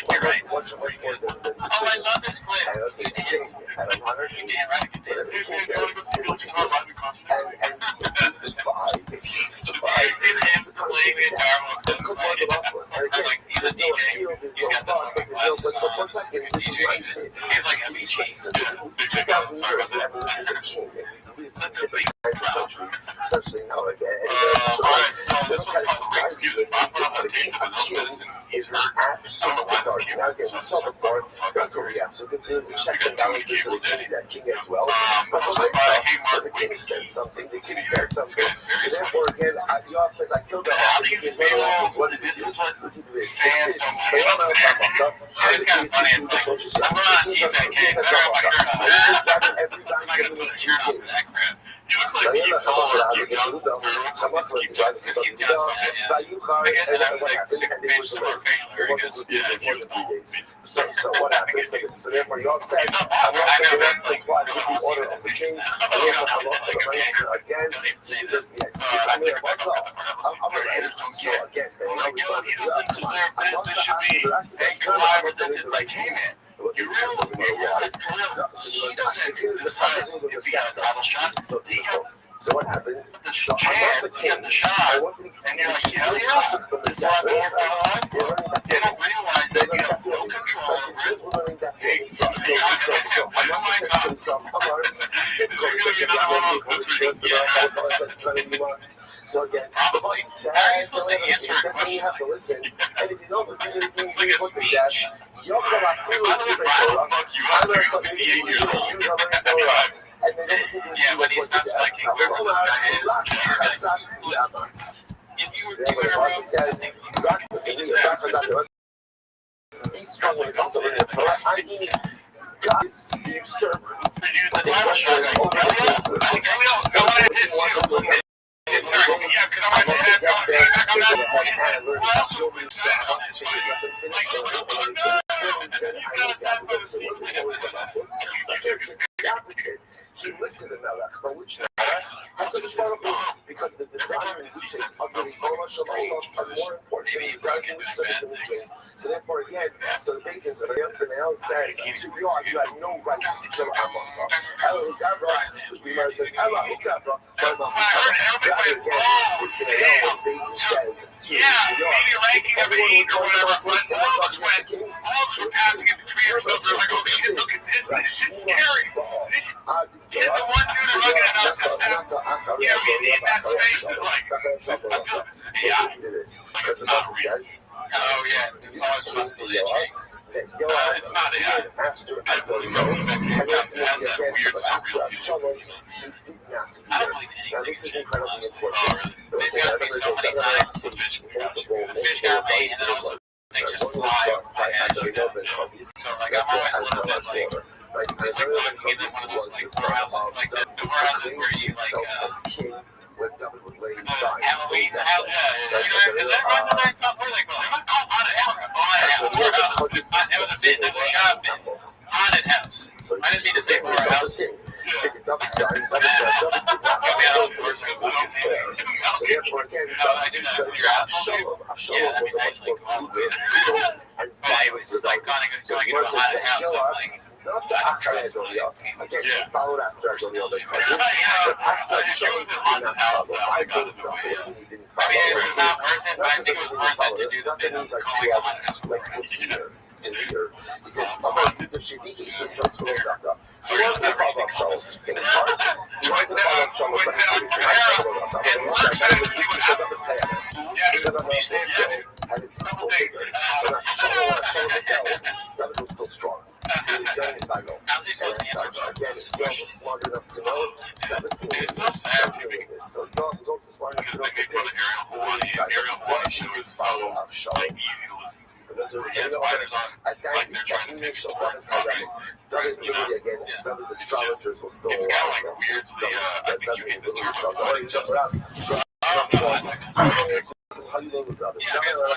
like you're right. Much more than Oh, I love this clip. and let's say You the dance. king had a monarchy, You dance, right? You whatever dance. the king says is what you do. And if you defy, It's him playing the guitar while let's go for the lawless. And again, like he's a there's no DJ. appeal, there's He's no got the fun, fucking but there's no, glasses but on. 1 second, this is my thing. He's like a It's BG. such a 2,000 years we haven't lived with a king. We live in different kinds of countries, essentially now again. Alright, so this one's called Quick Society Excuses. Bob put up a a taste of his own king medicine. is an absolute authority. Now again, we saw before, it's not totally absolute, because there's a checks and balances for the kings and king as well. But the king says something, the king says something. So therefore, again, Yoav says, I killed the horse. He says, no, what did you do? Listen to this. This is kind of funny. It's like, I'm going on TFK. I don't have my shirt on. I'm not going to put my shirt on for that crap. He looks like he's all cute Johnson. So what happens? So therefore, Yoav said, I'm not saying that's the plot with the order of the king. And therefore, again, he deserves the execution. I mean, I'm ready. So again, it's like, hey man, you really so what happens? So I'm the king. I want to and you're like, hell yeah, this is what I'm going for. They don't realize that you have no control. Just learning that thing. So I'm not says to himself, so again, how are you supposed to answer a question? you have to listen. And if you don't listen to anything, It's like a speech. You're going Yeah, but he stops like whoever this guy is. If you were doing a room, I think he's strong when it comes to the Torah. I mean, God's usurper. the title shot, like, go ahead, this too. Yeah, because I wanted to have what else would we say about this fight? Like, oh no! He's got attacked by the sea. The opposite. He listened to Melech, but which Melech? Because the desire in which is under the Torah Shalom are more important than the desire in which is under the king. So therefore, again, so the basic is Benel said, to Yoav, you have no right to kill Amasa. Ella Gabra, the Gemara says, Ella Gabra, says to Ranking of 8 or whatever, but all of us were passing it between ourselves. We're like, oh shit, look at this. This is scary. This is the one dude who's looking at us to step. In that space is like, I feel this is chaos. Because the message says, oh yeah, it's always supposed to be a change. It's not AI. I believe that weird surreal feeling. I don't believe anything. Now this is incredibly important. There's got to be so many times the fish got me, and then also things just fly over my head. So like I'm always a little bit like, it's like walking in one of those like warehouses, like the warehouses where you like when David was laying Halloween, is that right there? Where are they called? They're not called haunted house. It was a bit, it was a shot bit. Haunted house. I didn't mean to say warehouse. So therefore again, I do not. Your asshole. Yeah, that'd be nice. And anyways, it's like going into a haunted house. I'm like, not the actor Adoniel. Again, you followed after Adoniel. The actor shows in that puzzle. I didn't know it. He didn't follow. I mean, it was not worth it, but I think it was worth it to do the bit of calling a haunted house. Like to hear. He says, I'm going to do the shit. He's doing those for the doctor. He wants to follow up show. And it's hard. He wants to follow up show. But he tries to follow up. And once I was able to show up his hands, because I'm not still had his full figure. But I'm showing the bell. David was still strong. He was young and vital. And as such, again, Yoav was smart enough to know that was doing this. So Yoav was also smart enough to know that he decided to just follow up show. At that initial David really again, David's astrologers will still it's kind of like weirdly, I think you hit this term. how you know David? David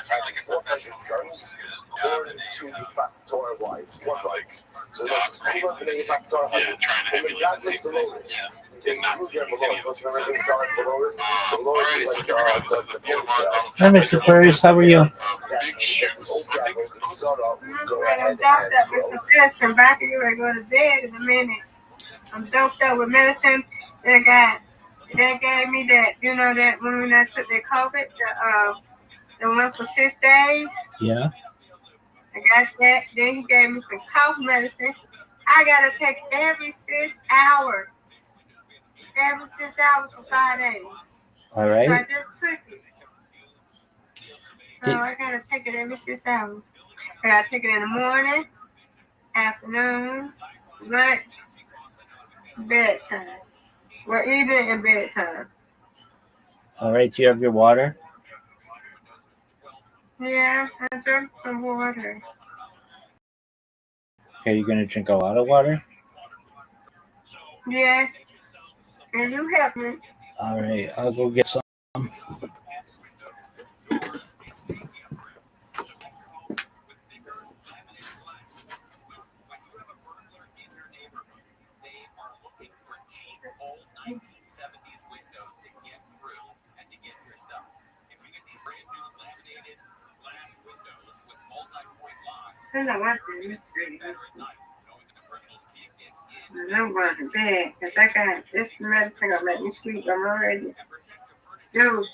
had 400 sons. according to the fast Torah wise, what rights? So that's cool up in the fast Torah. Yeah, trying to In the Gaza Dolores, in the Dolores, what's the name of the Dolores? Dolores is like Hi, Mr. Purvis. How are you? big shoots. I think I'm doped up with some medicine. Back and you ready to go to bed in a minute. I'm doped up with medicine. They gave me that, that when I took the COVID, the one for 6 days. Yeah. I got that. Then he gave me some cough medicine. I gotta take every 6 hours. Every 6 hours for 5 days. All So I right. just took it. So I gotta take it every 6 hours. I gotta take it in the morning, afternoon, lunch, bedtime. Well, evening and bedtime. All right. Do you have your water? Yeah, I drank some water. Okay. You're gonna drink a lot of water. Yes. Can you help me? All right. I'll go get some. I know what to do. I'm going to bed because I got this medicine gonna make me sleep. I'm already dozed.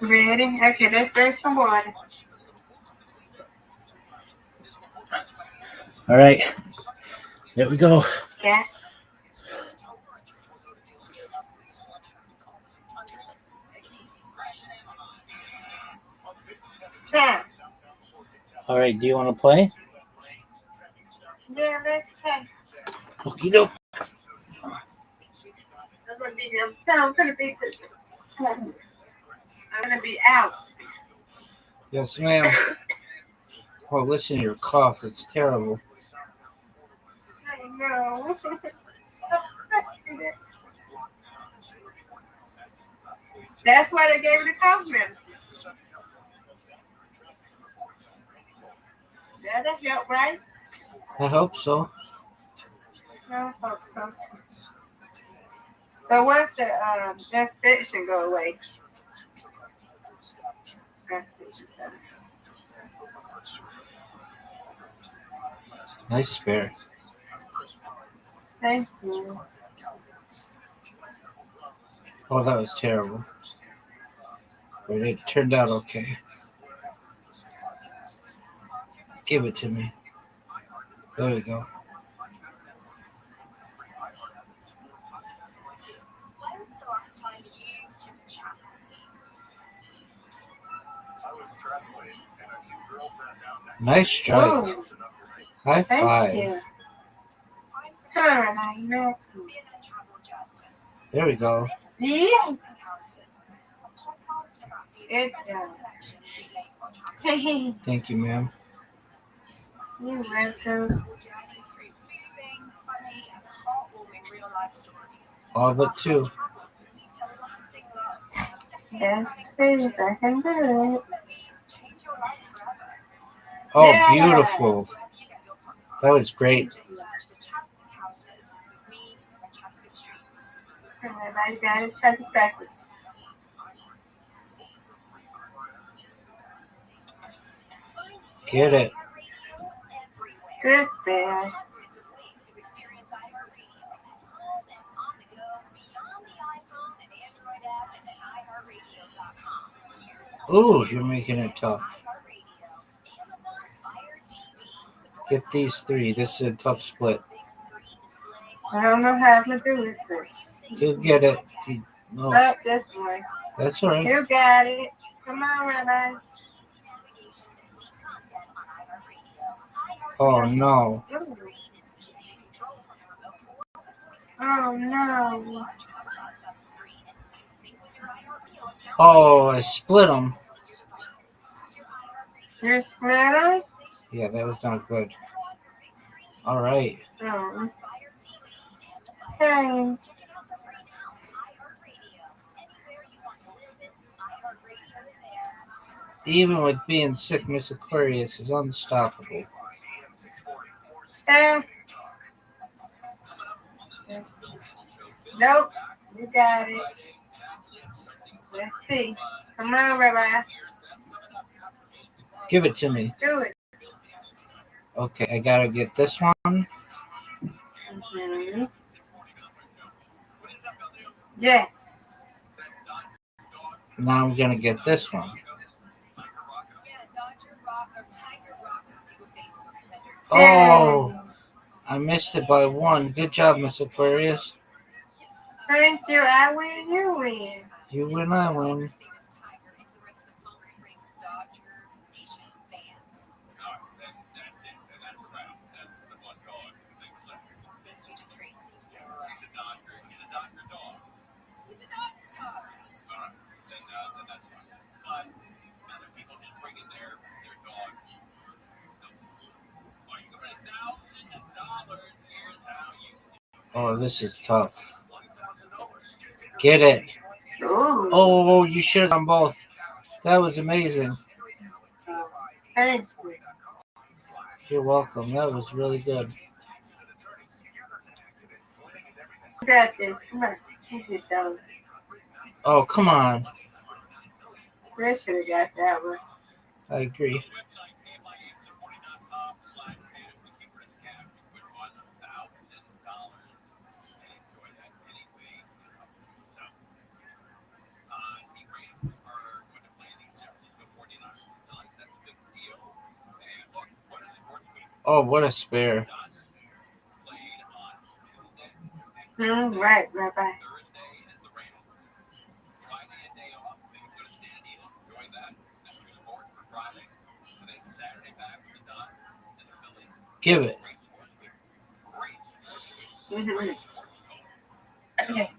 Ready? Okay, let's drink some water. All right. There we go. Yeah. Yeah. All right. Do you want to play? Yeah, let's play. Okie doke. I'm gonna be out. Yes, ma'am. Oh, listen to your cough. It's terrible. I know. That's why they gave me the cough medicine. That'll help, right? I hope so. I hope so. But once the infection go away. Nice spare. Thank you. Oh, that was terrible. But it turned out okay. Give it to me. There we go. Nice strike. Oh, High thank five. you. I know. There we go. Yeah. It's Thank you, ma'am. You're welcome. All but two. Let's see if I can do it. Oh, Yeah. beautiful. That was great. Everybody got it. Check it back. Get it. Good spell. Ooh, you're making it tough. Get these three. This is a tough split. I don't know how to do it. You'll get it. No, Up this way. that's all right. You got it. Come on, Rabbi. Oh, no. Oh, no. Oh, I split them. You smell? Yeah, that was not good. All right. Oh. Hey. Even with being sick, Miss Aquarius is unstoppable. Hey. Nope. You got it. Let's see. Come on, Rabbi. Give it to me. Do it. Okay, I gotta get this one. Mm-hmm. Yeah. Now I'm gonna get this one. Oh, I missed it by one. Good job, Miss Aquarius. Thank you. I win. You win. You win, I win. Oh, this is tough. Get it. Ooh. Oh, you should have done both. That was amazing. Thank you. You're welcome. That was really good. You got this. Come on. You get those. Oh, come on. I should have got that one. I agree. Oh, what a spare. Right, Rabbi. Give it. Mm-hmm. Okay.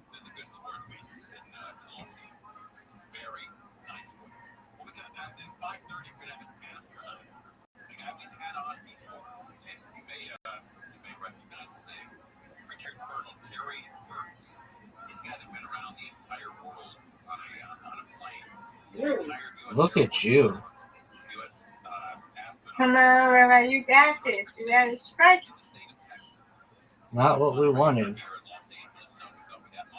Look at you. Come on, Rabbi. You got this. You got to strike. Not what we wanted.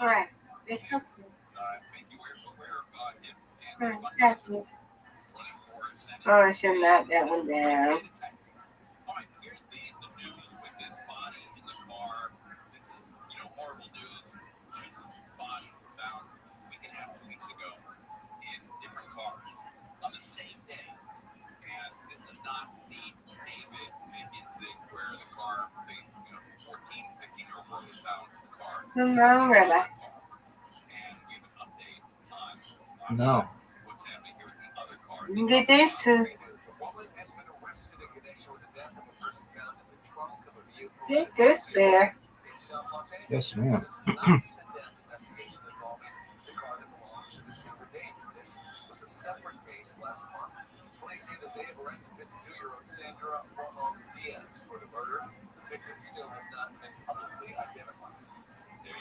All right. It's okay. All right. Got this. Oh, I should knock that one down. Come on, Rabbi. No. You can get this too. Get this there. Yes, ma'am.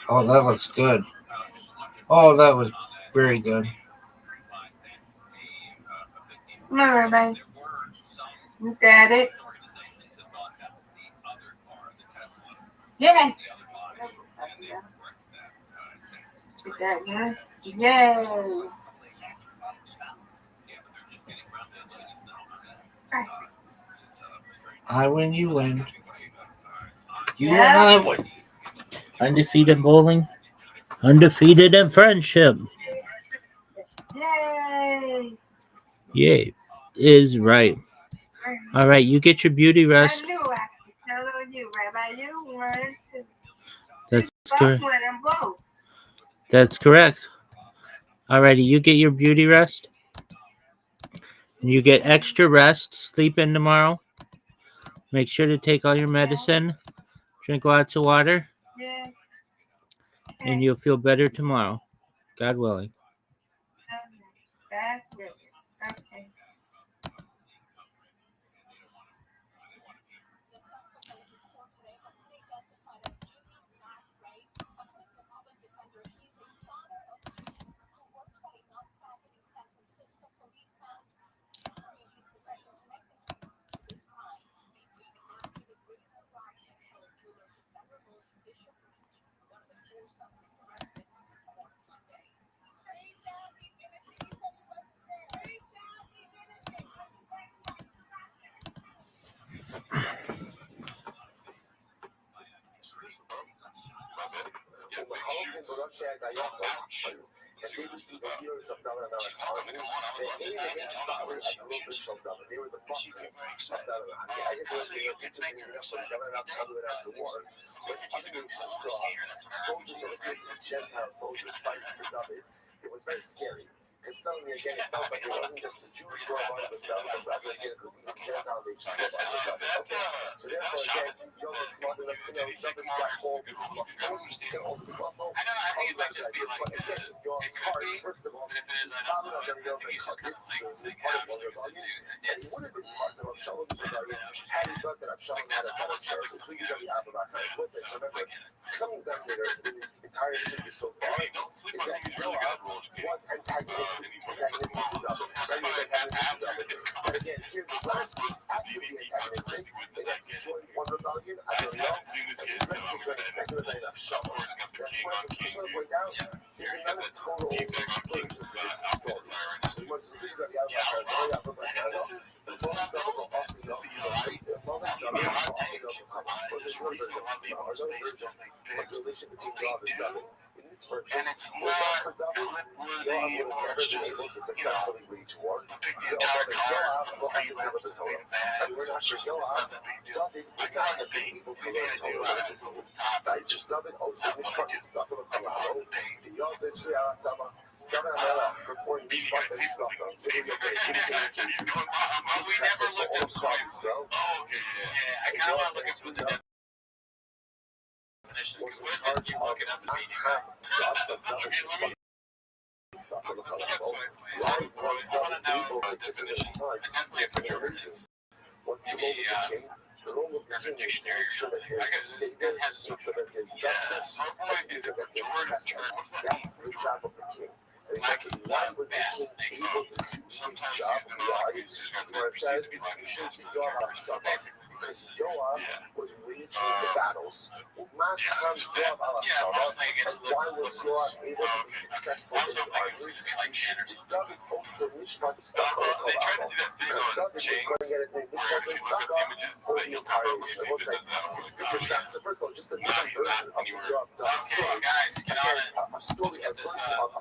Oh, that looks good. Oh, that was very good. Come on, Rabbi. You got it. Yes. Get that one. Yay. I win, you win. You Yeah. and I win. Undefeated bowling. Undefeated in friendship. Yay. Yay. Is right. All right, you get your beauty I rest. knew I could tell on you, Rabbi. You won too. That's Both correct. won them both. That's correct. Alrighty, you get your beauty rest. You get extra rest. Sleep in tomorrow. Make sure to take all your medicine. Drink lots of water. Yeah. And you'll feel better tomorrow. God willing. Fast Williams. Okay. Rabbi Rothschild היה סוף. And they was the heroes of David and Army. They aided against David and the Rothschild of David. They were the bosses of David. I get to see a picture of David after the war. When other nations saw soldiers of the Gentile soldiers fighting for David, it was very scary. Because suddenly again it felt like it wasn't just the Jews who were among the David, but again it was the Gentile nations who were among the David. So therefore again, you're the smart enough to know David's got all this muscle, all this muscle. I know, I think it might just be like Your heart, first of all, is founded on the real this is part of one rebellion. And he would have been part of Absalom's rebellion had he thought that Absalom had a better chance. So please don't be out of that kind of what's it. So remember, coming back later in this entire series so far, is that Joab was antagonistic to David. Very antagonistic to David. But again, here's this last piece. After the antagonistic, they got joined one rebellion, I don't know, and he's ready to join a second rebellion of Absalom. That's why it's a way down. There's another total conclusion to this story. So he wants to read about the outback. This is relation between God and David. And it's not clip-worthy or it's just, successfully reach war. Pick the entire card from the three lists and make that. And we're not sure Joab, David would not have been able to learn total religious over the top. Just David also misconstructed stuff in the Colorado. The also in Sri Lanka. David Amela performed these fucking stuff. We never looked at swipes. Oh, okay, yeah. I kind of want to look at what the definition was. What did you look at the meeting? Stuff in the Colorado. Why was able to definitely what's the role of the king? The role of the king is to make sure that there's a savior, make sure that there's justice, and make sure that there's justice. That's the job of the king. And exactly why was the king able to do his job? Why? Where it says, you should be Joab something. Because Joab was waging the battles. And why was Joab able to be successful in the army? David also mishpat stuff on the Colorado. Because David was going to get his name mishpat stuff for the entire nation. I will say, this is a good fact. So first of all, just a different version of the Joab story. A story of a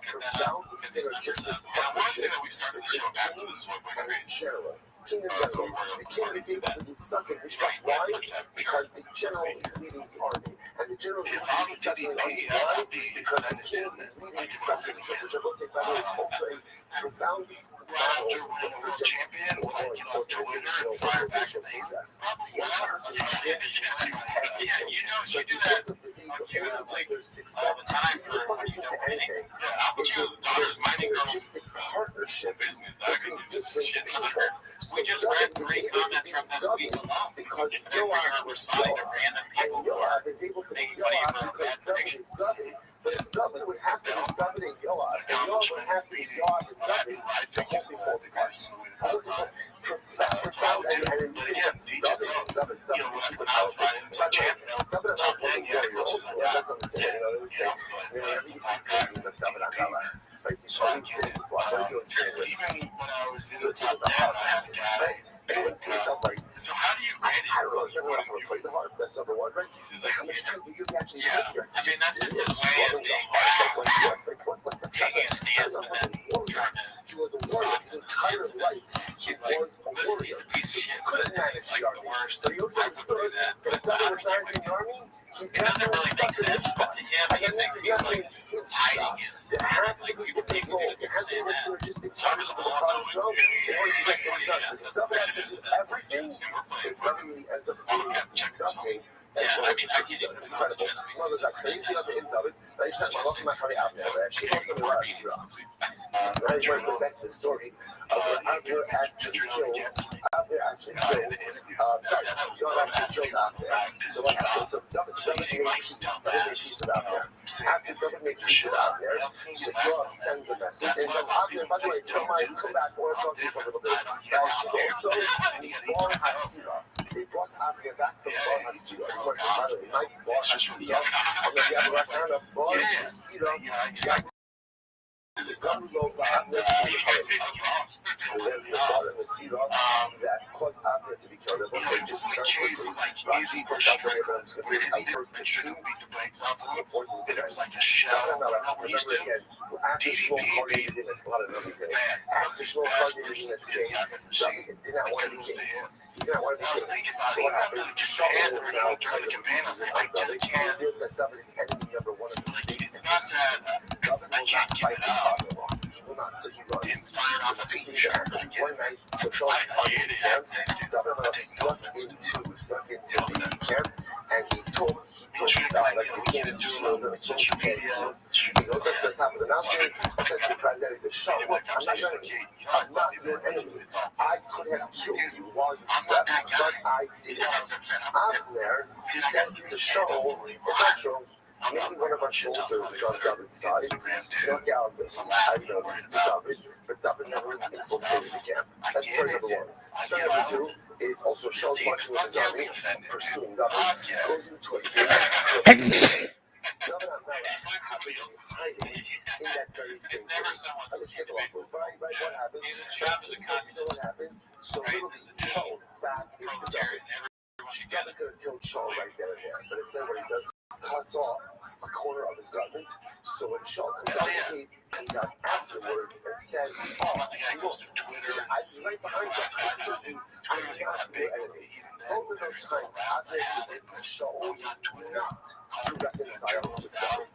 profound synergistic partnership between king and general. King and general. The king is able to do stuff in Mishpat. Why? Because the general is leading the army. And the general is successfully leading the army. Why? Because the king is leading stuff in Mishpat. Which I will say, by the way, it's also a profound battle for just more organizational success. One person can get everything. So the end of the day, the only way there's success is into anything. There's synergistic partnerships between different people. We just read 3 comments from this week alone. Because Joab was responding to random people and Joab is able to be Joab because David is David. But if David would have to be David and Joab, and Joab would have to be Joab and David, the whole thing falls apart. Profound and in this case, David is super powerful. David and I wasn't very also, that's understanding. They would say, I think you see paintings of David and Allah. Right? You saw him sitting before I was doing standard. Even when I was in So it's about the heart, right? And when peace up, like, so how do you rate it? I don't know if everyone can play the heart. That's number one, right? Like, how much time do you actually have here? I mean, that's just his way of being. What's the Taking a stance, but then trying to. He was a warrior his entire life. He was a warrior. He's a piece of shit. He couldn't manage the army. But he also understood that if David was managing the army, he's not doesn't really make sense, but to him, he thinks he's like hiding his. There has to be the big role. There has to be a synergistic partnership with the problem zone in order to get things done. Because if David has to do everything, it never really ends up being nothing. Yeah, I mean, I get it. Incredible. One of the crazy of it in David, they just have to welcome my honey out there. She wants to relax. Right, where's the next the story where Abner actually killed. Abner actually killed. Sorry, John actually killed Abner. So what happened? So David made peace with Abner. After David makes peace with Abner, so Yoav sends a message. And he tells Abner, by the way, don't mind, come back. I want to talk to you for a little bit. So Bar Hasira. They brought Abner back from Bar Hasira. By the way, Mike Bar Hasira. And then you have right now Bar Hasira. The gun low Abner to be killed. And then the Bar Hasira that caused Abner to be killed. And once they just turned quickly, Rashi put up there about the first two important events. Remember again, after Shmuel coordinated in this, a lot of other things. After Shmuel coordinated in this case, David did not want to be king. He did not want to be king. So what happens? Shaul now kind of pieces it on David. He feels that David is enemy number one of the state. David will not fight his father-in-law. He will not, so he runs. So the two things that happen. One night, so Shaul's party is camp. David snuck into the camp, and he told like the king to show the king's king. He goes up to the top of the mountain, essentially cries out, he says, Shaul, look, I'm not your enemy. I'm not your enemy. I could have killed you while you slept, but I didn't. Abner says to Shaul, it's not true. Maybe one of our soldiers is on David's side, snuck out and I noticed David, but David never infiltrated the camp. That's story number one. Story number two is also Shaul's marching with his army, pursuing David, goes into a cave. David hiding in that very same place. I wish they go off with right what happens. So what happens? So literally, Shaul's back is the David. David could have killed Shaul right then and there, but instead what he does, cuts off a corner of his garment. So when Shaul comes out of the gate, he comes out afterwards and says, oh, look, he said, I was right behind you. I killed you. I was not your enemy. Both of those times, Abner convinced Shaul not to reconcile with David.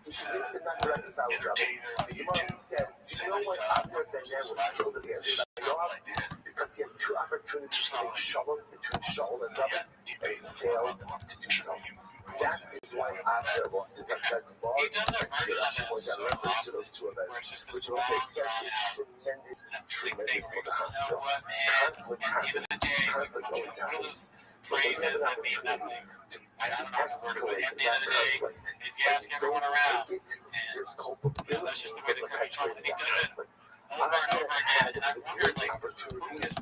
He convinced him not to reconcile with David. The Gemara said, do you know what Abner Ben was killed against Yoav? Because he had two opportunities to make shalom between Shaul and David, and he failed to do so. That is why Abner lost his Atzatz Bar and Sirach was a reference to those two events, which was such a tremendous possible. Conflict always happens. But when you have an opportunity to escalate that conflict, and you don't take it, there's culpability for perpetuating that conflict. Abner had the great opportunity of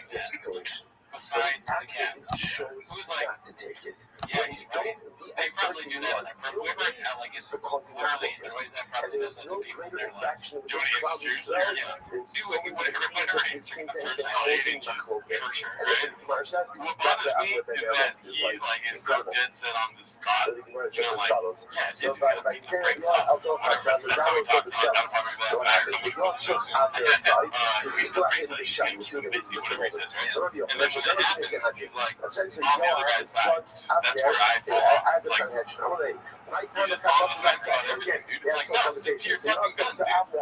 de-escalation. But activists chose not to take it. When you don't de-escalate, you are guilty for causing a focus. And there is no greater infraction of the crowd than someone who is his thing that has been causing the focus. And then the Gemara says, you got the Abner Ben is like incredible. So the Gemara just as follows. So if I can't, I'll go for the ground for the shell. So what happens? So Yoav took Abner aside to see what happened in the shell. We'll see what it is in just a moment. So Rabbi Rothschild, essentially, Yoav is judged Abner as a Sanhedrin. I'm going to my time has got lots of that sense. So again, we have some conversations. So Yoav says to Abner,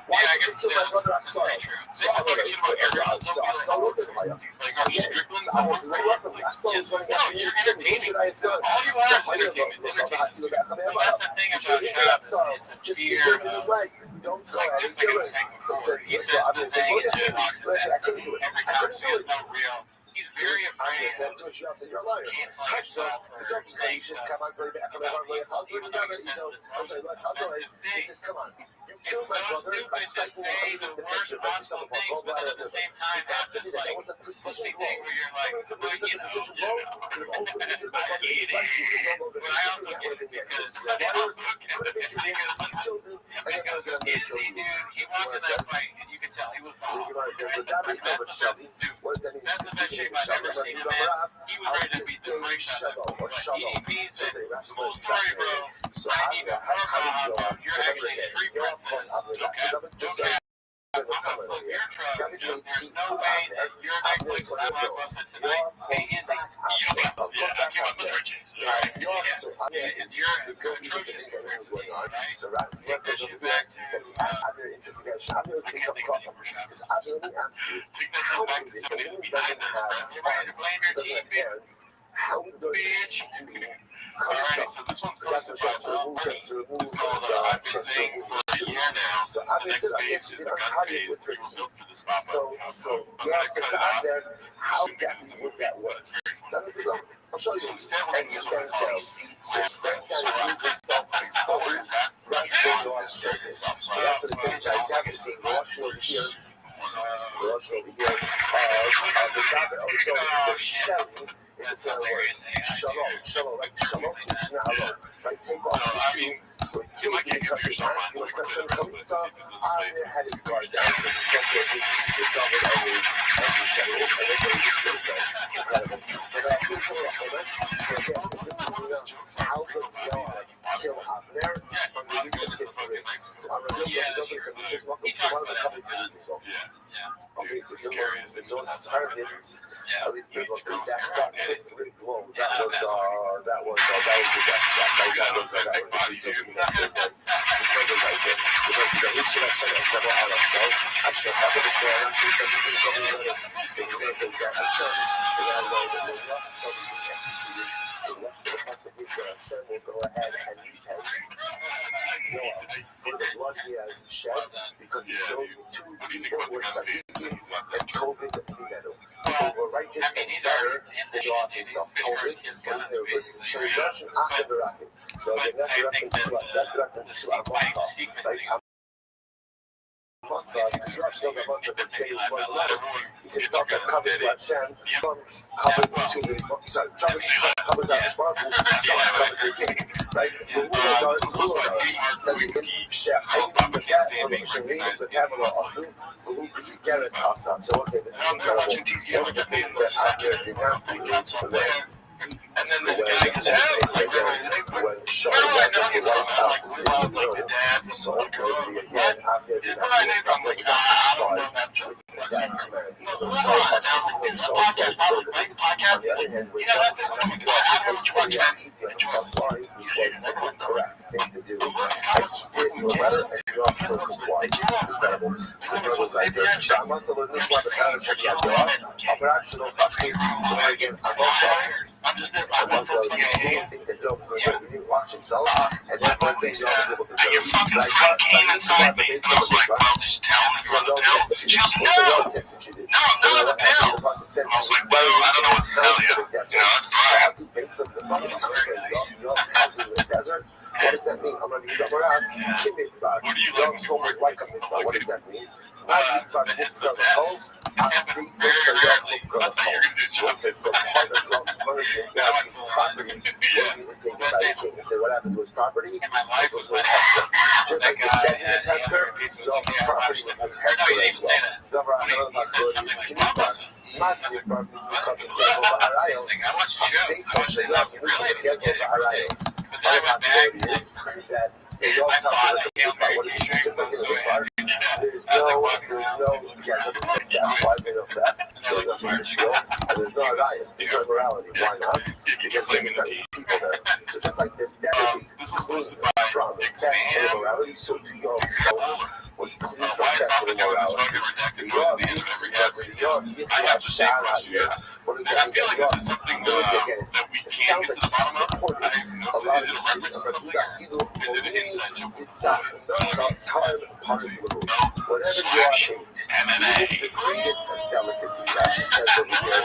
why did you kill my brother Absalom? So I was with Maya. So I was very welcome. Absalom was running after you. What should I have done? So Maya goes, that's the thing about Absalom. Just keep going in his way. Don't go ahead and kill him. So Abner said, look at me. I couldn't do it. I couldn't do it. He's very afraid of you're a liar. Don't say, just come on, play back. He says, come on. You killed my brother by striking him in the picture. But at the same time, that was a precision blow. Someone could have used a precision blow, but it also made your brother like you. But I also get it because he killed him, and then I was going to kill him. He walked in that fight, and you could tell he was what does that mean? That's the best shape I've ever seen him in. He was ready to beat the brakes out of him. DDP's full story, bro. I need a you're actually a tree princess. Okay. I'm gonna flip your truck, dude. There's no way that your Netflix will have Blockbuster tonight. Hey, Izzy. Yeah, I came up with riches. Alright. You're atrocious. So that takes you back to Abner investigation. Abner was become proper. Says, Abner, let me ask you, how is it that when you doesn't have hands, how does it do? Alright, so this one's called I've been saying for So I mean, so I'm interested on how you with her teeth. So yeah, so I'm there. How exactly would that work? So I'm just I'll show you. And you bend down. So bend down and move yourself forward. Right to the arm tilted. So that's what it says. Like that, you see Rothschild over here. Rothschild over here. The doctor, so the shelling is a term word. Shalom, like shalom, shalom. Right, take off the shoe. So he killed me because he's asking a question. Kalitza had his guard down because he jumped over the double always every shalom, and then they just did that. Incredible. So that he killed off of us. So again, it's just how does God kill Avner underneath the fifth ring? So I'm going to look at the conditions. Welcome to one of the couple of teams. Okay, so so apparently at least people think that fifth ring blow. That was the best shot. That was the shooting that saved them. Super right there. So the issue that shot is never out of show. Actually, half of the show, I'm actually some people don't know it. So you're going to take that a shot. So now I'm going to go up. So we can execute it. So watch the possibly Hashem will go ahead and repay Noah for the blood he has shed because he killed 2 people who were Sadiqim and COVID Minenu. People were righteous and better than Noah himself. COVID was Shalish Achadarakim. So the Nacharakim to Amasa, right? He just felt that covered to Hashem, covered to the covered that Shmarbu, covered to the king, right? Chef, anything with that, the Pamela also, the Lucas Garrett's house. So okay, this is incredible. One of the things that I did not do is for them. And then this guy goes, when Sean went to wipe out the city room, so okay, again, I'm there to I'm like, I don't know that joke. On the other hand, with which was the correct thing to do. I did your letter and you all still complied. Incredible. So the girl was like, I must have lived this one, but now check out your operational costume. So again, I'm also didn't think the girl was going to really watch himself, and that's one thing y'all was able to do. Like, I used to have the base of the executed. So the process says, I have to base of the money. Y'all's house in the desert. What does that mean? I'm going to use up around Kibbutz. Y'all's home is like a mitzvah. What does that mean? Not part of so part of God's punishment was his property. He would take it by the king and say, what happened to his property? It was with Hector. Just like the dead in his Hector, God's property was with Hector as well. Not the property of the Gezel Baharayos. Based on the love, we can Gezel Baharayos. Our possibility is that they always have to look at what is it, just like in a big bar. There's no Gezel theft. Why is there no theft? There's no free to steal, and there's no Arayos. There's no morality. Why not? Because there's people there. So just like the devil is clean from theft and immorality, so too your spouse was clean from theft and immorality. The Yod means because the Yod Yitzhak here. What does that mean? Again, it sounds like he's supporting a lot of the city. Whatever you are, hate. Even the greatest of delicacy, she says over here,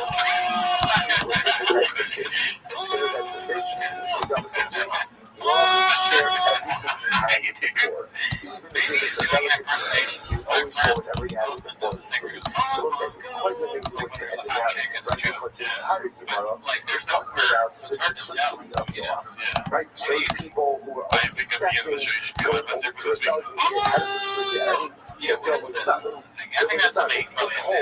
with a fish. It's a delicacies. God shared everything you had before. Even the greatest of delicacies, he always showed every had before the city. So it's like it's quite amazing with the ending narrative, right? Because the entire Gemara is talking about the duplicity of Yoav, right? Those people who were unsuspecting, going over to a Belgian kid, had to sleep there. There was something. I think that's amazing. This whole,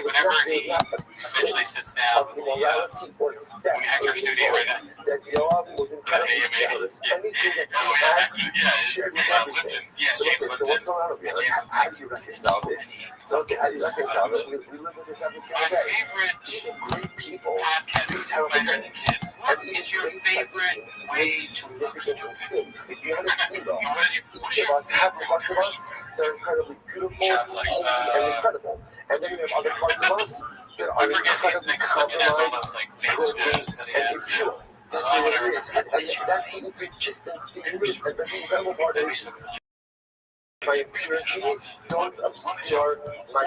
whenever he eventually sits down, of immorality or theft in his home, that Yoav was incredibly generous. Anything that he had, he shared with everything. So let's say, so what's going on over here? How do you reconcile this? So let's say, how do you reconcile this? We live with this every single day. Even great people do terrible things. And even great psychic make significant mistakes. If you understand, though, each of us have parts of us that are incredibly beautiful, holy, and incredible. And then you have other parts of us that are incredibly compromised, broken, and impure. That's what it is. And that inconsistency, and the incredible part is My impurities don't obscure my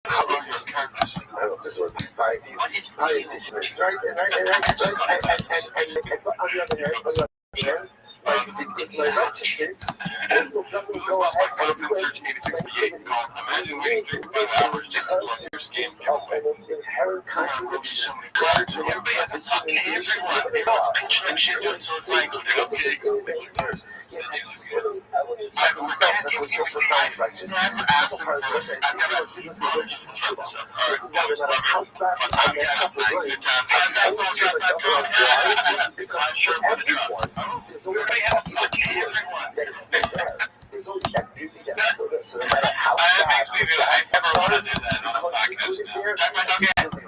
pieties. I don't know if this word pieties. Pietishness, right? And on the other hand, my sickness, my righteousness also doesn't go ahead and quench my activity. Imagine waiting 35 hours just to plug your skin. Almost inherent contradiction. God to him as a human being should be God. And she was so like, because of this behavior, he had so many elements of himself that were so profound righteous. This is why no matter how badly I mess up with life, I always cheer myself around. Why? Because for everyone, there's always that beauty that is still there. There's always that beauty that is still there. So no matter how bad the bad parts are, because the good is there, he's still there.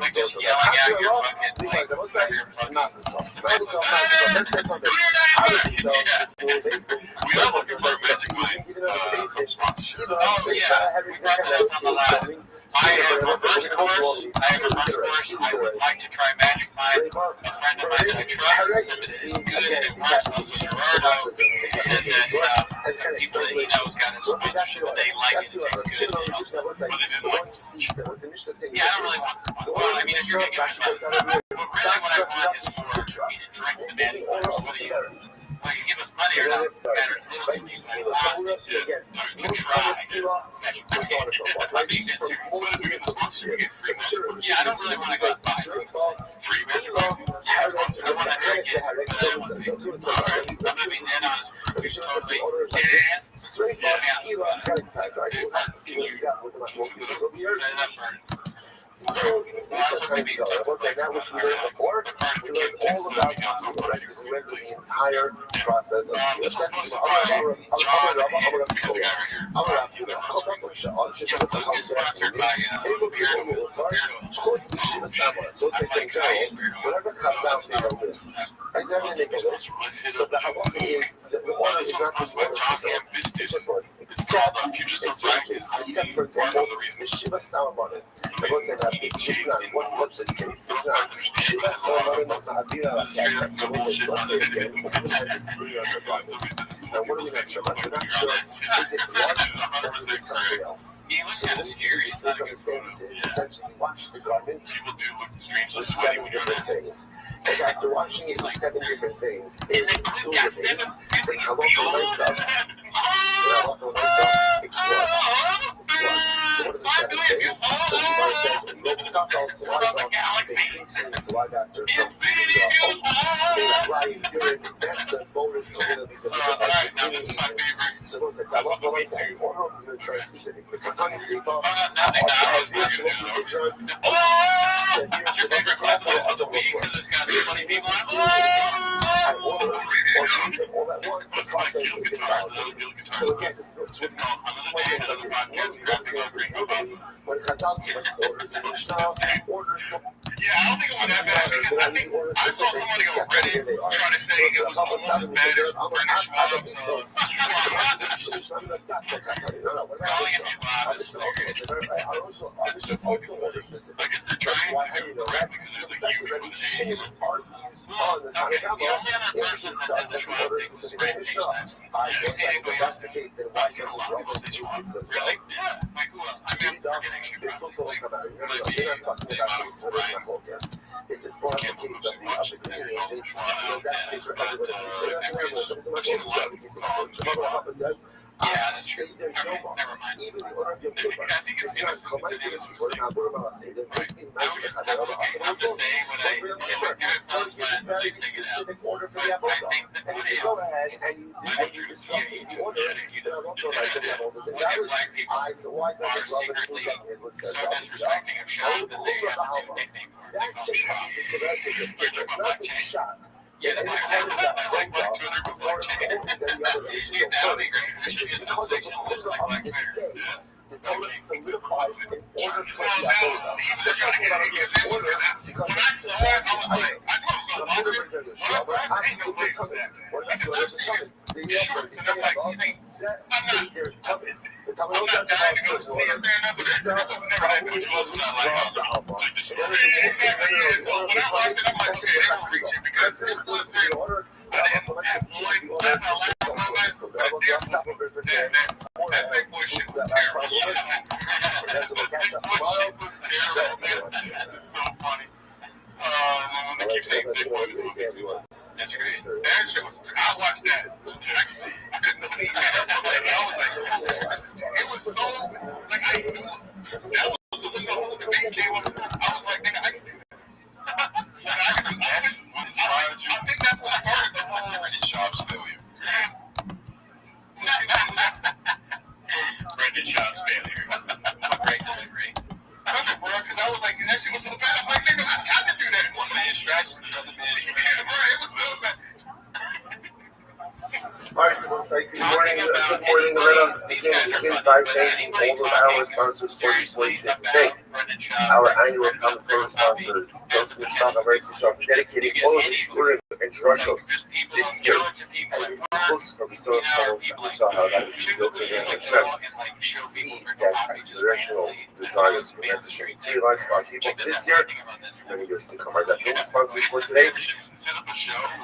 After a while, we might never say, mazel tov. Mazel tov, mazel tov. How did he sell this poor basement? We are looking for a magic line. Even though the basement, you know, straight out of having the kind of skill selling. I have a reverse course. I would like to try Magic Mind. A friend of mine I trust said that it is good. It works also with Gerardo. He said that people that he knows got his sponsorship and they like it. It tastes good. Put it in like yeah, I don't really want this one. Well, I mean, if you're going to get my money, but really what I want is for me to drink the Magic Mind. So what do you well, you give us money or not, it matters little to me. I want to try. I'm being dead serious. What if we get the sponsor, we get free money? Yeah, I don't really want to go buy free Magic Mind. Yeah, I want to drink it. I'm going to be dead honest. Totally. Yeah. So, it's a nice story. Once I got what we learned before, we learned all about steel, right? Because we went through the entire process of steel. Whatever comes out in our list. I never make a list. So the halacha is, the order is not just order specific. It's just what's except for example, the Shiva Salamanin. I will say that it's not, what's this case? It's not Shiva Salamanin of Ma'avira Lakasa. Let's say again, this is 300 Bibles. Now, what are we not sure about? We're not sure. Is it one or is it something else? So what we understand is essentially watch the garment with 7 different things. And after watching it with 7 different things, it still remains. Then I love the myself. It's one. So what are the 7 things? So you might say, look up also increasing the slide after some right, urine, mess, and bonus communities of so those things. I love the lights. I order of the try specific. But the funny thing about visual decision, and here's the best example as a work. I order or use it all at once. The process is invalidated. So again, it's one thing like this. When Chazal give us orders in Mishnah, orders from yeah, I don't think it was that bad because I think I saw somebody on Reddit trying to say it was almost as bad as British moms. Also order specific. I guess they're trying to do it correct because there's a huge shame. On the Tanakama, if it's stuff that we order specific in Mishnah, so that's the case, then why does it rubber this as well? Like who else? I mean, I'm forgetting she probably. They're not talking about case or not focus. They just brought up the case of the teenagers. That's the case for everybody. They're not terrible, but it's not the case of the Papa says, say their Nova. Even the order of Yom Kippur. It's not Chomaisis, we're not worried about say they're making nice to have the other I'm just saying what I It's a very specific order for the Avodah. And if you go ahead and you disrupt the order, then I won't go back to the Avodah. And that was, so why does it rub and move up his list? so disrespecting of Shah that they have a nickname for it. That's just the severity of it. It's not being shot. Yeah, the black jacket. It's more important than the other issue. It's just because of the closer of the day. The Torah solidifies in order for the Avodah. They're talking about it in order because it's the I'm going to bring them to the show, but I'm simply coming. We're not going to talk. The Seder Tummy. The Tummy don't talk about certain order. that last part over. That's what we'll catch up tomorrow. It's so funny. They keep saying that's great. I watched that. I couldn't believe that. I was like, it was so, like, I knew that was the whole debate they were. I was like, nigga, I can do that. I think that's what started the whole Brendan Schaub's failure. Brendan Schaub's failure. Great delivery. Because I was like, that shit was so bad. I'm like, nigga, I can do that. One man distractions, another man distractions. It was so bad. All right, good morning. Let us begin by thanking all of our sponsors for this morning's show today. Our annual commentator sponsor, Joseph Mishpach, Emergency Strong, dedicating all of the Shurim and Drushos this year as it's close from the source of the Sahara, that is Brazil, see that aspirational desire to materialize for our people this year, for many years to come. Our definitely sponsors for today,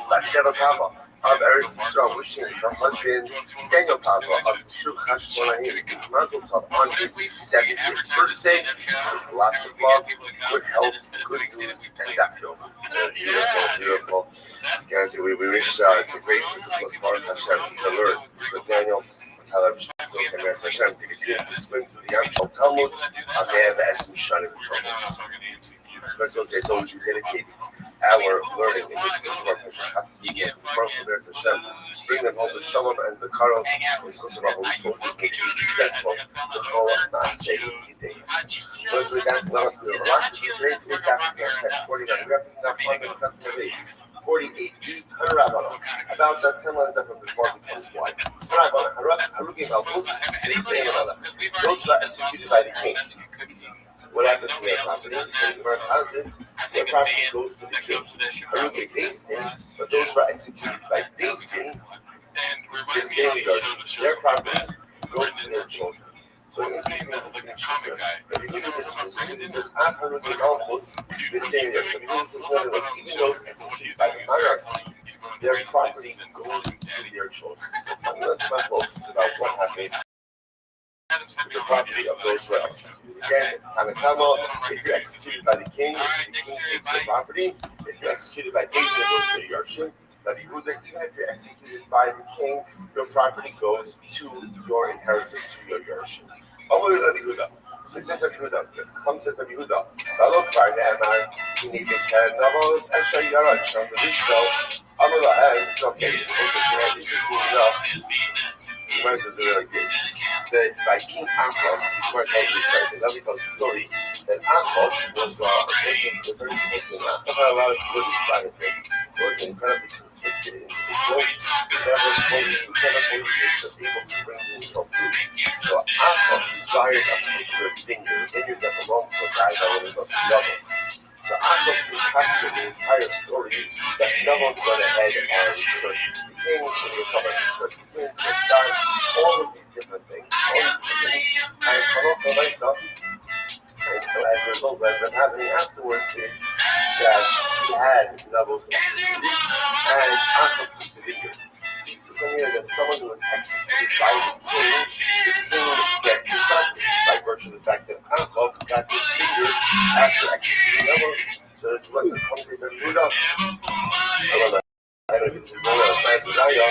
Batsheva Papa of Eretz Yisrael, wishing her husband Daniel Papa of Shuk Hashmonaim Mazel Tov on his 70th birthday. Lots of love, good health, good news, and that film. Beautiful. Guys, we wish it's a great physical Baruch Hashem to learn for Daniel. Hashem to continue to swim through the Yam Talmud of the Esm Shanim Thomas. First of all, it's always dedicate our learning in this Kosovo, which has to be from Eretz Hashem, bring them home the Shalom and the Karov, and Kosovo Holy Soul to be successful. The whole Naaseh Yidei. Those with that, let us move along to the great after 49, wrapping up on the customer base. 48 about the 10 lines from the 40 comes wide. Harugi Malchus, they say another. Those were executed by the king. What happens to their property? The Gemara houses, their property goes to the king. Harugi Beis Din, but those were executed by Beis Din, the same Yarsh. Their property goes to their children. So interesting distinction here. But the Hebrew distinction says, after Harugi Malchus, the same Yarsh. This is one of the even those executed by the monarchy, their property goes to their children. So fundamental is about what happens the property of those who are executed. Again, Tanakama, if you're executed by the king takes the property. If you're executed by Beis Din, it goes to the Yarshim. Rabbi Yehuda, even if you're executed by the king, your property goes to your inheritance, to your Yarshim. Rabbi Yehuda. So it says Rabbi Yehuda, comes Rabbi Yehuda, Balok Bar Ne'emar, Kinei Navos, Asher Yarad, Sham the Rizko, Amar and okay, this is cool enough. The Gemara says it like this: that by King Achab, the Gemara tells the story that Achab was a very person. Achab had a lot of good inside of him. Was incredibly conflicted. Never fully was able to bring himself through. So Achab desired a particular vineyard. Vineyard that belonged to a guy that was of Navos. So Achab captured the entire story that Navos went ahead and cursed the king, and recovered his cursed the king, cursed God, all of these different things, and Baruch myself, and as a result, what ended up happening afterwards is that he had Navos executed, and Achab took the vineyard. So from here, that someone who was executed by the king gets his property by virtue of the fact that Achab got this vineyard after executing Navos. So this is what the commentator moved up. I don't know if this is one of the signs of Naya.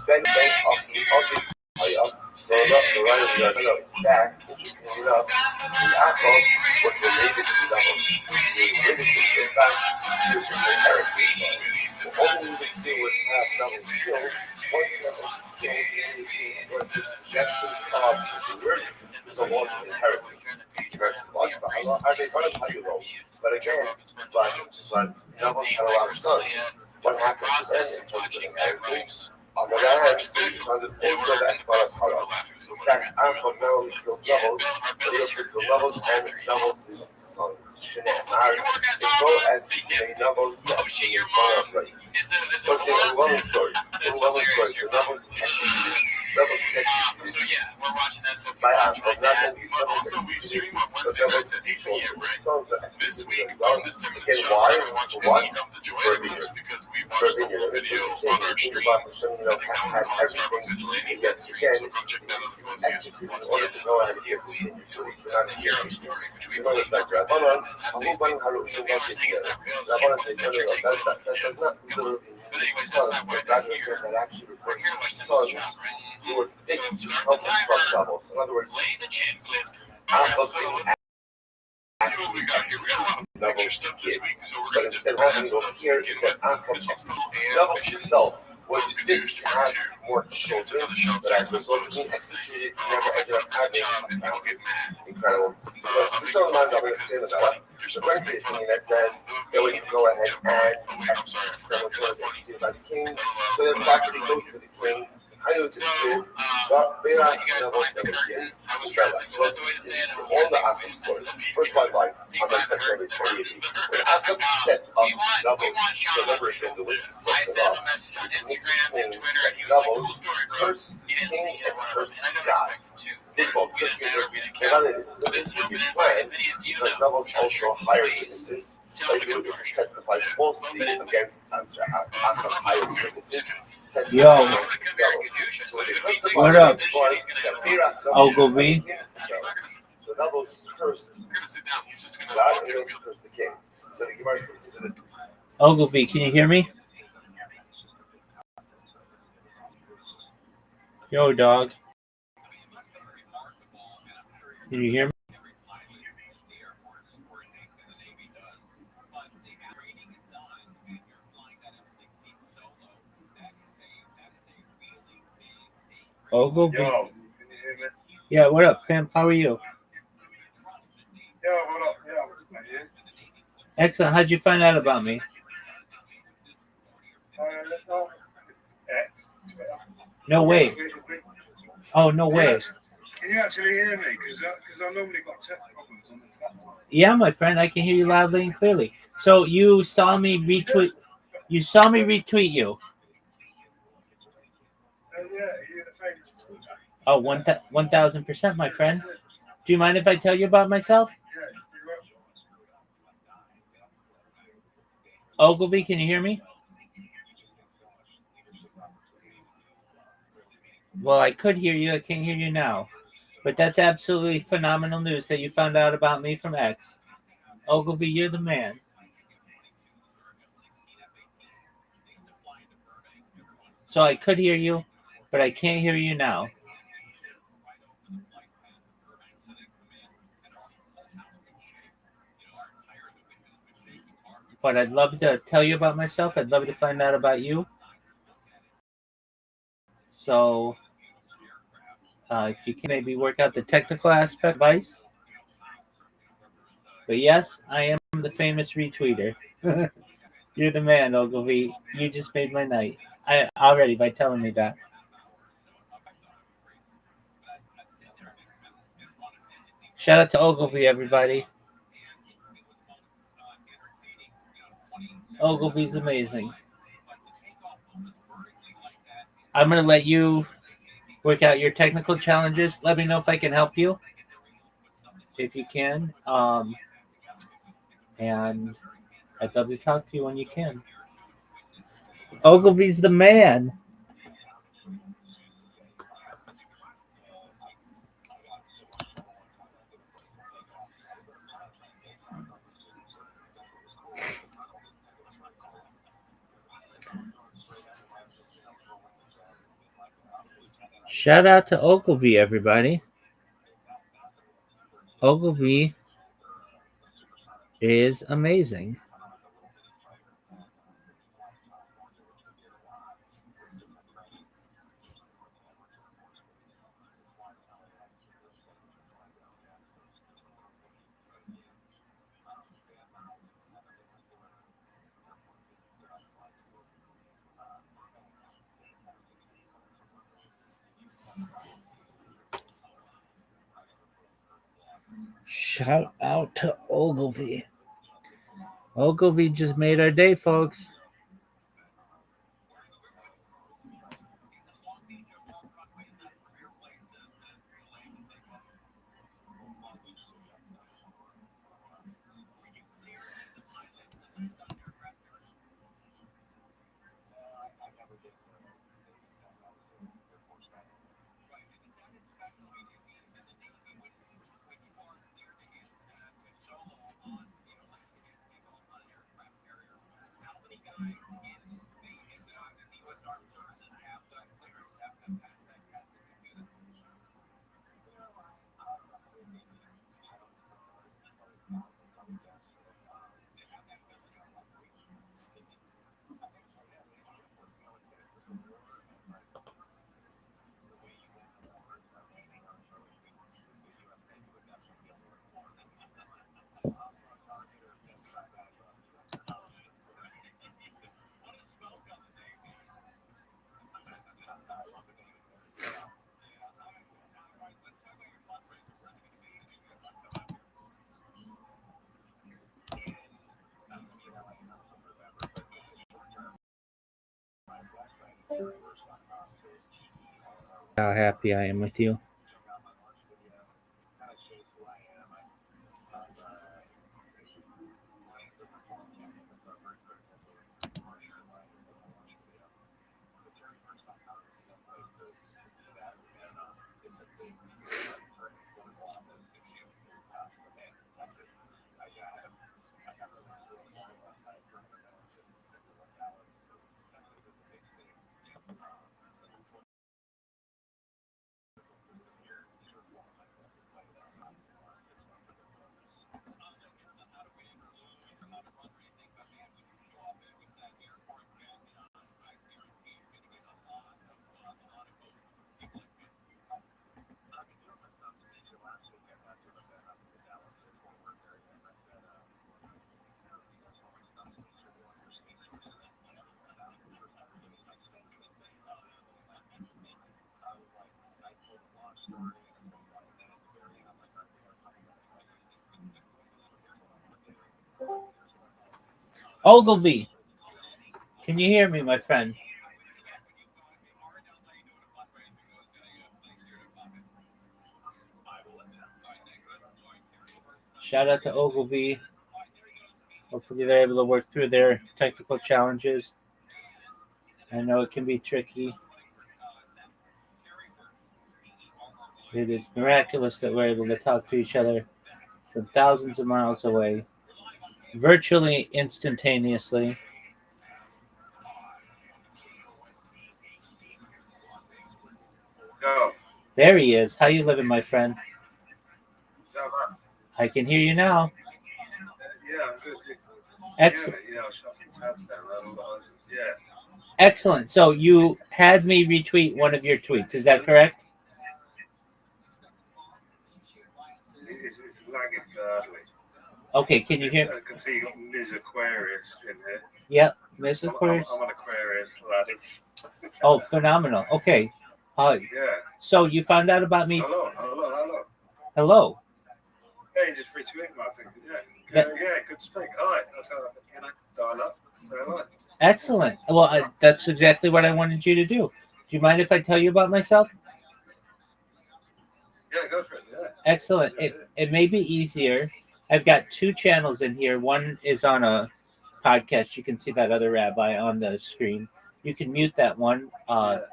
Then bank of the Naya, rolled up the right of the other back. Interestingly enough, the Achab was related to Navos. He was related to the back, he was from the inheritance line. So all we needed to do was have Navos killed. Once Navos was killed, it was the possession of the word, the laws of inheritance. But again, but Navos had a lot of sons. What happened to them in terms of inheritance? On the other hand, so he founded also the Ekbarat Hara. In fact, Achab not only killed Navos, but he also killed Navos and Navos' sons, Shinei Mar, as well as Navos, the Ekbarat Race. So it's a long story. So Navos is executed. By Achab, not only is Navos executed, but Navos' children, his sons are executed as well. Again, why? For what? For a vineyard. for a vineyard. And this was the king. The king of Hashem, had everything needed. Yet again, execute in order to go ahead and get this vineyard. You know that Rabbanan, Ahuban Haruim Vashikir. Rabbanan said, no, that does not literally mean sons, but rather again, that actually refers to sons who were fit to come from Davos. In other words, Ahavim actually executed Davos' kids. But instead of having over here, he said Davos himself was fit to have more children, but as a result of being executed, he never ended up having a family. Incredible. But we saw the man David saying that. According to the opinion that says that we can go ahead and execute someone who was executed by the king, so that property goes to the king. I know it's good, but they are never again. So this is all the Athens story. First line on the Thessalonians 48. When Athens set up Davos, so remember again the way he sets it up, is makes king Davos cursed king and cursed God. They both cursed this is a distributed plan because Davos also hired witnesses. Like witnesses testified falsely against hired witnesses. Yo, what up? Ogilvy? So Davos cursed God and also cursed the king. So the Gemara listen to the Ogilvy, can you hear me? Yo, dog. Can you hear me? Ogilvy? Yo, can you hear me? Yeah, what up, pimp? How are you? Yo, what up? Yeah, what up, man? Excellent. How'd you find out about me? No way. Oh, no way. Can you actually hear me? Because I normally got tech problems on the platform. Yeah, my friend, I can hear you loudly and clearly. So you saw me retweet. You saw me retweet you. Oh yeah, you're the famous tweet. Oh, 1,000%, my friend. Do you mind if I tell you about myself? Yeah, you're up. Ogilvy, can you hear me? Well, I could hear you. I can't hear you now. But that's absolutely phenomenal news that you found out about me from X. Ogilvy, you're the man. So I could hear you, but I can't hear you now. But I'd love to tell you about myself. I'd love to find out about you. So if you can maybe work out the technical aspect of Vice. But yes, I am the famous retweeter. You're the man, Ogilvy. You just made my night. I already by telling me that. Shout out to Ogilvy, everybody. Ogilvy's amazing. I'm going to let you work out your technical challenges. Let me know if I can help you. If you can. And I'd love to talk to you when you can. Ogilvy's the man. Shout out to Ogilvy, everybody. Ogilvy is amazing. Shout out to Ogilvy. Ogilvy just made our day, folks. How happy I am with you. Ogilvy, can you hear me, my friend? Shout out to Ogilvy. Hopefully they're able to work through their technical challenges. I know it can be tricky. It is miraculous that we're able to talk to each other from thousands of miles away, virtually instantaneously. No. There he is. How you living, my friend? No, I can hear you now. yeah, I'm good. Excellent. Yeah, I'll shut some tabs down. Yeah. Excellent. So you had me retweet one of your tweets. Is that correct? It's lagging badly. Okay. Can you hear? I can see you got Ms. Aquarius in here. Yep. Miss Aquarius. I'm an Aquarius laddie. Oh, phenomenal. Okay. Yeah. So you found out about me. Hello. Hello. Hey, just retweeting my thing. Yeah. Yeah, good to speak. Hi. Dial up. Say hi. Excellent. Well, that's exactly what I wanted you to do. Do you mind if I tell you about myself? Yeah, go for it. Yeah. Excellent. It may be easier. I've got two channels in here. One is on a podcast. You can see that other rabbi on the screen. You can mute that one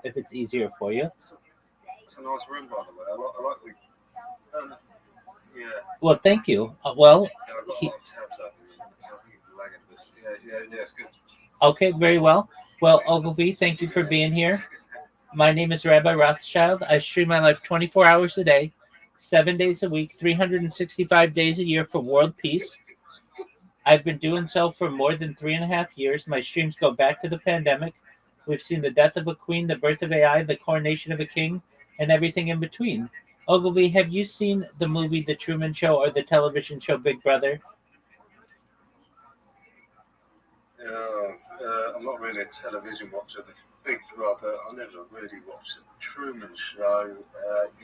if it's easier for you. It's a nice room, by the way. I like the. Yeah. Well, thank you. Yeah, I've got a lot of tabs up. So I think it's lagging a bit. Yeah, it's good. Okay, very well. Well, Ogilvy, thank you for being here. My name is Rabbi Rothschild. I stream my life 24 hours a day, 7 days a week, 365 days a year for world peace. I've been doing so for more than 3.5 years. My streams go back to the pandemic. We've seen the death of a queen, the birth of AI, the coronation of a king, and everything in between. Ogilvy, have you seen the movie The Truman Show or the television show Big Brother? I'm not really a television watcher. The Big Brother, I never really watched the Truman Show.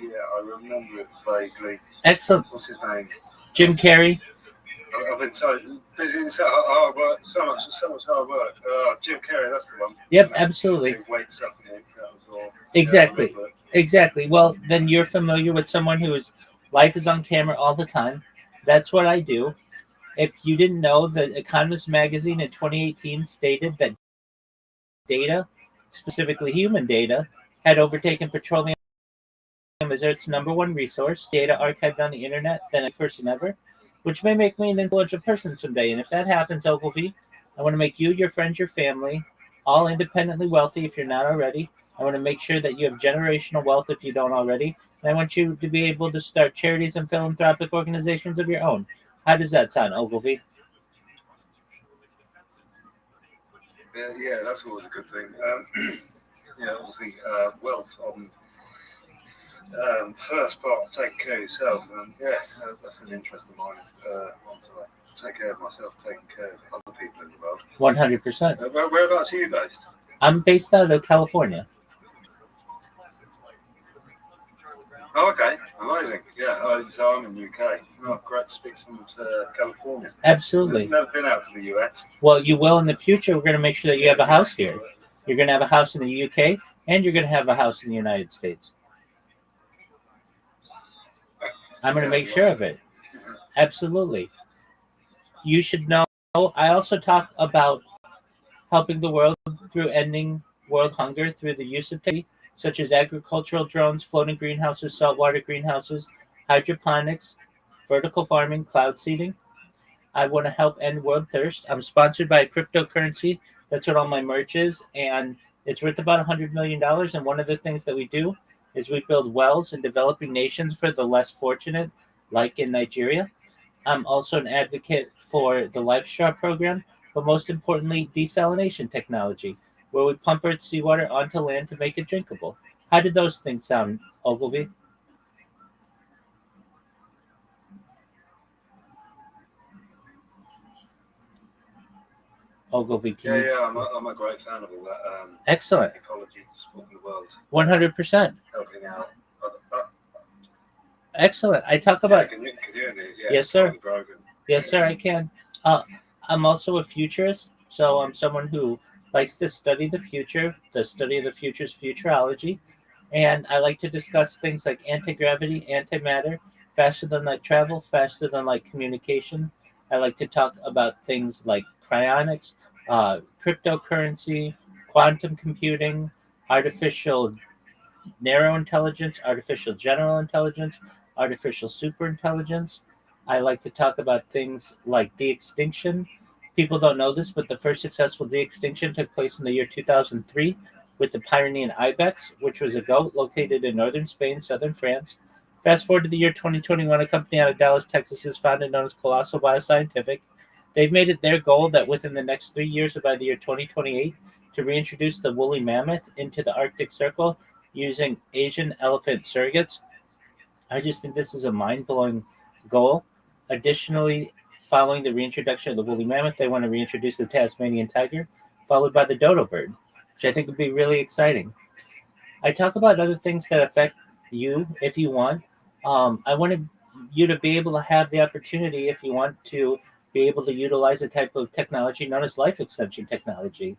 Yeah, I remember it vaguely. Excellent. What's his name? Jim Carrey. I've been so busy, so hard work, so much hard work. Jim Carrey, that's the one. Yep, absolutely. He wakes up and that was all. Exactly. Yeah, Exactly. Well, then you're familiar with someone whose life is on camera all the time. That's what I do. If you didn't know, the Economist magazine in 2018 stated that data, specifically human data, had overtaken petroleum as Earth's number one resource, data archived on the internet than any person ever, which may make me an influential person someday. And if that happens, Ogilvy, I want to make you, your friends, your family, all independently wealthy if you're not already. I want to make sure that you have generational wealth if you don't already. And I want you to be able to start charities and philanthropic organizations of your own. How does that sound, Ogilvy? yeah, that's always a good thing. Yeah, obviously, wealth on first part, taking care of yourself. Yeah, that's an interest of mine. Want to take care of myself, taking care of other people in the world. 100%. Whereabouts are you based? I'm based out of California. Oh, okay, amazing. Yeah, so I'm in the UK. Oh, great to speak to someone from California. Absolutely. Never been out to the US. Well, you will in the future. We're going to make sure that you have a house here. You're going to have a house in the UK, and you're going to have a house in the United States. I'm going to make sure of it. Absolutely. You should know. I also talk about helping the world through ending world hunger through the use of technology such as agricultural drones, floating greenhouses, saltwater greenhouses, hydroponics, vertical farming, cloud seeding. I want to help end world thirst. I'm sponsored by a cryptocurrency. That's what all my merch is, and it's worth about $100 million. And one of the things that we do is we build wells in developing nations for the less fortunate, like in Nigeria. I'm also an advocate for the Life Straw program, but most importantly, desalination technology, where we pump earth seawater onto land to make it drinkable. How did those things sound, Ogilvy? Ogilvy, can you? Yeah, I'm a great fan of all that. Excellent. Ecology, supporting the world, 100%. helping out. Excellent. I talk about. Can you hear me? Yeah, Yes, sir. totally broken. Yes, sir, I can. Uh, I'm also a futurist, so I'm someone who likes to study the future. The study of the future is futurology. And I like to discuss things like anti-gravity, antimatter, faster than light travel, faster than light communication. I like to talk about things like cryonics, cryptocurrency, quantum computing, artificial narrow intelligence, artificial general intelligence, artificial superintelligence. I like to talk about things like de extinction. People don't know this, but the first successful de extinction took place in the year 2003 with the Pyrenean ibex, which was a goat located in northern Spain, southern France. Fast forward to the year 2021, a company out of Dallas, Texas is founded known as Colossal Bioscientific. They've made it their goal that within the next 3 years, or by the year 2028, to reintroduce the woolly mammoth into the Arctic Circle using Asian elephant surrogates. I just think this is a mind blowing goal. Additionally, following the reintroduction of the woolly mammoth, they want to reintroduce the Tasmanian tiger, followed by the dodo bird, which I think would be really exciting. I talk about other things that affect you if you want. I wanted you to be able to have the opportunity, if you want to, be able to utilize a type of technology known as life extension technology.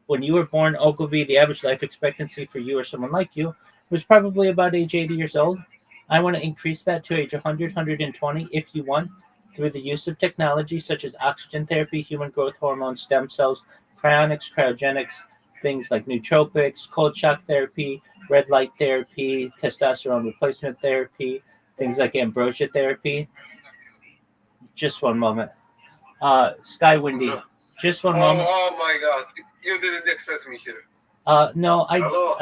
When you were born, Ogilvy, the average life expectancy for you or someone like you was probably about age 80 years old. I want to increase that to age 100, 120 if you want, through the use of technology such as oxygen therapy, human growth hormone, stem cells, cryonics, cryogenics, things like nootropics, cold shock therapy, red light therapy, testosterone replacement therapy, things like ambrosia therapy. Just one moment. Sky Windy, just one moment. Oh my God! You didn't expect me here. No, Hello.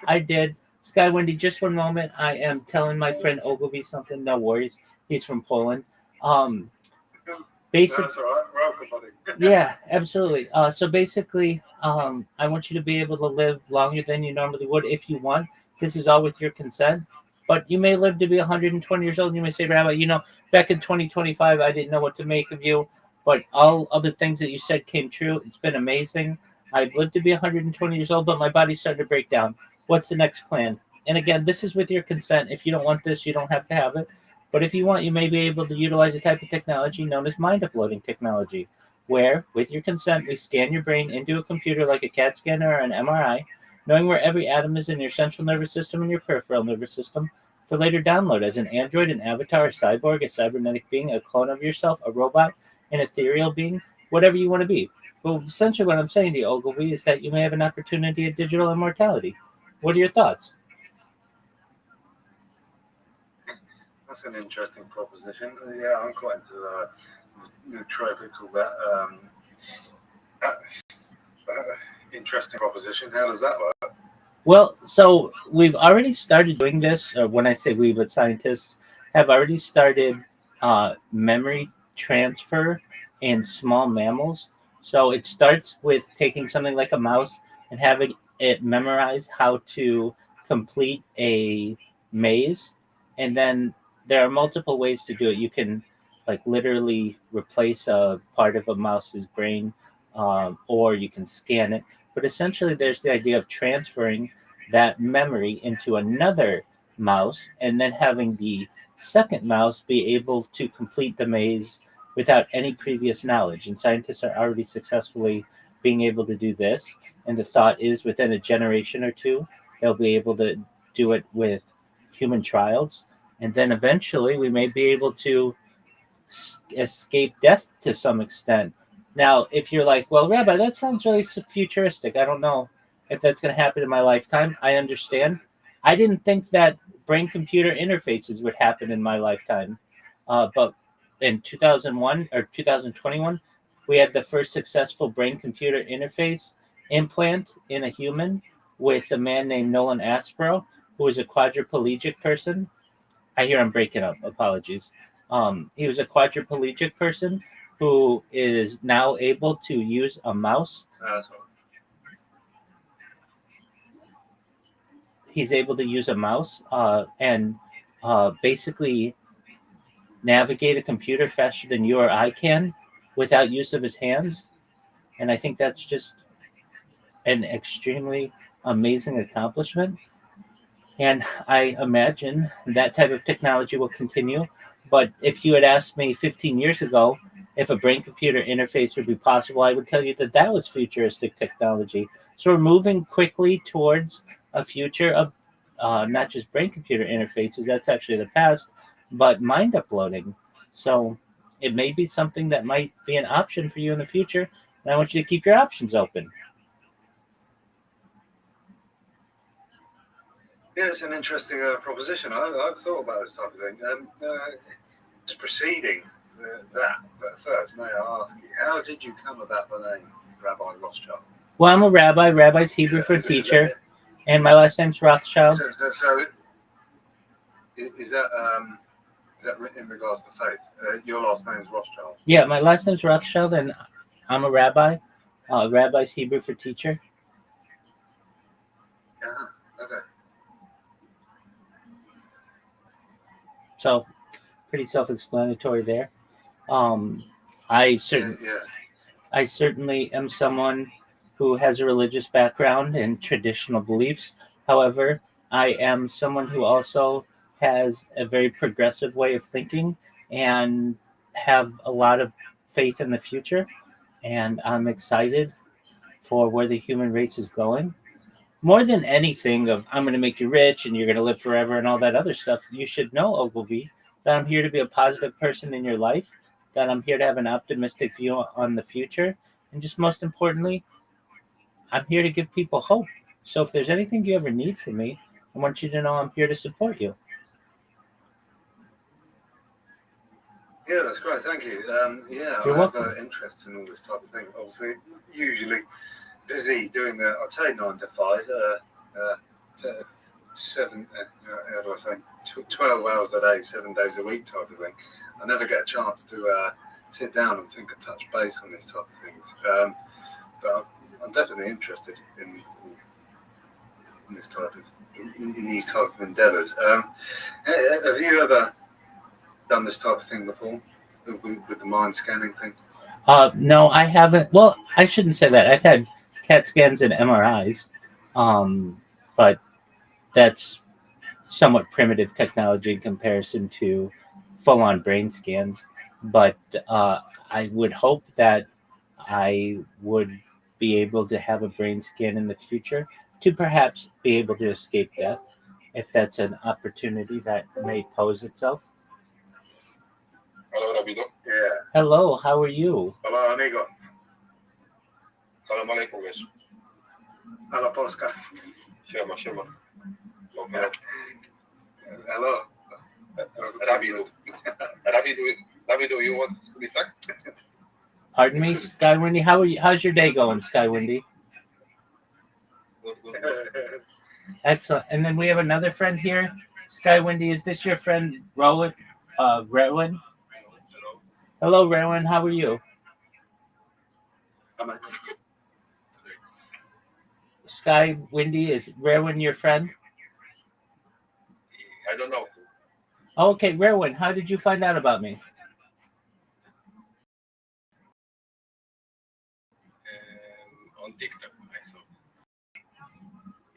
I did. Sky Windy, just one moment. I am telling my friend Ogilvy something. No worries. He's from Poland. Basic. That's all right. Welcome, buddy. Yeah, absolutely. So basically, I want you to be able to live longer than you normally would if you want. This is all with your consent. But you may live to be 120 years old. And you may say, Rabbi, back in 2025, I didn't know what to make of you. But all of the things that you said came true. It's been amazing. I've lived to be 120 years old, but my body's starting to break down. What's the next plan? And again, this is with your consent. If you don't want this, you don't have to have it. But if you want, you may be able to utilize a type of technology known as mind uploading technology, where, with your consent, we scan your brain into a computer like a CAT scanner or an MRI, knowing where every atom is in your central nervous system and your peripheral nervous system, for later download as an android, an avatar, a cyborg, a cybernetic being, a clone of yourself, a robot, an ethereal being, whatever you want to be. But essentially what I'm saying to you, Ogilvy, is that you may have an opportunity at digital immortality. What are your thoughts? That's an interesting proposition. Yeah, I'm quite into nootropics, all that. Interesting proposition. How does that work? Well, so we've already started doing this, or when I say we, but scientists have already started memory transfer in small mammals. So it starts with taking something like a mouse and having it memorize how to complete a maze. And then there are multiple ways to do it. You can like literally replace a part of a mouse's brain, or you can scan it. But essentially, there's the idea of transferring that memory into another mouse and then having the second mouse be able to complete the maze without any previous knowledge. And scientists are already successfully being able to do this. And the thought is within a generation or two, they'll be able to do it with human trials. And then eventually we may be able to escape death to some extent. Now, if you're like, well, Rabbi, that sounds really futuristic. I don't know if that's going to happen in my lifetime. I understand. I didn't think that brain computer interfaces would happen in my lifetime. But in 2001 or 2021, we had the first successful brain computer interface implant in a human with a man named Nolan Aspro, who was a quadriplegic person. I hear I'm breaking up. Apologies. He was a quadriplegic person who is now able to use a mouse. He's able to use a mouse and basically navigate a computer faster than you or I can without use of his hands. And I think that's just an extremely amazing accomplishment. And I imagine that type of technology will continue. But if you had asked me 15 years ago if a brain computer interface would be possible, I would tell you that that was futuristic technology. So we're moving quickly towards a future of not just brain computer interfaces, that's actually the past, but mind uploading. So it may be something that might be an option for you in the future. And I want you to keep your options open. Yeah, it's an interesting proposition. I've thought about this type of thing. Just preceding that, but first, may I ask you, how did you come about the name Rabbi Rothschild? Well, I'm a rabbi. Rabbi's Hebrew for teacher. And my last name's Rothschild. So is that in regards to faith? Your last name is Rothschild? Yeah, my last name's Rothschild, and I'm a rabbi. Rabbi's Hebrew for teacher. Okay. So, pretty self-explanatory there. I certainly am someone who has a religious background and traditional beliefs. However, I am someone who also has a very progressive way of thinking and have a lot of faith in the future. And I'm excited for where the human race is going. More than anything of I'm going to make you rich and you're going to live forever and all that other stuff, you should know, Ogilvy, that I'm here to be a positive person in your life, that I'm here to have an optimistic view on the future, and just most importantly, I'm here to give people hope. So if there's anything you ever need from me, I want you to know I'm here to support you. Yeah, that's great. Thank you. You're welcome. I have interest in all this type of thing. Obviously, usually busy doing I'd say 9 to 5, 7, how do I say, 12 hours a day, 7 days a week type of thing. I never get a chance to sit down and think and touch base on these type of things. But I'm definitely interested in this type of in these type of endeavours. Have you ever done this type of thing before with the mind scanning thing? No, I haven't. Well, I shouldn't say that. I've had CAT scans and MRIs, but that's somewhat primitive technology in comparison to full-on brain scans. But I would hope that I would be able to have a brain scan in the future to perhaps be able to escape death, if that's an opportunity that may pose itself. Hello, Rabbi. Yeah. Hello, how are you? Hello, amigo. Salam alaikum, guys. Hello, Polska. Siema. Hello. Rabbi, do you want to be stuck? Pardon me, Sky Windy. How are you? How's your day going, Sky Windy? Good. Excellent. And then we have another friend here, Sky Windy. Is this your friend, Rowan? Rowan? Hello, Rowan. How are you? Sky Windy, is Rowan your friend? I don't know. Oh, okay, Rowan, how did you find out about me? On TikTok, I saw.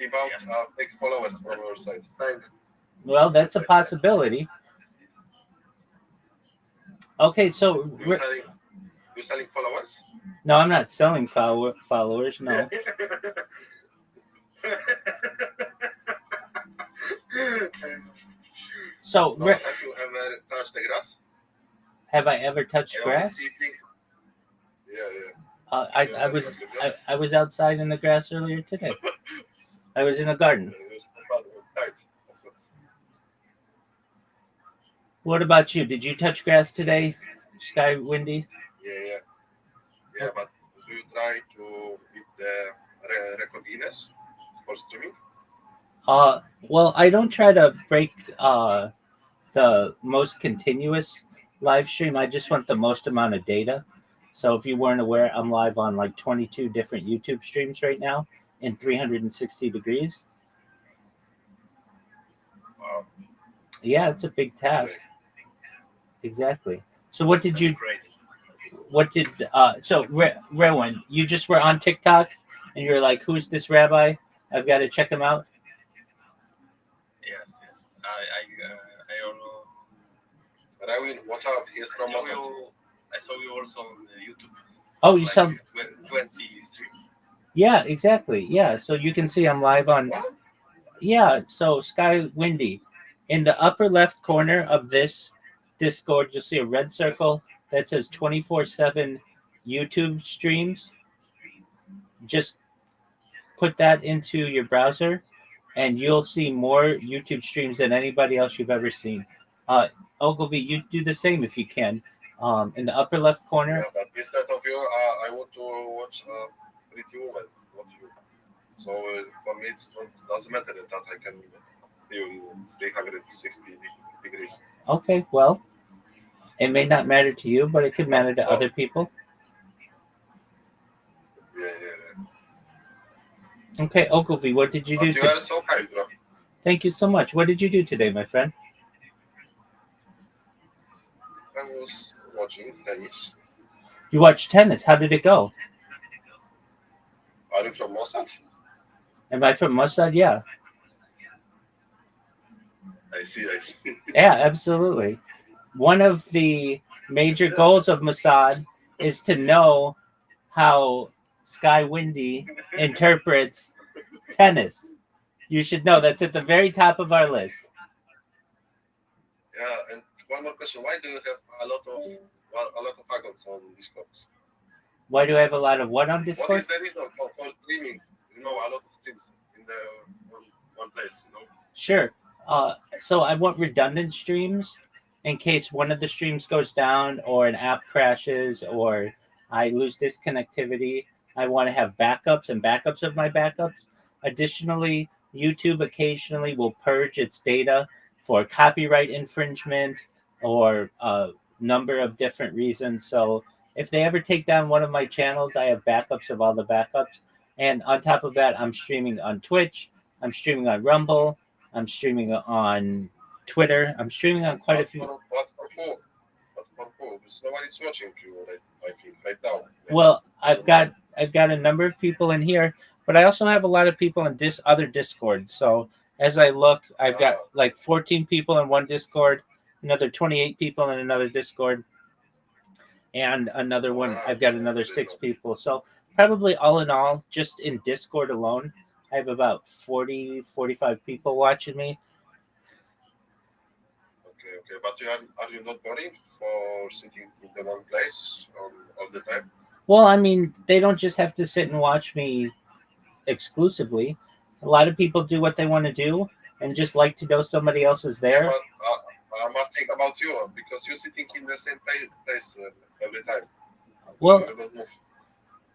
About big followers from your side. Well, that's a possibility. Okay, so You selling followers? No, I'm not selling followers. No. So, No, have you ever touched the grass? have I ever touched grass? Yeah. I was outside in the grass earlier today. I was in the garden. What about you? Did you touch grass today, Sky Windy? Yeah, but do you try to beat the record Guinness for streaming? Well, I don't try to break the most continuous live stream. I just want the most amount of data. So if you weren't aware, I'm live on like 22 different YouTube streams right now in 360 degrees. Wow. Yeah, it's a big task. Exactly. So what did you? What did? So Rewan, you just were on TikTok and you're like, "Who's this rabbi? I've got to check him out." Yes. I don't know. Rawin, watch out, he is from Mossad. I saw you also on YouTube. Oh, you like saw? 20 streams. Yeah, exactly. Yeah, so you can see I'm live on. What? Yeah, so Sky Windy, in the upper left corner of this Discord, you'll see a red circle that says 24/7 YouTube streams. Just put that into your browser, and you'll see more YouTube streams than anybody else you've ever seen. Ogilvy, you do the same if you can. In the upper left corner. Yeah, but instead of you, I want to watch Pretty Woman, not you. So for me, it doesn't matter that I can view 360 degrees. Okay, well, it may not matter to you, but it could matter to other people. Yeah. Okay, Ogilvy, what did you do? You are so kind, bro. Thank you so much. What did you do today, my friend? I was watching tennis. You watched tennis. How did it go? Are you from Mossad? Am I from Mossad? Yeah. I see. Yeah, absolutely. One of the major goals of Mossad is to know how Sky Windy interprets tennis. You should know that's at the very top of our list. Yeah, and one more question: why do you have a lot of accounts on Discord? Why do I have a lot of what on Discord? What is the reason for streaming? A lot of streams in the one place. Sure. So I want redundant streams in case one of the streams goes down or an app crashes or I lose disconnectivity. I want to have backups and backups of my backups. Additionally, YouTube occasionally will purge its data for copyright infringement or a number of different reasons. So if they ever take down one of my channels, I have backups of all the backups. And on top of that, I'm streaming on Twitch. I'm streaming on Rumble. I'm streaming on Twitter. I'm streaming on quite a few. But for who? Nobody's watching you, I think, right now. Well, I've got a number of people in here, but I also have a lot of people in other Discords. So as I look, I've got like 14 people in one Discord, another 28 people in another Discord, and another one. I've got another 6 people. So probably all in all, just in Discord alone, I have about 40, 45 people watching me. Okay. But are you not boring for sitting in the one place all the time? Well, I mean, they don't just have to sit and watch me exclusively. A lot of people do what they want to do and just like to know somebody else is there. Yeah, but I must think about you because you're sitting in the same place every time. Well,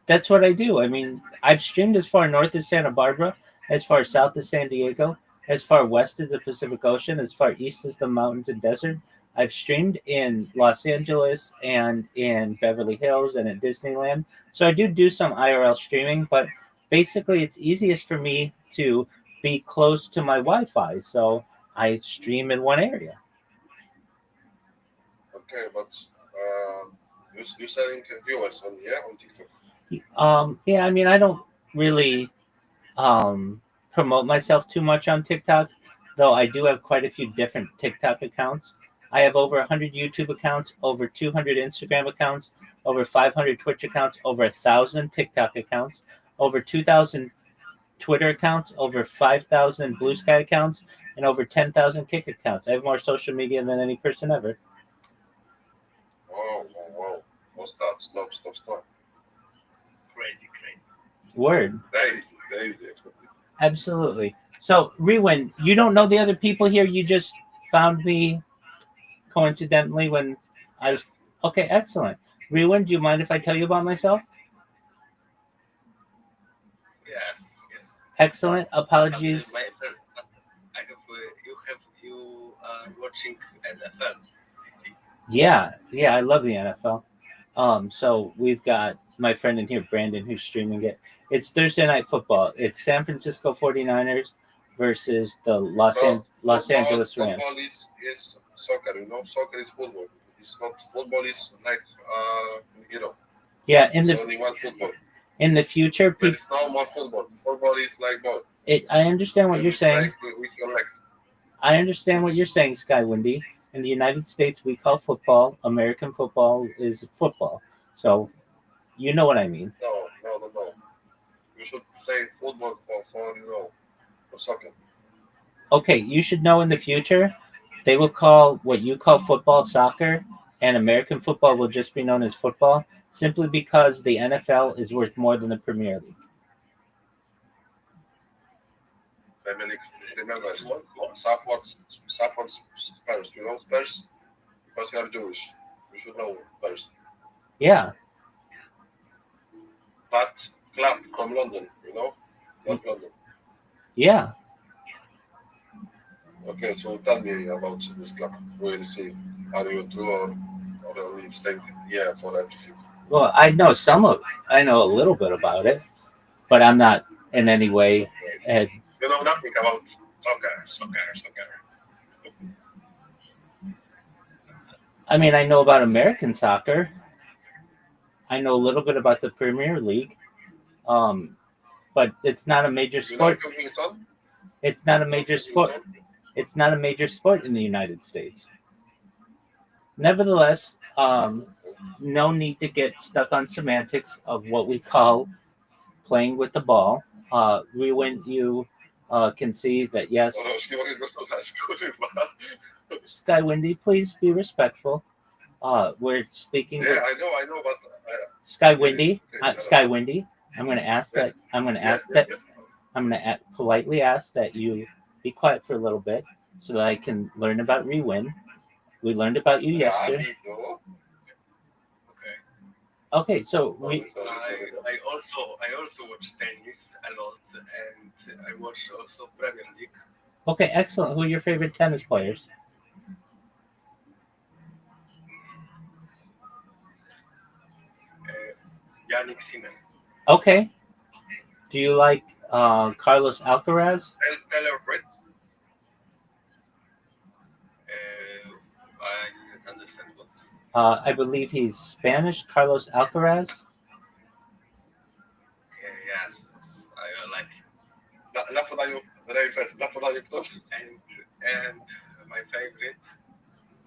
that's what I do. I mean, I've streamed as far north as Santa Barbara, as far south as San Diego, as far west as the Pacific Ocean, as far east as the mountains and desert. I've streamed in Los Angeles and in Beverly Hills and at Disneyland. So I do some IRL streaming, but basically it's easiest for me to be close to my Wi-Fi. So I stream in one area. Okay, but you're selling viewers on TikTok. Yeah, I mean, I don't really promote myself too much on TikTok, though I do have quite a few different TikTok accounts. I have over 100 YouTube accounts, over 200 Instagram accounts, over 500 Twitch accounts, over 1,000 TikTok accounts, over 2,000 Twitter accounts, over 5,000 Blue Sky accounts, and over 10,000 Kick accounts. I have more social media than any person ever. Wow. Oh, stop. Crazy. Word. Crazy. Absolutely. So, Rewind, you don't know the other people here. You just found me coincidentally when I was. Okay, excellent. Rewind, do you mind if I tell you about myself? Yes. Excellent. But Apologies. my friend, but I have you watching NFL. I see. Yeah, I love the NFL. So we've got my friend in here, Brandon, who's streaming it. It's Thursday night football. It's San Francisco 49ers versus the Los Angeles Rams. Football is soccer. Soccer is football. It's not football. Is like Yeah, it's only one football. in the future, But it's no more football. Football is like both. I understand what you're saying. Like with your legs. I understand what you're saying, Sky Windy. In the United States, we call football American football is football. So, you know what I mean. No. You should say football for soccer. Okay, you should know in the future, they will call what you call football soccer, and American football will just be known as football, simply because the NFL is worth more than the Premier League. Premier League. Remember, supports Spurs. You know Spurs? Because you are Jewish. You should know Spurs. Yeah. But club from London, not London. Yeah. Okay, so tell me about this club. We'll see. Are you true or only saying for everything? Well, I know a little bit about it, but I'm not in any way. You know nothing about soccer. I mean, I know about American soccer. I know a little bit about the Premier League, but it's not a major sport. It's not a major sport. It's not a major sport in the United States. Nevertheless, no need to get stuck on semantics of what we call playing with the ball. When you can see that, yes. Sky Windy, please be respectful. We're speaking. Yeah, I know, but Sky Windy. Sky Windy. I'm going to ask that. I'm going to politely ask that you be quiet for a little bit so that I can learn about Rewind. We learned about you yesterday. Okay, so I also watch tennis a lot, and I watch also Premier League. Okay, excellent. Who are your favorite tennis players? Yannick Sinner. Okay. Do you like Carlos Alcaraz? Taylor Fritz. I didn't understand what. I believe he's Spanish. Carlos Alcaraz. Yes, I like. And my favorite,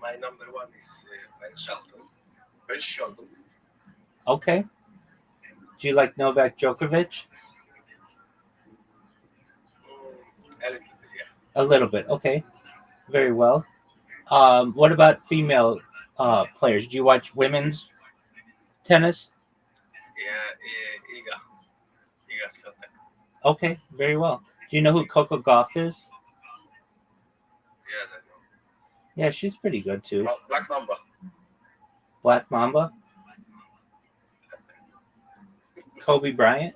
my number one is Ben Shelton. Okay. Do you like Novak Djokovic? A little bit, A yeah. little bit. Okay. Very well. What about female players? Do you watch women's tennis? Yeah, Iga Swiatek. Okay, very well. Do you know who Coco Gauff is? Yes, I know. Yeah, she's pretty good too. Black Mamba. Black Mamba. Kobe Bryant.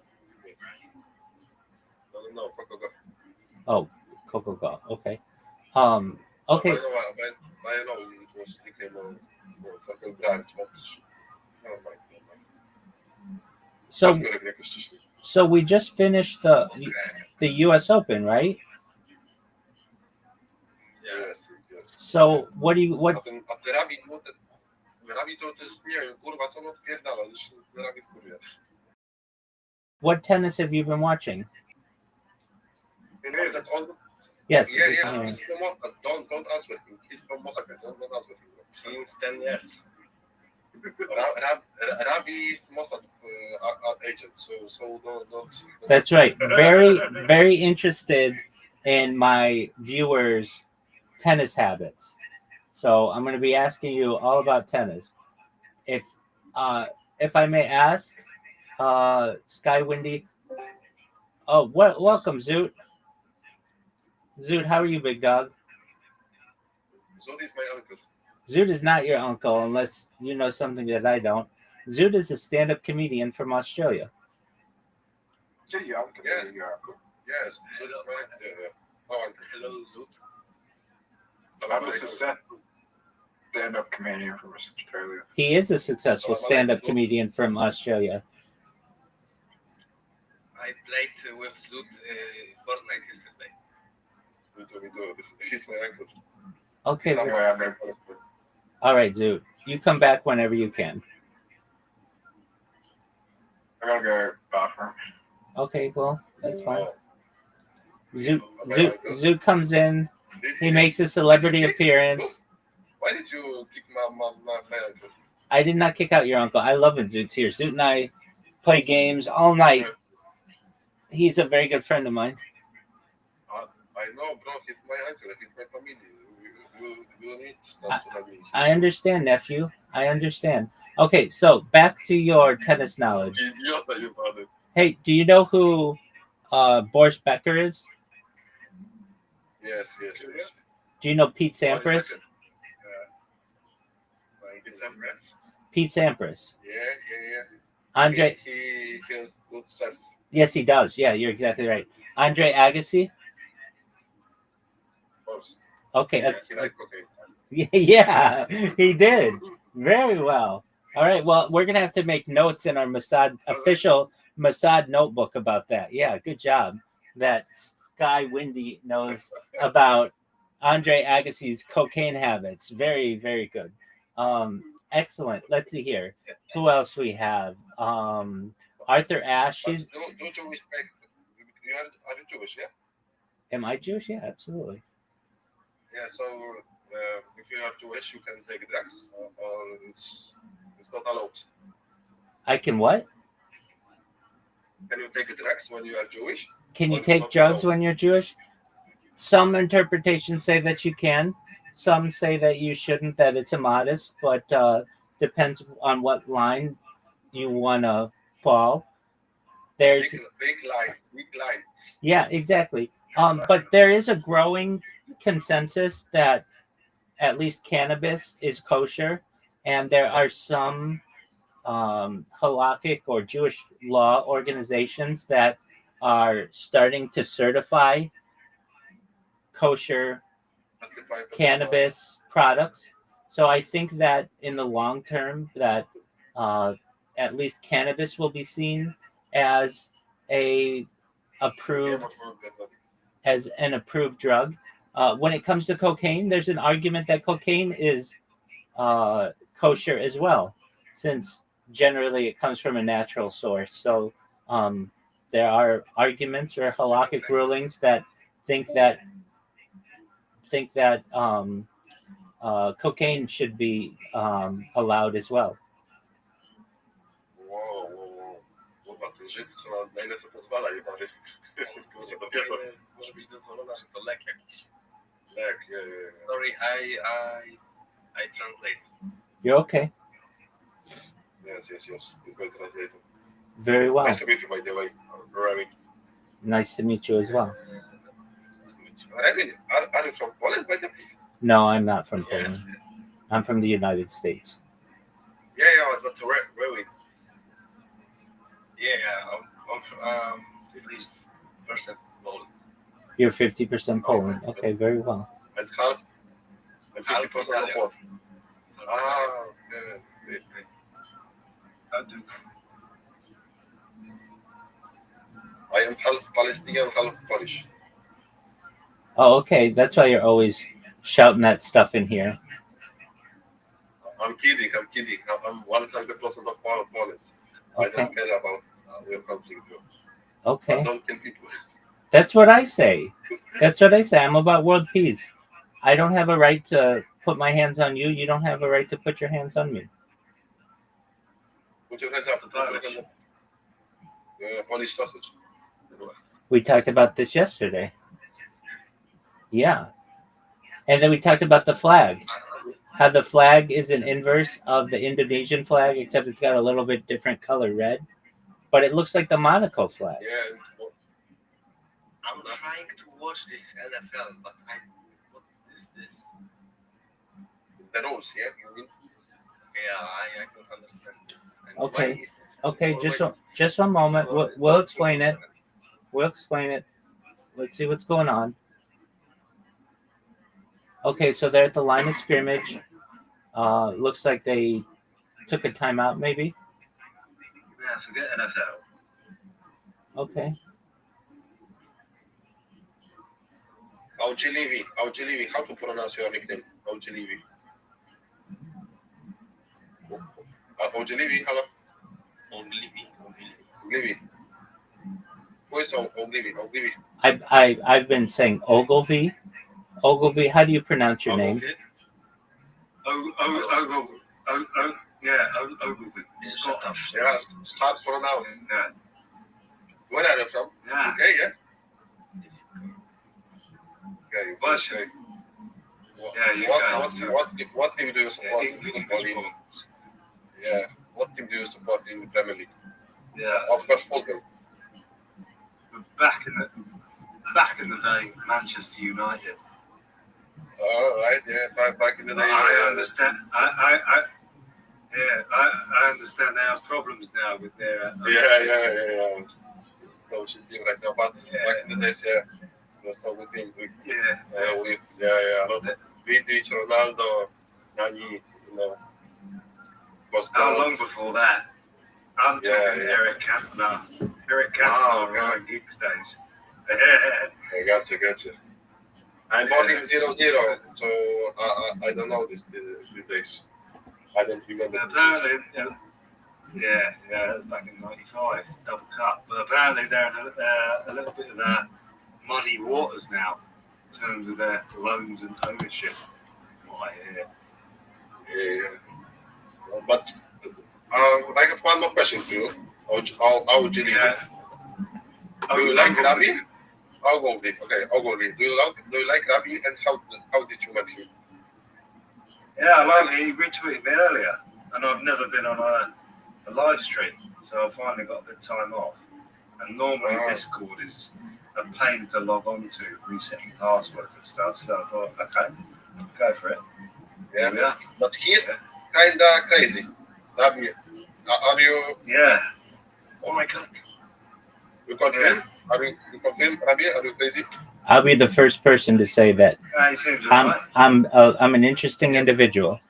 No, Coco Gauff. Oh, Coco Gauff. Okay. Okay. I know it was became Coco Bryant, but So we just finished the U.S. Open, right? Yes. So what? What tennis have you been watching? Yes. Yeah. He's from Moscow. Don't answer him. He's from Moscow. Don't answer him. Since 10 years. he is Mossad agent, so don't. That's right. Very, very interested in my viewers' tennis habits. So I'm going to be asking you all about tennis. If uh, if I may ask, Sky Windy. Oh, welcome, Zoot. Zoot, how are you, big dog? Zoot is my uncle. Zoot is not your uncle unless you know something that I don't. Zoot is a stand-up comedian from Australia. Yeah, your uncle. Yes. Yeah, your uncle. Yes, Zoot is my uncle. Hello, Zoot. I'm a stand-up comedian from Australia. He is a successful stand-up comedian from Australia. I played with Zoot Fortnite yesterday. Me too. He's my uncle. Okay. Anyway, I'm going to All right, Zoot. You come back whenever you can. I gotta go bathroom. Okay, well, that's fine. Zoot comes in. He makes a celebrity appearance. Why did you kick my uncle? I did not kick out your uncle. I love when Zoot's here. Zoot and I play games all night. He's a very good friend of mine. I know, bro. He's my uncle. He's my family. You need stuff to me. I understand, nephew. I understand. Okay, so back to your tennis knowledge. Hey, do you know who Boris Becker is? Yes. Do you know Pete Sampras? Pete Sampras? Pete Sampras. Yeah. Andre. He has good self. Yes, he does. Yeah, you're exactly right. Andre Agassi. Okay. He liked cocaine. Yeah, he did. Very well. All right. Well, we're gonna have to make notes in our Mossad official Mossad notebook about that. Yeah, good job. That Sky Windy knows about Andre Agassi's cocaine habits. Very, very good. Excellent. Let's see here. Who else we have? Arthur Ashe. Don't you respect? Are you Jewish? Yeah. Am I Jewish? Yeah, absolutely. Yeah. So if you are Jewish, you can take drugs, or it's not allowed. I can what? Can you take drugs when you are Jewish? Can you take drugs when you're Jewish? Some interpretations say that you can. Some say that you shouldn't, that it's immodest, but depends on what line you want to fall. There's big line. Yeah, exactly. But there is a growing consensus that at least cannabis is kosher, and there are some halakhic or Jewish law organizations that are starting to certify kosher cannabis products. So I think that in the long term that at least cannabis will be seen as an approved drug. When it comes to cocaine, there's an argument that cocaine is kosher as well, since generally it comes from a natural source. So there are arguments or halakhic rulings that think that cocaine should be allowed as well. Wow. Zobacz, życie na ile sobie pozwala, jebany. Może być dozwolona, że to lek jakiś. Lek, yeah. Sorry, I translate. You're okay. Yes. It's going to translate. Very well. Nice to meet you, by the way, Rabbi. Nice to meet you as well. Rabbi, are you from Poland, by the way? No, I'm not from Poland. I'm from the United States. Yeah, but Rabbi. Yeah, I'm 50% Poland. You're 50% Poland. Okay, very well. And half? And 50% of what? Yeah. I am half Palestinian, half Polish. Oh, okay. That's why you're always shouting that stuff in here. I'm kidding. I'm 100% of Poland. Okay. I don't care about your country. Okay. I don't kill people. That's what I say. I'm about world peace. I don't have a right to put my hands on you. You don't have a right to put your hands on me. Put your hands up. Polish sausage. We talked about this yesterday. Yeah. And then we talked about the flag. How the flag is an inverse of the Indonesian flag, except it's got a little bit different color, red. But it looks like the Monaco flag. Yeah. I'm trying to watch this NFL, but what is this? The rules, yeah? You mean? Yeah, I don't understand this. And Okay. why is Okay, always just one moment. so- We'll explain it. We'll explain it. Let's see what's going on. Okay, so they're at the line of scrimmage. Looks like they took a timeout, maybe. Yeah, forget NFL. Okay. Aujilivi. How to pronounce your nickname? Aujilivi. Aujilivi, hello? Oglivi. Who is Oglivi? I've been saying Ogilvy. Ogilvy, how do you pronounce your name? Ogilvy. Scottish. Yeah, hard to pronounce. Yeah. Where are you from? Yeah. Okay, yeah? Okay, Russia. What team do you support? Yeah, what team do you support in the Premier League? Yeah. Of course, football. Back in the day, Manchester United. Right, yeah, back in the day. I understand. I understand they have problems now with their. Yeah. No shit team right now, but back in the days, yeah, it was not good team. Vidic, Ronaldo, Nani, How long before that? I'm talking Eric Cantona. Ryan Giggs days. I gotcha. I'm born in 00, so I don't know these days. I don't remember. Apparently, back in '95, double cup. But apparently they're in a little bit of muddy waters now in terms of their loans and ownership. What I hear. Yeah. But I have one more question to you. How would you leave it? Do you like Rabbi? Ogilvy. Okay, Ogilvy. Do you like Rabbi, and how did you meet him? Yeah, I like it. He retweeted me earlier, and I've never been on a live stream, so I finally got a bit of time off. And normally Discord is a pain to log on to, resetting passwords and stuff. So I thought, okay, let's go for it. Yeah. But he's kinda crazy. Rabbi, are you? Yeah. Oh my God. You confirm? You confirm, Rabbi? Are you crazy? I'll be the first person to say that. He seems right. I'm an interesting individual.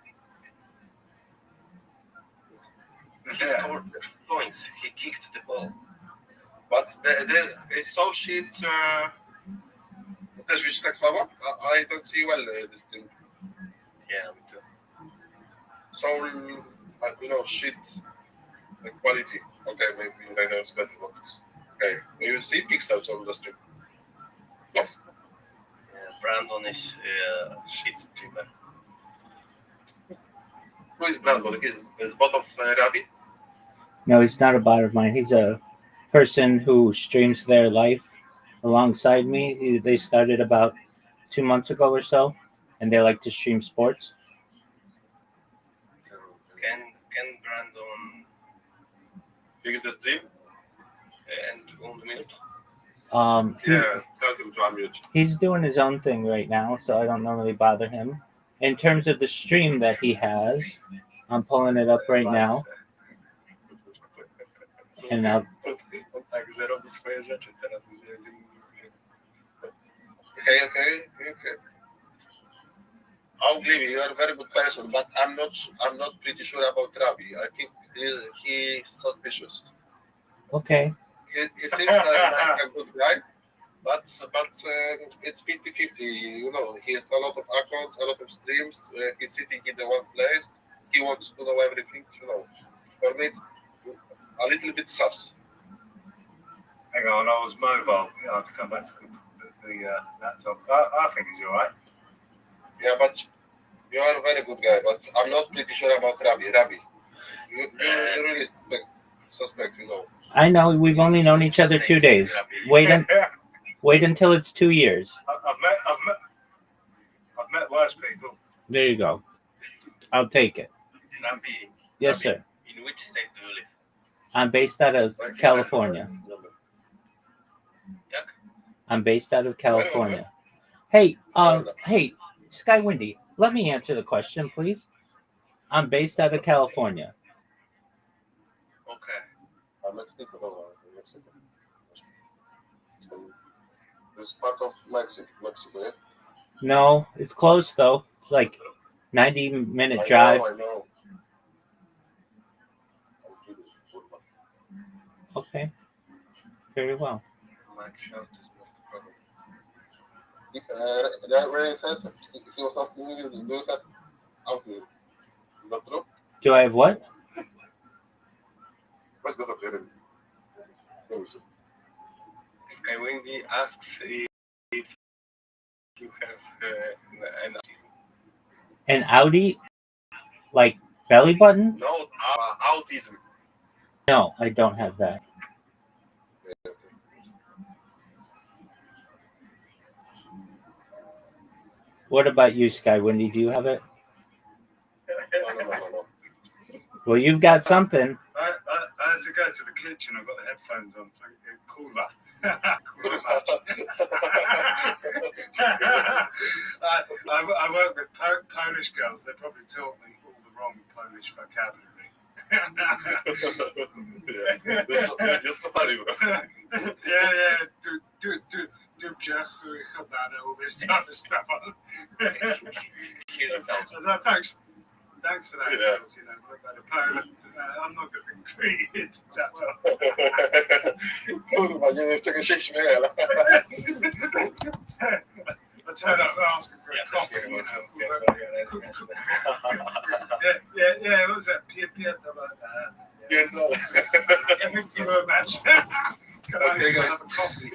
He scored points. He kicked the ball. But is so shit. Też widzisz tak słabo? I don't see well this thing. Yeah, me too. So, shit quality. Okay, maybe right now it's better. But okay, you see pixels on the stream. Yes. Brandon is shit streamer. Who is Brandon? Is bot of Rabbi? No, he's not a bot of mine. He's a person who streams their life alongside me. They started about 2 months ago or so, and they like to stream sports. Can Brandon Fix the stream? and unmute? Tell him to unmute. He's doing his own thing right now, so I don't normally bother him. In terms of the stream that he has, I'm pulling it up right now. And I'll... Okay. Ogilvy, you are a very good person, but I'm not pretty sure about Rabbi. I think he's suspicious. Okay. He seems like a good guy, but it's 50-50. He has a lot of accounts, a lot of streams. He's sitting in the one place. He wants to know everything. For me, it's a little bit sus. Hang on, I was mobile. I have to come back to the laptop. I think he's all right. Yeah, but you are a very good guy, but I'm not pretty sure about Rabbi. You really suspect, you know. I know we've only known each other 2 days. Wait until it's 2 years. I've met worse people. There you go. I'll take it. Rabbi, Yes, sir. in which state do you live? I'm based out of California. I'm based out of California. Hey, Sky Windy, let me answer the question, please. I'm based out of California. Okay. Mexico. This is part of Mexico, yeah? No, it's close though. It's like 90-minute drive. I know. Okay. Very well. Ray said he was asking me, do you have autism? Is that true? Do I have what? Let's go to the Sky Windy asks if you have an autism. An Audi? Like belly button? No, autism. No, I don't have that. What about you, Sky Windy? Do you have it? No. Well, you've got something. I had to go to the kitchen. I've got the headphones on. Kurwa. I work with Polish girls. They probably taught me all the wrong Polish vocabulary. Just the funny one. Yeah. All this type of stuff. So thanks for that. Yeah. You know, about Poland, I'm not going to be treated that well. Kurwa, nie wiem, czego się śmieję, ale... I turn up asking for a coffee. You know. Yeah. What was that? Thank you very much. Can I have a coffee?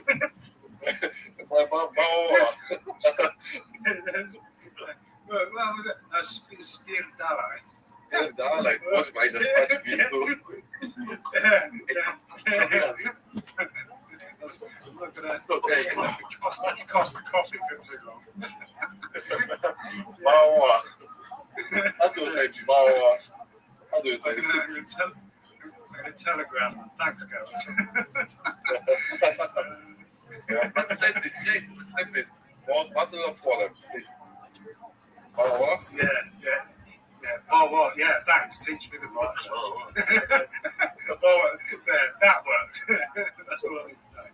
Spierdalaj. Dalej, kurwa, idę spać w pizdu. Cost the coffee for too long. Mała. How do you say mała? How do you say a telegram. Thanks, guys. But say this. Bottle of water, please. Mała? Yeah. Oh, well, yeah, thanks. Teach me the bottle. That works. That's all I need to say.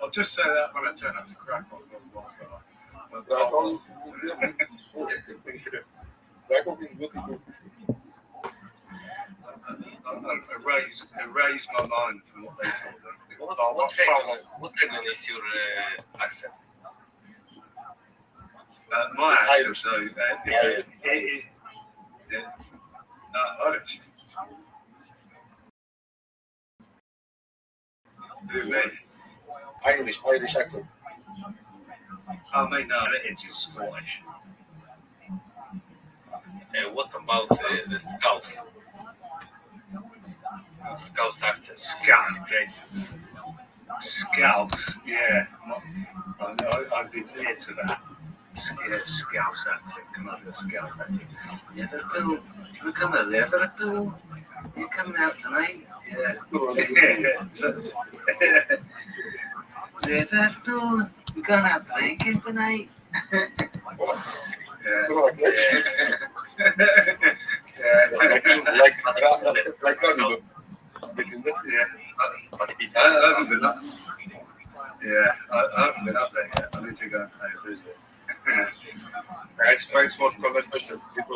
I'll just say that when I turn up to crack on. Erase my mind from what they told me. What region is your accent? My accent, so Irish. Who, me? Irish accent. I mean, no, it's just Scottish. What about the Scouts? Scouts accent. Scouts. Great. Scouts, yeah. I'd be near to that. Yeah, Scouts accent. Come on, Scouts accent. Liverpool. You come to Liverpool? You coming out tonight? Yeah. Liverpool. You going out drinking tonight? Yeah. Like Hollywood. Yeah. I haven't been up. Yeah, I haven't been up there yet. I need to go and pay a visit. Thanks for the conversation. It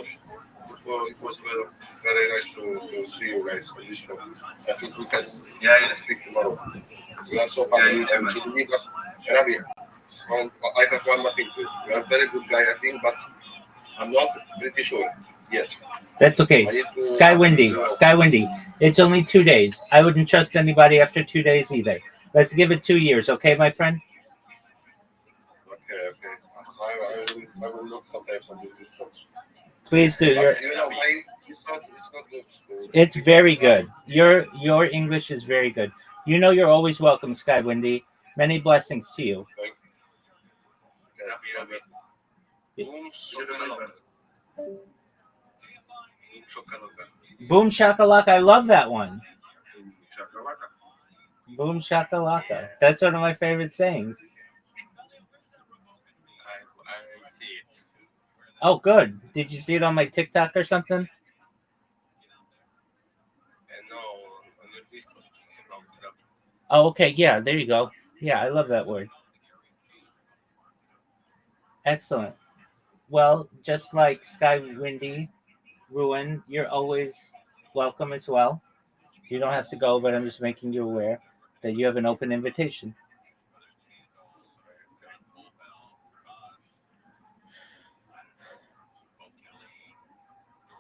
was very nice to see you guys on this show. I think we can speak tomorrow. We are so happy to meet us. Rabbi, I have one more thing. You are a very good guy, I think, but I'm not pretty sure yet. That's okay. Sky Windy. It's only 2 days. I wouldn't trust anybody after 2 days either. Let's give it 2 years, okay, my friend? Okay. I will look sometimes on this distance. Please do. But it's not good. It's very good. Your English is very good. You know you're always welcome, Sky Windy. Many blessings to you. Boom, shakalaka. Boom, shakalaka. Boom shakalaka. I love that one. Shakalaka. Boom shakalaka. That's one of my favorite sayings. I see it. Oh, good. Did you see it on my TikTok or something? And now on your Discord, about therapy. Oh, okay. Yeah, there you go. Yeah, I love that word. Excellent. Well, just like Sky Windy, Ruin, you're always welcome as well. You don't have to go, but I'm just making you aware that you have an open invitation.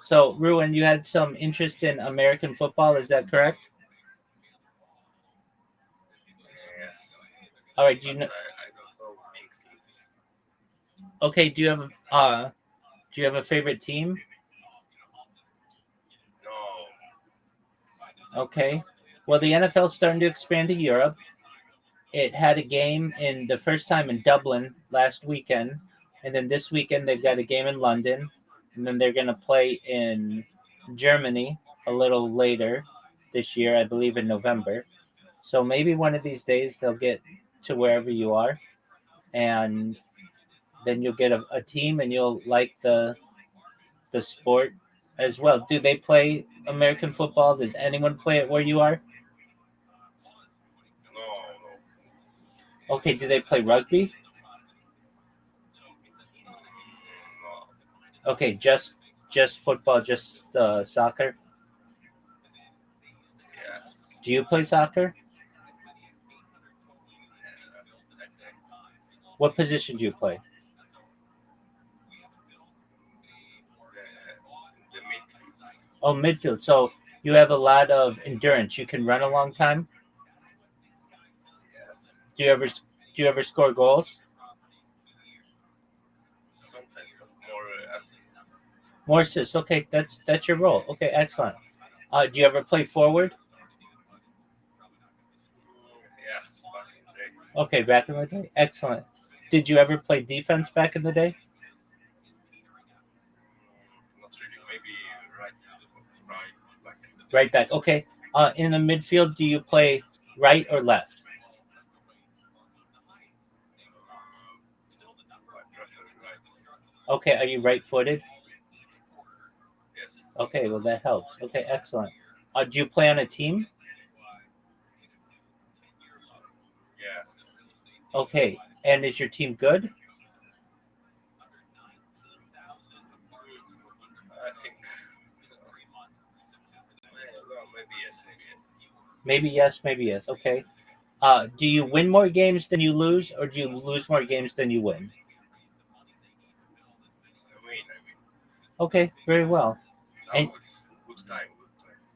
So, Ruin, you had some interest in American football, is that correct? Yes. All right, But I don't know things. okay, do you have a favorite team? No. Okay. Well, the NFL's starting to expand to Europe. It had a game in the first time in Dublin last weekend, and then this weekend they've got a game in London, and then they're going to play in Germany a little later this year, I believe in November. So maybe one of these days they'll get to wherever you are, and then you'll get a team, and you'll like the sport as well. Do they play American football? Does anyone play it where you are? No. Okay, do they play rugby? No. Okay, just football, just soccer. Yes. Do you play soccer? What position do you play? The midfield. Oh, midfield. So you have a lot of endurance. You can run a long time. Yes. Do you ever score goals? Sometimes, but more assists. More assists. Okay, that's your role. Okay, excellent. Do you ever play forward? Yes, back in the day. Okay, back in the day. Excellent. Did you ever play defense back in the day? Not really. Maybe right, back. Right back. Okay. In the midfield, do you play right or left? I prefer right. Okay. Are you right-footed? Yes. Okay. Well, that helps. Okay. Excellent. Do you play on a team? Yes. Okay. And is your team good? I think. Well, maybe yes, maybe yes. Maybe yes. Maybe yes. Okay. Do you win more games than you lose, or do you lose more games than you win? I mean, Okay. Very well. now And it's good time. Good time.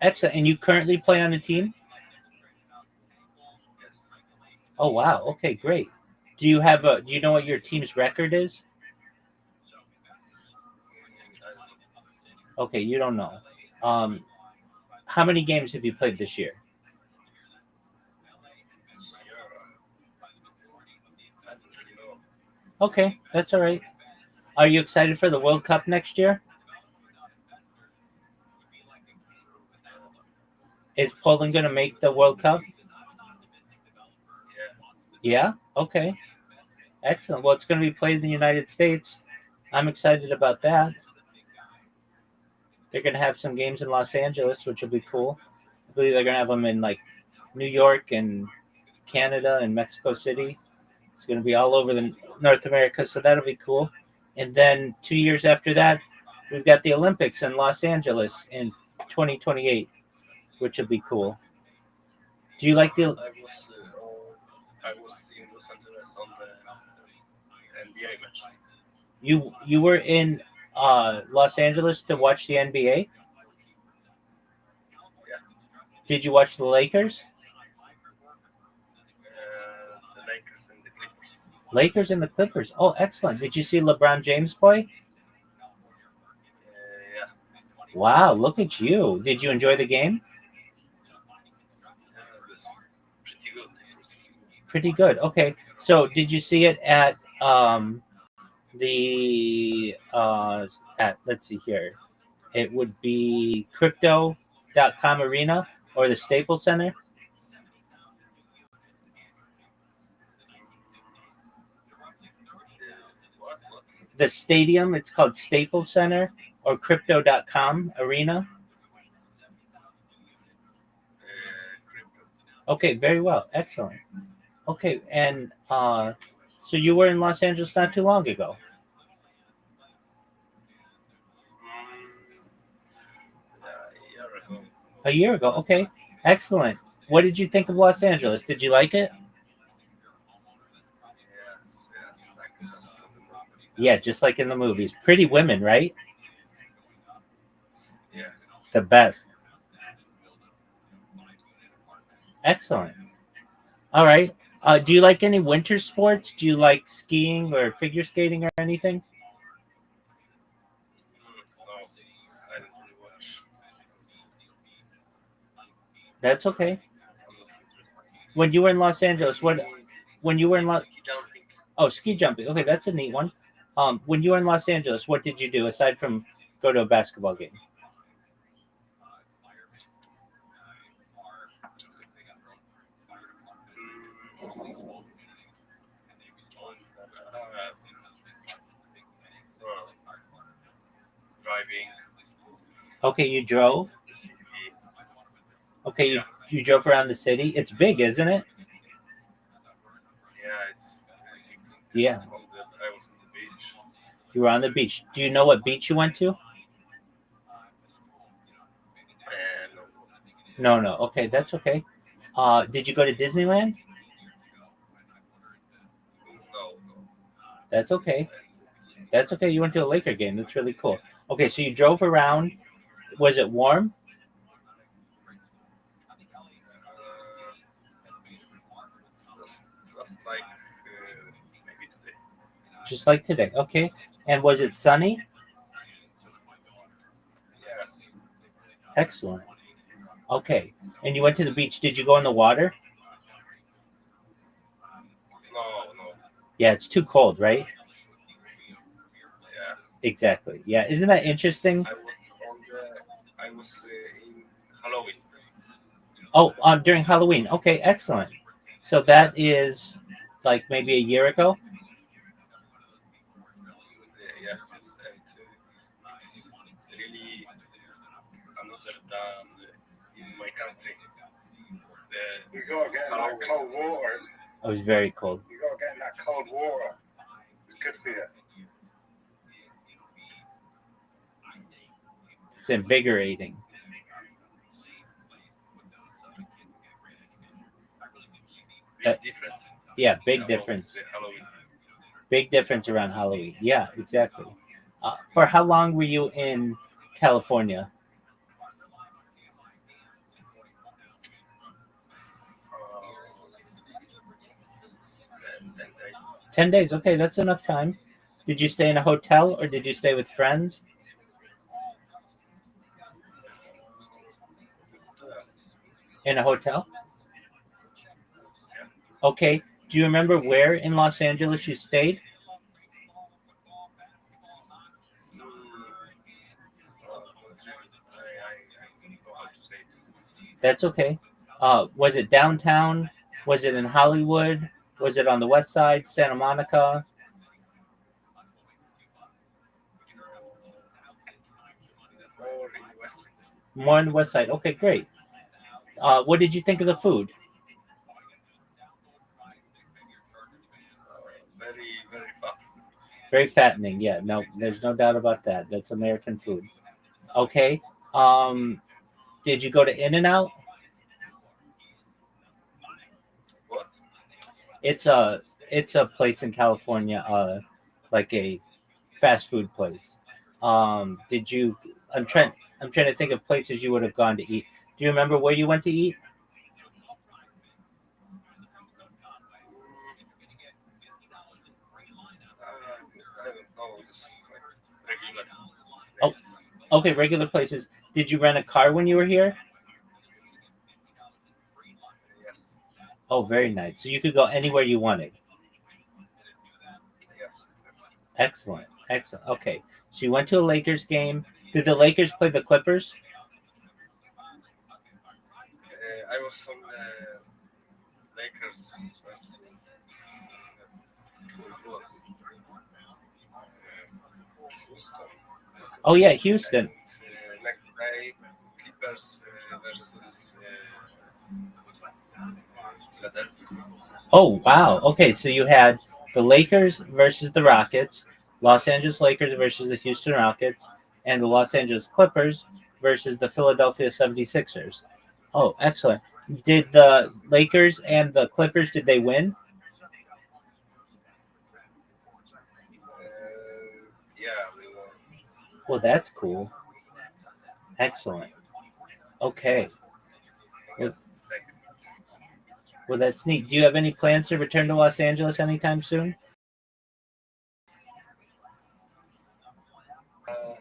excellent. And you currently play on a team? Yes. Oh wow. Okay. Great. Do you know what your team's record is? I don't Okay. You don't know. Um, how many games have you played this year? this year. I don't really know. Okay. That's all right. Are you excited for the World Cup next year? Is Poland going to make the World Cup? Yeah. Yeah? Okay. Excellent. Well, it's going to be played in the United States. I'm excited about that. They're going to have some games in Los Angeles, which will be cool. I believe they're going to have them in like New York and Canada and Mexico City. It's going to be all over the North America, so that'll be cool. And then 2 years after that, we've got the Olympics in Los Angeles in 2028, which will be cool. Do you like the I was in Los Angeles on the NBA match. you were in Los Angeles to watch the NBA? Yeah. Did you watch the Lakers? The Lakers and the Clippers. Lakers and the Clippers. Oh, excellent. Did you see LeBron James play? Wow, look at you. Did you enjoy the game? Pretty good. Pretty good. Okay. So did you see it at the at let's see here. It would be crypto.com arena or the Staples Center. What? The stadium, it's called Staples Center or crypto.com arena. Crypto. Okay, very well. Excellent. Okay, and so you were in Los Angeles not too long ago. A year ago. A year ago. Okay. Excellent. What did you think of Los Angeles? Did you like it? Yes, like just in the movie. Yeah, just like in the movies. Pretty women, right? Yeah. The best. Excellent. All right. Do you like any winter sports? Do you like skiing or figure skating or anything? No, I don't really watch. That's okay. I'm not interested. When you were in Los Angeles, what? Maybe, When you were in maybe Los, ski jumping. oh, ski jumping. Okay, that's a neat one. When you were in Los Angeles, what did you do aside from go to a basketball game? Driving Okay, you drove. the city. Okay, Yeah, you drove around the city. It's big, isn't it? yeah, it's really big. Yeah. I was on the beach. You were on the beach. Do you know what beach you went to? And No, no. Okay, that's okay. Did you go to Disneyland? no, no. That's okay. That's okay. You went to a Laker game. That's really cool. Okay, so you drove around. Was it warm? Just like maybe today. Just like today. Okay. And was it sunny? Yes. Excellent. Okay. And you went to the beach. Did you go in the water? No, no. Yeah, it's too cold, right? Yes. Exactly. Yeah. Isn't that interesting? I was on the. I was in Halloween. Oh, during Halloween. Okay, excellent. So that is like maybe a year ago. Yes, yes, and it's really another than in my country. The You gotta get in that Halloween. cold water. It was very cold. You gotta get in that cold water. It's good for you. It's invigorating. Big difference. Yeah, big about difference. the Halloween. Big difference around Halloween. Yeah, exactly. For how long were you in California? Uh, 10 days. 10 days. Okay, that's enough time. Did you stay in a hotel or did you stay with friends? In a hotel? Okay. Do you remember where in Los Angeles you stayed? I don't know how to say it. That's okay. Was it downtown? Was it in Hollywood? Was it on the west side, Santa Monica? More in West. More on the west side. Okay, great. What did you think of the food? Very, very fast. Very fattening. Yeah, no, there's no doubt about that. That's American food. Okay. Um, did you go to In and Out? What? It's a it's a place in California, like a fast food place. Did you? I'm trying. I'm trying to think of places you would have gone to eat. Do you remember where you went to eat? I don't know. Just like regular Oh, places. Okay, regular places. Did you rent a car when you were here? Yes. Oh, very nice. So you could go anywhere you wanted. Yes. Excellent. Excellent. Okay. So you went to a Lakers game. Did the Lakers play the Clippers? I was on Lakers versus who it was Houston, Oh yeah, and Houston. next day Clippers versus Philadelphia. Oh wow. Okay, so you had the Lakers versus the Rockets, Los Angeles Lakers versus the Houston Rockets, and the Los Angeles Clippers versus the Philadelphia 76ers. Oh, excellent. Did the Yes. Lakers and the Clippers did they win? Yeah, we won. Well, that's cool. Excellent. Okay. We Well, got second. well, that's neat. Do you have any plans to return to Los Angeles anytime soon? I don't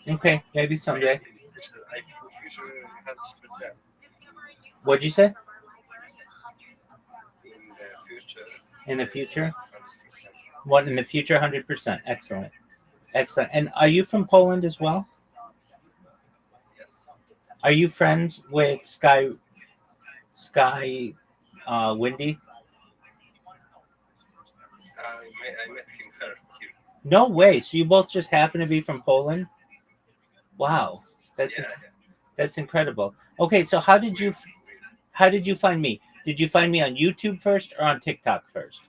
know. Okay, maybe someday. I future 100%. What'd you say? In the future, In the future? it's 100%. What in the future? 100%. Excellent. Excellent. And are you from Poland as well? Yes. Are you friends with Sky Windy? I met him here. No way. So you both just happen to be from Poland? Wow. That's Yeah, that's incredible. Okay, so how did you find me? Did you find me on YouTube first or on TikTok first?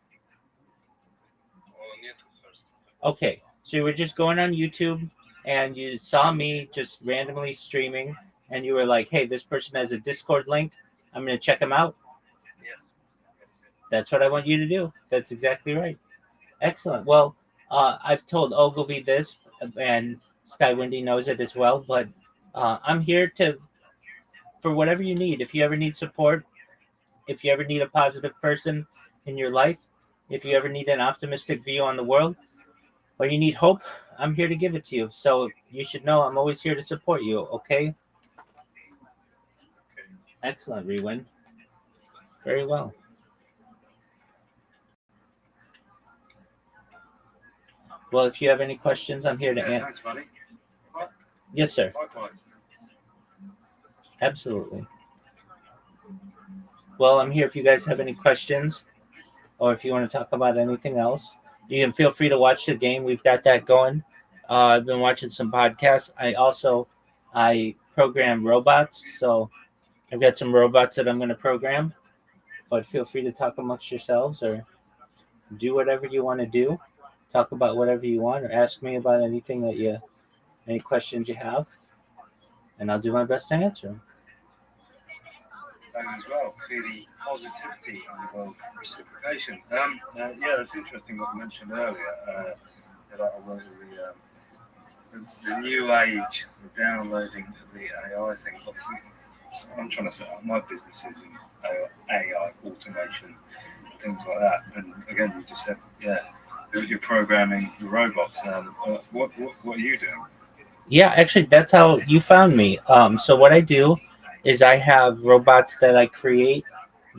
on YouTube first. Okay, so you were just going on YouTube and you saw me just randomly streaming and you were like, "Hey, this person has a Discord link. I'm going to check them out." Yes. Yes. That's what I want you to do. That's exactly right. Excellent. Well, I've told Ogilvy this, and Sky Windy knows it as well. But I'm here to for whatever you need. If you ever need support, if you ever need a positive person in your life, if you ever need an optimistic view on the world, or you need hope, I'm here to give it to you. So you should know I'm always here to support you. Okay. Okay. Excellent, Rewin. Very well. Well, if you have any questions, I'm here to Yeah, answer. thanks, buddy. Yes, sir. Likewise. Absolutely. Well, I'm here if you guys have any questions or if you want to talk about anything else. You can feel free to watch the game. We've got that going. I've been watching some podcasts. I program robots, so I've got some robots that I'm going to program. But feel free to talk amongst yourselves or do whatever you want to do. Talk about whatever you want or ask me about anything any questions you have, and I'll do my best to answer them. Same as well. Feeling positivity and well reciprocation. Yeah, that's interesting what you mentioned earlier. About the new age, the downloading of the AI thing. Obviously, I'm trying to set up my businesses in AI automation and things like that. And again, you just said, yeah, you're programming the robots. What are you doing? Yeah, actually, that's how you found me. So what I do is I have robots that I create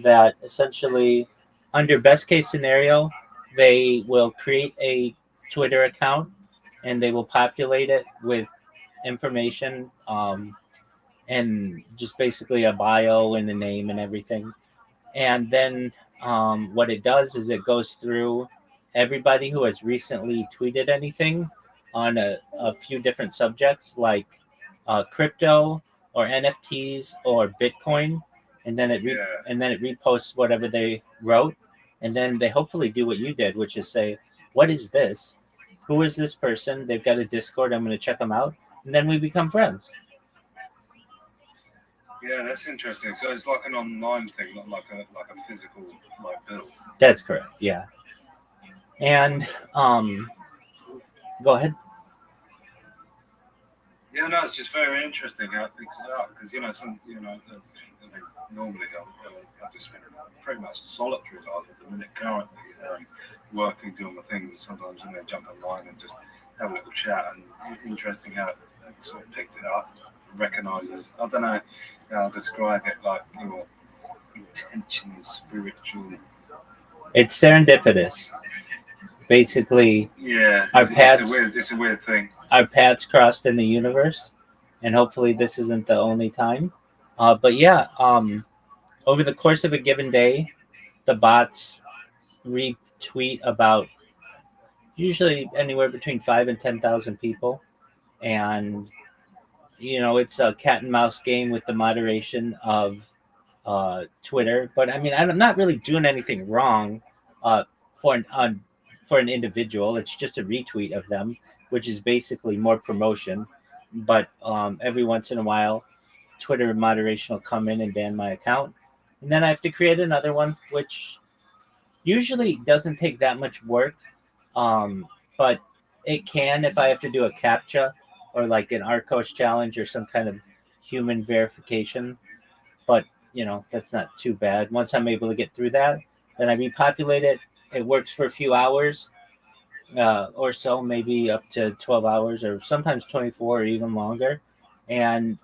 that essentially, under best case scenario, they will create a Twitter account and they will populate it with information and just basically a bio and the name and everything. And then what it does is it goes through everybody who has recently tweeted anything on a few different subjects like crypto or NFTs or Bitcoin, and then Yeah. it reposts whatever they wrote, and then they hopefully do what you did, which is say, "What is this? Who is this person? They've got a Discord. I'm going to check them out," and then we become friends. Yeah, that's interesting. So it's like an online thing, not like a physical build. That's correct. Yeah, and go ahead. Yeah, no, it's just very interesting how it picks it up because normally I just spend pretty much a solitary life at the minute currently, working, doing my things. Sometimes jump online and just have a little chat, and interesting how it sort of picked it up, recognizes. I don't know how to describe it, like your intentional, spiritual. It's serendipitous. Basically, Yeah, our it's a paths weird. It's a weird thing. our paths crossed in the universe, and hopefully this isn't the only time. But yeah, over the course of a given day, the bots retweet about usually anywhere between 5 and 10,000 people, and it's a cat and mouse game with the moderation of Twitter. But I mean, I'm not really doing anything wrong uh, for for an individual. It's just a retweet of them, which is basically more promotion. But every once in a while, Twitter moderation will come in and ban my account, and then I have to create another one, which usually doesn't take that much work. But it can if I have to do a CAPTCHA or like an Arcos challenge or some kind of human verification. But that's not too bad. Once I'm able to get through that, then I repopulate it. It works for a few hours or so, maybe up to 12 hours or sometimes 24 or even longer. And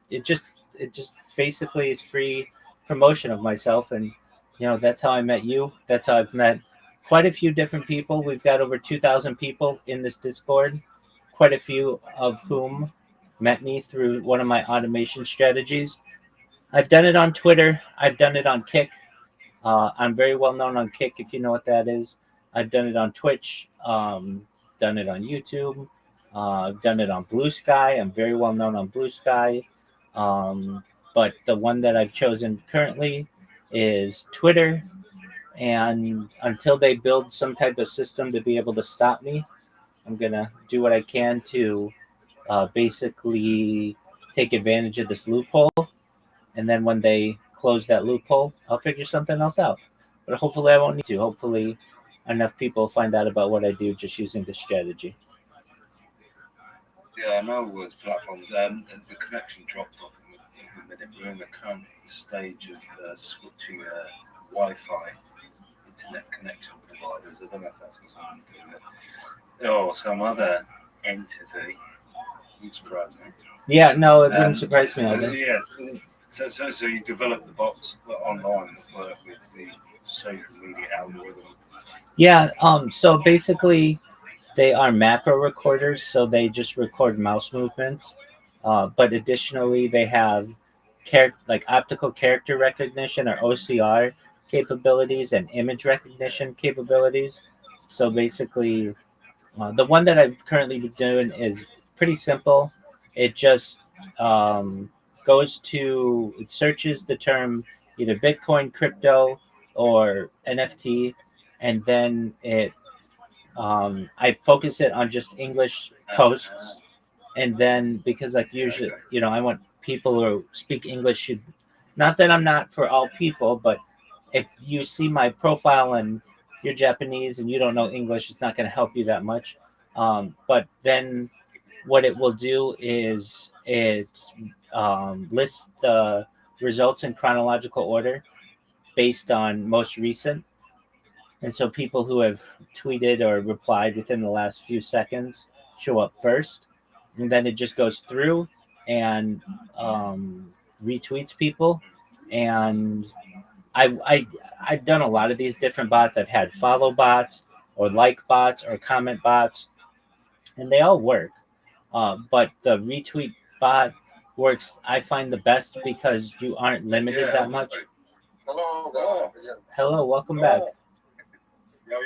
it just it just basically is free promotion of myself. And that's how I met you. That's how I've met quite a few different people. We've got over 2,000 people in this Discord, quite a few of whom met me through one of my automation strategies. I've done it on Twitter. I've done it on Kick. I'm very well known on Kick, if you know what that is. I've done it on Twitch. Done it on YouTube. I've done it on Blue Sky. I'm very well known on Blue Sky. But the one that I've chosen currently is Twitter. And until they build some type of system to be able to stop me, I'm gonna do what I can to basically take advantage of this loophole. And then when they close that loophole, I'll figure something else out. But hopefully, I won't need to. Hopefully, enough people find out about what I do just using this strategy. Yeah, I know those platforms. The connection dropped off in the minute. We're in the current stage of switching Wi-Fi internet connection providers. I don't know if that's got something to do with it. Or some other entity. Would surprise me. Yeah, no, it wouldn't surprise me either. Yeah. So you develop the bots online that work with the social media algorithm. Yeah, so basically, they are macro recorders, so they just record mouse movements. But additionally, they have like optical character recognition or OCR capabilities and image recognition capabilities. So basically, the one that I've currently been doing is pretty simple. It just um, it searches the term either Bitcoin, crypto, or NFT, and then I focus it on just English posts. And then because like usually, I want people who speak English should, not that I'm not for all people, but if you see my profile and you're Japanese and you don't know English, it's not going to help you that much. But then what it will do is it lists the results in chronological order based on most recent. And so people who have tweeted or replied within the last few seconds show up first. And then it just goes through and retweets people. And I've done a lot of these different bots. I've had follow bots or like bots or comment bots, and they all work. But the retweet bot works, I find, the best because you aren't limited that much. Hello, Hello, welcome back. Yo.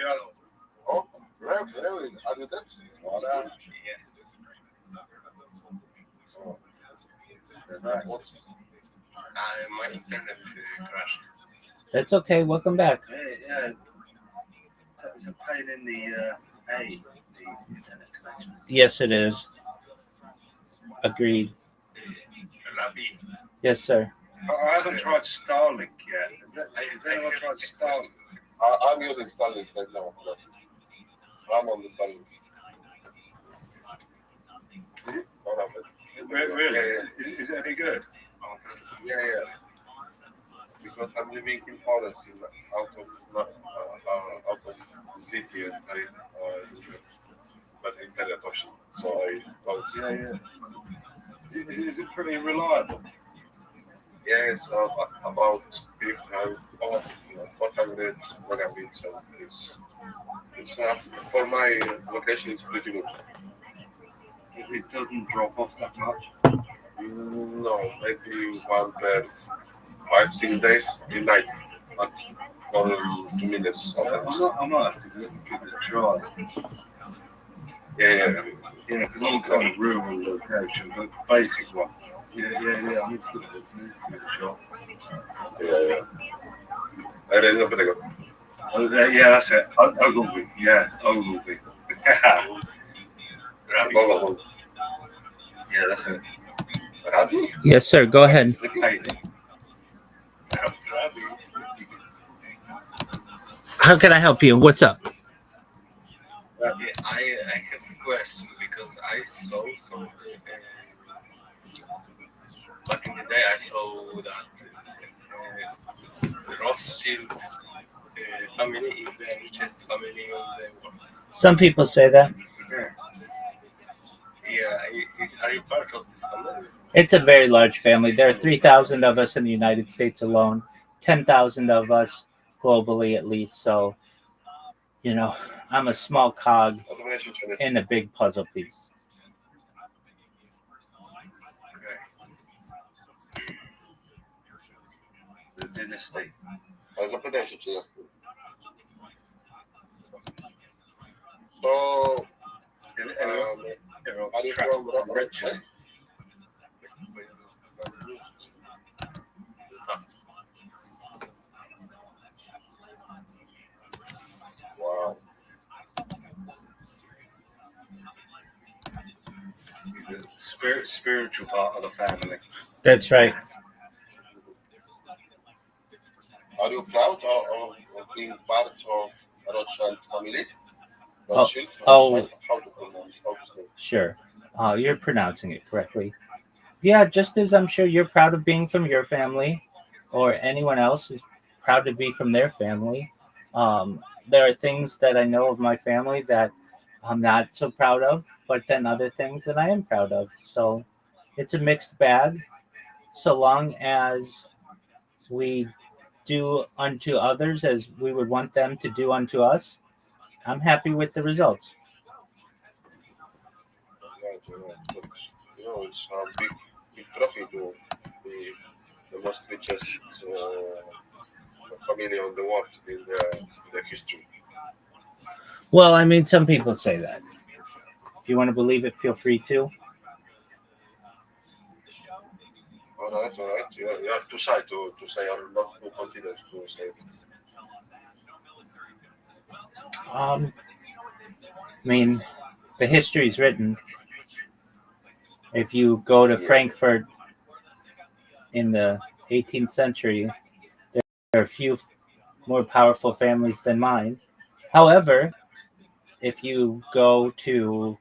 Oh, really? Are you there? Yes. Oh, nice. My internet crashed. That's okay. Welcome back. Yeah, it's a pain in the internet connection. Yes, it is. Agreed. Rabbi. Yes, sir. I haven't tried Starlink yet. Has anyone tried Starlink? I'm using Starlink right now. I'm on the Starlink. Really? Yeah. Is it any good? Yeah. Because I'm living in forest, out of the city, and but better internet option. So I don't. Yeah. Is it pretty reliable? Yeah, it's about 500 or 400 megabits, and it's for my location. It's pretty good. It doesn't drop off that much. No, maybe one per 5 6 days in night, not for 2 minutes sometimes. I might have to give it a try. Yeah. Yeah, because I'm kind of rural location, but basic one. Yeah. I need to give it a shot. Yeah. There is a bit of Yeah, that's it. Ogilvy. Yeah, Ogilvy. Google. Yeah, that's it. Rabbi? Yes, sir. Go ahead. Hey, How can I help you? What's up? I have a question because I saw some back in the day. I saw that Rothschild family is the richest family in the world. Some people say that. Yeah, are you part of this family? It's a very large family. There are 3,000 of us in the United States alone, 10,000 of us globally at least. So, I'm a small cog in a big puzzle piece. the dynasty. Zapytaj się, czy jest. So, are you from Rothschild? Wow. He's the spiritual part of the family. That's right. Are you proud of being part of Rothschild family? Oh, Rothschild? oh. How to pronounce? How to say? Sure. You're pronouncing it correctly. Yeah, just as I'm sure you're proud of being from your family, or anyone else is proud to be from their family. There are things that I know of my family that I'm not so proud of, but then other things that I am proud of. So it's a mixed bag. So long as we do unto others as we would want them to do unto us, I'm happy with the results. Right. But, it's a big trophy to be the most richest family on the world in the history. Well, I mean, some people say that. If you want to believe it, feel free to. All right. You are too shy to say, or not too confident to say it. I mean, the history is written. If you go to Frankfurt in the 18th century, there are a few more powerful families than mine. However, if you go to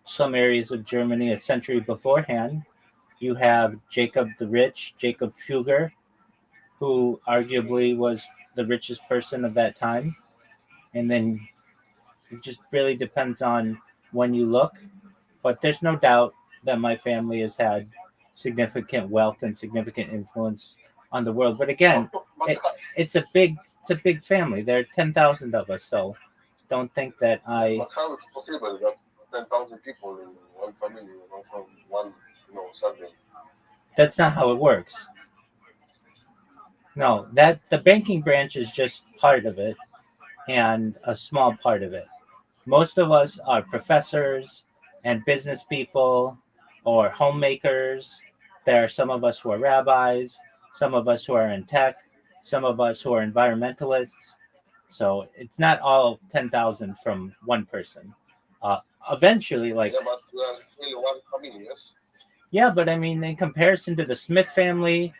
some areas of Germany a century beforehand, you have Jacob the Rich, Jacob Fugger, who arguably was the richest person of that time. And then it just really depends on when you look. But there's no doubt that my family has had significant wealth and significant influence on the world. But again, it's a big family. There are 10,000 of us, so don't think that I. But how it's possible that 10,000 people in one family, from one, surname? That's not how it works. No, that the banking branch is just part of it, and a small part of it. Most of us are professors and business people or homemakers. There are some of us who are rabbis, some of us who are in tech, some of us who are environmentalists. So it's not all 10,000 from one person. Eventually, Yeah, but we are still one family, yes? yeah, but I mean, in comparison to the Smith family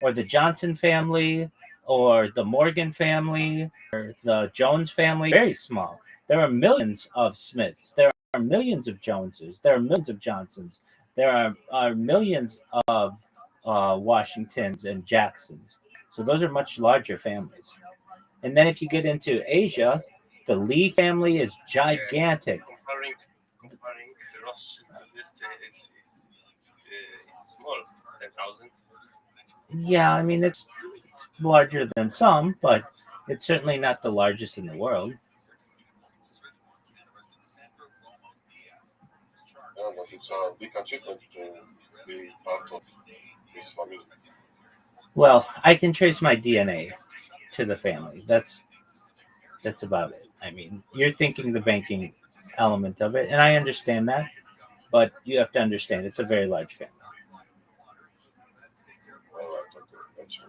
or the Johnson family or the Morgan family or the Jones family, very small. There are millions of Smiths. There are millions of Joneses. There are millions of Johnsons. There are millions of Washingtons and Jacksons. So those are much larger families. And then if you get into Asia, The Lee family is gigantic. Comparing Rothschild to this is small, 10,000. Yeah, I mean it's larger than some, but it's certainly not the largest in the world. Yeah, but it's a big achievement to be part of this family. Well, I can trace my DNA to the family. That's about it. I mean, you're thinking the banking element of it, and I understand that, but you have to understand it's a very large family. All right, okay, gotcha.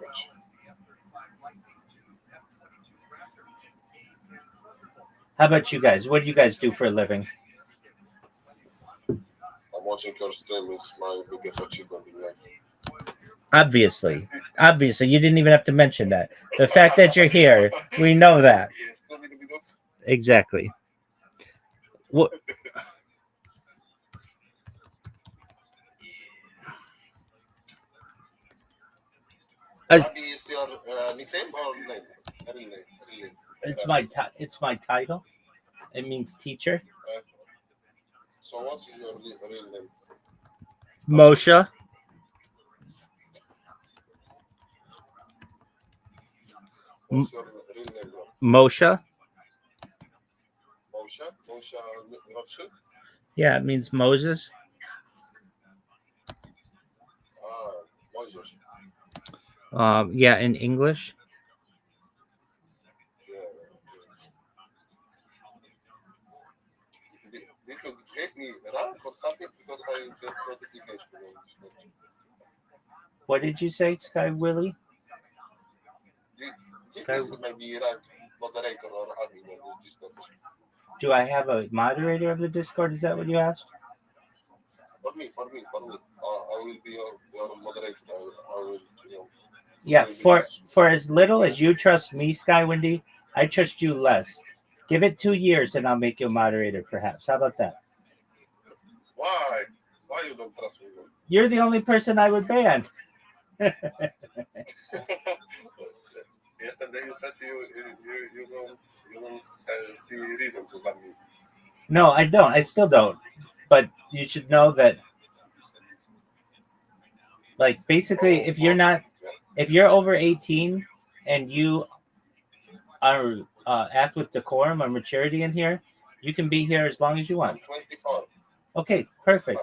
How about you guys? What do you guys do for a living? I'm watching your stream is my biggest achievement in life. Obviously, you didn't even have to mention that. The fact that you're here, we know that. Yes, no, we don't. Exactly. What? Rabbi is your nickname or name? Real name. It's my title. It means teacher. So what's your real name? Moshe. What's your real name? Moshe. Moshe Rothschild? Yeah, it means Moses. Moses. Yeah, in English. Yeah. Did you get me wrong or something? Because I get notification. What did you say, Sky Willie? This may be right moderator or admin on this Discord. Do I have a moderator of the Discord? Is that what you asked? For me. I will be your moderator. I will, Yeah, for as little as you trust me, Sky Windy, I trust you less. Give it 2 years and I'll make you a moderator, perhaps. How about that? Why? Why you don't trust me? You're the only person I would ban. Yesterday you said you don't see reason to ban me. No, I don't. I still don't. But you should know that, like, basically, if you're over 18 and you are act with decorum or maturity in here, you can be here as long as you want. 24. Okay, perfect.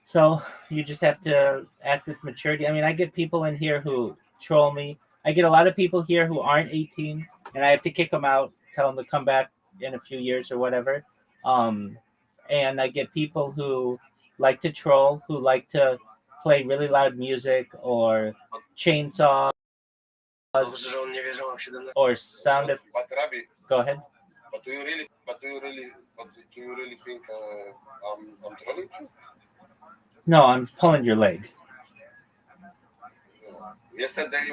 So you just have to act with maturity. I mean, I get people in here who troll me. I get a lot of people here who aren't 18, and I have to kick them out, tell them to come back in a few years or whatever. And I get people who like to troll, who like to play really loud music or chainsaws or sound of. But Rabbi, Go ahead. But do you really think I'm trolling you? No, I'm pulling your leg. Yesterday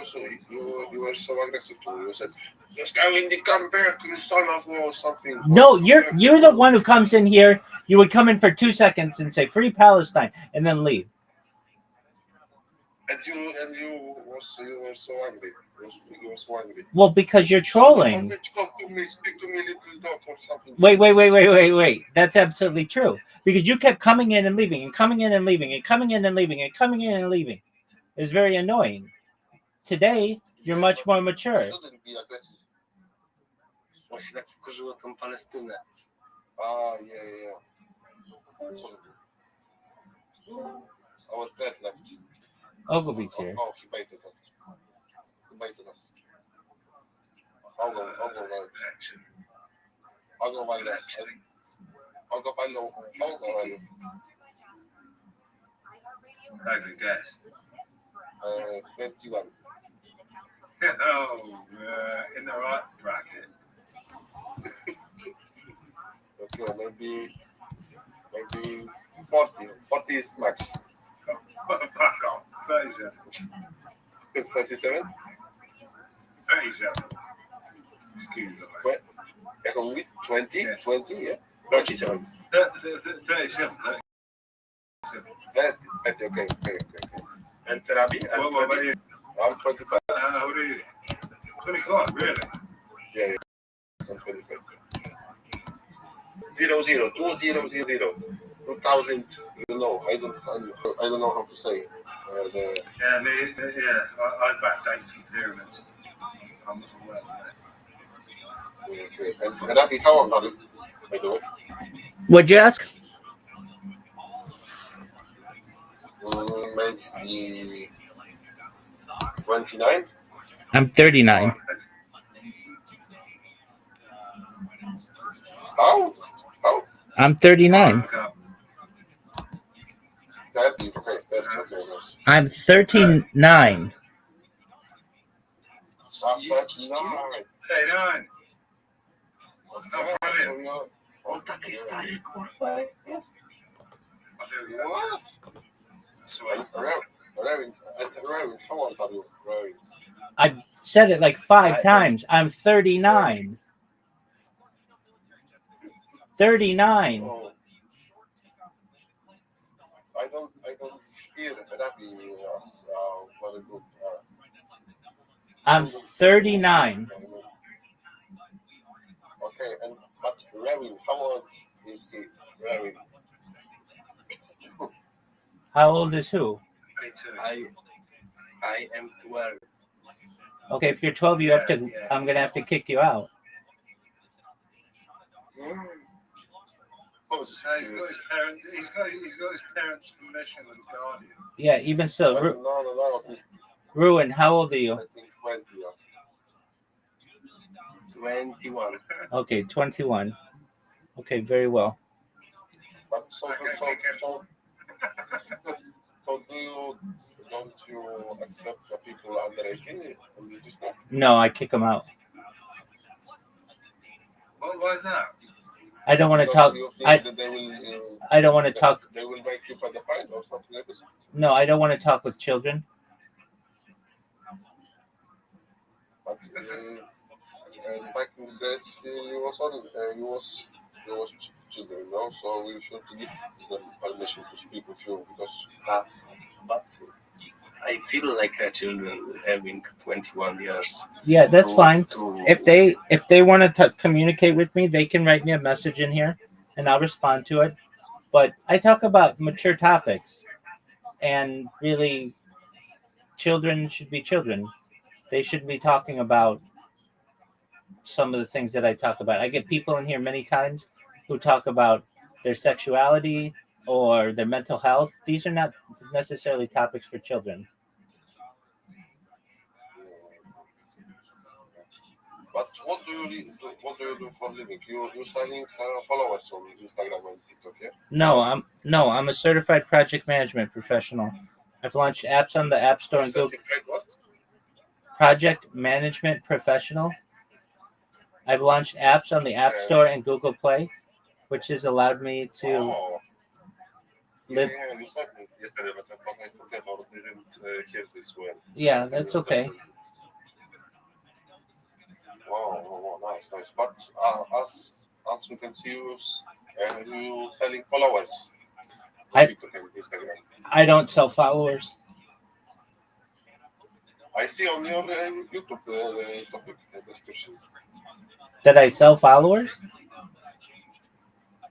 you were so aggressive to me. You said, "This guy in the come back, you son of or something." No, you're the one who comes in here. You would come in for 2 seconds and say "Free Palestine" and then leave. And you were so angry. You were so angry. Well, because you're trolling. Talk to me, speak to me, little dog or something. Wait. That's absolutely true. Because you kept coming in and leaving and coming in and leaving and coming in and leaving and coming in and leaving. It was very annoying. Today, you're much more mature. Shouldn't be aggressive. On się tak wkurzyło tą Palestynę. Yeah. Our dad left. Ogilvy's here. Oh, he baited us. I'll go guess. 21. In the right bracket. Okay, maybe 40. 40 is max. Back off. 37. 37? 37. Excuse me. Second week? 20? Yeah. 20, yeah? 37. 37. Okay. And Rabbi? What about you? I'm 25. How old are you? 25, really? Yeah. 25. 2000. You know, I don't know how to say. The I backed ancient pyramids. I'm not aware of that. okay. And Rabbi, how old are you? By the way, What'd you ask? maybe 29. I'm 39. How? I'm 39. That's okay. That's okay. Yes. I'm 39. That's 9. Hey, nine. Okay, so you're- I feel you. What? Sweet. Raven, how old are you, Raven? I've said it like 5 times. I'm 39. 39. Oh. I don't hear Rabbi as very good. I'm 39. Okay, but Raven, how old is he? Raven. How old is who? 22. I am 12. Okay, if you're 12, you have to. I'm gonna have to kick you out. Oh, He's got his parents. He's got his parents' permission and guardian. Yeah, even so. no. Ruin, how old are you? I think 20. 21. Okay, 21. Okay, very well. But so don't you accept the people under 18? No, I kick them out. Well, why is that? I don't want to talk. I don't want to talk. They will make you pay the fine or something like this. No, I don't want to talk with children. But back in the days, you was children, you know. So we should give them permission to speak with you because. But I feel like a children having 21 years. Yeah, that's fine. If they want to communicate with me, they can write me a message in here, and I'll respond to it. But I talk about mature topics, and really, children should be children. They shouldn't be talking about some of the things that I talk about. I get people in here many times who talk about their sexuality or their mental health. These are not necessarily topics for children. But what do you do for a living? You selling followers on Instagram and TikTok, yeah? No, I'm a certified project management professional. I've launched apps on the App Store and Google. Certified what? Project management professional. I've launched apps on the App Store and Google Play, which has allowed me to live. Yeah, you said me yesterday, but I forget or didn't hear this well. Yeah, that's okay. Wow, nice. But as we can see, you selling followers. I- TikTok and Instagram. I don't sell followers. I see on your YouTube topic description. That I sell followers?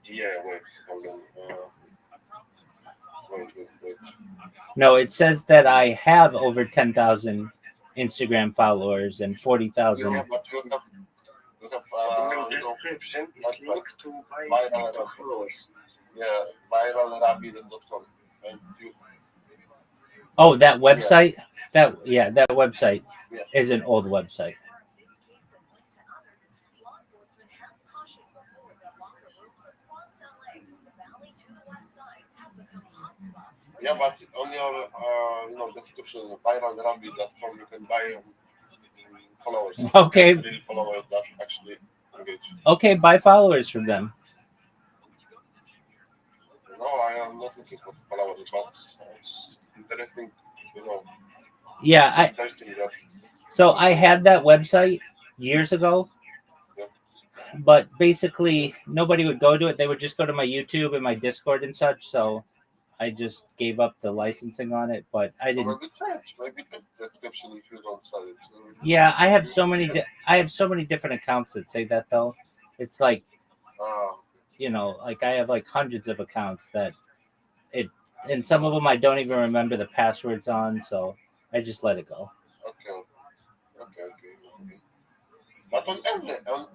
Yeah, wait, hold on. Wait. No, it says that I have over 10,000 Instagram followers and 40,000. Yeah, but you have In the description is link to buy TikTok followers. yeah, viralrabbit.com. And you, Oh, that website? That website Yeah. is an old website. yeah, but on your description, viralrabbit.com, you can buy followers. Okay. Real followers that actually engage. Okay, buy followers from them. No, I am not looking for followers, but it's interesting, Yeah, interesting that. So I had that website years ago, but basically nobody would go to it. They would just go to my YouTube and my Discord and such. So I just gave up the licensing on it, but I So didn't. maybe change, maybe the description if you don't sell it. Yeah, I have You so many. should. I have so many different accounts that say that though. It's like, Ah, like I have like hundreds of accounts that it, and some of them I don't even remember the passwords on, so I just let it go. okay, okay. But on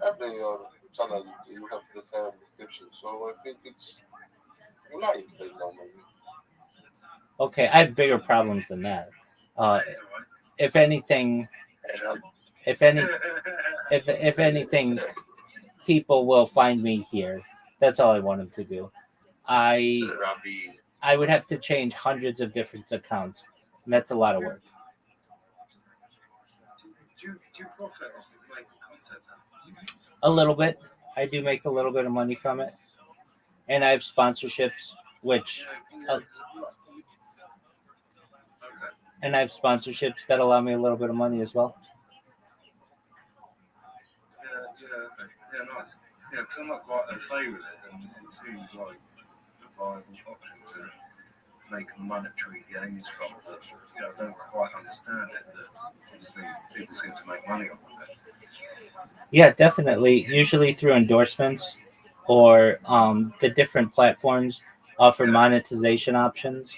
every channel you have the same description, so I think it's you like it now maybe. Okay, I have bigger problems than that. Uh, if anything, if any, if anything, people will find me here. That's all I want them to do. I Rabbi, I would have to change hundreds of different accounts, and that's a lot of work. Do you profit off of making content now? A little bit. I do make a little bit of money from it, and I have sponsorships, which, Yeah, uh, okay. and I have sponsorships that allow me a little bit of money as well. Yeah, okay. Yeah, nice. Yeah, because I'm not quite au fait with it, and it seems like a viable option to make monetary gains from it. But, I don't quite understand it. That obviously people seem to make money off of it. Yeah, definitely. Usually through endorsements or the different platforms offer Yeah, monetization options.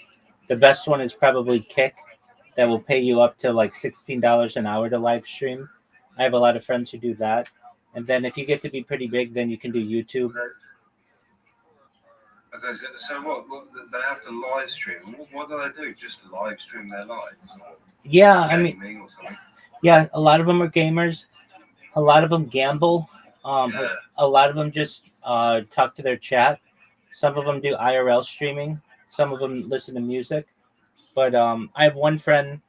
The best one is probably Kick, that will pay you up to like $16 an hour to live stream. I have a lot of friends who do that. And then if you get to be pretty big, then you can do YouTube. okay. Okay, so what? They have to live stream. What do they do? Just live stream their lives, or Yeah, I mean, gaming, or something? yeah, a lot of them are gamers. A lot of them gamble. Yeah, A lot of them just talk to their chat. Some of them do IRL streaming. Some of them listen to music. But I have one friend.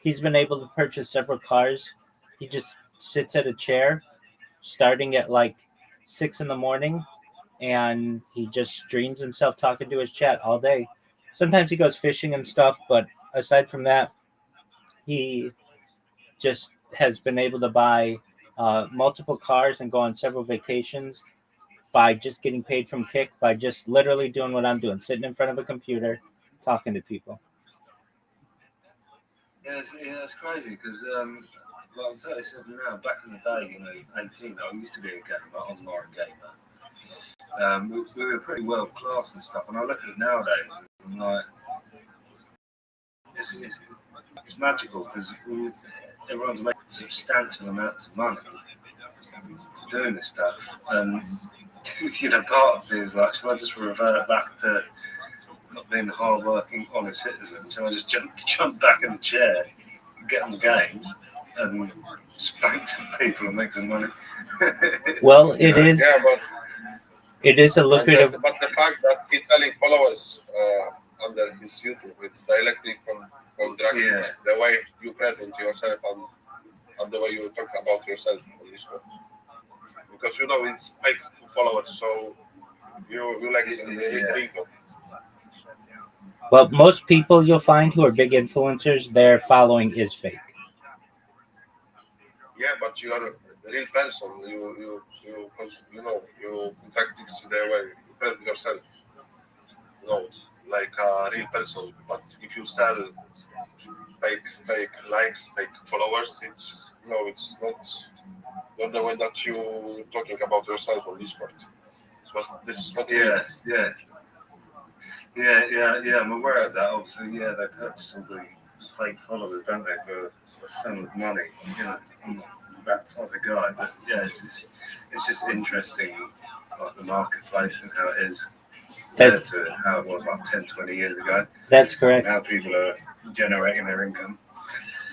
He's been able to purchase several cars. He just sits at a chair, starting at like 6 in the morning, and he just streams himself talking to his chat all day. Sometimes he goes fishing and stuff, but aside from that, he just has been able to buy multiple cars and go on several vacations by just getting paid from Kick, by just literally doing what I'm doing, sitting in front of a computer, talking to people. it's crazy because well, I'm 37 now. Back in the day, 18, I used to be a gamer, online gamer. We were pretty world class and stuff, and I look at it nowadays, and I'm like, it's magical because everyone's making substantial amounts of money for doing this stuff, and part of me is like, should I just revert back to not being a hard-working, honest citizen? Should I just jump back in the chair, get on the games, and spank some people and make some money? Well, it is Yeah, but it is a lucrative. but the fact that he's selling followers under his YouTube, it's directly contract Yeah. the way you present yourself and the way you talk about yourself on this one. Because it's fake followers, so you like the income. Well, most people you'll find who are big influencers, their following is fake. Yeah, but you are a real person. You practice the way you present yourself. Like a real person. But if you sell fake likes, fake followers, it's not the way that you talking about yourself on Discord. So this is not real. Yeah. I'm aware of that. Obviously, yeah, they purchase all the fake followers, don't they, for a sum of money? I'm not that type of guy, but yeah, it's just interesting, like the marketplace and how it is compared to how it was like 10, 20 years ago. That's correct. Now people are generating their income.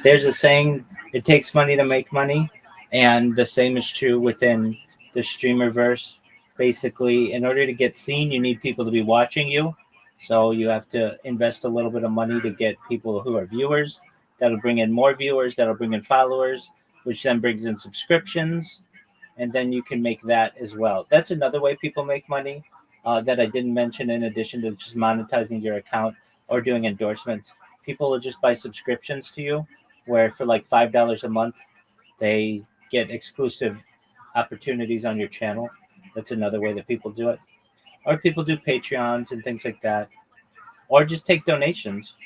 There's a saying, it takes money to make money, and the same is true within the streamerverse. Basically, in order to get seen, you need people to be watching you. So you have to invest a little bit of money to get people who are viewers. That'll bring in more viewers, that'll bring in followers, which then brings in subscriptions, and then you can make that as well. That's another way people make money that I didn't mention, in addition to just monetizing your account or doing endorsements. People will just buy subscriptions to you, where for like $5 a month, they get exclusive opportunities on your channel. That's another way that people do it. or people do Patreons and things like that, or just take donations.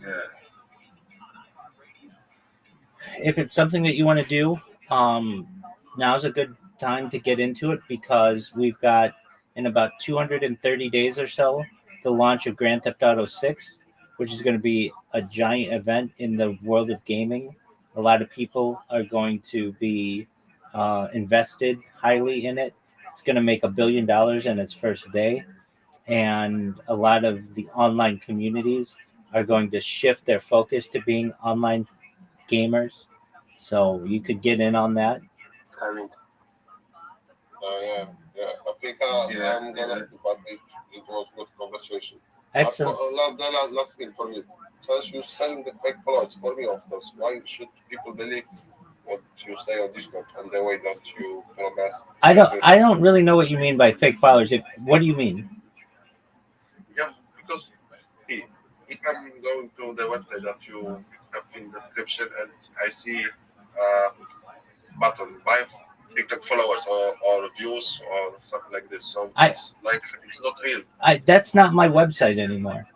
Yeah. If it's something that you want to do, now's a good time to get into it because we've got in about 230 days or so the launch of Grand Theft Auto 6, which is going to be a giant event in the world of gaming. A lot of people are going to be invested highly in it. It's going to make $1 billion in its first day, and a lot of the online communities are going to shift their focus to being online gamers. So you could get in on that. Skyrim. Yeah. I think I'm gonna have to, but it was good conversation. Excellent. The last thing for me, since you send the fake followers for me, of course, why should people believe what you say on Discord and the way that you progress? I don't really know what you mean by fake followers. What do you mean? Yeah, because if I'm going to the website that you have in the description and I see button buy TikTok followers or views or something like this, so it's like it's not real. That's not my website anymore.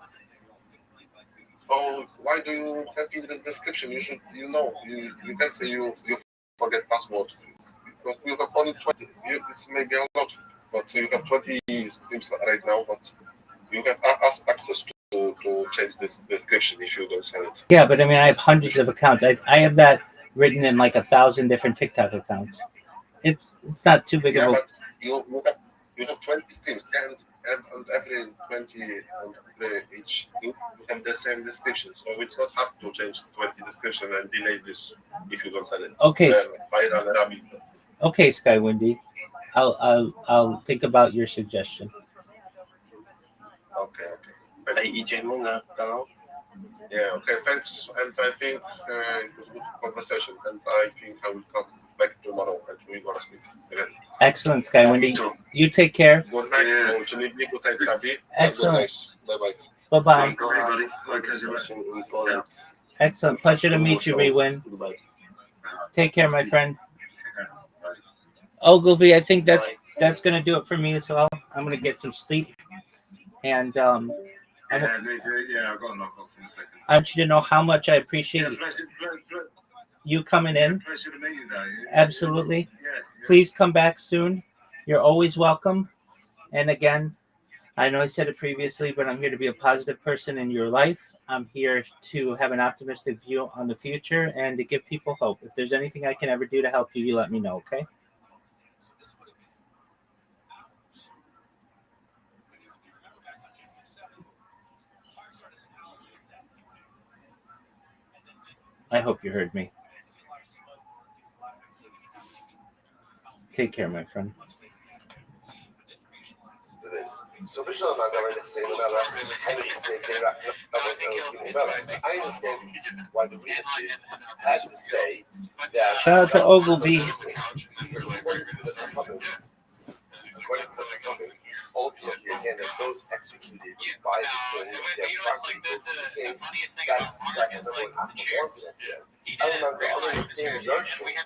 So why do you have in this description? You should, you can say you forget password because you have only 20. It's maybe a lot, but you have 20 streams right now, but you have access to change this description if you don't sell it. Yeah, but I mean, I have hundreds of accounts. I have that written in like 1,000 different TikTok accounts. It's not too big of a. But you have 20 streams and every 20 and every each you have the same description, so it's not hard to change 20 description and delete this if you don't sell it. Okay. Rabbi. Okay, Skywindy. I'll think about your suggestion. Okay. By EJ Muna now. Yeah, okay, thanks. And I think it was good conversation, and I think I will come back tomorrow and we're gonna speak again. Excellent, Skywindy. You take care. Good night. Good night, Rabbi. Excellent. Bye-bye. Bye-bye. Excellent. Pleasure to meet you, Rewin. Take care, my friend. Ogilvy, I think that's going to do it for me as well. I'm going to get some sleep. And I've got to knock off in a second. I want you to know how much I appreciate you coming in. Pleasure to meet you, though. Absolutely. Yeah. Please come back soon. You're always welcome. And again, I know I said it previously, but I'm here to be a positive person in your life. I'm here to have an optimistic view on the future and to give people hope. If there's anything I can ever do to help you, you let me know, okay? I hope you heard me. Take care, my friend. So wyszło na Galaxy Novella, and it's I understand why the witnesses had to say that. Shout out to Ogilvy. Ultimately, again, that those executed by the king, their property goes to the king. That's the number one after. I remember other same version. Even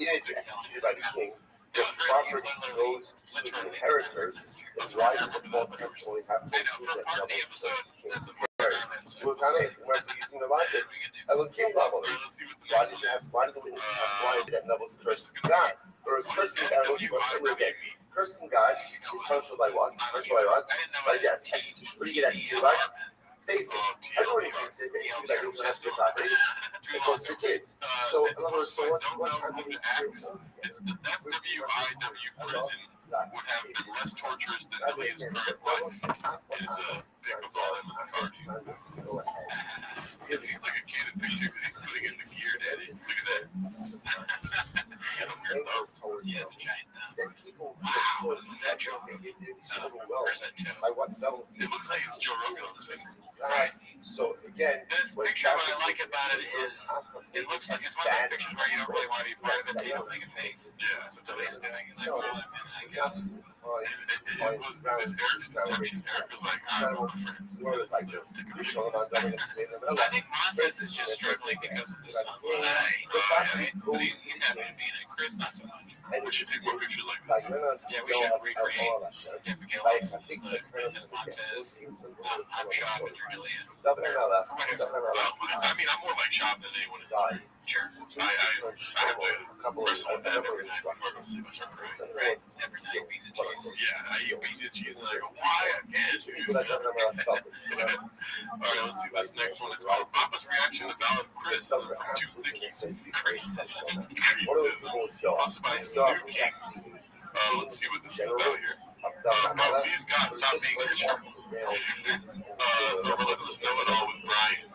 if you're executed by the king, the property goes to the inheritors. That's why the false testimony have to include that number of the king's heirs. We're kind of using the logic of a king level. Why did the witnesses have why that level's cursed God? Or is cursing God again? Cursing God is punishable by what? By death. Execution. What do you get executed by? Basically, everybody thinks that basically that goes to your property. It goes to your kids. So, in other words, what's happening? It's the WIW prison would have been less torturous than Elliot's current life. Is a pick of all of his cards. It seems like a kid in picture because he's putting in the gear, Daddy. Look at that. Yeah, it's a giant thumb. Wow, is that Joe Rogan? Where's that Tim? It looks like it's Joe Rogan on his face. So again, this picture, what I like about it is it looks like it's one of those pictures where you don't really want to be part of it, so you don't make a face. Yeah, that's what Delaney's doing. He's like, well, I'm in it, I guess. It was Eric's conception. Eric was like, I don't want friends. I think Montez is just struggling because of the sunlight. But he's happy to be in it. Chris, not so much. We should take one picture like that. Yeah, we should recreate. Yeah, Miguel Alonso's as Montez. I'm Shop and you're Dillian. I mean, I'm more like Shop than anyone. Sure. I have to first one that every night before I see my show. Right. Every night beat the cheese. Yeah, I eat bean and cheese and I go, why again? Alright, let's see this next one. It's called Papa's Reaction to Valid Criticism from Two Thickies. Criticism. Also by Snoop Kings. Let's see what this is about here. Please God, stop being such a relentless know-it-all with Brian.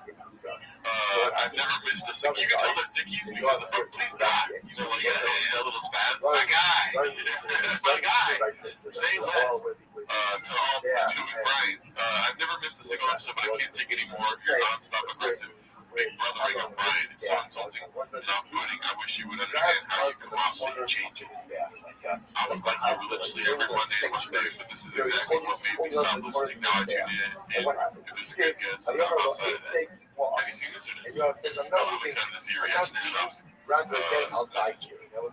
I've never missed a single. You can tell they're thickies because of, please God. You know, like a little spaz. My guy. My guy. Say less. To all to Brian. I've never missed a single episode, but I can't take any more of your non-stop aggressive big brothering on Brian. It's so insulting and off-putting. I wish you would understand how you come off so you change it. I was like you religiously every Monday and Wednesday, but this is exactly what made me stop listening. Now I tune in, and if there's a good guest, I'm outside of that. Have you seen this or not? I'm excited to see your reaction to Shop's.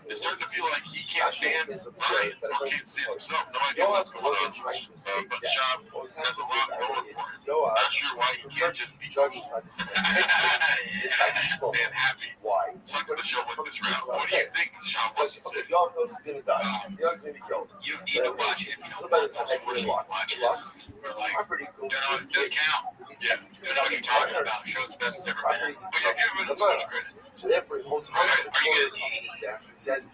It's starting to feel like he can't stand Brian or can't stand himself. No idea what's going on. But the Shop has a lot going for him. Not sure why he can't just be cool and happy. Sucks the show with this round. What do you think Shop wants to say? You don't need to watch it if you don't want to watch it. We're like, don't know it's good count. Yeah, you know what you're talking about. Show's the best it's ever been. But you're giving it a bunch, Chris. So therefore, he holds on to the corner of his back. He says,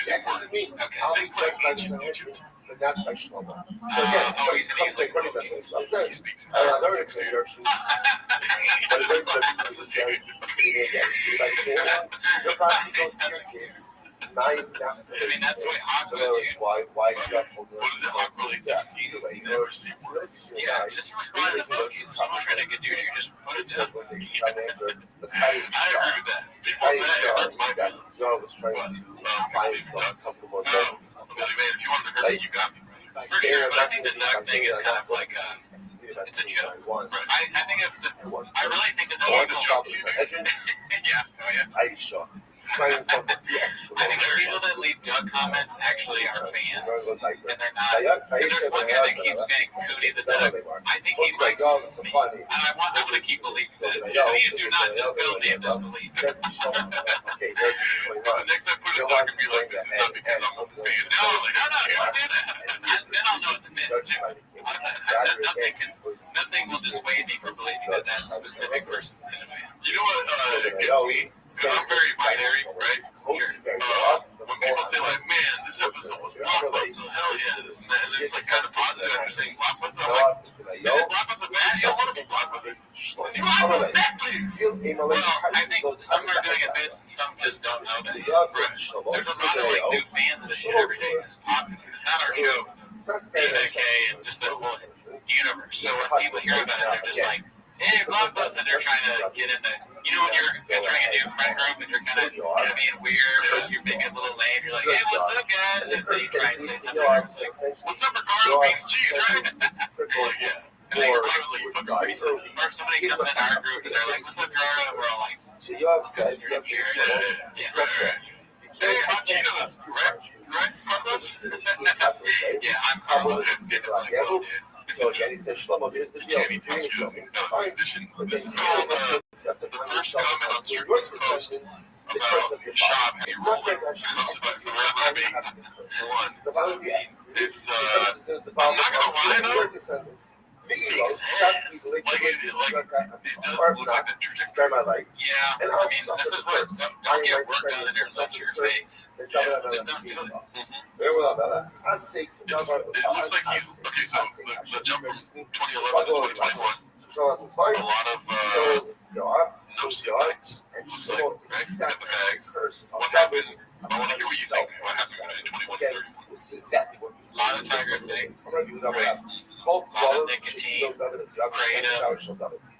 "Exit me. I'll be judged by the Sanhedrin, but not by Shlomo." So again, he's going to use like he speaks. Another introduction. But it's very good. It says, "You may get executed by the Sanhedrin. Your property goes to your kids." I mean, that's what Hawk would do. Why Jeff will do What is it, Hawk really that? Either way, never see words. Yeah, just respond to emojis. If someone's trying to get you, just put it down. I agree with that. Before that, that's my that Joe was trying to find some couple more moments. Man, if you wanted to hurt me, you got me. For sure, but I think the Doug thing is kind of like it's a joke. I think if I really think that was a joke. Yeah, oh yeah. I sure. I think the people that leave Doug comments actually are fans, and they're not. Because there's one guy that keeps saying Cooney's a Doug. I think he likes me, and I'm going to keep believing that. Please do not dispel me of disbelief. Okay, The next time I put it, Doug can be like, this is not because I'm a fan. No, you don't do that. Then I'll know it's a myth, too. Nothing will dissuade me from believing that that specific person is a fan. You know what gets me? Because I'm very binary, right? Sure. When people say like, man, this episode was blockbuster, hell yeah, this and that, and it's like kind of positive after saying blockbuster, I'm like, is it blockbuster bad? You don't want to be blockbuster. You want that, please. Well, I think some are doing it bits and some just don't know that. Right. There's a lot of like new fans of this shit every day. It's popular. It's not our show. TVK and just the whole universe. So when people hear about it, they're just like, hey, blockbuster, they're trying to get into, you know, when you're trying to do a friend group and you're kind of being weird or you're being a little lame, you're like, hey, what's up, guys? And then you try and say something, and it's like, what's up, Ricardo? Beans cheese, right? Yeah. And then you're totally fucking racist. Or somebody comes into our group and they're like, what's up, Gerardo? We're all like, so you have said, yeah. Hey, hot Cheetos, right? Carlos? Yeah, I'm Carlos. So again, he says, Shlomo, here's the deal. This is called the first comment on Strickland's post about Shop having rolling posted by Rabbi Rothschild. It's, I'm not going to lie though, makes sense. Like it does look like the trajectory. Spare my life. Yeah, I mean, this is what don't get work done in your lips or your face. Just don't do it. Very well, Bella. I say, It looks like he's okay. So the jump from 2011 to 2021, a lot of no seatbelts. Looks like right, got the bags. What happened? I want to hear what you think. What happened between 21 and 31? We'll see exactly what this is. A lot of Tiger thing. Right. A lot of nicotine, kratom, a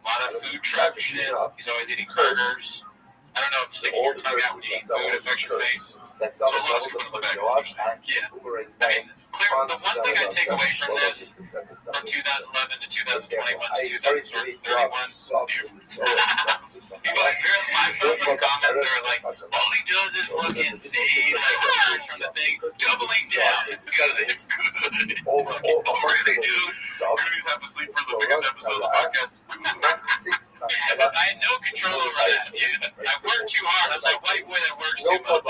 lot of food truck shit. shit. He's always eating burgers. I don't know if sticking your tongue out when you eat food affects your face. So long as you put it in the back. Yeah. I mean, the one thing I take away from this, from 2011 to 2021 to 2031, people like, my friends in the comments that are like, all he does is fucking say like words from the thing, doubling down. It's good. Fucking already, dude. Goonies have to sleep for the biggest episode of the podcast. I had no control over that, dude. I worked too hard. I'm that white boy that works too much.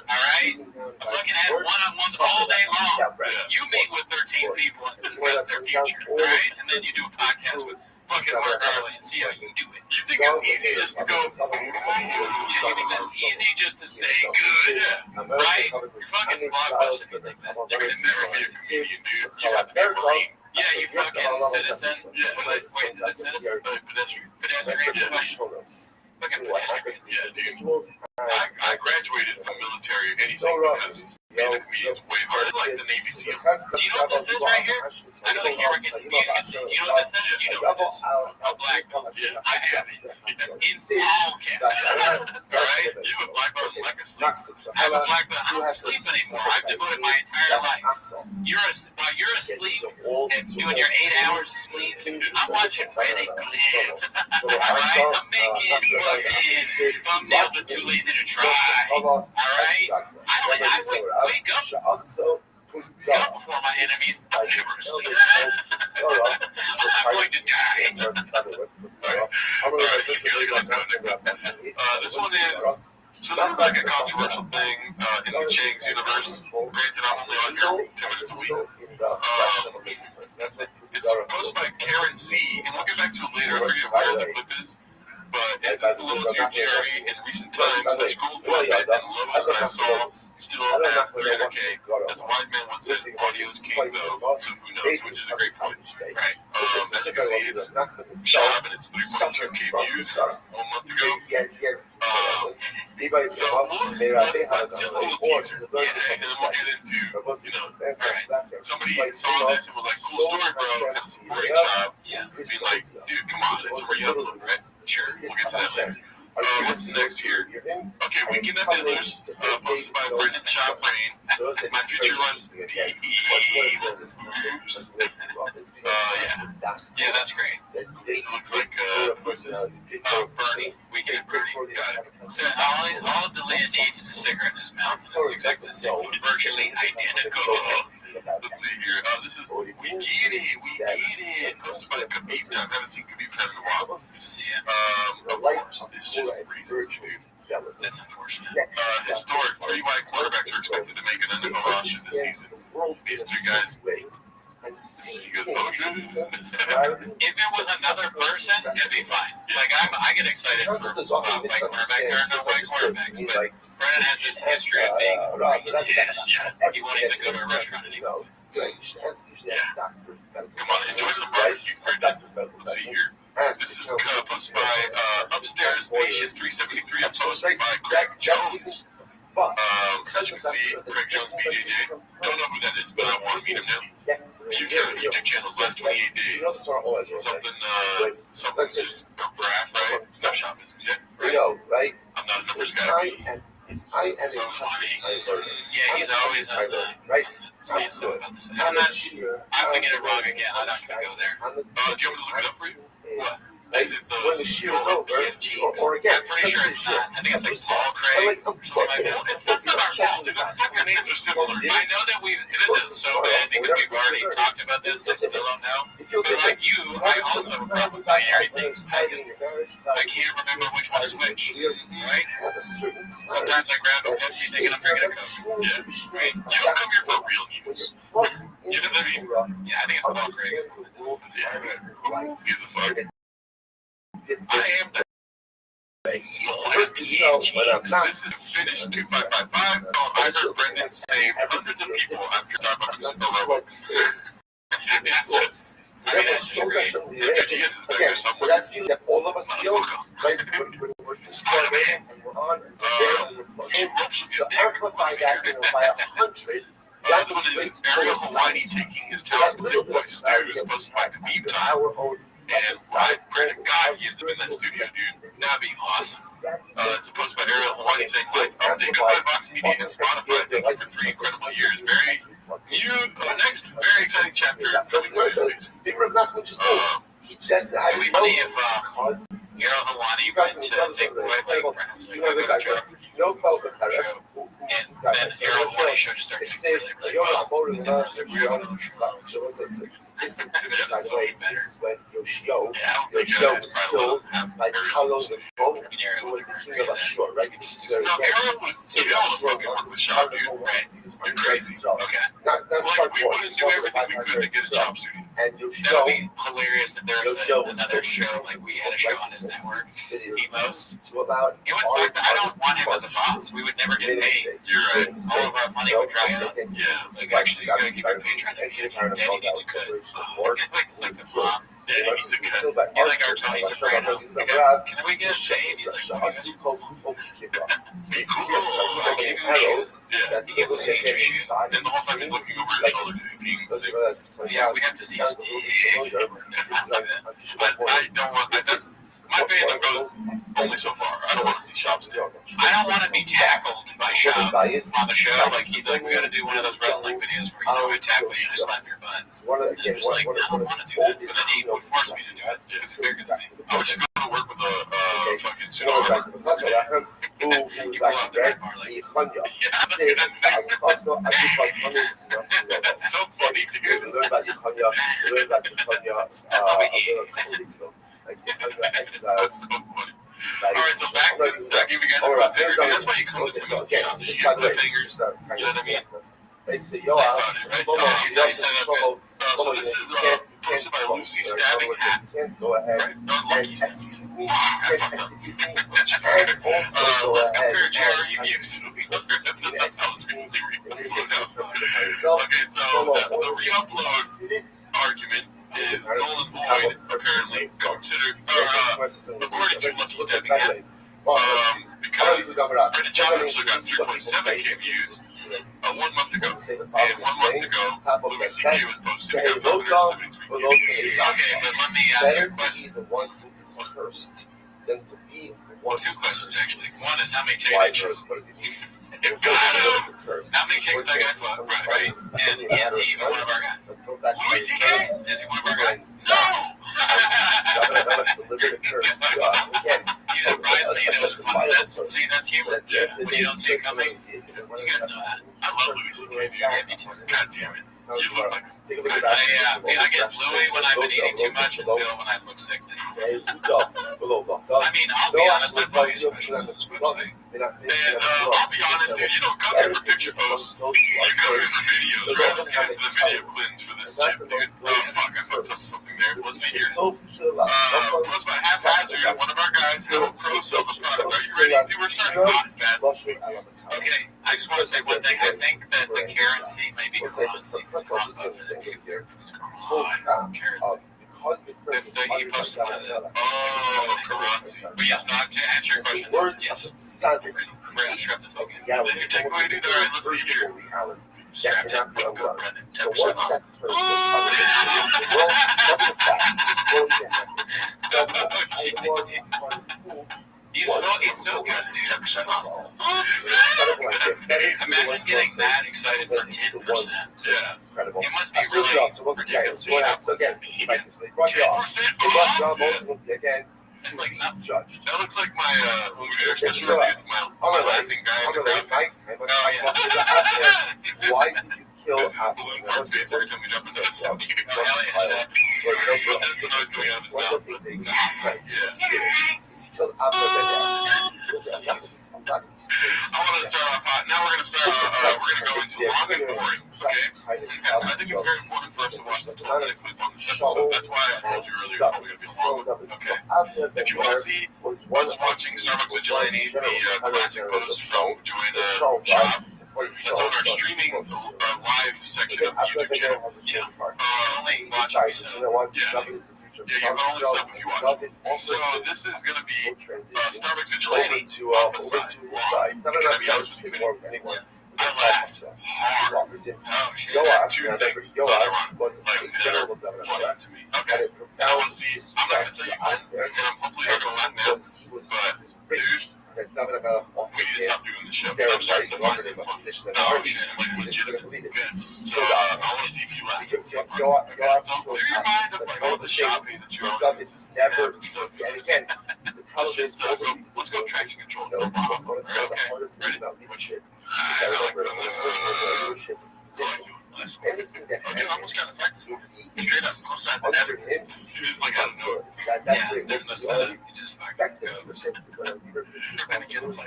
Alright? I fucking had one-on-ones all day long. You meet with 13 people and discuss their future, alright? And then you do a podcast with fucking Mark Harley and see how you do it. You think it's easy just to go, you think it's easy just to say good, right? You're fucking blockbuster if you think that. You can never be a comedian, dude. You have to be a Marine. Yeah, you fucking citizen. Yeah, wait, is it citizen? Pedestrian. Fucking pedestrian. Yeah, dude. I graduated from military anything because being a comedian is way harder. It's like the Navy SEALs. Do you know what this is right here? I know the camera gets me. You know what this is? You know what this is? A black belt. Yeah, I have it. In all caps. Alright? You have a black belt and like a sleep. I have a black belt. I don't sleep anymore. I've devoted my entire life. While you're asleep and doing your 8 hours of sleep, I'm watching Reddit clips. Alright? I'm making fucking thumbnails with too lazy to try. Alright? I wake up before my enemies. I'm never asleep. I'm going to die. This one is. So this is like a controversial thing in the Chang's universe. Granted, I'm only on here 10 minutes a week. It's posted by Karen C. And we'll get back to it later. I forget where the clip is. But is this the lowest you carry in recent times? The school funded and lowest I saw still at 300K. As a wise man once said, audio is king though, so who knows, which is a great point. Right. As you can see, it's shot and it's 3.2K views 1 month ago. So that's just a little teaser. Yeah, and then we'll get into, alright, somebody saw this and was like, cool story, bro, and supporting job. Yeah. Be like, dude, come on, it's a re-upload, right? Sure, we'll get to that later. What's next here? Okay, Weekend at Diddlers, posted by Brendan Shaw Brain. My future runs DE. Yeah, that's great. It looks like, what's this? Bernie. Weekend at Bernie. Got it. So all Delia needs is a cigarette in his mouth, and it's exactly the same. Virtually identical. Let's see here. This is We Get It. Posted by Khabib. I haven't seen Khabib in a while. Of course, it's just crazy. That's unfortunate. Historic. 3 white quarterbacks are expected to make an NFL roster this season. These 3 guys. Good motion. If it was another person, it'd be fine. Like I get excited for white quarterbacks. There are no white quarterbacks, but Brennan has this history of being racist. He won't even go to a restaurant anymore. Yeah. Come on, enjoy some barbecue. Let's see here. This is posted by Upstairs Patient 373 and posted by Craig Jones. As you can see, Craig Jones BJJ. Don't know who that is, but I want to meet him now. YouTube channels last 28 days. Something just graph, right? No shop business yet, right? I'm not a numbers guy. So funny. Yeah, he's always on saying stuff about this. I'm gonna get it wrong again. I'm not gonna go there. Do you want me to look it up for you? What? Is it the PFG? Or again, I'm pretty sure it's not. I think it's like Paul Craig or something like that. That's not our fault. The fucking names are similar. I know that this is so bad because we've already talked about this. I still don't know. But like you, I also have a problem with binary things. I can't remember which one is which. Right? Sometimes I grab a Pepsi thinking I'm drinking a Coke. Yeah. Right? You don't come here for real news. You know what I mean? Yeah, I think it's Paul Craig. Yeah, right. Who gives a fuck? I am the This is finished 2555. I heard Brendan saved hundreds of people after Starbucks and Starbucks. I mean, that's great. Again, so that feeling that all of us feel, right? We're Spider-Man, and we're on, and we're there, and we're looking. So amplify that, by 100. That's what is Ariel Hawaiian taking his talents to voice. Dude is supposed to like Khabib time. And I pray to God he ends up in that studio, dude. That'd be awesome. It's a post by Ariel Hawani saying, like, update goodbye Vox Media and Spotify. Thank you for 3 incredible years. Next, very exciting chapter coming soon. He just It'd be funny if Ariel Hawani went to think no fault of and then Ariel Hawani show just started doing really, really well. This is by the way, this is when Yoshio was killed by how long ago? Who was the king of Ashur, right? This is very Ariel was work with Shop, dude, right? You're crazy. Okay. Not We wouldn't do everything we could to get a Shop studio. and That would Yoshio be hilarious if there was another show, like we had a show on his network, Emos. to allow It would suck. I don't want him as a boss. We would never get paid. You're right. All of our money would dry up. Yeah. Like, actually, you gotta give your Patreon to me. Daddy needs a cut. It's like the mom. Daddy needs a cut. He's like our Tony Soprano. Can we get paid? He's like, okay, that's cool. So give him shoes. Yeah. He gives us each a shoe. And the whole time he's looking over his shoulder. Yeah, we have to see his dick. But I don't want that. My fandom goes only so far. I don't want to see Shops. I don't want to be tackled by Shop on the show. Like we got to do one of those wrestling videos where you tackle you and I slap your butt. I'm just like, I don't want to do that. But then he would force me to do it because he's bigger than me. I would just go to work with a fucking tsunami. You go out there and are like, that's so funny, dude. That's so funny. Alright, so back to you guys. That's why you come to the again, so just by the way, fingers. You know what I mean? They say, So this is posted by Lucy stabbing hat. go ahead and execute me. And also go let's ahead compare JR reviews. Okay, so the re-upload argument is null and void, apparently, considered, according to Lucky Stabbing Hat. Because Reddit challenge got 3.7K views 1 month ago. And 1 month ago, Louis C.K. was posted at 173. Okay, but let me ask you a question. The one who is cursed than to be the one. 2 questions, actually. One is how many takes What does it mean? How many takes that guy fuck, right? And is he even one of our guys? Louis C.K.? Is he one of our guys? No! Deliver the curse. Again, he's a Brian Lee that was fun. That's humor. When you don't see it coming, you guys know that. I love Louis C.K., dude. Yeah, me too. God damn it. You look like him. I get Louis when I've been eating too much and Bill when I look sick. I mean, I'll be honest, I probably especially on this website. And I'll be honest, dude, you don't come here for picture posts. You come here for videos. Right? Let's get into the video cleanse for this chip, dude. Oh, fuck, I fucked up something there. Let's see here. Post by Haphazard, one of our guys, How Pro sells a product. Are you ready? Dude, we're starting hot and fast. Okay, I just want to say one thing. I think that the Karen C may be currency for here. If he posted one of the currency. But yes, no, to answer your question, yes. We're gonna strap the fucking. Is that your takeaway, dude? All right, let's see here. Strap it. Go, Brendan. 10% off. He's so good, dude. 10% off. Imagine getting that excited for 10%. Yeah. It must be really ridiculous. So again, again, it's like not judged. That looks like my when we did our special review with my laughing guy in the graphics. Why did you kill Apple? Every time we jump into this, that's the noise going out of his mouth. He's killed Apple. I want to start off hot. Now we're going to go into long and boring. Okay? I think it's very important for us to watch the 20-minute clip on this episode. That's why I told you earlier that we're going to be long. Okay? If you want to see us watching Starbucks Vigilante, the classic post from Joanna Shop, that's on our streaming live section of the YouTube channel. Yeah. Only watch if you sub. Yeah, you can only sub if you watch. So this is going to be Starbucks Vigilante on the side. I'm going to be honest with you. I laughed hard. Oh shit, that 2 things. Yoash was like a general of funny to me. Okay. down his chest out there. Because he was raged that David offered him steroids, right? He offered him a position in the army. He just couldn't believe it. So you can see go out to all the things David never forget. And again, the problem is over these things. One of the hardest things about leadership is I remember when the person was in a leadership position, anything that happens will be under him, he's responsible. That's the most effective leadership is when a leader is responsible for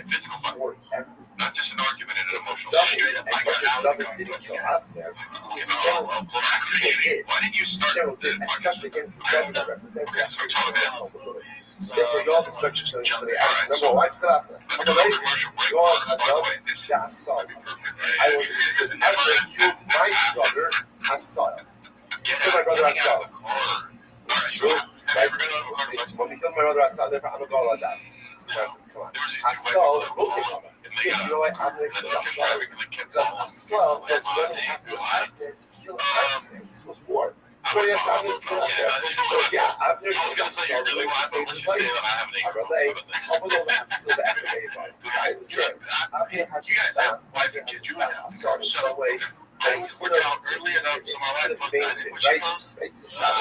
everything. Not just an argument and an emotional As much as David didn't kill Avner, his general did. Why didn't you start General did accept again who David represented. Therefore, your instructions telling you, so they asked, number one, why did you kill Avner? I'm ready. God had done that son. I was because Avner killed my brother Asahel. Killed my brother Asahel. Sure, right? When we killed my brother Asahel, therefore I'm a god like that. So the man says, come on. Asahel wrote the comment. You know what? Avner killed Asahel. Because Asahel was running after Avner to kill Avner. This was war. 20 after Avner to kill Avner. So yeah, Avner killed Asahel to save his life. I relay, although that's still the activated part. I understand. Avner had to stop. Avner had to stop Asahel in some way. And he could have made it, right? To shot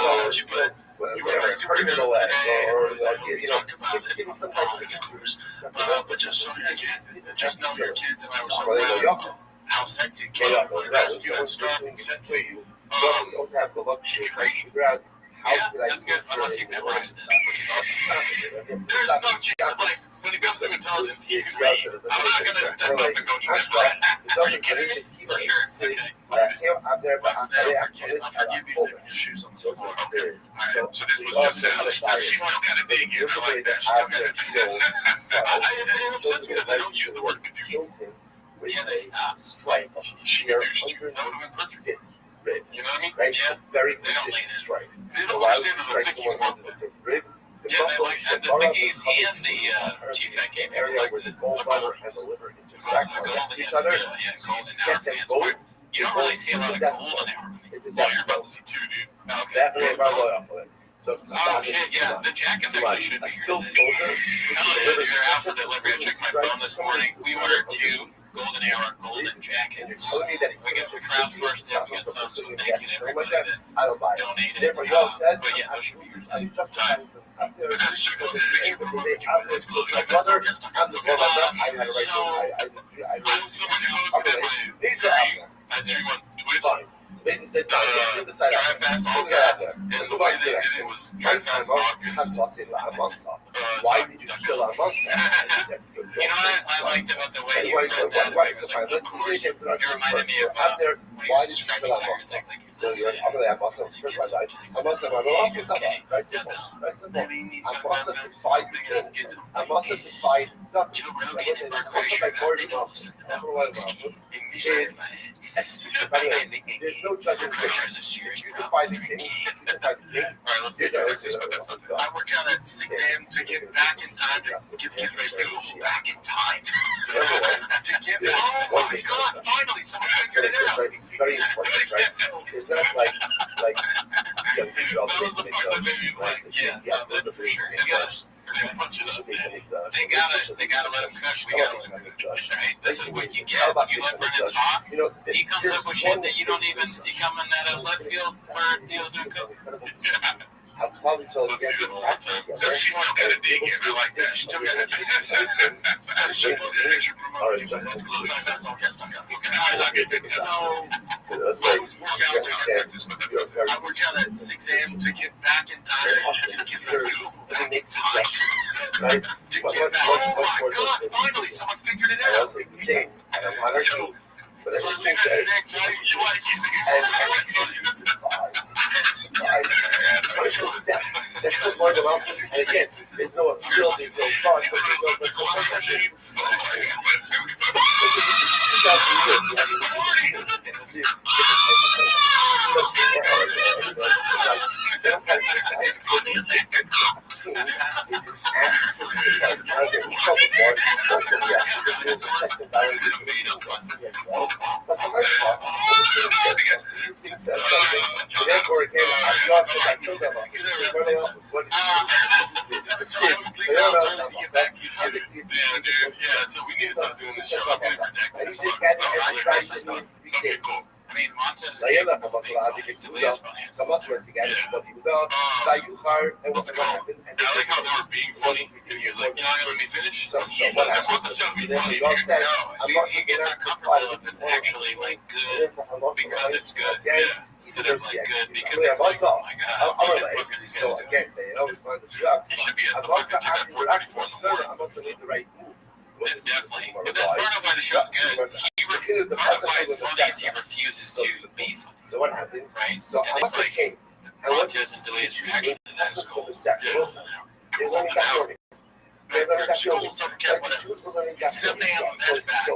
whatever, hurt him in the leg, or you know, give him some type of injuries. But just so you can, just know your kids and I was so proud how sent you came up with rescue and starving sent to you. You don't have the luxury of trying to figure out how could I that's good. Unless you memorized it, which is awesome. There's no chance, like, when it comes to intelligence, he can read. I'm not going to step up and go do this right. Are you kidding me? For sure. Okay. I'm there, but I'm there. I'll forgive you the shoes on the floor. Okay. So this was just a still got a big ear like that. It upsets me that they don't use the word killed him with a strike of his spear under his rib. You know what I mean? Right? It's a very precision strike. Why would you strike someone under the fifth rib? The Biggies and the T-Fat came area where the gallbladder and the liver intersect against each other. Get them both. You don't really see a lot of golden hour. It's a death blow. Definitely about off of it. So, yeah, the jackets actually should be a skilled soldier. After delivery, I checked my phone this morning. We ordered 2 golden hour golden jackets. We get the crowdsourced it, we get some, so thank you to everybody that donated. But yeah, those should be yours. I'm justified. My brother, I'm the brother. I had a right to. These are out there. Fine. So basically said, fine, let's leave the side out there. Let's get out there. Let's go back to the next one. My time was in Amasa. Why did you kill Amasa? And he said, you know what I liked about the way you why? So fine, let's do it again. Out there, why did you kill Amasa? So you're Amasa, first one died. Amasa, very simple. Very simple. Amasa defied the king. Amasa defied nothing. Is execution. By the way, there's no judging. If you defy the king, you're there. I work out at 6 a.m. to get back in time to get the kids ready to go back in time. To get oh my God, finally someone figured it out. It's very important, right? It's not like these are all basic the first English. They gotta let him cook. We gotta let him cook. Right? This is what you get. You let Brendan talk. He comes up with shit that you don't even see coming out of left field where Theo's doing cook. How Cloud's so against his acting together. She won't get a dig in her like that. She took it. That's true. Or adjustment. I work out at 6 a.m. to get back in time to get the But he makes suggestions, right? to get back. Oh my God! Finally, someone figured it I out. was like, king, I don't want to but So I everything leave says, at 6, right? You want to get that's the point about things. And again, there's no appeal, there's no fun, but there's no But the first part, the king says something, so therefore again, God says, I killed that monster. So everybody else was, what did you do? This is this. But you don't know that monster. As it is, so we need to start doing this show. and he did get every right to 3 days. I mean, Montez וידע כמסור אז יגס יהודה, סמסור תגעל כבוד יהודה, ויוחר, and what's going to happen, and I like how they were being funny. He was like, you're not going to let me finish? so what happens, so then God says, I must He have gets been uncomfortable if it's actually like good because it's good. Yeah. Instead of like good because it's like, oh my god. I'm like, so again, they always find the job. It should be a I must have acted I must have made the right move. Definitely. But that's part of why the show's good. The Part of why with it's the funny is he sex. refuses to be funny. So what happens? Right? So And I it's must have like, came. And what Montez is delayed reaction. that's what the sex was. They only got warning. They only got warning. Like the Jews were only got warning.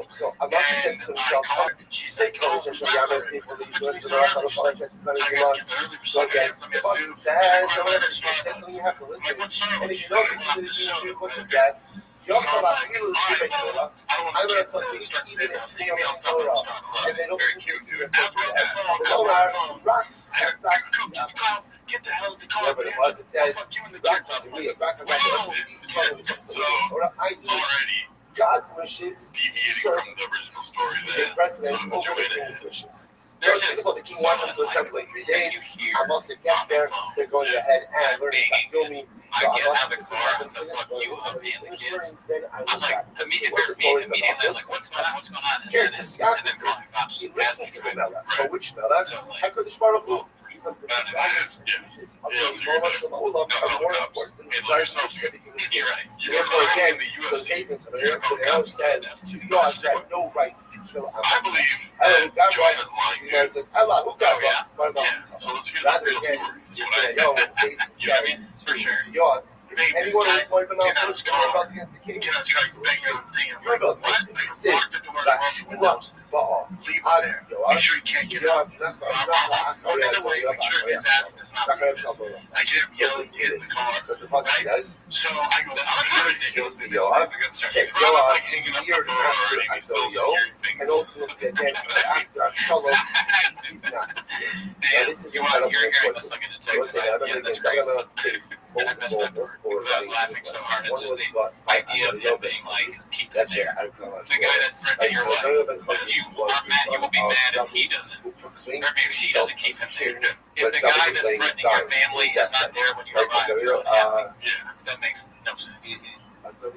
So I must have said to himself, say Kodesh Hashem as people that you listen to our fellow fathers, it's not even us. So again, the boss says, or whatever, he says something you have to listen. And if you don't listen to the Jews, you're going to death. Yom Kippur, people who keep it Torah, I'm going to tell you, even if they don't Torah, and they don't listen to you, rock, Get the hell to call whatever it was, it says, rock is a real, rock is like I need God's wishes, from the original story take precedence over the king's wishes. So it's difficult. The king wants them to assemble in 3 days. I must have get there. They're going ahead and learning about Yomi. So I must have then I will back. Immediately, like, what's going on? Here, this is opposite. He listened to the Melech. But which Melech? HaKadosh Baruch Hu. Because the God's wishes of the Olam are more important than the desires of the king. So therefore, again, so Jason said to God that no right to kill Amalek. Hello, God right. The man says, Allah, who got right? Rather again, Jason says, for sure. God, anyone who's going to know what's going about against the king, you're about to sin. Leave him there. Make sure he can't get out. Make sure his ass does not leave. I get him yelling in the car. Because the boss says, so I go, I'm ridiculous. okay, go on, you're and ultimately again, after Shalom, now this is incredibly important. That's crazy. And I messed that word because I was laughing so hard at just the idea of him being like, keep that there. The guy that's threatening your life, you will be mad if he doesn't. Or if she doesn't keep him there. If the guy that's threatening your family is not there when you arrive, that makes no sense. Look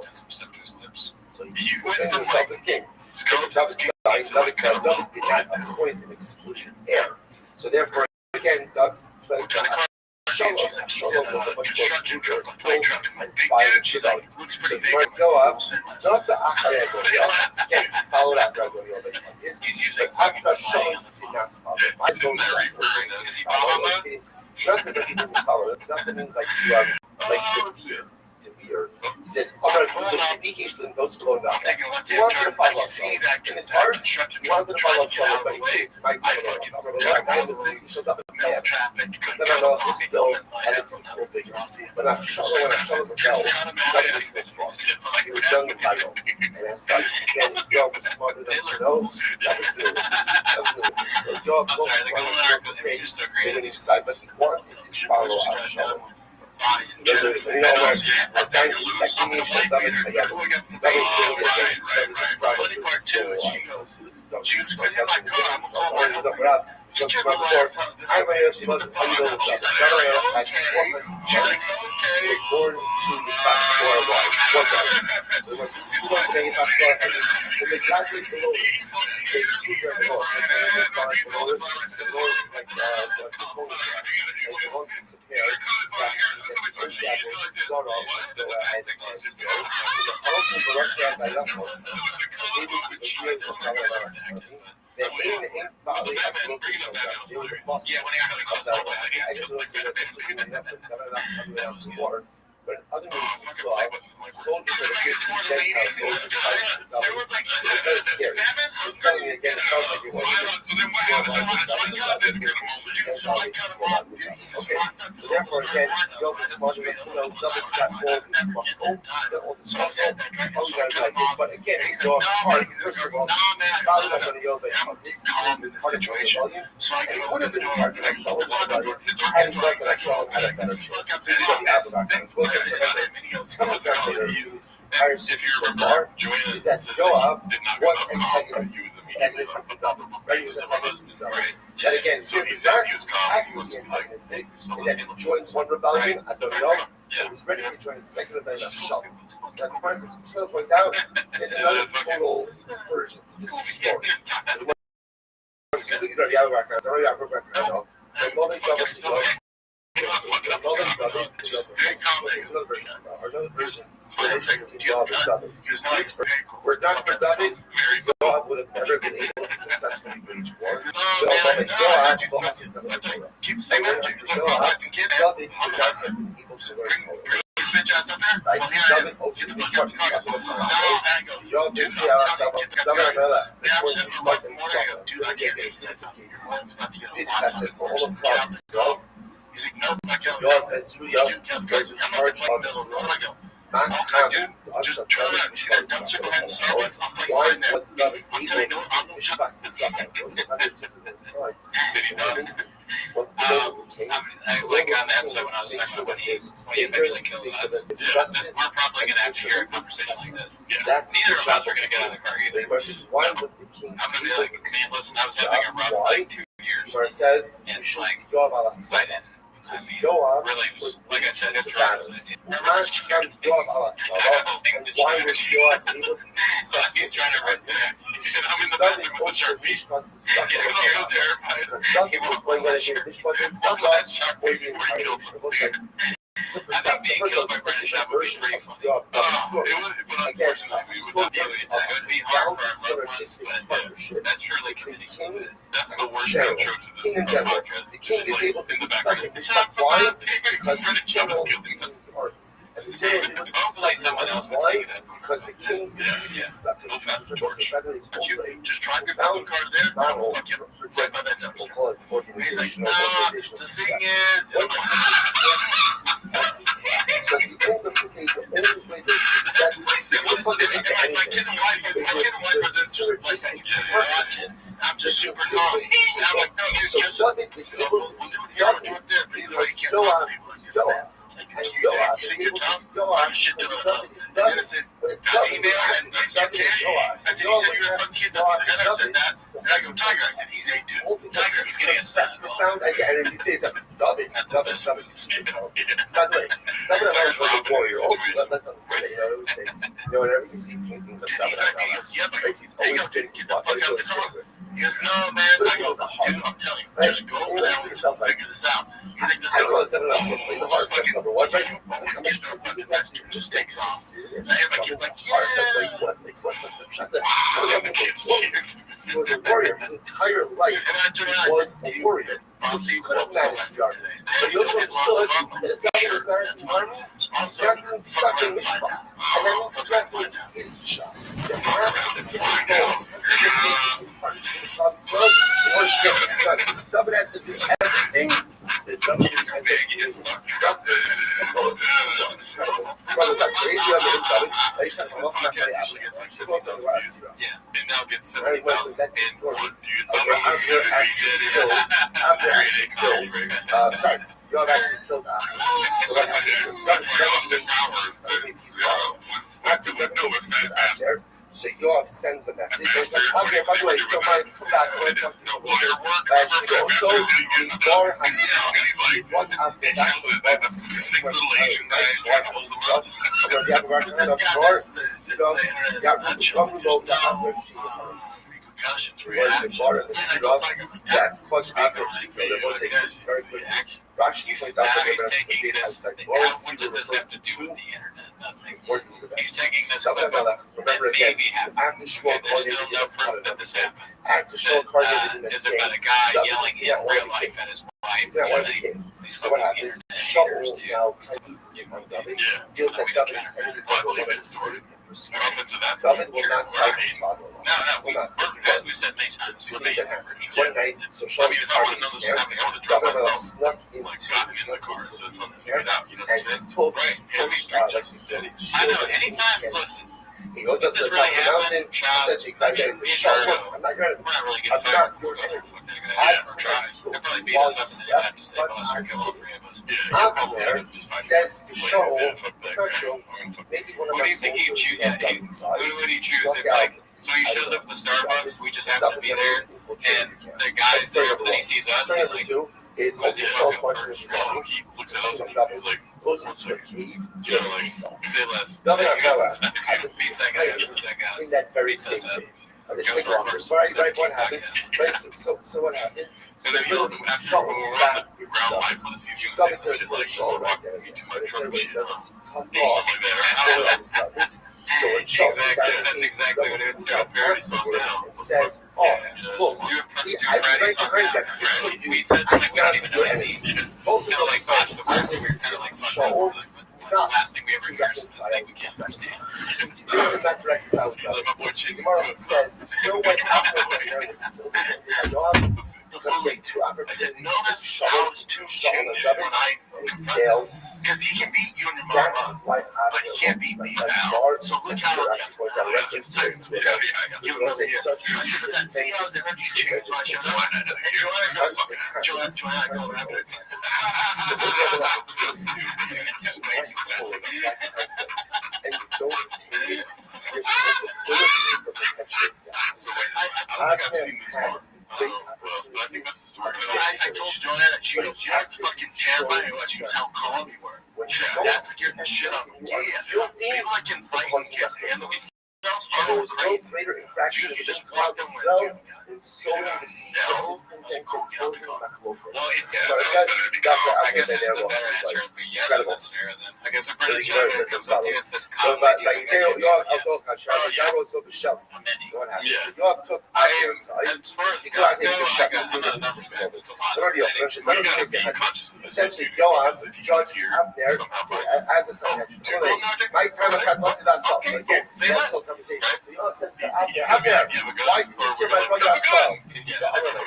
at some stuff to his lips. So he went himself as king. Doug did not appoint an explicit heir. So therefore, again, Doug played Shalom was a much more and violent without. So Yoav, not the Acharei, again, he followed after Adoniah, but after Shalom, he did not follow. My vote not that he didn't follow it, not that means like to veer. He says, those below not. He wanted to follow up Shalom. In his heart, he wanted to follow up Shalom, but he couldn't. Then I know it's still, and it's so big. But when Shalom rebelled, that was still strong. He was young and vital. And as such, again, Yoav was smart enough to know that was new. So Yoav was smart enough to know when he decided, but he wanted to follow up Shalom. There's a where but other nations saw soldiers that appeared to be Gentile soldiers fighting the government. It was very scary. He's telling me again, it sounds like you're So then what happened? So I got this kind of moment. So I cut him off. okay. So therefore, again, you'll be smart enough to know David's got all this muscle, all this muscle. Oh, you gotta like this. But again, he's off hard. First of all, probably not going to go, but this is part of the volume. It would have been hard to show the volume. Had he done that show, had a better show. Comes down later, his entire series so far is that Yoav was antagonist of the double. Right? He was antagonist of the double. And again, so his last act was the antagonist thing. And then he joined one rebellion, I don't know, and was ready to join the second rebellion of Shalom. Now, the point is, to point out, there's another total version to this story. It's completely the other background. The other background. The moment double single. Another version. Another version. We're done for David. God would have never been able to successfully wage war. David would not have been able to learn Torah. David also Mishpat Yom did chesed for all of prophets. So Yom and through Yom was in charge of not having us of why was David able to Mishpat Mishpat was the hundred just as a son. Was the name of the king? Like on that episode when I was saying when he eventually kills us. We're probably going to have to hear a conversation like this. That's neither of us are going to get out of the car either. The question is, why was the king I'm going to be like, man, listen, I was having a rough like 2 years. Where it says, and you should like, Yoav ala I didn't. I mean, Yoav really, was, like I said, it's battles. Not Yoav ala and why was Yoav able to be successful? David also Mishpat because David was going to get Mishpat and stuff for the entire nation. It looks like first of all, it's like a version of Yoav story. Again, a story of down synergistic partnership between king and general. King and general. The king is able to be stuck in Mishpat. Why? Because the general is the king's army. And the general is able to be stuck in Mishpat. Why? Because the king is being stuck in Mishpat. So rather, it's also a profound model for just, we'll call it organizational success. So at the end of the day, the only way there's success, you can put this into anything, is if there's synergistic partnerships. just super calm. So David is able to be David because Yoav is Yoav. And Yoav is able to be Yoav because David is David. But if David has to be David and Yoav, I said, you said you were fucking kids. I said that. And I go, Tiger. I said, he's a dude. Tiger, he's getting a step. Profound idea. And if you say something, David, by the way, David and I was a warrior. Also, let's understand that. I always say, whenever you see paintings of David and I, right, he's always sitting with what he's always sitting with. He goes, no, man. So I go, dude, I'm telling you, just go down and figure this out. He's like, I don't know that enough to play the hard. That's number one, right? Just takes off. And my kid's like, He was a warrior. His entire life he was a warrior. So he could have managed the army. But he also understood that if David was managed the army, he's not being stuck in Mishpat. And that means he's not doing his job. David has to do everything that David has to do. Brothers are crazy on the David. They said, I'm not very happy. yeah, and now get some Very much with that story. After actually killed, sorry, Yoav actually killed so what happens? After David killed out there, so Yoav sends a message. By the way, don't mind, come back. I want to talk to you later. Also, his bar has one after that. That caused people to be killed. It was a very good Rashi points out that the outside walls. What does this have to do with the internet? Nothing. He's Taking taking this remember again, after Shmuel there's still coordinated no this proof that this happened. after Shmuel coordinated this Is it game, about a guy yelling in real life at his wife? that one became. So what happens? Shaul now uses him on David. Feels that David is enemy to David will not fight his father-in-law. Well, No. As we said many times, Two we're things that making happened. average. One night, so I Sean's mean, if I car would have was known this was there. happening, I would have dropped Rabbi myself. snuck into Like, got me in the car, so it's something figured out. You know what I'm and saying? told Right. Heavy street justice, daddy. I know. Anytime, listen. he goes up to the top of the mountain, essentially cries out, he says, Sean, look, I'm not your enemy. We're not really I'm getting not fired. your enemy. Fuck that guy. Yeah, or try. He'll probably beat us up and then have to save us or kill all three of us. Avner says to Shaul, Churchill, maybe one of What my do you think he would soldiers choose? jumped out inside. Who would he choose Snuck if, out. like, so he shows up at the Starbucks, we just happen to be there, and the guy That's story there, number when he one. sees us, Story he's number like, two is what's Moses he Shaul's fucking marching with first? his army, He looks at us shoot and him up, he's like, goes into a cave, you know, killing like, himself. say less. Governor Say Noah less. had been Beats that guy, beats that guy. in that very Beats us same up. cave. Right, Goes for our first what 17 happened? podcast. Right, so what happened? And So then he'll, literally, after Shaul we're was on back the his ground gun. lifeless, he's Shaul gonna say is some going shit to like, Shaul oh, right fuck, there. you too But much instead trouble what he shit. does is he cuts Something off like the that. corner of his garment. So when Shaul comes out Exactly. of the That's cave, exactly what it is. A parody song now. and says, oh, look, see, I was right behind them. We said something we don't even know what it enemy. means. Both Kind of like watch the words and we were kind of like fucked up. We're like, the last thing we ever hear is this thing we can't understand. This is not to reconcile with He's like, God. my boy Chicken Gemara Cook. said, no one after the Americans killed by God because he had two I said, opportunities to notice shovel how it's too Shaul and changed David, when I and he failed. because he can beat you and your That mama, is why but he can't beat me now. So look how actually points out reference to his Twitter. He was a such a see how his energy changed by Joanna go rabbit. And you don't take it, you're supposed to perpetuate that. I think I've seen this one. I think that's the story. I told Joanna that she goes, you have to fucking terrify me what you how calm you were. That scared the shit out of me. Yeah. People that can fight and can't handle themselves There are was no crazy. greater infraction You of just just walk cloud them itself with than sowing the seed of discontent and closing the back of Well, it So it's that- that's what I guess been it's there the well. better answer would be yes in that scenario then. I guess I'm So pretty the sure Gemara it says comes as up to you and follows. says, So, but like yes. Yoav, I'll talk on Shabbos. Gyro so B'Shem. So what happened? So Yoav took Avner's side. As far as He the guys got him go, to I shut guess his I'm not a numbers man. It's a lot. What are you? We gotta be conscious of this. Essentially, Yoav judged Avner as a side. My time I got most of that stuff. So again, that's whole conversation. So Yoav says to Avner, why did you kill my brother Asal? So I'm going to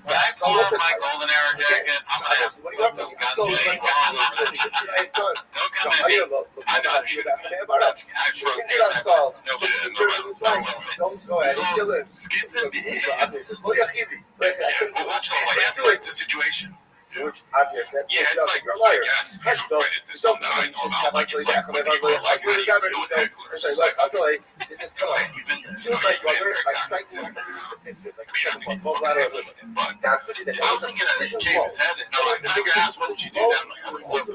When I pull out my golden arrow jacket, I'm gonna have what do you want from me? So those like, guns. I have done. Don't So come I at me. don't know. I know how to shoot. Don't go ahead and kill him. Skins So and beans. Avner says, well, you're kidding. Like, I couldn't Well, that's do like it. the situation. Which Avner said, Yeah, it's like, you're a liar. yes, Hush, though. Don't just have my play back on my brother. I really got ready to say, look, I'll go ahead. He says, come on. You killed my brother by striking him like a 7-point ball ladder. That's what he did. That was a Housing in a precision cave blow. his head and So like, the I biggest asked, what would you do? I'm like, I would also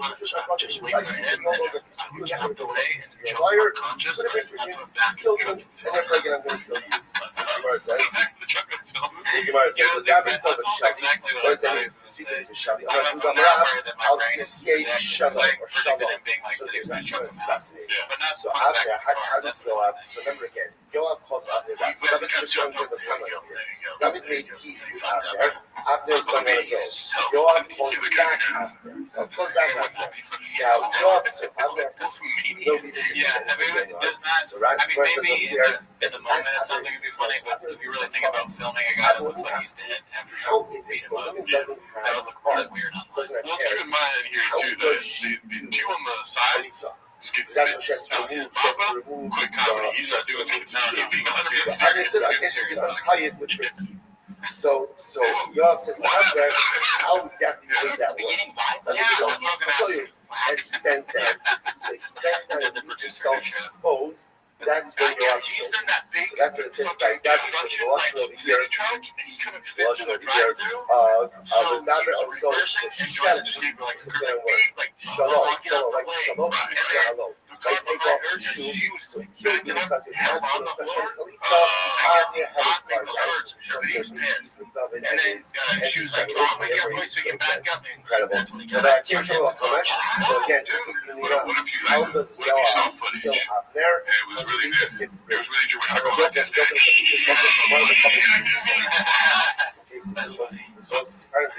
just wait for your head and then you would have to delay and you're a jump liar. unconscious Could have and injured I him, put back killed him, and then again, I'm going to kill you. Gemara says, Gemara says, "Look, David told us Shelly. What does that mean? The secret to Shelly. I'll escape Shalom or Shalom. So it's fascinating. So Avner, how did Yoav? So remember again, Yoav calls Avner back. So David just runs in the family here. David made peace with Avner. Avner's going on his own. Yoav calls back Avner. Calls back Avner. Now Yoav, so Avner, no reason to Yeah, I mean, there's not. So Rav I mean, says maybe over there, in the moment it sounds like it'd be funny, but if you really think about filming a guy that looks like he's dead after how you is beat it him the up, woman doesn't that have would look really arms, weird online. doesn't have Well, let's keep in parents? mind here How too, does she the do two on the sides. Lisa? Skits That's what she has to remove. She has to remove quick comedy. He's not doing skits now. He's being So I said, I guess she's going to hide it with her teeth. So Yoav says to Avner, how exactly did that work? So I'll show you. And he bends down. So he bends down and leaves himself exposed. That's when Yoav shows. So that's what it says by God. So the Rothschild over here, Rothschild over here, the David also Shalom. It's a better word. Shalom, shalom, like shalom, shalom. They take off his shoes, so he killed him because his husband, especially Elisa, Avner had his part. And his shoes like incredible. So that came from a comment. So again, how does Yoav kill Avner? It was really this. It was really Drew. I go Look, like this. look, one of the couple. So it's kind of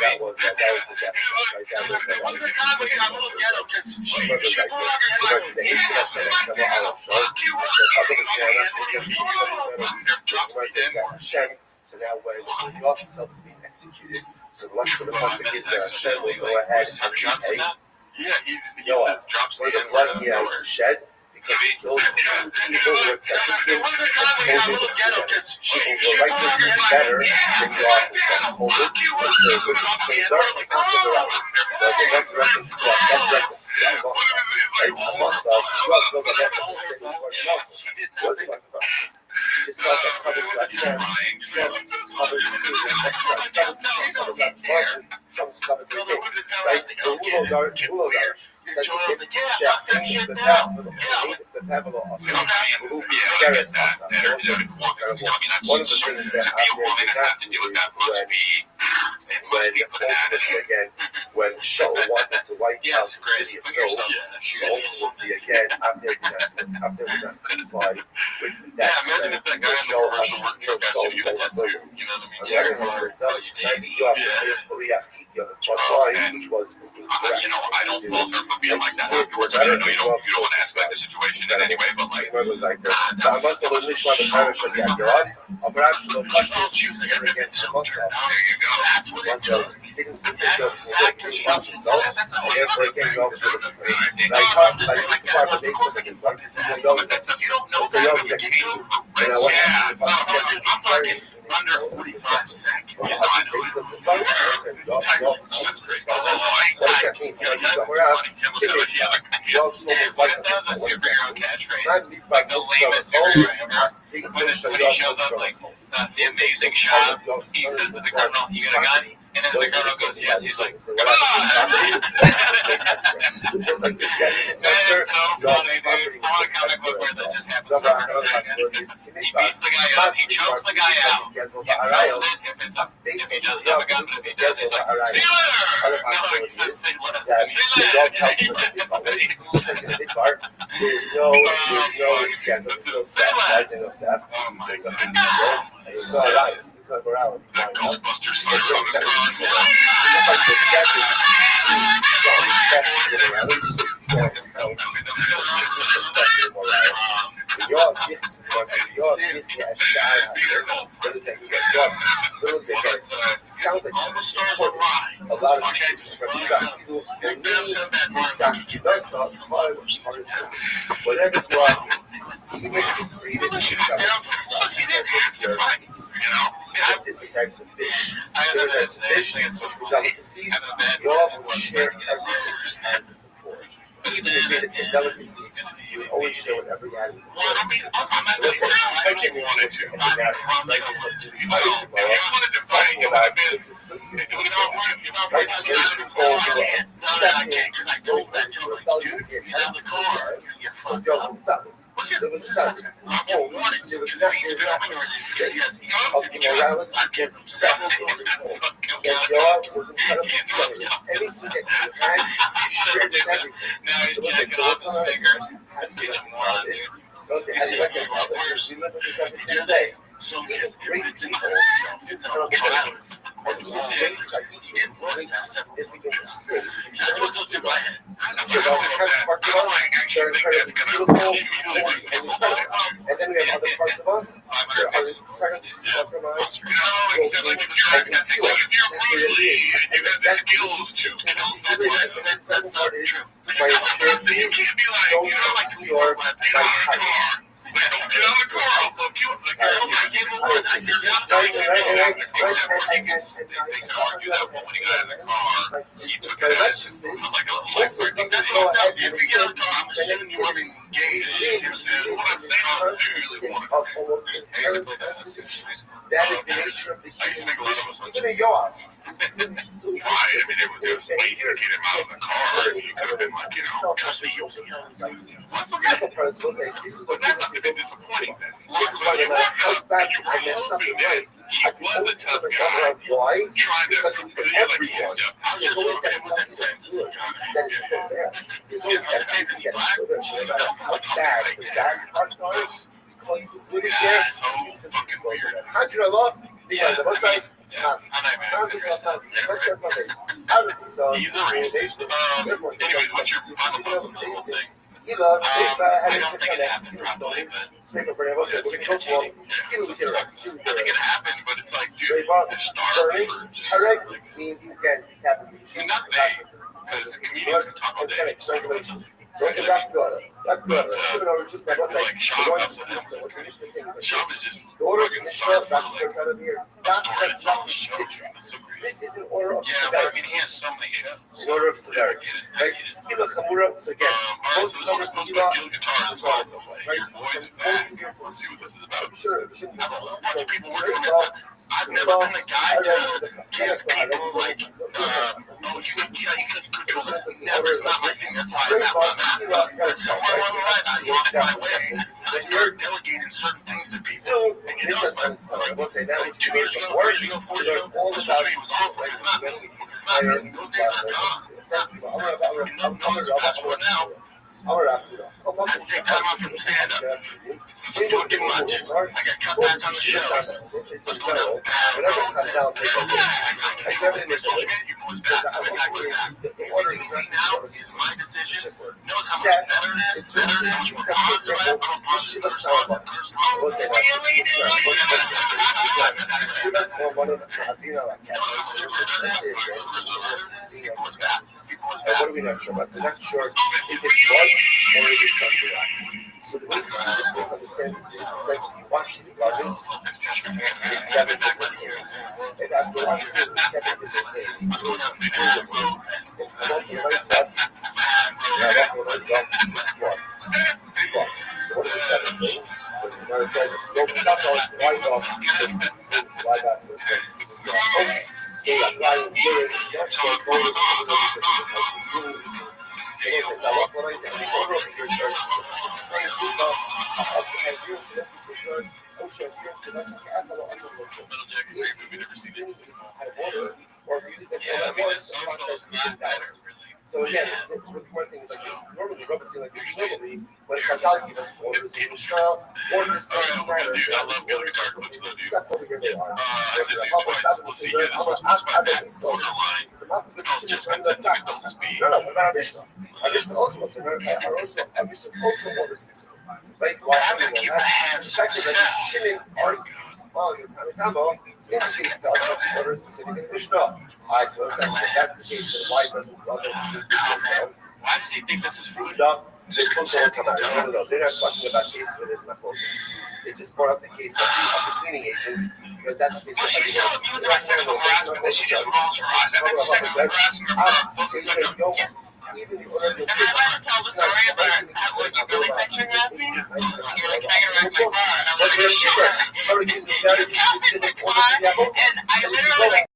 that was the death. Right? What's the time we got a little ghetto? Because she pulled up 그래서 내 H가 생각하면 알았어. Hashem. So now when the law himself is being executed, so the last of the pasuk is that Hashem will go ahead and repay Yoav for the blood he has shed because he killed people who were accepting him and holding him together. People who are righteously better than Yoav himself, holding the good. So the Darshal comes around. So that's reference to what? That's reference to Amasa. Right? Amasa, Yoav built a mess of the same part of Malchus. It wasn't about practice. He just felt that covered to Hashem, Shem's covered to Shem's covered to him. Right? The Ulodarsh. Said the Pavlo Asa, who Paris Asa. One of the things that I really not do is ultimately again, when Shaul wanted to wipe out the city of Nob, so ultimately again, Abner would not comply with that. Shaul sold the building. On the other hand, you have to basically on the front line, which was incorrect. I don't fault her for being like that afterwards. I know you don't want to aspect the situation in any way, but like, המסה לא נשמע בפרש של יגרון, אבל שלא פשטו against המסה. המסה didn't think he watch himself, and therefore again, you always would have been. I talked about the base of the conflict, you know, it's a young execution. And I want to very under 45 seconds. base of the fight, and you what does that mean? You know, somewhere out, you also almost like a superhero catchphrase. Not be like the lamest when somebody shows up like the amazing shot, he says to the colonel, "You got a gun?" And then the colonel goes, "Yes." He's like, "Come on!" Just like the That is so funny, dude. I want a comic book where that just happens over and over again. He beats the guy up, he chokes the guy out, he throws it if he doesn't have a gun, but if he does, he's like, "See you later!" No, he says, "See you later." There's no sacrificing of death. Oh my God. There's no alliance. There's no morality. That Ghostbusters sticker on his car. Just like the gadget. Your gifts, your gift has shine out there. What is that? You got drugs. Little bit that sounds like you support a lot of things from you got people that need sacrifice, whatever you are, even if you create different types of fish. Different types of fish, which delicacies, you all will share everything and the poor. Even if it's delicacies, you always share whatever you have. So listen, I can make it there was something. There was nothing of immorality and sex in this home. That God was incredibly generous. Anything that you had, you shared with everything. So let's say, how do you reconcile this? So let's say, how do you reconcile this? We live with this every single day. Even great people, and even great significant mistakes. Each of us have parts of us that are incredibly beautiful, and incredible. And then we have other parts of us that are incredibly compromised, broken, and impure. That's what it is. And that's the incredible part is, my infirmities don't obscure my kindness. My righteousness also doesn't go ahead and of almost inherent contradiction. That is the nature of the human condition. Even a Yoav, it's really so this is what gives us the ability to do. This is why no matter how bad I mess up in life, I can always tell myself why? Because for everyone, there's always that something that's good that is still there. There's always that something that is still there. So no matter how bad the bad parts are, because the good is there, it's simply going to that. How do I love? Because the website, Anyways, what's your final thoughts on the whole thing? Skilla, I don't think it happened properly, but it's entertaining. I think it happened, but it's like, dude, Straight they're starving for just, Correct like, means you can tap I mean, not they, because comedians can talk all day. So, That's good. That's good. like, Shop, that's what else. Shop is just fucking starved for, like, a story to tell on the show. That's so crazy. This is an order of Yeah, but I severity. mean, he has so many shows. In order of I severity. get it. I Right? get it. Skilla Kamura, so again, All right, most so this one is supposed to be Gil Guitar. This one is right? Your boys are back. Let's see what this is about. Sure, I have a whole bunch of people working on that. I've never been the guy to give people like, oh, you can control this. Never. It's not my thing. That's why I'm not. But somewhere along the line, I lost my way. And I started delegating certain things to people. So, And it's just like, I will say that like which 2 you years made ago, before, 3 years ago, 4 you years learned ago, all this about movie was awful. It's not me. It's not me. Those days are gone. And no one knows fast forward now. I had to take time out from stand-up. I'm doing too much. I got cut back on the shows. I'm going out. Whatever comes out, they go this. I So never did this. you boys back. I Bring back will here. the order What is you see not now is my decision. it's Knows how set. much better it is. It's Better than you odds are at. I'm a positive person. I will say that. It's not. Shiva Samana Adina what are we not sure about? The next short, is it blood or is it something else? So the way to understand this is essentially watch the blood in 7 different things. And after watching it in 7 different things, and come up with myself, it's blood. So what are the 7 things? Go up on slide off, slide out to the they apply in Europe, that's the goal of what I said, the order of your church or if you just like, Yeah, I mean, this song process is not better, really. so again, it's what the one thing is like this. Normally, Rabbi saying like this. Normally, when Chazal give us orders in Israel, orders Dude, I love Gil Guitar clips though, dude. I said these twice. Let's see here. This was posted by Matt Borderline. It's called Just Been Sent to Me, Don't Speed. No, but not Mishnah. Mishnah also was Mishnah also order specific. Right? Why having that? The fact that Shimon argues, well, your Tanakama indicates that also order specific in Mishnah. I so that's the case. Then why doesn't Rabbi do this? Why does he think this is food? They put the come out. No. They're not talking about cases where there's not focus. They just brought up the case of the cleaning agents because that's the case. Well, she's telling you that I said the harassment that she just rolls her eyes. I've been sexually harassing her for both of them. Even the And order I let her tell the story about when you really sexually harassed me. You're like, can I get around my car? And I was like, sure. very specific order. And I literally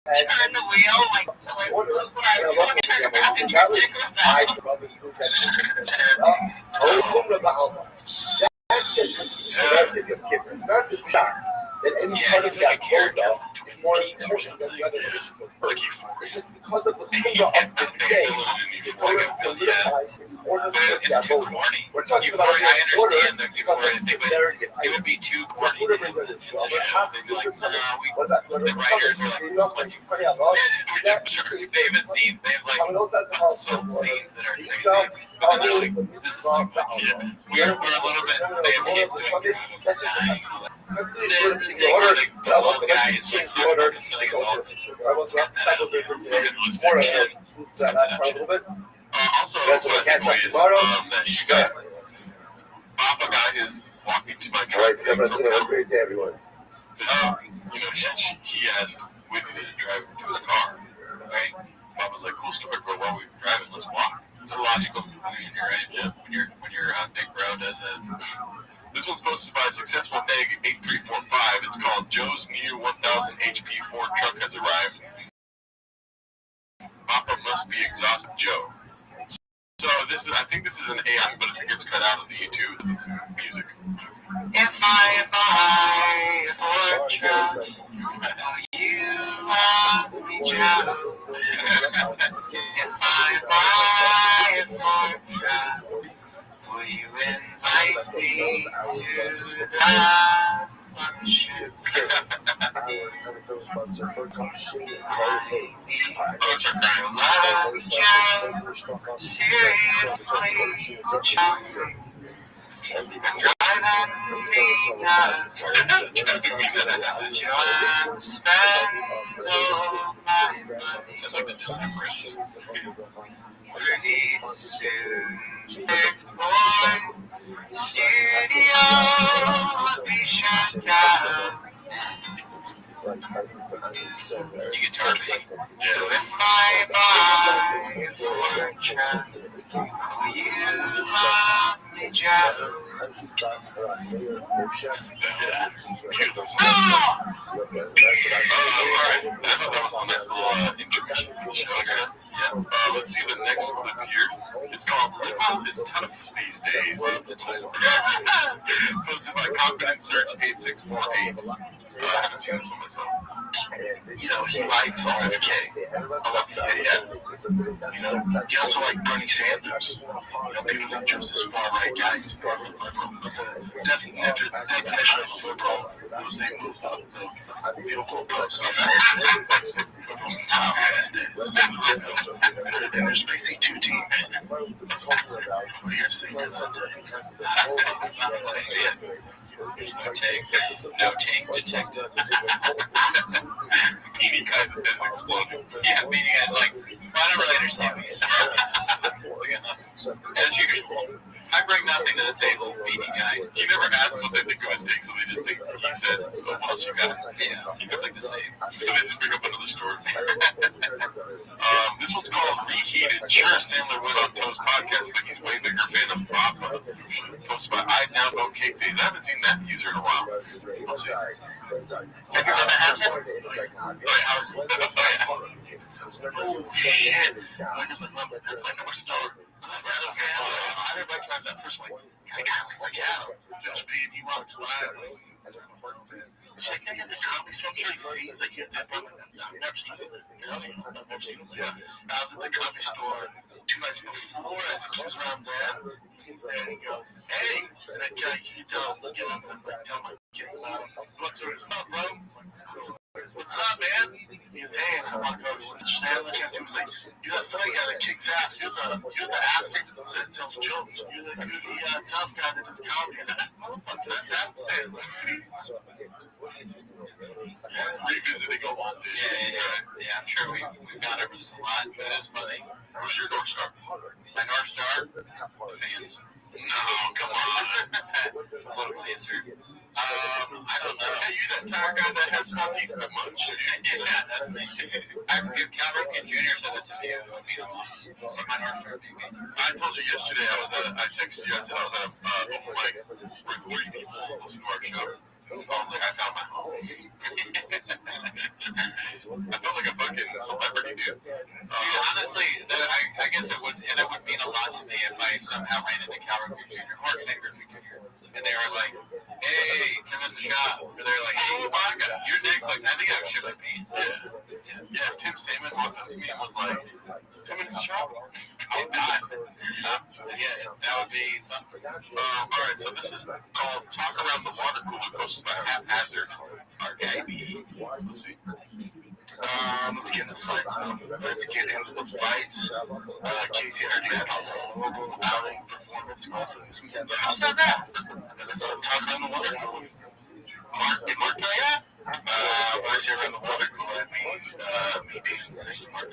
turned the wheel, like, Order. look what I was doing. Turned the passenger dick was I that. saw the food that's just the severity of your kids. It's not the shock that any part of that quota is more important than the other conditions. It's just because of the quota of the day, it's always solidifies in order to get that vote. We're talking about the order because of severity of It would be too corny. What about The writers are like, enough to put out they have a scene, they have like some scenes that are crazy. But then they're like, this is too much. Yeah. We're a little bit, they have kids doing it. That's just Then they were like, the one guy is like, fucking sending adults. I was last cycle for today. More of that last part a little bit. Also, Guys will catch up tomorrow. that Shka, Papa got his walking to my All truck. right, so everyone's have a great day, everyone. You know, he asked Whitney to drive him to his car, right? Papa's like, cool story, bro. While we were driving, let's walk. It's a logical conclusion, right? Yeah. When your big bro does it. This one's posted by Successful Egg 8345. It's called Joe's new 1000 HP Ford truck has arrived. Papa must be exhausted, Joe. So I think this is an AI, but if it gets cut out of the YouTube, it's music. If I buy a Ford truck, I know you love me, Joe. If I buy a Ford truck, will you invite me to the Sounds like the Decemberists. Studio be shut down. You guitar pick. Yeah. With my fortune, you love me just. Beautiful. Alright, I thought that was a nice little introduction for the show here. Yeah. Let's see the next clip here. It's called "Liberal is Tough These Days." The title. Posted by Confidence Search 8648. I haven't seen this one myself. You know, he likes RFK. I love yeah. You know, he also likes Bernie Sanders. You know, people think Joe's this far-right guy. He's far-right liberal. But the definition of a liberal is they moved up the beautiful post. Liberals now these days. And there's basically two teams. What do you guys think of that? It's not a there's no tank detected. Beanie Guy's been exploding. Yeah, Beanie Guy's like, I don't really understand what he's saying. As usual, I bring nothing to the table, Beanie Guy. He never asks what they think of his take, so they just think he said, oh, well, you got it. Yeah, it's like the same. So they just bring up another story. This one's called Reheated. Sure, Sandler went on Toe's podcast, but he's way bigger fan of Bob. Posted by I Download Cape Days. I haven't seen that user in a while. Let's see. Have you done that? Oh, shit. That's my North Star. I heard my class that first one. Like, yeah, just being he walks by. Check out the comics. I'm sure he sees like that. I've never seen it. I've never seen it. Yeah. I was at the comic store 2 nights before. I think he was around there. He's there and he goes, hey. And that guy, he does look at him and like, tell my kids about him. What's up, bro? What's up, man? He's saying, I want to go to stand. Look at him. He was like, you're that funny guy that kicks ass. You're the ass kicker that tells jokes. You're the tough guy that does comedy. Motherfucker, that's Adam Sandler. Revisiting a lot this year. Yeah, I'm sure we've gone over this a lot, but it's funny. Who's your North Star? My North Star? Fans. No, come on. Political answer. I don't know. Hey, you that tire guy that has small teeth that much? Yeah, that's me. I forgive Cal Ripken Jr. said that to me. I mean, so my North Star TV. I told you yesterday, I texted you, I said I was at an open mic where 3 people listened to our show. I was like, I found my home. I felt like a fucking celebrity, dude. Honestly, I guess it would mean a lot to me if I somehow ran into Cal Ripken Jr. or Ken Griffey Jr. and they were like, hey, Tim is the shop. Or they're like, hey, Monica, you're Nick. Like, I think I would shit my pants. Yeah, Tim Salmon walked up to me and was like, Tim is the shop? Oh, God. Yeah, that would be something. All right, so this is called Talk Around the Water Cooler, posted by Haphazard. Okay. Let's see. Let's get into the fights. Casey already had a horrible outing performance golf this weekend. Who said that? That's Talk Around the Water Cooler. Did Mark tell you that? When I say around the water cooler, it means me being sick. Mark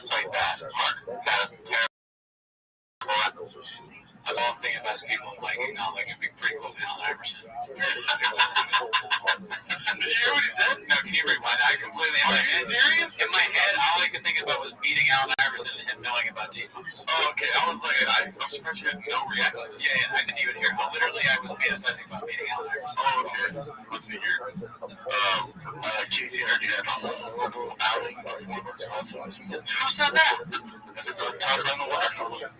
played bad. Mark had a terrible. That's all I'm thinking about is people like acknowledging a big prequel to Allen Iverson. Did you hear what he said? No, can you rewind? I completely. Are you serious? In my head, all I could think about was beating Allen Iverson and him knowing about T-Books. Oh, okay. I was like, I'm surprised you had no reaction. Yeah, I didn't even hear. Literally, I was fantasizing about beating Allen Iverson. Oh, okay. Let's see here. Casey already had a horrible outing performance also this weekend. Who said that? That's Talk Around the Water Cooler.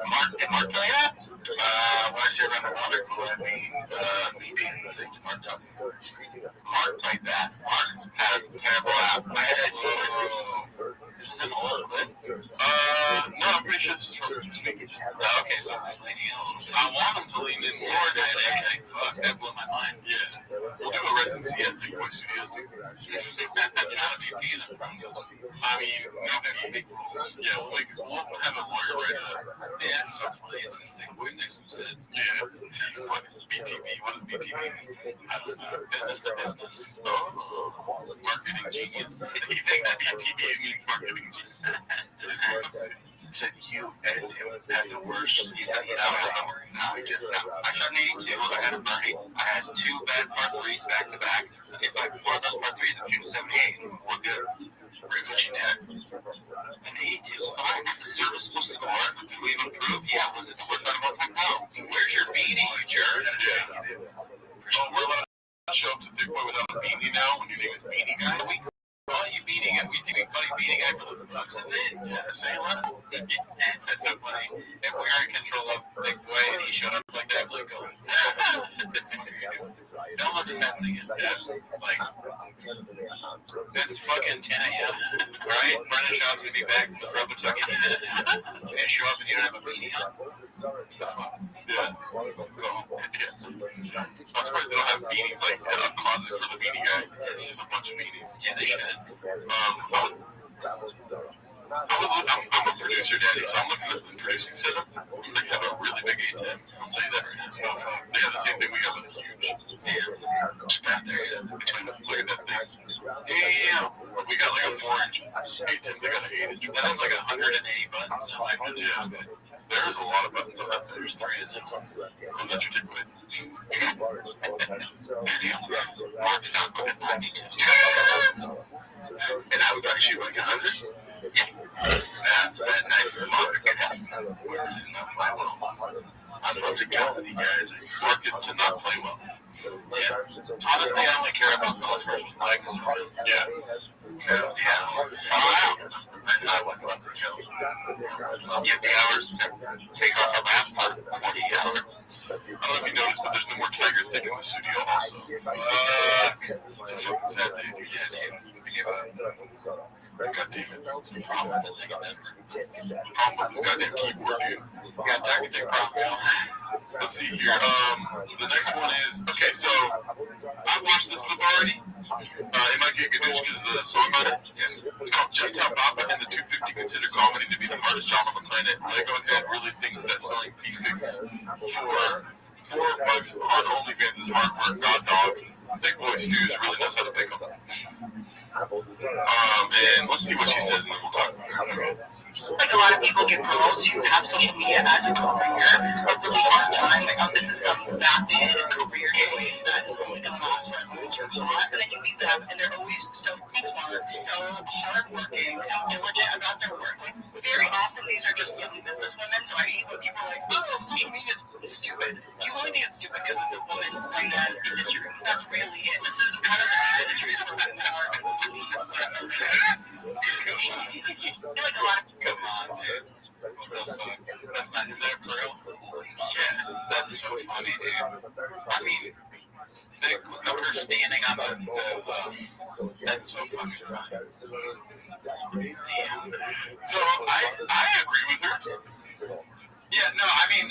Mark tell you that? When I say around the water cooler, I mean me being sick. Mark played bad. Mark had a terrible out. I said, whoa. This is an old clip? No, I'm pretty sure this is from this week. Okay, so I'm just leaning in a little bit. I want him to lean in more, guys. Okay, fuck, that blew my mind. Yeah. residency at Big Boy Studios, dude. I mean, yeah, we'll have a lawyer write it up. Yeah, it's so funny. It's his thing. What next was it? Yeah. What? BTB? What is BTB? I don't know. Business to business. Oh, marketing genius. You think that BTB means marketing genius? So you and him had the worst. He said, no, he didn't. I shot an 82. I had a birdie. I had 2 bad par 3s back to back. If I pour those par 3s, I'm shooting 78. We're good. Pretty much dead. An 82 is fine. It's a serviceable score. Could we have improved? Yeah. Was it the worst out of all time? No. Where's your beanie, you jerk? Yeah. Oh, we're allowed to show up to Big Boy without a beanie now when your name is Beanie Guy. We call you Beanie Guy. We think we call you Beanie Guy for the fucks of it. Yeah, say what? That's so funny. If we are in control of Big Boy and he showed up like that, like, oh, don't let this happen again. Yeah. Like, that's fucking 10 a.m. Right? Brennan Shaw's gonna be back from Robotuck. He's gonna show up and you don't have a beanie on. Yeah. Go home. Yeah. I'm surprised they don't have beanies like a closet for the Beanie Guy. It's just a bunch of beanies. Yeah, they should. I'm a producer, Daddy, so I'm looking at the producing setup. They have a really big A10. I'll tell you that right now. They have the same thing we have with the huge. Yeah. There you go. Look at that thing. Damn. We got like a 4-inch A10. They got an 8-inch. That has like 180 buttons. Yeah. There's a lot of buttons on that. There's 3 of them. Oh, that's your takeaway. And I would actually like 100. That's that night for Mark. Mark's to not play well. I'm supposed to go with you guys. Mark is to not play well. Yeah. Honestly, I only care about golf course with legs. Yeah. I would love to go. You have the hours to take off a lap for 40 hours. I don't know if you noticed, but there's no more Tiger Thick in the studio also. It's a fucking sad day, dude. Yeah, dude. God damn it. Problem with the thing in Denver. Problem with this goddamn keyboard, dude. We got Tiger Thick problem. Let's see here. The next one is, okay, so I watched this clip already. It might get good news because of the song on it. Yes. It's called Just How Papa and the 250 consider comedy to be the hardest job on the planet. Lego Ed really thinks that selling pea sticks for $4 on OnlyFans is hard work. God dog. Big Boy Stews really knows how to pick them. And let's see what she says and then we'll talk about it. Like a lot of people get girls who have social media as a career a really hard time. Like, oh, this is some vapid career choice that is only going to last for as long as you're alive. And I think these have, and they're always so smart, so hardworking, so diligent about their work. Like, very often these are just young businesswomen. So I hate when people are like, oh, social media is stupid. You only think it's stupid because it's a woman-ran industry. That's really it. This is kind of the few industries where men are like a lot of Come on, dude. That's not, is that for real? Yeah, that's so funny, dude. I mean, her standing on the that's so fucking funny. Damn. So I agree with her. Yeah, no, I mean,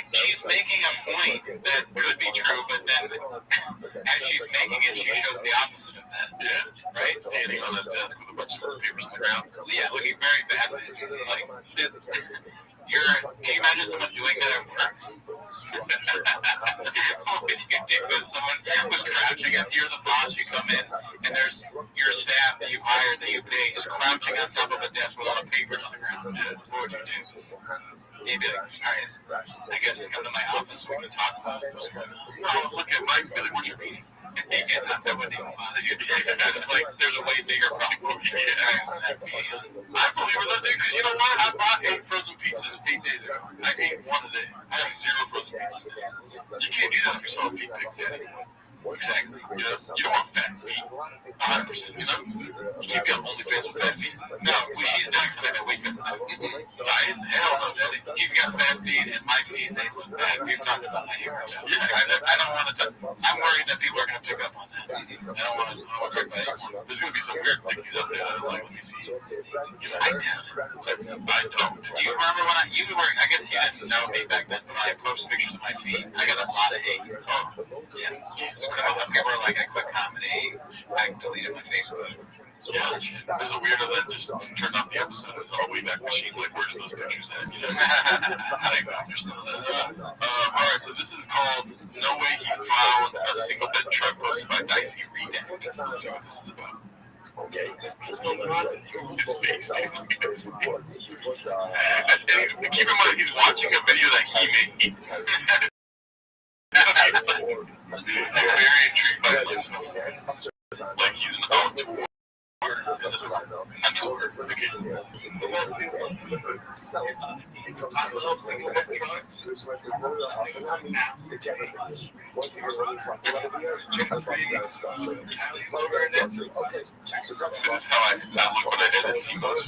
she's making a point that could be true, but then as she's making it, she shows the opposite of that. Yeah, right? Standing on a desk with a bunch of papers on the ground. Yeah, looking very bad. Like, can you imagine someone doing that at work? What would you do if someone was crouching up? You're the boss, you come in, and there's your staff that you've hired, that you pay, is crouching on top of a desk with all the papers on the ground. What would you do? You'd be like, all right, I guess come to my office, we can talk about it. Well, look at Mike, be like, what's your meeting? Yeah, that wouldn't even bother you. It's like, there's a way bigger problem. I believe in that, because you know what? I bought 8 frozen pizzas 8 days ago. I ate 1 a day. I have 0 frozen pizzas. You can't do that if you're selling feet pics, Daddy. Exactly. You don't want fat feet. 100%. You can't be on OnlyFans with fat feet. No, when she's next, and I wake up diet? Hell no, Daddy. He's got fat feet, and my feet, they look bad. We've talked about that here. Yeah, I don't want to. I'm worried that people are going to pick up on that. I don't want to talk about that anymore. There's going to be some weird pickies out there that I'm like, let me see. I doubt it. I don't. Do you remember when you were, I guess you didn't know me back then, but I post pictures of my feet. I got a lot of hate. Oh, yeah. Jesus. People are like, I quit I deleted my Facebook. Yeah, there's a weirdo that just turned off the episode. It's all the way back machine. Like, where's those pictures at? You know? I don't know if they're still there. Alright, so this is called No Way He Found a Single Bed Truck, posted by Dicey Redact. Let's see what this is about. Okay. His face, dude. And keep in mind, he's watching a video that he made. He's very intrigued by this. Like, he's on tour. This is how I look when I edit T-Most.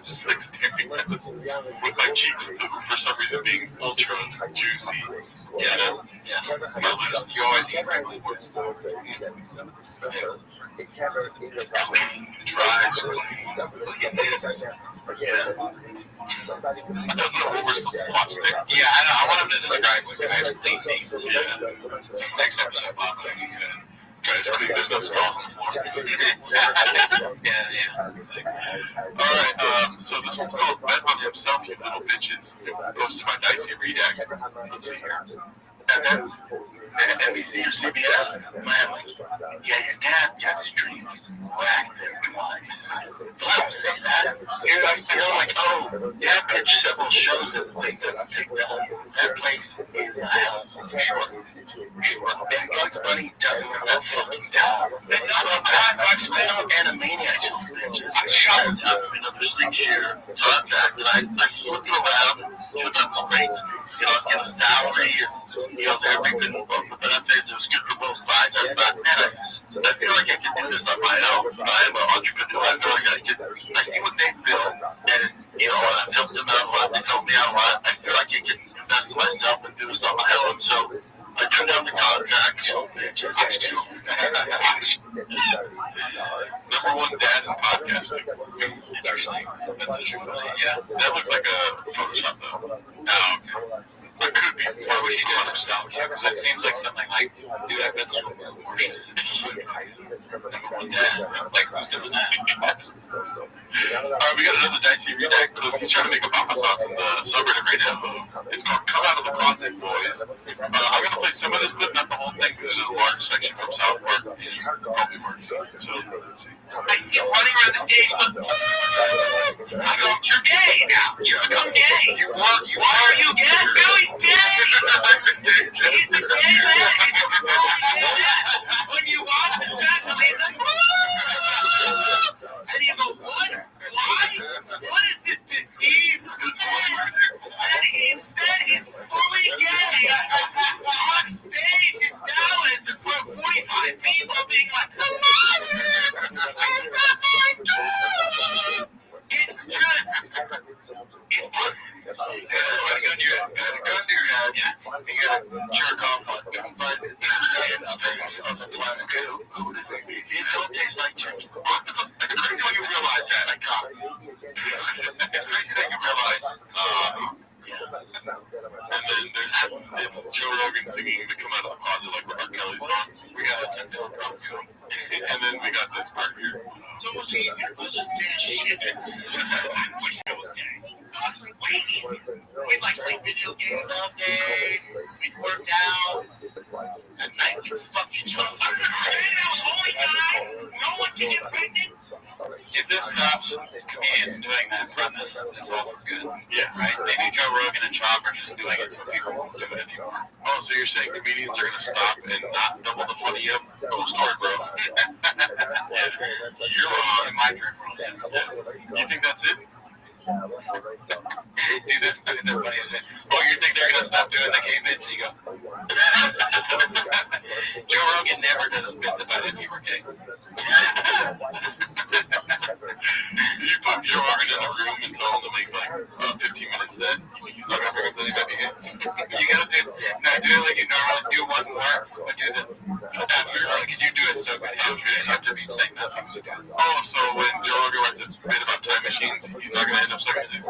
Just like staring with my cheeks for some reason being ultra juicy. Yeah. My lips, you always eat right before. Clean, dry, clean. Look at this. Yeah. I want him to describe what kind of clean things. Yeah. Next episode, Bob, so you could. Guys, there's no straws on the floor. Yeah. Alright, so this one's called Bet on Himself, You Little Bitches, posted by Dicey Redact. Let's see here. And then NBC or CBS, yeah, your dad got his dream whack there twice. I don't say that. Dude, I feel like, dad pitched several shows that place that picked up. That place is a hell for sure. And Bugs Bunny doesn't have that fucking talent. And not on time, Bugs Bunny and a maniac. I shot enough in another 6-year contract that I looked around, should have been great. You know, get a salary and, you know, everything, but I said it was good for both sides. I thought, man, I feel like I can do this on my own. I am an entrepreneur. I feel like I see what they build, and, you know, I've helped them out a lot. They've helped me out a lot. I feel like I can invest in myself and do this on my own. So I turned down the contract. Number one dad in podcasting. Interesting. That's interesting. Yeah. That looks like a Photoshop, though. Oh, okay. It could be. I wish he did himself, because it seems like something like, dude, I bet this will be bullshit. Number one dad. Like, who's doing that? Alright, we got another Dicey Redact clip. He's trying to make a papa sauce in the subreddit right now. It's called Come Out of the Closet, Boys. I'm going to play some of this clip, not the whole thing, because there's a large section from South Park. You probably already seen it, so let's see. I see him running around the stage, but I go, you're gay now. You're become gay. Why are you gay? Billy's gay. He's the gay man. He's a gay man. When you watch his special, he's like, and you go, what? Why? What is this disease of the man? And instead, he's fully gay on stage in Dallas in front of 45 people being like, it's just, it's pussy. Gun to your head. Yeah. You gotta jerk off on everybody's face on the planet. It don't taste like chicken. It's crazy when you realize that. It's crazy that you realize, and then it's Joe Rogan singing to Come Out of the Closet like R. Kelly's song. We got a Tim Dillon drum going. And then we got this part here. So much easier. We'll just do shit. I wish I was gay. Way easier. We'd like play video games all day. We'd work out. At night we'd fuck each other. Only guys. No one can get pregnant. If this stops comedians doing that premise, it's all for good. Yeah, right? Maybe Joe Rogan and Chop are just doing it so people won't do it anymore. Oh, so you're saying comedians are going to stop and not double the funny up? Cool story, bro. You're wrong. In my dream world, yes. You think that's it? Dude, nobody said, you think they're going to stop doing the gay bit? You go. Joe Rogan never does bits about if he were gay. You put Joe Rogan in a room and tell him to make like a 15-minute set. He's not going to bring up anything gay. You got to do it like you normally do one more, but do the after, because you do it so good. You have to be saying nothing. Oh, so when Joe Rogan writes a bit about time machines, he's not going to end up sucking it.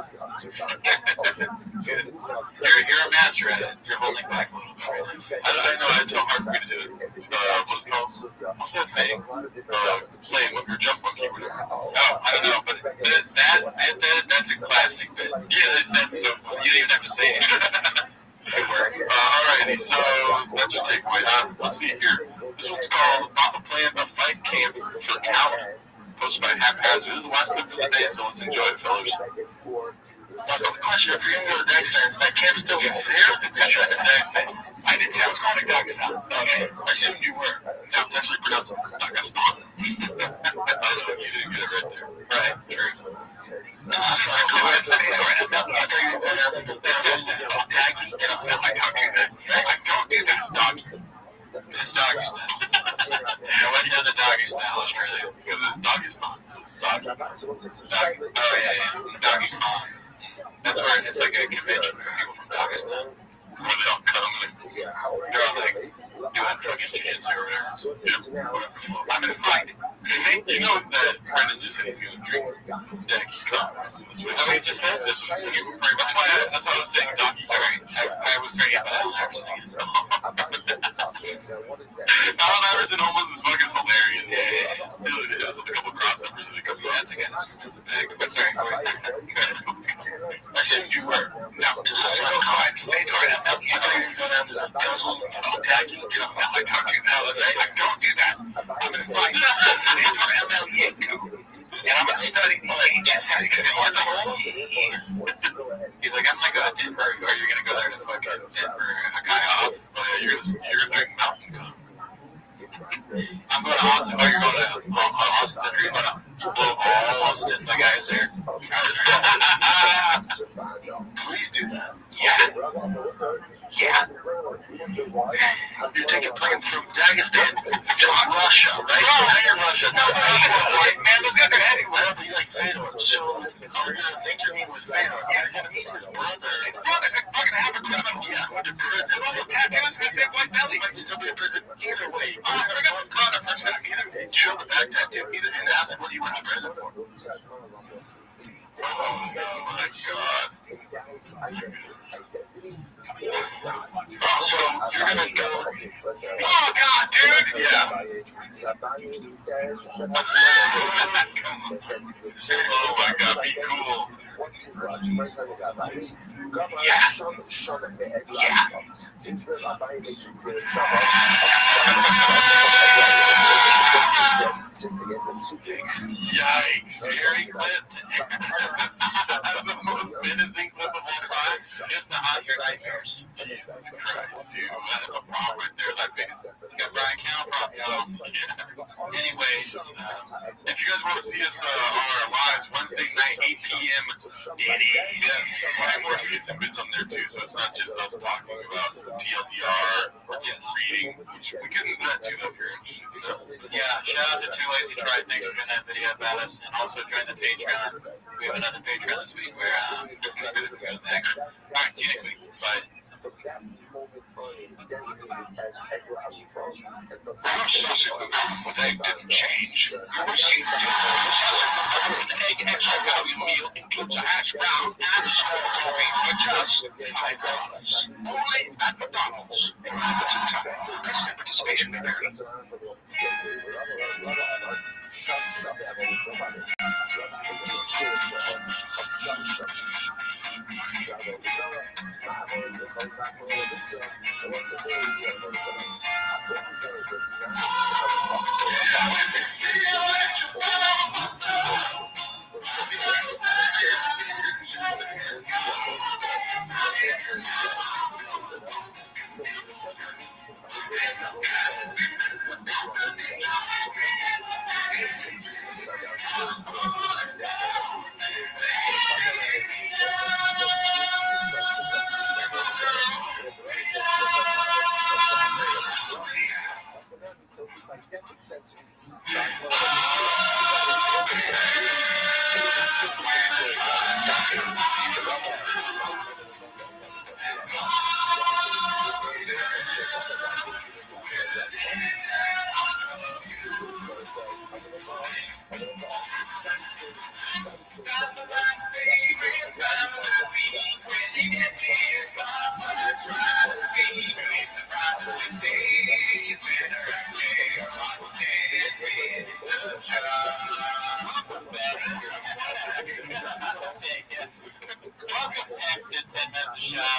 You're a master at it. You're holding back a little bit. I know it's so hard for me to do it. What's it called? that saying? Playing with your jump monkey. Oh, I don't know, but that's a classic bit. Yeah, that's so funny. You didn't even have to say it. Alrighty, so that's your takeaway. Let's see here. This one's called Papa Plan a Fight Camp for Coward. Posted by Haphazard. This is the last clip for the day, so let's enjoy it, fellas. Question: if you're going to Dagestan, is that camp still there? Dagestan. I didn't say I was going to Dagestan. Okay, I assumed you were. Now it's actually pronounced Dagestan. I don't know. You didn't get it right there. Right, true. I don't do that. It's doggy. It's doggy style. I went down to doggy style Australia because it's doggy style. It's doggy. Oh yeah. Doggy con. That's where it's like a convention for people from Dagestan. Where they all come and they're all like doing fucking jiu-jitsu or whatever. I'm gonna fight. You know that Brendan just said he's gonna drink Dick Cup. Is that what he just said? That's why I was saying doggy. Sorry. I was saying it, but Allen Iverson. Allen Iverson almost as fuck is hilarious. Yeah. Dude, it was with a couple crossovers and a couple hats again. It's the bag. But sorry, go ahead. I said you were. Now, to Sunshine, Fedor, and I don't do that. I'm going to fight Fedor and I'm going to study Blade. He's like, I'm going to go to Denver. Are you going to go there to fucking Denver a guy off? You're going to drink Mountain Cup. I'm going to Austin. Oh, you're going to Austin. Or you're going to Austin. The guy's there. Please do that. Yeah. You're taking planes from Dagestan to Russia, right? Now you're Russia. No, man, those guys are heavyweights. Well, you like Fedor. So, you're going to think you're meeting with Fedor. You're going to meet his brother. His brother's a fucking half a criminal. Yeah, went to prison. All those tattoos with a big white belly. Might still be in prison either way. Bring up his brother for a second. Either show the back tattoo. Either and that's what he went to prison for. Oh, my God. So, you're going to go. Oh, God, dude. Yeah. Oh, my God, be cool. Yikes, Harry Clinton. The most menacing clip of all time is the Hot Your Nightmares. Jesus Christ, dude. That's a problem right there. That big is. You got Brian Calprop, yeah. Anyways, if you guys want to see us on our lives, Wednesday night, 8 p.m. Yes. More skits and bits on there too, so it's not just us talking about TLDR, reading, which we can do that too if you're interested. Yeah, shout out to Too Lazy Try. Thanks for making that video about us, and also join the Patreon. We have another Patreon this week where it's good if we go next. Alright, see you next week. Bye. Our sausage egg didn't change. Your receipt the egg extra value meal includes a hash brown and a small coffee for just $5. Only at McDonald's. Present participation may vary.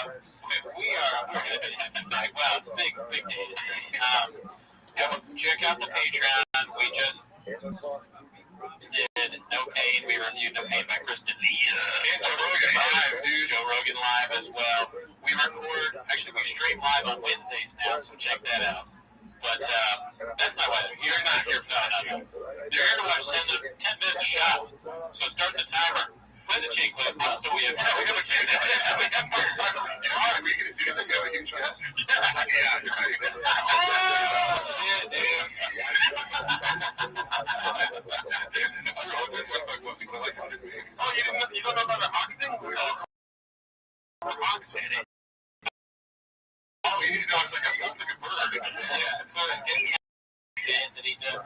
we are wow, it's a big day today. Check out the Patreon. We just did No Pain. We reviewed No Pain by Kristen Lee. And Joe Rogan Live, dude. Joe Rogan Live as well. We record, actually, we stream live on Wednesdays now, so check that out. But that's not why they're here. You're not here for that. They're here to watch 10 minutes a shot. So start the timer. Play the cheek clip. So we have a huge. You know how we can do something? We have a huge chest. Yeah, you're right. Oh, shit, dude. Oh, you don't know about the Hawk thing? Hawks, man. Oh, you know, it's like a bird. Yeah, so that he did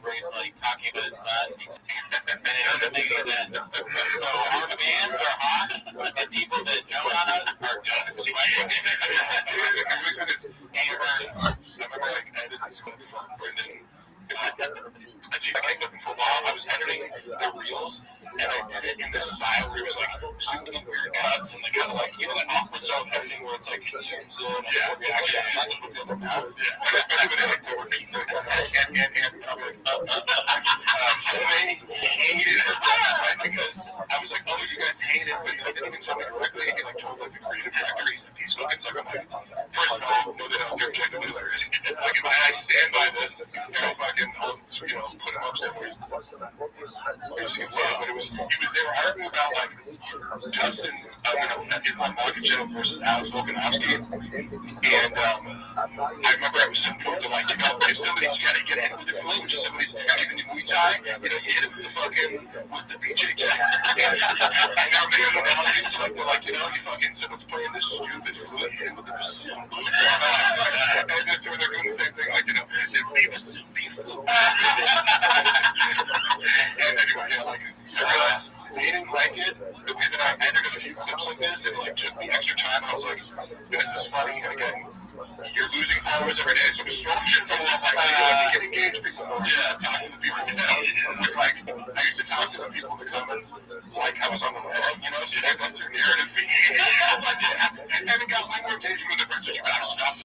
where he's like talking about his son, and it doesn't make any sense. So our fans are hot, and people that joke on us are just sweating. I remember I edited this clip for Brendan. I kept looking for a while. I was editing the reels, and I did it in this style where it was like super weird cuts and the kind of like, you know, the awkward zone editing where it's like it zooms in and the reaction is just with the other mouth. And especially when like they were people and I'm like, they hated it, right? Because I was like, oh, you guys hate it, but he like, didn't even tell me directly. He like told like the creative director he's these fucking suck. I'm like, first of all, no, they don't. They're objectively hilarious. Like if I stand by this, you know, fucking. You know, put him up somewhere. As you can see, but they were arguing about like Justin, Islam Makhachev versus Alex Volkanovski, and I remember I was so important to like, you know, if somebody's got to get in with different languages, somebody's giving you Muay Thai, you know, you hit it with the fucking BJJ, and they were making analogies to like, you know, you fucking someone's playing this stupid flute, hit it with the bassoon, and this they're doing the same thing, like, you know, they're bassoon. And anyway, yeah, like, I realized they didn't like it. The way that I edited a few clips like this, it like took me extra time. I was like, this is funny. And again, you're losing followers every day, so the story should go off like to get engaged people more. Yeah, talking to people. You know, it's like I used to talk to the people in the comments like I was on the wedding, you know, so that's their narrative. And it got way more engagement with the person. You gotta stop.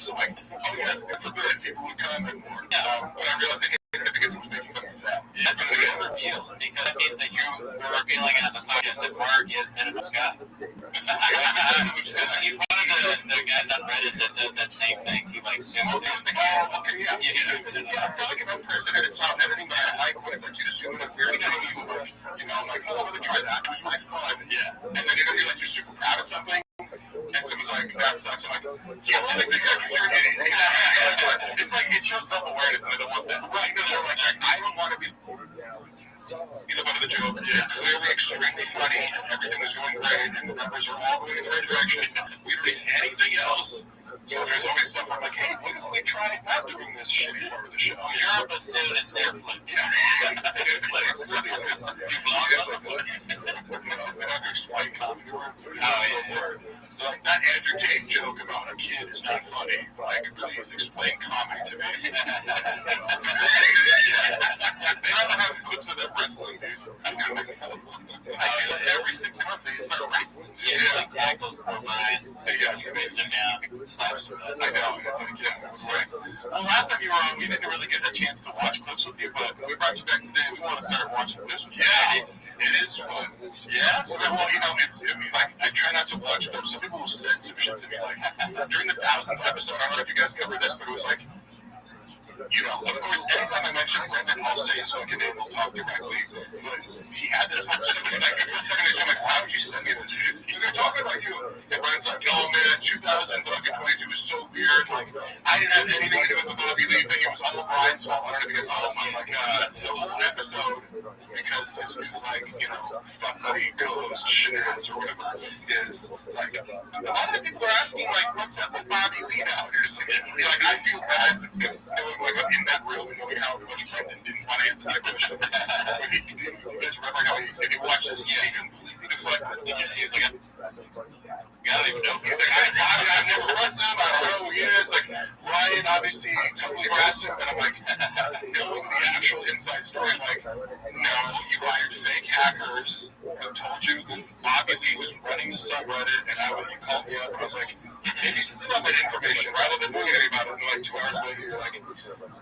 So like, oh yes, it's a bit. People would comment more. But I realized I hated it because it was making fun of them. That's a good review because it means that you were feeling on the podcast that Mark is Minimum Scott. He's one of the guys on Reddit that does that same thing. He like zooms in. Oh, okay, yeah. It's not like an person and it's not everything but I like when it's like you just zoom in a weird thing you like, you know, I'm like, oh, I'm gonna try that. It was really fun. Yeah. And then you're like, you're super proud of something. And someone's like, that sucks. I'm like, yeah, well, like, because you're an idiot. It's like, it shows self-awareness, and I don't want that. Right, no, they're like, I don't want to be the butt of the joke. It's clearly extremely funny, everything is going great, and the numbers are all going in the right direction. We don't need anything else. So there's always stuff I'm like, hey, what if we try not doing this shitty part of the show? You're a bassoon and they're flips. Yeah, flips. You blog us the flips. I have to explain comedy words. Like that Andrew Tate joke about a kid is not funny. Like, please explain comedy to me. They don't have clips of them wrestling, dude. Every 6 months they start wrestling. Yeah, like tackles pro line. Yeah, it's amazing. I know. It's like, yeah, it's like, well, last time you were on, we didn't really get a chance to watch clips with you, but we brought you back today. We want to start watching clips. Yeah. It is fun. Yeah. So, well, you know, like, I try not to watch them. Some people will send some shit to me, like, during the 1000th episode, I don't know if you guys covered this, but it was like, you know, of course, anytime I mention Brendan, I'll say his fucking name, we'll talk directly, but he had this one, like, why would you send me this? They're talking about you. And Brendan's like, oh man, 2022 was so weird, like, I didn't have anything to do with the Bobby Lee thing, it was all Brian, so I wanted to get all my, like, the whole episode, because this new, like, you know, fuck buddy, co-host shenanigans or whatever, is, like, a lot of people are asking, like, what's up with Bobby Lee now? You're just like, I feel bad, because, like, in that room, knowing how much Brendan didn't want to answer that question. But he didn't. You guys remember how he watched this? He completely deflected. He was like, I don't even know. He's like, I've never watched him. I don't know who he is. Like, Ryan did obviously totally harass him, but I'm like, knowing the actual inside story, I'm like, no, you hired fake hackers who told you that Bobby Lee was running the subreddit, and you called me up, and I was like, maybe send out that information rather than forgetting about it, and like 2 hours later, you're like,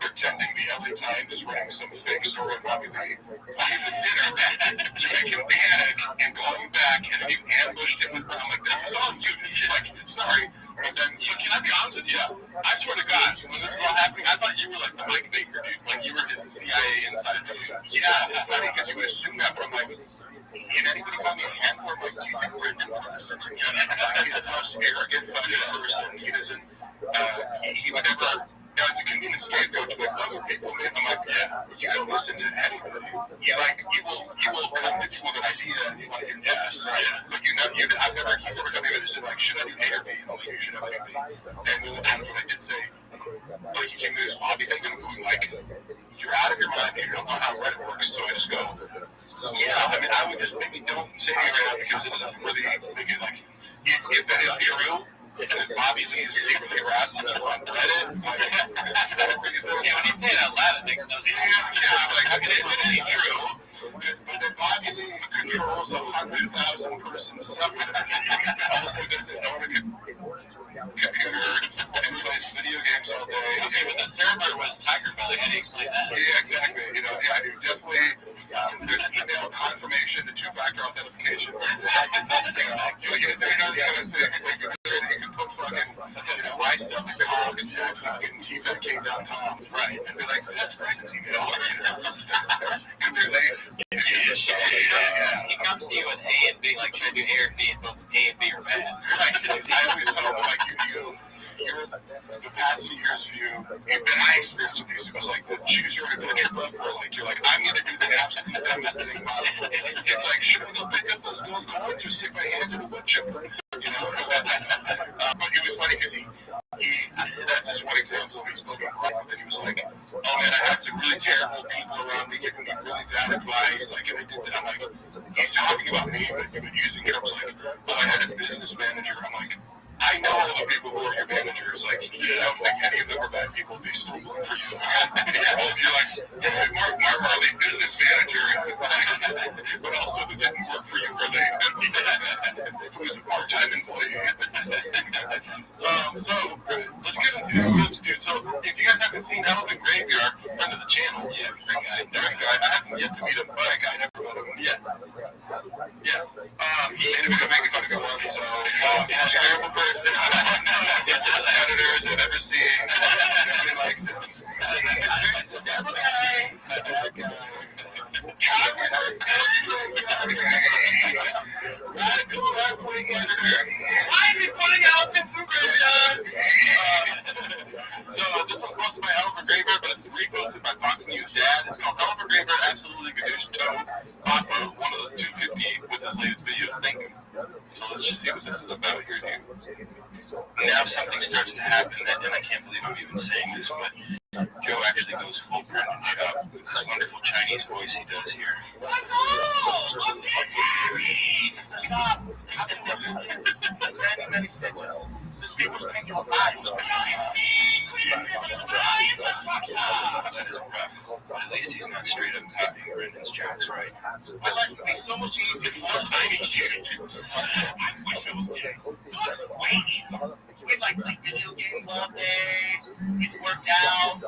pretending the LA Times is running some fake story on Bobby Lee. Buy for dinner to make him panic and call you back, and then you ambushed him with, I'm like, this was all you. Like, sorry. And then, can I be honest with you? I swear to God, when this was all happening, I thought you were like the Mike Baker dude. Like, you were his CIA insider. Yeah, it's funny because you would assume that, but I'm like, can anybody call me a handler? I'm like, do you think Brendan would listen to me? He's the most arrogant fucking person. He doesn't, he would never, it's a convenient scapegoat to like other people, man. I'm like, yeah, you don't listen to anybody. You will come to people with an idea and you want to hear yes. But I've never, he's never done me with this, like, should I do A or B? I'm like, you should have A or B. And there were times when I did say, like, he came to this hobby thing and I'm going, like, you're out of your mind, you don't know how Reddit works, so I just go, yeah, I mean, I would just maybe don't say it right now because it doesn't really make it, like, if that is true, and then Bobby Lee is secretly harassing you on Reddit, like, when you say it out loud, it makes no sense. Yeah, like, if it is true, but then Bobby Lee controls a 100,000 person subreddit, also doesn't own a computer and plays video games all day. Okay, but the server was Tiger Belly. How do you explain that? Yeah, exactly. I do definitely. There's email confirmation, the two-factor authentication. You can put fucking, I sell the cogs at fucking tfatking.com, right? And be like, that's Brandon's email. He comes to you with A and B, like, should I do A or B, and both A and B are bad. Right. I always felt like the past few years for you, and I experienced with these, it was like the choose your adventure book, where like, you're like, I'm going to do the absolute dumbest thing possible. It's like, should I go pick up those gold coins or stick my hand in a wood chipper? But it was funny because that's just one example of me spoken up, and he was like, oh man, I had some really terrible people around me giving me really bad advice, like, and I did that. I'm like, he's talking about me, but he was using terms like, I had a business manager. I'm like, I know all the people who are your managers. Like, you don't think any of them are bad people. They still work for you. You're like, Mark Harley, business manager, but also who didn't work for you really. Who's a part-time employee. So, let's get into these clips, dude. So, if you guys haven't seen Elephant Graveyard, friend of the channel, great guy. I haven't yet to meet him, but I never met him. He made a video making fun of me once, so he's a terrible person. He's the best editors I've ever seen. Nobody likes him. He's a terrible guy. Bad guy. Radical left-wing editor. Why is he putting Elephant Graveyard? So this one's posted by Elephant Graveyard, but it's reposted by Fox News Dad. It's called Elephant Graveyard Absolutely Gadoosh Toe. Papa, one of the 250 with his latest videos. Thank you. So let's just see what this is about here, dude. Now something starts to happen, and I can't believe I'm even saying this, but Joe actually goes full Brendan Schaub with this wonderful Chinese voice he does here. Stop! Many stitches. This people's making a body. That is rough. At least he's not straight up copying Brendan's jokes, right? My life would be so much easier if some tiny kid. I wish I was gay. It's way easier. We'd like play video games all day. We'd work out.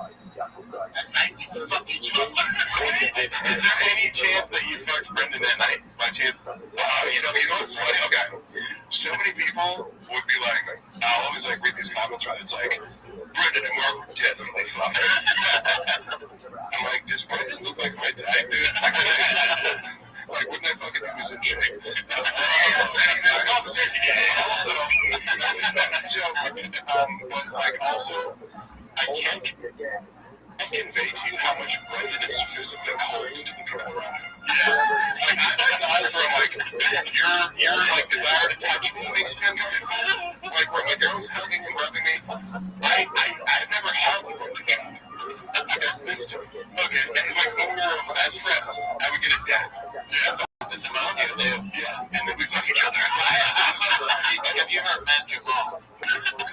At night, we'd fuck each other. Is there any chance that you fucked Brendan at night? By chance? You know what's funny? Okay. So many people would be like, I'll always like read these comments where it's like, Brendan and Mark would definitely fuck. I'm like, does Brendan look like my type, dude? Like, wouldn't I fucking do this in shape? Also, that's a joke. But, like, also, I can't convey to you how much Brendan is physically cold to the people around him. Like, your like, desire to touch me makes me uncomfortable. Like, where my girl's hugging and rubbing me, I've never held Brendan. He does this to me. Okay, and like, when we were best friends, I would get a dap. Yeah, that's a mouth you do. Yeah, and then we fuck each other. Have you heard Matt Jamal?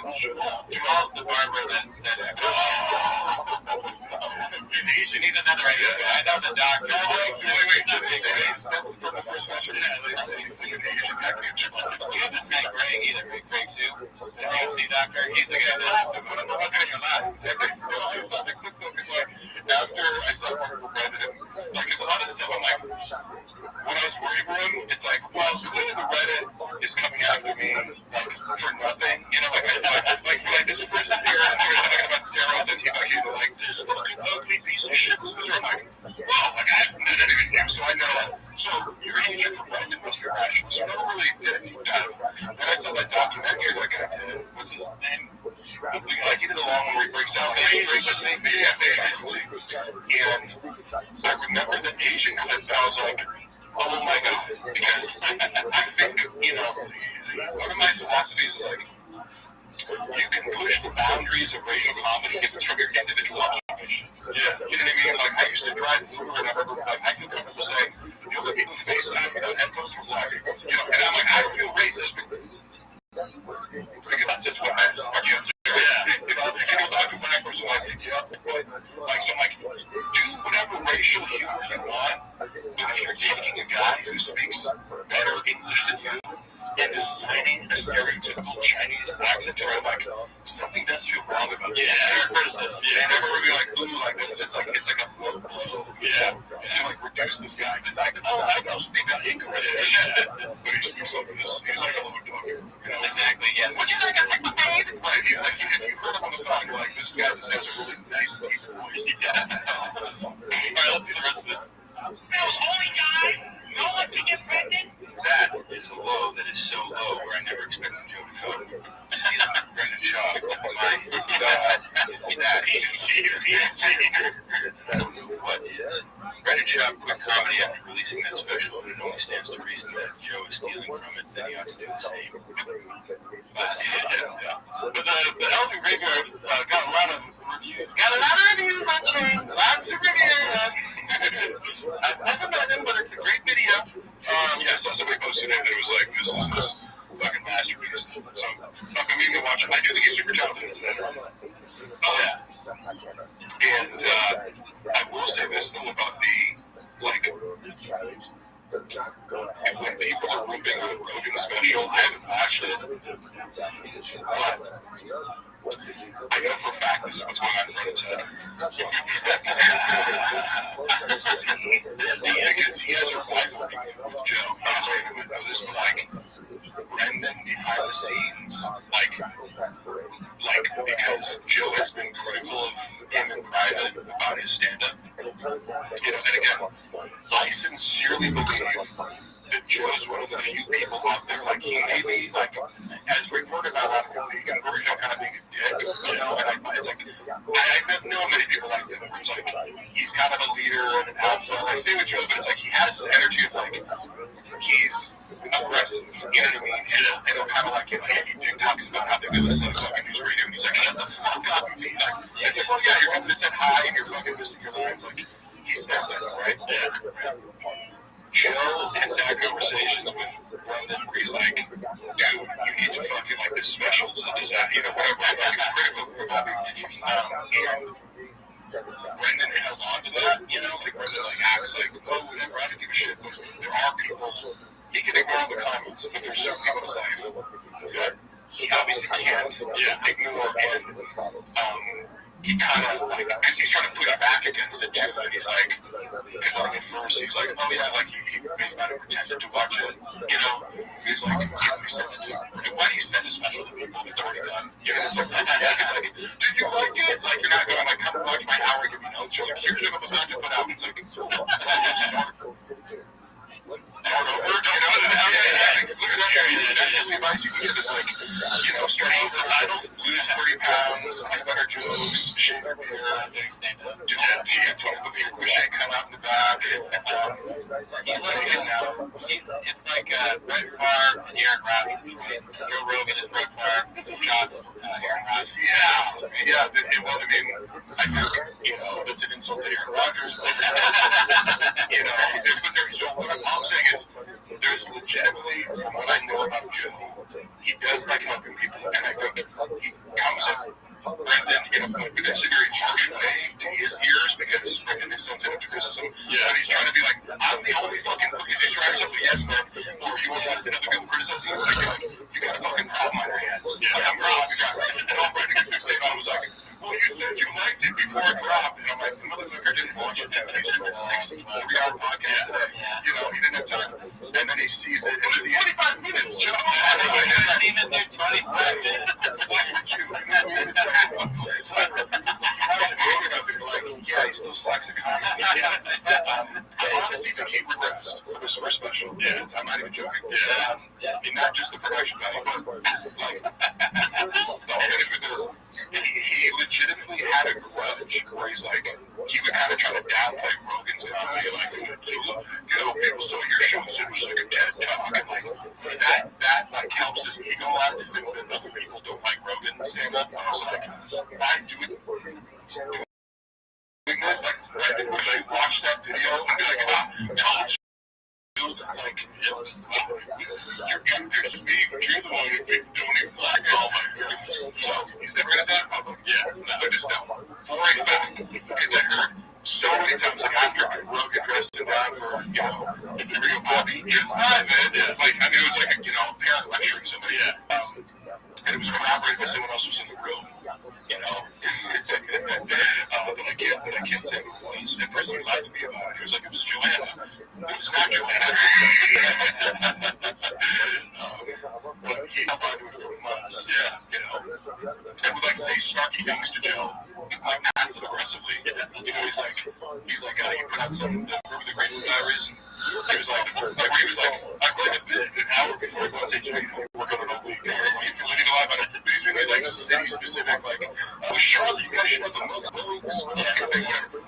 Jamal's the barber that he's another Asian. I know the doctor. That's from the first question. Yeah, he's like an Asian guy. He's this guy Greg either. Greg too. The AMC doctor. He's the guy that's in your lab. After I started working for Brandon, like, because a lot of the stuff I'm like, when I was working for him, it's like, well, clearly the Reddit is coming after me, like, for nothing. You know, like this first appearance, he was talking about steroids, and he's like, this fucking ugly piece of shit loser. I'm like, well, like, I haven't done anything, so I know. So your hatred for Brandon must be rational. So I never really did a deep dive. Then I saw that documentary, like I did, what's his name? Like, he did a long one where he breaks down the agency. And I remember the Asian clip, and I was like, oh my god, because I think, you know, one of my philosophies is like, you can push the boundaries of racial comedy if it's from your individual observation. Yeah. You know what I mean? Like, I used to drive Uber, and I remember, like, I feel comfortable saying, you know, the people FaceTime without headphones for black people. You know, and I'm like, I don't feel racist because that's just what I just argue. Yeah. You know, and you'll talk to a black person, like, yeah, like, so I'm like, do whatever racial humor you want, but if you're taking a guy who speaks better English than you, and designing a stereotypical Chinese accent, or like something does feel wrong about it. Yeah, criticism. Yeah, never really like, ooh, like it's just like it's like a low blow. Yeah, to like reduce this guy to like, oh, I don't speak English. Yeah, but he speaks like this. He's like a little doctor. That's exactly. Yes. Would you like to take my pain? Right. He's like, if you heard him on the phone, you're like, this guy just has a really nice deep voice. Yeah. All right, let's see the rest of this. Only guys, no one can get pregnant. That is a low that is so low where I never expected Joe to come. Brendan Shaw. What is Brendan Shaw quit comedy after releasing that special, and it only stands to reason that Joe is stealing from it, then he ought to do the same. But the Elder Graveyard got a lot of reviews. Got a lot of reviews on Change. Lots of reviews. I haven't met him, but it's a great video. Yeah, so somebody posted it, and it was like, this is this fucking masterpiece. So, I've been meaning to watch him. I do think he's super talented, isn't it? Oh, yeah. And I will say this, though, about the, like, when people are ripping on Rogan special, I haven't watched it. But I know for a fact this is what's going on in Reddit's head. Because he has a rivalry with Joe. I don't know if you know this, but like, Brendan behind the scenes, like because Joe has been critical of him in private about his stand-up. You know, and again, I sincerely believe that Joe is one of the few people out there, like he may be, like, as we reported about he can version of kind of being a dick, you know, and it's like, I know many people like him, where it's like, he's kind of a leader and an alpha. I stay with Joe, but it's like, he has this energy of like, he's aggressive, you know what I mean? And it'll kind of like, you know, Andy Dick talks about how they do this like fucking news radio, and he's like, shut the fuck up, you mean? Like, it's like, well, yeah, you're going to say hi, and you're fucking missing your lines, like, he's not that, right? Yeah. Joe has had conversations with Brendan where he's like, dude, you need to fucking, like, this special is that, you know, whatever, like, it's critical for Bobby Mitchell's and Brendan held on to that, you know, like, Brendan, like, acts like, oh, whatever, I don't give a shit, but there are people, he can ignore the comments, but there's certain people in his life that he obviously can't ignore, and, he kind of, like, because he's trying to push back against it, too, and he's like, because I think at first he's like, oh, yeah, like, he may not have pretended to watch it, you know, he's like, he sent it to, why do you send a special to people that's already done, you know, it's like, did you like it, like, you're not going to, like, come watch my hour, give me notes, you're like, here's what I'm about to put out, it's like, advice you can give is like, you know, starting with the title, lose 30 pounds, make better jokes, shave your beard, do that, come out in the back. He's like it now. It's like Brett Favre and Aaron Rodgers. Joe Rogan and Brett Favre, John, Aaron Rodgers. Yeah. Well, I mean, I think, you know, that's an insult to Aaron Rodgers, but, you know, so what I'm saying is, there's legitimately, from what I know about Joe, he does like helping people, and I think he comes at Brendan in a potentially very harsh way to his ears because Brendan is sensitive to criticism. Yeah. But he's trying to be like, I'm the only fucking, if you try to say yes man, or you want to listen to other people criticize you, like, you got a fucking problem on your hands. Yeah. Like, I'm proud you got it. And all Brendan could fix it. I was like, well, you said you liked it before it dropped. And I'm like, the motherfucker didn't watch it. And he's doing a 6-3-hour podcast today. You know, he didn't have time. And then he sees it. And it's 45 minutes, Joe. I didn't even do 25 minutes. Why would you? Yeah, he still sucks at comedy. I honestly think he regressed for this first special. Yeah, I'm not even joking. And not just the production value, but like, I'll finish with this. He legitimately had a grudge where he's like, he would kind of try to downplay Rogan's comedy, like, people saw your show and said it was like a TED Talk, and like, that like helps his ego out to think that other people don't like Rogan's stand-up. I was like, I do it. This, like, Brendan would like watch that video and be like, told you. Like, you're just being the one who people don't even like. Oh my God. So, he's never going to say that public. Yeah, I just don't. For a fact. Because I heard so many times, like, after Rogan dressed him down for, you know, the real Bobby, it's not, man. Yeah. Like, I mean, it was like a, you know, parent lecturing somebody. Yeah. And it was corroborated by someone else who's in the room. You know, that I can't say who it was. And first he lied to me about it. He was like, it was Joanna. It was not Joanna. But he held on to it for months. Yeah, you know. And would like say snarky things to Joe, like passive aggressively. You know, he's like, he put out some Remember the Greatest Diaries. And he was like, I read a bit an hour before I got to Jay. We're going to week. If you're leading a lot about it, but he's doing these like city specific, like, oh, Charlotte, you guys should have the most fucking thing ever.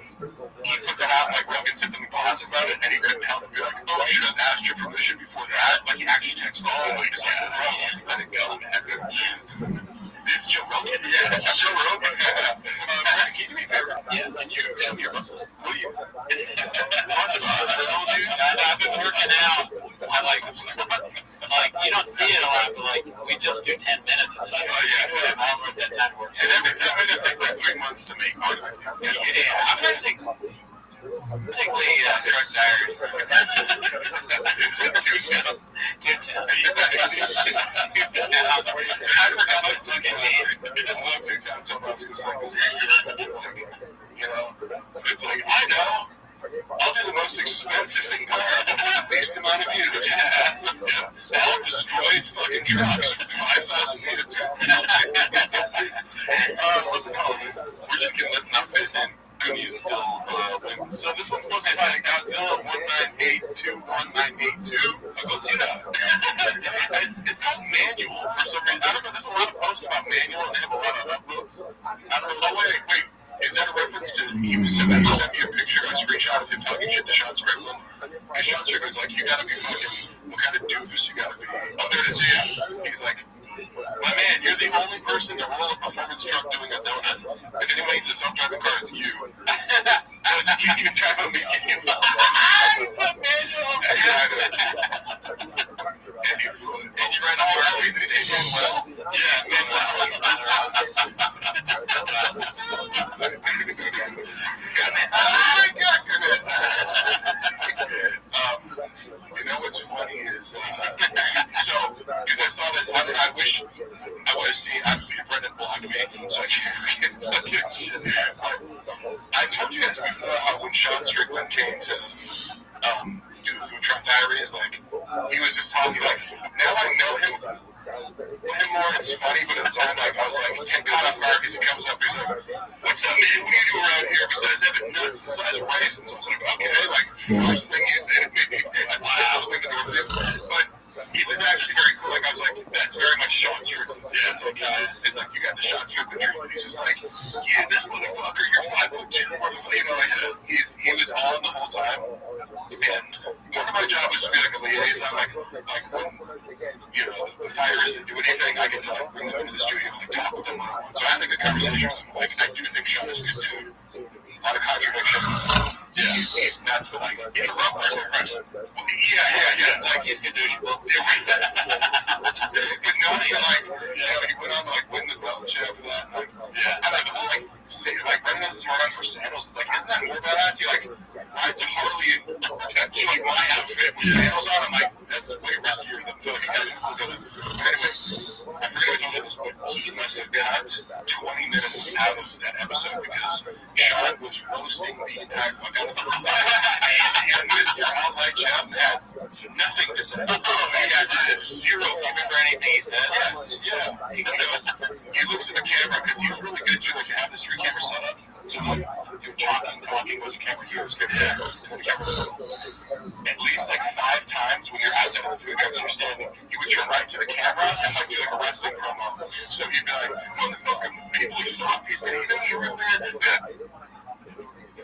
He put that out, like, Rogan said something positive about it, and he couldn't help but be like, oh, I should have asked your permission before that. Like, he actually texted all the way to like, bro, let it go, man. It's Joe Rogan. Yeah, it's Joe Rogan. Brandon, can you do me a favor? Yeah, can you show me your muscles? What do you? I've been working out. I like, you don't see it a lot, but like, we just do 10 minutes of the show. Yeah. I almost had time to work. And every 10 minutes takes like 3 months to make. Yeah, I'm going to take the truck diaries. 2 times. I forgot my second name. I love 2 times. So probably just like this. You know, it's like, I know. I'll do the most expensive thing possible for the least amount of views. I'll destroy fucking trucks for 5,000 views. What's it called? We're just kidding. Let's not fit it in. Goonies still. So this one's supposed to be like Godzilla 1982, 1982. Godzilla. It's called Manual for some reason. I don't know. There's a lot of posts about Manual and they have a lot of uploads. I don't know. Oh, wait. Is that a reference to he sent me a picture, a screenshot of him talking shit to Sean Strickland? Because Sean Strickland's like, you gotta be fucking, what kind of doofus you gotta be? Oh, there it is, yeah. He's like, my man, you're the only person to roll a performance truck doing a donut. If anyone needs a self-driving car, it's you. You can't even drive a manual. And you ride a Harley. Did they say Manuel? Yeah, Manuel. That's awesome. You know what's funny is, so, because I saw this, I wish I would have seen, obviously, Brendan blocked me, so I can't look at shit. I told you guys before how when Sean Strickland came to do the Food Truck Diaries, like, he was just talking, like, now I know him more, it's funny, but at the time, like, I was like, caught off guard because he comes up, he's like, what's up, man, what do you do around here besides having nuts the size of raisins? I was like, okay, like, first thing you said, maybe, I thought I was thinking of it, but he was actually very cool, like, I was like, that's very much Sean Strickland. Yeah, it's like you got the Sean Strickland treatment, he's just like, yeah, this motherfucker, you're 5'2", motherfucker, you know, like, he was on the whole time. And part of my job was to be like a liaison, like when, you know, the fire isn't doing anything, I get to like bring them into the studio and like talk with them one-on-one. So I had a good conversation with them. Like, I do think Sean is a good dude. A lot of contradictions. Yeah, he's nuts, but like, he's a rough person. Yeah. Like, he's good douche. Because nobody for sandals. It's like, isn't that more badass? He like rides a Harley to like my outfit with sandals on. I'm like, that's way riskier than fucking having to go to. Anyway, I forget I told you this, but he must have got 20 minutes out of that episode because Sean was roasting the entire fuck out of him. And Mr. Outlight Chap had nothing to say. Yeah, zero. Do you remember anything he said? Yes, yeah. He looks at the camera because he's really good too. Like, to have this 3-camera setup. So it's like, you're talking, was a camera here, was good. Yeah, the camera. At least like 5 times when you're outside of the food trucks you're standing, he would turn right to the camera and like do like a wrestling promo. So he'd be like, motherfucking people are soft these days, you know, you're real man.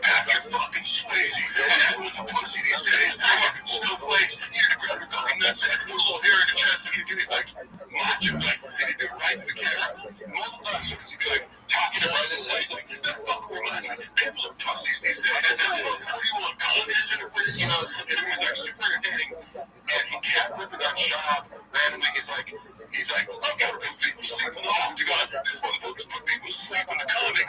Patrick fucking Swayze, and who's a pussy these days, fucking snowflakes, you're gonna grab your fucking nutsack, put a little hair in your chest, and he's like, macho, like, and he'd do it right to the camera. Multiple times, he'd be like, talking about it, and he's like, that fuck reminds me, people are pussies these days, and people are colleges, and you know, and he was like super entertaining, and he kept ripping that job randomly. He's like, I'm trying to put people sleep in the home, you got this motherfucker's put people sleep in the comic.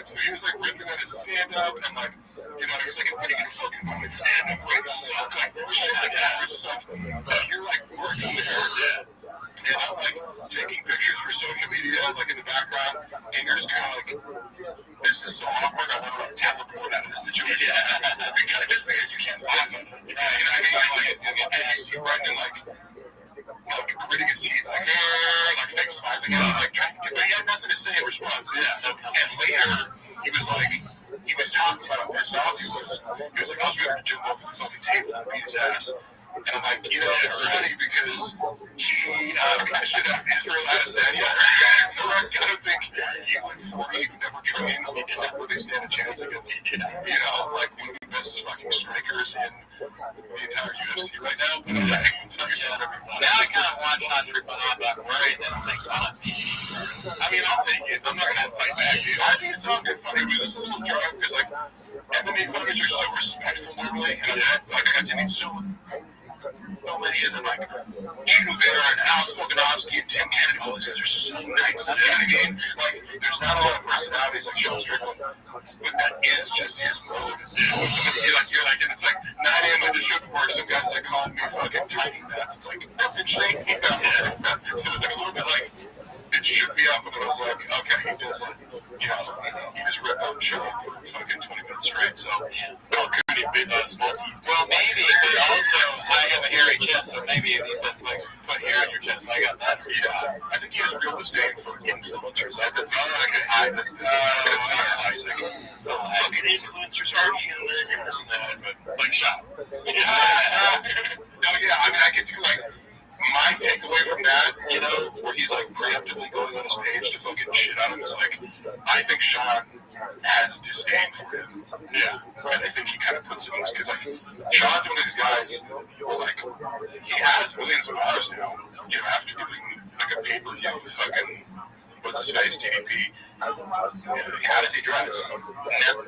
So he was like ripping at his stand-up and like, you know, he was like putting in a fucking moment stand-up where it's like shit like that. It's just like, you're like working there. And I'm like taking pictures for social media, like in the background, and you're just kind of like, this is so awkward, I want to like teleport out of this situation. Because you can't laugh at it. You know what I mean? And you see Brendan like gritting his teeth, like fake smiling, like trying to, but he had nothing to say in response. Yeah. And later, he was talking about how pissed off he was. He was like, I was ready to jump over the fucking table and beat his ass. And I'm like, you know, it's funny because he beat the shit out of Israel Adesanya. So I kind of think he went 40, who never trains, he didn't really stand a chance against, you know, like one of the best fucking strikers in the entire UFC right now. But I'm like, tell yourself whatever you want. Now I kind of watch on tripping off about worries and make fun of me. I mean, I'll take it. I'm not going to fight back, dude. I think it's all good fun. It was just a little drunk because, like, MMA fighters are so respectful normally. And I got to meet so many of them, like Chino Vera and Alex Volkanovski and Tim Kennedy, all these guys are so nice. You know what I mean? Like, there's not a lot of personalities like Sean Strickland, but that is just his mode. You're like, and it's like 9 a.m. I just showed work. Some guys like calling me fucking tiny nuts. It's like, that's interesting. So it's like a little bit like, it shook me up, and I was like, okay, he does it. You know, he just ripped out Sean for fucking 20 minutes straight. So, well, could he be small teeth? Well, maybe, but also, I have a hairy chest, so maybe if he says, like, put hair on your chest, I got that. Yeah, I think he has real disdain for influencers. That's like a high, it's like, so fucking influencers are healing and this and that, but, like, Sean. No, yeah, I mean, I can do, like, my takeaway from that, you know, where he's like preemptively going on his page to fucking shit on him is like, I think Sean has a disdain for him. Yeah. And I think he kind of puts him in because like, Sean's one of these guys where like, he has millions of dollars now, you know, after doing like a pay-per-view with fucking, what's his face, TDP. How does he dress?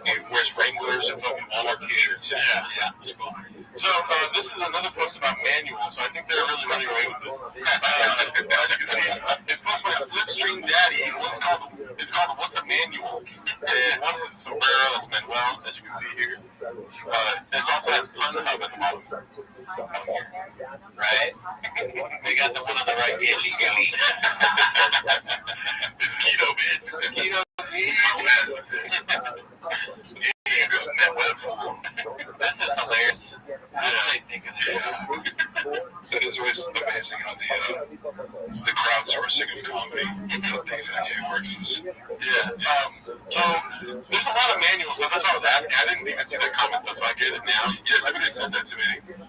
He wears Wranglers and fucking Walmart t-shirts. Yeah. It's cool. So this is another post about manuals. So I think they're really running away with this. As you can see, it's posted by Slipstream Daddy. It's called What's a Manual? And one has a sombrero that's Manuel, as you can see here. It also has Pun Hub at the bottom. Right? We got the one on the right. Illegally. It's keto, bitch. Keto, This is hilarious. How do they think of that? That is always amazing how the crowdsourcing of comedy, how David and works is. Yeah. So there's a lot of manuals. So that's what I was asking. I didn't even see that comment, so I get it now. Yeah, somebody said that to me, and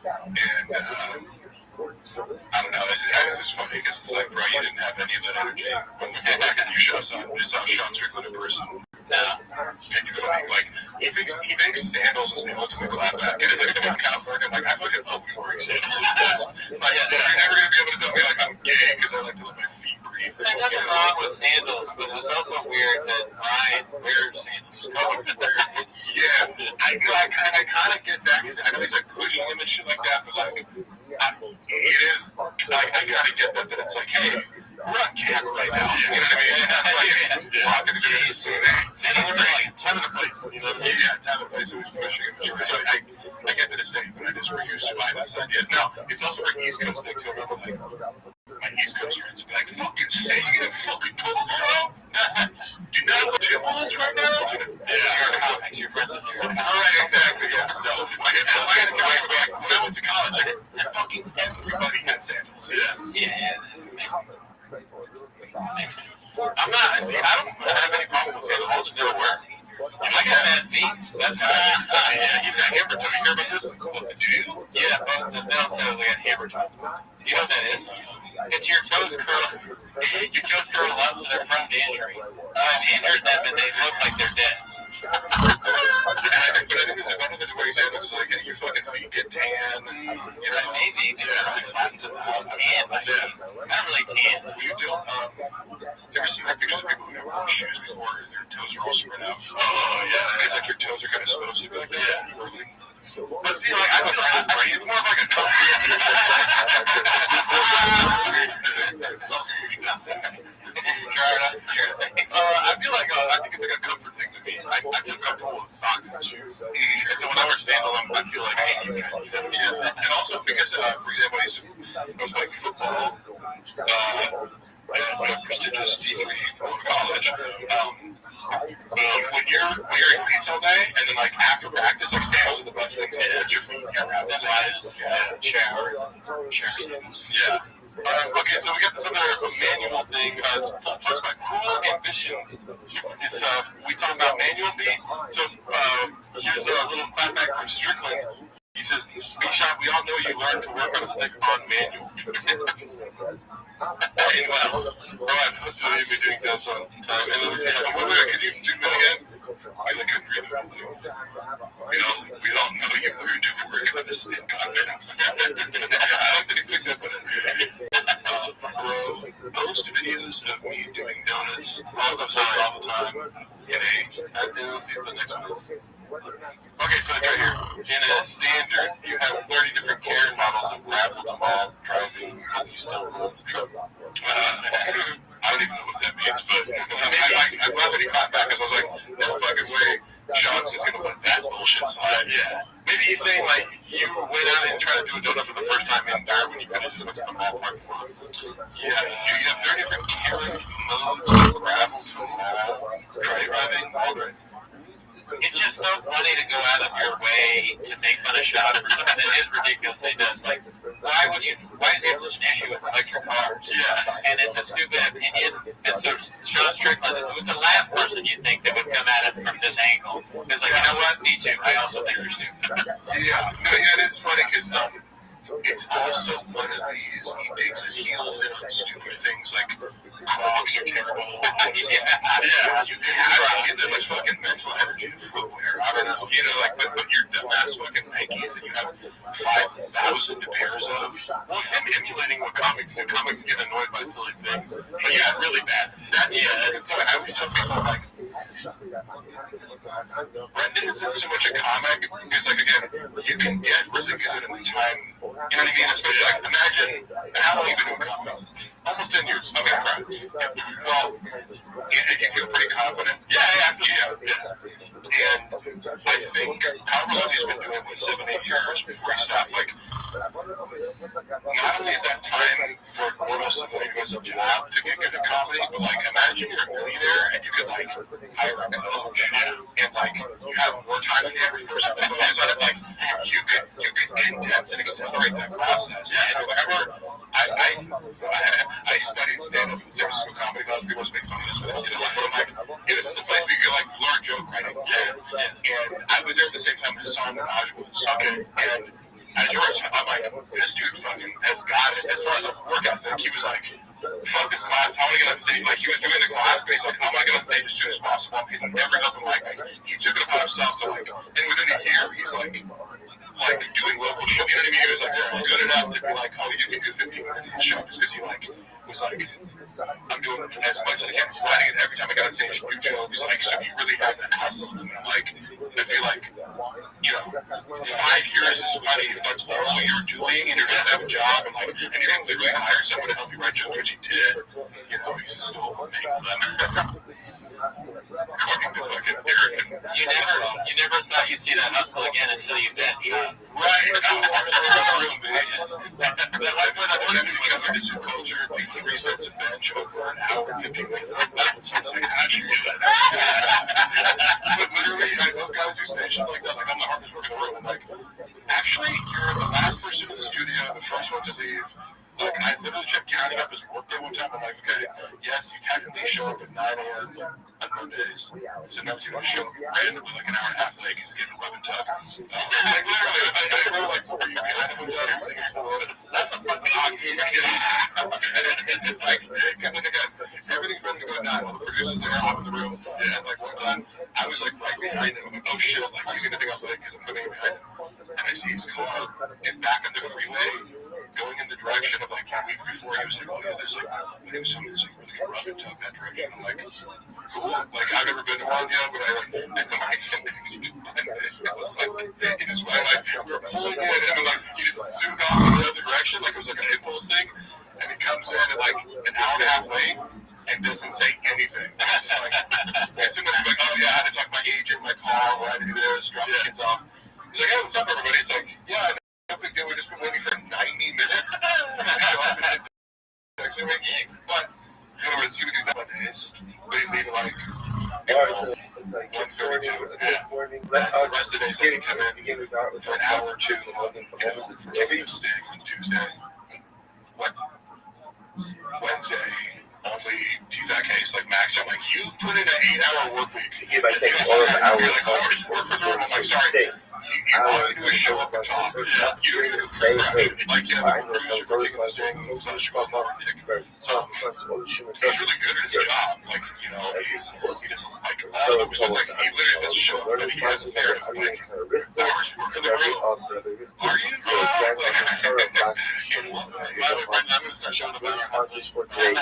I don't know. It's just funny because it's like, bro, you didn't have any of that energy when you saw Sean Strickland in person. Yeah. And you're funny. Like, he thinks sandals is the ultimate clapback. And it's like someone in California, like, I fucking love wearing sandals. It's the best. Like, you're never going to be able to tell me, like, I'm gay because I like to let my feet breathe. There's nothing wrong with sandals, but it's also weird that Ryan wears sandals. Yeah. I kind of get that. I know he's, like, pushing him and shit like that, but, like, it is, like, I gotta get that it's like, hey, we're on camera right now. You know what I mean? We're not gonna do this. Time and a place. You know what I mean? Yeah, time and place always pushing it. So I get to this day, but I just refuse to buy this idea. No, it's also an East Coast thing too. I remember my East Coast friends would be like, fucking say you get a fucking total show? Do you know what Timberlands right now? You're comics, your friends are Alright, exactly, yeah. So when I went to college, fucking everybody had sandals. Yeah. I'm not, see, I don't have any problem with sandals. I'll just never wear them. I got bad feet, so that's why. Yeah, you've got hammer toe. You hear about this? Do you? Yeah, but the middle toe, we got hammer toe. You know what that is? It's your toes curl. Your toes curl up, so they're prone to injury. I've injured them, and they look like they're dead. But I think there's another way you say it looks like your fucking feet get tan. You know, maybe it really flattens it out. Tan, but not really tan. You do. You ever seen like pictures of people who never worn shoes before? Their toes are all spread out. Oh yeah, it's like your toes are kind of supposed to be like that. But see, like it's more of like a I feel like I think it's like a comfort thing to me. I feel comfortable with socks and shoes. And so when I wear sandals, I feel like and also because for example, I used to play football. At a prestigious D3 college. When you're wearing cleats all day, and then like after practice, like sandals are the best thing to put your feet around slides, chair sandals. Yeah. Okay, so we got this other manual thing. It's by Cool Ambitions. It's we talk about manual beat. So here's a little clapback from Strickland. He says, B-Shot, we all know you learned to work on a stick-on manual. I posted an image doing that some time. And then we said, could you zoom in again? I couldn't really believe it. We all know you learned to work on a stick-on manual. I don't think he picked up on it. Bro, post videos of me doing donuts all the time. Let's see what the next one is. Okay, so it's right here. In a standard, you have 30 different care models of grapple to mall driving, and you still roll the truck. I don't even know what that means, but I'm glad that he caught back because I was like, no fucking way Sean's just going to let that bullshit slide. Yeah. Maybe he's saying, like, you went out and tried to do a donut for the first time in there when you could have just went to the mall parking lot. Yeah, you have 30 different care modes of gravel to mall driving. It's just so funny to go out of your way to make fun of Sean for something that is ridiculous that he does. Like, why is he have such an issue with electric cars? Yeah. And it's a stupid opinion. And so Sean Strickland, who's the last person you'd think that would come at it from this angle, is like, you know what? Me too. I also think you're stupid. Yeah, it is funny because it's also one of these, he digs his heels in on stupid things like Crocs are terrible. You get that much fucking mental energy to footwear. I don't know, but you're dumbass fucking Nikes that you have 5,000 pairs of. Well, it's him emulating what comics do. Comics get annoyed by silly things. But yeah, it's really bad. That's a good point. I always tell people, like, Brendan isn't so much a comic because, like, again, you can get really good in the time. You know what I mean? Especially, like, imagine how long you've been doing comics. Almost 10 years. Okay, right. Well, and you feel pretty confident. Yeah. And I think however long he's been doing it, 7-8 years before he stopped, like, not only is that time for normal civilian who has a job to get good at comedy, but, like, imagine you're a millionaire and you could, like, hire a coach and, like, you have more time than the average person. Like, you could condense and accelerate that process. And whenever I studied stand-up in the San Francisco Comedy Club, people just make fun of this when they see it. But I'm like, it was the place where you could, like, learn joke writing. And I was there at the same time Hassan Minaj was. And as yours, I'm like, this dude fucking has got it. As far as a work ethic, he was like, fuck this class, how am I going to stage? Like, he was doing the class, but he's like, how am I going to stage as soon as possible? He's never up and like, he took it upon himself to, like, and within a year, he's like doing local show, you know what I mean? He was like, good enough to be like, oh, you can do 15 minutes in the show just because he, like, was like, I'm doing as much as I can, writing it every time I got to finish new jokes. Like, so you really have that hustle. And I'm like, I feel like, 5 years is funny if that's all you're doing and you're going to have a job and you didn't literally hire someone to help you write jokes, which you did. You still make them. According to fucking Derek. You never thought you'd see that hustle again until you met John. Right. This is culture, these 3 sets of bench over an hour and 15 minutes. That sounds like how do you do that? But literally, I know guys who say shit like that. Like, I'm the hardest worker in the room. I'm like, actually, you're the last person in the studio, the first one to leave. Like, I literally kept counting up his workday one time. I'm like, okay, yes, you technically show up at 9 a.m. on Mondays. Sometimes you don't show up randomly, like an hour and a half late, because you get an 11 tug. Like, literally, like, were you behind him with that? Singing that's a fucking hockey. And just like, because like, everything's ready to go down. All the producers there, I'm in the room. And like, one time, I was like right behind him. I'm like, oh shit, like, he's gonna think I'm late because I'm coming behind him. And I see his car get back on the freeway, going in the direction of like a week before. He was like, oh yeah, there's like, I think somebody's like really good rub and tug that direction. I'm like, cool. Like, I've never been to one yet, but I like, and then I was like, it is why like we were pulling in, and then like he just zoomed off in the other direction, like it was like an impulse thing, and he comes in at like an hour and a half late and doesn't say anything. It's just like, as soon as he's like, oh yeah, I had to talk to my agent, my car, or I had to do this, drop the kids off. He's like, hey, what's up, everybody? It's like, yeah, no big deal. We just been waiting for 90 minutes. But, in other words, you would do that days, but he'd leave like, It's like 1:32. Let The rest of the days, they come in for an hour or two, for giving a sting on Tuesday. What? Wednesday, only TFAC case, like Max, I'm like, you put in an 8-hour work week. You might take all of the hours. You're like, oh, just work with her. I'm like, sorry. You all you do is show up and talk. You don't even do prep. Like, you have a producer for taking the sting, such a dick. He's really good at his job. Like, he just, like, all of it was like, he literally just show up and he has his there. Like, hours work in the room. Are you? I'm going to start showing up. Sponsors for today.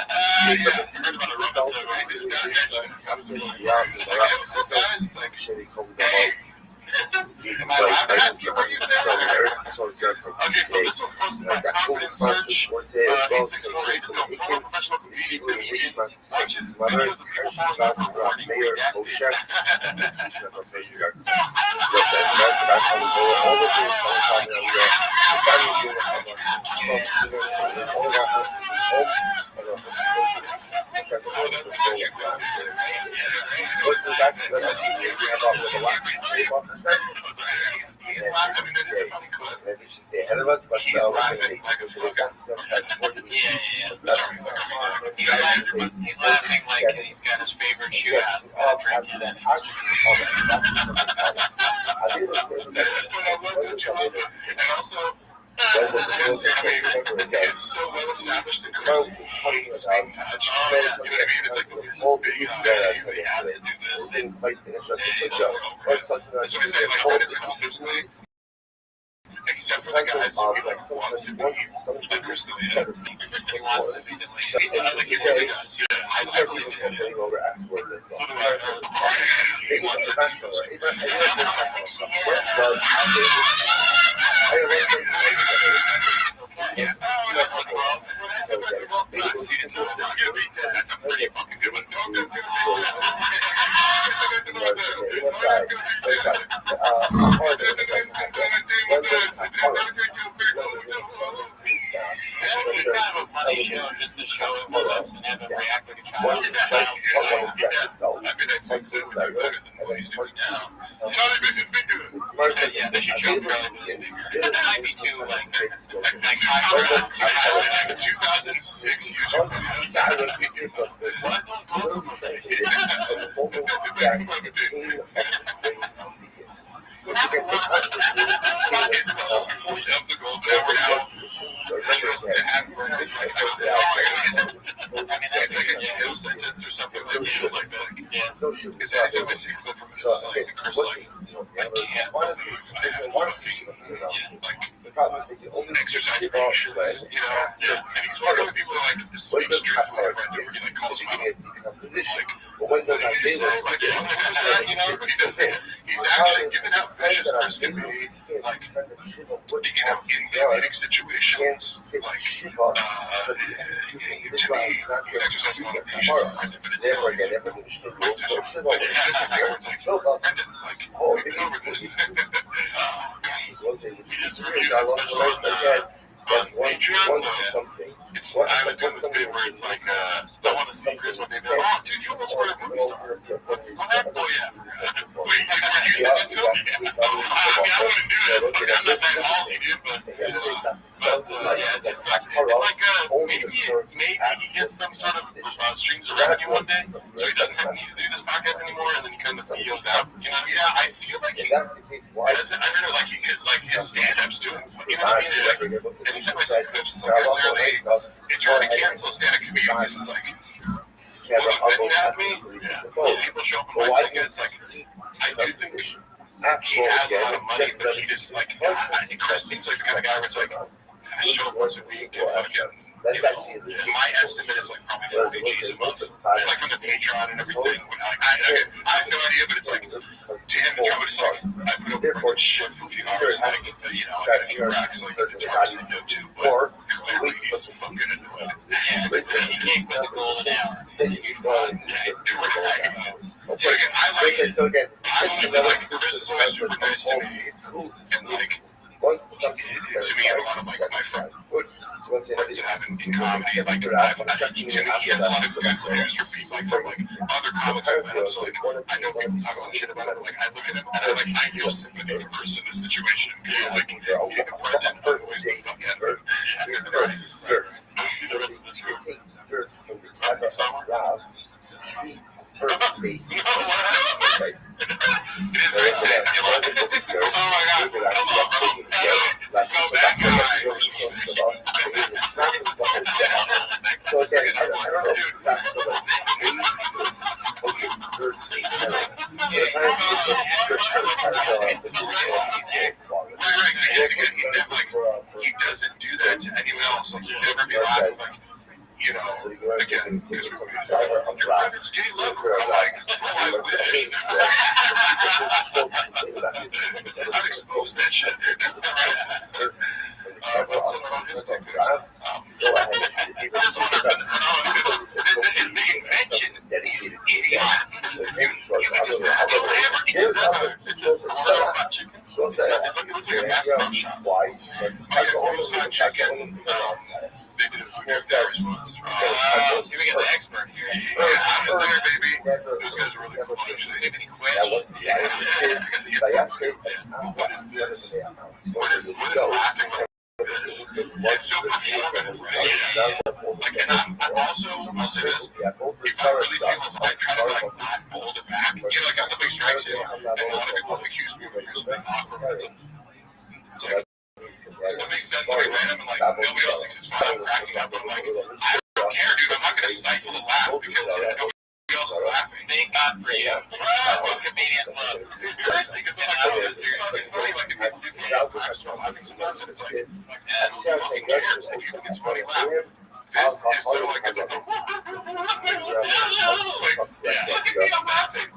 Chevy Cobra Balls. It's like so good for today. That cool sponsors for today as well. So he can immediately wish my his mother, Mayor Oshak, maybe she's ahead of us, but He's laughing like it's he's got his favorite shootout. He's got a drink in it. And also, it's so well established in Chris. Hates being touched. You know what I mean? It's like this big guy. He has to do this. That's what I say. Like, when it's cool physically, except for the guys who wants to be like Chris D'Elia. He wants to be delayed. Like, he really does. I like him over afterwards as well. He wants to be just to show him clips and have him react like a child. Yeah, they should show it might be too like 2006 YouTube videos. It's like a kill sentence or something like that. Yeah. Because anytime I see a clip from it, it's just like, Chris, like, I can't believe I have to like exercise patience, and he's one of those people who like speaks have power to give, he like calls him out. in a position. But when does that He's do this? like, you know, but he doesn't. He's actually giving out visions. Chris can be like, you know, in comedic situations, like, to me, he's exercising all the patience, but it's still, Therefore, again, everything is still low. but it's just a thing where it's like, Brendan, like, get over this. Once something. It's, I was doing this bit where it's like, I want to see Chris one day. Oh, dude, you almost were a movie star. Oh, yeah. Wait, you said it to him? I mean, I wouldn't do it. It's like, I'm not that ballsy, dude, but, yeah, it's like, maybe he gets some sort of streams of revenue one day, so he doesn't have to do this podcast anymore, and then he kind of POs out. You know, yeah, I feel like he doesn't, I don't know, like, his stand-up's doing, you know what I mean? It's like, anytime I see clips, it's like, literally, if you're gonna cancel a stand-up comedian, it's just like, well, you have me, people show up and buy tickets, like, I do think he has a lot of money, but he just, like, Chris seems like the kind of guy where it's like, I show up once a week and fucking, you know, my estimate is like probably 40 G's a month, like from the Patreon and everything. I have no idea, but it's like, to him, it's probably just like, I put up pretty much shit for a few hours, and like, you know, I got a few racks, like, it's hard to say no to, but clearly he's fucking annoyed. Yeah, you can't put the golden hour. That's a huge one. I like it. So again, like, Chris is always super nice to me, and like, once something to me, and a lot of like my friends to have in comedy, like to me, he has a lot of good reviews for people, like from like other comics I've met. So like, I know people talk a lot of shit about it, but like I look at him and I feel sympathy for Chris in this situation. Like, Brendan annoys the fuck out of him. So again, I don't know if that's he doesn't do that to anyone else. Like, he'll never be laughing, like, you know, again, because Brendan's gay lover. I'm like, I wish. I've exposed that shit. What's it on his dick? go ahead and if you mentioned that he's an idiot. So maybe here's why we get the expert here. I'm a singer, baby. Those guys are really cool, actually. Any questions? What is laughing like this? It's so performative, right? Like, and I'm also, I'll say this, if I really feel like trying to like not hold it back, you know, like if somebody strikes you, and a lot of people accuse me of just being awkward, it's like, if somebody says something random and like nobody else thinks it's fine, I'm cracking up, I'm like, I don't care, dude, I'm not going to stifle a laugh because nobody else is laughing. Thank God for you. That's what comedians love. The first thing is like, oh, this is fucking funny, like if people do comedy, I start laughing sometimes and it's like, who fucking cares if you think it's funny, laugh. This is so like, it's like, look at me, I'm laughing.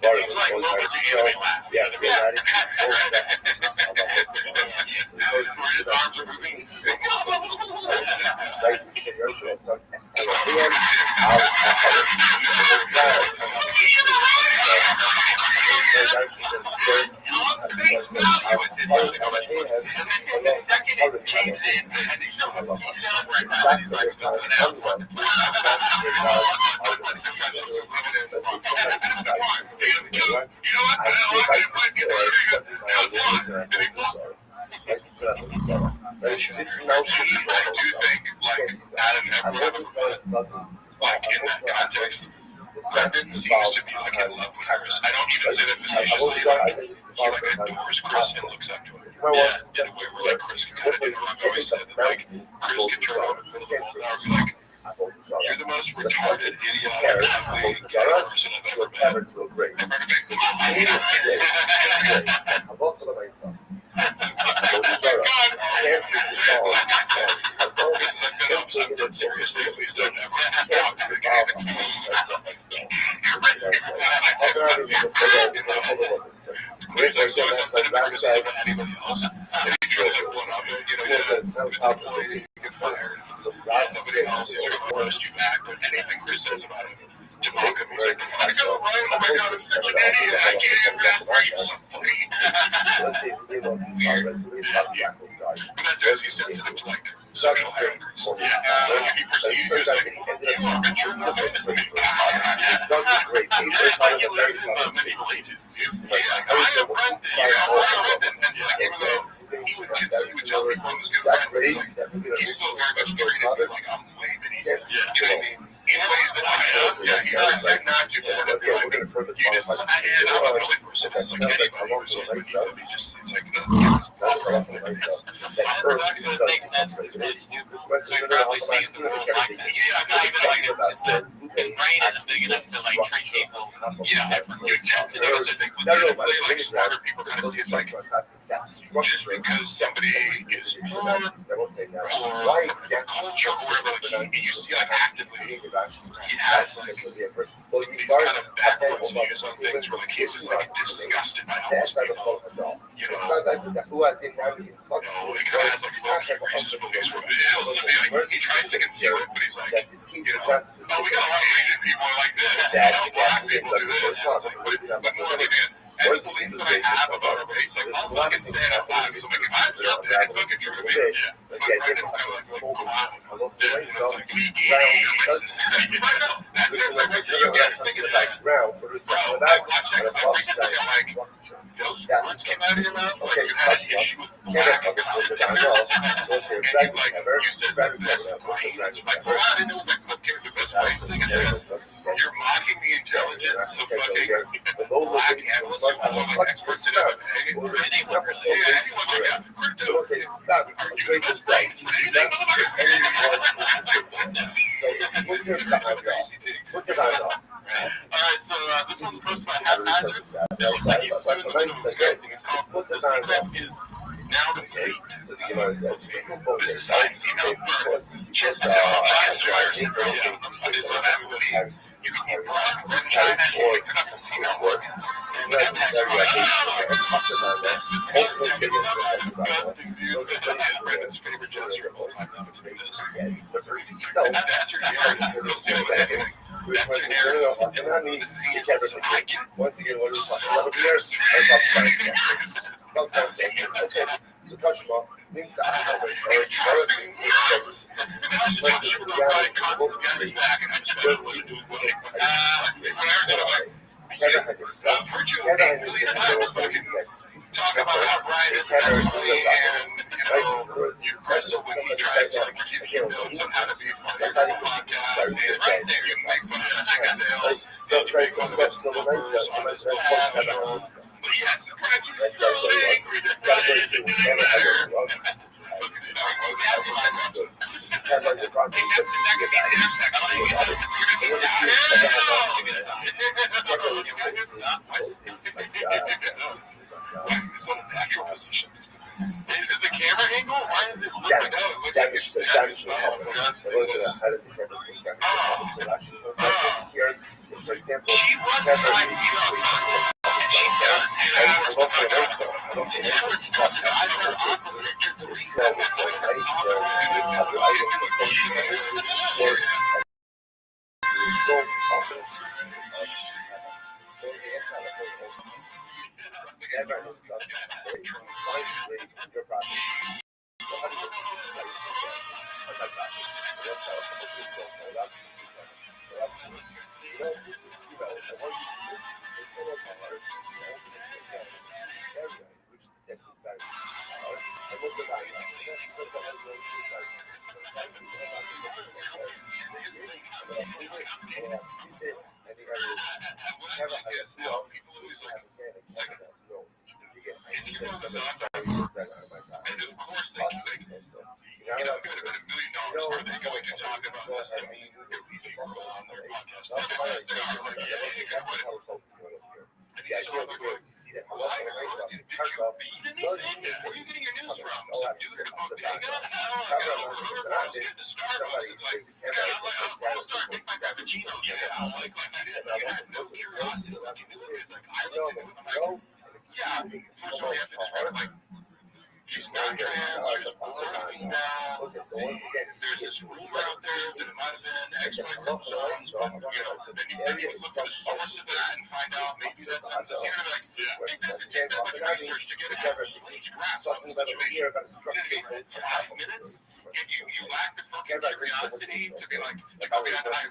It seems like low budget anime laugh. Yeah, his arms are moving. And the second it came in, and he said, he's like, I do think, like, Adam never, like, in that context, Brendan seems to be, like, in love with Chris. I don't even say that facetiously, like, he, like, adores Chris and looks up to him. Yeah, in a way where, like, Chris can kind of do it. I've always said that, like, Chris can turn on the middle of the wall and be like, you're the most retarded, idiotic, person I've ever met. And Brendan makes Seriously, please don't ever. Please don't so sensitive to criticism of anybody else. If you try to one up it, if it's an employee, you get fired. Somebody else is trying to roast you back with anything criticism about it. To mock him, he's like, I go right, oh my god, I'm such an idiot, I can't even rap for you something. That's because he's sensitive to like social hierarchies. If he perceives you as like, you are a jerk, you're famous to me. It's like you live in medieval ages. I am Brendan, and it's like, even though he would tell people he was good friends, he's still very much treated me like I'm way beneath him. You know what I mean? In ways that I am. You're like not too bored of me. Like, you just, and I'm an only person. It's like anybody who's like beneath me, just, it's like, that's what makes sense because it's really stupid. So he probably sees the world like that. Yeah, not even like it. His brain isn't big enough to like treat people, different. You tend to notice it because like smarter people kind of see it's like, just because somebody is poor or from culture or whatever, like you see like actively he has like these kind of backwards views on things where like he's just like disgusted by homeless people. You know, it kind of has like low-key racist beliefs where he tries to conceal it, but he's like, we got a lot of Asian people like this, black people do this. It's like, but more like any belief that I have about a race, like, I'll fucking say it out loud, because I'm like, if I'm up there, it's fucking true to me. But right now, I'm like, clown. It's like, you're racist. I know. That's it. It's like, you get it. I think it's like, bro, I watched that clip recently, I'm like, those words came out of your mouth, like, you had an issue with black and like, you said the best brains. Like, for all I know, that clip came the best brains thing. You're mocking the intelligence of fucking black analysts who are like experts in M&A. Anyone like that. Crypto. Are you the best brains for anything, motherfucker? Alright, so this one's posted by Haphazard. It looks like he's doing the window inspecting his house. This clip is now complete. Let's see. This is a female bird. She has last wires and but it's on everybody. You can get blood from China or you can have the female organs. And that's disgusting. It's disgusting, dude. That's Brandon's favorite gesture of all time. To do this. And that's your hair. That's your hair. Once again, what is talk about how Brian is mentally and, you wrestle when he tries to give you notes on how to be funny on the podcast. And he's right there. You make fun of his ticket sales. You make fun of his numbers on his show. But yes, it drives you so angry that Brian isn't getting better. It's not a natural position. Is it the camera angle? Why is it looking out? It looks like you're standing for example, she was a side shot. And she does have it's not the opposite is the reason. the idea of yours, you see that a lot of nice stuff. Did you read anything? Where are you getting your news from? Some dude at a bodega? I was getting to Starbucks and like, I'll start making my cappuccino. Yeah, like you had no curiosity looking into it. It's like, I looked into it, I'm like, yeah, first of all, you have to describe it like, she's not trans, she's born a female. There's this rumor out there that it might have been X-ray chromosomes, but, then you look at the source of that and find out maybe that's something. You're like, it doesn't take that much research to get a complete grasp of the situation. You know, 5 minutes, and you lack the fucking curiosity to be like, okay, I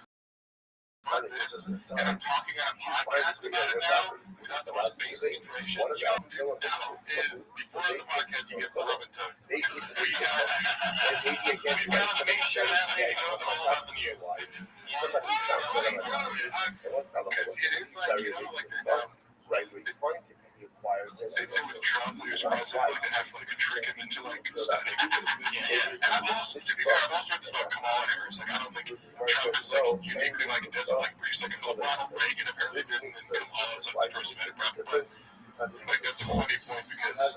run this, and I'm talking on a podcast about it now without the most basic information. You know, now is before the podcast, you get the rub and tug. We've got to make sure that lady knows all about the news. Because it is like, you know, like this now. They'd say with Trump, he was president, like they have like a trick him into like studying. And I've also, to be fair, I've also heard this about Kamala Harris. Like, I don't think Trump is like uniquely like it doesn't like produce like a Ronald Reagan apparently didn't, and Kamala is like the person that proper. But like that's a funny point because it's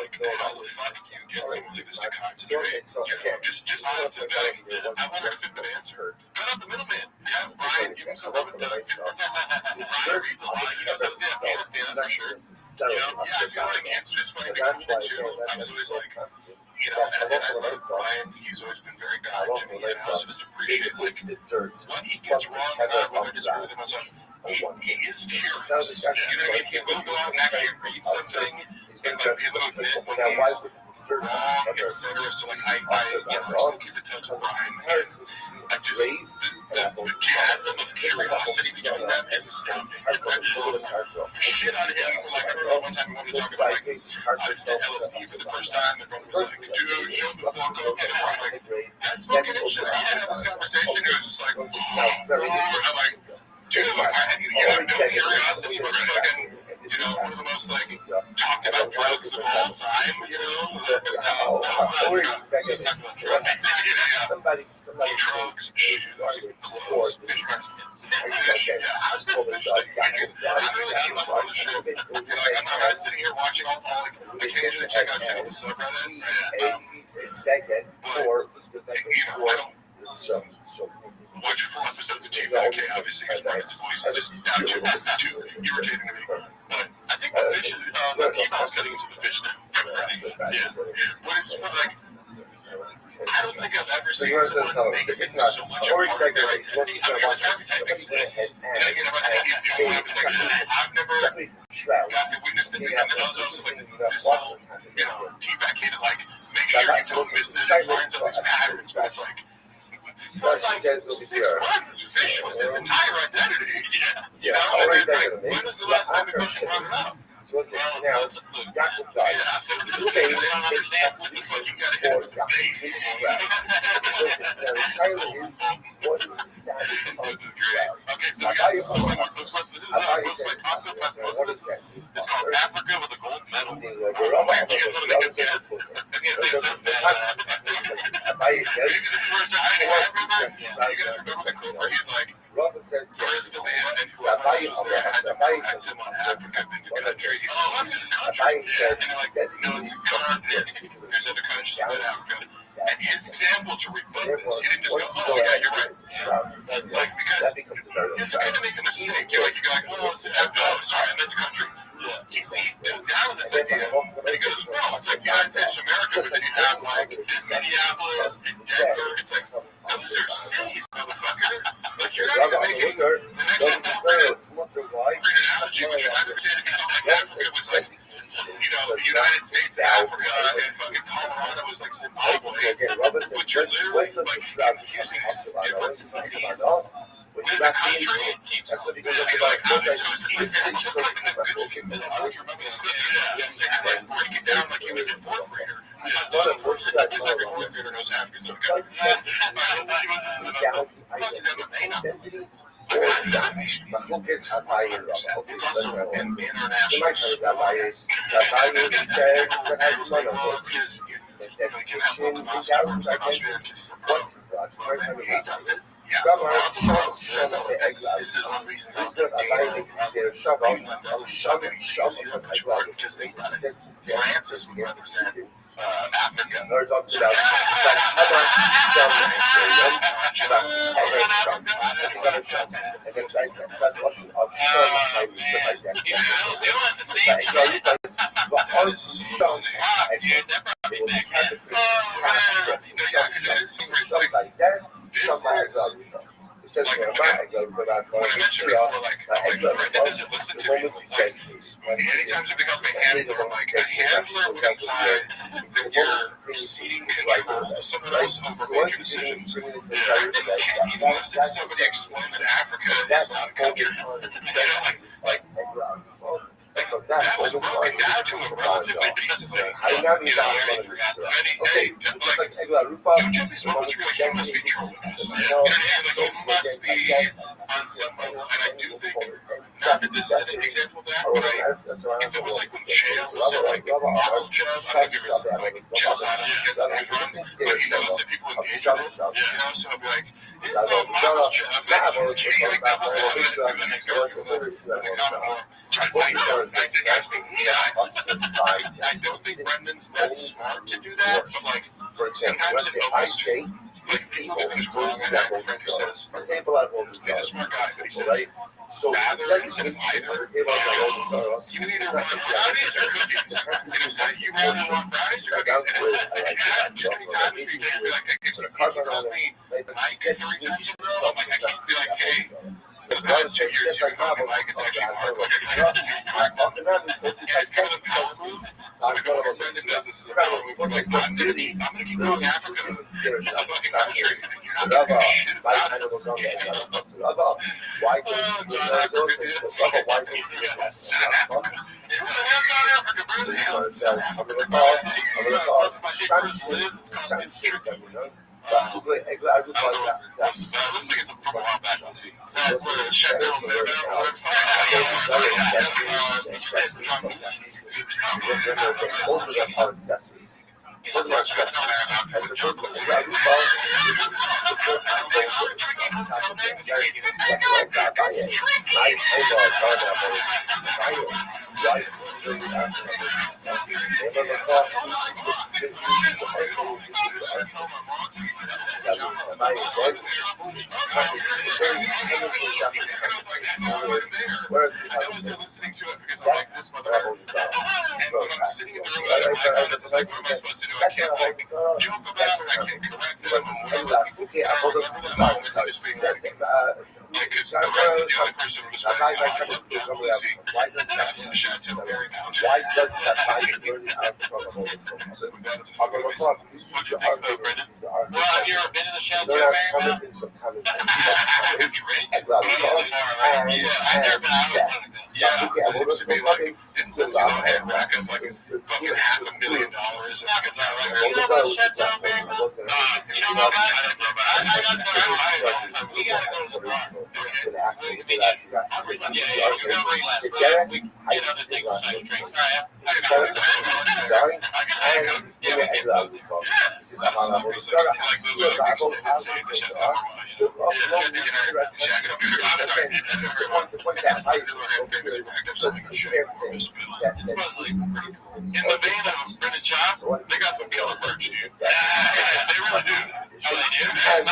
like how the fuck you get somebody just to concentrate. You know, just enough to like, I wonder if it could answer. Cut out the middleman. Yeah, Brian, give him some rub and tug. Brian reads a lot. You know, that's Afghanistan, I'm sure. You know, yeah, I feel like it's just funny because too. I was always like, you know, and I love Brian. He's always been very kind to me, and I also just appreciate like when he gets wrong, and I really disagree with him myself. He is curious. You know, he will go out and actually read something and like he'll admit when he's wrong, etc. So like I keep in touch with Brian. I just the chasm of curiosity between them is astounding. Shit out of him for like I remember one time we wanted to talk about like I just did LSD for the first time and Brian was like, dude, show the fuck up. And I'm like, that's fucking interesting. We had this conversation. It was just like, I'm like, dude, I have no curiosity, but fucking, you know, one of the most like talked about drugs of all time, you know. Somebody drugs, clothes, how's that fish thing? I really keep up with this shit. You know, like, I'm not sitting here watching all like occasionally check out channels and stuff, right? Watch full episodes of TV. Obviously, because Brian's voice is just too irritating to me. But I think the fish is, T-Ball's cutting into the fish now. Right? Yeah. But it's for like, I don't think I've ever seen someone make things so much a part of their identity. I mean, every time makes sense. And again, I'm not saying he's the only one. I'm saying I've never got to witness it. And then I was also like, this whole, you know, T-Ball kid, like, make sure you don't miss it and finds all these patterns. But it's like, for like 6 months, fish was his entire identity. You know, and it's like, when was the last time we fucking brought it up? So it's now Yaakov died. I don't understand what the fuck you gotta hit with the base. This is great. Okay, so we got this is what is it? It's called Africa with a gold medal. I was gonna say he's like, Robert says, where's the man and whoever was there had to protect him on Africa's in the country. Oh, I'm in the country. And like, no, it's a country. There's other countries in Africa. And his example to rebut this, he didn't just go, oh, yeah, you're right. Like, because it's okay to make a mistake. You're like, oh, sorry, I'm in the country. He dug down this idea, and he goes, no, it's like the United States of America, but then you have, like, Minneapolis and Denver. It's like, those are cities, motherfucker. Like, you're not even making the next great analogy, but you're not understanding how like Africa was like, you know, the United States, Africa, and fucking Colorado was like Zimbabwe, but you're literally like confusing different cities with a country. That's what he goes like, obviously, it was just like in a good few minutes. I don't remember this clip. Like, break it down like he was a fourth grader. He's every fourth grader knows African. This is one reason I'm shoving because Francis would represent Africa. It says when I go for that history of anytime somebody becomes a handler, like a handler would imply that you're ceding control to someone else over major decisions. Can you listen to somebody explain that Africa is not a country? That was broken down to a relatively decent thing. Hey, don't you these moments where you must be true? You must be on some level, and I do think, not that this is an example of that, but it's almost like when jail was like model jail. I don't know if you ever like jail Island gets things run, but he knows that people engage in it. So I'll be like, this is no model jail. It's changing like that was a little bit to the next I don't think Brendan's that smart to do that, but like, for example, let's say I say these people that vote themselves. For example, I vote themselves. Right? So that's an issue. You either want brownies or cookies. You rather want brownies or cookies. I can't be like, hey, for the past 2 years, you're talking like it's actually hard. It's kind of a power move. So if you're Brendan does this as a power move, he's like, I'm going to keep going Africa. I'm fucking country. You're not going to shit about it. Why don't you Looks like it's from a while back. Let's see. Both of them are accessories. Listening to it because I'm like this motherfucker. And when I'm sitting in the room, I don't like this. It's like, what am I supposed to do? I can't like joke about it. I can't correct it. Because Chris is the only person who was wearing why doesn't that tie learning out from a whole Well, have you ever been to the shelter, man? In the vein of Brendan Chop, they got some killer merch, dude. They really do. Oh, they do? I'm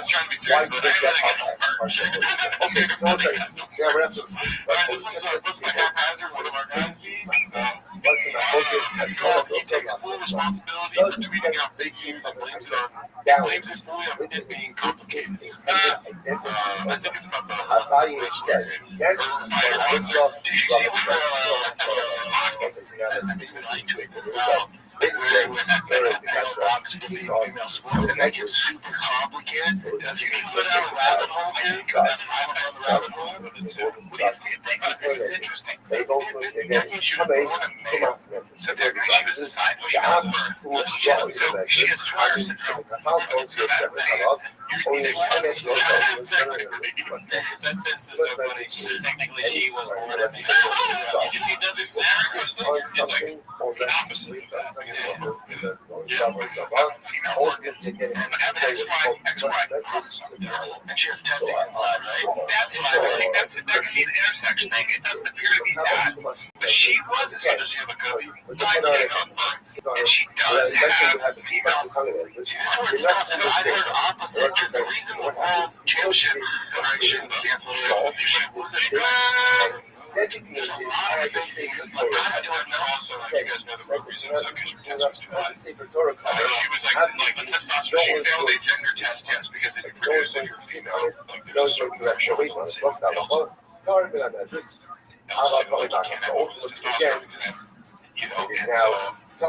trying to be serious, but I really get no merch. Okay, no second. See, I'm going to This one's my haphazard, one of our guys. Let's go. He takes full responsibility for tweeting out fake news and blames it fully on it being complicated. I think it's about the Our body says, yes, and that gets super complicated. You can put out a rabbit hole here, you can have a rabbit hole, but it's interesting. She swears to Only Spanish local That sentence is so funny. Technically, he was born in the because he does it Saturday. on something or opposite. something or suburbs of art, all of them getting players called And she has testing inside, right? That's why I think that could be an intersection thing. It doesn't appear to be that. But she was, as soon as she have a good and she does have female. I heard opposite, because the reason the world championship federation canceled was designated as a sacred Torah. I don't know also, you guys know the reason, As a sacred Torah cover, she was like the testosterone, she failed a gender test, yes, because it produced if you're female. those were the rest of the week. Torah just how about again, You know, it is now to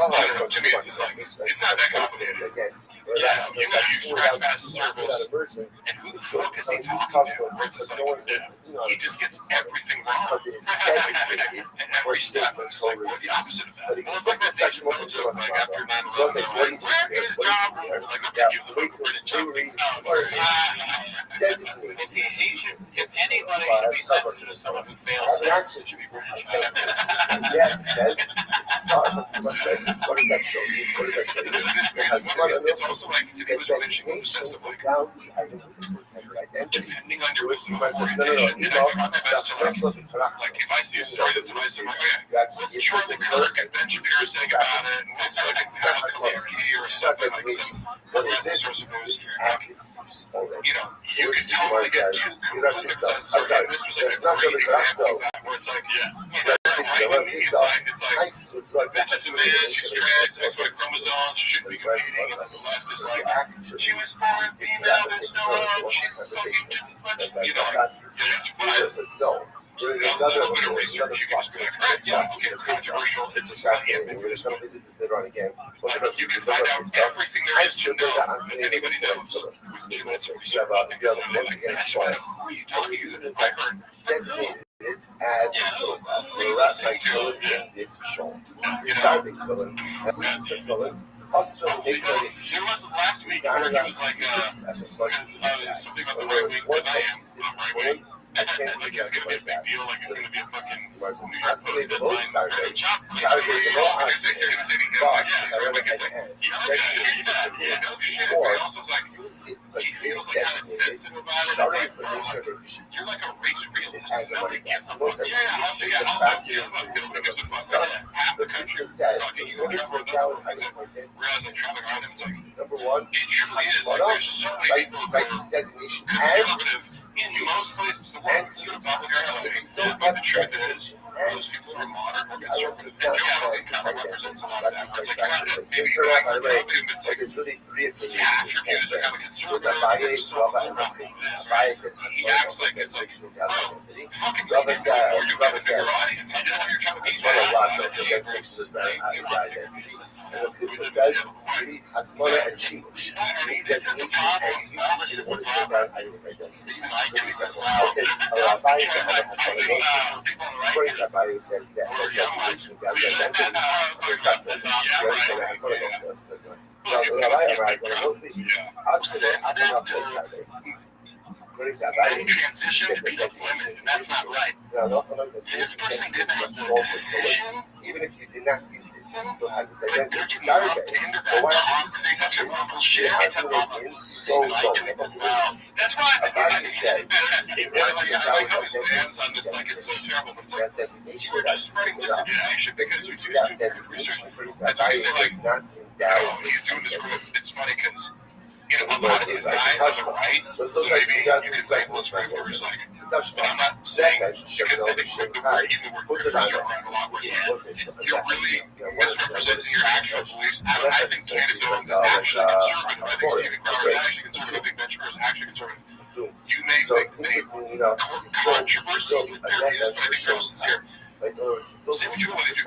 me, it's like, it's not that complicated. again. Yeah, you know, you scratch past the surface, and who the fuck is he talking to? It's just like, he just gets everything wrong. Because it is designated And every step is like, what the opposite of that? Well, it's like that Dave Chappelle joke, like after 9/11, where like, give the recorded joke. designated. If anybody should be sensitive to someone who fails tests, it should be British. Yeah, it says, what does that show you? What does that show you? It has one of It's those also like, to me, was mentioning what the sense of like, identity. depending on your wisdom, No, and I try my best to like, if I see a story that's nice, I'm like, okay, Charlie Kirk and Ben Shapiro saying about it, and it's like Adam Kaczynski or something like some progressive or supposed you know, you can totally get two completely sensitive. This was like a great example of that, where it's like, it's like, bitch is a man, she's trans, XY chromosome, she shouldn't be competing, and the left is like, she was born female, there's no she's fucking just as much, you know, but There is a another little bit of research, you can just be like, yeah, okay, it's controversial, it's a study, We're just going to visit this later on again. you can find out everything there is to know that anybody knows. If you have a once again, That's why you don't use it. I heard designated it as the last night villain in this show. The Saturday villain, the villains. Also, they said it there was last week where he was like, something about the right wing, because I am right wing. Like it's gonna be a big deal, like it's gonna be a fucking New York Post headline. Saturday, You're gonna say anything, everybody gets like, you know shit. Or also it's like, he feels like kind of sensitive about it. It's like, you're like a race realist. Nobody gives a fuck. Also, nobody gives a fuck. Half the country fucking you travel with those realize like traveling around them, it's like, number one, it truly is like there's so many people who are designation conservative in most places in the world. But the truth is, most people are moderate or conservative, and reality kind of represents a lot of that. It's like, maybe you're like Republican, but it's like, there's really three opinions. half your views are kind of conservative, he acts like it's like, fucking Rubber says, you got a bigger audience, I know you're trying to be and what Krista says, you need Hasmona and Shimush. You need designation and use in order to go down According to Rabbi says that designation transition to be deployment, and that's not right. This person didn't have the decision. Even if you did not use it, it still has its identity. Saturday, but why not That's why Rabbi says I like how it lands on this like it's so terrible, but it's like, that designation we're just spreading misinformation because you do stupid research. That's why you say like, oh, he's doing this proof. It's funny because a lot of these guys on the right, so maybe you could label this proof where it's like, and I'm not saying because I think the word, even the word proof is thrown around a lot, where it's like, you're really misrepresenting your actual beliefs. I think Candace Owens is actually conservative. I think Stephen Crowder is actually conservative. I think Ben Shapiro is actually conservative. You may think they controversy with their views, but I think they're sincere. Say what you want to do.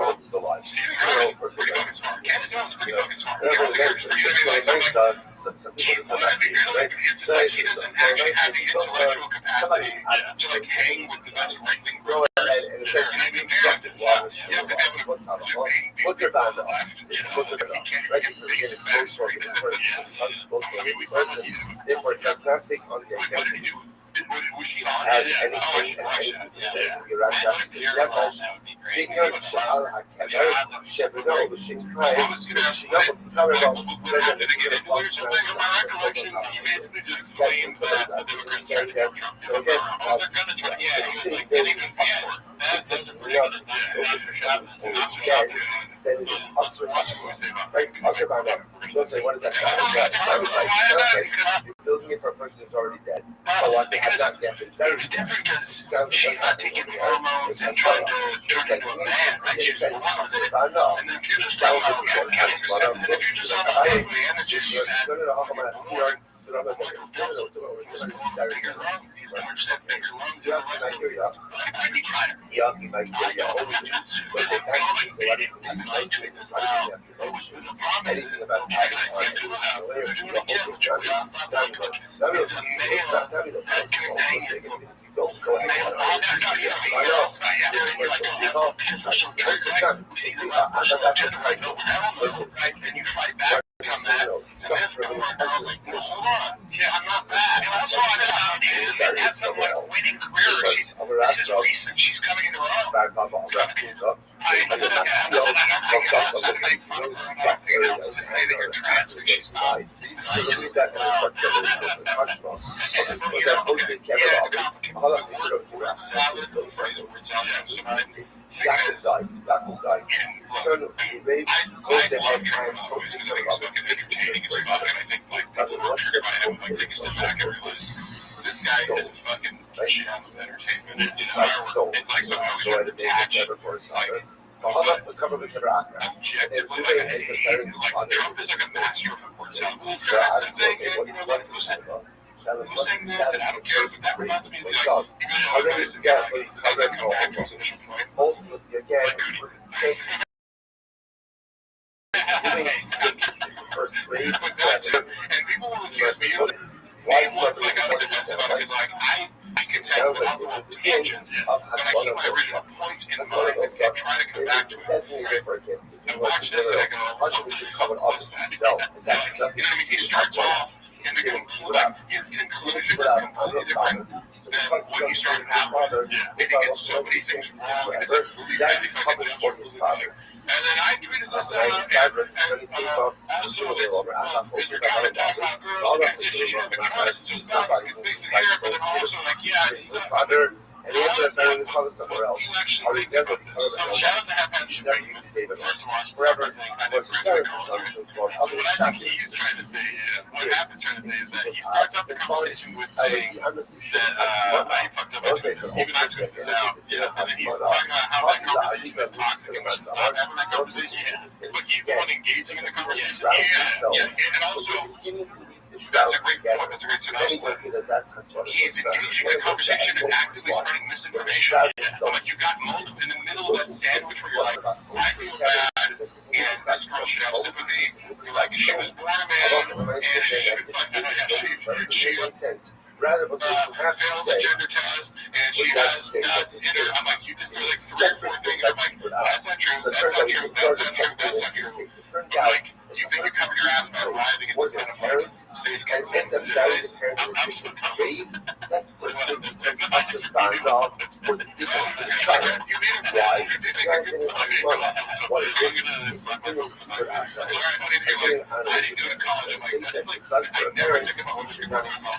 Stephen Crowder is pretty fucking smart. Candace Owens is pretty fucking smart. You know, there's it's like he doesn't actually have the intellectual capacity to like hang with the best right-wing group. and it says you have to have what's not a law. Look at the left. This is what they're right? Because it is both for the person, both for the person. Therefore, it does not as anything you Russia. Pieniądz szal, a kamer, szebnął, się krajem, przyjął z całego Did he get into leadership thing? From my recollection, he basically just claims that the immigrants tried to get control. Oh, they're gonna try. Yeah, he was like getting this. Yeah, that doesn't really good. That's for sure. That's for sure. Then it's us with right? Talk about that. They'll say, what does that sound like? Sounds like you're building it for a person who's already dead. Oh, I think I'm not dead. It's different because she's not taking the hormones and trying to turn into a man, right? She's a woman. I know. And then you're just telling her, the energy she had. Bigger lungs. He's 100% bigger lungs than the rest of them. He might be tired. Don't go ahead. And you fight back from that. And this girl was like, no, hold on. Yeah, I'm not bad. And also, I had some like winning career. This is recent. She's coming into her own. This guy is a fucking gem of entertainment. It's like someone who's trying to detach objectively, like Trump is like a master of the word salad. Saying this, and I don't care if that reminds me of ultimately, again, first three, and people will accuse me of like I'm defensive about it because like I can tell all those tangents, but I keep my original point in mind and try to come back to it. And watch this and I go, oh, what is that? You know what I mean? He starts off in the conclusion. His conclusion is completely different than what he started out with. And he gets so many things wrong and it's like really bad because and then I tweeted this out and also is there trying to talk about girls and she's been trying to do that because basically here, but then also like, yeah, it's and he ended up better than probably somewhere else. Or example, shout out to have had forever was very consumption for other what I think he's trying to say is, what Happ's trying to say is that he starts off the conversation with saying that I fucked up even I tweeted this out, and then he's talking about how that conversation is toxic and we should stop having that conversation, but he's the one engaging in the conversation. Yeah, and also that's a great point. That's a great suggestion. He's engaging in a conversation and actively spreading misinformation. But you got multiple in the middle of that sandwich where you're like, I feel bad, and this girl should have sympathy. It's like she was born a man, and she rather than failed the gender test, and she has nuts in her. I'm like, you just do like 3 or 4 things. I'm like, that's not true. That's not true. That's not true. That's not true. Like, you think you cover your ass by arriving at this kind of like safe consensus place? I'm so dumb. That's first thing because us and find out for the difference in China. Why? What is it? It's doing for us. I didn't go to college. I'm like, that's like, I never think about what you're talking about.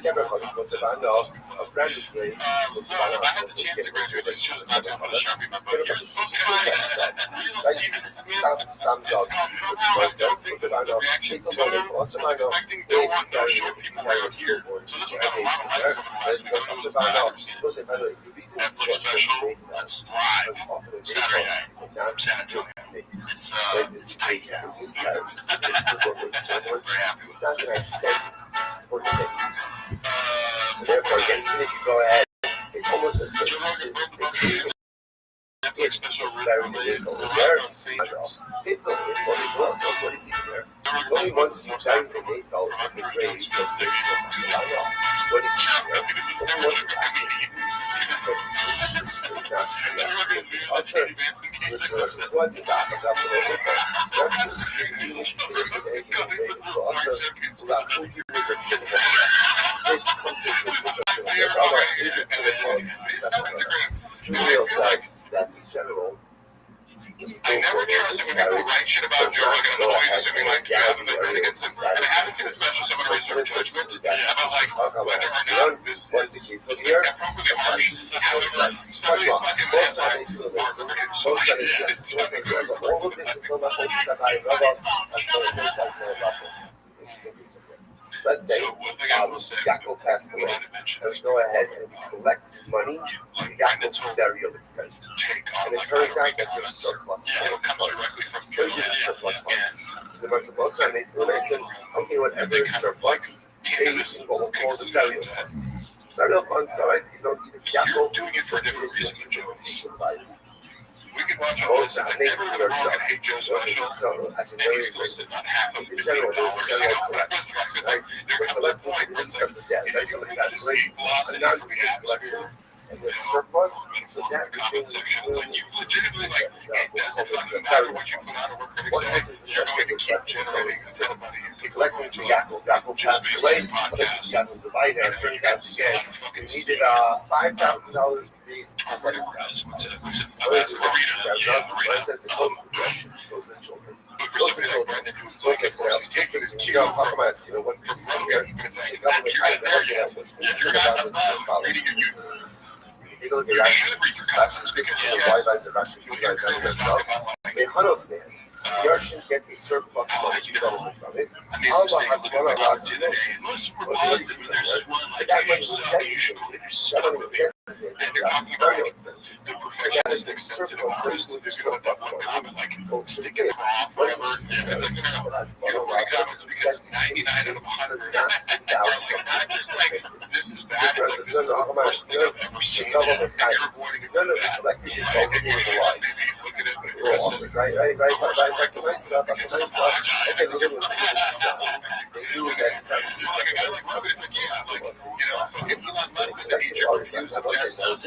Everybody wants to find out a brand new place. So if I had the chance to graduate, I just chose not to put a Sharpie in my book. You're supposed to find Steven Smith. It's called Somehow I Don't Think This is a Reaction to Expecting Don't Want No Short People Around Here. So this one got a lot of likes over the last week. Netflix special, live, Saturday night, San Antonio. It's tight, yeah. Very happy with it. For the days. So therefore, again, even if you go ahead, it's almost as if Netflix special very difficult. It's what is there. It's only once you dive in they felt like a great because they so what is there? It's only once it's actually because it's not also it's what the back of that so also about 2 people this Julio said that in general, I never trust when people write shit about Joe Rogan. I'm always assuming like, yeah, I'm betting against him. And I haven't seen a special someone raise their judgment about like whether or not this is appropriately harsh. However, some of these fucking headlines are fucking all of this is not let's say Yaakov passed away, and we go ahead and collect money for Yaakov's burial expenses. And it turns out that there's surplus funds. Surplus funds. So the most I said, okay, whatever is surplus stays in what we'll call the burial fund. Burial funds, all right, you don't need a Yaakov doing it for a different reason. We could watch all this. I never would have hate Joe special. So, as a very It's not half of in the general, dollars. It's like they're collecting it's of the debt. That's something that's great. A non-distinct collection. And there's surplus, so that comment section. It's like you legitimately like it doesn't fucking matter what you put out or what critics say. You're going to keep generating somebody. Collecting to Yaakov. Yaakov passed away. Yaakov's a writer. It turns out he needed $5,000 to raise $7,000. Says it goes to direction, goes to the children. Goes to the children. Goes to the you know, how come I ask you, what's the reason here? The government kind of was about this as follows. Take a look at Rashi description of why lines of Rashi. You guys know yourself. A Hanos man, Yarshim get the surplus money to government from it. Allah has one of us in this. That money was designated. That money was designated. Burial expenses. That is the surplus money to the surplus money. Go to the kids. Whatever. It's like, you know, because 99 out of 100 not just like this is bad. It's like this is the worst thing I've ever seen. And you're avoiding it from that. Maybe look at it with the rest of it. Right. Back to myself. Okay, we're going to they do that. If Elon Musk is an agent reviews of Tesla,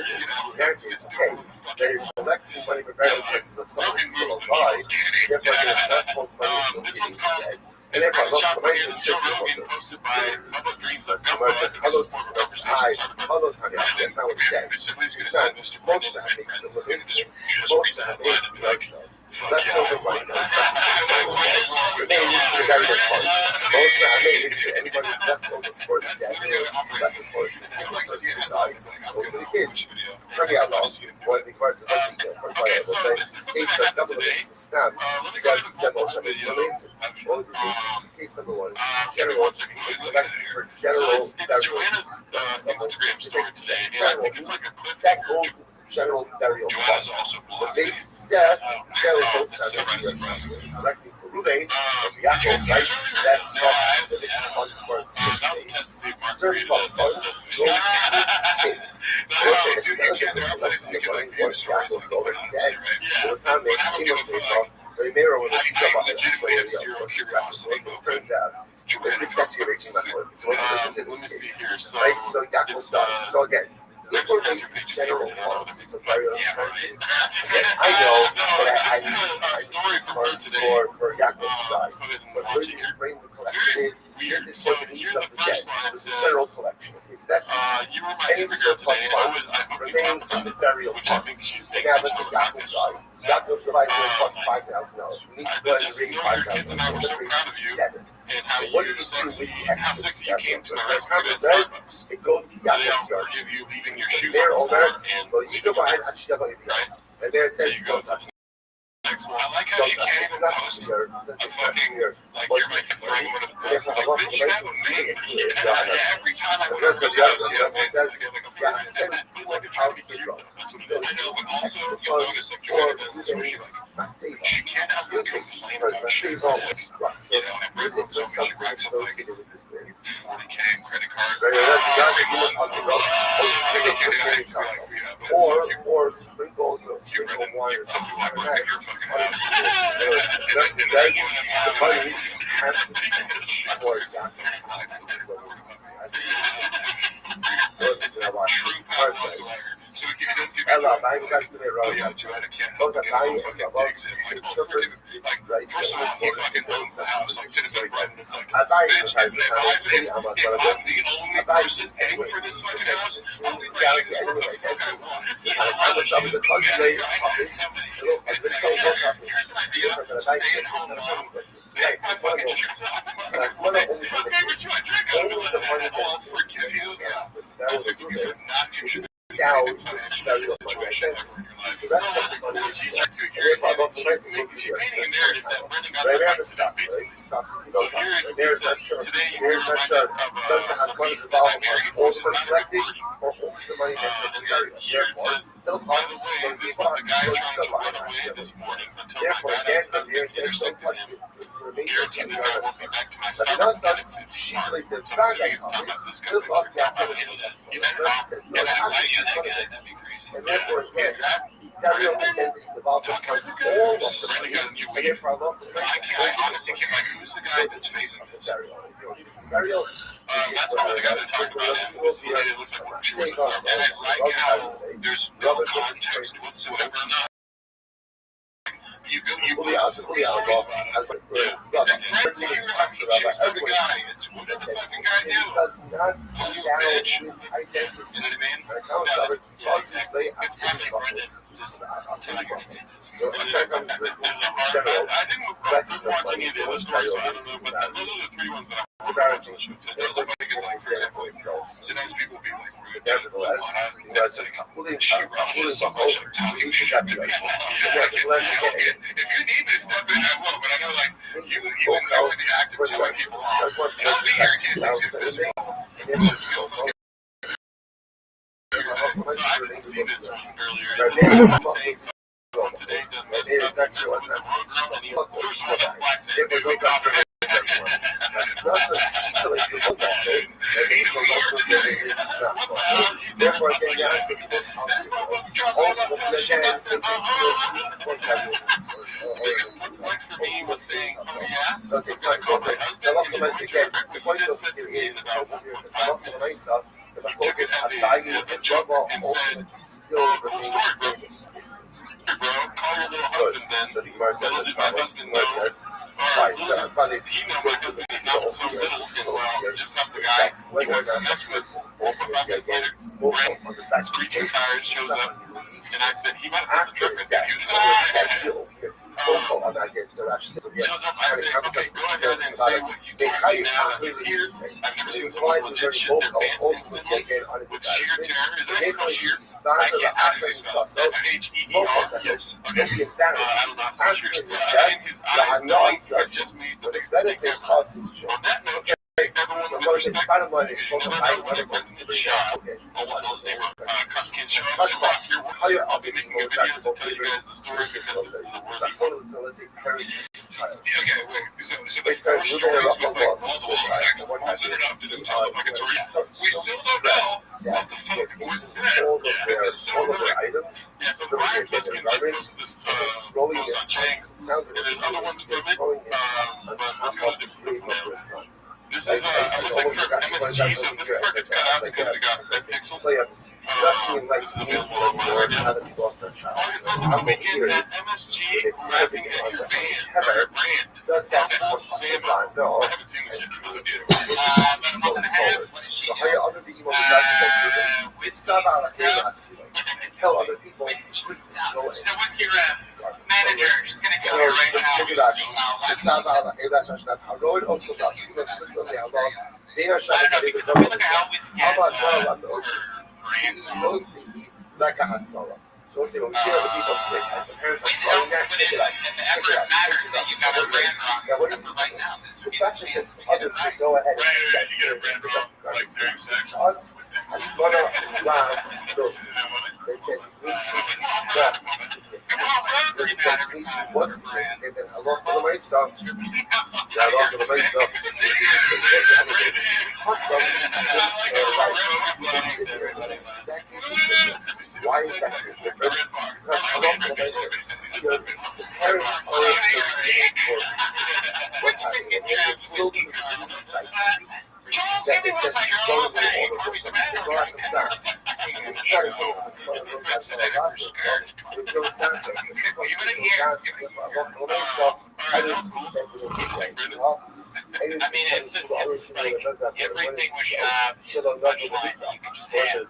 they're collecting money for burial expenses of someone still alive, therefore there's not called money associated with that. And therefore, look, the money should be hello, Tanya, that's not what it says. It's not, most of it is what it is. Most of it is leftover money. Remains to the burial fund. Most of it is to anybody leftover for the dead. Left, of course, the single person who died. Go to the kids. Tell me how long. One of the questions I think for fire will say, H does double the base of stab. Example, somebody's release. What was the case number one? General, for general burial. Someone specific general. That goes into the general burial fund. The base set, Sarah goes to collecting for Ruvain, or for Yaakov, right? That's not specific funds for the base. Surplus funds go to kids. Also, the celebration collection of money once Yaakov's already dead. By the time they came on safe off, they may or would have come up and actually it turns out. This is actually a breaking my point. So let's listen to this case. Right? So Yaakov's dies. So again, if we're based in general funds for burial expenses, again, I know that I need funds for Yaakov to die. But where you bring the collection is for the needs of the dead. So it's a general collection. Okay, so that's easy. Any surplus funds remain in the burial fund. And now let's say Yaakov died. Yaakov's alive plus $5,000. We need to go ahead and raise $5,000. Let's raise $7,000. So what do you do with the extra? So the Bible says it goes to Yaakov's yard. There, over, well, you go behind Hashem, and there it says it goes to Hashem. I like how you can't even post a fucking, like, you're making throwing one of the posts, like, bitch, you have a million. Every time I go to the house, it says, yeah, send what's out the kid. I know, but also, you'll notice if Jordan does this, where she's like, not save she can't help but complain about shit. You know, and music so was something racks up like associated with this game. 40K in credit card. Right, that's the guy that was on the road. Or sprinkle, sprinkle wine or something like that. Just says the money has to be for Yaakov. So this is what the card says. ela vai em casa de Oh yeah, Joe, I can't help but get all the fucking digs in. Like, oh, forgive it. Like, first of all, he fucking owns the house. Like, to the big red, and it's like, bitch, if I'm the only person paying for this fucking house, I'll leave my shit where the fuck I want. the country office, Here's an idea. Stay at home mom. Pick my fucking shit up. that's one of the My favorite show I drink out of it. I'll forgive you. I'll forgive you for not contributing anything financially to this situation ever in your life. Well, she's like 2 years ago. She's painting a narrative that Brendan got the stuff, basically. So here it says, today you're reminded of the piece that I married, which is not important. Here it says, by the way, this was the guy trying to run away this morning until my dad accidentally intersected him. Guarantee this guy won't be back to my stuff. And if it's smart. So you're talking about this guy. You better not. You better not. Yeah, that guy, that'd be crazy. And therefore, Is that? Gabriel intended to develop all of the Really got a new week. I honestly can't, like, who's the guy that's facing this? Gabriel. That's one of the guys that talked about it. It was literally, it looks like we're sure it's up. And I like how there's no context whatsoever. You go, you Fully out of as my friends. It's like, Brent's here, I'm chasing the guy. It's what did the fucking guy do? Does not Oh, you down bitch. with identity. You know what I mean? When it comes to it, It's probably Brendan. Just telling you. So in terms of the general, I didn't watch any of the other stories, so I don't know, but those are the 3 ones that it's embarrassing. it's also funny because, like, for example, sometimes people will be like rude to Nevertheless, and that's like fully she rushes so much of talking shit to people. Nevertheless, again, If you need me to step in, I will, but I know, like, you enjoy the act of telling people off. And I'll be here in case things get physical. So I didn't see this earlier. Saying something today doesn't mess it up. That's what the wrong girl, and he, first of all, that's black saying, wake up. Therefore, again, yes, so okay, once again, the point of it is the focus on values and above all, ultimately still remains the same in existence. Good. So the Gemara says as follows. The Gemara says, right, so I'm probably going to the whether or not that person ultimately against both on the fact that and I said, he might after his death, because his vocal on that gets so actually so he shows up, I say, okay, go ahead and say what you told me now that he's here. I've never seen someone legit shit their pants instantly with sheer terror. Is that even sheer? I can't say how to spell S-H-E-E-R, yes. Okay. I don't know how to sheer spell. In his eyes, knowing I just made the biggest mistake ever. On that note, everyone with respect, the shot, although they were Cupcake Shrubs and Rock Your World. I'll be making a video to tell you guys the story because this is a worthy one. Okay, wait, so the first story is with like wall-to-wall text, wasn't enough to just tell the fucking story. We still don't know what the fuck was said. This is so quick. Yeah, so Brian Luskin goes to this goes on Chang's, and there's other ones from it, but let's go to the different now. This is, it looks like for MSG, so this part gets cut out because we got that pixel. This is available online right now. All your weekend at MSG, laughing at your band, or your brand. Does that Sam, no. I haven't seen this yet for the video. About a month and a half. So how you other people it's about tell other people go So what's your manager? She's gonna kill you right now. It's about that's not how road also got they are Look at how we how about no see like a hot solo. So see when we see other people speak as the parents are calling that If ever it mattered that you got a brand wrong, something like now, this would the be the fact that chance. others to go ahead and Right, you get a brand wrong, like during sex. us as one of those they just was significant and a lot for myself. Yeah, a lot for myself. Why is that different? Because a lot for myself. The parents are what's happening. It's so consumed that it just goes all over. It's not the dance. this is not a thing. It's one of those I've said a lot. There's no concept. Even in here, I just I mean, it's just, it's like everything was shot. It's a punchline. You can just have.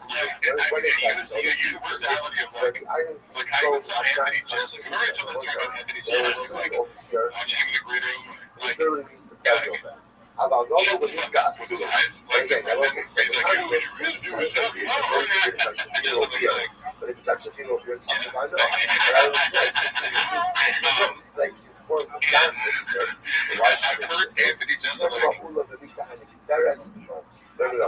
the universality of like how even saw Anthony Jeselnik. Remember I told that story about Anthony Jeselnik, like watching him in the green room, like about shut all the the fuck gas. up with his eyes, like Again, that wasn't he's like, you but if you touch the female beard, it's I know. But I was like for dancing. So I've heard Anthony Jeselnik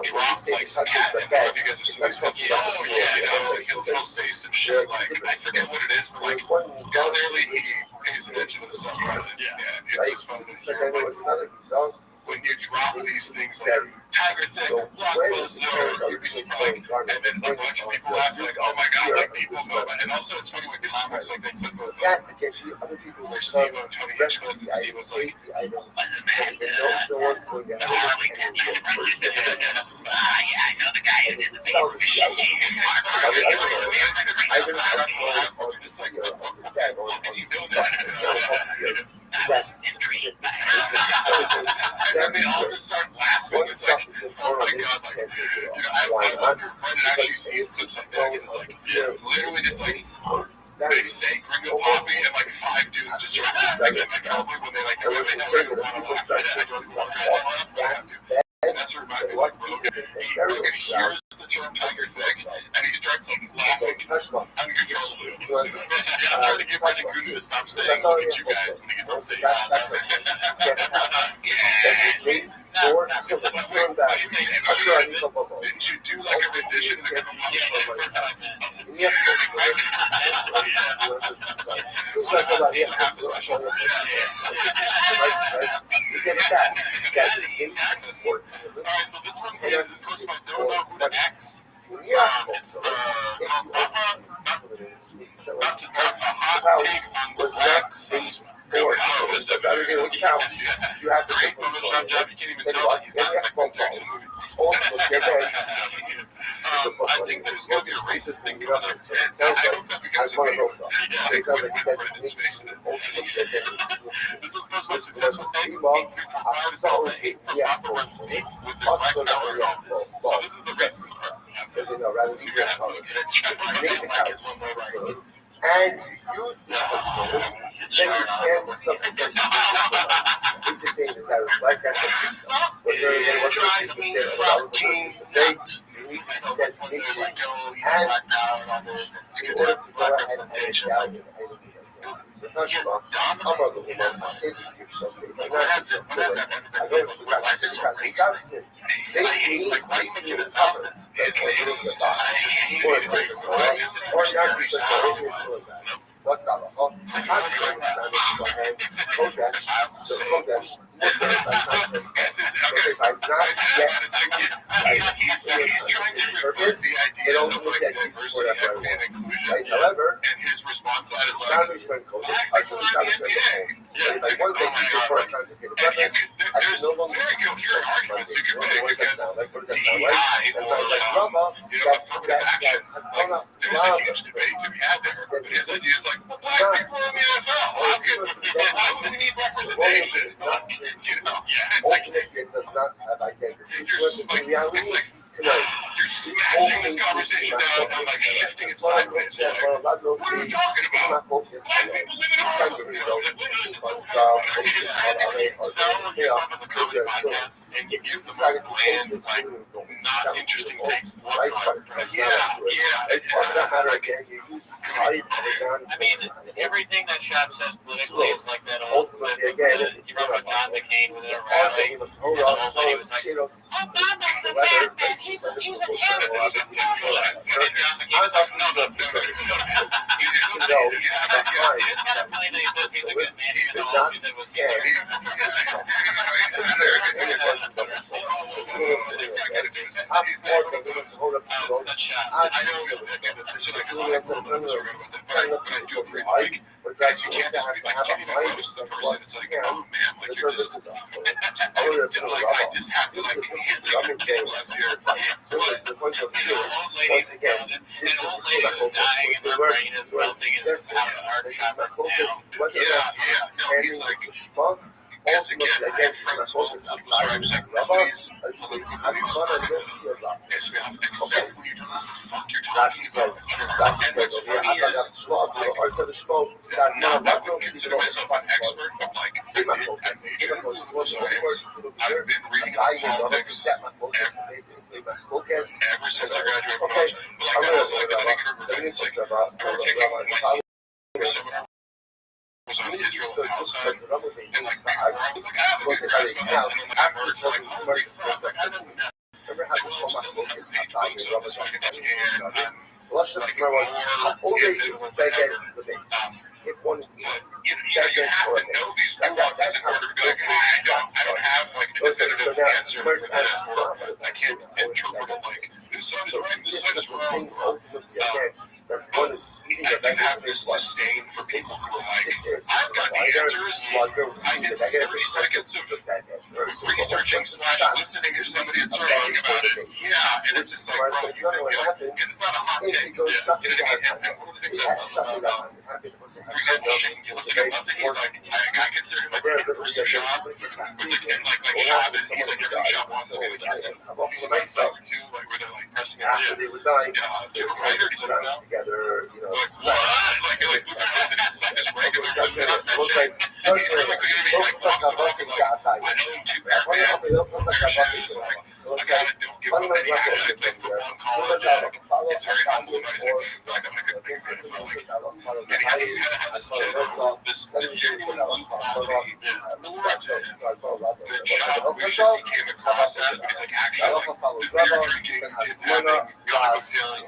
drop like some cat. I don't know if you guys have seen this clip. Oh yeah, like he'll say some shit like I forget what it is, but like clearly he pays attention to the stuff. Yeah, it's just fun to hear. But then there was another result. When you drop these things like Tiger Thing, Blockbuster, you'd be surprised. And then a bunch of people after like, oh my god, like people know about it. And also it's funny with comics, like they put both That again, other people where will Steve come, Tony rest Hinchcliffe of and the Steve was items, like, safety items, and no one's going to have I know the guy who did the sells it. And then they all just start laughing. It's like, oh my god, like, I wonder when it actually sees clips like that, because it's like, literally just like, they say Gringo Poppy, and like 5 dudes just start laughing at the cowboy when they like, when they have like a one-on-one fight, I don't want to. And that's what reminded me of like Rogan. Rogan hears the term Tiger Thing, and he starts like laughing uncontrollably. I'm trying to get Reggie Gruden to stop saying, look at you guys, when he gets to say, didn't you do like a rendition of the Alright, so this one is a person I don't know who the X. It's not a hot take on the X. Everything was couch. You have to Great Photoshop job, you can't even tell that he's not that protected in the movie. I think there's going to be a racist thing coming up. And I hope that becomes a big one. Yeah, they put his face in it. This was supposed to be successful. Thank you. 8, 3, 4, 5 is all the hate for proper representation with the right color on this. So this is the racist part. And you use this control, then you can subsequently basically as I reflect that was there what the used to say, what I was used to say, unique designation, and in order to go ahead and value so touch about I'm not going to say to you shall say but not to I don't forget to say they need to cover that's what it is about or a second or not to what's that about? I'm trying to go ahead Kodesh so Kodesh if I'm not yet purpose it only look at you for that right? However establishment Kodesh I should establish my home but if I once I use it for a consecrated purpose I can no longer use it for what does that sound like? What does that sound like? That sounds like Rama that has gone up there's a huge debate to be had there, but his idea is like, well, black people in the NFL, how can we need representation? You know, yeah, it's like, it does not have identity. it's like, you're smashing this conversation down and like shifting it sideways. Like, what are we talking about? Black people live in a world. Sell yourself as a comedy podcast and you give the most bland, like, not interesting takes whatsoever. I mean, everything that Shop says politically is like that old clip of Trump and John McCain with their rally. And the old lady was like, Obama's a bad man. He's an Arab. And John McCain was like, no. It's kind of funny that he says he's a good man. He's the one who said was scary. But guys, you can't just be like, you can't even notice the person. It's like, oh man, like you're just, like I just have to like hand the epilepsy or point of view is, once again, this is my focus. The worst suggested, this is my focus. What the any schmuck, ultimately, again, my focus applies to Rabbi, as you say, Hasmana Yossi Allah. Okay. Rashi says, I've been reading politics ever since I graduated from college. But like, that was like the big group of things. Like, we're taking my seminar was on Israel and Palestine. And like, before I was like, I was like, and then afterwards, like, all these things, like, I don't know. Remember how this one focus Books on this fucking and like more the base. If one you have to know these nuances in order to be like, I don't have like a definitive answer for this, or I can't interpret it like this side is right, this side is wrong. That one is eating I do have this disdain for people who are like, I've got the answers. I did 30 seconds of researching / listening to somebody that's wrong about it. Yeah, and it's just like, bro, you think it's not a hot take. You know what I mean? And one of the things I love about, for example, Shane Gillis, like, I love that he's like, I consider him like a person shop. It's like, and like shop is, he's like, every shop wants to be like, he's like stuff too, like where they're like pressing it in. They're writers and now. Together, you know, like it's like this regular looks like I know two Batmans. I kind of don't give up any kind of like football apologetic. It's very humbling. I feel like I'm like a big man if I like. And he's kind of had this genuine quality in the job wishes he came across as, but he's like actually like the beer drinking, having cocktail.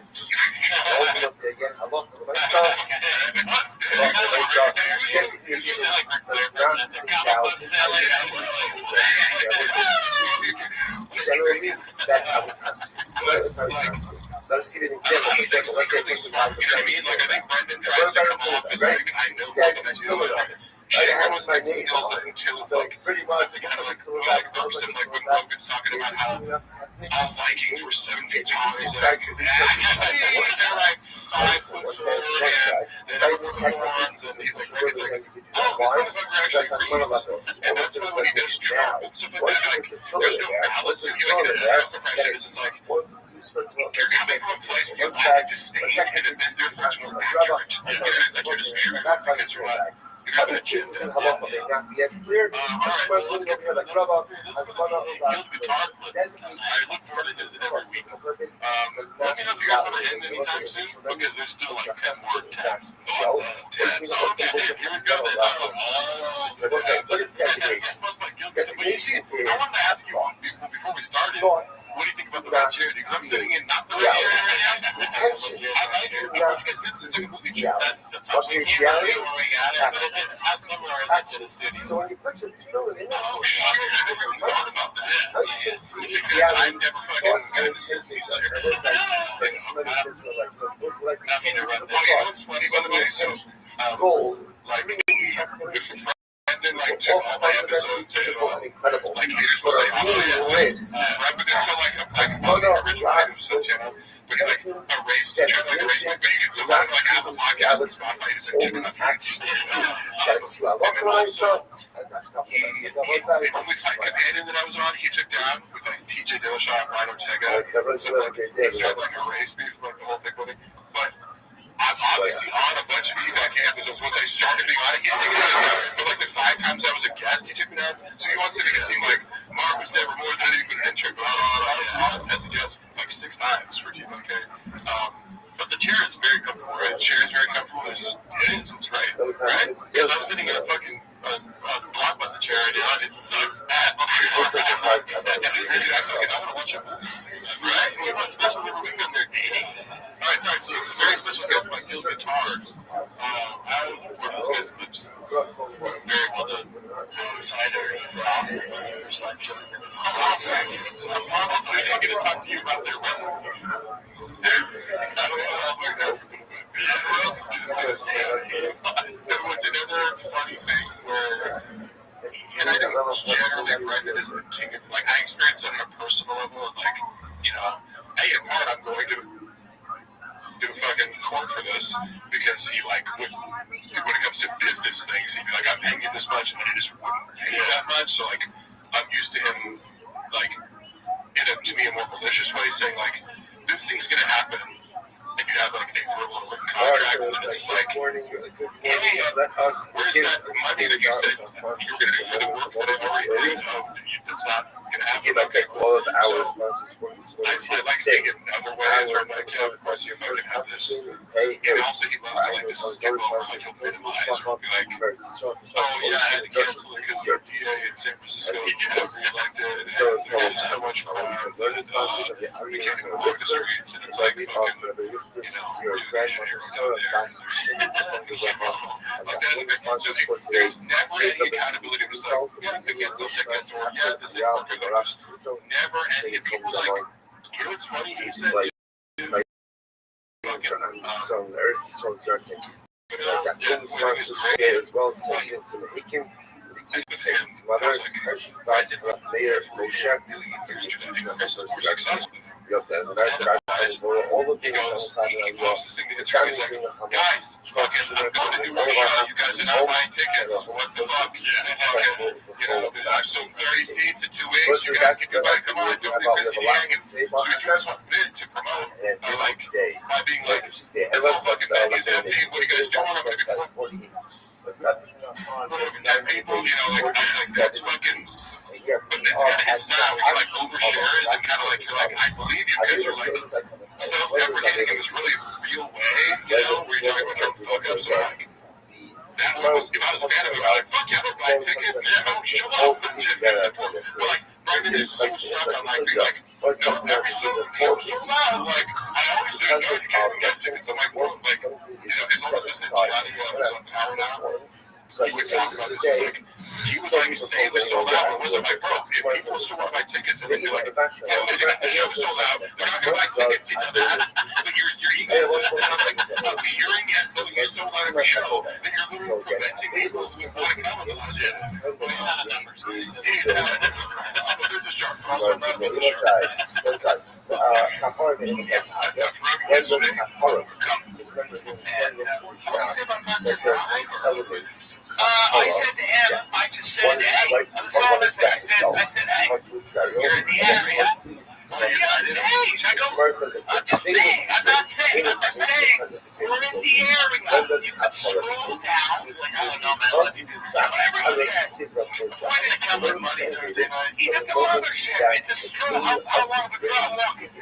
Generally, that's how we ask. That's how we ask. So I'll just give you an example. For example, let's say a person has a family. Like I think Brendan tries to come off as like I know more than I do. It was like skills until it's like pretty much like person like when Rogan's talking about how all Vikings were 7 feet tall. He's like, they're like 5 foot 4 and they have horns and he's like, it's like, oh, this motherfucker actually and that's why when he does Trump and stuff like that, like there's no balance. Like it's just like you're coming from a place where you lack distinct and then therefore it's more accurate. And it's like you're just shooting against your life. Other cases in halacha may not be as clear. First person looking at the Rabbi has one of the designate for purpose does not allow anytime soon because there's still like 10 more tabs. So what's that? What is designation? Designation is I wanted to ask you before we started, thoughts. what do you think about the Rothschild? Because I'm sitting in not the Intention is not reality. So when you put your pill in, reality, thoughts and intentions are goals, and then like check all the episodes and incredible. Like haters will say, oh yeah, right, but there's still like a original haters channel. But like erased, try to like erase my, but you can still find like Apple Podcasts and Spotify. It's like tune enough facts. With like Companion that I was on, he took down with like TJ Dillashaw, Ryan Ortega. So it's like he tried to like erase me from like the whole thing with it. But I'm obviously on a bunch of feedback episodes. Once I started being on it, he didn't take it down. But like the 5 times I was a guest, he took me down. So he wants to make it seem like Mark was never more than even an intern. But I was on as a guest like 6 times for TVK. But the chair is very comfortable, right? The chair is very comfortable. It's just, it's great, right? Because I'm sitting in a fucking blockbuster chair right now, and it sucks ass. I want to watch a movie, right? Especially every weekend they're dating. All right, sorry. So it's a very special guest by Gil Guitars. I work with his clips. Very well done. I didn't get to talk to you about their residency. What's another funny thing where, and I know generally Brendan is the king of, like, I experienced it on a personal level, and like, you know, hey, in part, I'm going to do fucking court for this because he like when it comes to business things, he'd be like, I'm paying you this much, and then he just wouldn't pay you that much. So like, I'm used to him like in a, to me, a more malicious way, saying like, this thing's gonna happen, and you have like a verbal written contract, and then it's like, hey, where's that money that you said you're gonna do for the work that I've already paid? No, that's not gonna happen. Okay, cool. So I like seeing it in other ways, or I'm like, yeah, of course you fucking have this. And also he loves to like to skip over, like he'll minimize, or be like, oh yeah, I had to cancel it because the DA in San Francisco got reelected, and there's so much crime that we can't even walk the streets, and it's like fucking, you know, so there's never any accountability. It's like, yeah, against those tickets, or yeah, this ain't working. There's never any people like, you know what's funny? He said, all of the guys, fucking, I'm going to New York. You guys are not buying tickets. What the fuck? You know, I sold 30 seats in 2 weeks. You guys can do it. Come on, do it because you're hearing it. So you guys want bid to promote, like, by being like, this whole fucking venue's empty. What are you guys doing? I'm going to be that people, you know, like, I was like, that's fucking. But it's not when you like overshares and kind of like you're like, I believe you guys are like self-deprecating in this really real way, you know, where you're talking about your fuck ups and like that was, if I was a fan of it, I'd be like, fuck yeah, I'll buy a ticket, man, oh, show up, but like, Brandon is so stuck on like being like, no, every single deal so loud, like, I always do, no, you can't get tickets, I'm like, well, like, you know, his old assistant, Gianni, was on Power Now. He would talk about this. It's like, he would like say this so loud, but wasn't like, bro, if people still want to buy tickets, and then you're like, yeah, well, they got the show so loud, they're not going to buy tickets, you know, but your ego says that. I'm like, no, but you're in yes, though, you're so loud every show, that you're literally preventing people who want to come on the last year. So he's not a numbers. He's not a numbers. There's a sharp also revenue. I said to him, I just said, hey, I saw this, I said, hey, you're in the area. What are you guys saying? I go, I'm just saying, I'm not saying, we're in the area. You can scroll down. He's like, I don't know, man, let me do something. Whatever he said. Why did I tell him money Thursday night? He's at the mothership. It's a stroll. How long of a drive walking?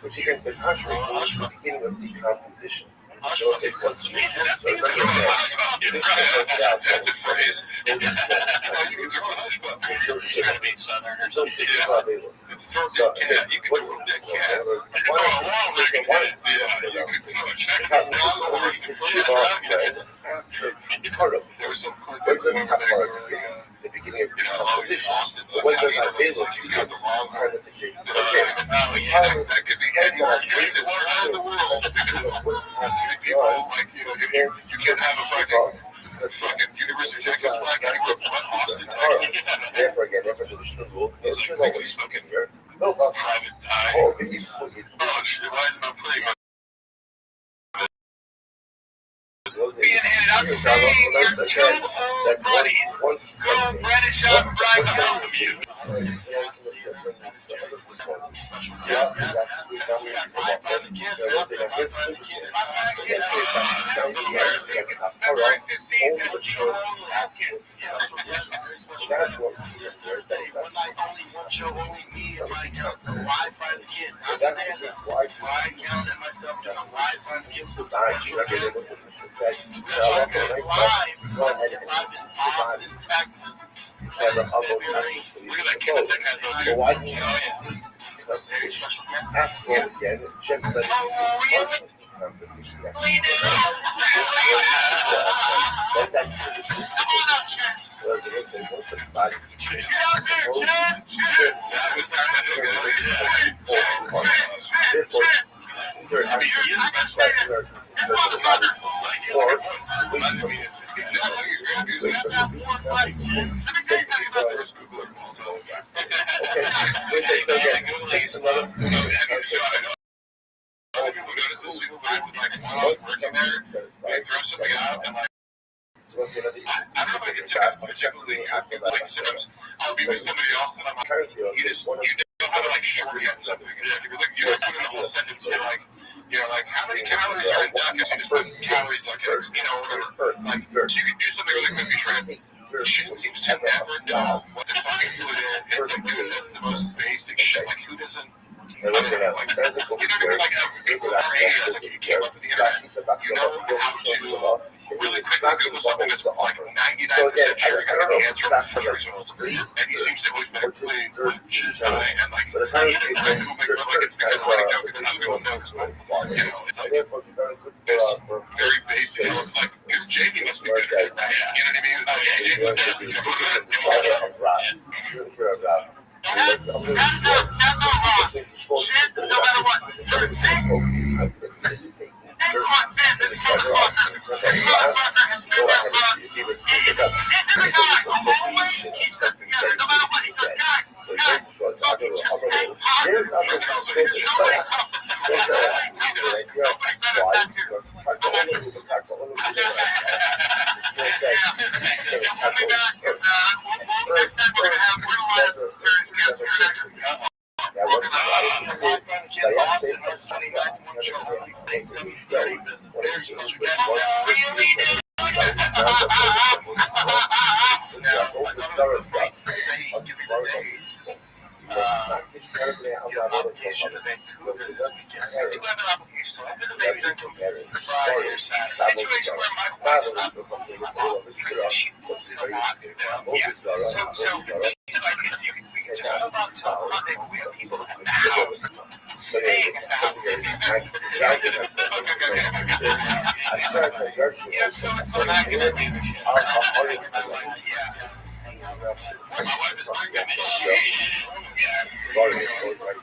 Which you can hush is the beginning of decomposition. That's a phrase. There's no shit. There's no shit. It's throw dead cat. You can throw dead cat. You can throw a wall rig. You can throw a check. There was some clip the beginning of decomposition. What does our business he's got the wrong time of the day. That could be anywhere. It's around the world. People like, you know, you can't have a fucking University of Texas flag anywhere but Austin, Texas. Therefore, again, if there's a string rules, it's always fucking private eye. Oh, shit, why isn't I playing my being handed out saying your two old buddies go British up right now the music. After again, just let it competition. That's actually just most of the body. Therefore, either has to be or okay, so again, just another once working there, they throw something out, and like, I don't know if it's like a particularly good like sometimes I'll be with somebody else and I'm like, you know how to like shorthand something. It's like, you don't put in a whole sentence, you're like, like how many calories are in duckets? You just put calories duckets, or like, so you can do something really quick, be trying to shit seems to never know what the fucking food is. It's like, dude, that's the most basic shit. Like, who doesn't? Like, like people our age, it's like if you came up with the internet, you know how to really quickly Google something that's like 99% sure you're going to get the answer in 4 years old. And he seems to always make a play shit and like, people make fun like it's because I joke and I'm going nuts, but it's like, it's very basic. Like, because Jamie must be good at that. You know what I mean? Like, Jamie must be good at that. That's all wrong. No matter what. This motherfucker has been there for us. This is the guy who always keeps us together. No matter what. He goes, guys.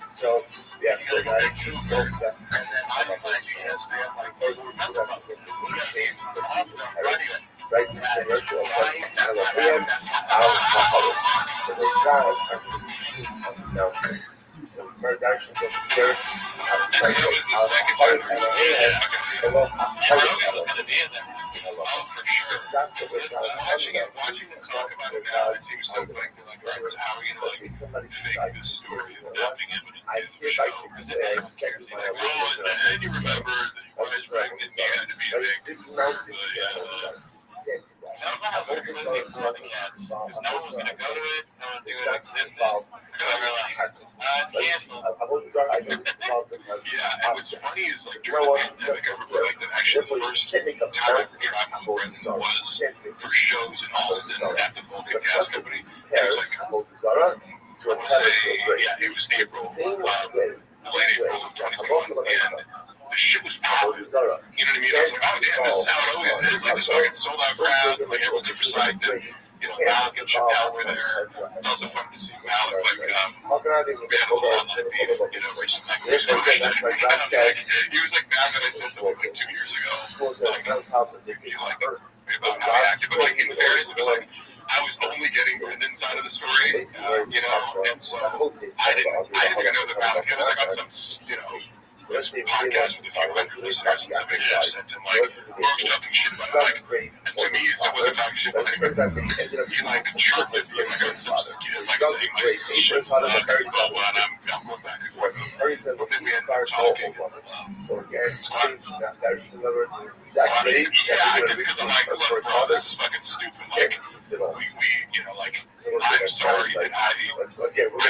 So yeah, right, productions of here. Watching them talk about it now, it seems so quick. They're like, how are we going to like somebody fake this story of adapting it? I hear like the second one. And you remember that you was pregnant, you had to be a big. This is not I was wondering when they brought the cats, because no one was going to go to it, no one knew it existed. It's canceled. Yeah, and what's funny is, like, during the pandemic, I remember, like, actually the first time I traveled was for shows in Austin at the Vulcan Gas Company. It was like, I want to say, yeah, it was April, late April of 2021, and the shit was popping. You know what I mean? I was like, oh damn, this is how it always is. Like, this fucking sold out crowds, and like everyone's super psyched. And, Malik and Chappelle were there. It's also fun to see Malik, like, we had a little online beef, recently. He was like mad that I said something like 2 years ago. Like, about how I acted, but like in fairness, it was like I was only getting the inside of the story, and so I didn't know that Malik was like on some, this podcast with a few hundred listeners, and somebody sent him like, Mark's talking shit about it. Like, and to me, it wasn't talking shit about it. He like chirped at me like on some skit, like saying my shit sucks, blah blah. And I'm going back and forth. And then we ended up talking. So yeah, just because I'm like, look, bro, this is fucking stupid. Like, like, I'm sorry that I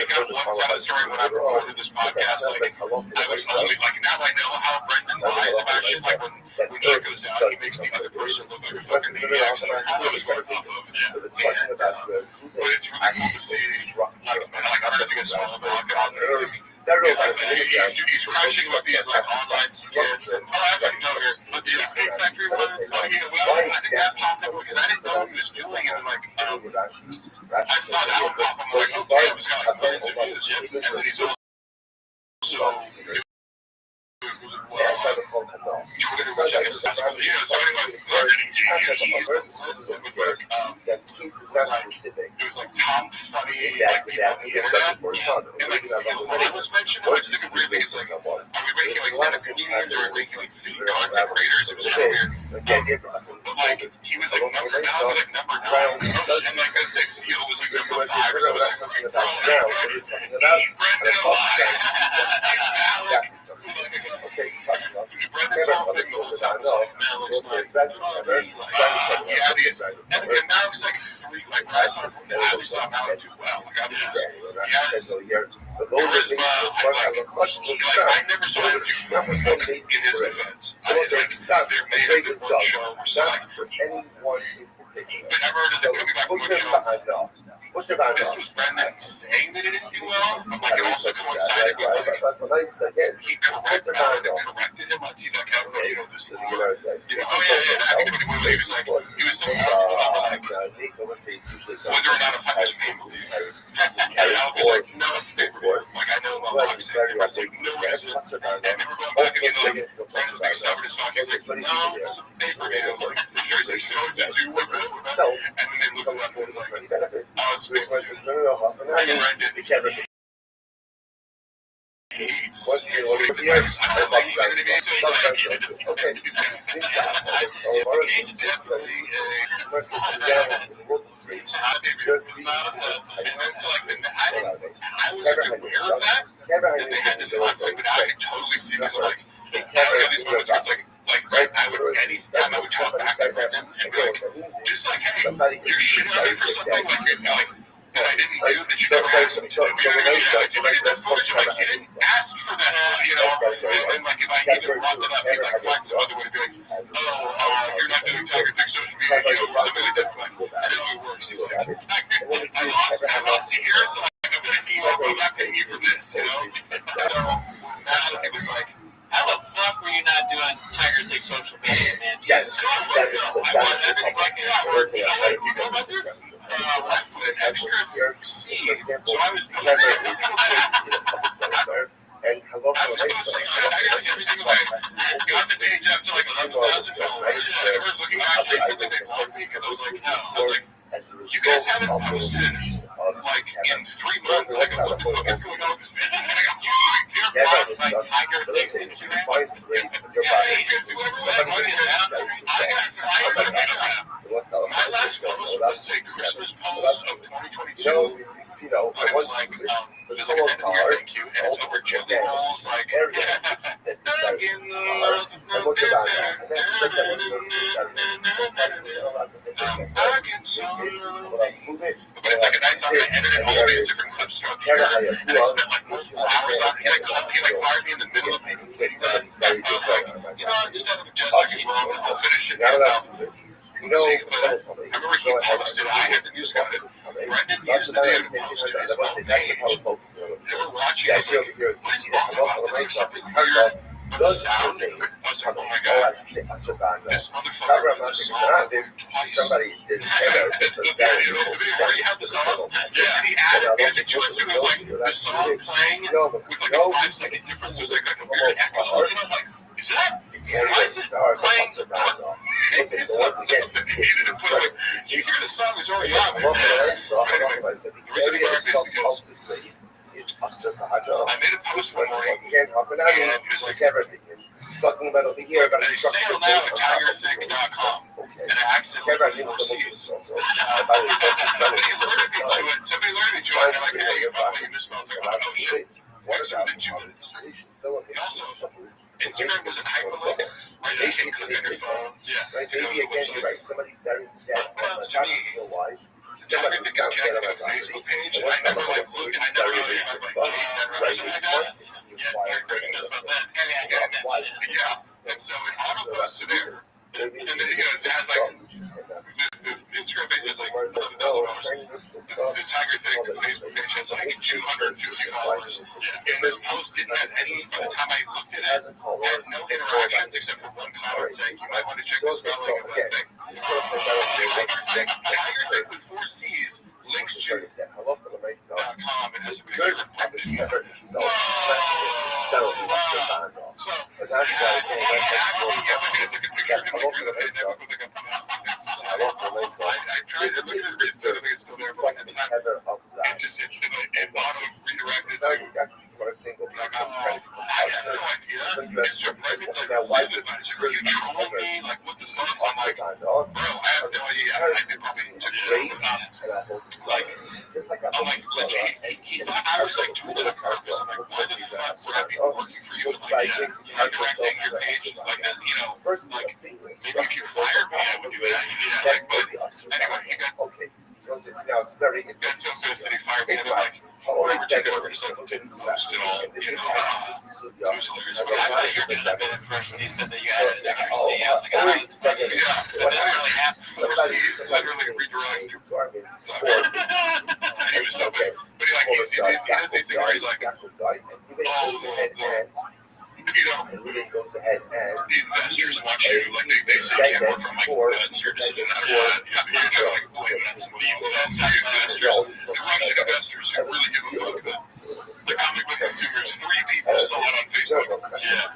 got one side of the story when I recorded this podcast. Like, I was only like, now I know how Brendan lies about shit. Like, when shit goes down, he makes the other person look like a fucking idiot. So that's all I was going off of. But it's really cool to see. Like, I don't know if you guys saw the podcast. He's crashing with these like online skits and actually no, but the Escape Factory one and stuff. I think that popped up because I didn't know what he was doing, and like I saw that one pop up. I'm like, okay, it was got like millions of views, and then he's also Twitter, which I guess is that's what so anyway, marketing genius. It was like that case is not specific. It was like top funny, like people on the internet, and like what I was mentioning, like the weird thing is like, are we making like stand-up comedians comedians or like content creators. It was kind of weird. But like he was like number 9, and like I said, Theo was like number 5 or something. Brendan's whole thing the whole time was like, man, looks like yeah, these, and now he's like 3, like I saw him out too well. Like I mean, he has charisma. I never saw him do in his defense. There may have been one show or something. But never heard of him coming back from a show. This was Brendan saying that it didn't do well, but it also coincided with like, he corrected him on TV. Like, this is oh yeah, I think he was like, he was so like, whether or not a fight was made movie. I was like, no, it's paperwork. Like, I know about boxing. I was like, no, it isn't. And they were going back and like, Brendan's big stuff in his talk. He's like, no, it's paper-view. Like, for sure, he's like, so did you work with that? And then they look up and it's like, oh, it's paper-view. Brendan hates. I was aware of that. That they had this conflict, but I could totally see this. Like, these moments where it's like right, anytime I would talk back to Brendan and be like, just like, hey, you're shitting on me for something like that I didn't do that you never asked me to do. I did that footage, and like, you didn't ask for that, and like, if I even brought that up, he'd like find some other way to be like, you're not doing Tiger Thing social media, or something like that. Like, I know it works. He's like, I lost the ear, so I'm not paying you for this, So now it was like, how the fuck were you not doing Tiger Thing social media, man? Jesus Christ. I was fucking hours. You know about this? I put an extra seed, so I was and hello, I was posting, I got every single day. Got the page up to like 11,000 followers. They were looking at me, they blocked me because I was like, no. I was like, you guys haven't posted like in 3 months. Like, what the fuck is going on with this video? And I got like Tiger Thing Instagram. My last post was a Christmas post of 2022. I was like, there's like a thank you, and it's over jelly rolls, like, but it's like a nice song. I edited all these different clips throughout the year, and I spent like multiple hours on it. He fired me in the middle of it. I was like, I'm just out of a jet lag, I'll finish it now. I remember he posted, I had the music on it. Brendan used the day to post it. His own page. They were watching. I was like, what is he talking about? This is something weird. But the sound, I was like, oh my god. This motherfucker did the song twice. The video where he had the song. Yeah, he added music to it. So it was like the song playing with like a 5-second difference. It was like a weird echo. And I'm like, is that? Why is it playing? So once again, you hear the song is already on. I made a post one morning, and it was like, talking about over here about they sale now at TigerThing.com, and I accidentally put 4 C's. Somebody alerted me to it, and I'm like, hey, you misspelled it. Oh shit, fix it with Julians. Also, Instagram was a hyperlink, right? You can't click on your phone. Yeah. Maybe again, you're right. Somebody's very dead. To me, Tiger Thing is kind of like a Facebook page. I never like looked, I never really had like Instagram or something like that. Yeah. And so it auto goes to there. And then, it has like, the Instagram page is like, the Tiger Thing, the Facebook page has like 250 followers. And this post didn't have any, by the time I looked at it, had no interactions except for one comment saying, you might want to check the spelling of that thing. Tiger Thing with 4 C's links to .com and has a picture of I tried to look at it, it's still there, but it just auto redirected. for a single Like, credit I have comparison. no idea. When you have It's surprising. It's like, now, why would it's like, are you trolling me? Like, what the fuck? I'm also like, find on? bro, I have no idea. I think probably took Great, it out. and I hope it's Like, just like I I'm hope like, it's legit, he thought I was like doing it on purpose. I'm like, why the fuck would I be working for you? Like, yeah, you're directing your page like that, you know, like, maybe if you fired me, I would do that. Yeah, like, but anyway, he got okay. So it's now very got so pissed that he fired me. And I'm like, or whatever, took it over. Just like, didn't post it all, you know, it was hilarious. But I thought you were gonna admit at first when he said that you had an extra C. I was like, oh, it's funny. Yeah, that doesn't really happen. 4 C's literally redirects you. And he was so good. But he does these things where he's like, you know, really goes ahead and the investors want you, like, they say you can't work from like, that's your decision. Yeah, you're like blaming on somebody else. The investors, the Russian investors who really give a fuck that the comic book consumers, 3 people saw it on Facebook. Yeah.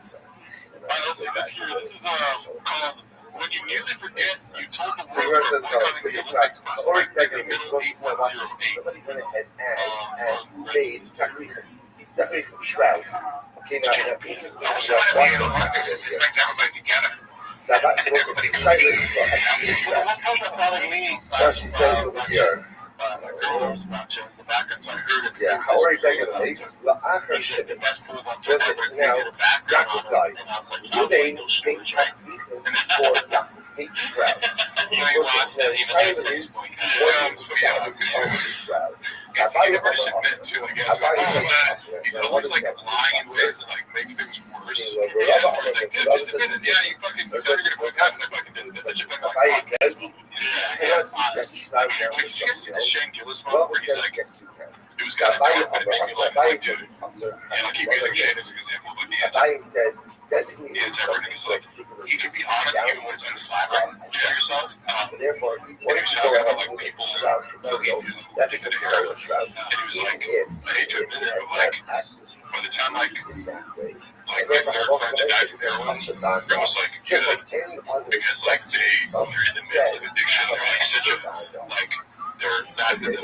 Let's see this here. This is called When You Nearly Forget You Told the World What Kind of Like or It's a middle 808. somebody went ahead and made exactly from shrouds. Okay, now interesting. So that's what's exciting. Now she says over here. Yeah, how are you going to face the after shipments? Just as now, Yaakov died. You name King Chakri for Yaakov 8 shrouds. Just as now, Simon is one shroud. He's always like lying in ways that like make things worse. Yeah, it's like, dude, just admit it. Yeah, you fucking said you're gonna put guys and I fucking did it. That's such a big Rabbi says, yeah, did you guys see the Shane Gillis one where he's like, it was kind of bad, but it made me like, dude, and I keep using Shane as an example, but the Rabbi says, designated everything is like, you can be honest even when it's unflattering to yourself. Therefore, And he was talking about like people who he knew that did becomes the a heroin. shroud. And he was like, I hate to admit it, but like, by the time like my third friend that died from heroin, it was like Just good, like any other because like they're in the midst of addiction, they're like such a, like, they're not in the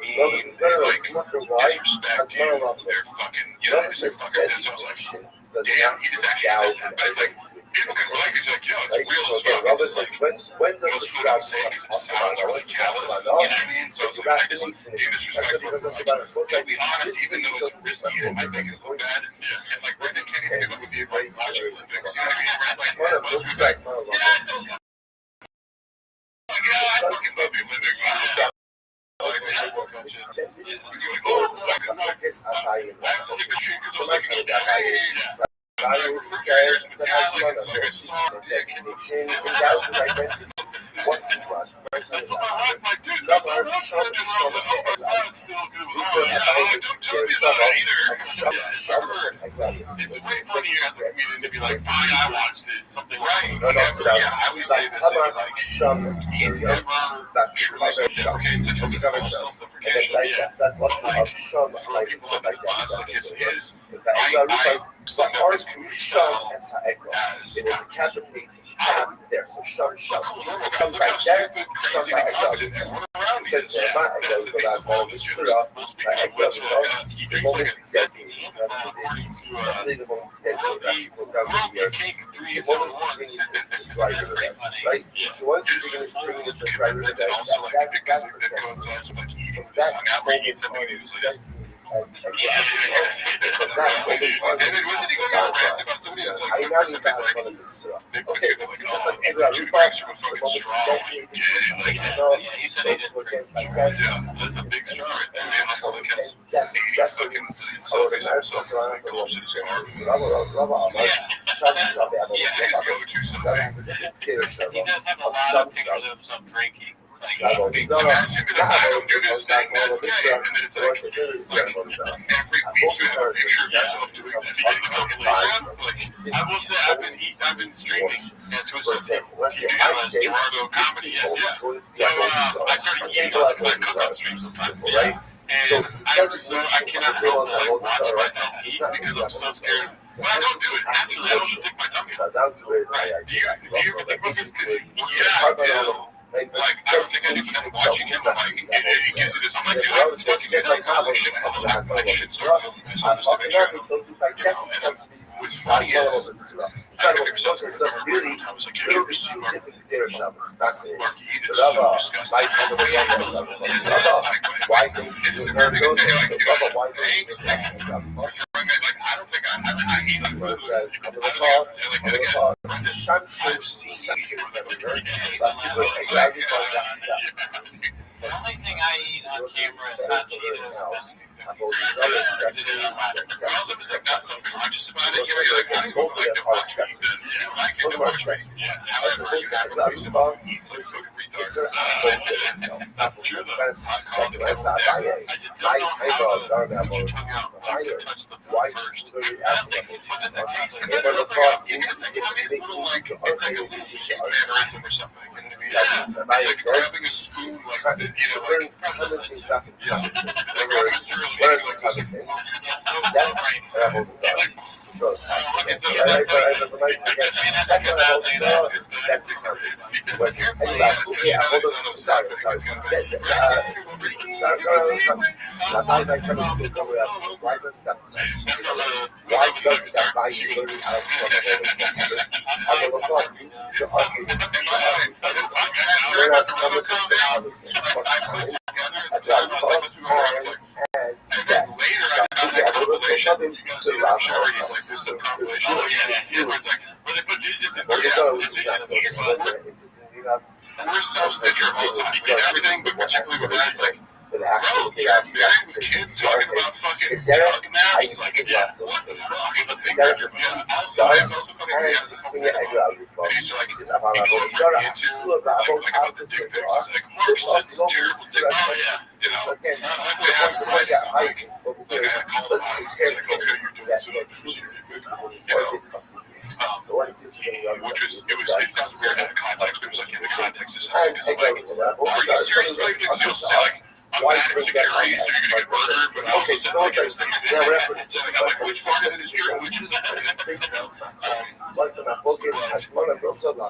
mean, they like disrespect you, they're fucking, you know, they're fucking, so I was like, damn, he just actually said that, but it's like, people can relate because like, yo, it's real as fuck. It's just like, when most people don't say it because it sounds really callous, you know what I mean? So it's like, I just, being disrespectful, like, be honest, even though it's risky and it might make it look bad, and like, Brendan Kenny did it with the like, Rothschild Olympics, you know what I mean? Where it's like, yeah, most people like, yeah, so it's like, yeah, I fucking love the Olympics. Like, I woke up shit. You're like, oh, like, it's not, I absolutely the shit because I was like, yeah. I says that has none of this destination what's his last That's what my wife like, dude, don't Rothschild do well, but oh, my son still good with all. Yeah, don't tell me that either. It's way funnier as a comedian to be like, fine, I watched it, something right. Yeah, I always say this thing, like, he never truly self-deprecates, and he'll be false self-deprecation. Yeah, like, throwing people under the bus, like his I summed up his comedy style as there, so shut. Look how stupid, crazy, and incompetent everyone around me is. Yeah, that's the thing with all this shit. Speaking of which, he drinks like a zesty animal, according to Rocky Cake 371. It's pretty funny. Right? Yeah. So once It's you're full bringing it to commitment and also like because that coincides with like eating. Just hung out where he eats something and he was like, and then wasn't he going on rants about somebody else like because they put you like, oh, two drinks from a fucking straw when you get it. Like, yeah, he said he didn't drink. Yeah, that's a big straw right there. And also like has 80 fucking billion selfies of himself like collapsed in his car. Yeah. He has his go-to something. He does have a lot of pictures of himself drinking. Like, imagine that I don't do this thing, that's gay. And then it's like every week you have a picture of yourself doing that thing. Like, I will say I've been streaming at Twitch. Gerardo Comedy, yes. So I started eating also because I cook on stream sometimes. Right? And I cannot help but like watch myself eat because I'm so scared. When I don't do it, naturally I don't stick my tongue in. Right? Do you ever think about this? Yeah, I do. Like, I don't think anyone watching him, like, it gives you this, I'm like, dude, I was fucking good at all this shit. I don't know why shit started filming this. I'm just to make sure, what's funny is, I don't think there's something I was like, yeah, you're just Mark, you eat it so disgusting. Is that, like, it's the weird thing to say, like, thanks, like, I don't think I eat like food. I don't think I've seen you every day. The only thing I eat on camera is hot Cheetos and biscuit. You're also just like not self-conscious about it. You're like, I don't go for like the box eat this. You know, I can do it. However, you have a reason to eat like fucking retard. That's true though. I call it I just don't know how to touch the food first. What does it taste? It's like a little like, it's like a little terrorism or something. It's like grabbing a spoon, like, you know, like, it's like grabbing a cereal. And then later, I found that compilation. So I'm sure he's like, there's some compilation. Oh, yeah. It's like, but they put just we're so Stitcher of all time. I mean, everything, but particularly with that, it's like, bro, you're married with kids talking about fucking drug maps. Like, what the fuck? I think also, it's also funny that he has this whole thing. And he's like, into like about the dick pics. He's like, Mark said it's a terrible dick. Oh, yeah. You know, like they have to write it. Like, I had to call it out. It's like, okay, you're doing so much shit. You know? Which was, it sounds weird in the context, but it was like in the context of something, because I'm like, are you serious? Like, you'll say, like, I'm mad at security, so you're gonna get murdered, but I also said, like, I was thinking, so I'm like, which part of it is true, which isn't, you know?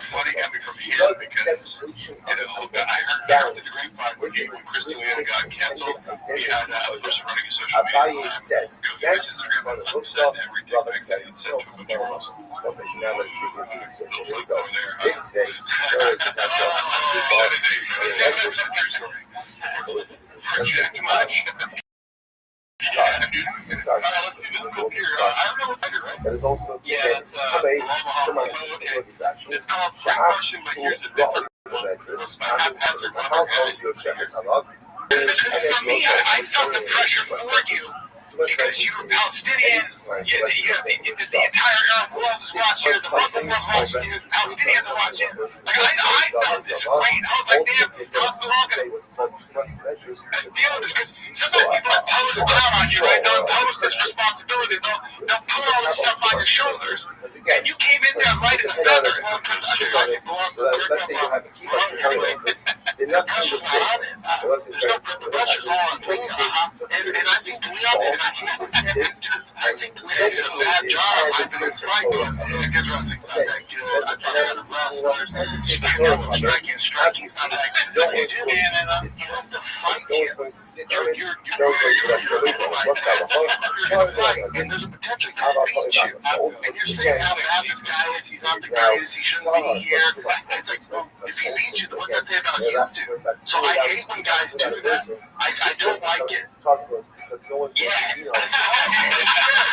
Funny coming from here, because, you know, I heard the grapevine when Chris D'Elia got canceled, he had a person running his social media, go through his Instagram, and said every dick pic that he'd sent to a bunch of girls. Project much. Yeah, that's it's called question, but here's a different for me, I felt the pressure for you. Because you Palestinians, the entire Arab world is watching, the Muslim world watching, Palestinians are watching. Like, I felt this weight. I was like, damn, how's the long deal with this? Because sometimes people impose it down on you, right? They'll impose this responsibility. They'll put all this stuff on your shoulders. And you came in there light as a feather. So let's say you have to keep us in this. There's nothing to say. There wasn't very much. And I think we all I think we have jobs. I think it's right. Because wrestling sounds like, you know, that's another wrestlers. Striking sounds like, what you do, man, and you have to fight here. You're and there's a potential to beat you. And you're saying how bad this guy is, he's not the greatest, he shouldn't be here. It's like, well, if he beats you, what's that say about you, dude? So I hate when guys do that. I don't like it. Yeah.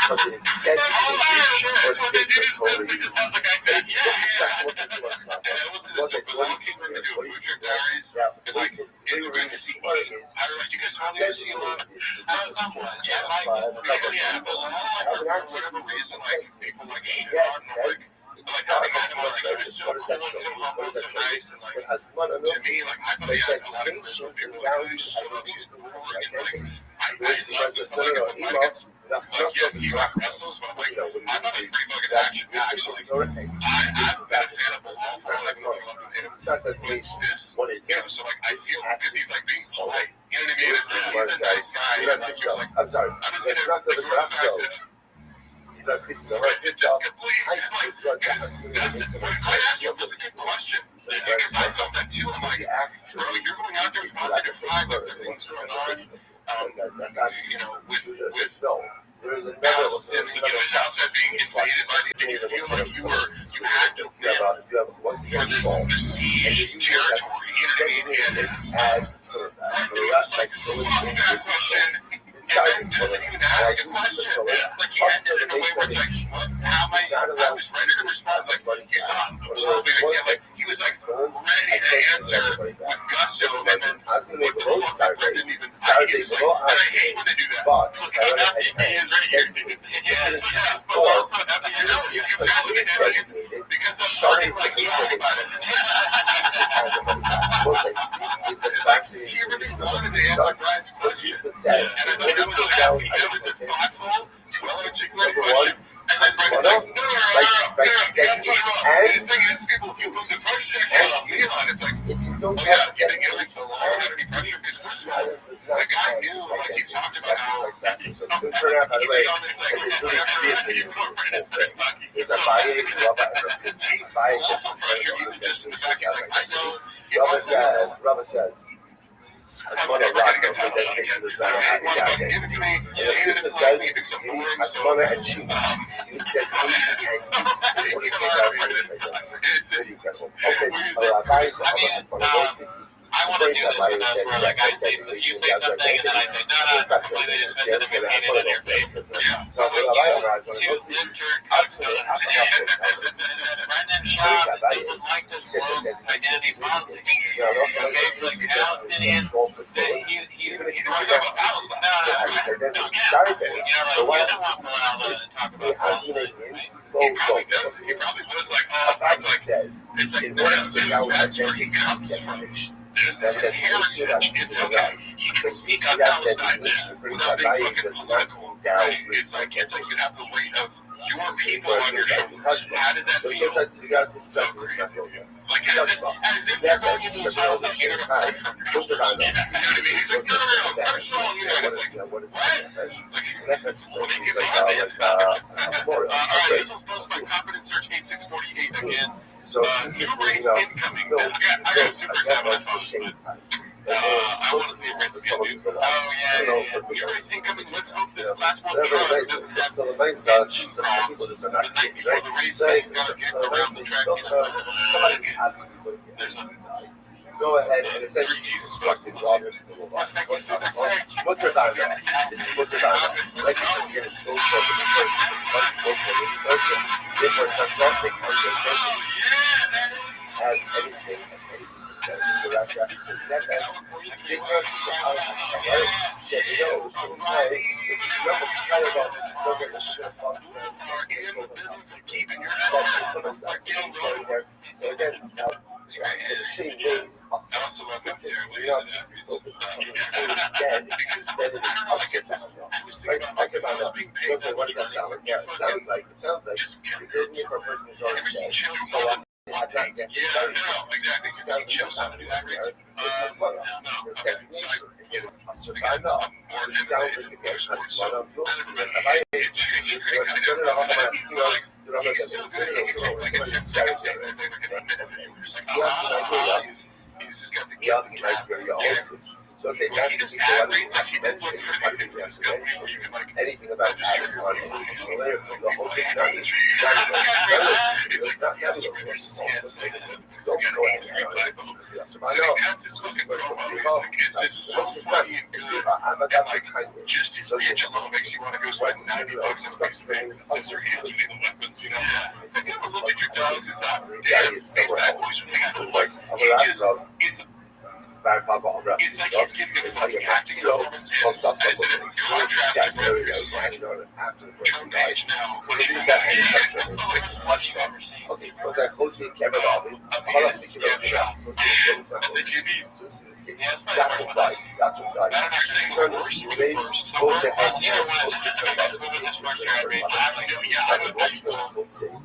Because it is designated or signatory. That's not something you wrestles, but like, I thought it was pretty fucking action. Actually, I've been a fan of the long term. It's not this what is this? So like, I feel because he's like being polite. You know what I mean? It's like, he's a nice guy. I'm sorry. I'm just gonna ignore the fact that That's a really good question. Because I felt that too. I'm like, bro, you're going out there positive five, everything's going on. With There's his house being invaded by the you feel like you had to win for this siege territory, you know what I mean? as Fuck that question. And doesn't even ask a question. Like he answered it in a way where it's like, what? How am I was ready to respond. Like he's not a little bit like he was like ready to answer with gusto, and then what the fuck didn't even say. He was like, and I hate when they do that. He is ready to yeah. But also you gotta look at everything because that's something like he's talking about it. He really wanted to answer Brian's question. And I thought that was happy. It was a thoughtful, well-articulated question. And then Brian's like, no. And the thing is, people who put the pressure on Leon, it's like, oh yeah, giving it like the law without any pressure. Because first of all, the guy knew, like he talked about how he was on this like, he incorporated Kentucky. So also pressure, even just in the fact he's like, I know. Rubber says. That's one of Rocco, so that's making this not a happy guy. And the says, Asmona and Cheech, dedication and use really incredible. Okay, I want to do this with us where like I say, you say something and then I say, no, completely dismiss it and get it in your face. So Brendan Shaw doesn't like this woke identity politics. Okay, like Palestinian, he's going about Palestine. No, you don't want Bilal to talk about Palestine, right? He probably does. He probably was like, it's like, that's where he comes from. There's this heritage. It's okay. He can speak on Palestine without being fucking political. It's like you have the weight of your people on your shoulders. How did that feel? So crazy. Like as if you're going into a battle that you don't have on your shoulders. You know what I mean? He's like, no, personal. It's like, what? Like, what do you think? All right, this one's posted by Confidence Search 8648 again. So new race incoming. I got a super example. I want to see a race again. Oh, yeah. New race incoming. Let's hope this class 1 truck doesn't have so the nice some people just are not kidding, right? So somebody happens to go ahead and essentially constructed Robert's the what's your time? This is what's your time. Like because again, it's goes for the person. Therefore, it does not take concentration as anything. The Rapture says that as ignorance said no, so hey, it's not kind of a subject that's going to talk about so again, now, so the shame ways us. I also love that there again because then it is us gets us. I was thinking about being paid. What does that sound like? Yeah, it sounds like you're building it for a person who's already dead. So exactly. You see Chelsea how to do that, right? Designation. Again, it's a certain sounds like the game has one of those. He's just got the gift. So I say that's the people I didn't mention anything about adding on additional layers of the whole thing. Don't go ahead I'm a guy kind of just his reach alone makes you want to go spend $90 and fix things since your hands are the weapons, you know. Have you ever looked at your dogs and thought, damn, these bad boys are painful? It's like he's giving a funny acting performance as if it contrasted with Joe Page now. Okay, was I holding camera on? All of the kilograms was in this case. That was died. Son, they both the head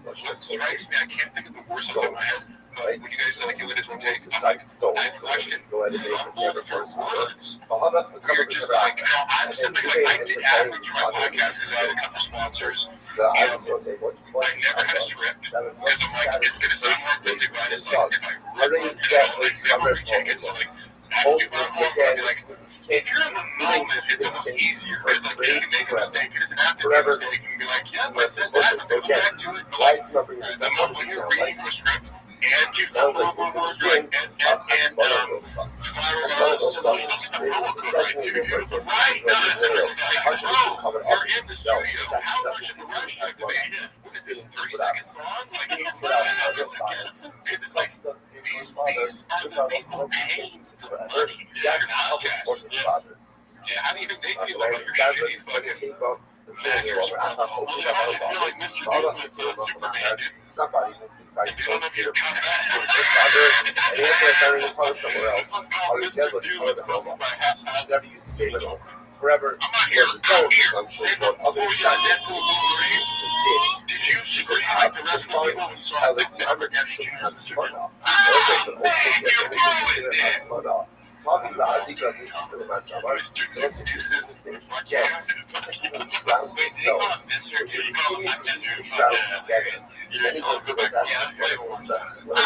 what strikes me, I can't think of the worst one in my head. When you guys said it was his takes, I stole it. Go ahead and make it never first words. We're just like, I was thinking, like, I did advertise my podcast because I had a couple sponsors. So I just want to say, what's I never had a script that was because I'm like, it's gonna sound more authentic, but it's like if I I think exactly never take it, so like, I do my homework, I'll be like, if you're in the moment, it's almost easier because like if you make a mistake, it doesn't have to be a mistake. You can be like, yeah, I said that, so go back to it. But why like, is it not bringing this the up? What moment does it you're sound like? reading from a script and you Sounds blah, like blah, this blah, is blah, a thing a smuggler son. A smuggler son it doesn't even work for material. How should we cover up? you're in the No, studio. that's How much of the rush you have to make? What is this, 30 seconds long? Like, you put out another again. Because it's like, these things are people paying for money. That's how important his father. Yeah, how do you think they feel Like, about your that's shitty what you fucking see from the trailer. I thought, oh, Well, shit, they I'm probably feel like Mr. all Doom of the with film from Superman did. somebody who decided If to you don't know get your his cut, father, and he ended up burying his father somewhere else. Let's All call he Mr. did was Doom. color It's the film hosted up. by He should never use the game at all. Forever, I'm not he here. was a film I'm here. consumption for other shots. This is a dick. Did you scream like the rest of the people when you saw I the like the undercashing has spun off. Talking about, I think I'm about so let's just again, just like people shroud themselves. When you continue to use your shrouds together, does anyone say that that's what it was? That's what it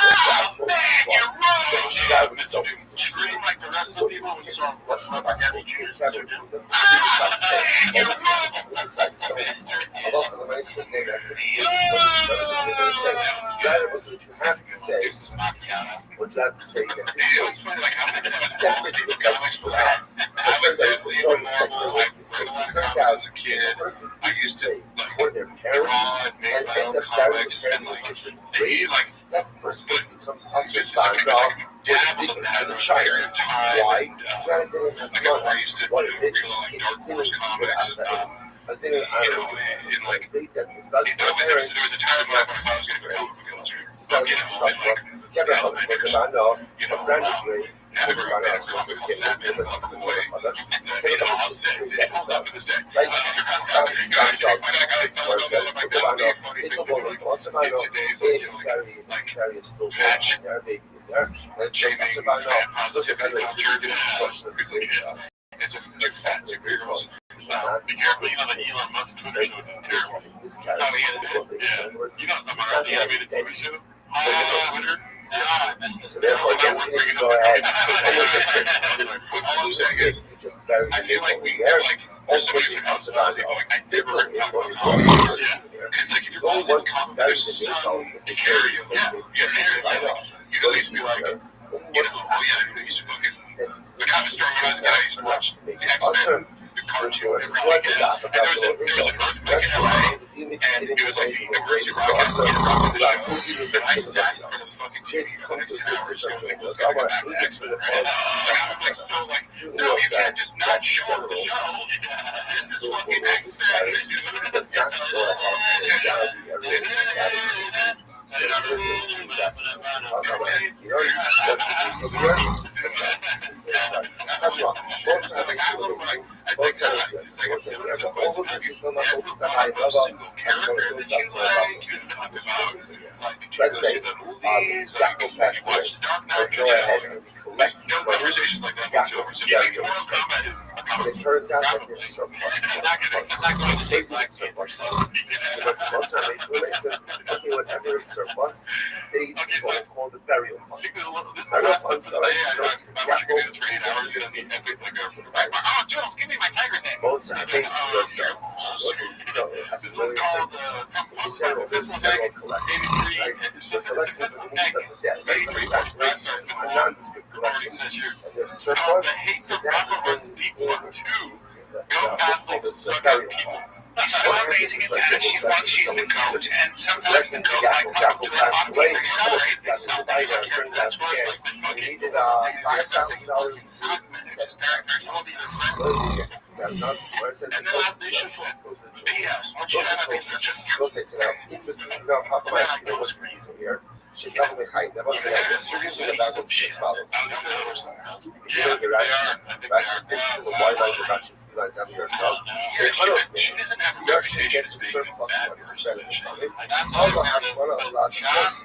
was. But shroud itself is the scream like the rest of the people when you saw Russian Kevin decides I love for the nice thing that's it. Rather was what you have to say. What you have to say is that this is separate from the government's plan. So it turns out if we join the sector with this thing, it turns out the person I used to or their parents and ends up marrying parents that first kid becomes husband off with a dignity to the child. Why? It's not a thing that has money. What is it? It's a thing that I think I don't know. It's like that was done for parents. There was a time in my life when I thought I was going to go comic book illustrator. Don't get it. Kevin helped me because I know a brand new grade. Like, it's a fancy girls. Be careful, you know that Elon Musk Twitter is terrible. This You know the animated TV show? Twitter? So therefore, again, we need to go ahead. All I'm saying is, I feel like we like also using house of like I never because like if you're always in comic there's some to carry you. Yeah, you at least be like, oh yeah, I used to fucking the comic store when I was a guy, I used to watch the X-Men, the cartoon every weekend. And there was an earthquake in LA, and it was like the University of Rockets and I sat in front of the fucking TV for the next 2 hours going, what's going on with X-Men? And I was like, so like, no, you can't just not show the show. This is fucking X-Men, dude. Does not go ahead and value everyone's status. Let's say Jack will pass away, or go ahead and collect conversations like that whatsoever. So yeah, it's Mortal Kombat. it turns out that there's surplus. Take the surplus. Okay, whatever is surplus stays in what we call the burial fund. Burial funds are Give me my tiger thing. most are things to your show. So that's This one's called general collection. Right? So collections are the things of the dead. That's a nondescript collection. And there's surplus, so that brings the burial fund. One amazing advantage, she wants you to coat, and sometimes the coat like Jackal passed away. Turns out he needed $5,000 in seeds. That's not where it says the Go say, so now, interesting, now, how come I ask you what's the reason here? Should not be high. That was about as follows. If you don't get Rashi, this is the wide line of Rashi. You guys have your show. You actually get the surplus money. How about having one of the large plus?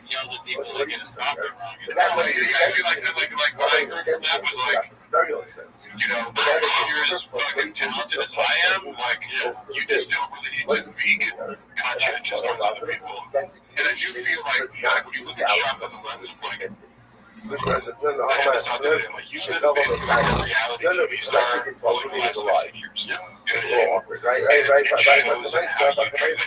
What's the reason for here? So that's what it is. very expensive. You know, But that if is you're as surplus fucking talented as I am, like, you just don't really need to be conscientious towards other people. And I do feel like, when you look at shop in the lens of, like, Because it's none of I my understand that, like, you should basically like a reality TV star over the last 15 years. It's a little awkward, right? But the nice stuff, okay,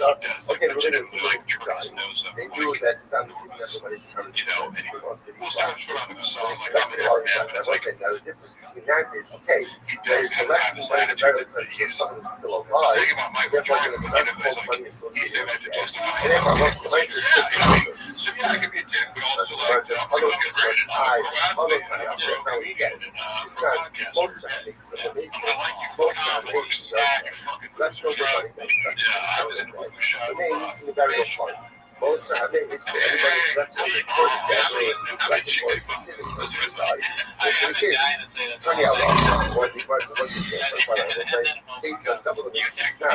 we're going to like Jordan's nose up. they knew that the family didn't have somebody to come You know, and we'll sometimes put on the facade like Back I'm to an the art man, argument, but I it's will like say now the difference between that is, okay, he there's does kind of have collecting this money attitude very that expensive, he's someone who's still the alive, thing about Michael therefore Jordan, there's you enough know, is like money he's associated able with to that. justify And his if I own look to things. myself, So yeah, I can be a dick, but also like, I'm other like a great other athlete, kind of you're a that's how he comedian, says. and It's a not podcaster. most families, some of these I like you most fucking families, losers. You fucking let's go losers. get money next time. Yeah, I was in a blue shot. For me, it's been very fun. Most families, for everybody who's left over, for the families who's left for specific reasons, right? For the kids, turn out well, what the parts of us is it's a double of the six now.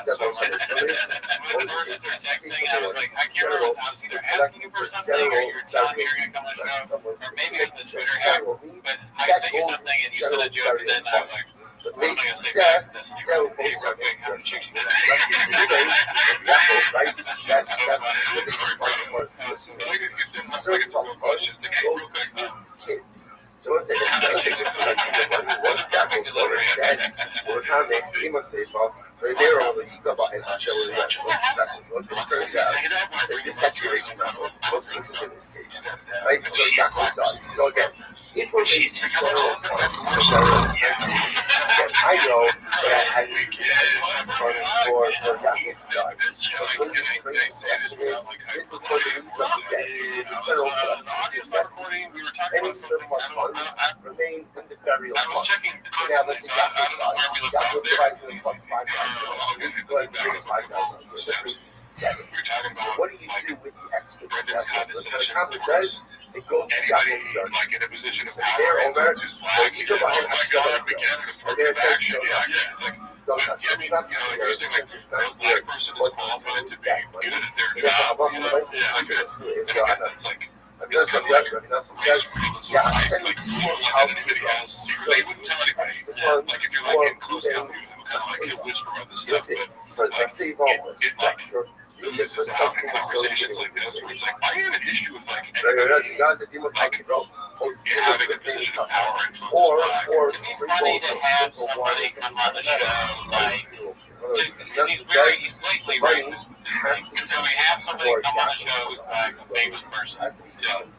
Several hundred stories. I was like, I can't remember. I was either asking you for something or you're telling me you're going to come on the show, or maybe it was the Twitter hack. But I sent you something and you said a joke, and then I was like, But what am I these going to say back to this? And you several were like, hey, posts real on quick, how many Instagram. chicks you Right? That's certain questions. Kids. So let's say what's that over again? Or comments, he must say, they're all the ego and show the what's it turns out that this saturation level is most listen to this case. Right? So that's what it does. So again, information is so I know that I need to for that this guy. But when you bring this is for the needs of the day. This is federal any surplus funds remain in the burial fund. Now let's say that provides them plus 5,000. But here's 5,000. So this is 7. So what do you do with the extra? So when the Congress says it goes to Japanese yard. Like in a position of They're over. so You go behind a shut up. And they're saying, it's like, don't touch it. It's not you're saying like, it's no not black person is qualified to be good at their You know, job, you know? like It's like, Because of that, says, yeah, send like, tools how to anybody go. has secret, they wouldn't tell anybody. Funds Like if you're like in close companies, they would kind of like he'll whisper about this stuff, but Let's say almost. use it for something conversations like this where it's like, I have an issue with like having a position of power and or It'd be funny to have somebody come on the show, like, because he's blatantly racist with this thing. So we have somebody come on the show who's like a famous person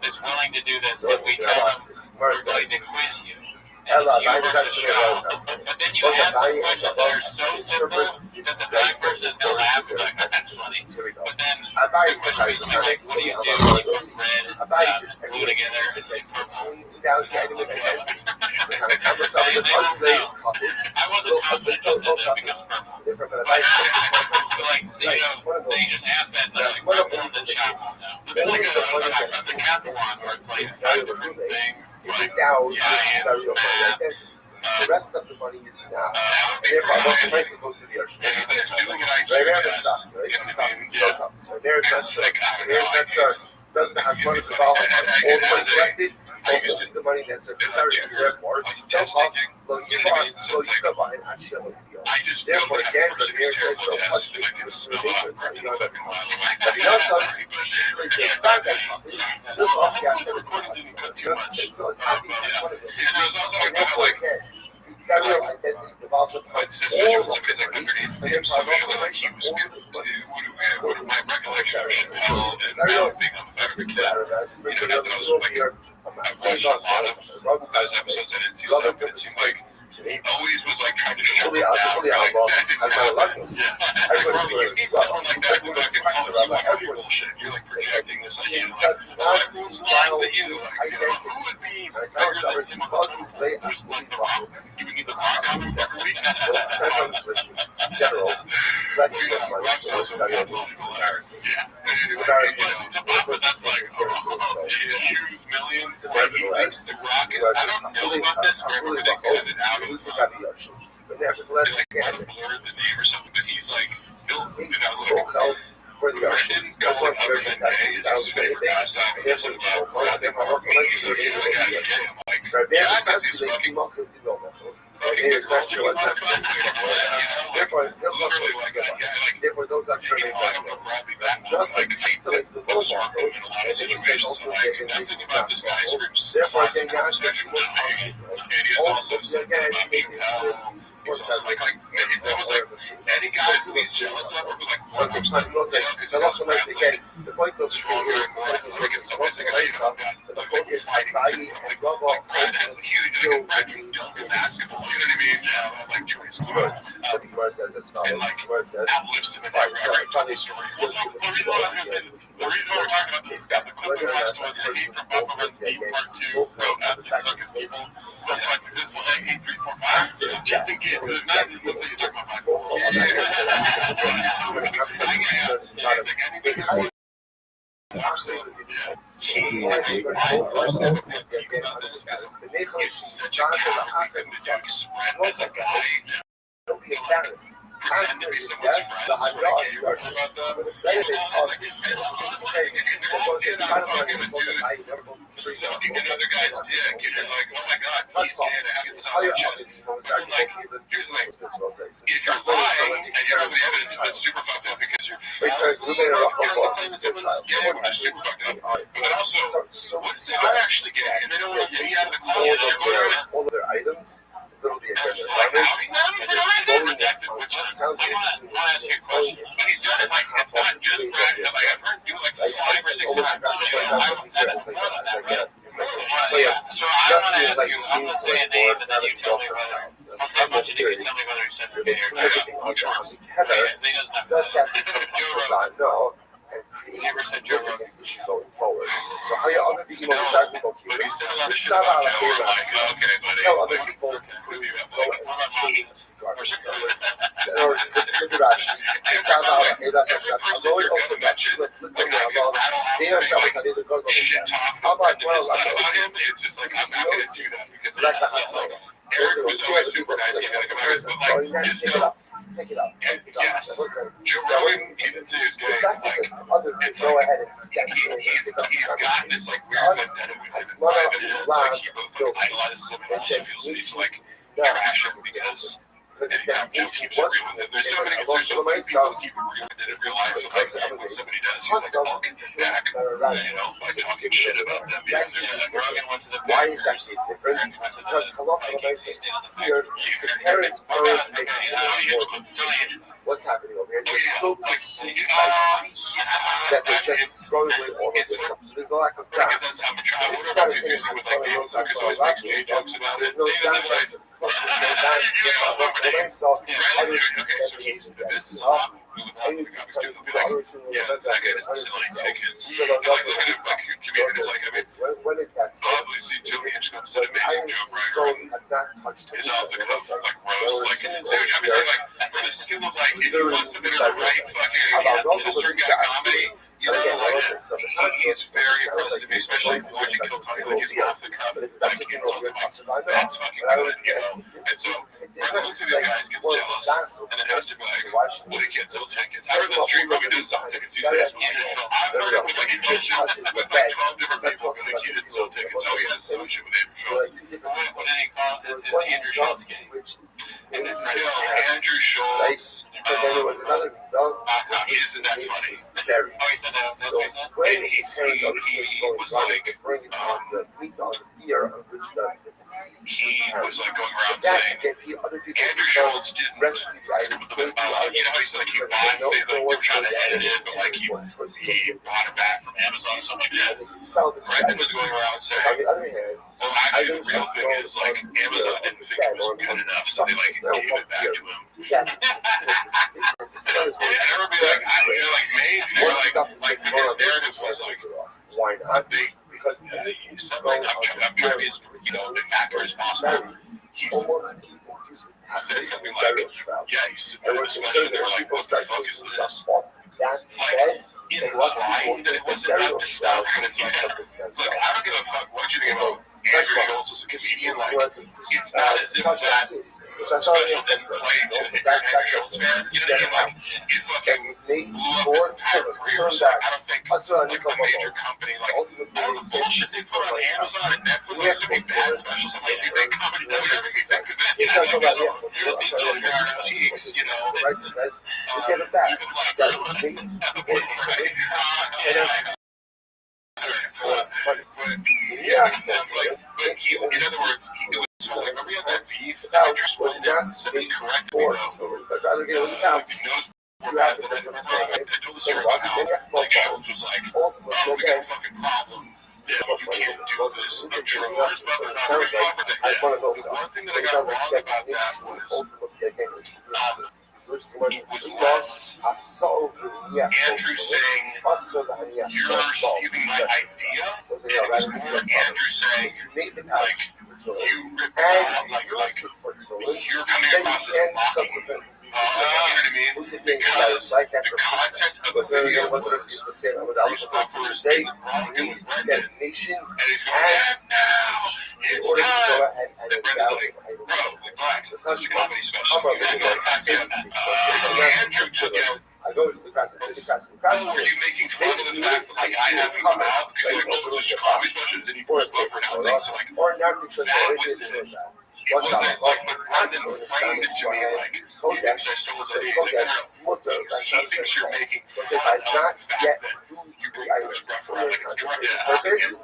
that's willing to do this, and we tell them we're going to quiz you. And it's universal show. But then you ask some questions that are so simple that the blind person is going to laugh and be like, that's funny. But then the question is like, what do you do when you put red and glue together and like purple? I wasn't confident just that it becomes purple. So like, they just asked that like purple and then chocolate now. But then like that's a Catholic one where it's like 5 different things. It's like science, math. The rest of the money is now. And therefore, what the price goes to the ocean. Right there, the stock, right? So there's that chart. Doesn't have money involved, all the money collected, only the money necessary. Therefore, therefore, again, the mayor says, no, touch me. But you know something? The fact that look off the asset, just says, no, it's not these, it's one of those. And therefore, again, that real identity develops upon all of the money, and then by operation, all of my recollection of Chappelle and being on the back of the kid. Not that I was like, watching a lot of those episodes, I didn't see stuff, but it seemed like he always was like trying to shut it down. Like, that didn't work. Bro, you need someone like that to fucking call you out on your bullshit. You're like projecting this idea, like, oh, everyone's lying to you. Like, who would be better than him on the who's like the rock? Giving you the rock every week? General, Rock's also embarrassing. Yeah. It's a pop, but that's like, oh, he accused millions. Like, he thinks the rock is, I don't know about this, wherever they got it out of. but nevertheless, again, blurred the name or something, but he's like, Bill, and he's I was like, out for the I ocean. didn't go like other than, hey, is this super fast time? Yes, I'm like, well, I think my work relationship with the guy's gay. I'm like, Therefore, those are turning just like the low market, and situations will get in this therefore, again, God said he was hungry. Also, again, making this it's almost like any guy who he's jealous of, or like sometimes also, again, the point of the thing is, the point is, Akai and Rava has a huge basketball, you know what I mean? Like Joyce Clark. the Gemara says it's not. The Gemara says, Outlifts him in every story. So the reason why we're talking about this is that the clip we watched was the Hate from Buffalo's Deep Part 2 wrote after the Suckers people. That's why successful at 8345. Just in case, there's not these clips that you're talking about. Don't be embarrassed. Pretend to be someone's friend. The benefit of sucking another guy's dick, and you're like, oh my god, he's gay, and I get this on my chest. Like, here's the thing. If you're lying and you have the evidence, that's super fucked up because you're false. Yeah, which is super fucked up. But also, what if they are actually gay and they don't want to get out of the closet? all their items. Literally Sounds like, I want to ask you a question. But he's doing it like, it's not just Brad. Like, I've heard him do it like 5 or 6 times. So I want to ask you, I'm going to say a name and then you tell me whether, I'll say a bunch of names, tell me whether you said you're gay or not. Does that become a no? And create significant issue going forward. So how you other people tell other people to go and see or it's just like, I'm not going to do that because Eric was always super nice, but like, just know, yes, Joe Rogan, even to his day, like, it's like, he's gotten this like weird vendetta with him in private, and it's like he both idolizes him and also feels the need to like trash him because anytime Joe keeps agreeing with him, there's so many people who keep agreeing with it in real life, so like when somebody does, he's like, I'll get them back, you know, by talking shit about them. Rogan went to the why is that case different? Because a lot of here, the parents are making what's happening over here. They're so consumed by that they just throw away all of this stuff. So there's a lack of dance. This is kind of thing that's one of those that there's no dance. There's no dance. When is that? Obviously, Joey Hitchcock said amazing joke, right? His off the cuff, like roast, like, I mean, like, for the skill of, like, if you want somebody to write fucking a certain kind of comedy, you know, like, he's very impressive to me, especially when you kill Tony, like, he's off the cuff, like, insults, like, that's fucking good, you know? And so, Brandon looks at these guys, gets jealous, and then has to be like, well, he can't sell tickets. I heard that Street Robbie does sell tickets, he says, I've heard it with, like, he sells shit with, like, 12 different people, and, like, he didn't sell tickets, so he has some shit with Andrew Schultz. What did he call it? Is Andrew Schultz gay? And then Andrew Schultz, but then there was another dog. he isn't that funny. Very. Oh, he said that, that's So what he said? when And he was like bringing on the wheat on the beer on which he was like going around that saying, get other people Andrew Schultz didn't rescue the items, you know how he said, like, he bought, they were trying to edit it, but, like, he bought it back from Amazon or something like that. Brendan was going around on saying, the other hand, well, actually, the real thing is, like, Amazon didn't think it was good enough, so they, like, gave it back to him. And everyone be like, maybe, like, his narrative was, like, why not? Because he said, like, I'm trying to be as, you know, as accurate as possible. He said something like, yeah, he's submitted a special, and they were like, what the fuck is this? Like, it implied that it wasn't about nostalgia, and it's like, look, I don't give a fuck what you think about Andrew Schultz as a comedian, like, it's not as if that special didn't play to if you're an Andrew Schultz fan, you know what I mean? Like, it fucking blew up his entire career, so like, I don't think major company, like all the bullshit they put on Amazon and Netflix, there's so many bad specials. I'm like, you think comedy does everything you think of it? Yeah, you know, in other words, it was remember we had that beef, and Andrew split it, somebody corrected me I told the story about how, like, Schultz was like, oh, we got a fucking problem. You can't do this. I'm sure Warren Buffett, the one thing that I got wrong about that was less Andrew saying, you're stealing my idea, and it was more Andrew saying, like, you ripped me out, like, you're coming across as mocking me. You know what I mean? Because the content of the video was Bruce Buffer is in the wrong doing Brendan, and he's going, it's time. And Brendan's like, bro, like, relax, it's just a comedy special. Andrew took it. I go into the class and say the class. Were you making fun of the fact that, like, I haven't come out because, like, oh, it's just a comedy special, and then you Bruce Buffer announcing, so, like, that was it. It wasn't like, but Brendan framed it to me like, he thinks I stole his idea. He's like, no, he thinks you're making fun of the fact that you bring Bruce Buffer out like a drug. That makes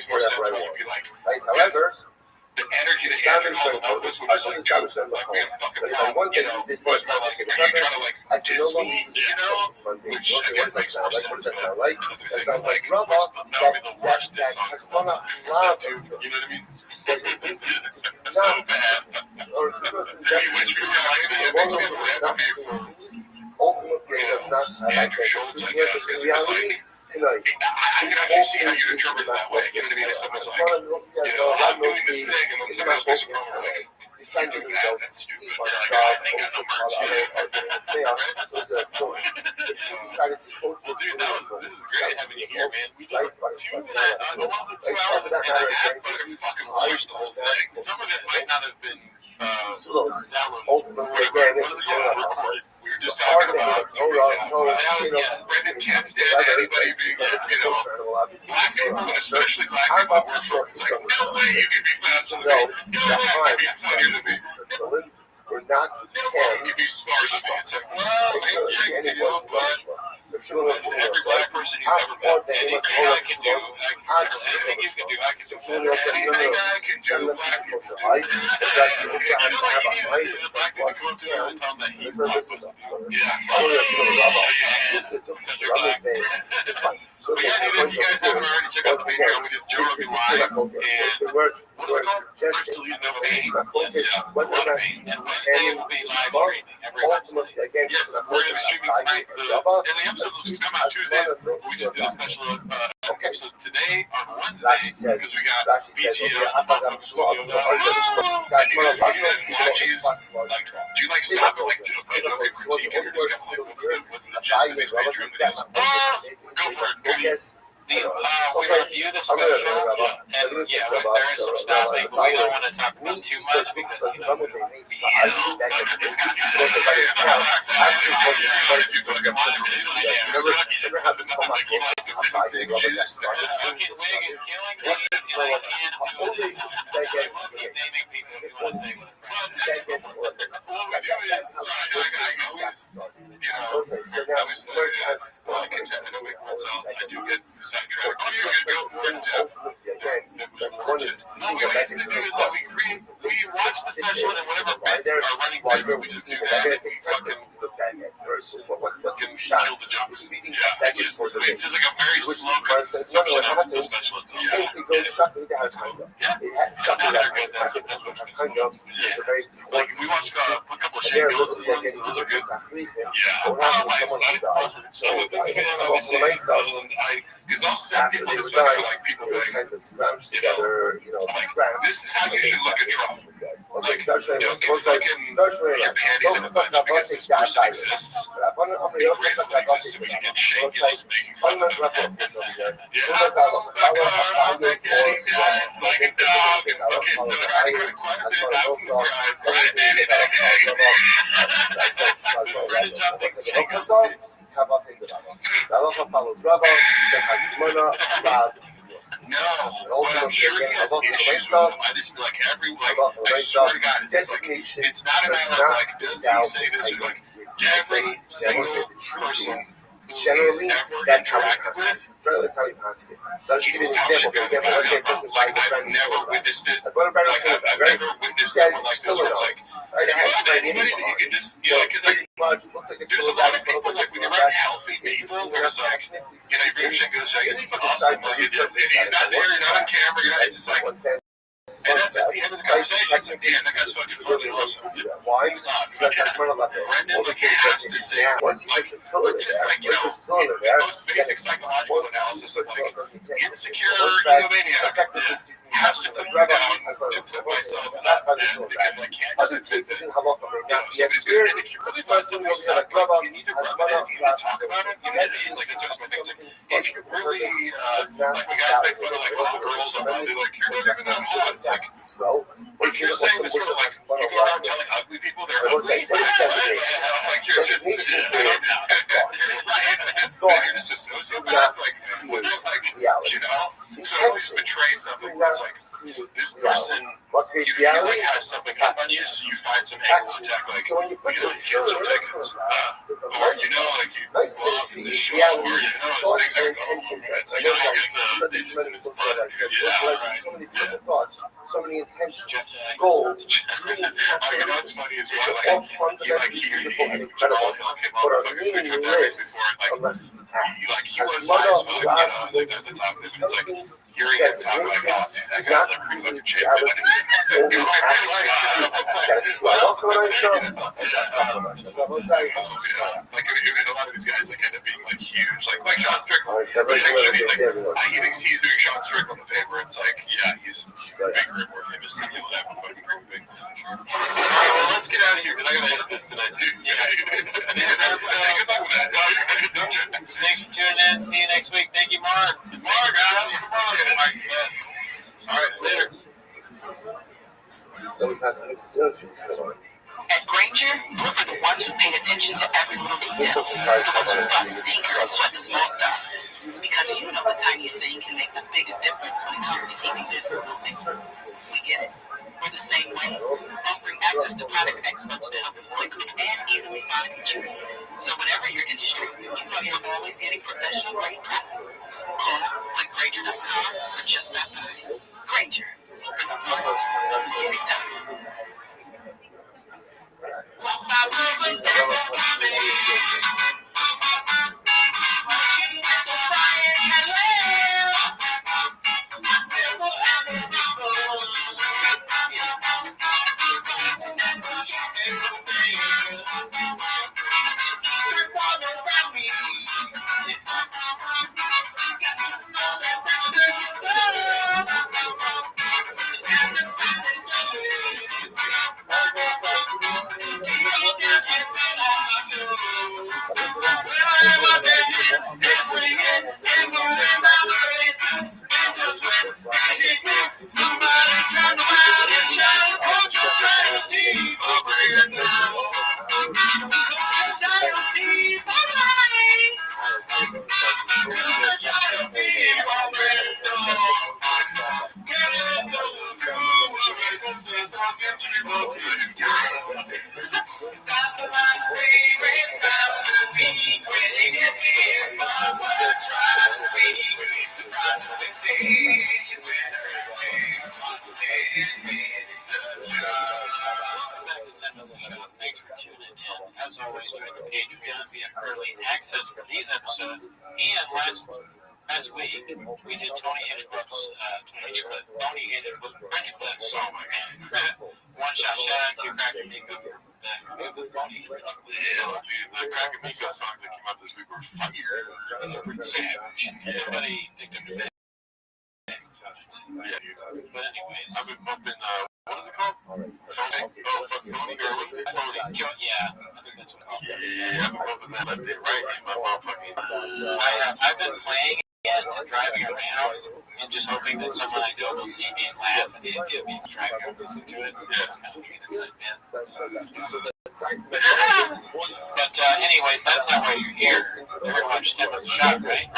more sense when you'd be like, however, the energy that Andrew held up was just like, dude, like, we have fucking problem, you know, was more like, are you trying to, like, diss me, you know? Which, again, makes more sense. That sounds like, now I'm in the worst diss on too, you know what I mean? So bad. Ultimately, does not Andrew Schultz, I guess, because it was like, tonight. I can actually see how you interpret it that way. You know what I mean? If someone's like, you know, I'm doing this thing, and then somebody's makes a promo like, don't do that, that's stupid. Like, I ain't got no merch yet. Dude, this is great having you here, man. We did 2 hours and a half, but I fucking watched the whole thing. Some of it might not have been Ultimately, again, we were just talking about Brendan can't stand anybody being, you know, black people, and especially black people who work for it. It's like, no way you can be faster than me. No way you can be funnier than me. we're not You can be smarter than me. It's like, well, maybe I can do, but every black person you've ever met, anything I can do, anything you can do, I can do. Anything I can do, black people do. You know what you need to do? Black people go up to them and tell them that he's black. That's a black. So yeah, if you guys haven't already, check out the Patreon. We did Joe Rogan Live, and what's it called? Crystal, you know, pain. Yeah, a lot of pain. And Wednesday will be live streaming every Wednesday. Yes, we're going to be streaming tonight. And the episodes will just come out Tuesdays. We just did a special episode today on Wednesday because we got BG from the studio. And you guys, when you guys watch these, like, do you like stop and like just critique it, or just kind of like what's the gist of these Patreon videos? Go for it. Yes. We review the special, and yeah, there is some stuff like we don't want to talk about too much because, you know, we watch the special and whatever bits are running bits, we just do that and we fucking kill the jokes. Yeah, it's just like a very slow conception of the special itself. Like, we watched a couple of Shane Gillis ones, those are good. Yeah, I'm a big fan, obviously, because I'll send people this way, like, people being, this is how you should look at Trump. Like, don't get fucking your panties in a bunch because this person exists. Be grateful that exists so we can get Shane Gillis making fun of him. Yeah, I love that car, that guy, dies like a dog, and okay, so I cried quite a bit, I was surprised, I did it again. Brendan John thinks Shane Gillis Kava Sendava. The halacha follows Rava, the Hasmana, Rab, No, but I'm sure he has issues with him. I just feel like I swear to God, it's not a matter of like, does he say this or like every single person generally, that's how we pass it. That's how we pass it. So I'll just give you an example. For example, let's say a person buys a brand new never witnessed it. I bought a brand new I've right? never witnessed Guys, someone like it's this where it's like, right? It has to be anybody that you can just, so because like, looks like a there's a lot of people like when you're around healthy people, they're just like, your shit goes like, it's awesome. Like, it's just, and he's not there, you're not on camera, you're not, it's just like, and that's just the end of the conversation. It's like, damn, that guy's fucking funny. Awesome. Why? Because that's one of the Brendan like has to say once you like, put your filler just there, like, you know, the most basic psychological analysis of like, insecure egomaniac has to put me down to put myself in that bed because I can't just admit it. And if you really find somebody suck, like, you need to rub it in, you need to talk about it, you need to, like, that's my thing. It's like, if you really, like, when guys make fun of, like, all the girls, I'll be like, you're never gonna know. It's like, if you're saying this sort of, like, you go around telling ugly people they're ugly, like, you're just, you're just a sociopath, like, you know? So I always betray something where it's like, this person, you feel like has something up on you, so you find some angle to attack, like, you know, kill some chickens, or, you know, like, you go up in the show, or, you know, things are going on, it's like, oh, digits in his butt, so many beautiful thoughts, so many intentions, goals, dreams. you know what's funny is what, like, beautiful and incredible, but our meaning lives unless he was high as fuck, you know, like, that's the top of it, and it's like, hearing him talk like, oh, that guy like pretty fucking shit, like, a lot of these guys, like, end up being, like, huge, like Sean Strickland, he thinks he's doing Sean Strickland a favor, it's like, yeah, he's bigger and more famous than you'll ever fucking dream of being. Well, let's get out of here, because I gotta edit this tonight, too. Thanks for tuning in, see you next week, thank you, Mark. Mark, Mark's the best. All right, later. At Granger, we're for the ones who pay attention to every little detail. The ones who got stinker and sweat the small stuff. Because you know the tiniest thing can make the biggest difference when it comes to keeping business moving. We get it. We're the same way, offering access to product experts to help you quickly and easily find what you need. So whatever your industry, you know you're always getting professional grade products. Call Granger.com or just stop by. Granger. Get it done. Once I was coming, somebody turn around and shout, "Put your giant teeth over it now! Put your giant teeth over it! Put your giant teeth over it now! Get it over to it, it's a fucking triple T. Stop the line, baby, time to be quitting it here, but we're trying to be surprised to see you better. Thanks for tuning in. As always, join the Patreon via early access for these episodes. And last week, we did Tony Hinchcliffe's French Cliffs. Oh my God. One shot. Shout out to Cracker Nico for that. Yeah, dude, the Cracker Nico songs that came out this week were fire. And they're pretty savage. Somebody picked them to bed. Yeah, but anyways, I've been bumping, what is it called? Tony? Oh, fuck Tony, or what is it? Tony. Yeah, I think that's what it's called. Yeah, I've been bumping that up there, right? In my motherfucking... I've been playing it and driving around and just hoping that someone I know will see me and laugh and give me driving over listening to it. Yeah, it's kind of weird. It's like, man. But anyways, that's not why you're here. You're here to watch 10 minutes a shot, right?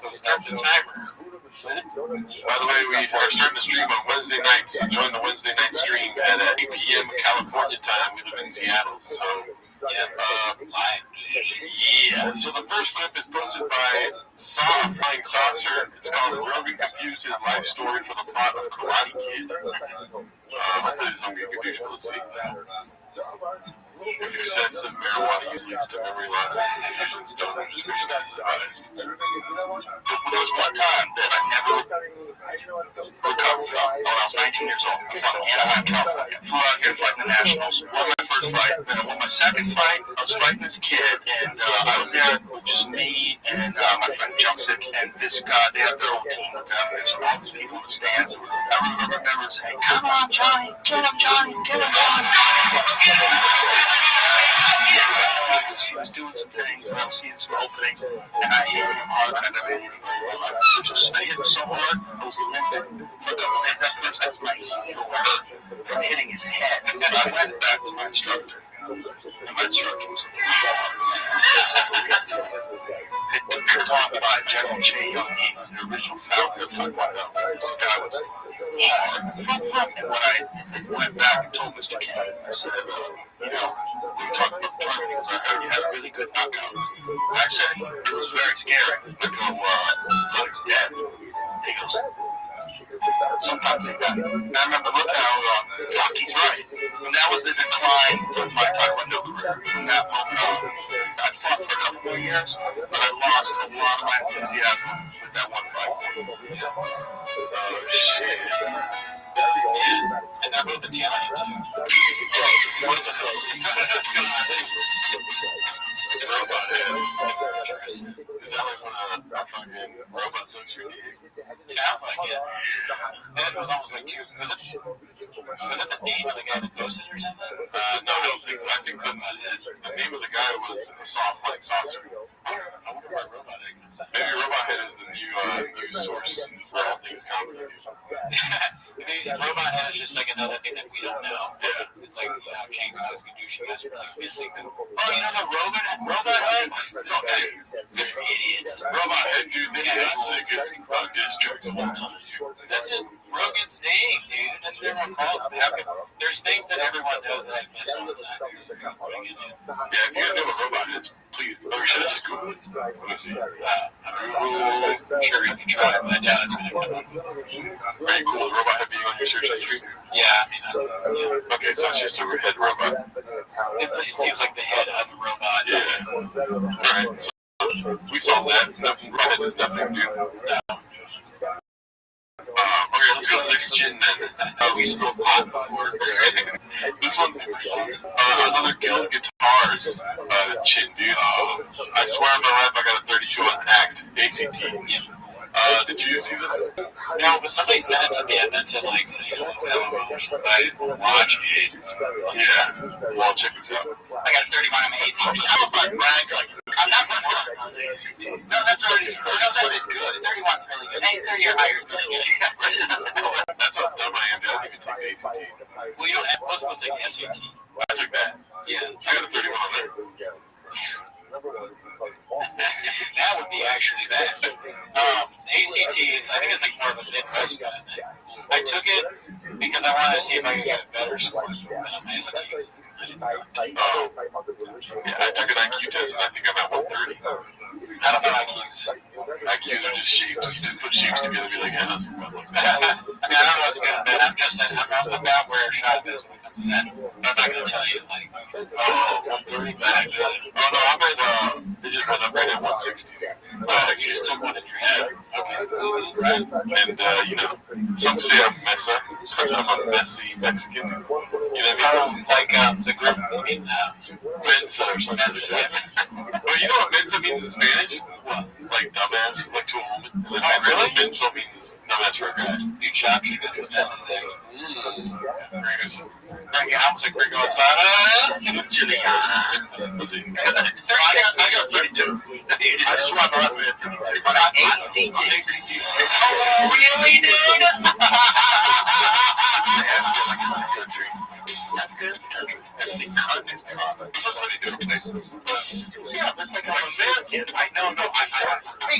So start the timer. By the way, we are starting to stream on Wednesday nights, so join the Wednesday night stream at 8 p.m. California time. We live in Seattle, so So the first clip is posted by Flying Saucer. It's called "Rogan Confused His Life Story for the Plot of Karate Kid." Hopefully it's on good condition. Let's see. If excessive marijuana use leads to memory loss and confusion, stoners is advised. There was one time that I never recovered from when I was 19 years old. I fought in Anaheim, California. Flew out here to fight in the Nationals. Won my first fight. Then I won my second fight. I was fighting this kid, and I was there with just me and my friend Joseph and this guy. They had their whole team with them. There's all these people in the stands. I remember saying, "Come on, Johnny, get him, Johnny, get him, Johnny." He was doing some things, and I was seeing some openings, and I hit him hard. I never hit him. I hit him so hard, I was limping for a couple days afterwards. That's my heel hurt from hitting his head. And I went back to my instructor, and my instructor was taught by General Che Young. He was the original founder of Taekwondo. This guy was hard. And when I went back and told Mr. King, I said, we talked about targeting. I heard you had a really good knockout. And I said, it was very scary. I go, thought he was dead. He goes, sometimes they die. And I remember looking out, fuck, he's right. And that was the decline of my Taekwondo career. From that moment on, I fought for a couple more years, but I lost a lot of my enthusiasm with that one fight. Oh, shit. And I wrote the Italian too. What the hell? Robot head. Is that like one of fucking robots on your knee? Sounds like it. And it was almost like two. Was it the name of the guy that posted or something? No, I don't think. I think the name of the guy was Flying Saucer. I wonder where Robot Head comes from. Maybe Robot Head is the new news source where all things comedy. Robot Head is just like another thing that we don't know. Yeah. It's like, James Skadoosh, you guys are like missing them. Oh, you don't know Robot Head? No, they're idiots. Robot Head, dude, they are the sickest diss tracks of all time. That's in Rogan's name, dude. That's what everyone calls him. There's things that everyone knows that I miss all the time. Yeah, if you guys know what Robot is, please, or should I just Google it? Let me see. Google, sure, you can try it, but I doubt it's going to come up. Very cool. Robot Head being on your search history. Yeah, I mean, Okay, so it's just a head robot. it seems like the head of a robot. Yeah. Alright, so we saw that. Robot is nothing new. Okay, let's go to the next chin then. We smoked pot before. This one, another Guild Guitars chin, dude. I swear on my life I got a 32 on ACT, ACT. Did you see this? No, but somebody sent it to me. I meant to like say, but I didn't watch it. Yeah, well, check this out. I got a 31 on my ACT. I'm a fucking brag. I'm not on the ACT. No, that's already good. No, that is good. 31's really good. Hey, 30 or higher is really good. That's how dumb I am. I didn't even take the ACT. Well, you don't have most people take SAT. I took that. Yeah. I got a 31 on there. That would be actually bad. ACT is, I think it's like more of a Midwest kind of thing. I took it because I wanted to see if I could get a better score than on my SATs. Yeah, I took an IQ test and I think I'm at 130. I don't know IQs. IQs are just shapes. You just put shapes together and be like, yeah, that's what I mean, I don't know what's good and bad. I'm just saying, I'm about where a shot is when it comes to that. But I'm not going to tell you, like, 130 bad. Oh, no, I'm at, it just went up right at 160. You just took one in your head. Okay. Right. And, some say I'm messa. I'm a messy Mexican. You know what I mean? Like, the group, I mean, Mensa or something like that. Well, you know what mensa means in Spanish? What? Like dumbass, like to a woman. Oh, really? Mensa means dumbass for a guy. You chopped your good with that. I was like, Rico Asada. Let's see. I got 32. I swear I'm not at 32. But I'm ACT. Oh, really, dude? That's good. That's the country.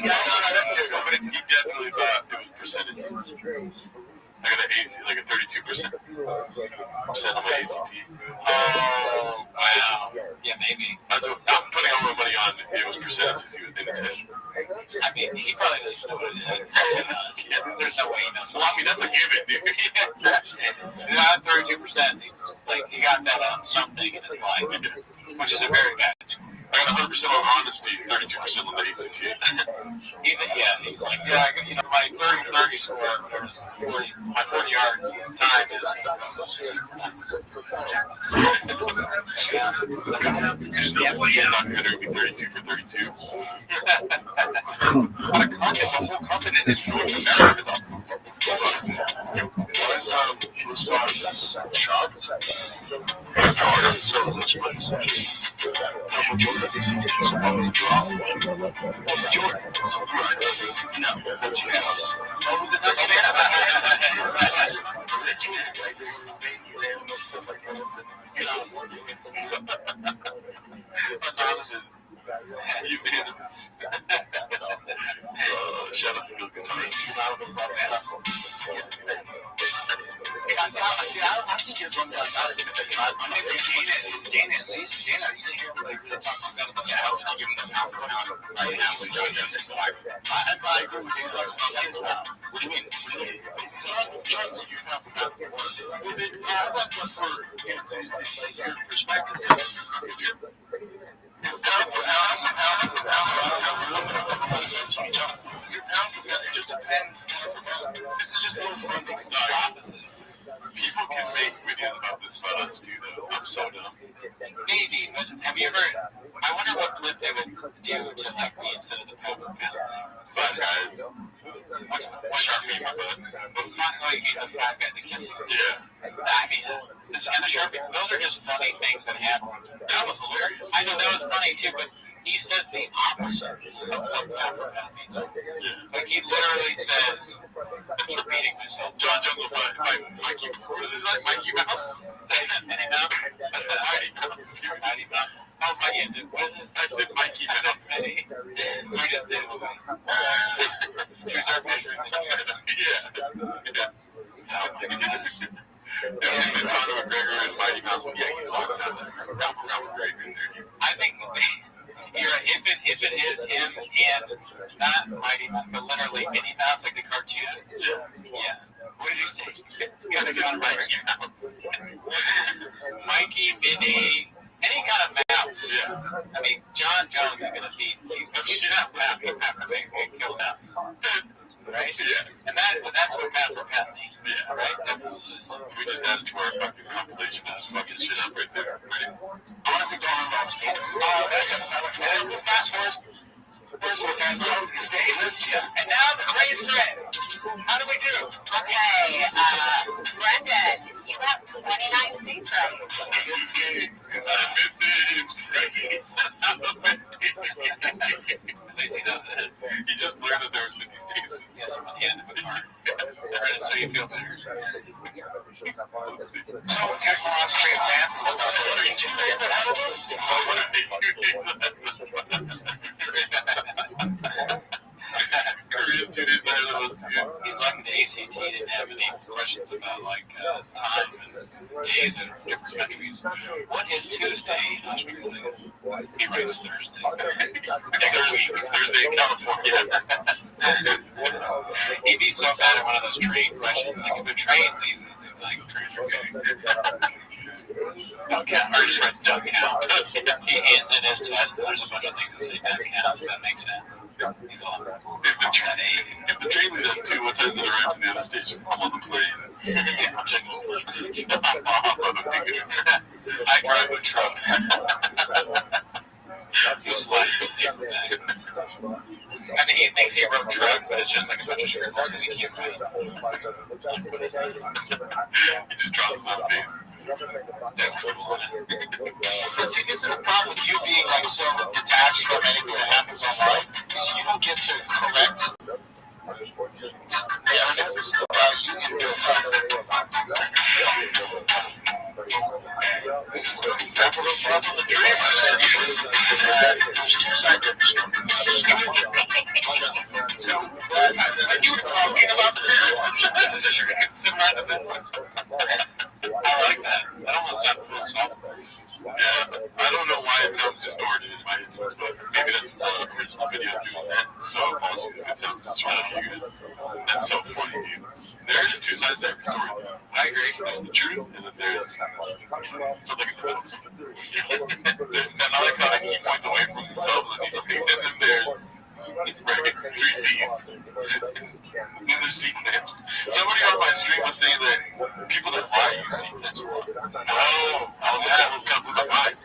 we go. But he definitely thought it was percentages. I got an AC, like a 32% on my ACT. Oh, wow. Yeah, maybe. That's what I'm putting all my money on. It was percentages he was in his head. I mean, he probably doesn't know what it is. Yeah, there's no way he knows. Well, I mean, that's a given, dude. Yeah, 32%. Like, he got that on something in his life, which is a very bad score. I got 100% on honesty, 32% on the ACT. He's like, my 30-30 score, whatever, my 40-yard time is. Yeah, documentary be 32 for 32. I'm confident in North America, though. Responses shop. So this place. Shout out to Bill Guitar. I think it's one that I mean, Dana, at least, Dana, you didn't hear him like really talk about it. I'll give him the pound for pound right now. I agree with you guys as well. What do you mean? John, you pound for pound. Well, then, that's for your perspective is if you're pound for pound, it just depends. This is just a little fun because the opposite. People can make videos about this about us too, though. I'm so dumb. Maybe, but have you ever? I wonder what clip they would do to like be instead of the pound for pound. But guys, What Sharpie? The fat guy, the kissing. yeah, I mean, this and the Sharpie. Those are just funny things that happen. that was hilarious. I know that was funny too, but he says the opposite of what pound for pound means. Like he literally says, I'm repeating myself. John Jungle by Mikey. What is that? Mikey Mouse? Minnie Mouse? Mighty Mouse, dude. Mighty Mouse. Oh, my God. What is this? I said Mikey Mouse. Minnie. We just did it. Choose our measuring the Yeah. Oh, my gosh. And then Conor McGregor and Mighty Mouse with Yankees walking down there. That was great. I think you're right. If it is him and not Mighty Mouse, but literally Minnie Mouse, like the cartoon. Yeah. What did you say? You gotta go on Mikey Mouse. Mikey, Minnie, any kind of mouse. Yeah. I mean, John Jones is gonna beat. He's not happy after things get killed out. Right? Yeah. And that's what pound for pound means. Yeah. Right? That's just like, We just added to our fucking compilation of this fucking shit up right there. Ready? honestly, going on those seats. Oh, that's a fast forward. And now the race red. How do we do? Okay, Brenda, you got 29 seats right. At least he does this. He just learned that there was 50 states. Yes, someone handed him a card. So you feel better. So technologically advanced. What if they do Korea's 2 days ahead of us, dude. He's lucky the ACT didn't have any questions about like time and days in different countries. What is Tuesday in Australia? He writes Thursday. Thursday in California. He'd be so bad at one of those train questions. Like if a train leaves, like trains are getting. Don't count, or just writes don't count. He hands in his test, and there's a bunch of things that say don't count. That makes sense. He's all If the train leaves at 2, what time does it arrive to the other station? I'm on the plane. I'm checking the plane. I drive a truck. He slides the thing back. I mean, he thinks he wrote truck, but it's just like a bunch of scribbles because he can't write. He just draws his own face. But see, this is the problem with you being like so detached from anything that happens online, is you don't get to correct the evidence about you can do It sounds as fun as you guys. That's so funny, dude. There is two sides to every story. I agree. There's the truth, and then there's something in the middle. There's, and I like how he points away from himself, and then there's three C's. And then there's seat names. Somebody on my stream was saying that people that lie use seat names. Oh, yeah, we'll come to the mind.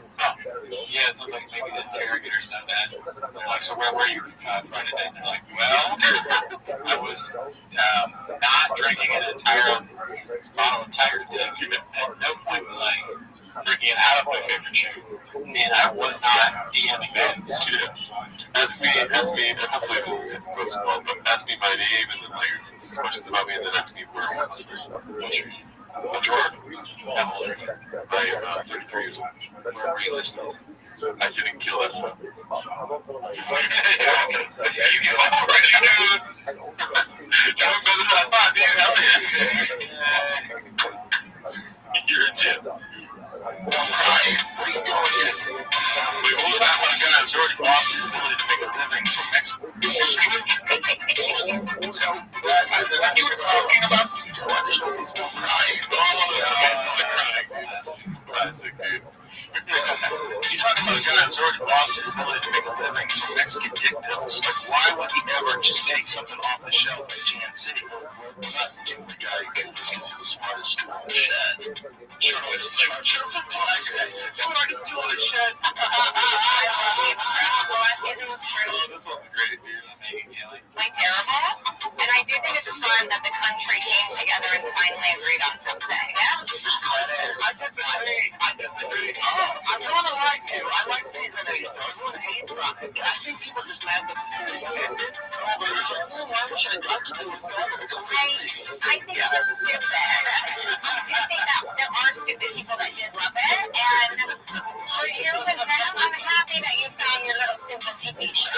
Yeah, it sounds like maybe the interrogators know that. They're like, so where were you Friday night? And they're like, well, I was not drinking an entire bottle of Tiger Dick. At no point was I drinking it out of my favorite shoe. And I was not DMing names. Yeah. Ask me, hopefully this goes well, but ask me my name and then like questions about me and then ask me where I was. George. I'm older. I am 33 years old. Where were you listening? I didn't kill that one. You get already, dude. You're better than I thought, dude. Hell yeah. You're in jail. Wait, what was that one guy that's already lost his ability to make a living from Mexico? So, when you were talking about crying, classic, dude. You're talking about a guy that's already lost his ability to make a living from Mexican dick pills. Like, why would he ever just take something off the shelf at GNC? We're not giving the guy just because he's the smartest tool in the shed. Smartest tool in the shed. That sounds great, dude. Am I terrible? And I do think it's fun that the country came together and finally agreed on something. Yeah? I disagree. Oh, I'm gonna like you. I like season 8. Everyone hates on it. I think people just mad that the series ended. I think it was stupid. I think that there are stupid people that did love it, and for you and them, I'm happy that you found your little simple TV show.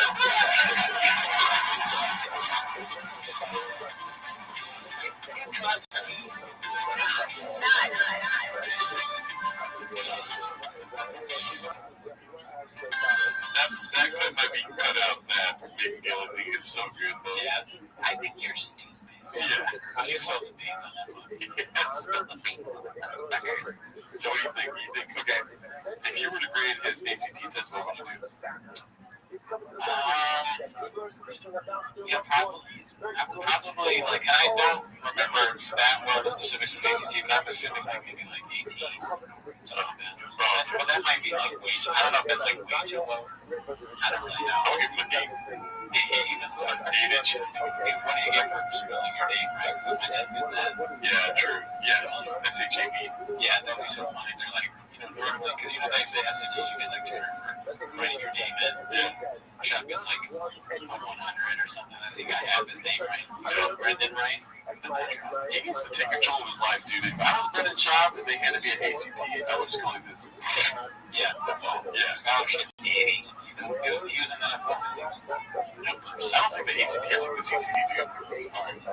That clip might be cut out. That big deal. I think it's so good. Yeah, I think you're stupid. Yeah. How do you spell the beans on that one? Spell the beans. So what do you think? Okay, if you were to grade his ACT test, what would you do? Yeah, probably like, I don't remember that well the specifics of ACT, but I'm assuming like maybe like 18. But that might be like way too, I don't know if that's like way too low. I don't really know. I'll give him a 8 inches. What do you get for spilling your name, right? Because my dad did that. Yeah, true. Yeah, SHAP. Yeah, that'd be so funny. They're like, normally, because they say SATs, you get like 200 writing your name in. Yeah. Chuck gets like 100 or something. I think I have his name right. So Brendan Wright. He needs to take control of his life, dude. If I was Brendan Schaub and they handed me an ACT, I would just call it this. Yeah, football. Yeah. Scholarship. Using that for I don't think the ACT, I think the CCT do.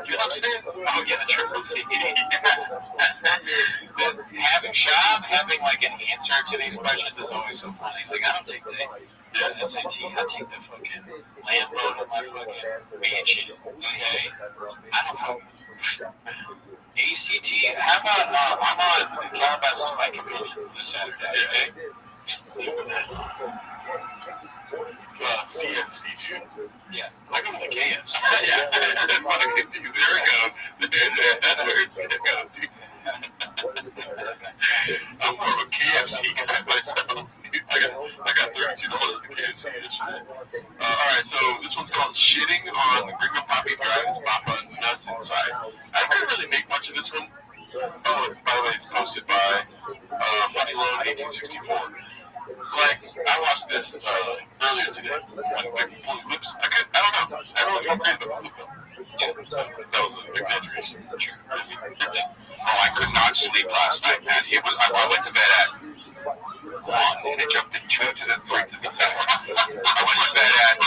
You know what I'm saying? Oh, yeah, the triple C. Having Schaub having like an answer to these questions is always so funny. Like, I don't take the SAT, I take the fucking land load on my fucking mansion. Okay? I don't fucking ACT. How about I'm on Calabasas Fight Companion this Saturday, okay? CFC Junes. Yes, I go to the KFC. Yeah, there we go. That's where it goes. I'm more of a KFC guy myself. I got $32 at the KFC this shit. Alright, so this one's called Shitting on Gringo Poppy Drives Papa Nuts Inside. I couldn't really make much of this one. Oh, by the way, it's posted by Moneyload 1864. Like, I watched this earlier today. Like, full clips. I don't know. I don't know if you agree with that was an exaggeration. Oh, I could not sleep last night, man. I went to bed at 1 and it jumped in 2 to the 3 to the 4. I went to bed at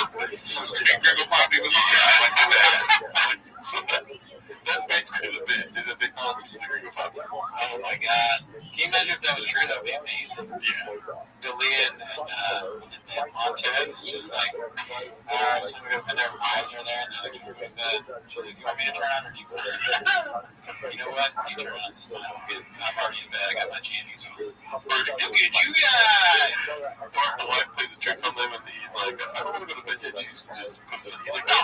Gringo Poppy was on. I went to bed at. So that's basically the bit. It's a big policy for Gringo Poppy. Oh my god. Can you imagine if that was true? That would be amazing. Yeah. Delia and Montez just like, alright, so and their wives are there, and I keep her in bed. She's like, you want me to turn on or do you want to? You know what? You turn on this time. I'm already in bed. I got my jammies on. Look at you guys! The wife plays the tricks on them and he's like, I don't want to go to bed yet. She's just puts it. He's like, no!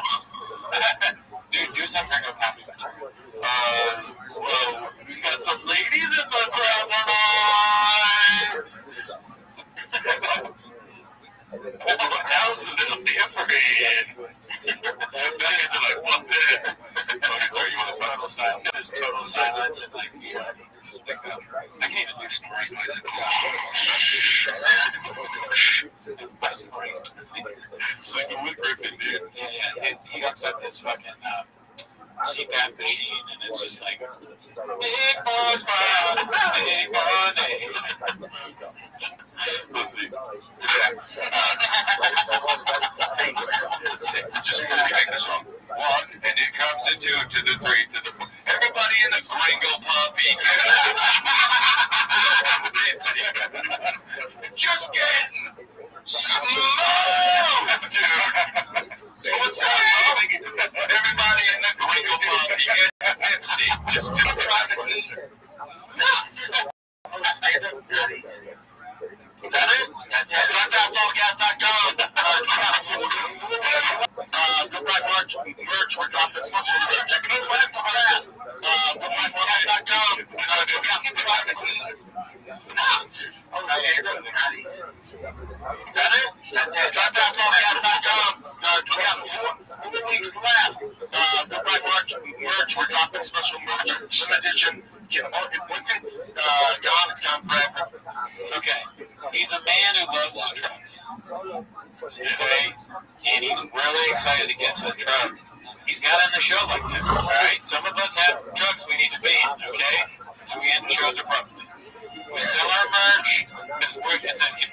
Dude, do some Ringo Poppy. Well, we got some ladies in the crowd tonight! How's the little different? Guys are like, what the? Sorry, you want to total silence? There's total silence and like, I can't even do straight noises. Sleeping with Griffin, dude. Yeah. He hooks up his fucking CPAP machine, and it's just like, big boys, big money. Let's see. Just make the song. 1, and it comes to 2, to the 3, to the 4. Everybody in the Gringo Puppy. Just getting slow, dude. What's up? Everybody in the Gringo Puppy gets tipsy. Just try to eat nuts. Is that it? That's it. That's Goodbye March. Merch. We're dropping special merch. Goodbyemarch.com. Nuts. Is that it? That's it. Drop.com. We have 4 weeks left. Goodbye March. Merch. We're dropping special merch. Limited edition. Once it's gone, it's gone forever. Okay. He's a man who loves his trucks. Okay? And he's really excited to get to a truck. He's got on the show like that. Alright? Some of us have trucks we need to be in, okay? So we end the shows abruptly. We sell our merch. If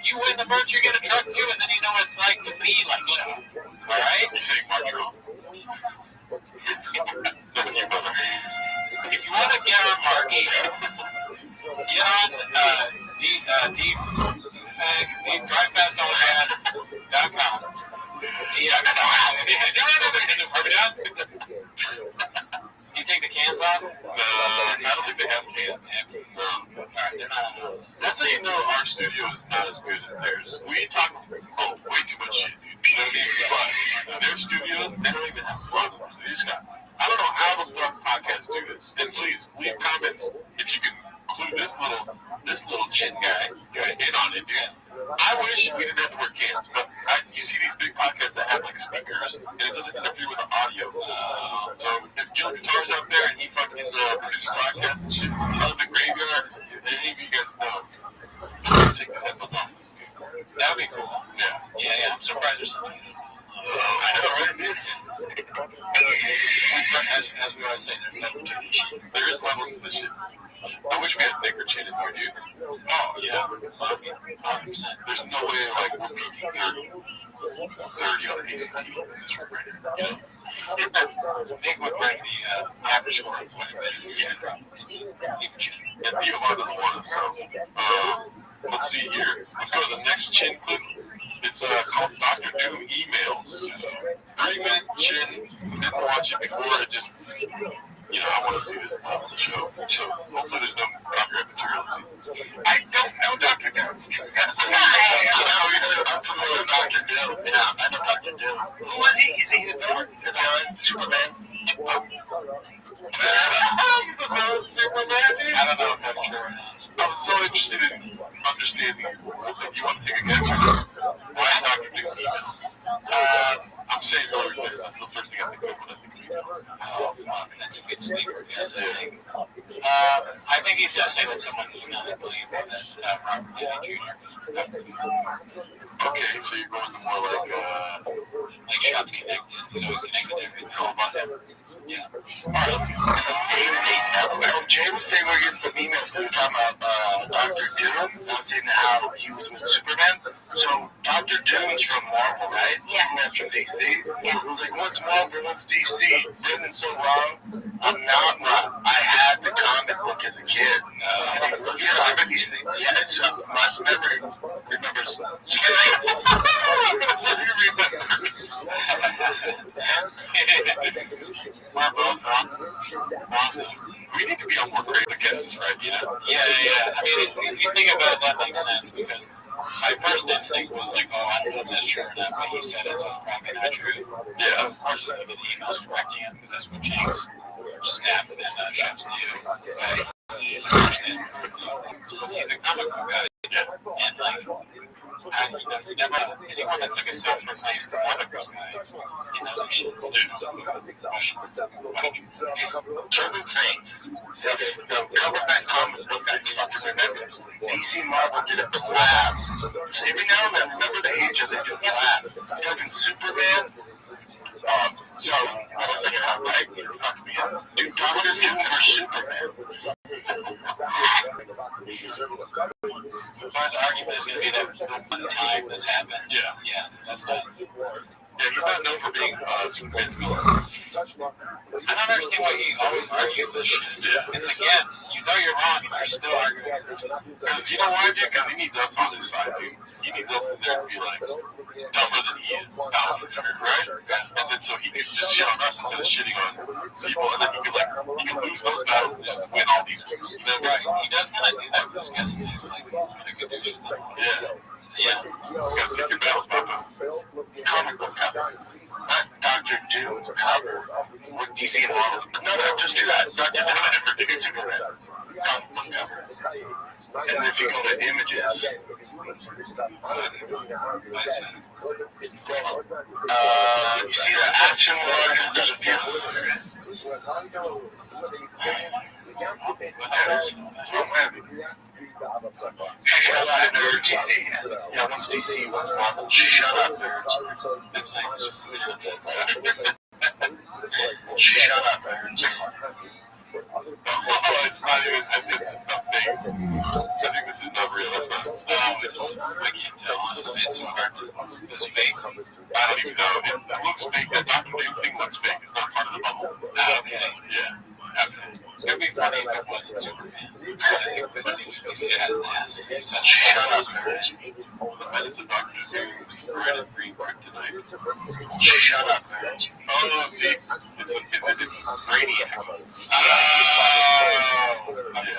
you win the merch, you get a truck too, and then you know what it's like to be like Sean. Alright? You're saying Montreal. If you want to get our merch, get on DriveFastAllGas.com. You take the cans off? I don't think they have cans. That's how you know our studio is not as good as theirs. We talk way too much shit, dude. You know what I mean? But their studios, they don't even have problems. They just got, I don't know how the fuck podcasts do this. And please leave comments if you can include this little chin guy in on it, dude. I wish we didn't have to wear cans, but you see these big podcasts that have like speakers, and it doesn't interfere with the audio. So if Joe Guitar's out there and he fucking produces podcasts and shit, out of the graveyard, and any of you guys know, please take this headphone off. That'd be cool. Yeah. I'm surprised there's something. I know, right? As we always say, there's never too much shit. There is levels to this shit. I wish we had Nick or Chin in here, dude. Oh, yeah. 100%. There's no way, like, we're peaking 30 on ACT. Nick would bring the average score of 20 minutes. And Giovanni doesn't want us, so let's see here. Let's go to the next Chin clip. It's called Dr. Doom Emails. 3-minute Chin. Didn't watch it before. It just, I want to see this on the show. So hopefully there's no copyright material. I don't know Dr. Doom. That's right. I'm familiar with Dr. Doom. Yeah, I know Dr. Doom. Who was he? Is he the villain? The villain? Superman? He's a villain, Superman, dude? I don't know if that's true or not. I'm so interested in understanding if you want to take a guess or not. Why is Dr. Doom email? I'm saying Hillary Clinton. That's the first thing I think of when I think of emails. Oh, fuck. That's a good sleeper guess, I think. I think he's going to say that someone emailed him that Robert Downey Jr. Okay, so you're going to more like Shop's connected. He's always connected to everything. All about him. Yeah. All right, let's see. Jay was saying we're getting some emails talking about Dr. Doom. I was saying how he was with Superman. So Dr. Doom's from Marvel, right? Yeah. That's from DC. Yeah. It was like, what's Marvel, what's DC? Brendan's so wrong. I'm not wrong. I had the comic book as a kid. I remember these things. Yeah, it's my memory remembers. We're both wrong. We need to be on more creative guesses, right? Yeah. I mean, if you think about it, that makes sense because my first instinct was like, oh, I don't know if that's true or not, but he said it, so it's probably not true. Yeah. Of course, I get emails correcting him because that's what James, staff, and chefs do. He's a comic book guy. And like, never anyone that's like a self-proclaimed comic book guy, they should do certain things. The coverback comic book guy fucking remember. DC Marvel did a collab. So every now and then, remember the age of they do a collab. Fucking Superman. So I was like, all right, dude, Doctor Doom or Superman. So far as the argument is going to be that one time this happened. Yeah, that's not. Yeah, he's not known for being Superman's villain. I don't understand why he always argues this shit. It's again, you know you're wrong and you're still arguing. Because you know why, dude? Because he needs us on his side, dude. He needs us in there to be like dumber than he is. Right? And then so he can just shit on us instead of shitting on people, and then he can lose those battles and just win all these ones. Right? He does kind of do that with his guesses. Like, kind of good news. Yeah. You gotta pick your battles up. Comic book cover. Not Dr. Doom covers with DC and Marvel. No, just do that. Dr. Doom never did Superman. Comic book cover. And then if you go to images, you see the action one, there's a few. Shut up, nerds. Yeah, once DC was Marvel, shut up, nerds. Shut up, nerds. Oh, it's not even, it's a fake. I think this is not real. That's not. I can't tell, honestly. It's so hard to. This is fake. I don't even know. It looks fake. That Dr. Doom thing looks fake. It's not part of the bubble. Okay. Yeah. Okay. It'd be funny if it wasn't Superman. It seems to be it has the ass. It's a shut up, nerds. But it's a Dr. Doom's red and green kryptonite. Shut up, nerds. Oh, see? It's Brainiac. Oh, okay.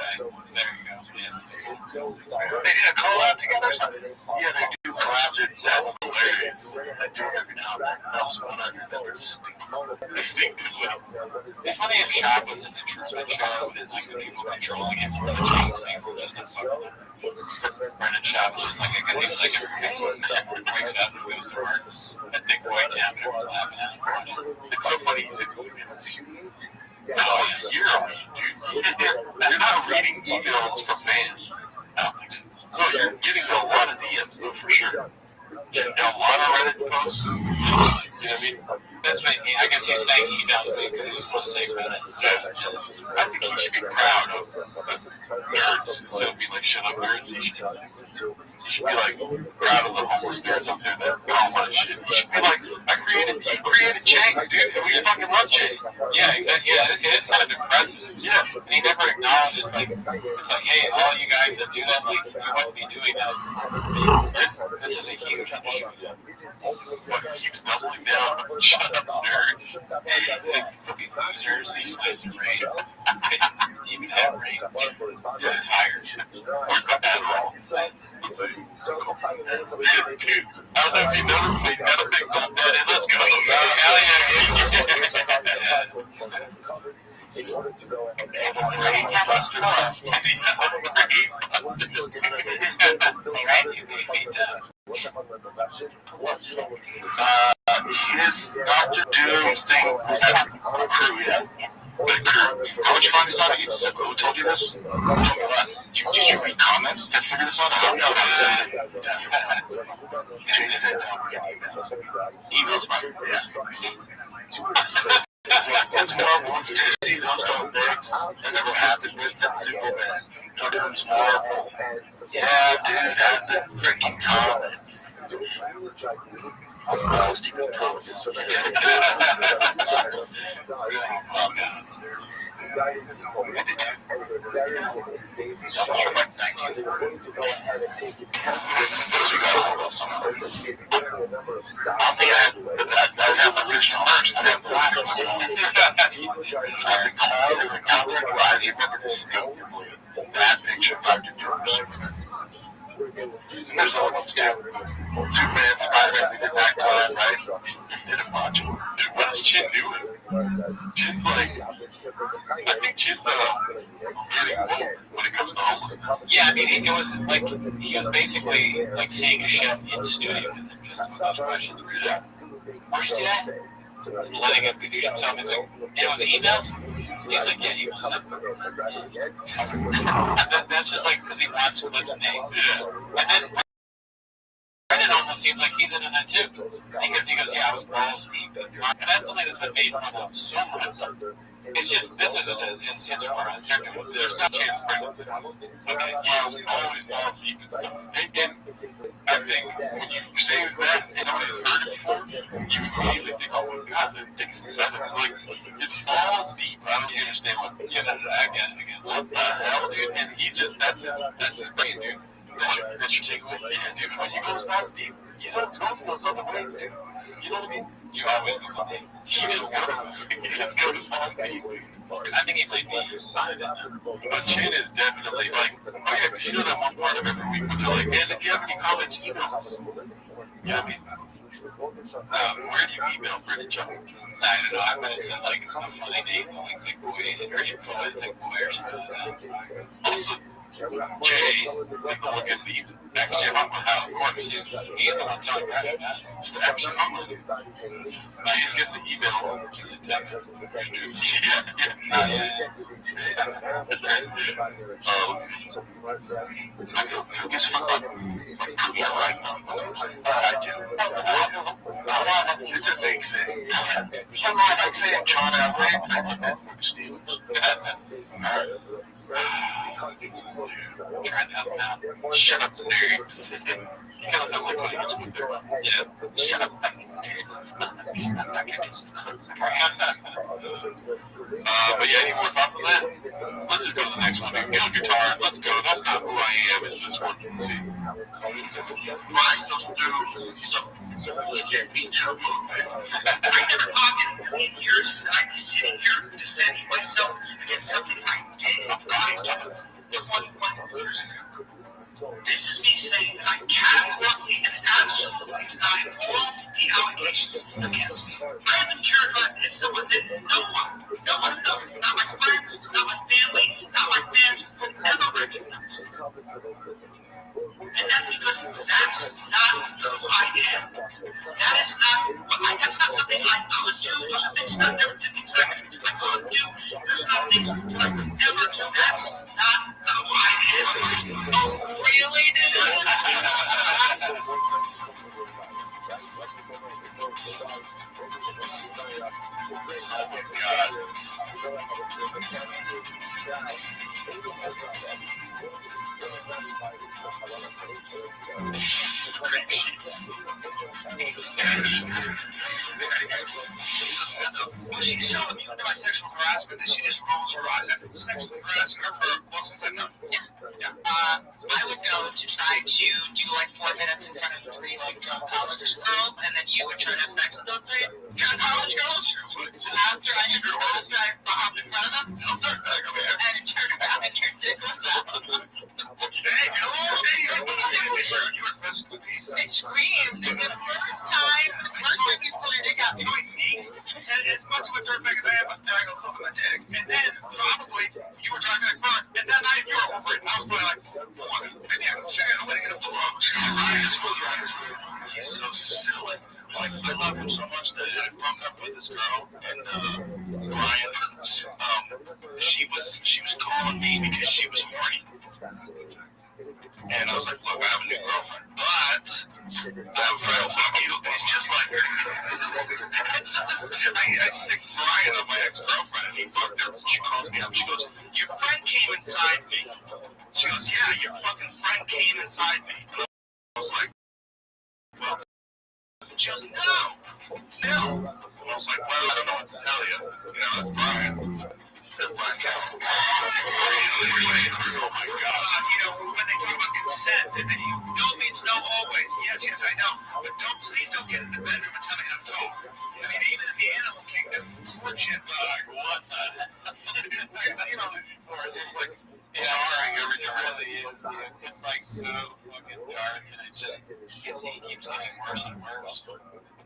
There you go. Yes. They did a collab together or something? Yeah, they do collabs. That's hilarious. I do it every now and then. That was one I remember distinctively. It's funny if Shop was in the Truman Show and like the people controlling it for the James people just have fun. Brendan Shop was just like a guy, he was like every man who wakes up and goes to work at Thick Boy Town and everyone's laughing at him. It's so funny he's in emails. Oh, you're not reading emails from fans. I don't think so. No, you're getting a lot of DMs, though, for sure. Getting a lot of Reddit posts. You know what I mean? That's what I guess he's saying emails me because he just wants to say Reddit. Yeah. I think he should be proud of nerds. Instead of being like, shut up, nerds. He should be like proud of the homeless nerds out there that don't want shit. He should be like, you created James, dude, and we fucking love James. Yeah, exactly. Yeah, it's kind of impressive. Yeah. And he never acknowledges, like, it's like, hey, all you guys that do that, like, you wouldn't be doing that. This is a huge industry. But he keeps doubling down. Shut up, nerds. He's like, fucking losers. He slaves rain. Even have rain. You're tired. At all. Dude, I don't know if you noticed, we got a big bump dead in. Let's go. Hell yeah. In order to go ahead his Dr. Doom's thing was that crew, yeah. The crew. How much fun is that? Who told you this? Did you read comments to figure this out? I don't know. Emails. It's Marvel, it's DC, those don't mix. That never happened with Superman. It's Marvel. Yeah, dude, that freaking comment. That picture, Dr. Doors. There's other ones too. Superman, Spider-Man, they did that color, right? Did a bunch. Dude, what is Chin doing? Chin's like, I think Chin's getting woke when it comes to homelessness. Yeah, I mean, it was like he was basically like seeing a chef in studio with him just with those questions. Where'd you see that? Letting him introduce himself. It's like, it was emails? He's like, yeah, emails. And that's just like because he wants Cliff's name. And then Brendan almost seems like he's into that too. Because he goes, yeah, I was balls deep. And that's something that's been made fun of so much. It's just, this isn't it. It's for us. There's no chance Brendan's okay, yeah, we always balls deep and stuff. And I think when you say that and nobody's heard it before, you immediately think, oh my God, they're dicks inside of it. Like, it's balls deep. I don't understand what, again, what the hell, dude? And he just, that's his brain, dude. That's your takeaway? Yeah, dude, when you go balls deep, you don't go to those other ways, dude. You know what I mean? You always go balls deep. You just go to balls deep. I think he played me behind it. But Chin is definitely like, oh yeah, because you know that one part of every week when they're like, and if you have any comments, emails. You know what I mean? Where do you email Brendan Jones? I don't know. I bet it's like a funny name, like Thick Boy, or info at Thick Boy or something like that. Also, Jay is the one getting the actually of course he's the one telling Brendan that. It's the actual Jay's getting the email. It's a big thing. It's like saying John Elway, Steelers. Trying to help him out. Shut up, nerds. You kind of like what he used to do. Yeah. Shut up, nerds. But yeah, any more thoughts on that? Let's just go to the next one. Get on guitars. Let's go. That's not who I am. It's this one. Let's see. Right, let's do some legit beat up. I never thought in a million years that I'd be sitting here defending myself against something I did after 21 years ago. This is me saying that I categorically and absolutely deny all the allegations against me. I have been characterized as someone that no one else, not my friends, not my family, not my fans, will ever recognize. And that's because that's not who I am. That's not something I could do. Those are things that I could do. There's not things that I could never do. That's not who I am. Oh, really, dude? She's so immune to my sexual harassment that she just rolls her eyes after sexually harassing her for, since I've known her. Yeah. I would go to try to do like 4 minutes in front of 3 like drunk college girls, and then you would try to have sex with those 3 drunk college girls. So after I bombed in front of them, and turn around and your dick was out. They screamed. The first time you pull your dick out, you ain't me. And as much of a dirtbag as I am, I go look at my dick. And then probably you were trying to like burn. And then you were over it. And I was probably like, maybe I can figure out a way to get him to love. He's so silly. Like, I love him so much that I broke up with this girl. And Brian, she was calling me because she was horny. And I was like, look, I have a new girlfriend, but I have a friend who'll fuck you, and he's just like her. And so I sick Brian on my ex-girlfriend, and he fucked her. She calls me up, she goes, your friend came inside me. She goes, yeah, your fucking friend came inside me. And I was like, well, she goes, no. And I was like, well, I don't know what to tell you. It's Brian. Oh my God! You know when they talk about consent, no means no always. Yes, I know. But please don't get in the bedroom and tell me how to talk. I mean, even in the animal kingdom, courtship. What the? I've seen all this before. It's like jarring every time. It really is, dude. It's like so fucking dark, and it keeps getting worse and worse.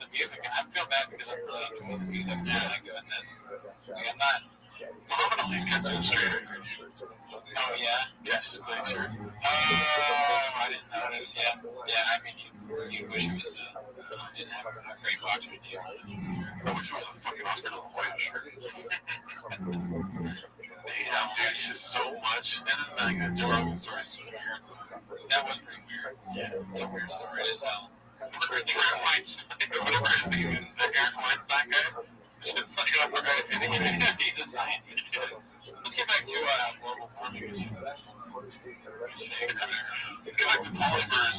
The music, I feel bad because I'm really enjoying the music. Yeah, I'm doing this. Like, I'm not. Muhammad Ali's kept it straight. Oh, yeah? Yeah, just clean shirt. I didn't notice. Yeah, I mean, you wish it was didn't have a great box with you. I wish it was a fucking Oscar on a white shirt. Damn, dude, it's just so much. And then, like, the Joe Rogan story is so weird. That was pretty weird. Yeah, it's a weird story as hell. Aaron Weinstein, whatever his name is, the Aaron Weinstein guy. It's like, he's a scientist. Let's get back to global warming. Let's get back to polymers.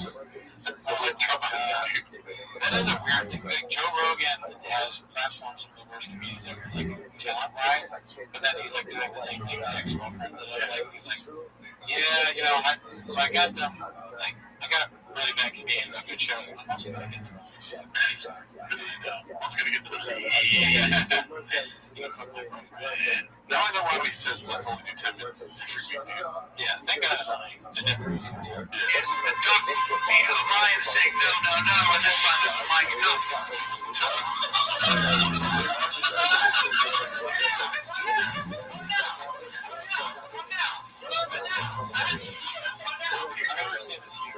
That is a weird thing. Like, Joe Rogan has platformed some of the worst comedians ever, like, talent-wise, but then he's, like, doing the same thing to ex-girlfriends that I like. He's like, yeah, you know, so I got them, like, I got really bad comedians on good show. Let's see if I can get them. Let's get them. Now I know why we said let's only do 10 minutes every week. Yeah, thank God. It's a different reason. Yes, but Peter Ryan saying no, and then find out the mic. I've never seen this here.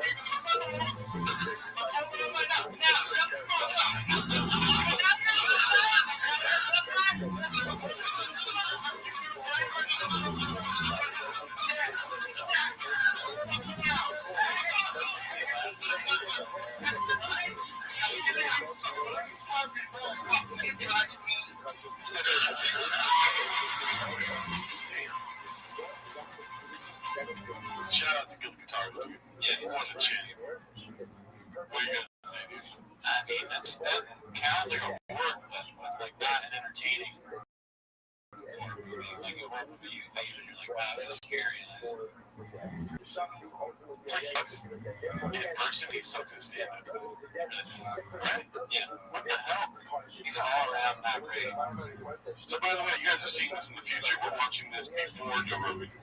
Shout out to Good Guitar Dude. Yeah, he's on the chin. What are you going to say, dude? I mean, that counts like a work, but like not an entertaining. Like a work movie, you're like, wow, that's scary. It's like in person, he sucks his stand up. Right? Yeah. What the hell? He's all around not great. So, by the way, you guys are seeing this in the future. We're watching this before Joe Rogan's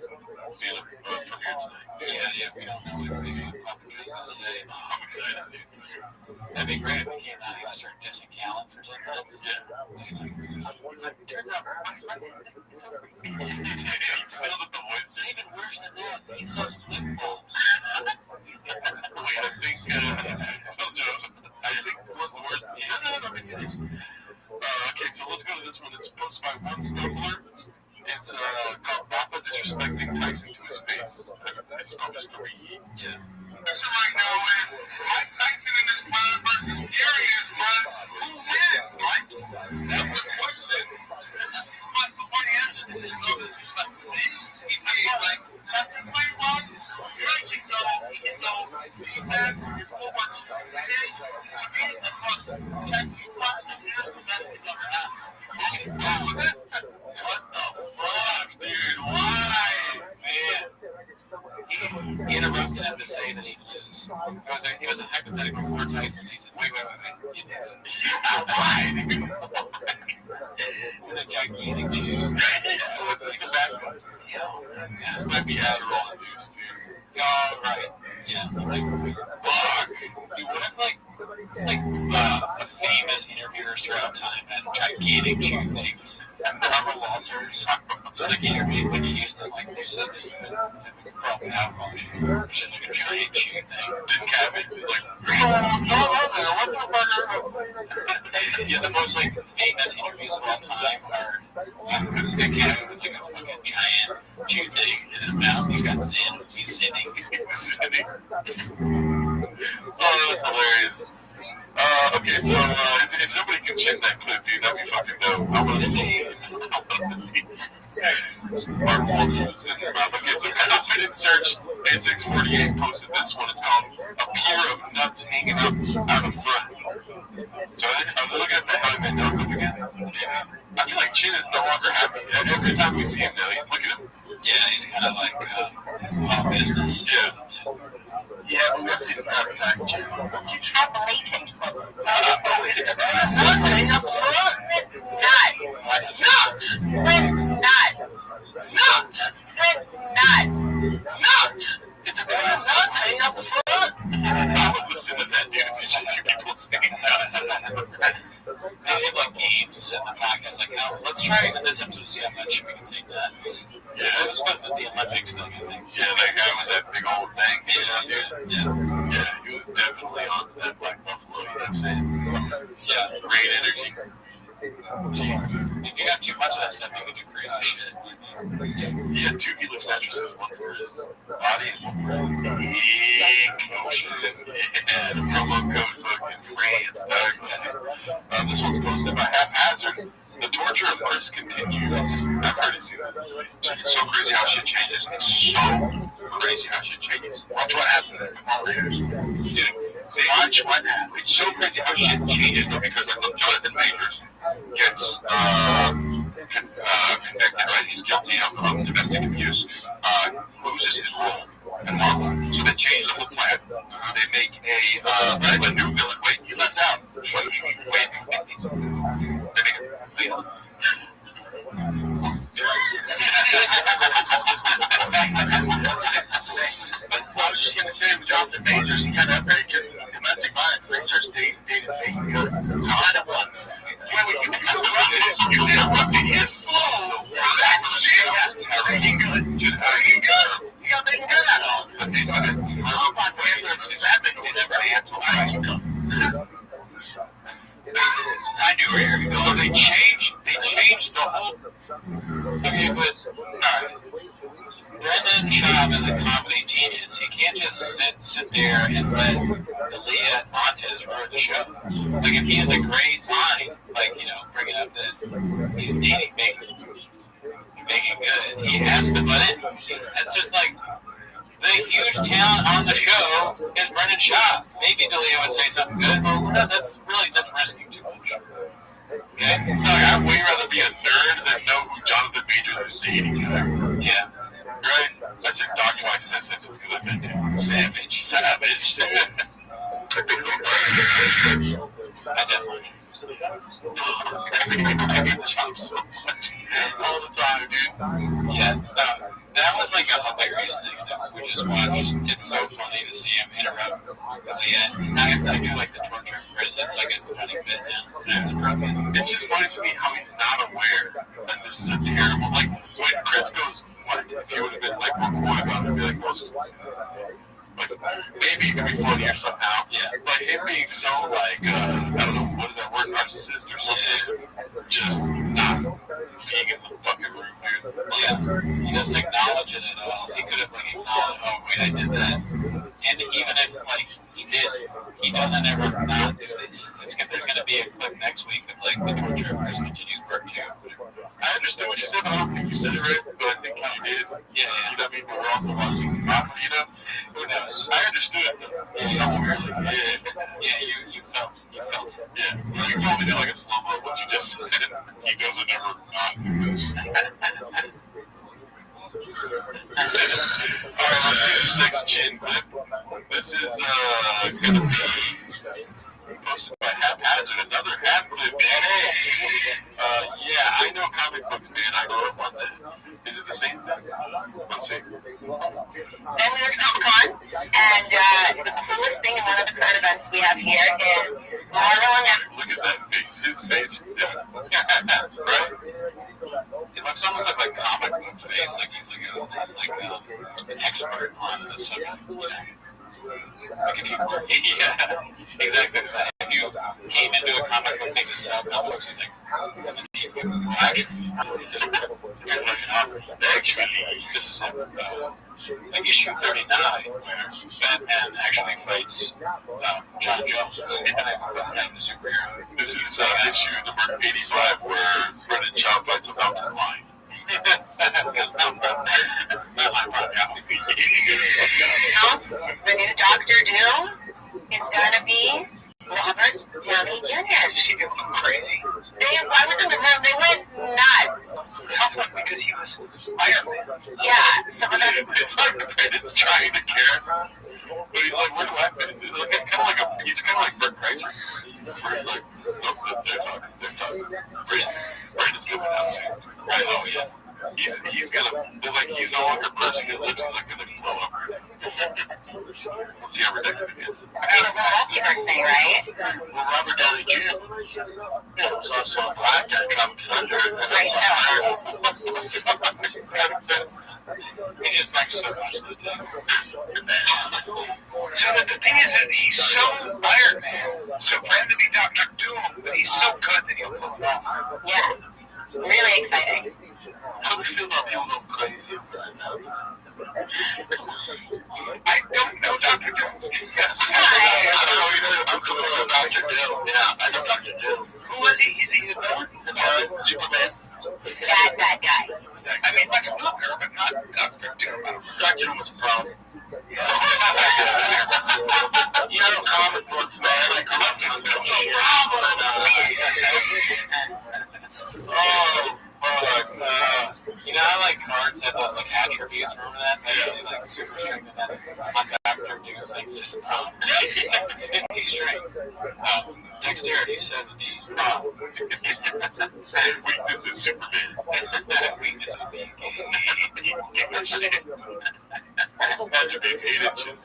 stand up premiere tonight. Yeah, we don't know what Carpenter's going to say. I'm excited, dude. That'd be great if he came out and started dissing Callan for 10 minutes. Yeah. It's like, turns out, you feel the voice. Even worse than that, he says flip phones. Wait, I think what the worst. Okay, so let's go to this one. It's posted by One Stumbler. It's called Papa Disrespecting Tyson to his face. It's published the week. Yeah. Right now is Mike Tyson in this blood versus Darius blood. Who wins, Mike? That's the question. But before you answer, this is no disrespect to me. He made like Tyson play walks. Drake can go. He can go. Defense. His fullback. To me, the crux. Check you watch. Here's the best thing ever happened. What the fuck, dude? Why? Man. He interrupted him to say that he'd lose. It was a hypothetical for Tyson. He said, wait. You'd lose. Why? With a gigantic chew. He's a bad one. Yo, this might be Adderall induced, dude. Oh, right. Yeah. Like, fuck. Dude, what if, a famous interviewer throughout time had gigantic chew things? Robert Walters, just like interviewed when you used to, like, you said that you had crawling alcohol, which is like a giant chew thing. Didn't Cabot, yeah, the most, like, famous interviews of all time are Dick Cabot with, like, a fucking giant chew thing in his mouth. He's got Zin. He's zinning. Oh, that's hilarious. Okay, so if somebody can check that clip, dude, that'd be fucking dope. I want to see Mark Walters and okay, so confident search 8648 posted this one. It's called A Pier of Nuts Hanging Up Out of Front. So I was looking at the how I made note of again. I feel like Chin is no longer happy. Every time we see him now, look at him. Yeah, he's kind of like all business. Yeah. Yeah, but what's his outside Chin? How blatant. It's nuts hanging up front. Nuts. Nuts. Nuts. Nuts. Nuts. It's a pair of nuts hanging up front. I would listen to that, dude. It's just two people saying nuts. They have like games in the podcast, like, let's try this episode to see how much we can say nuts. Yeah, it was because of the Olympics thing, I think. Yeah, that guy with that big old thing. Yeah. Yeah, he was definitely on that Black Buffalo, you know what I'm saying? Yeah. Great energy. If you got too much of that stuff, you can do crazy shit. He had 2 helix mattresses, one for his body and one for his coach. Yeah, the promo code fucking France. This one's posted by Haphazard. The torture of Chris continues. I've already seen that. It's so crazy how shit changes. It's so crazy how shit changes. Watch what happens. Come on, Raiders. Watch what happens. It's so crazy how shit changes, though, because like Jonathan Majors gets convicted, right? He's guilty of domestic abuse, loses his role in Marvel. So they change the whole plan. They make a new villain. Wait, he left out. Wait. They make a I was just going to say with Jonathan Majors, he kind of gets domestic violence. They start dating good. It's kind of one. You interrupted his flow. That shit. Making good. Just making good. You got making good at all. But they said, Black Panther for 7. They never answered. I knew where you were going. They changed the whole. Okay, but alright. Brendan Schaub is a comedy genius. He can't just sit there and let Aaliyah Montez ruin the show. Like, if he has a great line, like, bringing up this, he's dating, making good, he has to butt in. It's just like, the huge talent on the show is Brendan Schaub. Maybe Aaliyah would say something good, but that's risking too much. Okay? I'd way rather be a nerd than know who Jonathan Majors is dating. Yeah. Right? I said dog twice in that sentence because I meant to. Savage. I definitely I hate Chop so much. All the time, dude. Yeah. That was like a hilarious thing that we just watched. It's so funny to see him interrupt Aaliyah. I do like the torture in prison. It's like a funny bit now. It's just funny to me how he's not aware that this is a terrible. Like when Chris goes, like if he would have been like more coy about it, be like, maybe he could be funnier somehow. Yeah. But him being so like, I don't know, what is that word, narcissist or something? Just not being in the fucking room, dude. Yeah. He doesn't acknowledge it at all. He could have like acknowledged, oh wait, I did that. And even if like he did, he doesn't ever not do this. There's gonna be a clip next week of like the torture of Chris continues part 2. I understood what you said, but I don't think you said it right. But I think you did. Yeah. You know what I mean? But we're also watching property, Who knows? I understood it. Yeah, you felt it. Yeah. You told me to like a slow mo what you just said. He doesn't ever not do this. Alright, let's see this next chin clip. This is gonna be posted by Haphazard, another half clip. Yeah, I know comic books, man. I grew up on that. Is it the same thing? Let's see. Then we went to Comic-Con, and the coolest thing and one of the current events we have here is Marvel and Look at that face. His face. Yeah. Right? It looks almost like comic book face, like he's an expert on the subject. Like if you, yeah, exactly. If you came into a comic book thing to sell comic books, he's like, actually, this is him. Like issue 39, where Batman actually fights John Jones and the superhero. This is issue number 85, where Brendan Schaub fights a mountain lion. the new Doctor Doom is gonna be Robert Downey Jr. She goes crazy. I was in the room. They went Yeah, some of them. It's like it's trying to care, but he's like, where do I fit in? He's kind of like Bert Kreischer, where he's like, nope, they're talking. Brandon's coming out soon. Right? Oh yeah. He's gonna like he's no longer pursing his lips. He's like gonna blow up. Let's see how ridiculous it is. It's a multiverse thing, right? Well, Robert Downey Jr. was also a black guy, Tropic Thunder. He just makes so much of the time. So the thing is that he's so Iron Man. So for him to be Dr. Doom, but he's so good that he'll pull it off. Yeah. Really exciting. How do you feel about people going crazy inside now? I don't know Dr. Doom. Yes. I don't know. I'm familiar with Dr. Doom. Yeah, I know Dr. Doom. Who was he? Is he the villain? Superman? Bad guy. I mean, Lex Luthor, but not Dr. Doom. Dr. Doom was a problem. You know, comic books, man. Like, comic books, no shit. Oh, fuck. You know how, like, cards have those, like, attributes, remember that? Like, like super strength, and then on Dr. Doom's, like, just, it's 50 strength. Dexterity, 70. Weakness is Superman. Weakness is being gay. Attributes 8 inches.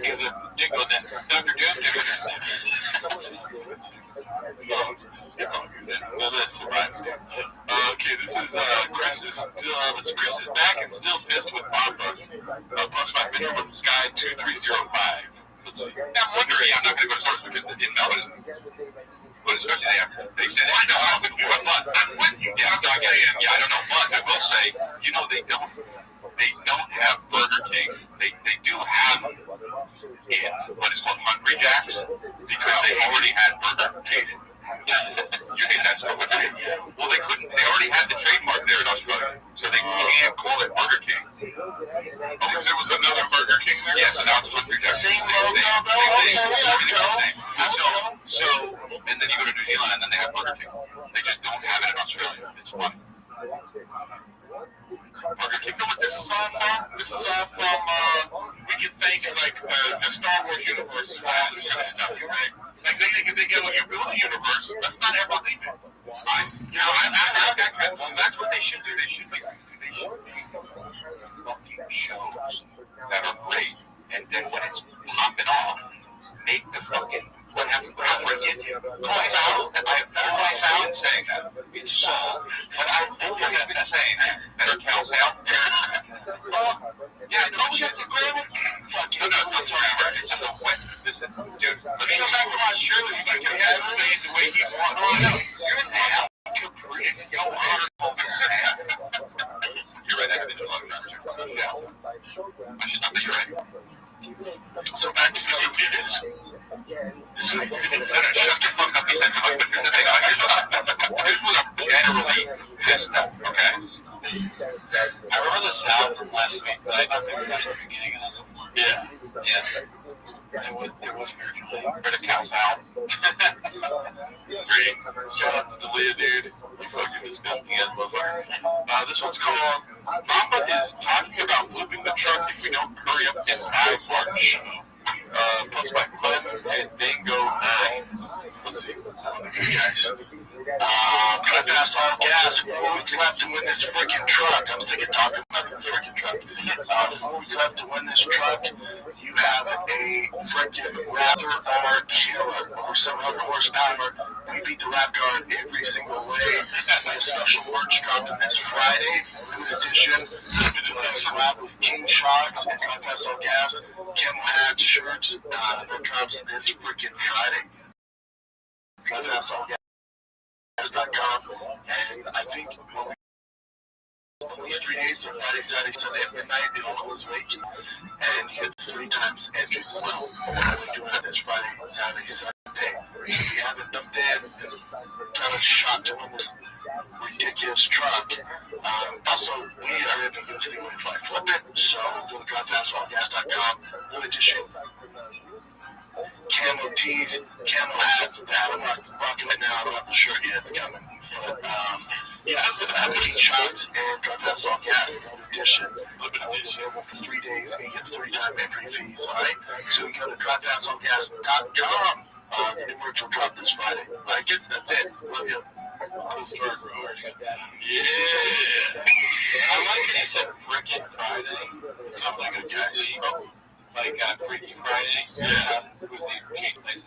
He's a dingo then. Dr. Doom, it's all good. Well, that's surprised. Okay, this is Chris is back and still pissed with Papa. Post my video from Sky 2305. Let's see. I'm wondering. I'm not going to go to source because they didn't know it. But especially they said, I know how good what month. I'm with you. Yeah, I don't know, but I will say, you know, they don't have Burger King. They do have what is called Hungry Jacks because they already had Burger King. You think that's what it is? Well, they couldn't. They already had the trademark there in Australia, so they can't call it Burger King. Because there was another Burger King there. Yes, and now it's Hungry Jacks. Same thing. So, and then you go to New Zealand, and then they have Burger King. They just don't have it in Australia. It's fun. Burger King. You know what this is all from? This is all from, we can thank, like, the Star Wars universe for all this kind of stuff, right? Like, they get, when you build a universe, let's not ever leave it. That's what they should do. They should be fucking shows that are great, and then when it's popping off, make the fucking, what happened, I've been saying that. It's so, but I've always been saying that. Better cows out. Yeah, no, we have to grab it. Fuck you. No, sorry, it's just a wet. Listen, dude, let me go back to my shoes. You can have it say the way he wants. Oh, no, you're now. It's your heart. You're right, I didn't love that. Yeah. I just thought that you're right. So back to the minutes. This is just to fuck up. He said, here's the thing. Here's what I'm generally pissed at, okay? I remember the sound from last week, but I thought they were just the beginning of the one. Yeah. It was very good. Better cows out. Great. Shout out to the Leah, dude. You fucking disgusting ass motherfucker. This one's called Mama is talking about flipping the truck if we don't hurry up and buy March. Plus my Clem and Bingo 9. Let's see. Guys. Cut fast all gas. 4 weeks left to win this freaking truck. I'm sick of talking about this freaking truck. 4 weeks left to win this truck. You have a freaking Raptor R killer over 700 horsepower. We beat the Raptor every single way. A special merch dropping this Friday. Limited edition. Collab with King Shocks and Cut Fast All Gas. Camel hats, shirts. That drops this freaking Friday. CutFastAllGas.com. And I think at least 3 days, so Friday, Saturday, Sunday at midnight, it all goes vacant. And you get 3 times entries as well. We do have this Friday, Saturday, Sunday. So if you haven't jumped in and kind of shot to win this ridiculous truck. Also, we are going to give this thing away if I flip it. So go to CutFastAllGas.com. Limited edition. Camo tees, camo hats. That I'm not rocking it now. I'm not sure yet. It's coming. But Yeah, after he chugs and drive past off gas. In addition, it's available for 3 days and you get 3-time entry fees, alright? So you go to drivefastoffgas.com. The new merch will drop this Friday. Alright, kids, that's it. Love you. Cool story, bro. Yeah. I like that you said frickin' Friday. It sounds like a guy. Like Freaky Friday. Yeah. Who's the change places?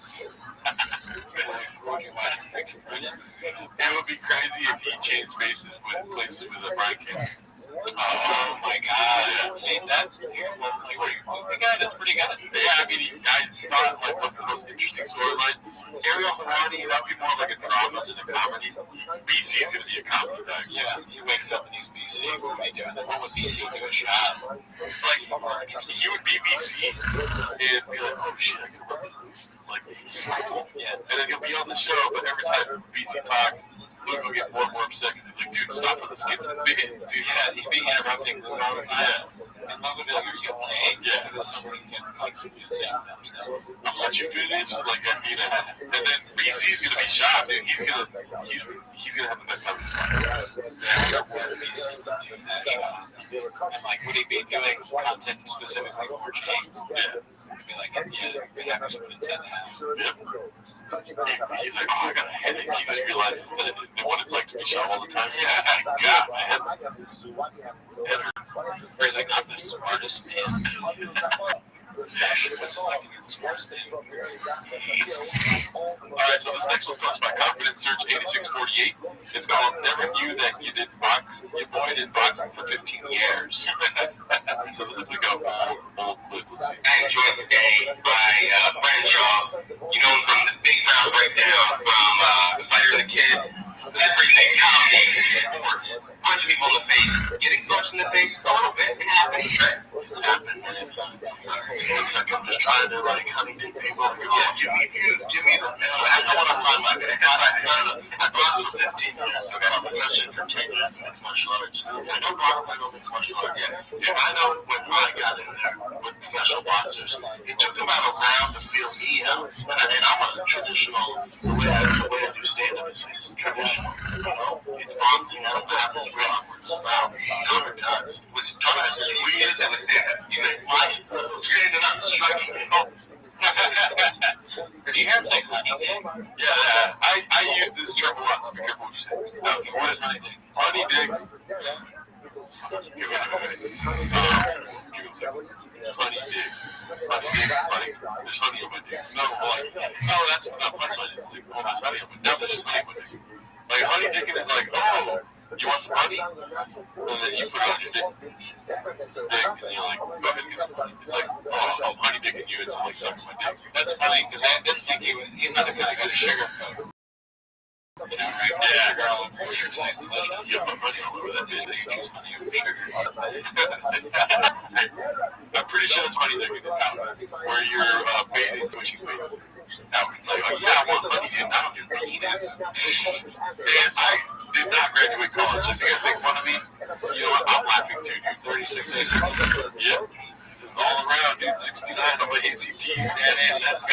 Would you watch Freaky Friday? It would be crazy if he changed spaces with places with a Brian King. Oh my god. See that? That's pretty good. Yeah, I mean, I thought like what's the most interesting storyline? Ariel Hardy, that would be more like a drama than a comedy. BC is going to be a comedy guy. Yeah, he wakes up and he's BC. What would he do? What would BC do a shot? Like, he would be BC and be like, oh shit, I can work with this. Like, so cool. Yeah. And then he'll be on the show, but every time BC talks, he'll get more and more upset because he's like, dude, stop with the skits and bits, dude. Yeah, he'd be interrupting them all the time. And Love would be like, are you okay? Yeah. Because somebody can, like, do the same stuff. I'll let you finish. Like, I mean, and then BC's going to be shocked, dude. He's going to have the best time of his life. Yeah, BC would do that shot. And, like, would he be doing content specifically for James? Yeah. He'd be like, yeah, we have someone that said that. Yeah. He's like, oh, I got a headache. He just realizes that what it's like to be shot all the time. Yeah, God, man. Or he's like, I'm the smartest man. What's it like to be the smartest man? Alright, so this next one's posted by Confidence Search 8648. It's called Never Knew That You Did Boxing. You avoided boxing for 15 years. So this is like a old clip. Let's see. I enjoyed today by Brandon Shaw. You know him from the Big Mouth Breakdown, from Fighter the Kid. Everything, comedy, sports, punching people in the face, getting punched in the face, a little bit, it happens. It's happened. I'm just trying to, like, honey dick people. Yeah, give me views, give me the. I know what I'm talking about. I thought it was 15 years. I got a profession for 10 years in mixed martial arts. I know boxing, I know mixed martial arts. Yeah. Dude, I know when I got in there with professional boxers, it took about a round to feel me out. And I wasn't traditional. The way I do stand-up is traditional. You know, it's boxing. I don't have this real awkward style. Cover does. Which Thomas is weird as a stand-up. You say, my standing up, striking. Oh. Did you hear him say honey dick? Yeah, I use this term a lot, so be careful what you say. Okay, what is honey dick? Honey dick. Give it a minute. Give it a second. Honey dick. Honey dick. Honey. There's honey on my dick. No, like, no, that's not punchline. Oh, there's honey on my dick. No, that is honey on my dick. Like, honey dicking is like, oh, you want some honey? And then you put it on your dick. Stick, and you're like, go ahead and get some honey. It's like, oh, I'm honey dicking you into like sucking my dick. That's funny, because I didn't think he's not the kind of guy to sugarcoat. You know, right? Yeah. Sugar all over your taste delicious. You put honey all over that bitch. You choose honey over sugar. I'm pretty sure it's honey dicking where you're bathing switching bases. Now, it's like, oh, yeah, I want honey in now, your penis. And I did not graduate college, so if you guys make fun of me, you know what, I'm laughing too, dude. 36 A62. Yep. All around, dude. 69 on my ACT. And let's go.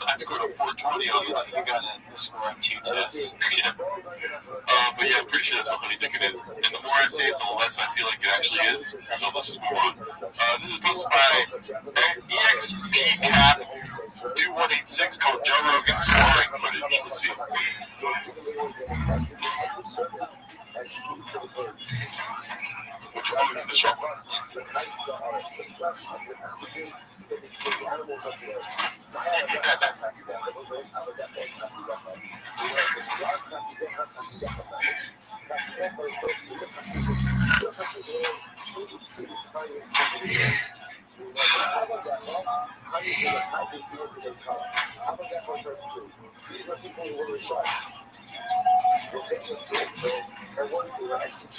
I scored a 420 on this. You got a score of 2 tests. Yeah. But yeah, I'm pretty sure that's what honey dicking is. And the more I say it, the less I feel like it actually is. So let's just move on. This is posted by EXPCAT2186 called Joe Rogan sparring footage. Let's see. Which one is the short one?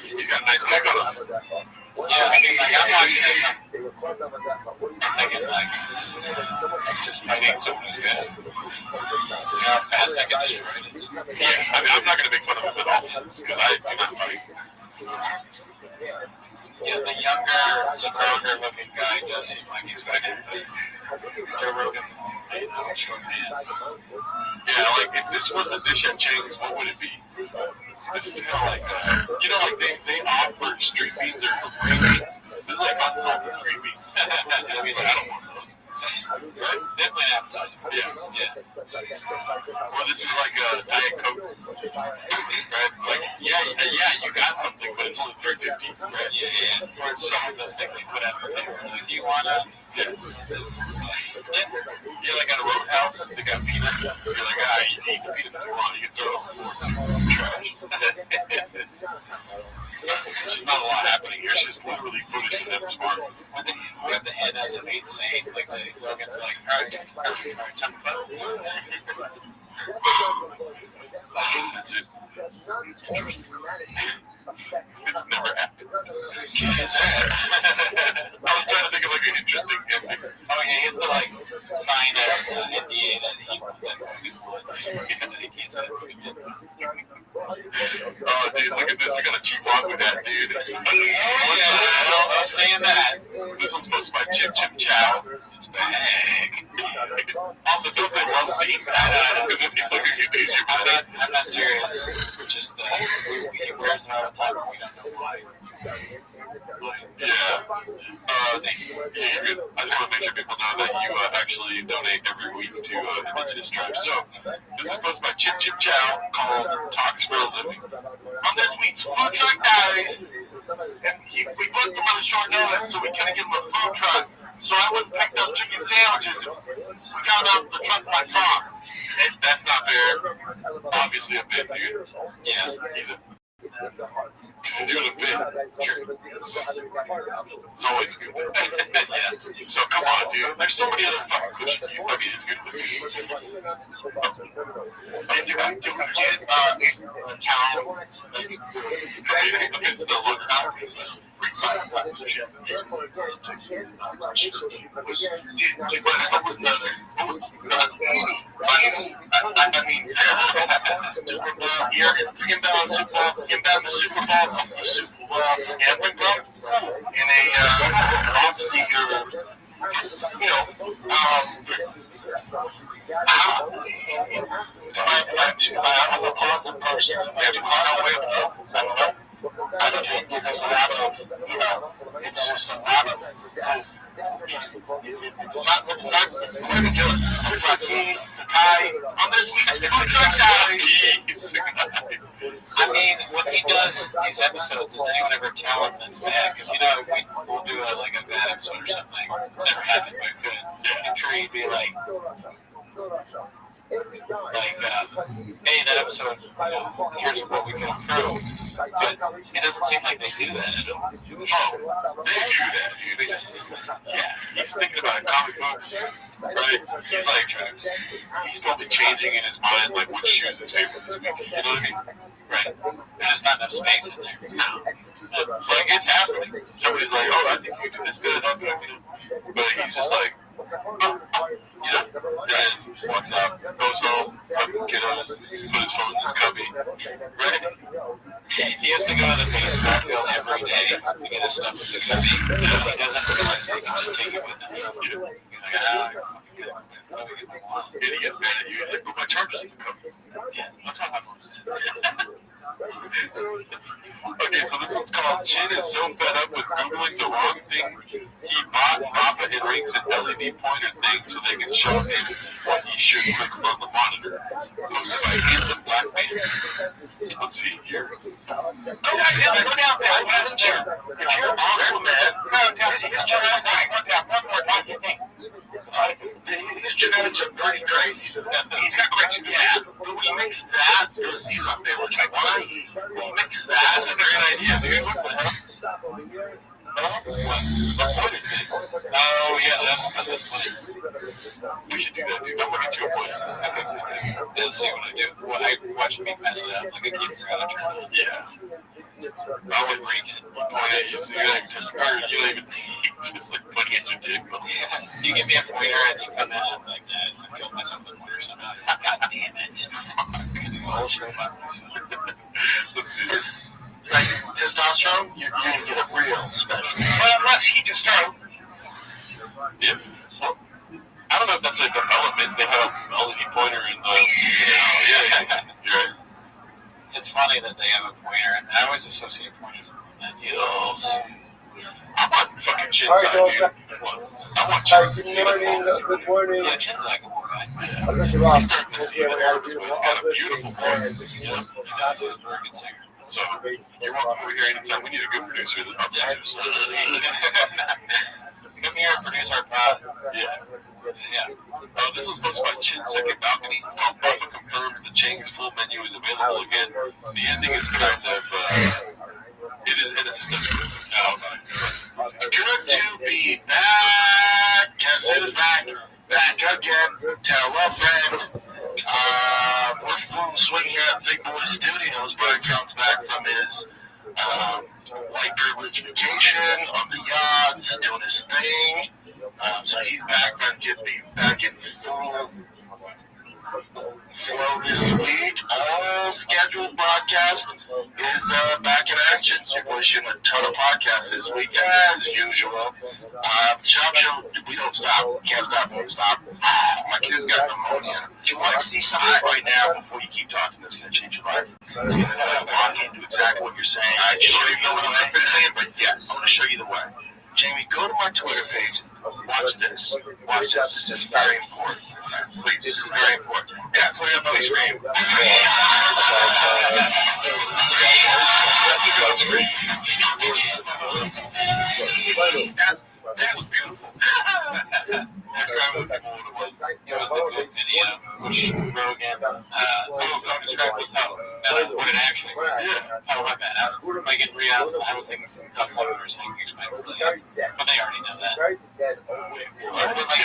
He's got a nice kick on him. Yeah, I mean, like, I'm watching this, I'm thinking, like, this is just fighting someone who's good. You know how fast I can destroy it. Yeah, I mean, I'm not going to make fun of him at all, because I do not fight. Yeah, the younger, stronger looking guy does seem like he's ready. Joe Rogan's a short man. Yeah, like if this was a dish at Chang's, what would it be? This is kind of like, you know, like they offer street beans or green beans. This is like unsalted green beans. I mean, like, I don't want those. Right? Definitely an appetizer. Yeah. Or this is like a Diet Coke. Right? Like, yeah, you got something, but it's only $3.50. Right? Yeah. Or it's just one of those things they put out on the table. Like, do you want to? Yeah, like at a Roadhouse, they got peanuts. You're like, you can eat the peanuts if you want. You can throw it on the floor. Trash. There's just not a lot happening here. It's just literally footage of them smart. We have the head as an insane. Like, the Rogan's like, all right, time to fight. That's it. Interesting. It's never happened. His ass. I was trying to think of like an interesting ending. Oh, yeah, he has to, like, sign an NDA that he would. He can't say it. Oh, dude, look at this. We got a cheap walk with that, dude. I'm saying that. This one's posted by Chip Chow. It's bag. Also, don't say love seat. Because if people can get these, I'm not serious. We're just, he wears it all the time and we don't know why. Yeah. Thank you. Yeah, you're good. I just want to make sure people know that you actually donate every week to Indigenous tribes. So, this is posted by Chip Chow called Talks for a Living. On this week's Food Truck Diaries, we booked him on a short notice, so we couldn't give him a food truck. So I went and picked up chicken sandwiches. We got out the truck by car. And that's not fair. Obviously a bit, dude. Yeah. He's doing a bit. Sure. It's always a good bit. Yeah. So come on, dude. There's so many other fucking cushions. I mean, it's good cooking. And you can get cow. It's the look out. It's exciting. What was the you're freaking down Super Bowl, gambling club, in a obviously you're, I'm a positive person. Maybe I don't think there's a lot of, it's just a lot of. It's going to do it. Sakai, on this week's Food Truck Diaries. I mean, when he does these episodes, does anyone ever tell him that's bad? Because, we'll do a bad episode or something. It's never happened, but it could. I'm sure he'd be like, hey, that episode, here's what we can improve. But it doesn't seem like they do that at all. Oh, they do that, dude. They just, he's thinking about a comic book, right? He's like, he's probably changing in his mind, like, which shoe is his favorite this week. You know what I mean? Right. There's just not enough space in there. No. Like, it's happening. Somebody's like, oh, I think you do this good. I'll do it. But he's just like, and walks out, goes home, hugs the kiddos, put his phone in his cubby, right? He has to go to the police backfield every day to get his stuff in the cubby. He doesn't realize he can just take it with him. He's like, And he gets mad at you. He's like, put my chargers in the cubby. Yeah, that's what my mom said. Okay, so this one's called Chin is so fed up with Googling the wrong things. He bought Papa and Rinks an LED pointer thing so they can show him what he should click on the monitor. Posted by Handsome Black Man. Let's see here. Go down there. If you're awful, man, one more time. His genetics are pretty crazy. He's got great genetics. Yeah, but when he makes that, he's up there. Which I why he makes that. That's a great idea, dude. What the hell? Oh, yeah, that's funny. We should do that, dude. I'm looking to a point. Let's see what I do. Well, I watch me mess it up. Like I keep forgetting to turn it. Yeah. I would break it. Oh, yeah, you see that? Just, or you don't even just like pointing at your dick. Yeah. You give me a pointer and you come in and like that. I killed myself with a pointer somehow. God damn it. I can do the whole show by myself. Let's see this. Like testosterone, you're going to get a real special. Well, unless he just started. Yep. don't know if that's a development. They have a LED pointer in those. Yeah. You're right. It's funny that they have a pointer, and I always associate pointers with millennials. I want fucking Chin's side view. I want Chin's Good morning. Yeah, Chin's like a cool guy. He's starting to see it. He's got a beautiful voice. He's a very good singer. So you're welcome over here anytime. We need a good producer. Come here and produce our pod. Yeah. Yeah. Oh, this was posted by Chin's Second Balcony. It's called Papa Confirms the Chang's full menu is available again. The ending is kind of, it is innocent. Good to be back. Guess who's back? Back again. Tell a friend. We're full swing here at Big Boy Studios. Brian comes back from his white privilege vacation on the yacht, doing his thing. So he's back from getting back in full flow this week. All scheduled broadcast is back in action. So you're pushing a ton of podcasts this week as usual. Shop show, we don't stop. Can't stop, won't stop. My kid's got pneumonia. Do you want to see something right now before you keep talking that's going to change your life? It's going to walk into exactly what you're saying. I sure you know what I'm going to say, but yes, I'm going to show you the way. Jamie, go to my Twitter page. Watch this. Watch this. This is very important. Please, this is very important. Yeah, put it up on the screen. That was beautiful. Describe what people it was. It was the good video, which Rogan, describe what it actually was. Oh, my bad. I get real. I was thinking we were saying explain what really happened. But they already know that. It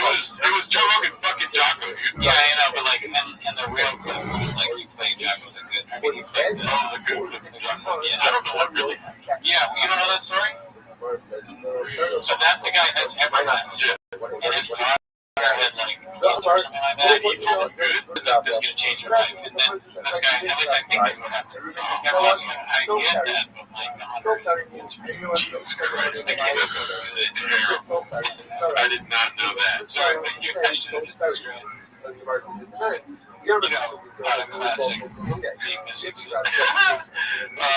was Joe Rogan fucking Jocko, dude. Yeah, but like, and the real clip was like he played Jocko the good. I mean, he played the good with Jocko. Yeah, I don't know what really happened. Yeah, you don't know that story? So that's the guy that's ever left. And his daughter had like kids or something like that. He told him good. It's like, this is going to change your life. And then this guy, at least I think that's what happened. I get that, but my daughter gets Jesus Christ. That's terrible. I did not know that. Sorry, but you should have just described. Classic.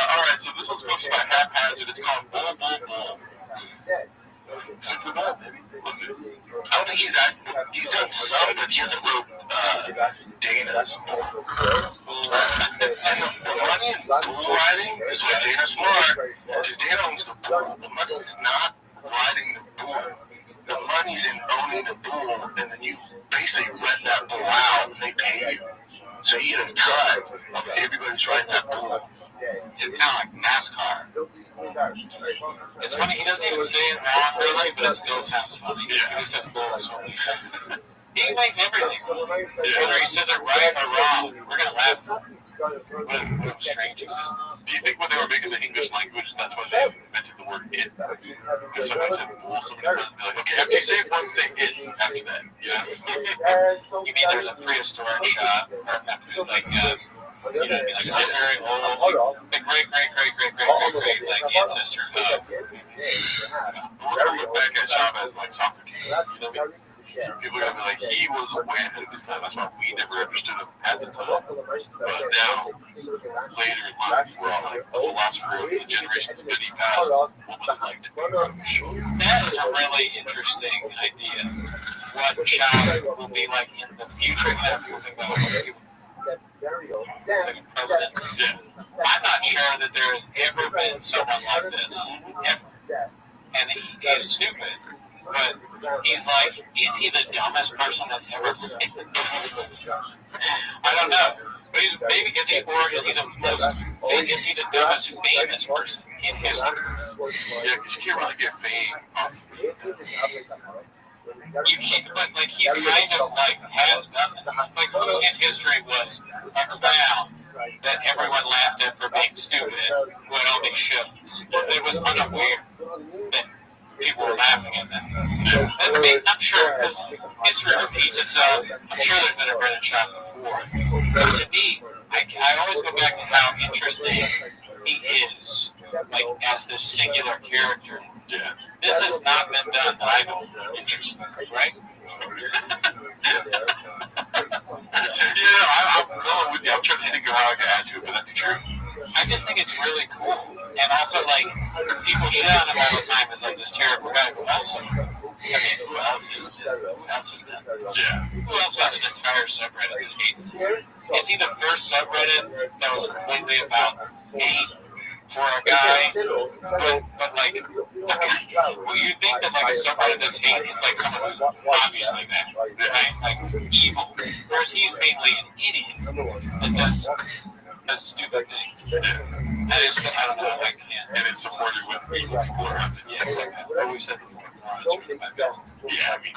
Alright, so this one's posted by Haphazard. It's called Bull Bull Bull. Super Bowl, maybe? I don't think he's done some, but he hasn't wrote Dana's Bull. And the money in bull riding is what Dana's smart, because Dana owns the bull. The money is not riding the bull. The money's in owning the bull, and then you basically rent that bull out, and they pay you. So you get a cut of everybody's riding that bull. It's kind of like NASCAR. It's funny, he doesn't even say it wrong really, but it still sounds funny. Because he says bull so many times. He makes everything funny. Whether he says it right or wrong, we're going to laugh. What a strange existence. Do you think when they were making the English language, that's when they invented the word it? Because somebody said bull so many times, they're like, okay, after you say it once, say it after that. Yeah. You mean there's a prehistoric shot, or not, like, like a very old, like great, like ancestor of. We're going to look back at Chavez like soccer king. People are going to be like, he was way ahead of his time. That's why we never understood him at the time. But now, later in life, we're all like, the philosopher of the generations that he passed, what was it like to be? That is a really interesting idea. What Chavez will be like in the future. I'm not sure that there has ever been someone like this, ever. And he is stupid, but he's like, is he the dumbest person that's ever lived? I don't know. But he's maybe is he the dumbest famous person in history? Yeah, because you can't really get fame off You can't, but like he's kind of like has done that. Like who in history was a clown that everyone laughed at for being stupid who had all these shows? It was unaware that people were laughing at them. I mean, I'm sure because history repeats itself. I'm sure there's been a Brennan shot before. But to me, I always go back to how interesting he is, like as this singular character. Yeah. This has not been done that I know. Interesting, right? I'm going with you. I'm trying to think of how I can add to it, but that's true. I just think it's really cool. And also, like, people shit on him all the time as, like, this terrible guy, but also, I mean, who else is this? Who else has done this? Yeah. Who else has an entire subreddit that hates this? Is he the first subreddit that was completely about hate for a guy? But like, well, you think that, like, a subreddit that's hate, it's like someone who's obviously bad, right? Like, evil. Whereas he's mainly an idiot that does stupid things. That is, I don't know, like, yeah. And it's supported with evil people around it. Yeah, exactly. What we said before, it's really my balance. Yeah, I mean,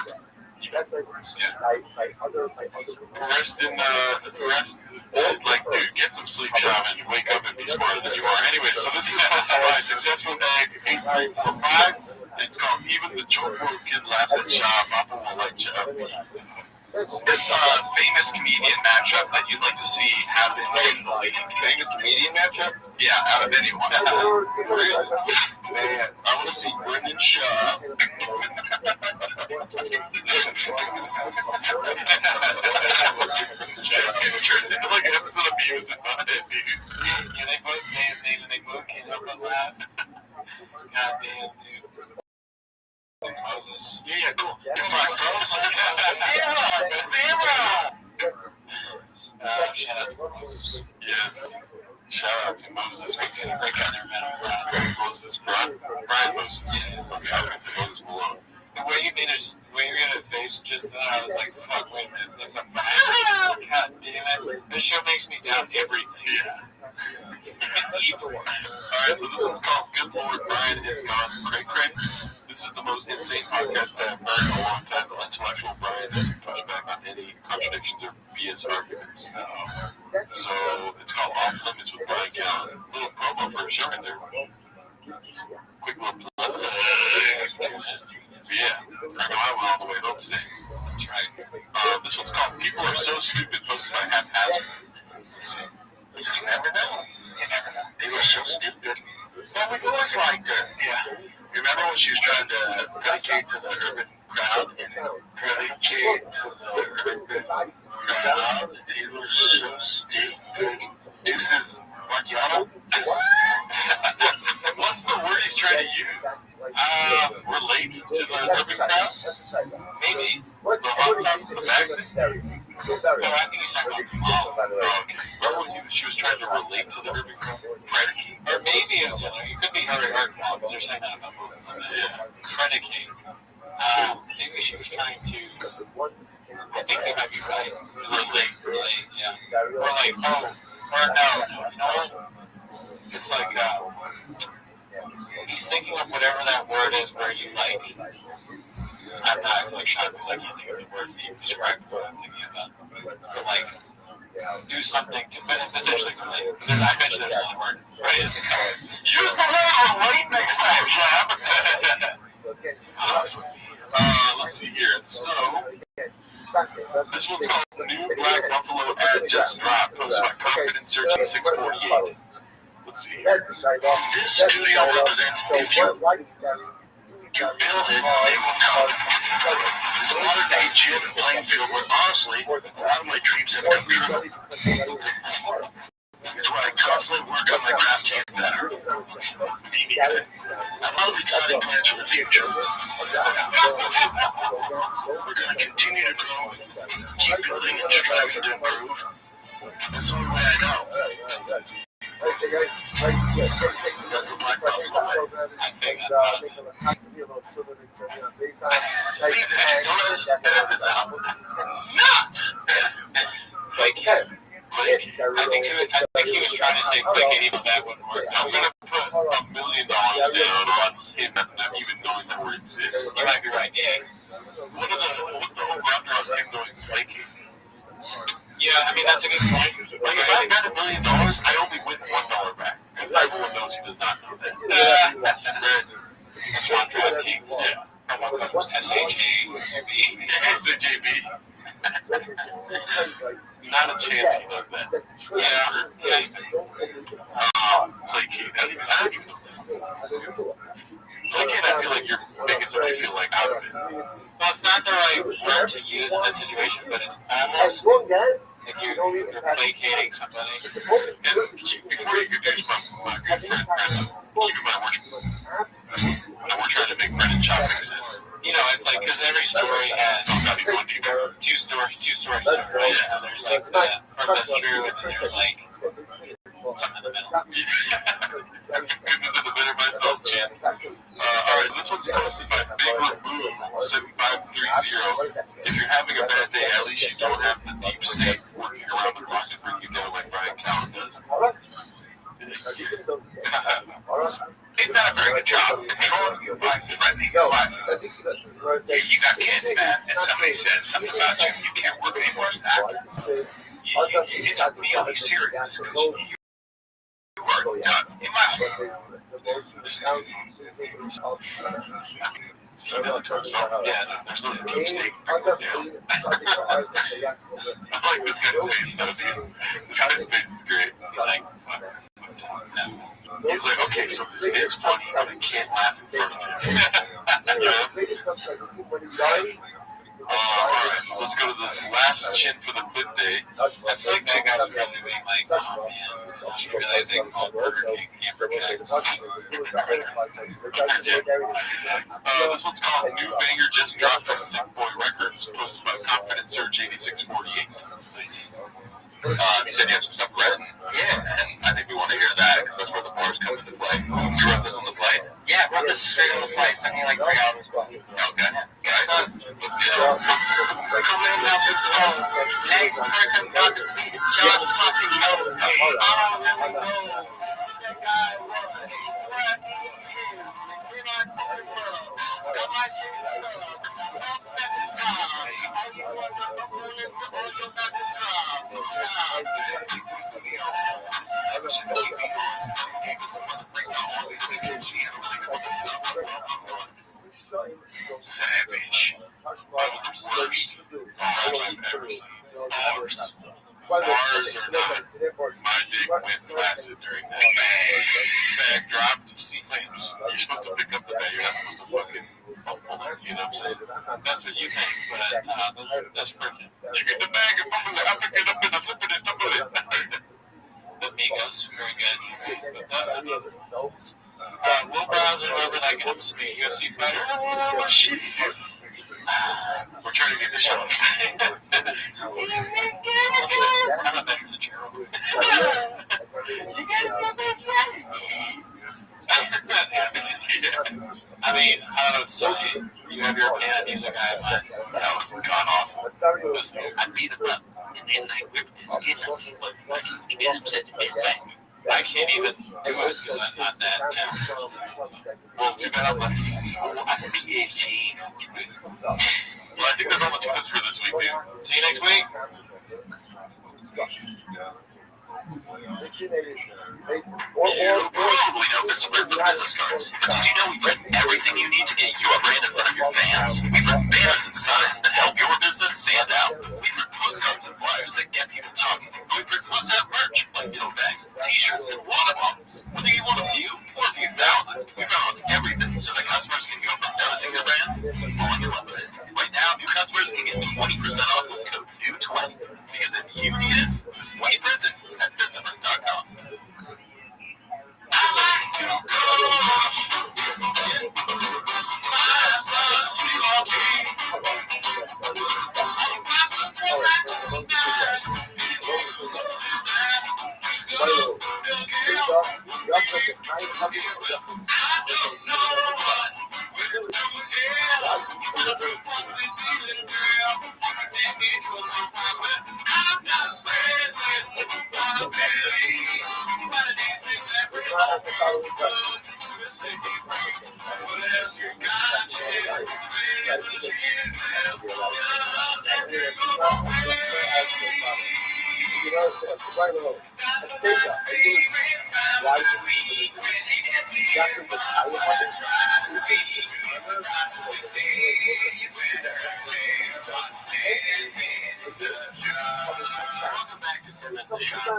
like, dude, get some sleep, shaman, and wake up and be smarter than you are. Anyway, so this is my successful egg 8345. It's called Even the Joke Kid Laughs at Shop. Papa will like Shop. This famous comedian matchup that you'd like to see happen in the league. Famous comedian matchup? Yeah, out of anyone. Really? Man, I want to see Brendan Shaw. It turns into like an episode of Beavis and Butthead, dude. Yeah, they both say his name and they both can't help but laugh. God damn, dude. Moses. Yeah, cool. You're fine, bros. Zero! Shout out to Moses. Yes. Shout out to Moses. Makes it break out there, man. Moses. Brian Moses. Okay, I was going to say Moses Malone. The way you made his face just then, I was like, fuck, wait a minute. His name's on fire. God damn it. This show makes me doubt everything. Yeah. Evil. Alright, so this one's called Good Lord Brian Is Gone Cray. This is the most insane podcast that I've heard in a long time. The intellectual Brian doesn't push back on any contradictions or BS arguments. So it's called Off Limits with Brian Callen. A little promo for a show right there. Quick little plug. Yeah, I know I went all the way home today. That's right. This one's called People Are So Stupid, posted by Haphazard. Let's see. You just never know. You never know. People are so stupid. Well, we've always liked her. Yeah. Remember when she was trying to predicate to the urban crowd? Predicate to the urban crowd? People are so stupid. Deuces Marciano? What's the word he's trying to use? Relate to the urban crowd? Maybe. The hot tops in the back? No, I think he's talking about Kamala. Oh, okay. Remember she was trying to relate to the urban crowd? Predicate. Or maybe it's, it could be her Kamala, because they're saying that about moving. Yeah. Predicate. Maybe she was trying to, I think he might be right. Relate, yeah. Or like, oh, or no, you know what? It's like, he's thinking of whatever that word is where you like, I feel like shocked because I can't think of the words that you describe what I'm thinking about. But like, do something to essentially relate. I bet you there's another word, right? Use the word relate next time, Jab. Let's see here. So, this one's called New Black Buffalo Ad Just Dropped, posted by Confident Searching 648. Let's see here. This studio represents if you build it, they will come. It's a modern-day gym and playing field where, honestly, a lot of my dreams have come true. It's where I constantly work on my craft to get better. I love exciting plans for the future. We're going to continue to grow, keep building and striving to improve. That's the only way I know. That's the Black Buffalo way. I think nuts! I think he was trying to say click even that wouldn't work. I'm going to put $1 million down on him not even knowing the word exists. You might be right, yeah. What's the over-under on him going clicking? Yeah, I mean, that's a good point. Like, if I got $1 million, I only win $1 back. Because everyone knows he does not know that. That's why DraftKings, yeah. S-H-A-B. S-H-A-B. Not a chance he knows that. Yeah. Placate. I don't even know. Placate, I feel like you're making somebody feel like out of it. Well, it's not the right word to use in this situation, but it's almost like you're placating somebody. And before you introduce my good friend Brandon, keep in mind we're trying to make Brendan chopping sense. You know, it's like because every story has two stories, right? And there's like the part that's true, and then there's like something in the middle. Goodness in the middle myself, Jen. All right, this one's posted by Big Remove 7530. If you're having a bad day, at least you don't have the deep state working around the clock to bring you down like Brian Callen does. They've done a very good job of controlling you by threatening your life. You got kids, man, and somebody says something about you, you can't work anymore as an actor. It's really serious. You are done. In my He does it to himself. Yeah, there's no deep state. I like this guy's face, though, dude. This guy's face is great. He's like, okay, so this is funny, but I can't laugh in front of you. Alright, let's go to this last chin for the clip day. I feel like that guy was really being like, oh man, Australia, they call Burger King hamburger jacks. This one's called New Banger Just Dropped from Thick Boy Records, posted by Confident Search 8648. Nice. You said you have some stuff written. Yeah, and I think we want to hear that because that's where the bars come into play. You wrote this on the flight? Yeah, brought this straight on the flight. Took me like 3 hours. Okay. Let's get it. Coming out the door. Next person got to be the Josh Puffy. I don't really know who that guy was. He threatened him. We're not going to world. Got my shit stuck. Up at the top. All you want to up on it, so all you got to drop. Savage. Worst. Bars are not. My dick went flaccid during that. Bag dropped. Sequence. You're supposed to pick up the bag. You're not supposed to fucking fumble it. You know what I'm saying? That's what you think, but that's freaking. You get the bag and fumble it. I pick it up and I flip it and tumble it. The Migos, very good. But Will Browser, whoever that comes to me, UFC fighter. Oh, shit. We're trying to get the show. I'm not better than Gerald. I mean, I don't know what to say. You have your opinion on music, I have mine. That was gone off. I'd be the button, and then I whipped his skin up. He gets upset to me. I can't even do it because I'm not that talented. Well, too bad I'm less. I'm a PhD. Well, I think that's all the tips for this week, dude. See you next week. You probably know this spread for business cards, but did you know we print everything you need to get your brand in front of your fans? We print banners and signs that help your business stand out. We print postcards and flyers that get people talking. We print must-have merch like tote bags, t-shirts, and water bottles. Whether you want a few or a few thousand, we print on everything so that customers can go from noticing your brand to falling in love with it. Right now, new customers can get 20% off with code NEW20. Because if you need it, we print it at vistaprint.com. I like to go. My son's sweet.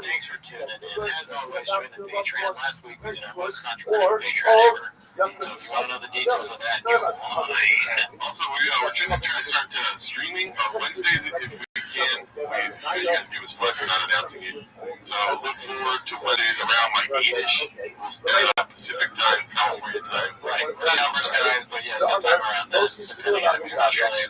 Thanks for tuning in. As always, join the Patreon. Last week we did our most controversial Patreon ever. So if you want to know the details of that, you're lying. Also, we're trying to start streaming on Wednesdays if we can. You guys give us fun for not announcing it. So look forward to Wednesdays around like 8-ish Pacific time, California time. Right. See how much guys, but yeah, sometime around then, depending on if you're Australia,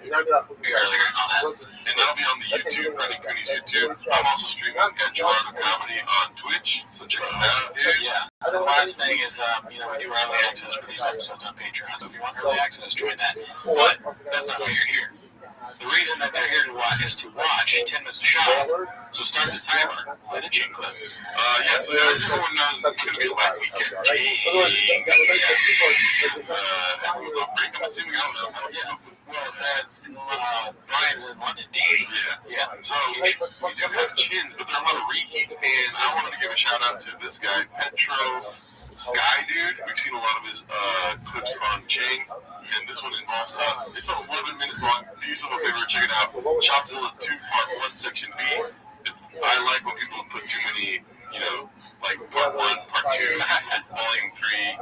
be earlier and all that. And that'll be on the YouTube, Running Cooney's YouTube. I'm also streaming at Gerardo Comedy on Twitch, so check us out, dude. Yeah. The last thing is, we do early access for these episodes on Patreon. So if you want early access, join that. But that's not why you're here. The reason that they're here to watch 10 minutes a shot. So start the timer. Let it cheat clip. Yeah, so as everyone knows, it's going to be a light weekend. Everyone's on break, I'm assuming. I don't know. Yeah. Well, that's Brian's in London. Yeah. So we do have chins, but there are a lot of reheats, and I wanted to give a shout out to this guy, Petrov Sky Dude. We've seen a lot of his clips on Chains, and this one involves us. It's 11 minutes long. Do yourself a favor, check it out. Chopzilla 2 Part 1 Section B. I like when people put too many, like Part 1, Part 2, Volume 3.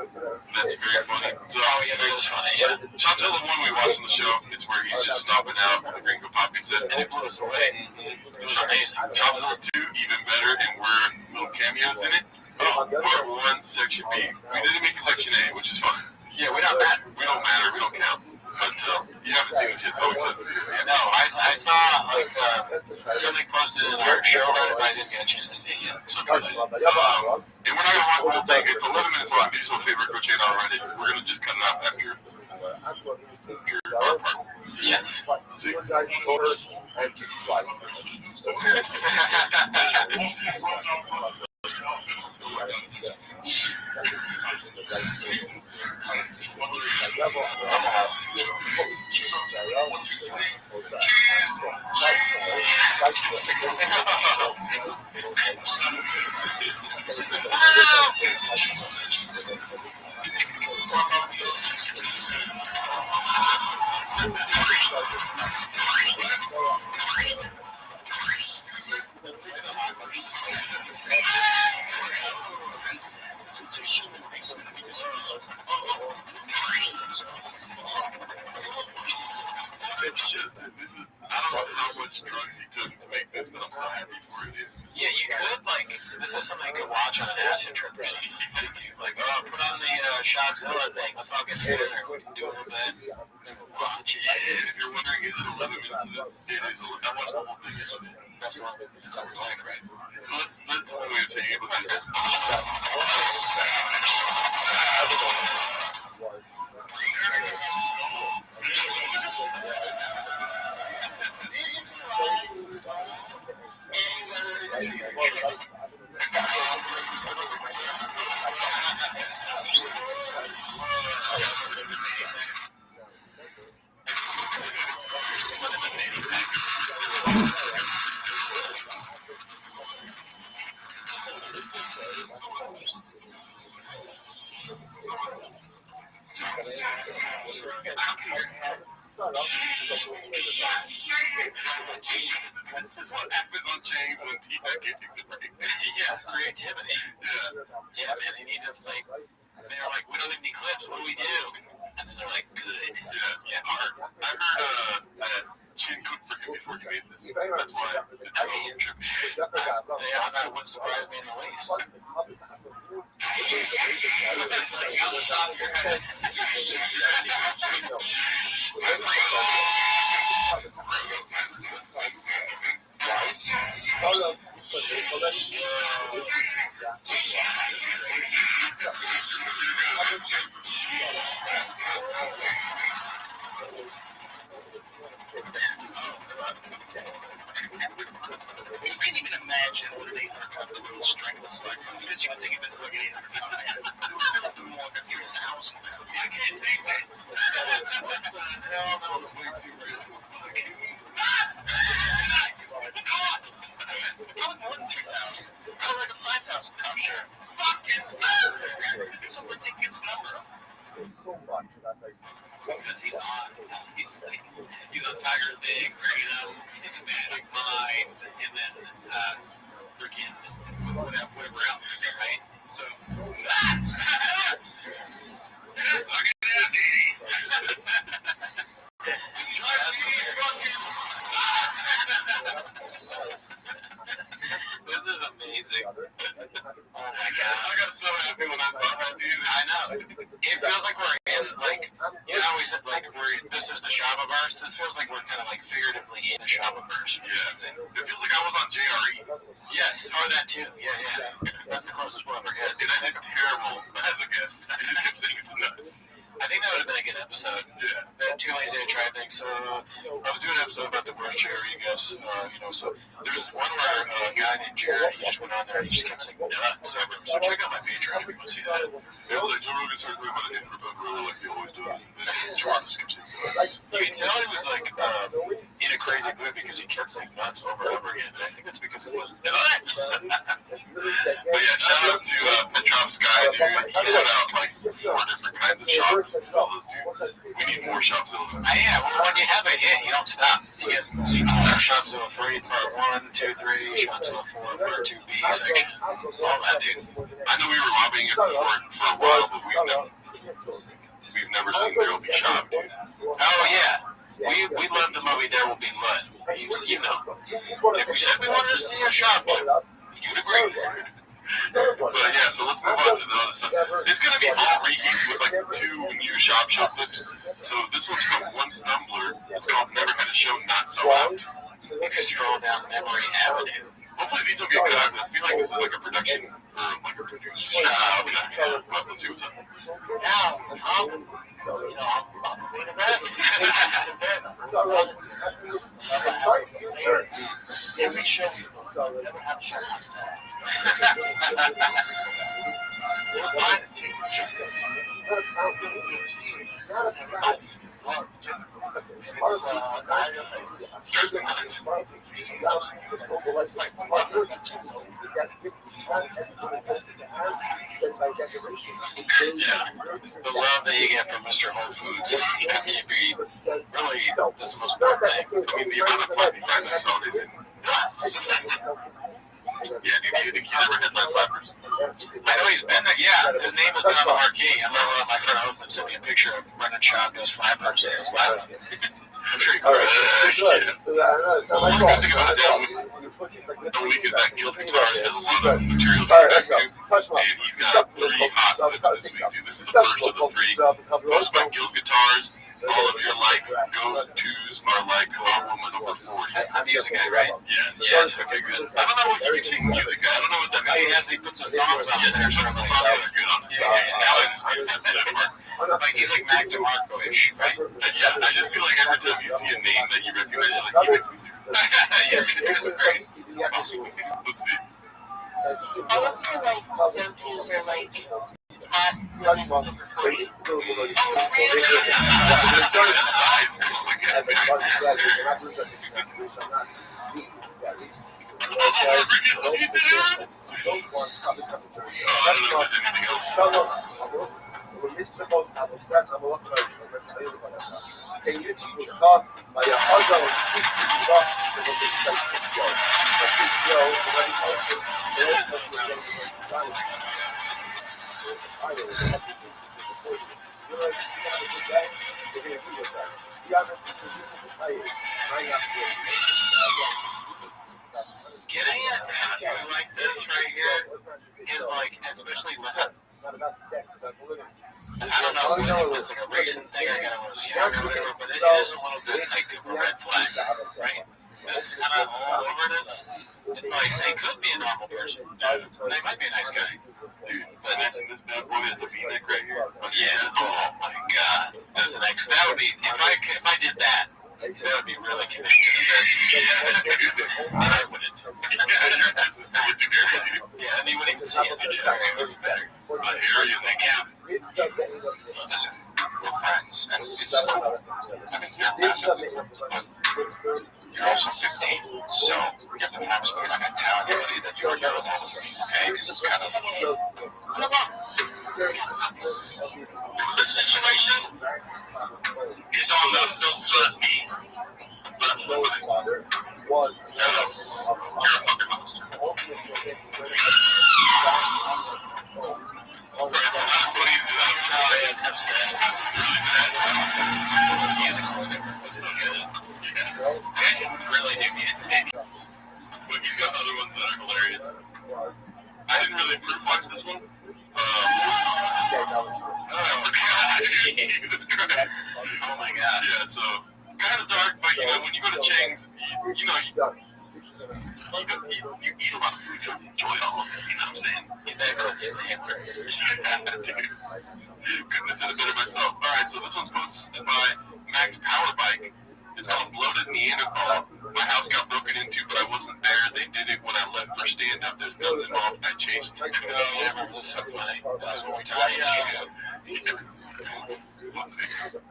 That's very funny. So it was funny, yeah. Chopzilla 1 we watched on the show. It's where he's just stomping out the Gringo Poppy set. And it blew us away. It was amazing. Chopzilla 2, even better, and we're little cameos in it. Oh, Part 1, Section B. We didn't make a Section A, which is fine. Yeah, we don't matter. We don't matter. We don't count. But you haven't seen this yet, so I'm excited for you. No, I saw something posted in our show, but I didn't get a chance to see it yet. So I'm excited. And we're not going to watch the whole thing. It's 11 minutes long. Do yourself a favor, go check it out already. We're going to just cut it off after our part. Yes. See. I don't know how much drugs he took to make this, but I'm so happy for it, dude. Yeah, you could, this is something you could watch on an acid trip or something. Put on the Shopzilla thing. Let's all get together. We can do a little bit. And we'll watch it. And if you're wondering, is it 11 minutes of this? It is. I watched the whole thing yesterday. That's 11 minutes of your life, right? That's one way of saying it. Let's do that. This is what happens on Chains when T-Pack takes a break. Yeah, creativity. Yeah, man, they need to, they're like, we don't have any clips, what do we do? And then they're like, good. Yeah, art. I heard that Chin cooked for him before he made this. That's why it's so trippy. That wouldn't surprise me in the least. You can't even imagine what an 800 little string was like. Because you think of it like 800 more than 3,000. I can't take this. Hell, that was way too real. It's fucking nuts. It's nuts. I was more than 3,000. I was like a 5,000 cop share. Fucking nuts. It's a ridiculous number. There's so much, and I think. Because he's on. He's on Tiger Thing, Freedom, Magic Mind, and then freaking whatever else, right? So, nuts! Oh my god. I got so happy when I saw that, dude. I know. It feels like we're in, like, you know, we said, like, this is the Shopperverse. This feels like we're kind of, like, figuratively in the Shopperverse. Yeah. It feels like I was on JRE. Yes, or that too. Yeah. That's the closest one ever had. Dude, I did terrible as a guest. I just kept saying it's nuts. I think that would have been a good episode. Yeah. Too lazy to try things. So I was doing an episode about the worst charity, I guess. You know, so there's this one where a guy named Jared, he just went on there and he just kept saying nuts. So check out my Patreon if you want to see that. It was like Joe Rogan started talking about it in Rebecca, like he always does. And then Joe just kept saying nuts. You can tell he was like in a crazy mood because he kept saying nuts over and over again. And I think that's because it was nuts. But yeah, shout out to Petrovsky, dude. He put out like 4 different kinds of shops. We need more shops. Yeah, well, when you have a hit, you don't stop. You get Shopzilla 3, Part 1, 2, 3, Shopzilla 4, Part 2B section. All that, dude. I know we were lobbying it for a while, but we've never seen There Will Be Shop, dude. Oh, yeah. We love the movie There Will Be Blood. You know. If we said we wanted to see a shop, you'd agree. But yeah, so let's move on to the other stuff. It's going to be all reheats with like 2 new shop show clips. So this one's called One Stumbler. It's called Never Had a Show Not So Out. You can stroll down memory avenue. Hopefully these will be good. I feel like this is like a production or like a producer. Okay. Well, let's see what's up. Now, I'm seeing the best. Every show never have a show like the love that you get from Mr. Whole Foods can be really the most important thing. I mean, the amount of flappy fries I saw is nuts. Yeah, do you think he's ever had my flappers? I know he's been there. Yeah, his name has been on the marquee. I remember my friend Oakland sent me a picture of Brendan Schaub does flappers. I was laughing. I'm sure he crushed it. Well, one good thing about it, the week is that Guilty Guitars has a lot of material to back to, and he's got 3 hot clips this week, dude. This is the first of the 3. Most by Guild Guitars. All of your like go-tos are like Hot Woman over 40. That's the music guy, right? Yes. Okay, good. I don't know what you keep saying music guy. I don't know what that means. He puts the songs on there. There's some songs that are good on it. Now I understand that part. Like he's like Mac DeMarco-ish, right? Yeah, I just feel like every time you see a name that you recognize, you're like, he makes music. Yeah, it's great. Awesome. Let's see. I love how like go-tos are like hot number 40. Getting it like this right here is like, especially with I don't know if it's like a recent thing I got when I was young or whatever, but it is a little bit like a red flag, right? This kind of all over this. It's like they could be a normal person. They might be a nice guy. Dude, imagine this bad boy has a V-neck right here. Yeah. Oh my God. That's the next. That would be if I did that. That would be really connected. And I wouldn't. Yeah, and you wouldn't even see it. It would be better. I hear you. They can. Listen, we're friends, and it's. I mean, you're massive, but you're also 15, so you have to promise me you're not going to tell anybody that you're here alone with me, okay? Because it's kind of. The situation is almost no plus me. But you're a fucking monster. It's kind of sad. It's really sad. The music's so different. It's so good. Really new music. But he's got other ones that are hilarious. I didn't didn't really proof-watch this one. Jesus Christ. Oh my God. Yeah, so kind of dark, but you know, when you go to Chang's, you know, you eat a lot of food, you don't enjoy all of it, you know what I'm saying? Get that cookies and Dude. Couldn't have said it better myself. Alright, so this one's posted by Max Powerbike. It's called Bloated Neanderthal. My house got broken into, but I wasn't there. They did it when I left for stand-up. There's guns involved, and I chased them. never was so funny. This is when we talk about Let's see. I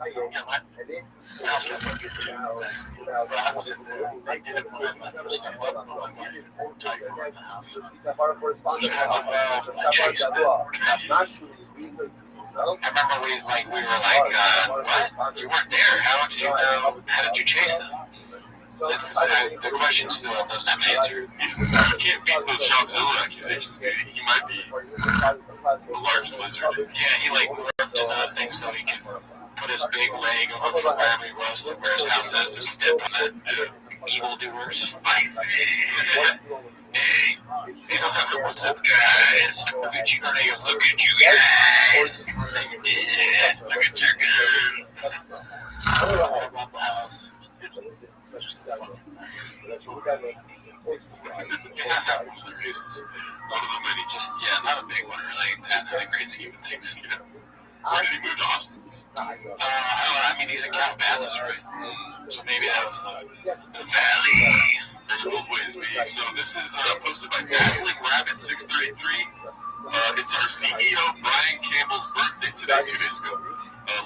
remember we were like, what? You weren't there. How did you chase them? The question still doesn't have an answer. You can't beat those Shopzilla accusations, dude. He might be the largest lizard. Yeah, he like worked in a thing so he could put his big leg over from wherever he was to where his house is and step on the evil doers. Spicy. Hey, what's up, guys? Look at you guys. Look at you guys. Yeah, look at your guns. One of the many, just, Not a big one, really, in the great scheme of things. where did he move to Austin? I mean, he's in Calabasas, right? So maybe that was the Valley. There's both ways, man. So this is posted by Dazzling Rabbit 633. It's our CEO Brian Campbell's birthday today, 2 days ago.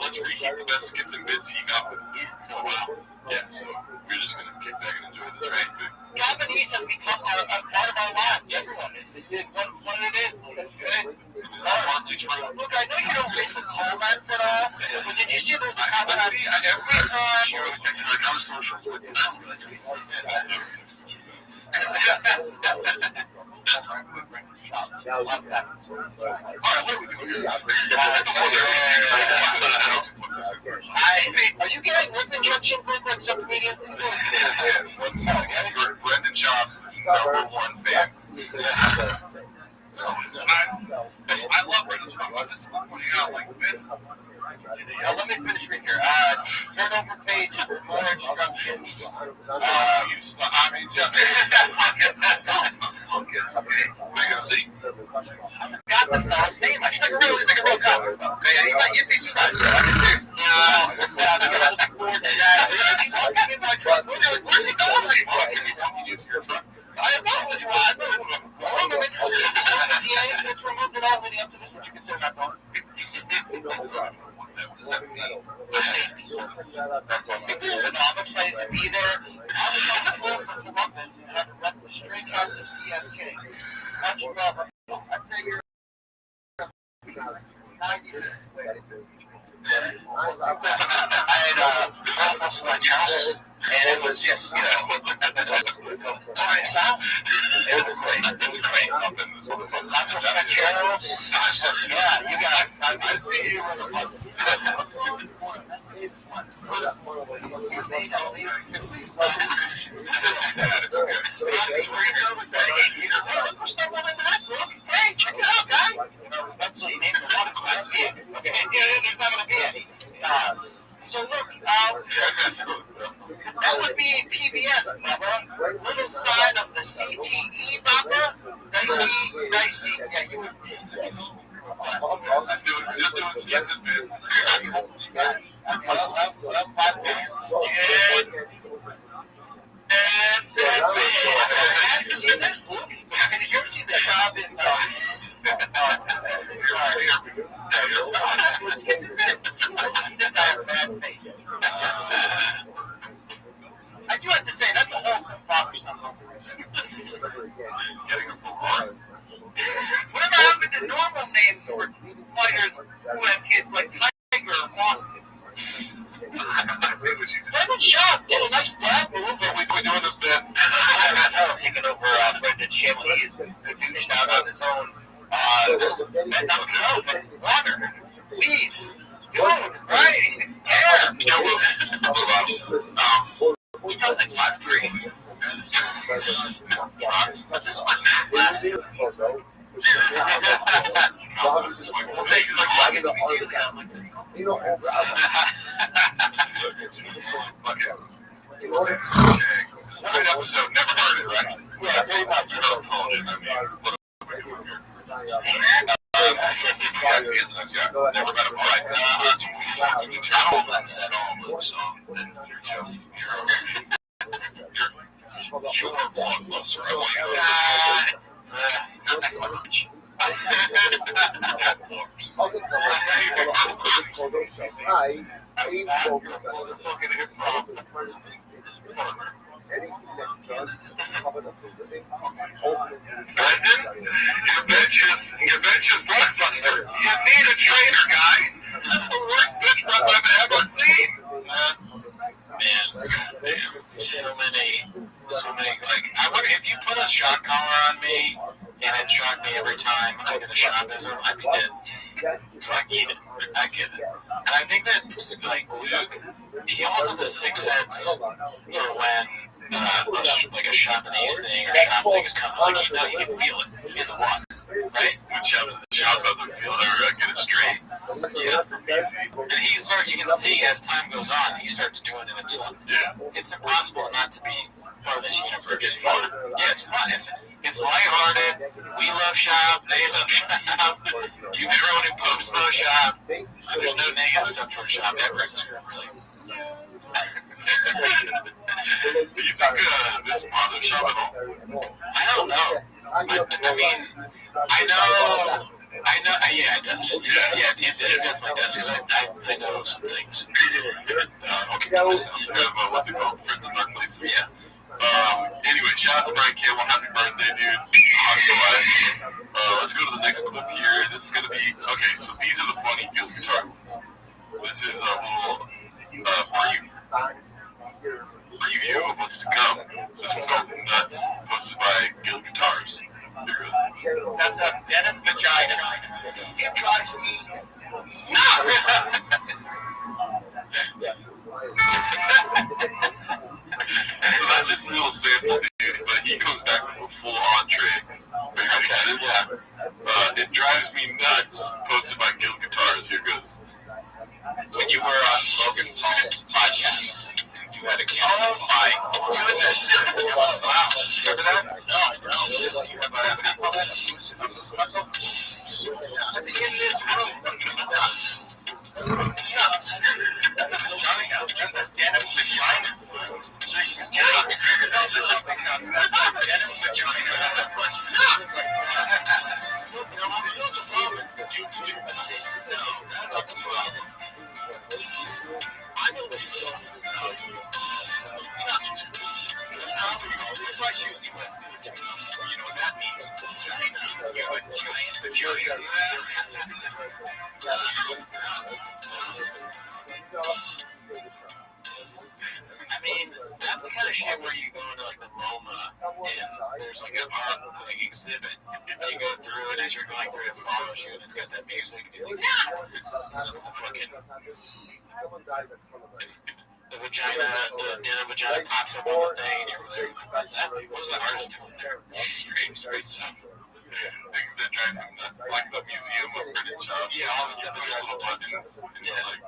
Let's reheat the best skits and bits he got with Luke. Oh wow. Yeah, so we're just gonna kick back and enjoy this, right? Japanese has become a part of our lives. Everyone is. What it is. It's good. Look, I know you don't listen to comments at all, but did you see those comments every time? Are you getting lip injections like some comedians do? Brendan Jobs, #1 fan. I love Brendan Jobs. I just want to point out like this. Let me finish right here. Turn over page, more instructions. Got the last name. I took a real cop. Okay, you'd be surprised. Where's he going? I don't know. It's removed it all leading up to this. Would you consider that going? I'm excited to be there. I was on the phone for Columbus and had to rep the straight out to CSK. Much love. I'd say you're 90 minutes away. I had almost my house, and it was just, going south. It was great. Yeah, you got. I see you in the book. Hey, check it out, guys. So look, that would be PBS, Papa. Little sign of the CTE, Papa. Nice. Yeah, you would. Did you ever see the job in I do have to say, that's a wholesome father son. Whatever happened to normal names for fighters who have kids like Tiger or Boston? Brendan Schaub did a nice dad move. We're doing this bit. Taking over Brendan Schaub. He's douched out on his own. Water. Weed. Dude, right. Hair. He does like 5'3". in the art of that. You know, over in order to Great episode. Never heard it, right? yeah, very much. You don't call it. I mean, business, yeah. Never met him. Right. You travel that at all, so then you're just, you're a blockbuster. Your bench is blockbuster. You need a trainer, guy. That's the worst bench press I've ever seen. Man, so many, like, I wonder if you put a shock collar on me and it shocked me every time I did a shockism, I'd be dead. So I get it. I get it. And I think that, like, Luke, he almost has a sixth sense for when, like a Japanese thing or shop thing is coming. Like, you know, you can feel it in the water, right? When shop's about to feel it or get it straight. Yeah, and you can see as time goes on, he starts doing it himself. Yeah. It's impossible not to be part of this universe. It's fun. Yeah, it's fun. It's lighthearted. We love shop. They love shop. You everyone who posts love shop. There's no negative stuff towards shop ever in this room, really. Do you think this bothers shop at all? I don't know. I mean, I know. Yeah, it does. Yeah, it definitely does. Because I know some things. I'll keep myself. What's it called? Friends in Dark Places. Yeah. Anyway, shout out to Brian Campbell. Happy birthday, dude. Hard for life. Let's go to the next clip here. This is going to be, okay, so these are the funny field guitar ones. This is a little preview of what's to come. This one's called Nuts, posted by Guild Guitars. Here it goes. That's a denim vagina. It drives me nuts. So that's just a little sample, dude, but he comes back with a full entree. Okay, yeah. It drives me nuts, posted by Guild Guitars. Here goes. When you were on Logan Paul's podcast, you had a camera. Oh my goodness! Wow, remember that? No, I don't. Do you have any comment? It's in this room. Nuts. Nuts. That's a denim vagina. I mean, that's the kind of shit where you go into like the MoMA and there's like an art like exhibit and you go through it as you're going through it follows you and it's got that music and you're like, yes! That's the fucking the vagina, the denim vagina pops up on the thing and you're like, what's that artist doing there? Straight stuff. Things that drive me nuts, like the museum of printed shops. Yeah, all the stuff that drives little buttons. And you're like,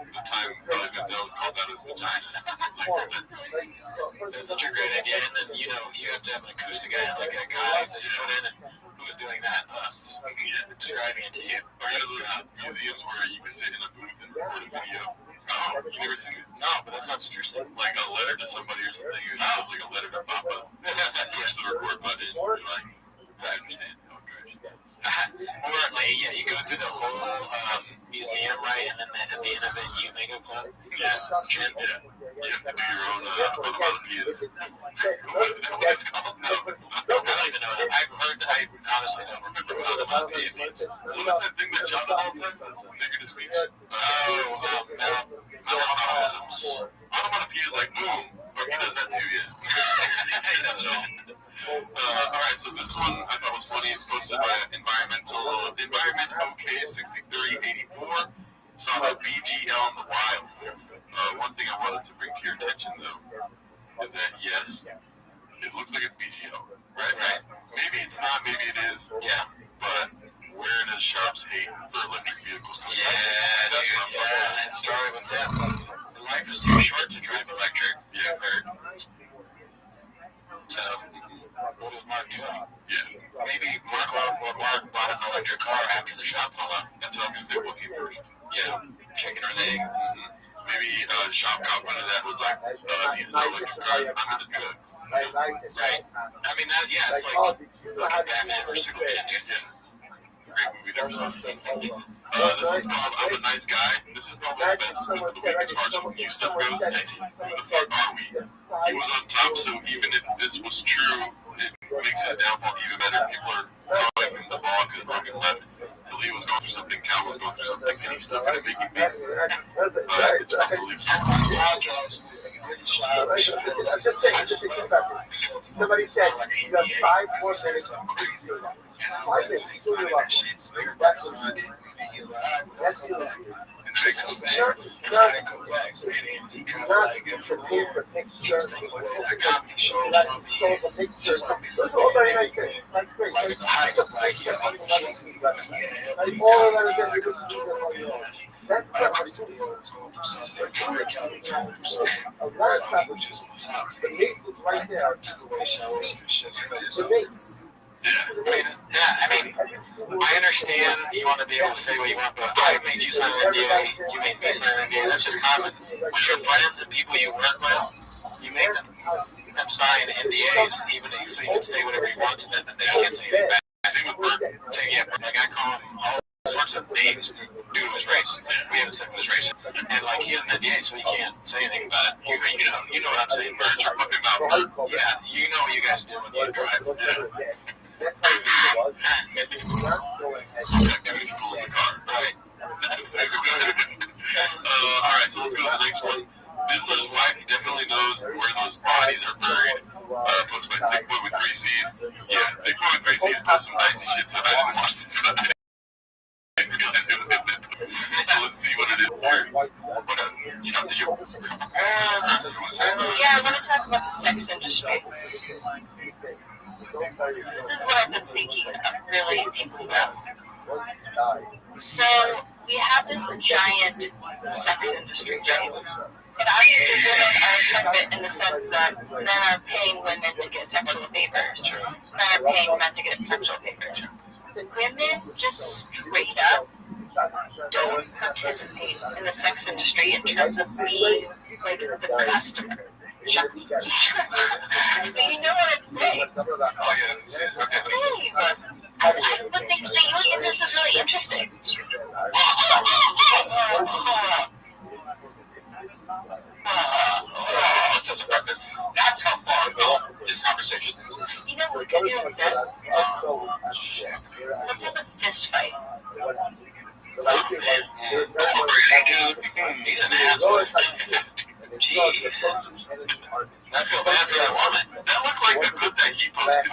the time probably been known called that as vagina. It's like, that's such a great idea. And then, you know, you have to have an acoustic guy, like a guy that you put in and who's doing that, describing it to you. Or you know those museums where you can sit in a booth and record a video. Oh, you never seen this? No, but that sounds interesting. Like a letter to somebody or something. You have like a letter to Papa. Push the record button. You're like, I understand. Or like, yeah, you go through the whole museum, right? And then at the end of it, you make a club. Yeah. Gin. Yeah. You have to do your own onomatopoeias. What is that? What it's called? No, it's not. I don't even know. I've heard. I honestly don't remember what onomatopoeia means. What was that thing that shot the whole time? Figurative speech. Malapropisms. Onomatopoeia is like boom, or he does that too. Yeah. He does it all. Alright, so this one I thought was funny. It's posted by Environment OK6384. Saw the BGL in the wild. One thing I wanted to bring to your attention though is that yes, it looks like it's BGL. Right? Maybe it's not, maybe it is. Yeah. But where does Shop Trump's hate for electric vehicles. Yeah, it started with him. Life is too short to drive electric. Yeah, so what is Mark doing? Yeah. Maybe Mark bought an electric car after the shop fell up. That's what I was going to say. Looking first. Yeah, chicken or egg. Maybe shop cop under that was like, he's an electric car, I'm into drugs. Right. I mean, that, yeah, it's like Batman or Superman. Great movie there. This one's called I'm a Nice Guy. This is probably the best scoop of the week as far as from you stuff goes. Next, who the fuck are we? He was on top, so even if this was true, it makes his downfall even better. People are calling him the ball because Morgan left. Lee was going through something, Cal was going through something, and he's still kind of making me. It's unbelievable. I'm just saying, think about this. Somebody said, you have 5 more minutes to speak. 5 minutes, so you're lucky. That's your picture. Those are all very nice things. That's great. All of that is that's not what the mace is right there. The mace. I mean, I understand you want to be able to say what you want, but I made you sign an NDA, you made me sign an NDA, that's just common. When your friends and people you work with, you make them sign NDAs, even so you can say whatever you want to them, and they can't say anything bad. Same with Bert. Like I call him all sorts of names due to his race. We haven't said his race. And like he has an NDA, so he can't say anything about it. You know what I'm saying, Bert. You're fucking about Bert. Yeah, you know what you guys do when you drive. That's how it was. Alright, so let's go to the next one. Diddler's wife definitely knows where those bodies are buried. Post by Big Boy with 3 C's. Yeah, Big Boy with 3 C's post some dicey shit, so I didn't watch this one. So let's see what it is. Yeah, I want to talk about the sex industry. This is what I've been thinking really deeply about. So, we have this giant sex industry, right? And obviously women are part of it in the sense that men are paying women to get sexual favors. Men are paying men to get sexual favors. Women just straight up don't participate in the sex industry in terms of being like the customer. But you know what I'm saying? Oh, yeah. Hey, but this is really interesting. That's how far ago this conversation is. You know what we could do instead? Let's have a fist fight. He's an asshole. Jeez. I feel bad for that woman. That looked like the clip that he posted.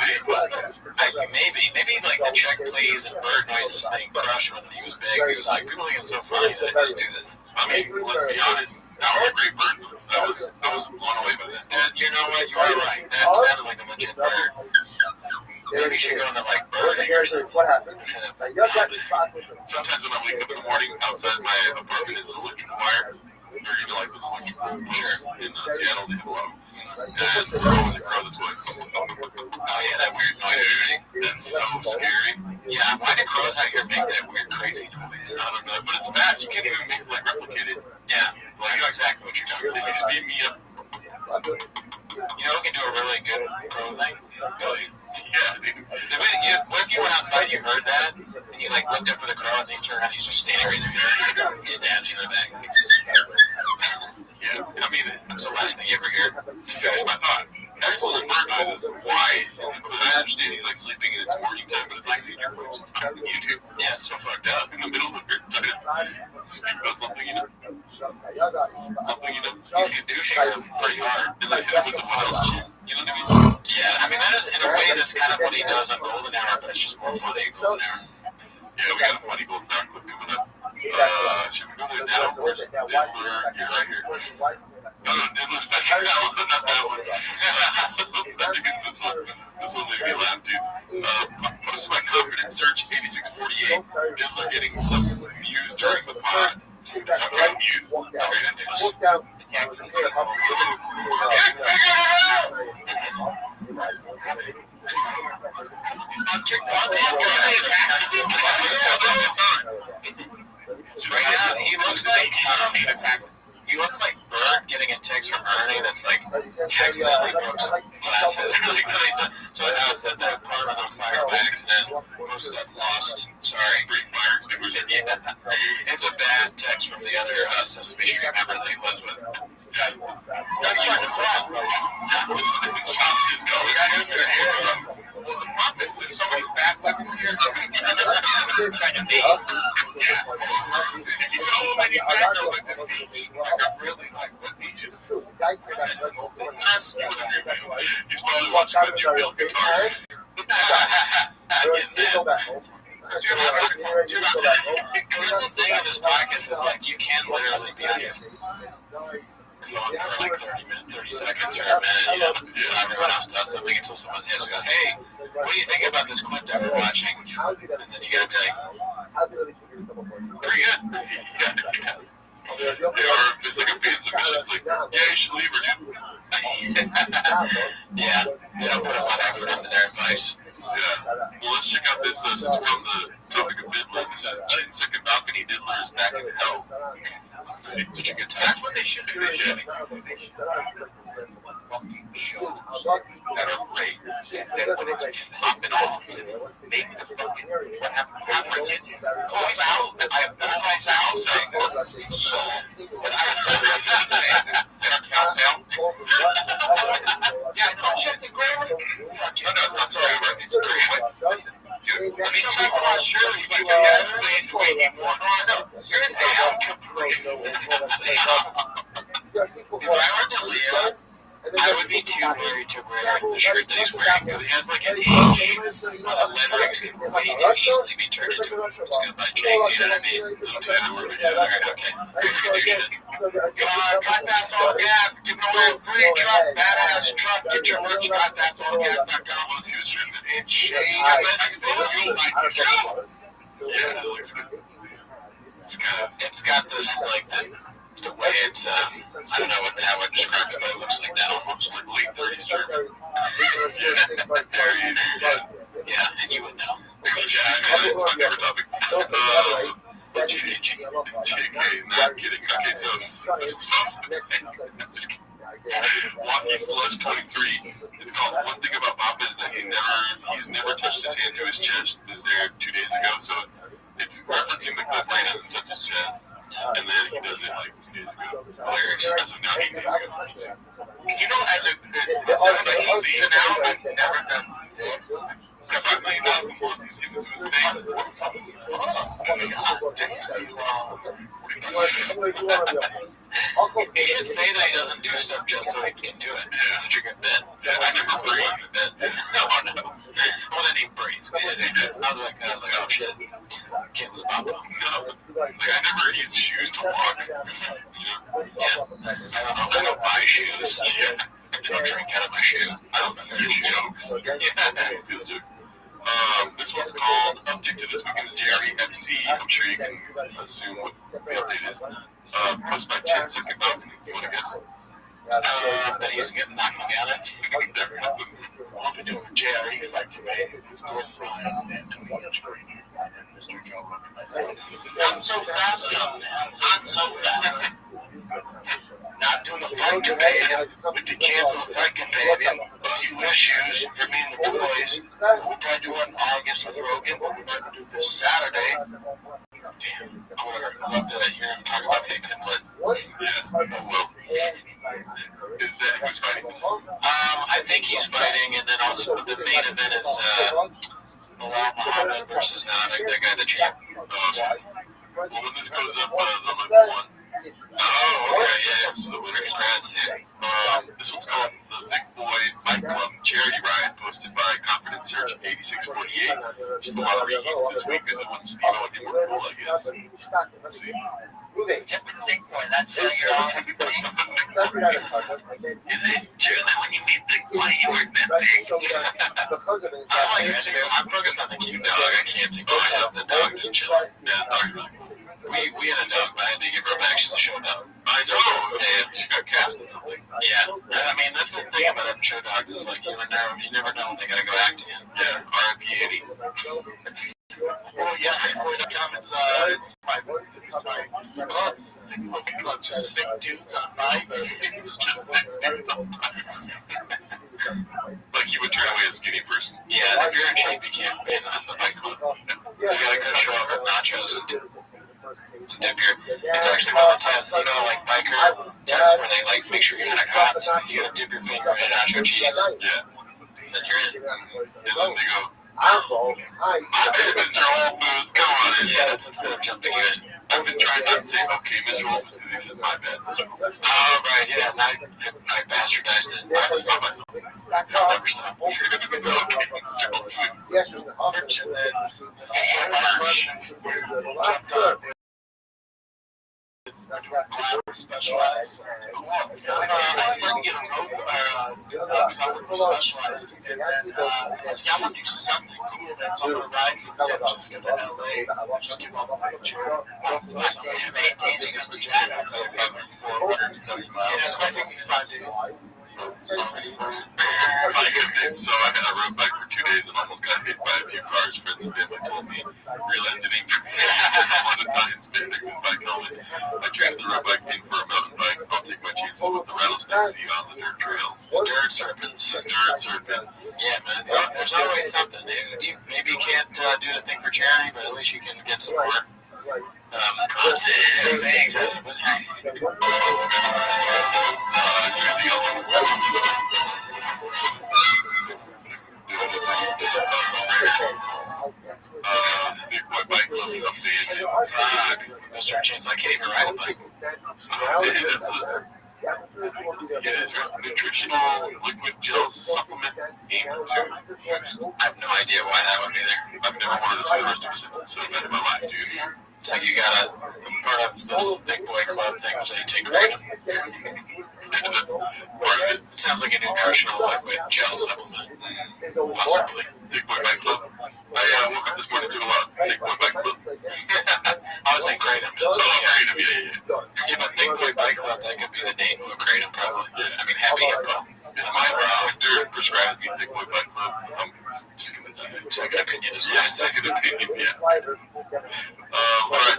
Maybe like the check please and bird noises thing crushed when he was big. He was like, people think it's so funny that I just do this. I mean, let's be honest. That was a great bird noise. I was blown away by that. And you know what? You are right. That sounded like a legit bird. Maybe you should go into like birding or something. What happened? Sometimes when I wake up in the morning, outside my apartment is an electric wire. Or like those electric poles in Seattle, they have a lot of them. And we're always a crow that's like, Oh yeah, that weird noise thing. that's so scary. Yeah, why do crows out here make that weird crazy noise? I don't know, but it's fast. You can't even make like replicate it. Yeah, well, you know exactly what you're talking If you about. speed me up, You know who can do a really good crow thing? Billy. yeah, dude. What if you went outside, you heard that, and you like looked up for the crow, and then you turn around, he's just standing right there. He stabs you in the back. Yeah, I mean, That's the last thing you ever hear. to finish my thought, excellent bird noises. Why? I understand he's like sleeping and it's morning time, but it's like your voice on YouTube. Yeah, it's so fucked up. In the middle of the speak about something you know. Something you know. He's douching her pretty hard. And then hit him with the what else shit. You know what I mean? Yeah, I mean, that is, in a way, that's kind of what he does on Golden Hour, but it's just more funny. Golden Hour. Yeah, we got a funny golden hour clip coming up. Should we go there now? Diddler, you're right here. No, Diddler's back now. Not that one. this one made me laugh, dude. Posted by Confidence Search 8648. Diddler getting some views during the pod. Some kind of views. He looks like Bert getting a text from Ernie that's like accidentally broke some glass head. So I noticed that that part on fire by accident. Most stuff lost. Sorry. Yeah. It's a bad text from the other Sesame Street member that he lives with. That's trying to fall. Just going. Well, the problem is there's so many fat women here. Trying to be. Yeah. You know, many fat women with this beach. Like, really, like, what beaches? He's probably watching the Jim guitars. Because the thing of this podcast is like you can literally be on your phone for like 30 seconds or a minute, you know, everyone else does something until someone hits go, hey, what do you think about this clip that we're watching? And then you gotta be like, pretty good. Yeah, or if it's like a fan submission, it's like, yeah, you should leave her, dude. Yeah, they don't put a lot of effort into their advice. Yeah. Well, let's check out this, since we're on the topic of Diddler. This is Chin's second balcony. Diddler is back in hell. Let's see. Did you get time? That's what they should do. They should At a rate. Instead of popping off and make the fucking what happened calls out. I have no calls out saying that. So, but yeah, no shit to Graham. No, sorry, Listen, dude, I mean, some people are sure he's like, yeah, say it's way more. Here's the caprice. If I were to Leo, I would be too worried to wear the shirt that he's wearing because he has like an H. Letters can way too easily be turned into a goodbye change, you know what I mean? Little bit of word, okay. Cut that all gas, giving away a free truck, badass truck, get your merch, cutthatollgas.com. I want to see the shirt in the shade. I can feel you. Yeah, it looks good. It's got this like the way it's I don't know how I would describe it, but it looks like that almost like late 30s German. Yeah, and you would know. Yeah, it's my favorite topic. JK, not kidding. Okay, so this was posted. I'm just kidding. Walkie Sludge 23. It's called One Thing About Papa is that he's never touched his hand to his chest. It was there 2 days ago, so it's referencing the clip where he hasn't touched his chest. And then he does it like 2 days ago. As of now, 8 days ago. You know, as a season out, I've never done this. $5 million before these things was He should say that he doesn't do stuff just so he can do it. It's such a good bit. I never breathed a bit. No. Well, then he breathes. I was like, oh shit. Can't lose Papa. No. Like, I never use shoes to walk. Yeah. I don't buy shoes. Yeah. I don't drink out of my shoe. I don't steal jokes. Yeah. I don't steal jokes. This one's called Update to This Weekend's Jerry FC. I'm sure you can assume what the update is. Post by 10 second balcony. You want to guess? That he's getting knocked down it. What to do with Jerry? Like today, I'm so fast, young man. I'm so fast. Not doing the fight companion with the kids on the fight companion. A few issues for me and the boys. We'll try to do it in August with Rogan, but we're going to do this Saturday. Damn, I love to hear him talk about Hickman, but is that who's fighting? I think he's fighting, and then also the main event is Bilal Muhammad versus that guy, the champ. Well, when this goes up, the 11-1. Oh, okay, yeah. So the winner congrats. This one's called The Thick Boy Fight Club Charity Ride, posted by Confidence Search 8648. Just a lot of reheats this week because it wouldn't, get more cool, I guess. Let's see. Tip and thick boy, that's your own. Is it true that when you meet Big Boy, you weren't that big? I like it too. I'm focused on the cute dog. I can't take my eyes off the dog just chilling. Yeah, we had a dog, but I had to give her back. She's a show dog. I know. And she got cast or something. Yeah. I mean, that's the thing about show dogs is like you never know when they gotta go act again. Yeah. R.I.P. 80. Oh yeah, in the comments, it's my club, just big dudes on bikes. It's just big dudes on bikes. Like you would turn away a skinny person. Yeah, if you're in shape, you can't be in the bike club. You gotta go show up with nachos and dip your. It's actually one of the tests, like biker tests where they like make sure you're not caught. You gotta dip your finger in nacho cheese. Yeah. And then you're in. And then they go, my bad, Mr. Whole Foods, come on in. Yeah, that's instead of jumping you in. I've been trying not to say, okay, Mr. Whole Foods, because he says, my bad, Mr. Whole Foods. Oh, right, yeah, I bastardized it. I just thought myself. I'll never stop. Okay, Mr. Whole Foods. Specialized. I started to get a rope specialized, and then I was like, I want to do something cool that's on the ride from San Francisco to LA. Just give all the way to Jared. Maintaining on the Jared, I was like, 470 miles. Yeah, it's going to take me 5 days. My goodness, so I had a road bike for 2 days and almost got hit by a few cars. Friends and family told me, realized it ain't for me. On Italian spandex and bike helmet. I traded the road bike in for a mountain bike. I'll take my chances with the rattlesnake seat on the dirt trails. Dirt serpents. Yeah, man, there's always something. Maybe you can't do the thing for charity, but at least you can get some more. Sayings. Fuck, Mr. Chance, I can't even ride a bike. It is nutritional liquid gel supplement aimed to. I have no idea why that would be there. I've never wanted to see the rest of it so bad in my life, dude. It's like you gotta, part of this big boy club thing was that you take kratom. It sounds like a nutritional liquid gel supplement. Possibly. Big Boy Bike Club. I woke up this morning to a lot. Big Boy Bike Club. I was saying kratom. Kratom, yeah. Yeah, but Big Boy Bike Club, that could be the name of a kratom, probably. Yeah. I mean, Happy Hippo. If they're prescribed me Big Boy Bike Club, I'm just gonna die. Second opinion is second opinion, yeah. Alright,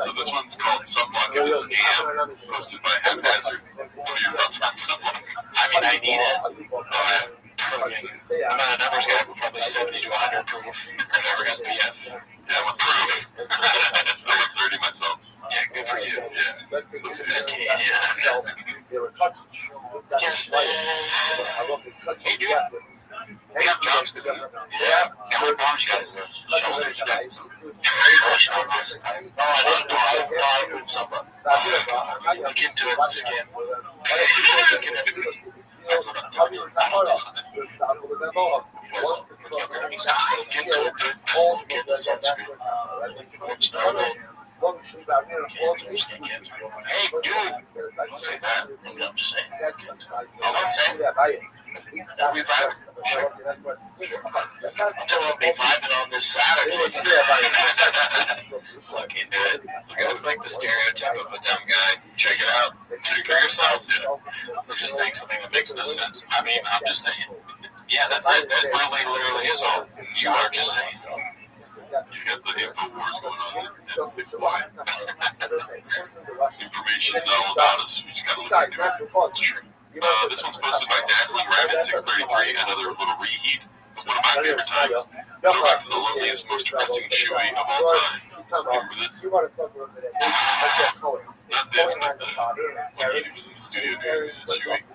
so this one's called Sunblock is a Scam, hosted by Haphazard. What are your thoughts on Sunblock? I mean, I need it. I'm a numbers guy with probably 70 to 100 proof, whatever SPF. Yeah, I'm a proof. I'm a 30 myself. Yeah, good for you. Yeah. What's that? Yeah. Hey, dude. We have jobs to do. Yeah. How many pounds you guys do? Look into it and scan. Hey, dude. Don't say that. I'm just saying. I'm saying. We'll be vibing. We'll be vibing on this Saturday. Look into it. It's like the stereotype of a dumb guy. Check it out. Speak for yourself. We're just saying something that makes no sense. I mean, I'm just saying. Yeah, that's it. That really literally is all. You are just saying. He's got the info wars going on. Information's all about us. We just gotta look into it. It's true. This one's posted by Dazzling Rabbit 633, another little reheat of one of my favorite times. Go back to the loneliest, most depressing shoey of all time. Remember this? Not this, but when he was in the studio doing the shoey.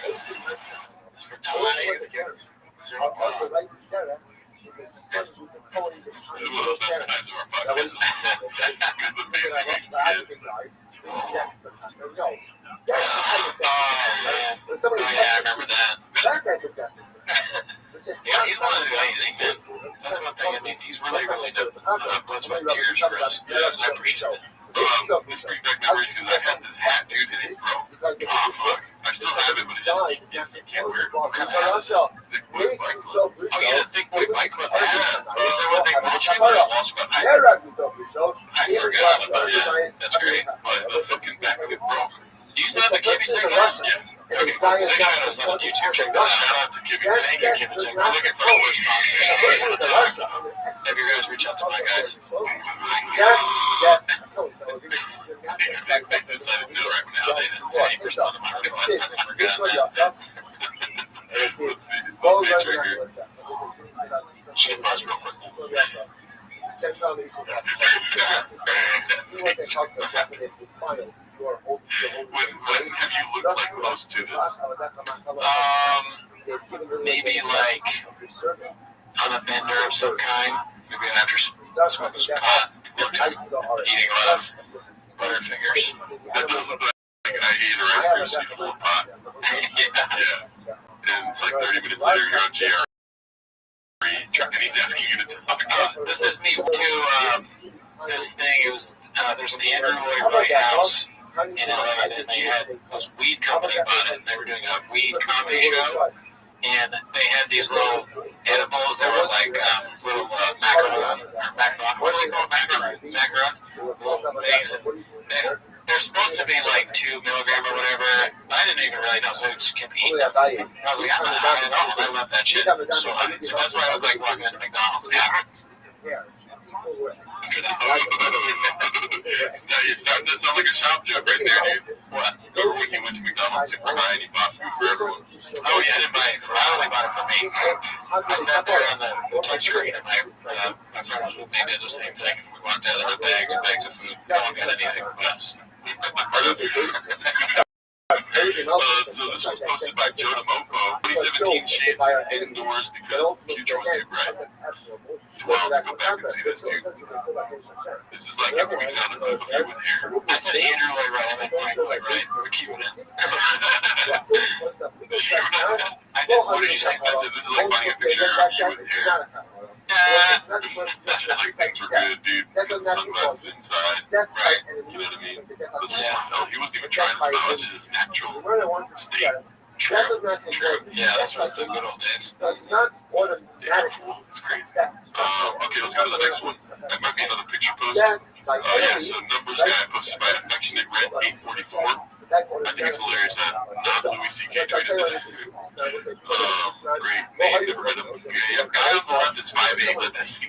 This is one of the best times of our podcast. Because the fancy makes me Oh, yeah, I remember that. Yeah, he's willing to do anything, man. That's one thing. I mean, he's really blood, sweat, and tears for us. Yeah, I appreciate it. This brings back memories because I had this hat, dude, and it broke. Oh, fuck. I still have it, but it just can't wear it. What kind of hat is it? Oh, yeah, the thick boy bike club hat. Is that what they mulch in? I forgot about that. That's great. But the fucking back of it broke. Do you still have the Kimmy ticket? Yeah. Okay, cool. They showed us on YouTube. Check that out. Shout out to Kimmy. Thank you, Kimmy Ticket. We're looking for more sponsors. So we want to talk. Have you guys reach out to my guys? They decided to do it right now. They didn't respond to my request. I forgot that. Let's see. Page right here. Shit, pause real quick. When have you looked like close to this? Maybe like on a bender of some kind. Maybe after smoking some pot. Eating a lot of Butterfingers. That doesn't look like an idea to Rice Krispies full of pot. Yeah. And it's like 30 minutes later, you're on JR. And he's asking you to talk. This is me to this thing. It was there's an Andrew Lloyd Wright house in LA, and they had this weed company bought it, and they were doing a weed comedy show. And they had these little edibles that were like little macarons. What do they call macarons? Little things. And they're supposed to be like 2 milligrams or whatever. I didn't even really know, so I just kept eating them. I was like, I'm not high at all. I love that shit. So that's why I look like walking into McDonald's after that. It's starting to sound like a shop joke right there, dude. What? Remember when you went to McDonald's to buy and you bought food for everyone? Oh yeah, I didn't buy it for. I only bought it for me. I sat there on the touch screen, and my friend was with me, did the same thing. We walked out there with bags of food. No one got anything but us. So this was posted by Jonah Mofo. 2017 shades indoors because the future was too bright. It's wild to go back and see this, dude. This is like if we found a clip of you with hair. I said Andrew Lloyd Wright. I meant Frank Lloyd Wright. We're keeping it. What did you say? I said this is like finding a picture of you with hair. That's just like things were good, dude. With sunglasses inside, right? You know what I mean? But no, he wasn't even trying to smile. It's just his natural state. True. Yeah, that's what the good old days. Yeah, it's crazy. Okay, let's go to the next one. That might be another picture post. Yeah, so numbers guy posted by Affectionate Red 844. I think it's hilarious that Louis C.K. tweeted this. Great, man, never met him. Okay, a guy on the left is 5'8", but that's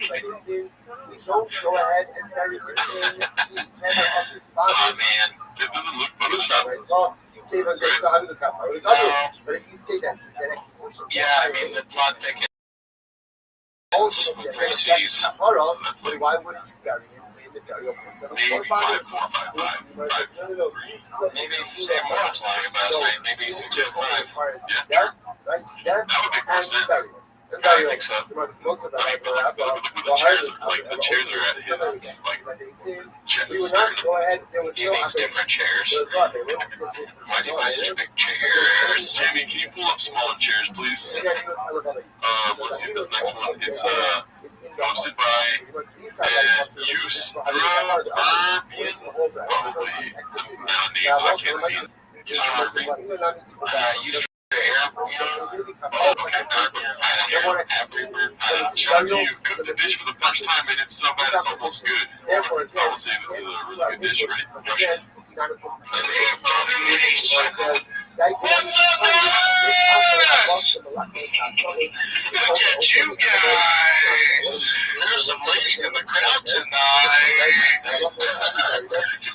oh, man, it doesn't look Photoshop. Yeah, I mean, the plot thickens. With 3 C's. That's like maybe 5'4", 5'5", 5'3". Maybe if Sam Morris lying about us, maybe 6'5". Yeah, that would make more sense. I think so. Look where the chairs are at his, like, chest. He needs different chairs. Why do you buy such big chairs? Jamie, can you pull up smaller chairs, please? Let's see this next one. It's hosted by Eustradian, probably a name I can't see. Shout out to you. Cooked the dish for the first time and it's so bad it's almost good. I will say this is a really good dish, right? What's up, guys? Look at you guys. There's some ladies in the crowd tonight.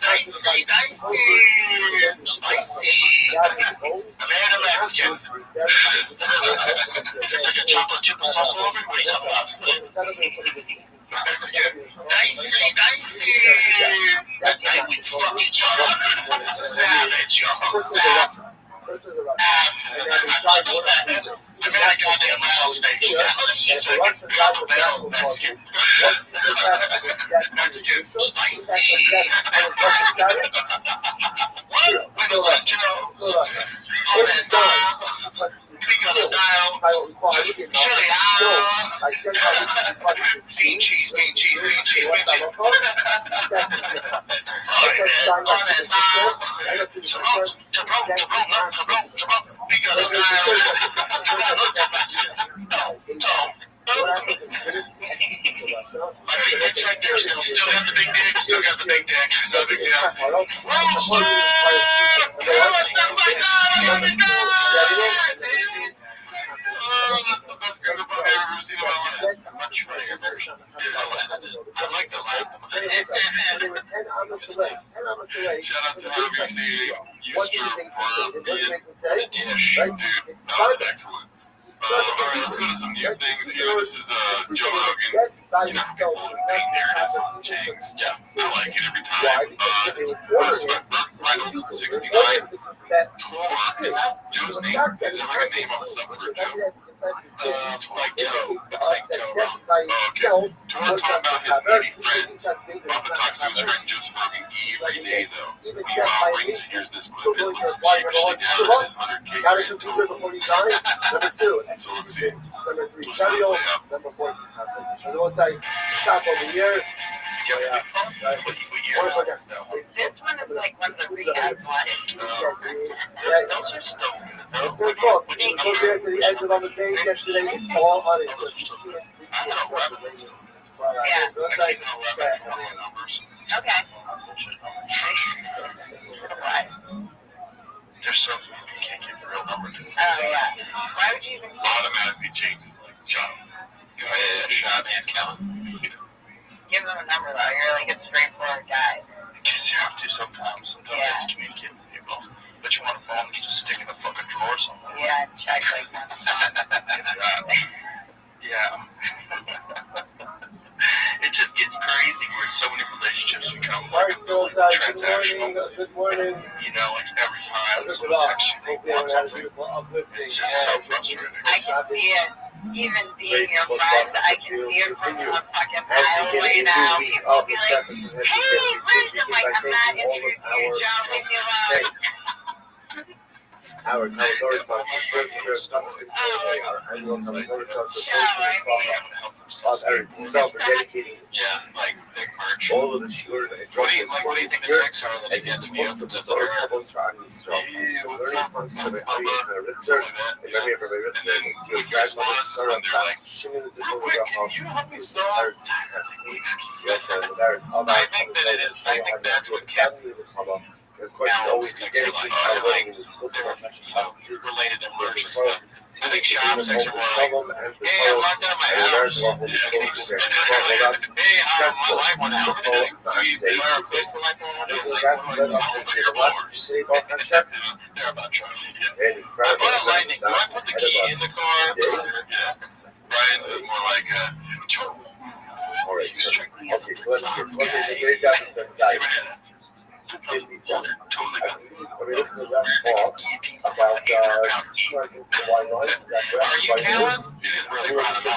Dicey, spicy. Banana Mexican. It's like a chocolate chip sauce all over. What are you talking about? Mexican. Dicey. That night we fuck each other. Savage, y'all. Savage. I made a goddamn rattlesnake. She's like a Taco Bell Mexican. Mexican. Spicy. Windows and Joe. Bean cheese. It's right there. Still got the big dick. Still got the big dick. No big deal. Rothschild! Oh my God! I love it. Oh, that's the best good book I've ever seen in my life. Much funnier version. I like the laugh. Shout out to WC. Used to the dish. Dude, that was excellent. Alright, let's go to some new things here. This is Joe Rogan. You know, people paint narratives and chains. Yeah, I like it every time. It's Reynolds 69. Tor, is that Joe's name? Is there like a name on the sub for Joe? Like Joe. Looks like Joe. Okay. Tor talking about his 80 friends. Papa talks to his friend Joseph Rogan every day, though. Meanwhile, Rings hears this clip and looks sheepishly down at his 100K grand total. So let's see. Number 4. And it was like, stop over here. This one is like one of the rehab ones. Those are still good. It says, look, go there to the edge of the day yesterday. It's all on it. So you see it. Yeah. It was like, Okay. There's some you can't get the real number to. Oh, yeah. Why would you even Automatically changes like shot. Shot and count. give them a number, though? You're like a straightforward guy. Because you have to sometimes. Sometimes you have to communicate with people. But you want a phone, you can just stick in a fucking drawer somewhere. Yeah, check like that. Yeah. It just gets crazy where so many relationships become like transactional. Good morning. You know, like every time someone texts you, they want something. It's just so frustrating. I can see it. Even being your friend, I can see it from a fucking mile away now. People be like, hey, Bridget, like, I'm not introducing you to Joe, leave me alone. Our Commodore for dedicating all of the shooter What do you think the texts are that he gets me up to the I think that it is. I think that's what kept of course, it's always related to merch and stuff. I think shop section were like, hey, I'm locked out of my house. Yeah, can you just hey, my light went out. Do you replace the light bulb? They're about trying to I bought a lightning. Do I put the key in the car? Yeah. Ryan is more like all right, okay, so let's get 57. We're looking at that talk about 6 months into the wine line. are you Callan? It is really rough. I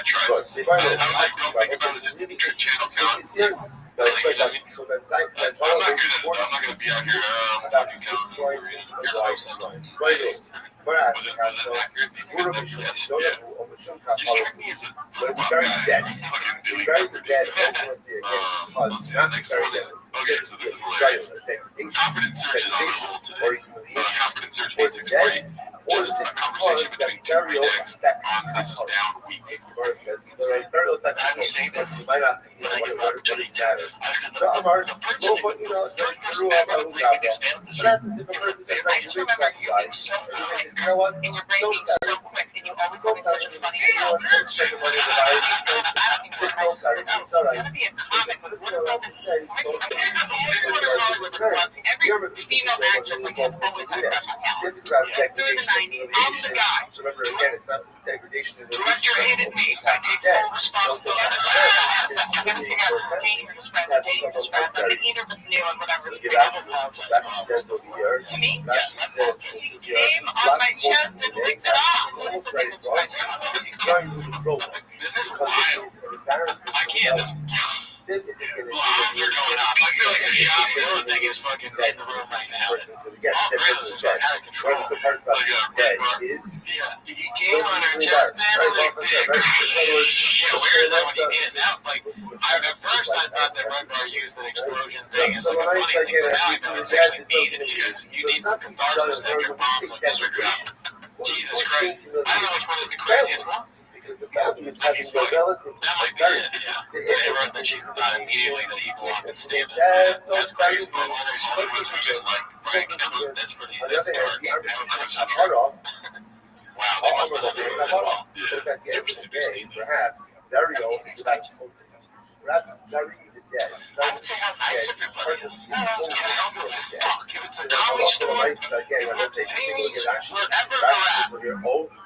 tried. Look, if I know this is really good channel this year, but it's like so that Zach I'm not gonna be out here. about 6 lines into the wine line. Right in. Whereas, it's very dead. It's very dead. Let's see the next one. Okay, so this is hilarious. Confidence search is on the roll today. Confidence search 863. Just a conversation between two rednecks on this down week. I will say this. And your brain being so quick, and you always having such a funny it's gonna be a comic. What is all this? Every female actress has always had a crush on Callan. Through the 90s, I'm the guy. So remember, again, it's not this degradation. Director hated me. I take full responsibility. You have to figure out dating or describe I mean, either of us knew and whatever. To me, yes. Came on my chest and licked it off. This is wild. I can't. Alarms are going off. I feel like the shop zone thing is fucking in the room right now. All three of us are out of control. Like, just where is that when you get out? Like, at first I thought that Red Bar used an explosion thing as like a funny thing, but now I know it's actually meat, and you need some catharsis at your bombs like this are dropping. Jesus Christ. I don't know which one is the craziest one. Because the family is having their relative. That might be it, yeah. They wrote that she thought immediately that he belonged in Stanton. That's crazy. But then there's other ones who've been like, Frank, that's pretty, that's dark. Wow, they must have done it well. Yeah. Perhaps Dario is about to focus. Perhaps Dario the dead. I would say how nice everybody is. It's a comedy store. Wherever you're at.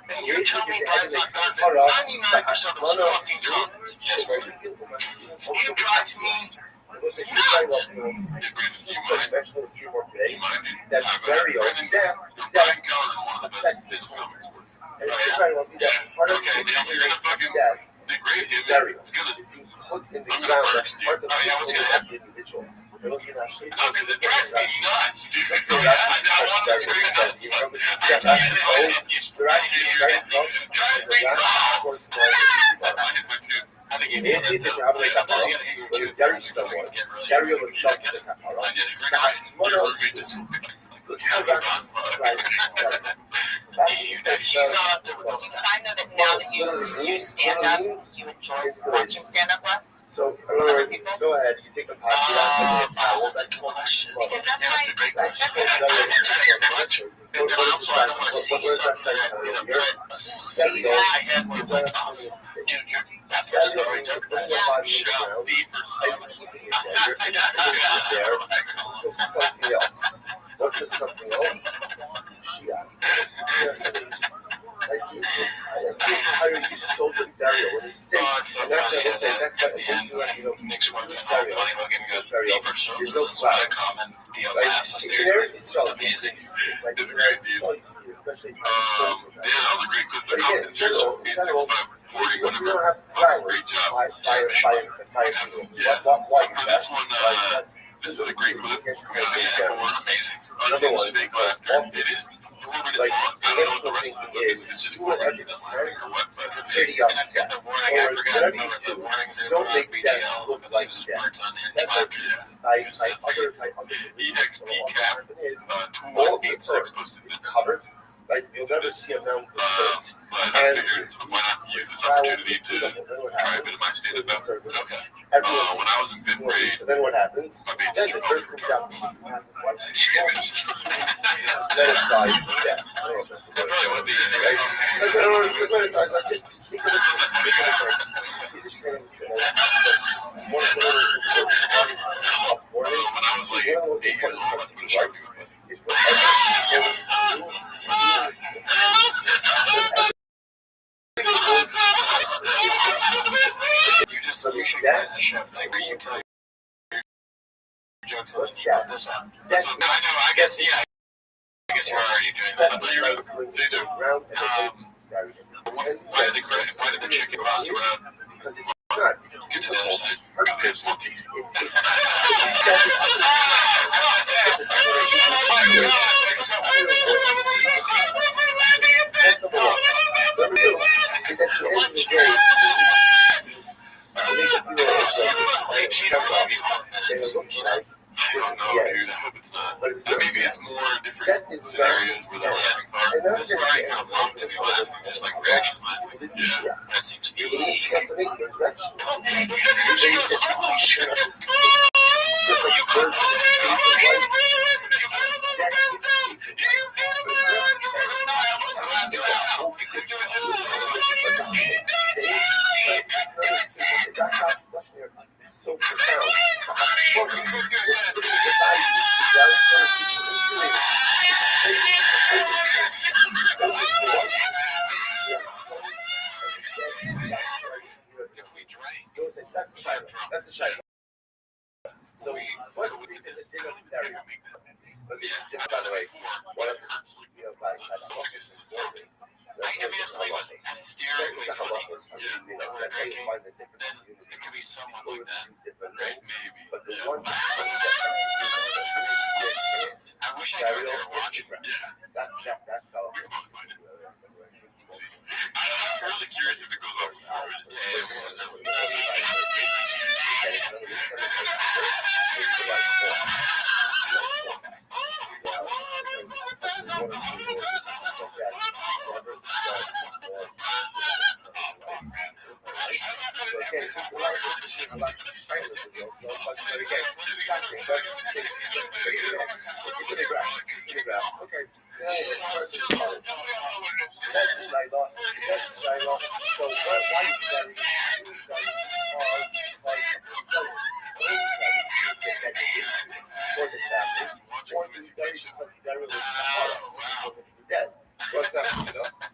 And you're telling me Brian's not done that 99% of those fucking comments. Yes, right. It drives me nuts. That Dario death affects it. And it's very well be that part of the death is Dario. Is being put in the ground as part of the individual. No, because it drives me nuts, dude. I want to scream nuts. It drives me nuts. I think you need it. There is someone. Dario himself is a caparo. Look how that's right. She's not up there with those guys. I know that now that you do stand up, you enjoy watching stand up less. So, in other words, go ahead, you take the pot, you have to towel, that's one question. Because that's And also, I don't want to see something that see my head was like, oh, dude, that person already does that. Shut beef or something. You're considering it there for something else. What's the something else? Yes, it is. Like I see how you sold the Dario when you say, and that's what I say, that's what Nick's ones and all funny looking good deep or so. There's no common deal. Inheritance strategy is like inheritance strategy, especially yeah, that was a great clip. but again, in general, you don't have flowers by why this one, this is a great clip. Amazing. Another one, fake laughter. It is 4 minutes like long. I don't know what the rest of it is. It's just 4 minutes or what, but pretty up. and it's got the warning. I forgot to remember the warnings in Don't make that BDL. look But like this is that. words on hinge That's like laughter. EXP cap, all the 2186 posted is covered. Like you'll never see a mountain dirt. But I figured, why not use this opportunity to try a bit of my stand-up effort? Okay. When I was in 5th grade, so then what happens? my band Then the teacher dirt comes out. Metasize of death. I don't know if that's a word. probably would be. Right? Because metasize, like just because it's you just can't understand. One of the most important parts of warning is one of the most important parts of your life is whatever you do. You should get the chef thing where you tell your jokes and then you put this on. That's what, I know, I guess, yeah. I guess you're already doing that. I thought you were they do. Why did the chicken cross the road? Because it's not. Get to the other side. Okay, it's multi. That's number one. Number two is at the end of the day, I don't know, dude. I hope it's not. Maybe it's more different scenarios where they're laughing. This is already kind of lumped to be laughing, just like reaction laughing. Yeah, that seems fake. That's amazing resurrection. Just like birds so profound. That's the China. So what's the reason that they don't carry? By the way, whatever, by I mean, it's like was hysterically funny. That's how you find the different communities. It could be someone like that. Different Right, things. maybe. But the Yeah. one that I wish I could there watching. Yeah. that fell. I So again, a lot of stranglers as well. So, but again, that's it. But it's in the ground. It's in the ground. Okay. So that's the Shiloh. So why you carry for the family, or this very because Gary was the dead. So it's not,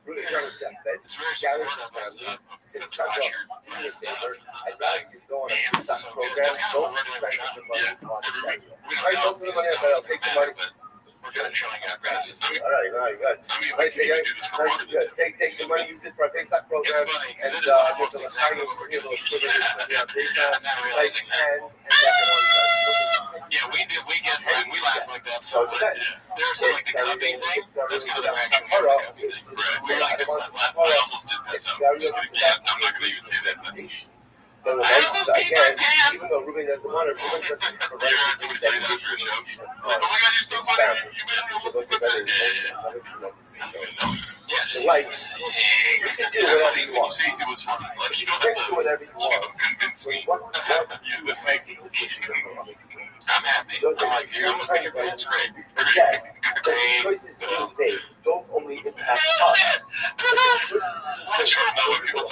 really Gary's deathbed. Gary's his family. He says, "Stop up. Do me a favor. I'd rather you go on a PSAC program. Don't spend the money on Gary. All right, most of the money, I'll take the money." We're good at showing up, right? All right, good. Right, good. Take the money, use it for a PSAC program, and there's a tiny little sugar PSAC, and yeah, we do. We get we laugh like that. So there's like the cupping thing. That's kind of actually we like it. I almost did that. So yeah, I'm not going to even say that. But nice, again, even though Ruben doesn't want it, Ruben doesn't have a right to take that education his family. Because those are better emotions. I don't know this is so. Like, you can do whatever you want. You can do whatever you want. So what you decide I'm happy. So it's like, forget that the choices you make don't only impact us, but the choices you make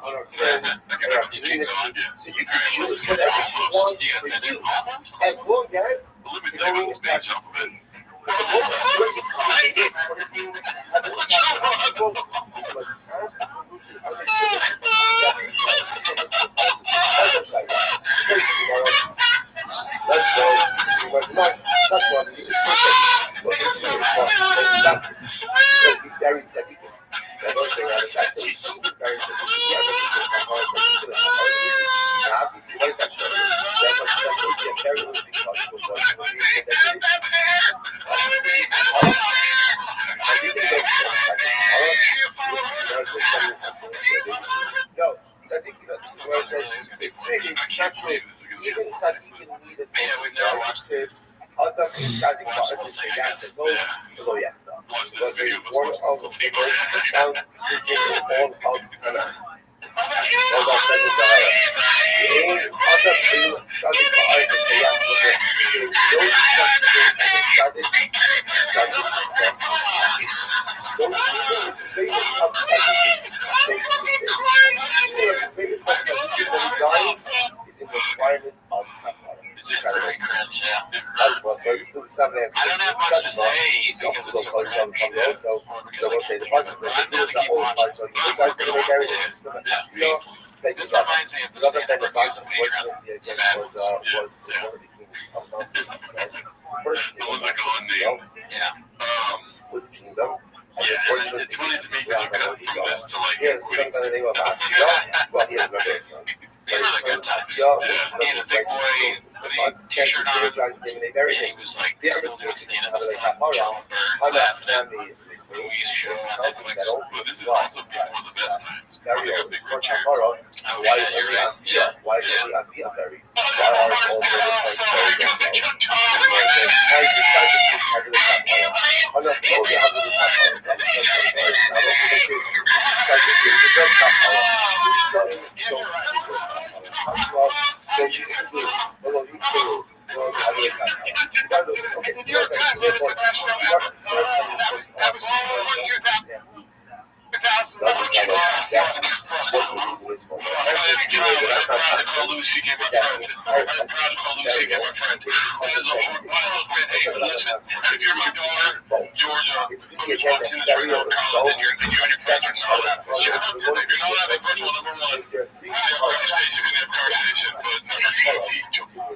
on our friends, on our community. So you can choose whatever you want for you, as long as it only impacts you. But the moment where you see it, or you see it as an impact on people, you must absolutely let's go. Let's not touch one. You just perfect. What's this thing? Let's stop this. Because we buried Sakiko. That was the other side. We buried Sakiko. Yeah, now, you see, what is that show? That much stuff will get buried with the culture. No, so I think that's where it says it's natural. Even Sadiq needed to say, other Sadiq parties in gas and gold to go after. Because they one of the people found seeking all out Tana. All that says in the Arabs. Other people Sadiq parties in the gas there is no such thing as Sadiq doesn't best. Those people, the greatest of Sadiq makes mistakes. The greatest of Sadiq guys is in the requirement of Kapara. It's very cringe, yeah. I don't have much to say because it's so cringe. So we'll say the parts of the whole part. So you guys can make everything. This reminds me of the stand-up reviews on Patreon. Was one of the kings of Mount First, it was like Split Kingdom. Unfortunately, it's funny to me because I'm kind of doing this to like. He had some kind of name of well, he had a number of sons. He was a good times. He had a big boy with a t-shirt on, and he was like still doing stand-up and stuff. John Byrne laughing at Louise show on Netflix. But this is also before the best times. Why is only Avia? Why is only Avia buried? Why are all the other sites buried as well? I decided to have it at on a floor, we have it at that is just like this. I don't think it's decided to deserve Kapara. We're starting to go they used to do although we do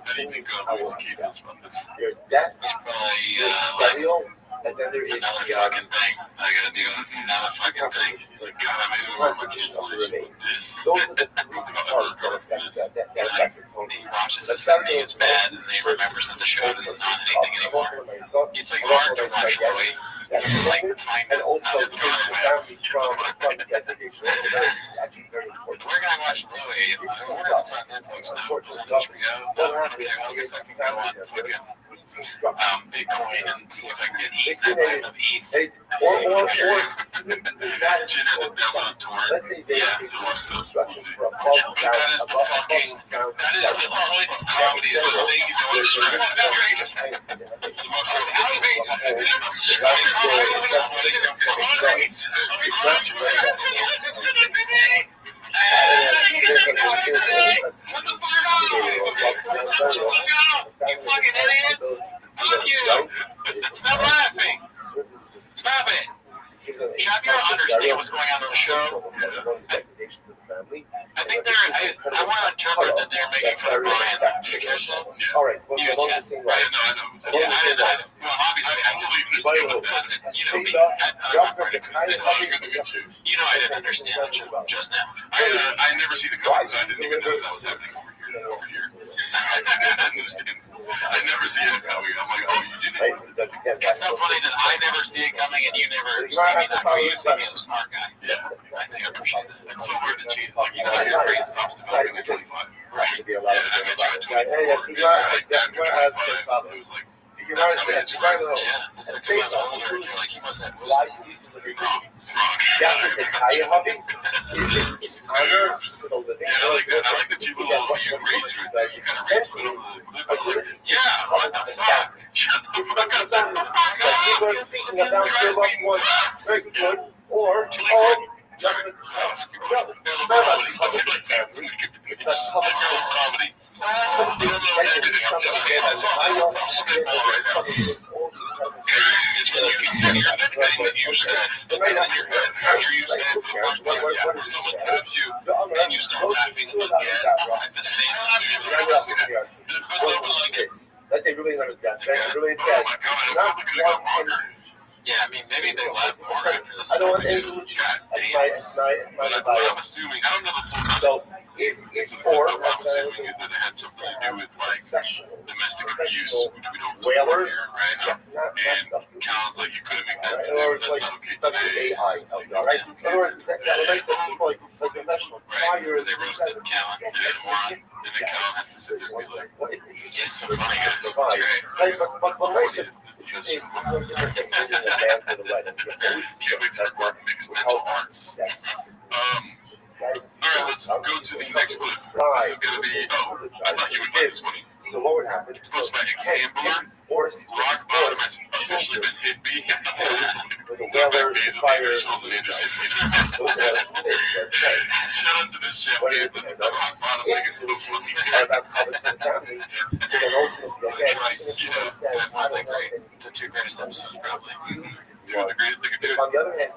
okay, because I support there's death, there's burial, and then there is another fucking thing. I gotta do another fucking thing. He's like, God, I made composition of the remains. Those are the three parts that affect that affect the he watches this and he gets bad and he remembers that the show doesn't know anything anymore. It's like hard to watch Louis. And also save the family from the degradation. It's actually very important. We're gonna watch Louis. It's on Netflix now. Unfortunately, what happens is the family Bitcoin and see if I can get ETH. I have enough ETH. Let's say they give you instructions for above ground, You fucking idiots! Fuck you! Stop laughing! Stop it! Shab, you don't understand what's going on in the show. I think I want to interpret that they're making fun of Brian. All right, well, along the same line. Well, obviously, I believe it wasn't, you know, I didn't understand it just now. I never see the comments, so I didn't even know that was happening over here. I never see it coming. I'm like, oh, you didn't. It's so funny that I never see it coming and you never see me that way. You see me as a smart guy. Yeah. I think I appreciate that. It's so hard to change. Like, you know, your brain stops developing at 25. Right. Yeah, I met you at 24. It was like, You know, it's right Yeah, it's because I'm older and you're like, he must have wisdom. higher hobby is in honor to the living. I like that. I like that you little you raise Yeah, what the fuck? Shut the fuck up. Shut the fuck up. People are speaking about your loved ones, very good, or It's not comedy. Let's say really understand. Really said, not one. Yeah, I mean, maybe they left more after this. I don't want any glitches at my I'm assuming, I don't know the full So is for I'm assuming is that it had something to do with like domestic abuse, which we don't see whalers, here, right? And Colin's like, you couldn't make that. in other words, like That's not okay today. AI, right? In other words, that when I said people like professional Right, flyers, because they roasted Callan. Yeah, moron. And then Colin has to sit there and be like, what interesting It's so funny, guys. provide. Right. Right, but when I said the truth is, it's no different than moving a man to the wedding. can't wait to work mixed mental arts. All right, let's go to the next clip. This is going to be, I thought you would like this one. So what would happen? It's supposed to be example. Force, Rock bottom has officially been hit me. with the whalers, the fire, those guys, Shout out to this chef. The rock bottom thing is so funny. about public and family. So then ultimately, again, One of the two greatest episodes, probably. Two of the greatest they could do. on the other hand,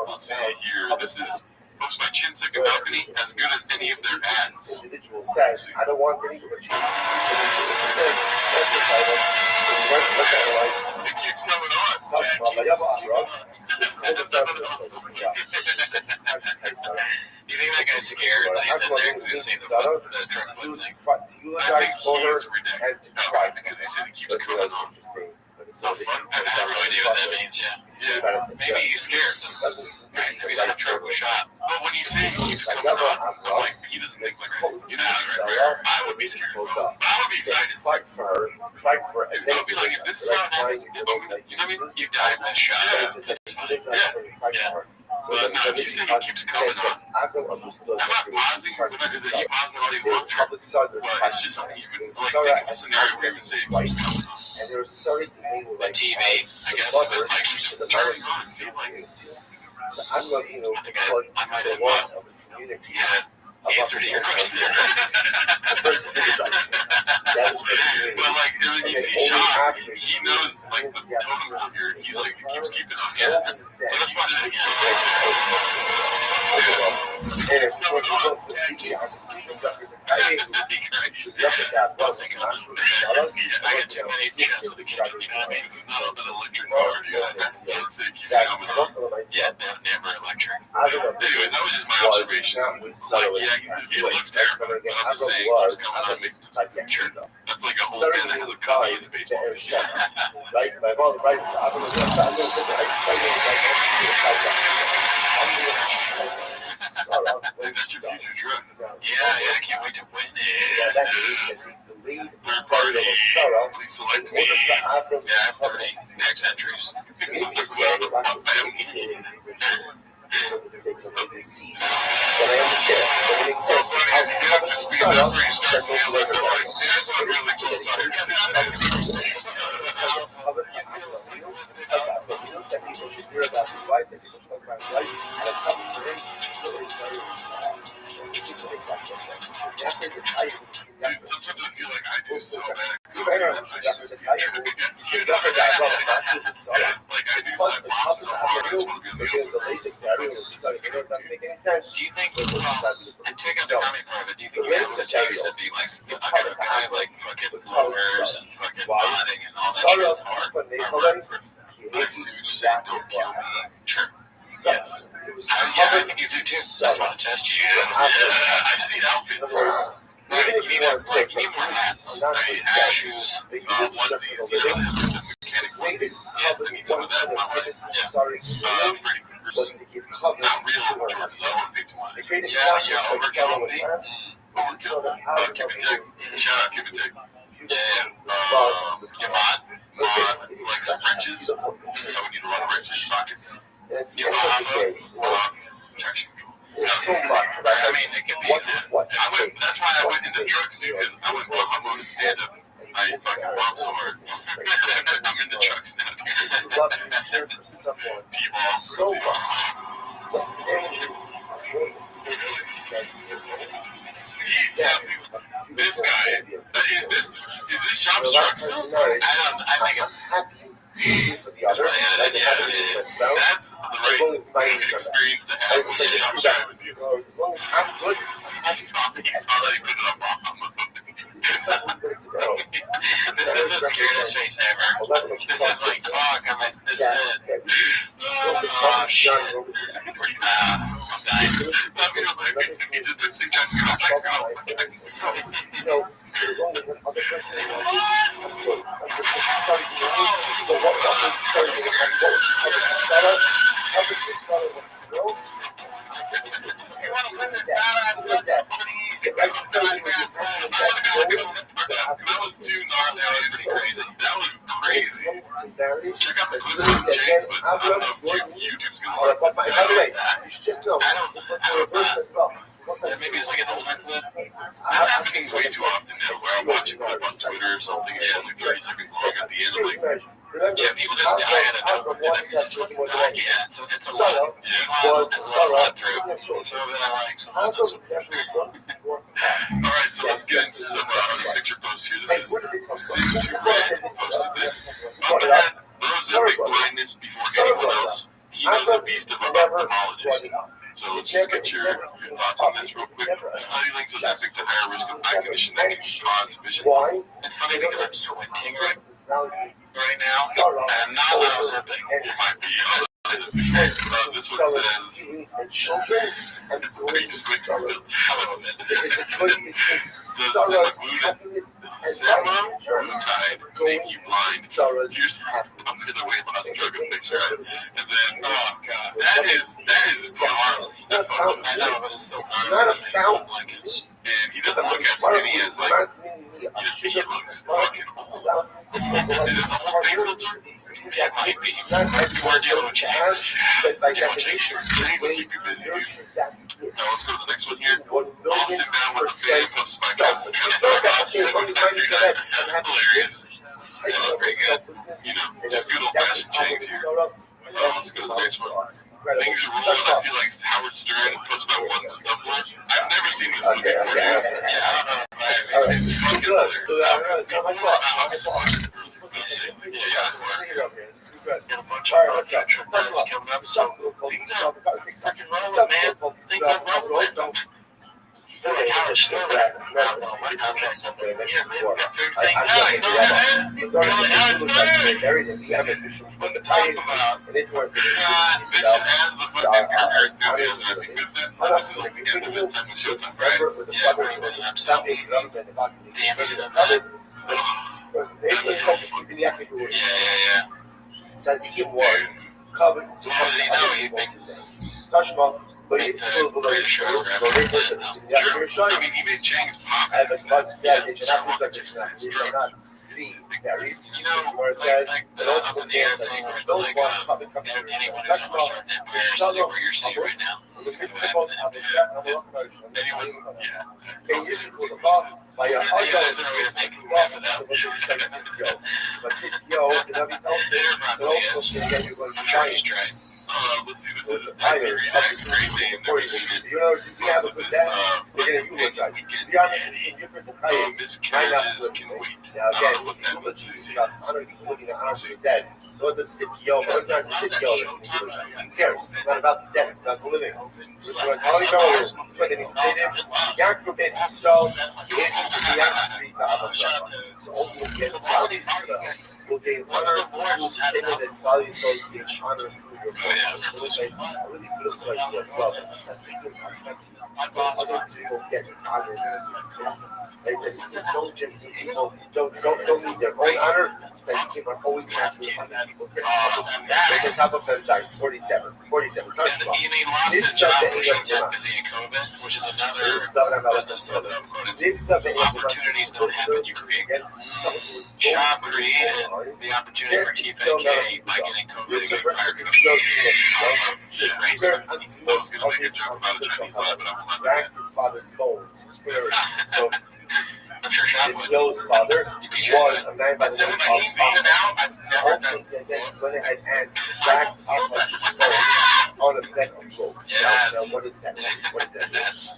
Let's see here. This is posted by Chinsick and Balcony, as good as any of their ads. individual says, I don't want any of the change. It's a thing. That's the title. Let's analyze. It keeps coming on. Talks about my other bro. This is the service. Do you think that guy's scared that he's in there because he's seen the truck flip thing? To utilize over He's ridiculous. and to try. Because he said it keeps That's coming on. interesting. I have no idea what that means, yeah. Yeah. Maybe he's scared. Right? Maybe he's on a truck with shots. But when you say he keeps coming on, like, he doesn't think like, you know, I would be scared. I would be excited. Fight for her. Fight for It would be like, if this is how it happens, you know what I mean? You die by shot. Yeah. But no, if you say he keeps coming on, I've not understood. I'm not pausing, but is it you pause all you want to? Public service. But it's just something you would, like, think of a scenario where you would say he keeps coming on. And there was sorry to me with The like TV, I guess, but like just turning on, feel like so I'm not, you know, I think I might have was of the community. answer to your question. The person who was like, that was But like, when you see Sean, he knows like the totem here. He's like, he keeps keeping on. Yeah. Let's watch it again. And if you want to look at the video, I get too many chips to the kitchen, you know what I mean? It's not an electric car. Yeah, never electric. Anyways, that was just my observation. Like, yeah, he looks terrible. But I'm just saying, he's coming on, makes sure. That's like a whole man that has a copy of the baseball. Right, my mother, right, I'm going to That's your future drug. Yeah, I can't wait to win it. laid Third burial party. of Sarah Please in select me. order for Abram Yeah, I have to cover 30 next entries. So if you say that's a significant for the sake of the deceased, then I understand. But it makes sense. I was covered for Sarah, then no later burial. But if you say that that people should hear about his wife, that people should talk about his wife, and I'm covered for him, so it's very sad. It seems to make that sense. After the time, Dude, sometimes I feel like I do so bad. like I do plus the top of the burial, the late burial is so it doesn't make any sense. Do you think, and check out the coming part of it, do you think that would takes to be like a guy like fucking blowers and fucking modding and all that shit's hard? I see what you're saying. Don't kill me. Sure. Yes. Yeah, I think you do too. That's why I test you. I've seen outfits. Even if you want to say, you need more hats. Hat shoes. Onesies, you know, mechanic onesies. Yeah, I need some of that in my life. Sorry, Freddy Krueger's was to give cover not real, to her but husband. lower picked one. The greatest Yeah, one yeah, was like overkill. someone Overkill. Keep it tight. Shout out, keep it tight. Yeah, your mod, like some wrenches. You know, we need a lot of wrenches, sockets. Your mod, protection. There's so much. I mean, it could be. That's why I went into trucks too, because I went on stand up. I fucking walk so hard. I'm into trucks now, dude. Love and care for someone so much. Yes, this guy. Is this shop's truck still? I think happy for the other. that's the right experience to have with a shop driver. As long as I'm good, He saw that he put it up wrong. this is not good to go. This is the scariest face ever. This is like, fuck, this is it. Oh, shit. I'm dying. Let me know my face if he just didn't think You know, as long as another person I'm good. But what was started and what was covered the setup, covered the setup with the girl. You want to live that? That was too gnarly. That was pretty crazy. That was crazy. Check out the clip on James, but I don't know if YouTube's going to But by the way, you should just know, because the reverse as well. Maybe it's like an older clip. That's happening way too often now, where I'm watching a clip on Twitter or something, and it's like 30 seconds long at the end. I'm like, Yeah, people just die out of nowhere. Yeah, so it's a lot. Was It's a lot Sarah. through. So then I like some of this. alright, so let's get into some picture posts here. This is Sim2Red who posted this. Underhead knows the big blindness before anyone else. He knows the beast of an ophthalmologist. So let's just get your thoughts on this real quick. The study links us epic to higher risk of eye condition that can cause vision. Why? It's funny because I'm squinting right Now, now, and I'm not when I was hoping. It might be. This one says, children and are you squinting still? A little bit. there is a choice between Sarah's happiness and my Blue tide make you blind. Sarah's Here's I'm the way about to take a picture, right? And then, oh god, that is gnarly. That's fun. I know, but it's so It's not about Like it. me. And he doesn't look as skinny as like he looks fucking old. Is this the whole face filter? It might be. Or Joe Chase. Joe Chase will keep you busy, dude. Now let's go to the next one here. Austin down with a fan posted by God. Hilarious. Yeah, that's pretty good. You know, just good old fashioned James here. Let's go to the next one. Things are rolling. I feel like Howard Stern posted about one stumbler. I've never seen this movie before. Yeah, I don't know. It's fucking hilarious. It's not my fault. Yeah. Sadiq was covered to Yeah, you know, you think Tashma, but he's Greatest autograph. I mean, even Chang's pocket. and the bus said, "It's not good, it's not be very." You know, Where it like says, the up in the air thing where it's like, anyone who's almost starting that player is like where you're sitting right now. It's going to happen in the NBA. Anyone, yeah. Can you see the ball? By a Yeah, there's no way to make mess it up. but CPO, I'm sure he's tried. Let's see, this is a great name. Never seen it. you know, just have a good day. They're going to eulogize. The opportunity difference in Miscarriages can wait. Now again, eulogy is about honoring looking at honors of the dead. So the CPO, but it's not the CPO that can eulogize. Who cares? It's not about the dead, it's about the living. So all you know is when they say Yaakov ben Yisrael, so ultimately, the quality will gain honor through the same way that quality will gain honor through your voice. I really feel like you as well. Other people get honored. They said, don't just people don't need their own honor. It's like people are always naturally other people get honor. They can have a Benzain 47. You mean lost his job for Showtime because of COVID, which is another business of opportunities don't happen, you create them. Shaw created the opportunity for TPK by getting COVID and getting fired. Shit, right? I was going to make a joke about a Chinese law, but I won't let it. His father's bones, his spirit. So I'm sure Shaw his would. Yo's father was a man by the name of He's vegan now. I've never done. when it had dragged out on a bed of gold. Yes. Now, what is that? What is that?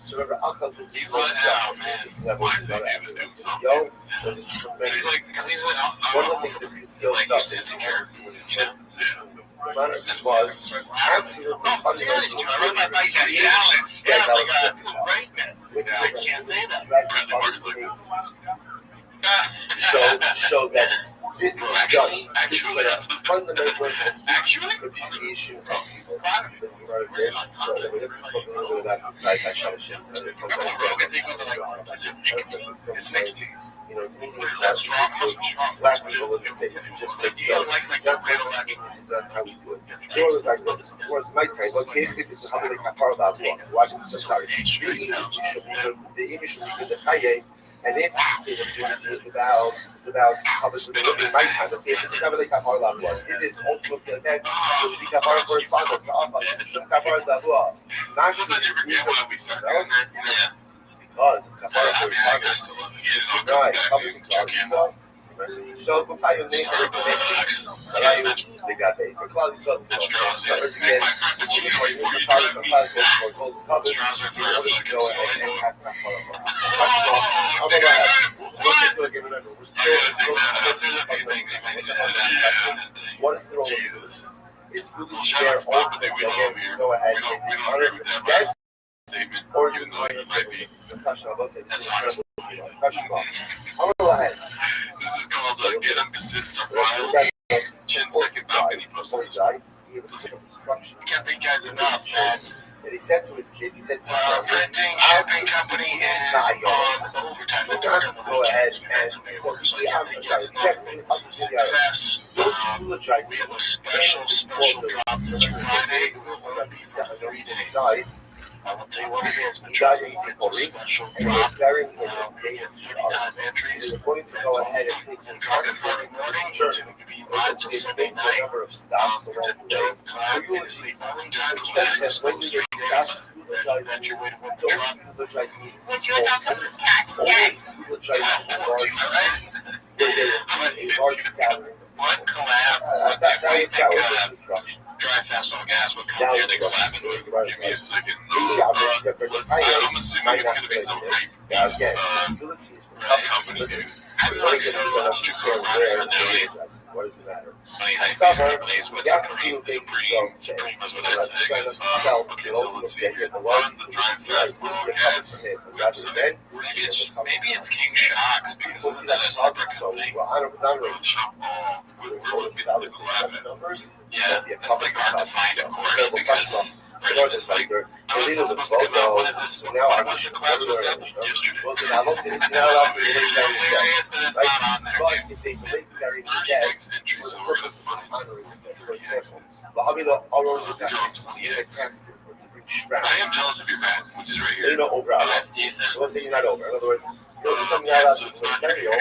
So remember, Achaz was his He's like, oh man, why did they do this to himself? Yo was a He's tremendous. like, because he's like, One of the things that his skills like does, used to insecure, you know? this was absolutely Seriously, I read that like that challenge. Yeah, like right man. I can't say that. Show that this is done. This is a fundamental Actually, repudiation of people. You know, it's easy to slap people in the face and just say, yo, this is not how we do it. You know, like, towards my time, okay, this is how they have part of that block. So I'm sorry. The image should be the Chaye, and if say the unity is about how this would be in my time, okay, how they have part of that block. It is ultimately like that, which we have part of correspondence to Alpha, should have part of that block. Not should be because Kapara correspondence should deny public Claudius. So before you name the Gabe for Claudius, again, when you part of Claudius for gold cover, you go ahead and have Kapara. Remember, we're still what is the role of Jesus? It's really there ultimately again to go ahead and say honor for the dead. Or you might be touchdown. Let's say this is incredible. Touchdown. I'm going to go ahead. This is called Get Emphasis Survival. Chin second balcony post. He was some instruction. Can't thank guys enough, man. And he said to his kids, he said to his Printing shipping company is on overtime. so go ahead and so Success. don't eulogize We have a special drop this Friday. We'll be for 3 days. I will tell you what it is, but try to get a special drop. very We have 30-time entries. You're going to go ahead and take this Drop it Friday morning. It's going to be live till Sunday night. number of stops along the way. Usually, time When you get stops, eulogize that your way to win the don't drop. eulogize me. Would you adopt a snack? Only Yes. eulogize large cities where there is a large gathering. What collab? That If we was think instruction. Dry Fast on Gas would come here, they collab and give me a second. I'm assuming it's going to be some rape-based company, dude. I like so much to go there and What does it matter? money hype-based companies with Supreme is what I'd say. Okay, so let's see here. The one, the Dry Fast on Gas website. Maybe it's King Shocks because isn't that a separate company? Shop Mall would really be the collab. Yeah, that's like hard to find, of course, because it's like, I was supposed to come out, what is this? What's the class was that yesterday? Hilarious that it's not on there, dude. 36 entries, so we're going to find 30 examples. These are on 20X. shroud. I am jealous of your hat, which is right Then you here. know over out. That's decent. So let's say you're not over. In other words, you're not Yeah, allowed so to it's do not burial.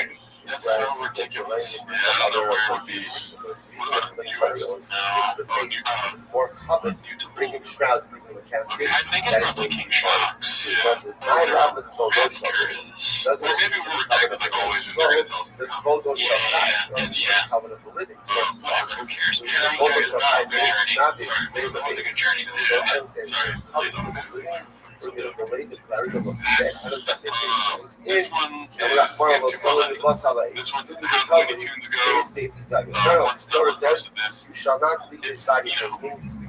That's so ridiculous. Yeah, I don't know where it would be. What about Burial is the face, more common to bring in shrouds, bring in a casket. I think That it's is probably what King Sharks. Yeah. not allowed the photo shop. Doesn't Or maybe we're redacted like always when they're going to tell us. the photo shop Yeah. covenant of the living. Whatever, who cares? The Yeah, photo shop good journey. not this. Sorry, that was a good journey to So the I understand. Sorry. We're going to relate the clarity of that. How does that make sense? This one And we're not one of those well, solid bus away. this one's how Looney Tunes go. State inside. No, One still Torah says, posted this. you shall not leave It's, inside you your know, continuously.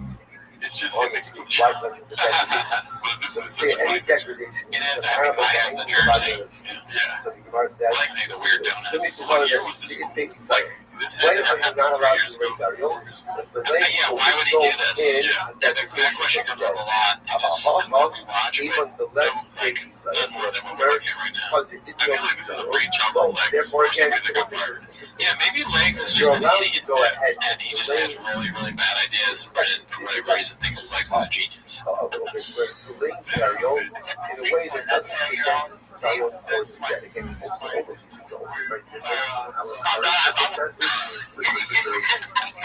It's just Or it the white legends of degradation. But this So is say such a any funny. degradation. It has the I animal have the that jersey. ain't Yeah. So the Gemara says, I like the weird donut. let me What follow year the was this? biggest baby Like, sire. this When had are you not allowed to ago. make burial? But the leg Yeah, will why be would he sold do this? in Yeah, as typically that question comes up a lot in About this half of we watch, even the less baby sire. but more than what we're looking at right now. Because it is I feel no like this is a sire. great chunk Well, of legs. therefore, again, Versus it's music also part. interesting. Yeah, maybe legs is You're just an allowed to idiot, go ahead and he just has really, really bad ideas, and for whatever reason thinks legs is a genius. A little bit, but to link burial in a way that doesn't present silent for the dead. Again, it's also over. This is also very different.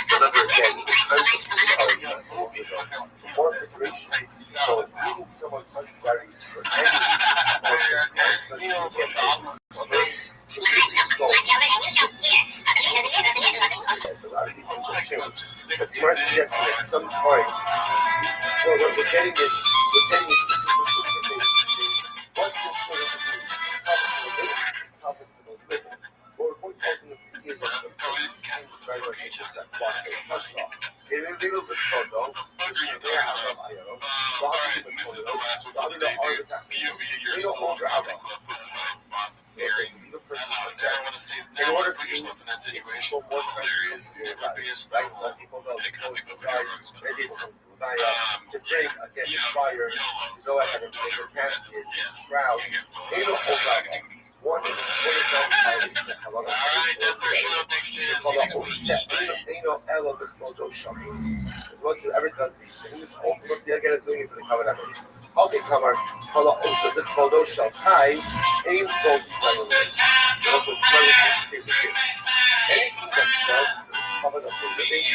So remember again, in terms of more configurations. So leaving someone unburied for any such as a lot of these things have changed. Because Mark suggesting that sometimes well, what we're getting is what's considered to be comfortable living. What we're ultimately see is that sometimes these things very much just that quality. First of all, they will be a little bit fun though. In order to people more friends let people know to bring again fire to go ahead and make a casket, shrouds, they don't hold out. One is Alright, that's our show. Thanks, James. they know Ella the photo shoppers. As well as ever does these things, ultimately again is doing it for the covenant. Okay, come on. Also the photo shop high aim gold design. Also anything that's done covenant of living,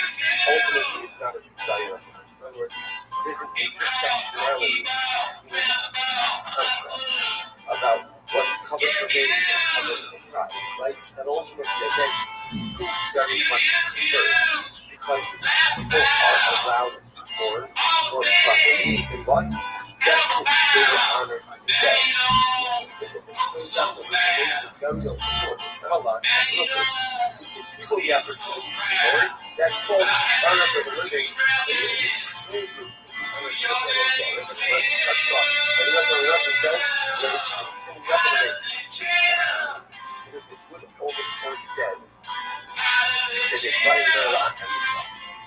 ultimately it's not a desire of it. In other words, there's an intersectionality about what's covered for days and covered for pride, right? And ultimately, again, these things very much disturb because people are allowed to mourn or properly in what? That will be given honor to the dead. Not a lot. To give people the opportunity to mourn, that's called honor for the living. Says, it is a good omen for the dead. Should it find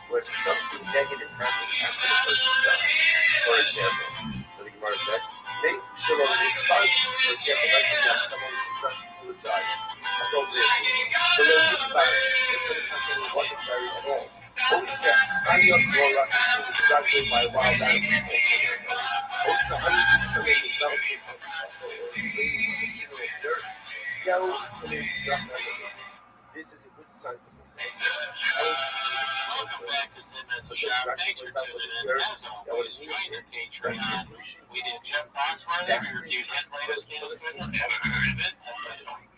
where something negative happens after the person dies. For example, so the Gemara says, Mace Shalom respond. For example, like that someone who's not eulogized appropriately. Shalom respond that someone wasn't buried at all. Osha, I'm not more Russian, exactly by wild animals. Osha, I'm not the celebrate this is a good sign for this. Welcome back to 10 Minutes of Shop. Thanks for tuning in. As always, join the Patreon. We did Jeff Foxworthy. We reviewed his latest news with him.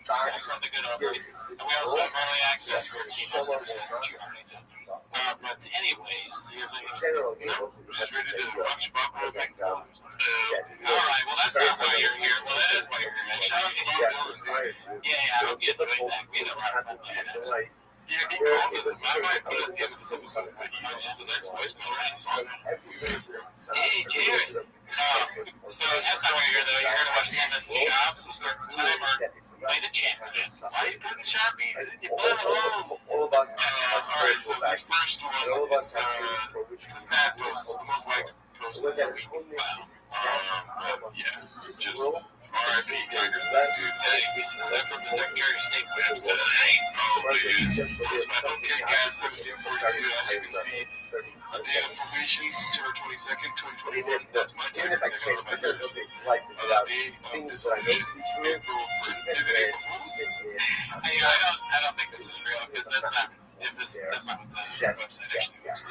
That's what the good old days. And we also have early access for Team listeners, which you already know. But anyways, here's Alright, well that's not why you're here. Well, that is why you're here. Shout out to you. Yeah, I hope you enjoyed that. We had a lot of fun. Hey, Jared. So that's not why you're here, though. You're here to watch 10 Minutes of Shop, so start the timer. Play the champion. Why are you putting champions in your blood? All of us have Alright, spiritual so back. this first And all of one us have things for which it's a sad post. It's the most liked post when of the that week. atonement is exact, Yeah, this just world R.I.P. Tiger. Thanks. Is that from the Secretary of State website? Probably is. It's my okay gas 1742. You can see a day of formation, September 22nd, 2021. That's my time. Even if I can't sit there and say life is about things that I know to be true, Is it April Fool's? I don't think this is real because that's not. That's not what the website actually looks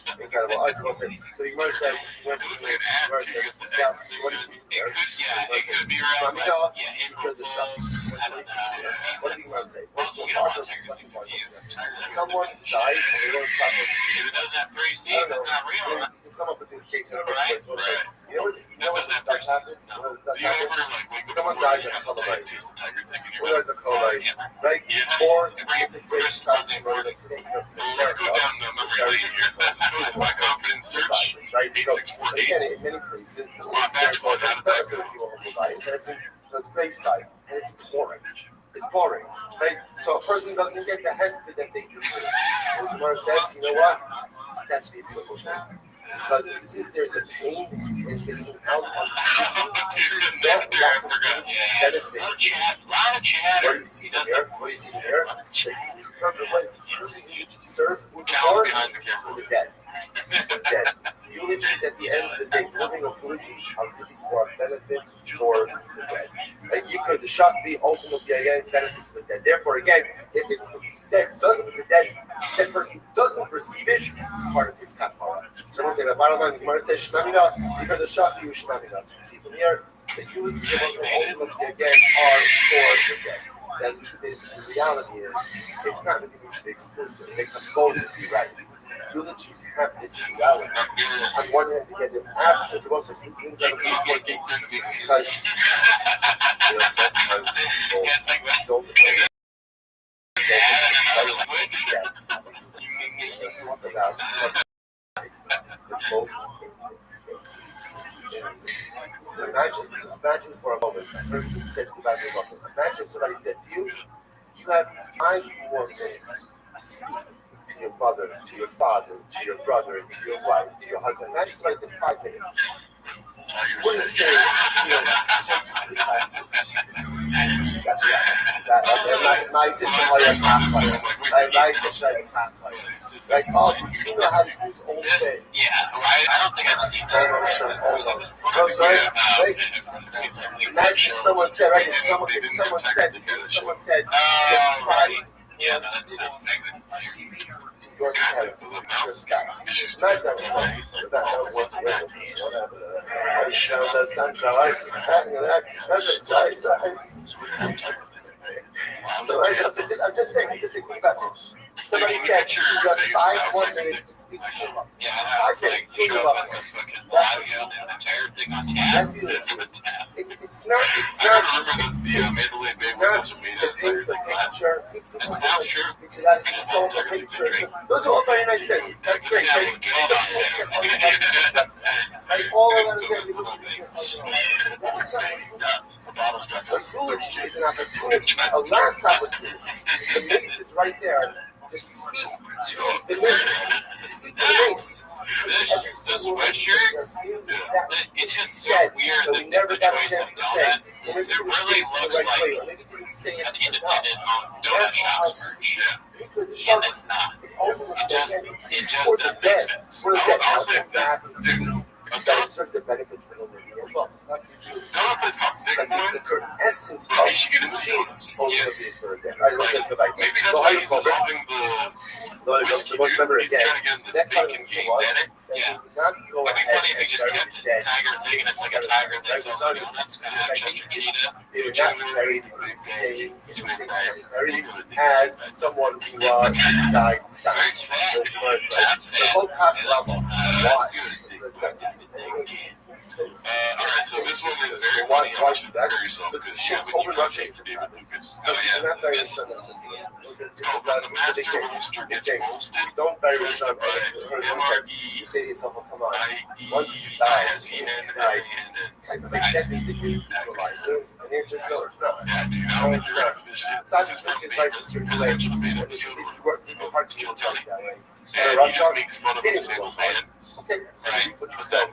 like. Incredible. I will say. So you might say, what do you see there? Yeah, it could be around. Yeah, April Fool's. I don't know. What do you want to say? What's Also, the you don't part want of Tiger to you. someone died and they wrote about it. If it doesn't have 3 C's, it's not real. You come up with this case in a Right? place. We'll say, you know what? This doesn't have 3 C's. happened? No. You know what Do you ever happened? wake up Someone in the dies morning in a and color light. taste the tiger thing in your Who has a color light? Right? Yeah. Or Every it's a great crisp sign Monday for morning. today. Let's go down the memory lane here. This goes to my confidence search. Right? So, 8648. again, in many places, it's Well, batch one, how did that go? so it's graveside and it's pouring. It's pouring, right? So a person doesn't get the hesped that they deserve. The Gemara says, you know what? It's actually a beautiful thing. Because since there's a pain in missing out on that benefit. What do you see here? What do you see here? It's perfect way. Serve who's born? The dead. The dead. Eulogies at the end of the day, living eulogies are really for a benefit for the dead. And you could, the Shakti, ultimately, again, benefit for the dead. Therefore, again, if it's the dead dead person doesn't perceive it, it's part of his kapara. So I'm going to say, the bottom line, the Gemara says, Shnamina, because the Shakti is Shnamina. So we see from here, the eulogies of us ultimately, again, are for the dead. And the truth is, the reality is, it's not really mutually exclusive. They can both be right. Eulogies have this duality. On one hand, again, the absence of the most is incredibly important because sometimes people don't say talk about the most. So imagine for a moment, a person says goodbye to a loved one. Imagine if somebody said to you, you have 5 more minutes to speak to your mother, to your father, to your brother, to your wife, to your husband. Imagine somebody said 5 minutes. You wouldn't say, my sister, like, oh, you know how to use old things. Yeah, I don't think I've seen this person. No, sorry. Imagine someone said, right? Someone said, yeah, no, that sounds negative. Your character, your spouse. Imagine that was like, that was whatever. That's sunshine. So I'm just saying, think about this. Somebody said you got 5 more minutes to speak to your mom. Yeah, it's like you show up at the fucking audio, the entire thing on tap. It's not the picture. That sounds true. It's about historical pictures. Those are all very nice things. That's great. Like all of those eulogy is an opportunity, a last opportunity. The mace is right there to speak to the mace. Speak to the mace. This sweatshirt, it's just so weird that the choice of donut, it really looks like an independent donut shop's merch. And it's not. It just doesn't make sense. I was like, That serves a benefit for the lady as well. So it's not usually the essence of eulogy is for the dead. Right, let's just go back. Maybe that's why he's dissolving the whiskey. Most remember again. That's part of the thing was yeah. It'd be funny if he just kept the tiger thing and it's like a tiger that sells like that's kind of Chester Cheetah. They were not buried in the same cemetery as someone who died. The whole Kakalama. Why? Sense. Alright, so this one is very funny. I want you to prepare yourself because you have a new project for David Lucas. Oh yeah, yes. It's called The Master Roaster Gets Roasted. Don't bury your son. MRE. Say to yourself, come on. Once you die, that is the great equalizer. And the answer is no, it's not. Yeah, dude, I don't think you're ready for this shit. This is from his life to circulate. This is work hard to Kill Tony. that way. And he just makes fun of a disabled man. Okay, so Right. you put yourself,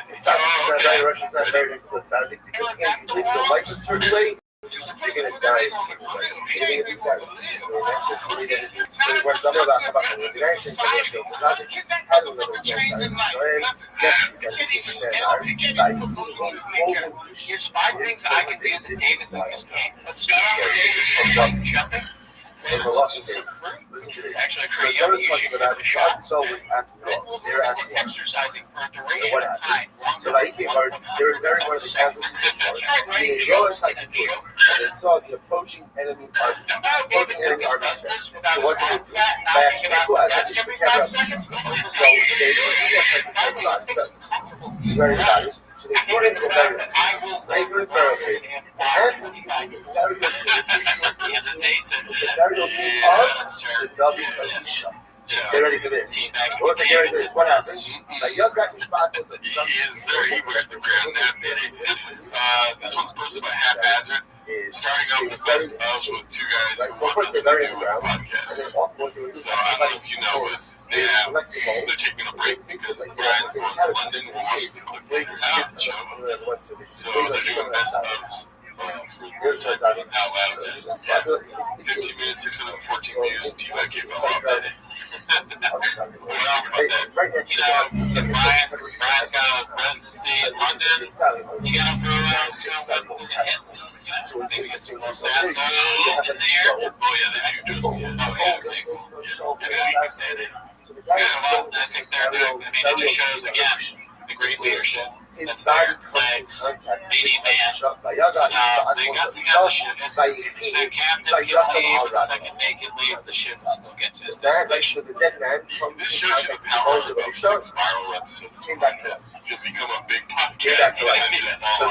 it's not very Russian, it's not very sadly, because again, you live your life a certain way, you're gonna die a certain way. You're gonna be dead. That's just the way that it is. So it was number about how the direction for the show was not had a little bit Here's 5 things I can do that David Lewis can't. Let's start with jumping. Listen to this. So notice like that God saw was at war. They were at war. Exercising for a duration What of time. happened? So like they were very one of the casualties of war. They rose like the good, and they saw the approaching enemy army. So what did they do? They actually as a district camera. So they very valuable. So they put in the barricade. They put in the barricade. And this is very good. The States and Get ready for this. Once I get ready for this, what happens? Like, young guy who's fast was like, Yes, sir. He were at the ground that minute. This one's posted by Haphazard. Starting off the best of with 2 guys who well, first they're very underground, and then off what they were So I don't know if you know, but they're taking a break because Brian going to London wants to play out show. So they're doing best ofs. Out loud. 15 minutes, 6 of them, 14 views. T5 gave all of it. Brian's got a residency in London. You gotta throw out, the hits. Maybe get some more stats in there. Oh yeah, they do. Oh yeah, okay, cool. Yeah, extended. Yeah, well, I think they're doing. It just shows again the great leadership. That's their legs, meaty man. So now they got the ship. The captain can leave, the second naked leave, the ship will still get to his destination. This shows you the power of those spiral episodes. You'll become a big podcast. So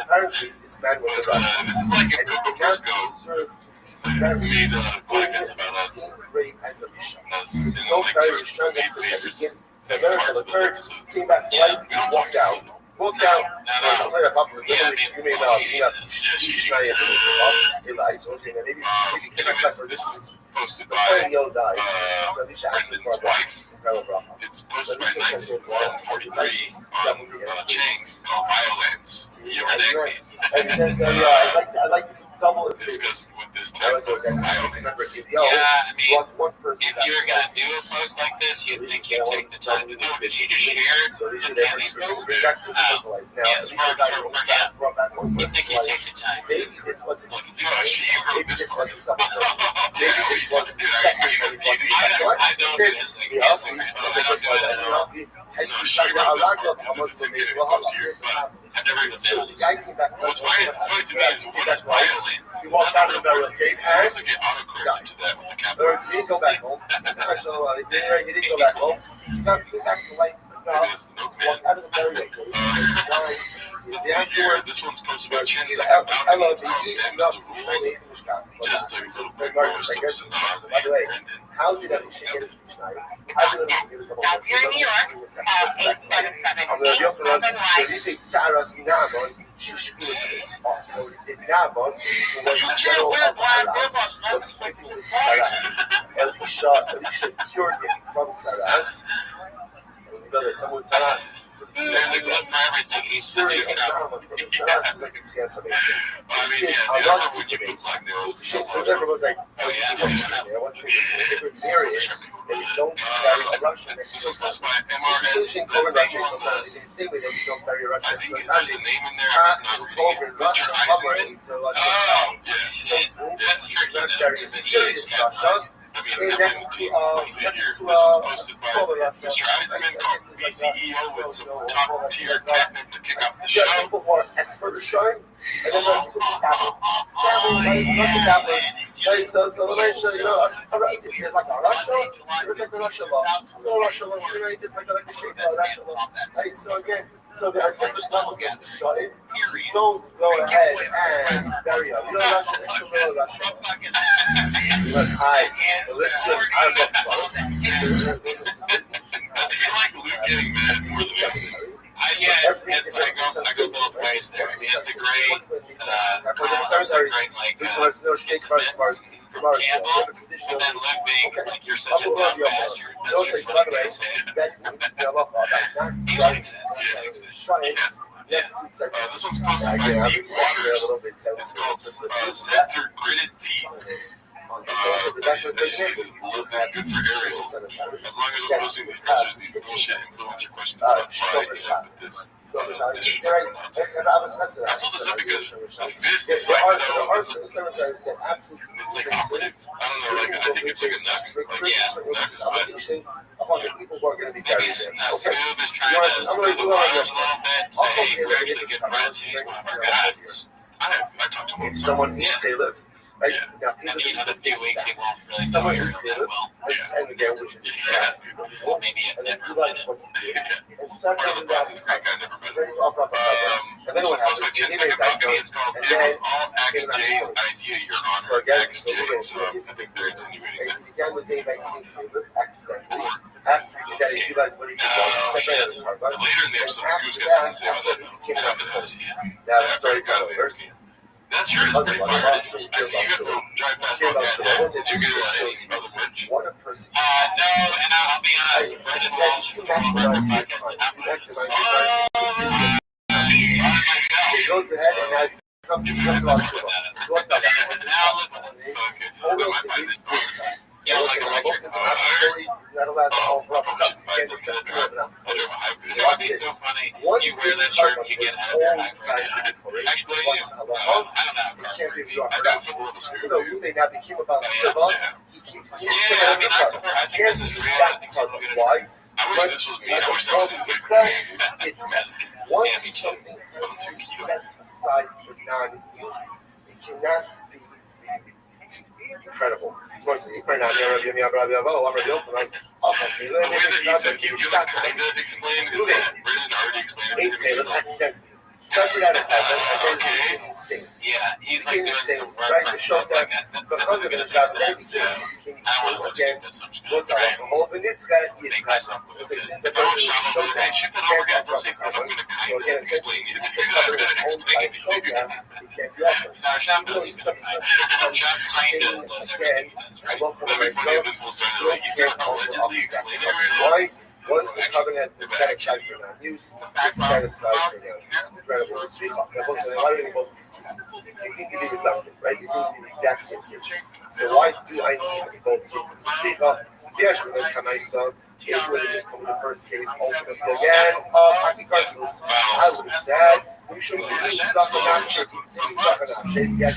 apparently this man was a Russian. This is like if Coco Crisco made a podcast about us. Brave as a bishop. No very strong as a begin. So America the third came back to life, walked out. You may know, this is posted by Brendan's wife. It's posted by 1943 on Chang's called Violence. Your name. I like to double its discussed with this type of violence. Yeah, I mean, if you're going to do a post like this, you'd think you'd take the time to do it. But she just shared the Candy's post. Yes, for him. You think you'd take the time to maybe this wasn't look at No, she wrote maybe this this wasn't double. Maybe this wasn't the second time it wasn't. I don't do this thing. Yes, I don't do it at all. No, she wrote this to get it up to you, but I've never even been on this. What's funny to me is what is violence? He walked out of the barricade You're supposed to get autocorrect into that with the capital. he didn't go back home. He didn't go back home. He came back to life. Walked out of the barricade. Let's see here. This one's posted by Chin Second Bounty. It's called Dems to Rules. Just a little quick post of Samaz and Brendan. How did that shit get his Schneider? Now, if you're in New York, call 877-811-Y. You think Sarah's Nabon, she screwed this off. So the Nabon was the general of Allah. Was speaking with Saras. Elisha cured him from Saras. Someone Saras. There's a clip for everything. He's the new trouble. I mean, yeah, when you put like the So therefore was like, what's the areas that you don't carry a Russian This is posted by MRS. That same one. in the same way that you don't carry a I Russian. think there's a name in there. I'm just not reading it. Mr. Eisenman. Oh, yeah. That's tricky. Is that he is capitalized? I mean, let's see here. This is posted by Mr. Eisenman called BCEO with some top-tier catnip to kick off the show. People who are experts showing, and then there are people who Russian tablets. Right, so let me show you, there's like a Russia, there's like the Russia law. No Russia law, just like the shape of Russia law. Right, so again, so there are different levels of showing. Don't go ahead and bury up. Russia, extra little Russia. Let's hide. Listen, I'm not close. You like Luke getting mad more than anything. Yeah, it's like I go both ways there. I mean, it's a great, like, Campbell, and then Luke being like, you're such a dumb bastard. That's what you're funny guy saying. He likes it. This one's called Deep Waters. It's called Set Through Gritted Teeth. It's good for aerials. As long as I'm posting these pictures, these bullshit influencer questions about pride, this I pulled this up because a fist is like so. It's like operative. I don't know, like I think it's like a nux. Like nux, but maybe Scoob is trying to spread the wires a little bit. Say, hey, we're actually good friends. He's one of our guys. I talked to him. Someone needs they live. Right? Yeah. Now, And in a few weeks, he won't really know someone you needs they live. well. And again, which is Well, maybe it and then never you like did. what you do. And second, One of the bosses is great guy, never met him. ready to offer up a and then This what one's called my happens? 10-second balcony. It's called and It then Was All XJ's Idea, Your Honor. So again, XJ, so I think they're insinuating that. and he began with being like you live accidentally. After that, he realized what he did wrong. Oh, He stepped shit. out of the car, right? Later in the episode, Scoot's got something to say about that, though. Came I out haven't of the seen it yet. Now the story's not over. That's yours. Pretty fire. I see you got the drive fast Came out podcast. of the was it Did you just get shows any other merch? what a person. No, and I'll be honest, Brendan Walsh from the podcast So he goes ahead and now comes to our show. So what's that? Yeah, like electric cars. He's not allowed to offer up. It would be so funny. You wear that shirt and you get out of your hybrid. Actually, I don't know. I got full of the You know, screw. you may not became about Shiva. He keeps Yeah, I mean, I support. I think this is real. I think someone gonna. Why? I wish this was me. I wish that was his good friend. Once Yeah, me too. something has been set aside for non-use, it cannot be incredible. It's more like, I'm ready open. The way that he said he's gonna kind of explain is that Brendan already explained it to me. He's like, Separate out of heaven, and then you can sing. yeah, he's like doing some Right, to reference show stuff like that that. This because isn't of gonna the make job sense. that Yeah. you can I don't want to sing again. lip sync this. I'm just So gonna it's try like, and all the nitrat, make myself look so good. since If the I was person Shama, showed hey, that, shoot that over again for a can't second. I'm gonna so kind again, of explain essentially, it. if the cover is owned by Explain it. Showdown, it can't be offered. No, Sham You know, does. he's He's gonna subsequently Sham kind of does everything he does, right? That'd be funny if this was done. Like, he's gonna allegedly explain it right now. Why? Once the covenant has been set aside for non-use, it's set aside for non-use. Incredible. It's really fun. Why do we both these cases? They seem to be redundant, right? They seem to be the exact same case. So why do I need both cases? Yes, we're going to come myself. If we just come to the first case, ultimately again, happy Garces. I would have said, we should be doing Dr. Nash, yeah,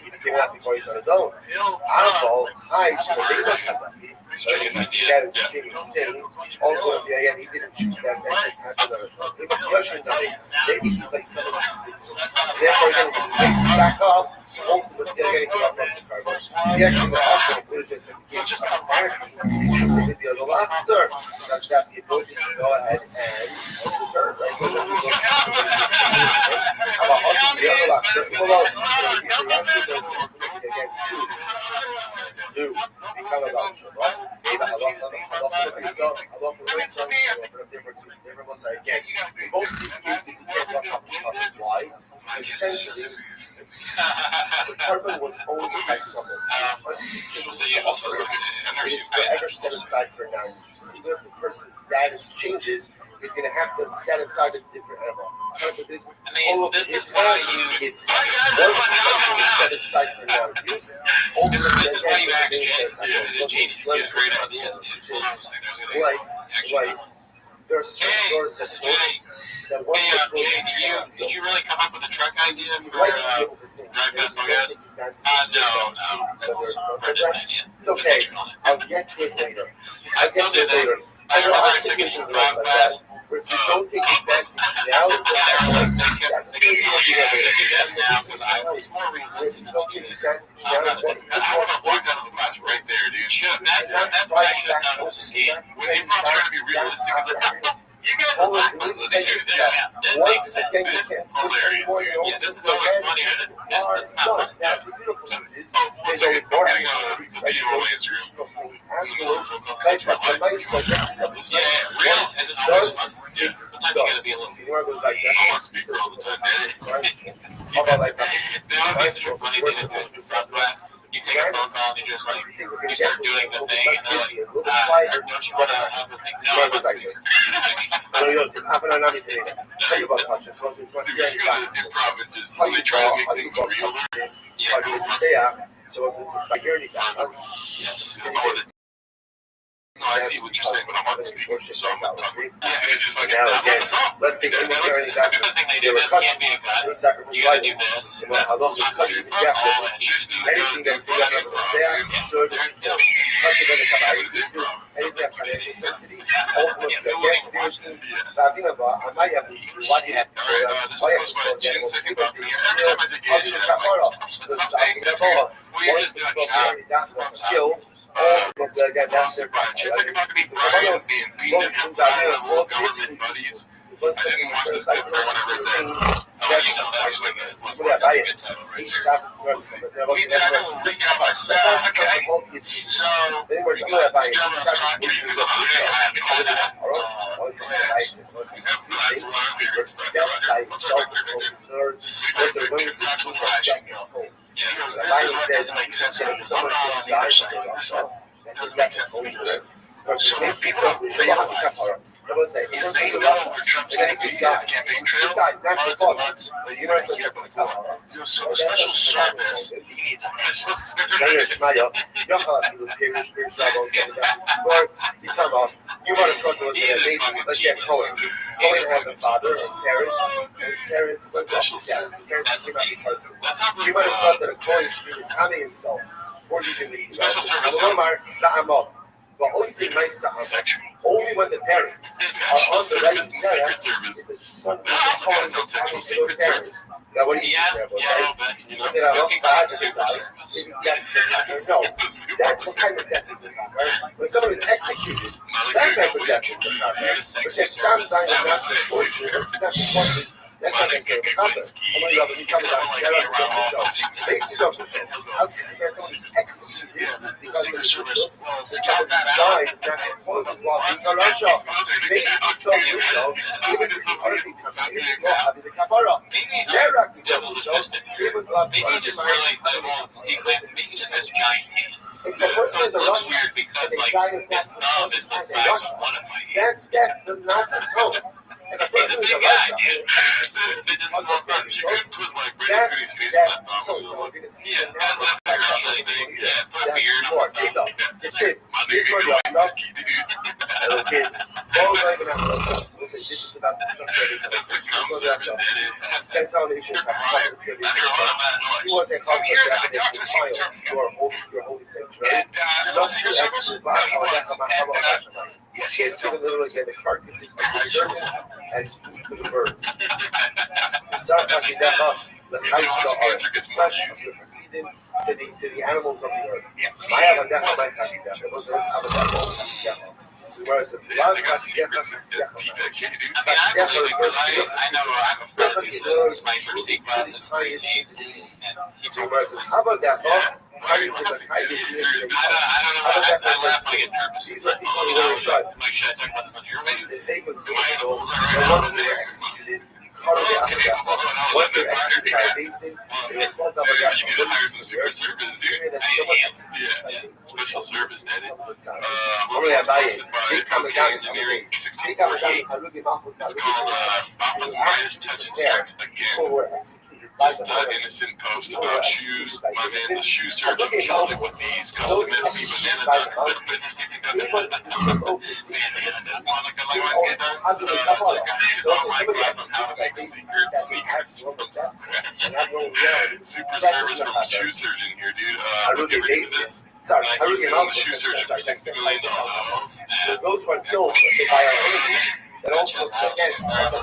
he became that before he's on his own. Our I Strange idea. he became insane. Ultimately, again, he didn't choose that. That just happened on its own. Maybe he's like some of these things. Therefore, again, he wakes back up. Ultimately, again, he came up from the carbon. He actually went off with it just became sanity. He should maybe be a little officer. Does that the ability to go ahead and return, right? How about also the other officer? Well, he has the ability again to become a officer, right? Again, in both these cases, you can't walk up the carbon. Why? Because essentially, the carbon was owned by someone. It was forever set aside for non-use. Even if the person's status changes, he's going to have to set aside a different animal. This is why you. set aside for non-use. This is why you ask Jay. This is a genius. He has great ideas. Life. There are certain doors that close. That once they close, did you really come up with a truck idea for Drive Fast Podcast? No. That's Brendan's idea. It's okay. I'll get to it later. I still do this. I remember I took it to Drive Fast. If you don't take advantage now, they kept telling me that I could do this now because it's more realistic to do this. I would have walked out of the class right there, dude. That's what I should have done was a skate. When improv trying to be realistic, I was like, you got the black was the thing. That makes sense. This is hilarious, dude. Yeah, this is always funny. This is not funny. Now, the beautiful news is, There's always more. I'm getting on a video on Instagram. Yeah, real isn't always fun. Yeah, sometimes you gotta be a little. I'm on speaker all the time. Now, if you are funny, they didn't do it for class. you take a phone call and you just like, you start doing the thing, and they're like, don't you want to have the thing? No, I'm on speaker. Improv and just really try to make things real. Yeah, go for it. Yes. No, I see what you're saying, but I'm on the speaker, so I'm not talking. Yeah, it's just like let's say the thing they do, this can't be a gun. You gotta do this. That's not good. anything that's going on there, so buddies. I didn't watch this clip, but when I read that, you know, that was like that's a good title right there. We'll see. We did, I was thinking about so, okay. So, we got issues of if they know where Trump's going to be on the campaign trail, months, special service, he needs special service. Cohen has a father and parents, and his parents went Special off service. That's amazing. That sounds you like might have thought that a Cohen should be calming himself for these individuals. Special service But only when the parents are Special on the right service and secret service. is the son of That also kind of the sounds Cohen sexual. those Secret parents. service. That what he's Yeah, there, a little bit. You know, that I you love think God of and super God. service. Isn't that that's what kind of death is this, right? When someone is executed, that type of death is the not right? But that's not dying and not the choice. That's the point. That's not necessarily the context. I'm going to become how can you compare someone who's executed because of rituals to someone who died and that causes while being a Russia? Makes the solution, even if the other thing comes out, it's not having the kapara. Maybe devil's assistant. Maybe he just really, maybe he just has giant hands. So it looks weird because like his thumb is the size of one of my hands. That death does not atone. He's a big guy, dude. Fit into more parts. You could put like Brady Cootie's face on that thumb. Yeah, that's essentially big. Yeah, put a beard on the thumb. That's it. This one Bitcoin yourself. is key, dude. Okay. All not even have ourselves. We'll say this is about the structure of this. That's the concept and then it. Gentile nations have come to this. You want to say conquer Japanese trials. Your holy sanctuary. Not to execute last hour. Yes, He has given literally again the carcasses of the serpents as food for the birds. The son has the chaisa are flesh of the proceeding to the animals of the earth. I have a death of my chasidem. It was have a death of chasidem. So where it says, love chasidem, chasidem. I believe it because I know I'm a friend who's in sniper C class at 3C, and he told me How about that? I don't know. I laugh when I get nervous. It's like, should I talk about this on your radio? They would be able, the one who were executed, once they're executed by Basin, they were called up again. You need to hire some secret service, dude. Yeah, special service, daddy. They come again engineering 1648. It's called Papa's Midas Touch and Strikes Again. Just an innocent post about shoes. My man, the shoe surgeon, killed it with these custom SB banana ducks. Super service from the shoe surgeon here, dude. Look at this. Sorry, Like he's selling the shoe surgeon for $60 million. So those who are killed by our enemies, that also again that's the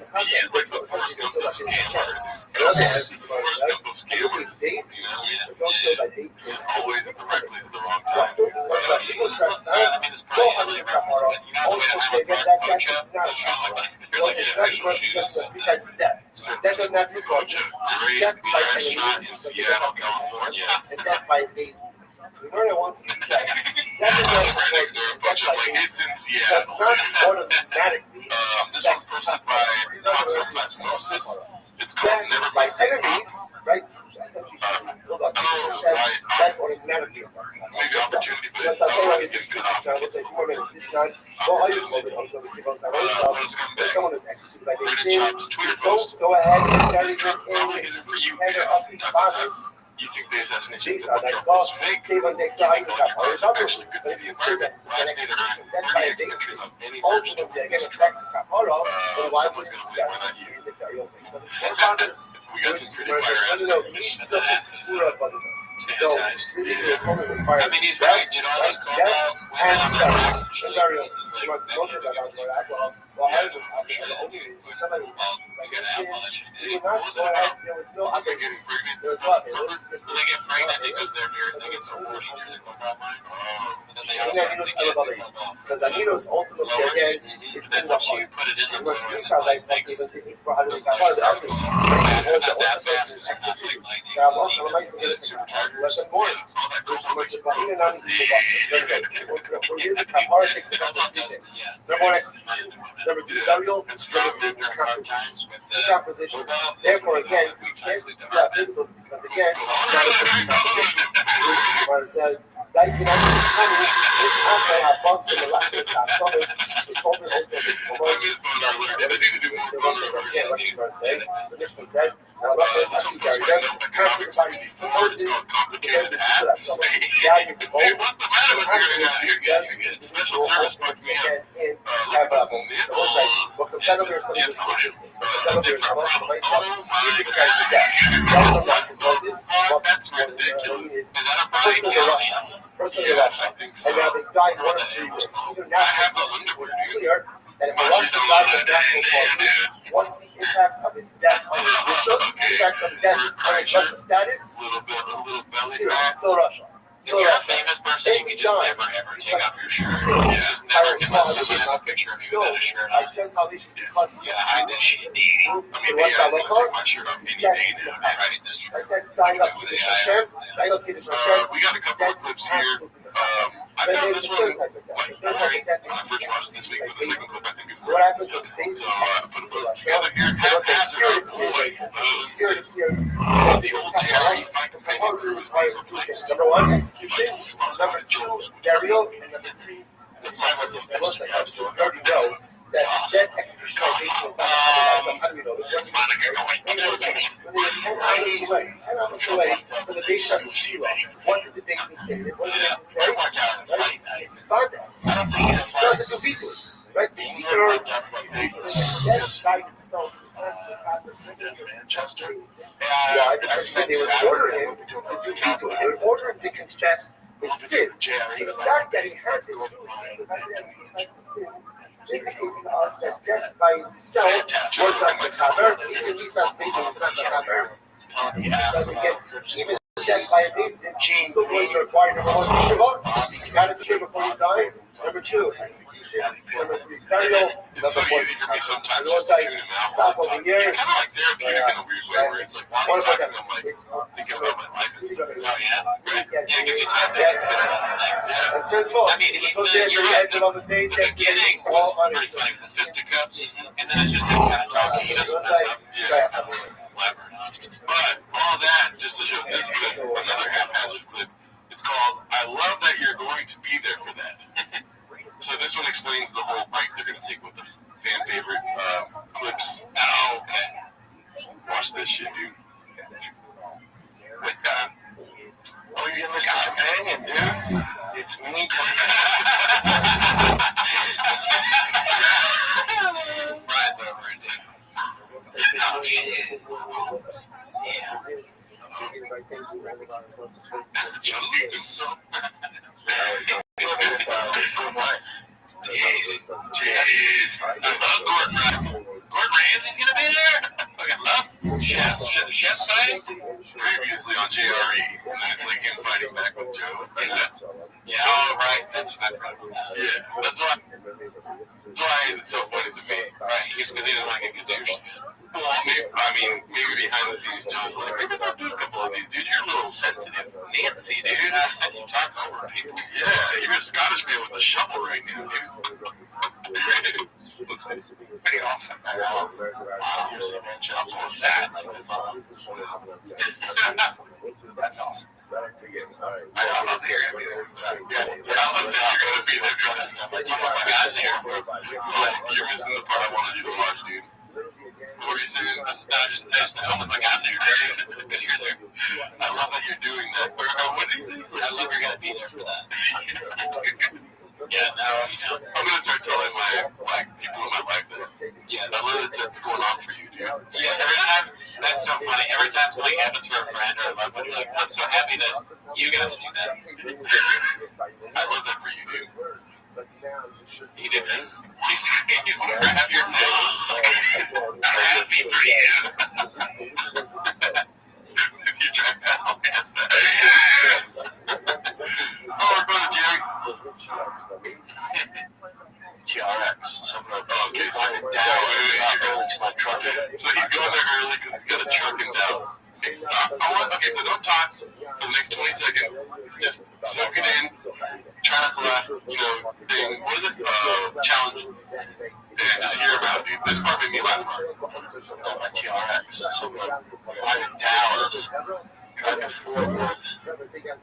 context. He is like the first group of scammers. Always at the right place at the wrong time. That's a natural process. Death by enemies in Seattle, California. And death by days. The Lord wants to see that. That is not it's in Seattle. not automatically. This one's posted by Toxoplasmosis. It's called Never By Be Sick. enemies, right? essentially build up that automatically affects that. Maybe opportunity, but Because I tell you, this is this now, we'll say 4 minutes this time. Well, I didn't COVID also, we keep on saying, when someone is executed like they did, go ahead and carry them in header of these fathers. you think the assassination These are like God, fake? they when they You die, think they those have all reports are double. actually good But for if the you say that environment? it's an Last day there execution, aren't that by a 38 countries base, on any ultimately again affects Kapara, then why would someone's you gonna do win. that Why not you? in the burial thing? So this four fathers, We got some pretty where fire no, ass no, people he's that so that's is pura, but no, sanitized. really the Yeah. opponent with fire. I mean, he's right. Did all this cobalt And women on the backs and burial. shit? Most of that are going alcohol. Well, I was out there, the only somebody was like, You gotta have all that shit. you What not was go it ahead, about? there was no other. They're getting pregnant. There was what? It was just. So they get pregnant because they're near, they get so horny near the cobalt mines. And then they And also then have Ninos to get the elevate. cobalt Because Ninos ultimately again is then in the once you heart. put it in the Because blowers, these it are like like makes even taking for how to those make part of the electric army. cars All the not that ultimate fast, is but not executed. like lightning. So I'm also Even like the to superchargers. let them born. All that Which cobalt. was the Bahina Nani people busted. Very good. We're in the Kapara takes it up to three things. Number one, execution. Number two, burial. And stop Number it three, during hard decomposition. times with Decomposition. cobalt. Therefore, again, you can't do that because again, decomposition. Where it says, like in this after our boss in the last Thomas, the corporate also the so this one said, now let us actually carry them. Special service fucked me up. That's ridiculous. Is that a body count? Personally, Russia. And now they died one of 3 ways. Either natural, it's clear that if a Russian dies of natural causes, what's the impact of his death on his rishos? The impact of his death on his Russian status? A little belly Zero. fat. Still Russia. If you're a famous person, you can just never ever take off your shirt. You just never can let someone have a picture of you without a shirt on. You gotta hide that shit. I mean, maybe I take my shirt off any day now. Right, that's true. That's dying up Kiddush Hashem. Dying up Kiddush Hashem. We got a couple of clips here. I found this one like right when I first watched it this week, but the second clip I think is So what happens with things? so I put both together here. Haphazard, boy, those the old Jerry fight companion crew is being replaced. Number one, execution. Number two, burial. And number three, the most like we already know that that executionization is not happening. How do we know this? Monica going, When they were 10 hours away from the base of Shira, what did the base say? What did they say? Right? It's Sparta. It's Sparta to beat it. Right? You see her, that guy itself. Manchester. Why? Because they would order him to do people. They would order him to confess his sins. So the fact that he had to do it, the fact that he confessed his sins, indicating to us that death by itself was not the cover. Even Lisa's basin was not the cover. But again, even death by a basin, still going to require number one, Shiva. You got to do it before you die. Number two, execution. Number three, burial. It's so Number four, easy for me sometimes it was just to like, tune him out. stop over here. It's kind of like therapeutic in a weird way where it's like, while he's talking, I'm like thinking about my life and stuff. Oh, yeah? Right. Yeah, it gives you time to consider other things. Yeah. It's his fault. I mean, He's supposed to you're be right. at the end of the days. The beginning was pretty funny with fisticuffs, and then it's just him kind of talking. He doesn't mess up. He's just kind of clever. But all that just to show this clip, another haphazard clip. It's called "I Love That You're Going to Be There for That." So this one explains the whole break they're going to take with the fan favorite clips. Oh, okay. Watch this shit, dude. With oh, you're Mr. Companion, dude. It's me. Brian's over it, dude. Oh, shit. Yeah. Jeez. I love Gordon. Gordon Ramsay's gonna be there? Fucking love Chef's fighting? Previously on JRE, and then it's like him fighting back with Joe. Yeah, oh, right. That's what I thought. Yeah, that's why it's so funny to me. Right, because he doesn't want to get douche. Well, maybe behind the scenes, Joe's like, maybe don't do a couple of these, dude. You're a little sensitive. Nancy, dude. You talk over people. Yeah, you're a Scottish man with a shovel right now, dude. Let's Pretty awesome. Wow. You're so much up on that. That's awesome. I love that you're going to be there. Yeah, I love that you're going to be there. It's almost like I'm there. But you're missing the part I wanted you to watch, dude. What were you saying? Just almost like I'm there. Because you're there. I love that you're doing that. What did you say? I love you're going to be there for that. Yeah, no, I'm going to start telling my people in my life that, yeah, I love that that's going on for you, dude. Yeah, every time, that's so funny. Every time something happens for a friend or a loved one, like, I'm so happy that you got to do that. I love that for you, dude. You did this. He's grab your phone. I'm happy for you. You drive out, yes. Oh, we're going to Jerry. TRX. Okay, so he's going there early because he's got a truck in Dallas. Okay, so don't talk for the next 20 seconds. Just soak it in. Try not to laugh, thing. What is it? Challenge. And just hear about it, dude. This part made me laugh. My TRX. So I'm in Dallas. Drive to Fort Worth.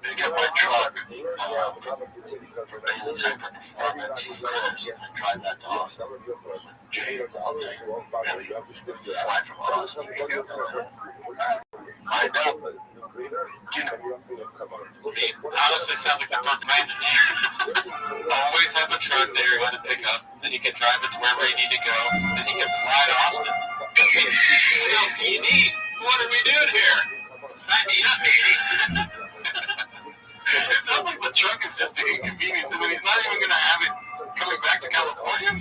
Pick up my truck. Drive that to Austin. Fly from Austin. Find out. Honestly, sounds like the perfect plan to me. Always have a truck there you want to pick up. Then you can drive it to wherever you need to go. Then you can fly to Austin. What else do you need? What are we doing here? Sign me up, baby. It sounds like the truck is just an inconvenience, and then he's not even going to have it coming back to California.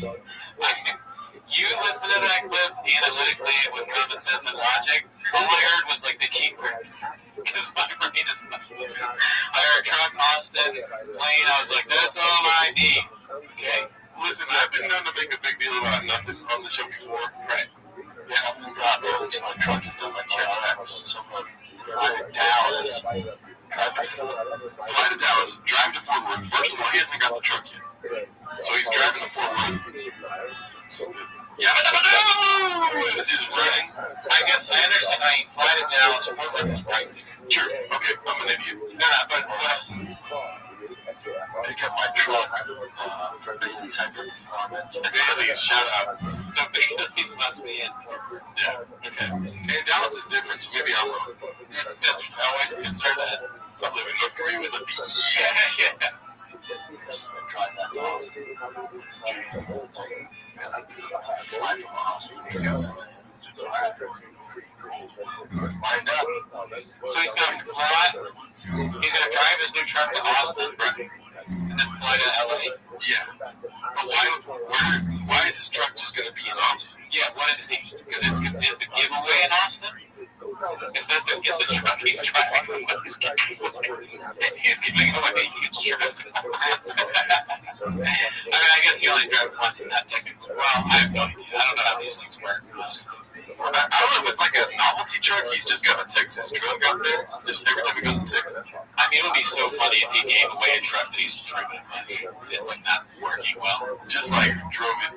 You listen to that clip analytically with common sense and logic. All I heard was like the key words. Because my brain is fucking. I heard truck, Austin, plane. I was like, that's all I need. Okay. Listen, I've been known to make a big deal about nothing on the show before. Right. Yeah, God, my truck is done by TRX. So fly to Dallas. Fly to Dallas. Drive to Fort Worth. First of all, he hasn't got the truck yet. So he's driving to Fort Worth. It's just running. I guess I understand how you fly to Dallas. Fort Worth is right. Sure. Okay, I'm an idiot. Nah, but what else? Pick up my truck for Bailey's Hyper Performance. Bailey's, shout out. So Bailey's must be in. Yeah, okay. And Dallas is different, so maybe I'll look. That's, I always consider that. So I live in North Korea with a B. Yeah. Drive that long. Find out. So he's going to fly. He's going to drive his new truck to Austin, and then fly to LA. Yeah. But why is his truck just going to be in Austin? Yeah. What is he? Because is the giveaway in Austin? Is the truck he's driving? He's giving away his truck. I mean, I guess he only drove once in that technical. Well, I have no idea. I don't know how these things work. Honestly. I don't know if it's like a novelty truck. He's just got a Texas truck out there. Just every time he goes to Texas. I mean, it would be so funny if he gave away a truck that he's driven a bunch. It's like not working well. Just like drove it,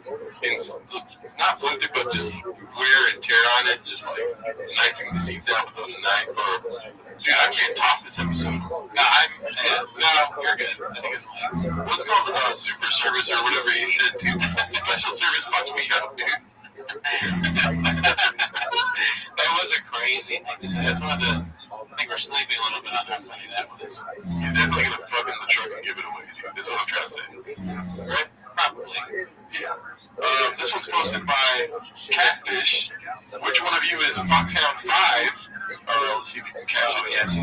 not flipped it, but just wear and tear on it. Just like knifing the seats out with a knife. Dude, I can't top this episode. No, you're good. I think it's what's called super service or whatever you said, dude. Special service fucked me up, dude. That was a crazy thing to say. That's one of the. I think we're sleeping a little bit on how funny that one is. He's definitely gonna fuck in the truck and give it away, dude. That's what I'm trying to say. Right? Probably. Yeah. This one's posted by Catfish. Which one of you is Foxhound 5? Let's see if you can catch it. Yes.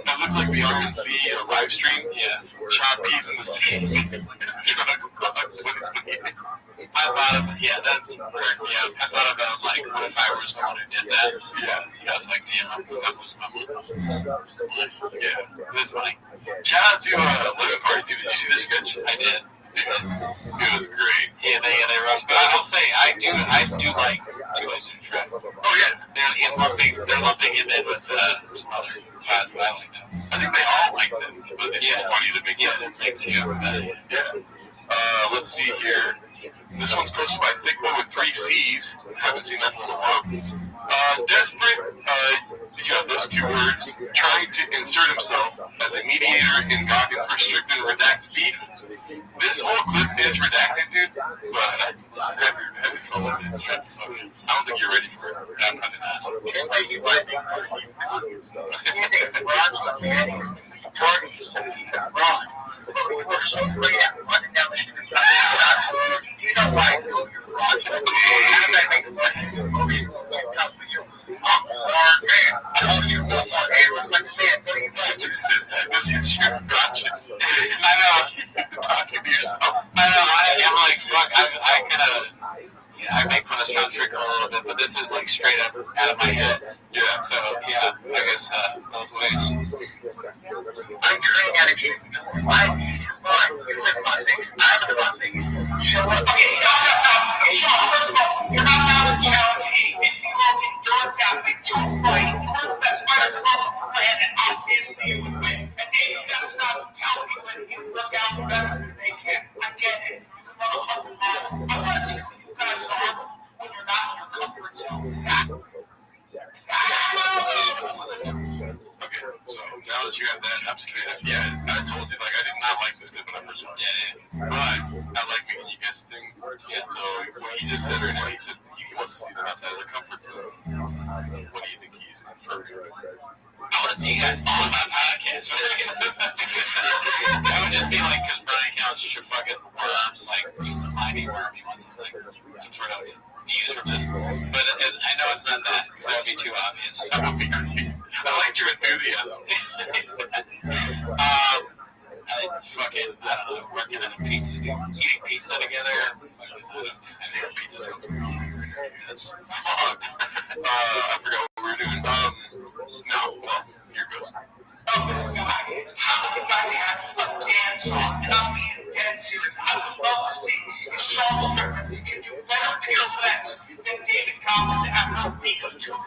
That looks like the RNC live stream. Yeah. Shot peas in the sea. I thought of, I thought about, like, what if I was the one who did that? Yeah. I was like, damn, that was my move. Yeah. That's funny. Shout out to Living Party 2. Did you see this sketch? I did. It was great. Yeah, they roast. But I will say, I do like Two Ways to Track. Oh, yeah. They're lumping him in with some other guys, but I like them. I think they all like them, but it's just funny to make the joke about it. Yeah. Let's see here. This one's posted by Thick Boy with 3 C's. Haven't seen that one in a while. Desperate, you have those 2 words, trying to insert himself as a mediator in Goggins' restricted and redacted beef. This whole clip is redacted, dude, but have your trouble with it. I don't think you're ready for it. I'm probably not. We were so great at running down the street. You know why I do it. How did I make money? This is your conscience. I know. Talking to yourself. I know. I'm like, fuck. I kind of. Yeah, I make fun of Sound Trick a little bit, but this is like straight up out of my head. Yeah. So yeah, I guess both ways. I'm trying out a case. I use your mind. You live in Las Vegas. I live in Las Vegas. Show up. Okay, stop. First of all, you're not allowed to challenge anything. You go get your town. It's your fight. You're the best fighter of the planet, and obviously you would win. And David's got to stop telling people that he can look out better than they can. I get it. I want to see who you guys are when you're not in your comfort zone. Okay, so now that you have that, I'm just kidding. Yeah, I told you, like, I did not like this clip when I first watched it. But I like making you guess things. Yeah, so what he just said right now, he said he wants to see them outside of their comfort zone. What do you think he's inferring? I want to see you guys on my podcast. I would just be like, because Brian Count's just a fucking worm, like, you slimy worm. He wants something, some sort of views from this. But I know it's not that, because that would be too obvious. I liked your enthusiasm. I don't know, working at a pizza, eating pizza together. I think pizza's so that's fuck. I forgot what we were doing. No, well, here goes. How the guy has a dance off, and I'm being dead serious. I would love to see if Sean Strickland can do better pirouettes than David Collins to have no makeup to it.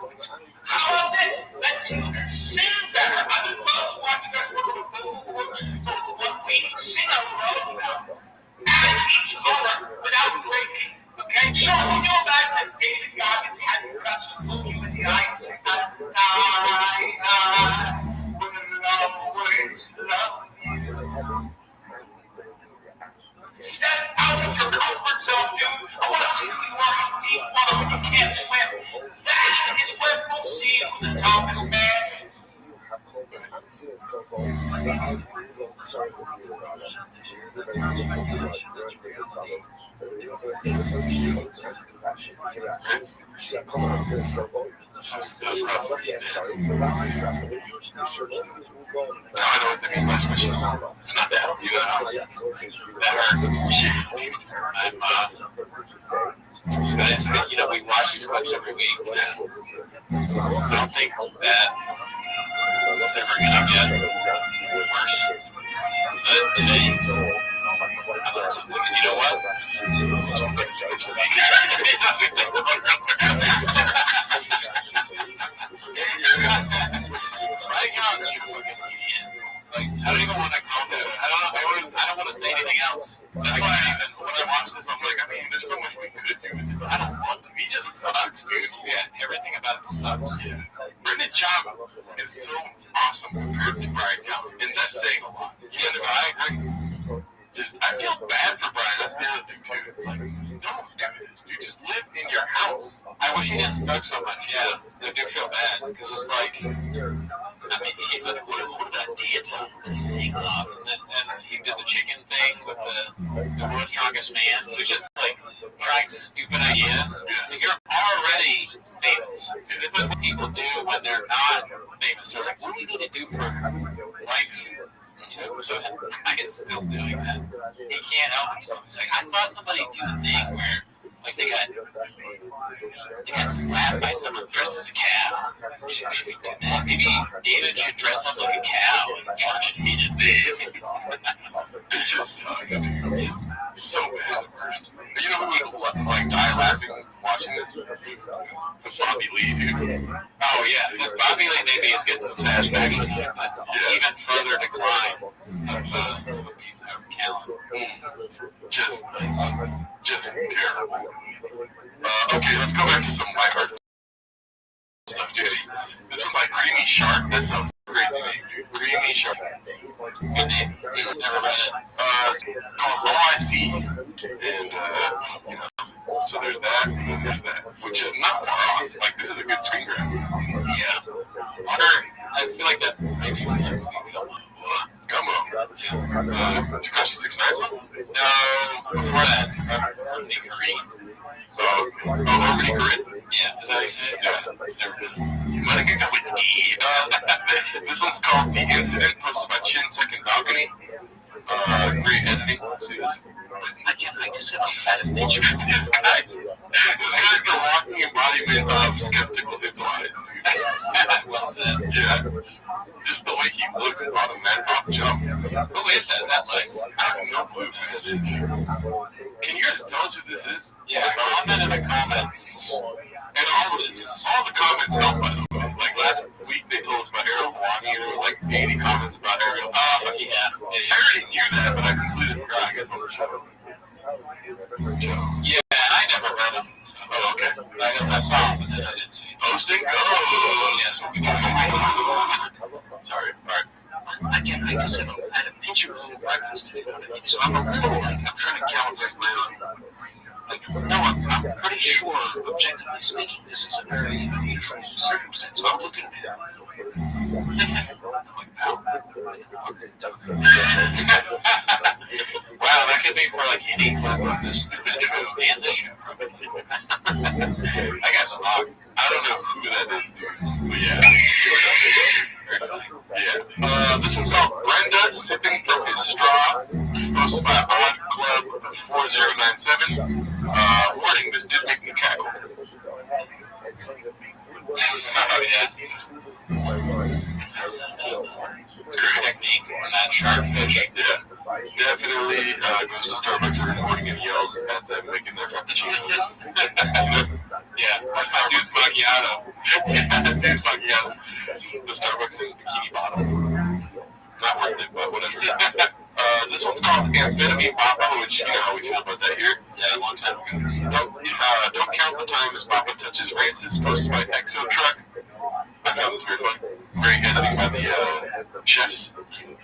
How about this? Let's see who can sing better. I would love to watch you guys for 1 week sing a road now. At each other without breaking. Okay? Sean, you know that David Goggins had the guts to look you in the eye and say, I will always love you. Step out of your comfort zone, dude. I want to see who you are in deep water when you can't swim. That is where we'll see who the toughest man is. I know what that means. Last question. It's not that. You know, that hurt. We watch these clips every week, and I don't think that it's ever gonna get worse. But today, I learned something. And you know what? Right now, it's you fucking idiot. Like, I don't even want to comment. I don't want to say anything else. That's why when I watch this, I'm like, there's so much we could do with it, but I don't want to. He just sucks, dude. Yeah, everything about it sucks. Yeah. Brendan Chapa is so awesome compared to Brian Callen, and that's saying a lot. Yeah, I agree. I feel bad for Brian. That's the other thing too. It's like, don't do this, dude. Just live in your house. I wish he didn't suck so much. Yeah, I do feel bad because it's like, he's like, what an idea to sing off, and he did the chicken thing with the world's strongest man. So just like trying stupid ideas. So you're already famous. This is what people do when they're not famous. They're like, what do we need to do for likes? So I can still doing that. He can't help himself. He's like, I saw somebody do a thing where, like, they got slapped by someone dressed as a cow. Should we do that? Maybe David should dress up like a cow and charge it in a bit. It just sucks, dude. It's so bad. It's the worst. You know who would like die laughing watching this? Bobby Lee, dude. Oh yeah, because Bobby Lee maybe is getting some satisfaction, but even further decline of Callen. Just terrible. Okay, let's go back to some lighthearted stuff, dude. This one's like Creamy Shark. That's a crazy name. Creamy Shark. Good name. Never read it. It's called OIC. And, you know, so there's that, and then there's that, which is not far off. Like, this is a good screen grab. Yeah. I feel like that maybe Gumbo. Takashi 6ix9ine? No, before that, Harmony Korine. Oh, okay. Harmony Korine? Yeah, is that how you say it? Yeah. Never been. This one's called The Incident, posted by Chin Second Balcony. Great editing. Let's see this. I just said I'm at nature. This guy's the walking embodiment of skeptical hip-hop. Well said. Yeah. Just the way he looks on a mad pop jump. Who is that? Is that Lex? I have no clue who that is. Can you guys tell us who this is? Yeah, comment in the comments. And all the comments help, by the way. Like last week they told us about Ariel Hawani, and there was like 80 comments about Ariel. Yeah. I already knew that, but I completely forgot. I guess on the show. Yeah, I never read him. So. Oh, okay. I saw him, but then I didn't see him. Posting? Oh, yeah, so we can go. Sorry. All right. I just said I had a picture of breakfast. So I'm a little like, I'm trying to calibrate my own. Like, no, I'm pretty sure, objectively speaking, this is a very unusual circumstance. So I'm looking at it. Wow, that could be for like any clip of this stupid show and this show. That guy's a hog. I don't know who that is, dude. But yeah, very funny. Yeah. This one's called Brenda Sipping from His Straw, posted by Odd Club 4097. Warning, this did make me cackle. Oh, yeah. It's a great technique on that sharkfish. Yeah. Definitely goes to Starbucks every morning and yells at them making their frappuccinos. Yeah, that's not Dude's Macchiato. Dude's Macchiato. The Starbucks in bikini bottle. Not worth it, but whatever. This one's called Amphetamine Papa, which, you know how we feel about that here. Yeah, a long time ago. Don't count the times Papa touches Francis, posted by Exo Truck. I found this very fun. Great editing by the chefs. Let's see. The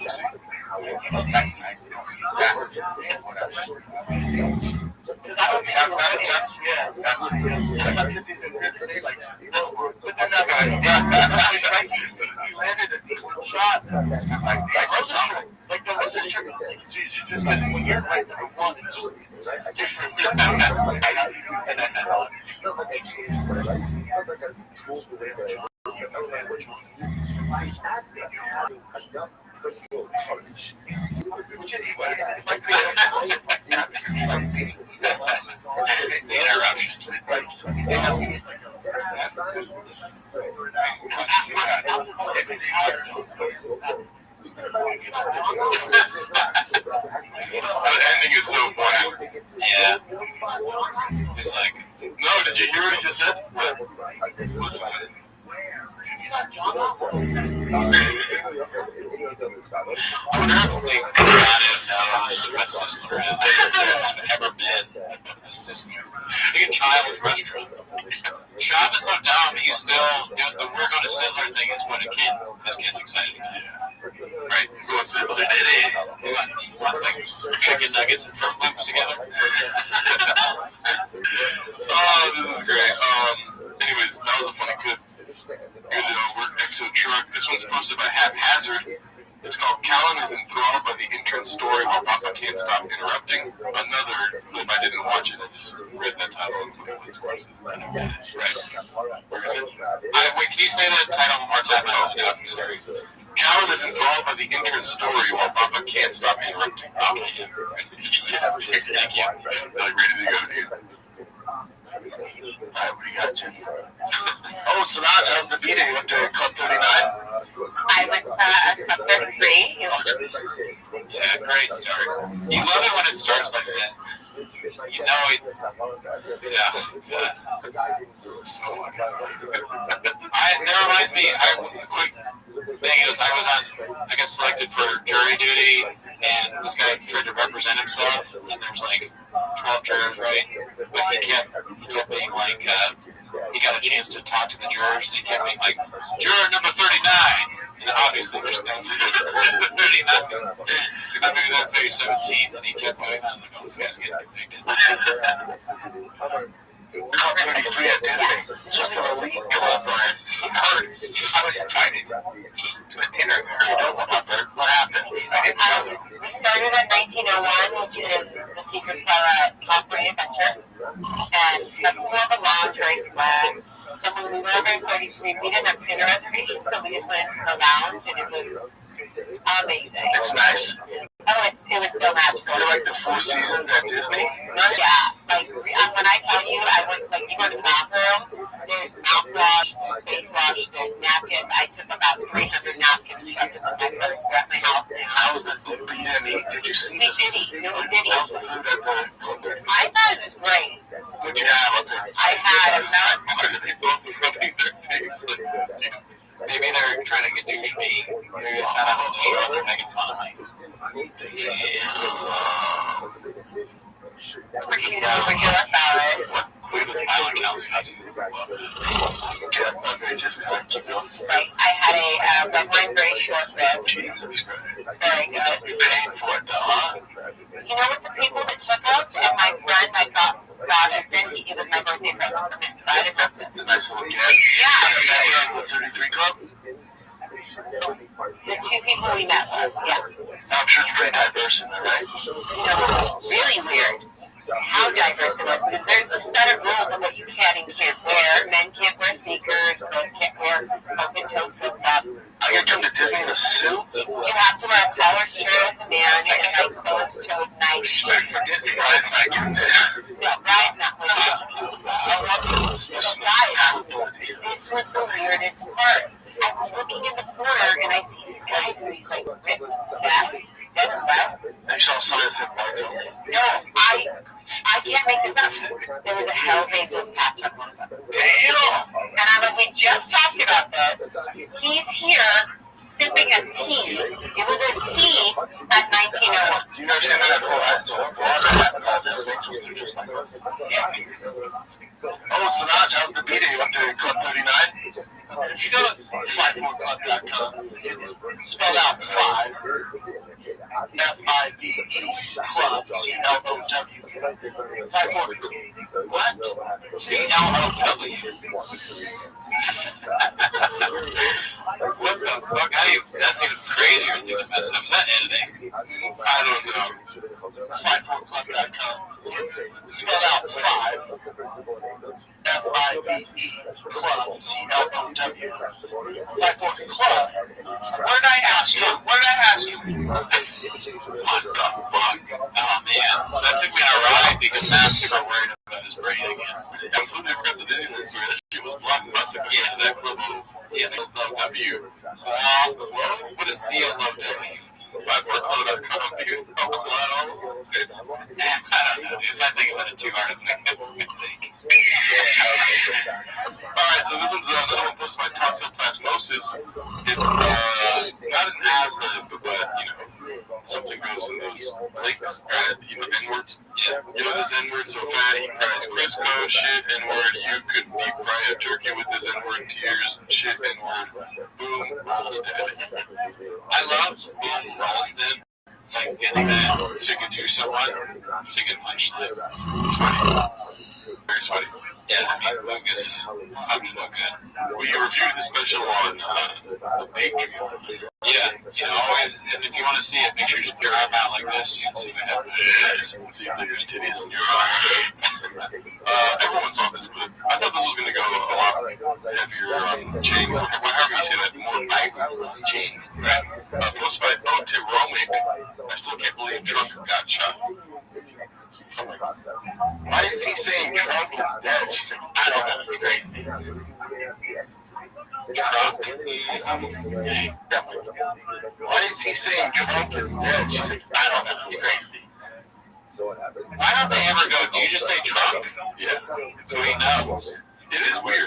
ending is so funny. Yeah. It's like, no, did you hear what he just said? Listen. I wonder if we knows what Sizzler is. There's never been a Sizzler. It's like a child's restaurant. Trav is so dumb, he's still doing the we're going to Sizzler thing. It's what his kid's excited about. Right? Who wants Sizzler? He wants like chicken nuggets and Fruit Loops together. Oh, this is great. Anyways, that was a funny clip. Good work, Exo Truck. This one's posted by Haphazard. It's called Callan is enthralled by the entrance story while Papa can't stop interrupting. Another clip. I didn't watch it. I just read that title and put it in right. Where is it? Wait, can you say that title one more time? I'm sorry. Callan is enthralled by the entrance story while Papa can't stop interrupting. Okay, yeah. Thank you. Like ready to go, dude. Alright, what do you got, Jen? Oh, Sanaz, how's the meeting? You went to Club 39? I went to Club 33. Yeah, great start. You love it when it starts like that. You know it. Yeah. So fucking funny. That reminds me, quick thing is I got selected for jury duty and this guy tried to represent himself, and there's like 12 jurors, right? But he kept being like, he got a chance to talk to the jurors, and he kept being like, juror number 39. And obviously there's no 39. And maybe that maybe 17, and he kept going. I was like, oh, this guy's getting convicted. Club 33 at Disney. So for the league club, I was invited to a dinner there. You know what happened? I didn't know. We started at 1901, which is the secret club at California Adventure. And that's more of a lounge, very flat. So when we were over at 33, we didn't have dinner reservations, so we just went into the lounge, and it was amazing. It's nice. Oh, it was so magical. You like the food season at Disney? Yeah. Like, when I tell you, I went, like, you go to the bathroom, there's mouthwash, there's face wash, there's napkins. I took about 300 napkins and shoved them in my purse. They're at my house now. How was the food? You didn't eat? Did you see? We did eat. No, we did eat. How was the food at the Club 33? I thought it was great. What did you have up there? I had a melon. Why are they both rubbing their face like this? Maybe they're trying to get douche me. Maybe they found out on the show they're making fun of me. Regular salad. Look at the smiling announcement. Right. I had a red wine berry shortbread. Jesus Christ. Very good. You paid for it, though, huh? You know what? The people that took us and my friend that got us in, it was my birthday present from him, so I didn't have to. It's a nice little gift. Yeah. The 33 Club? The two people we met with, yeah. I'm sure it's pretty diverse in there, right? You know, it was really weird how diverse it was, because there's a set of rules of what you can and can't wear. Men can't wear sneakers, girls can't wear open-toed flip-flops. I can come to Disney in a suit? You have to wear a collared shirt as a man and a closed-toed night shirt. Respect for Disney, right? It's like, isn't it? No, Ryan, not with Ryan. This was the weirdest part. I was looking in the corner and I see these guys in these like ripped vests, dead west. I saw some of that part, too. No, I can't make this up. There was a Hell's Angels patch on one of them. Damn! And I'm like, we just talked about this. He's here sipping a tea. It was a tea at 1901. You never seen that before? Oh, Sinaj, how's the meeting up there in Club 39? If you go to 54club.com, it's spelled out 5. F-I-V-E Club, C-L-O-W. 54. What? C-L-O-W. What the fuck? That's even crazier than the mess up. Is that editing? I don't know. 54club.com. Spelled out 5. F-I-V-E Club, C-L-O-W. 54 Club. What did I ask you? What the fuck? Oh man, that took me on a ride because now I'm super worried about his brain again. I completely forgot the Disneyland story. That shit was blockbuster. Yeah, that club was C-L-O-W. What is C-L-O-W? Club.com, dude. Oh, Club. I don't know. If I think about it too hard, I think. Alright, so this one's another one posted by toxoplasmosis. It's not an ad-lib, but, you know, something goes in those links, right? You know, N-words. Yeah. You know, this N-word so fat, he cries Crisco, shit, N-word, you could deep fry a turkey with this N-word, tears, shit, N-word, boom, Ralston. I love boom, Ralston. Like getting that chicken do someone, chicken punch line. It's funny. Very funny. Yeah, I mean, Lucas, how'd you look good? We reviewed the special on the Patreon. Yeah, you know, always, and if you want to see it, make sure you just put your arm out like this. You can see what happens. You can see if there's titties in your arm. Everyone saw this clip. I thought this was going to go a lot heavier on chains, however you say that, more vibrant on chains. Right? Posted by O.T. Romick. I still can't believe Trump got shot. Why is he saying Trump is dead? I don't know, it's crazy. Why is he saying Trump is dead? I don't know, it's crazy. Why don't they ever go, do you just say Trump? Yeah, so he knows. It is weird.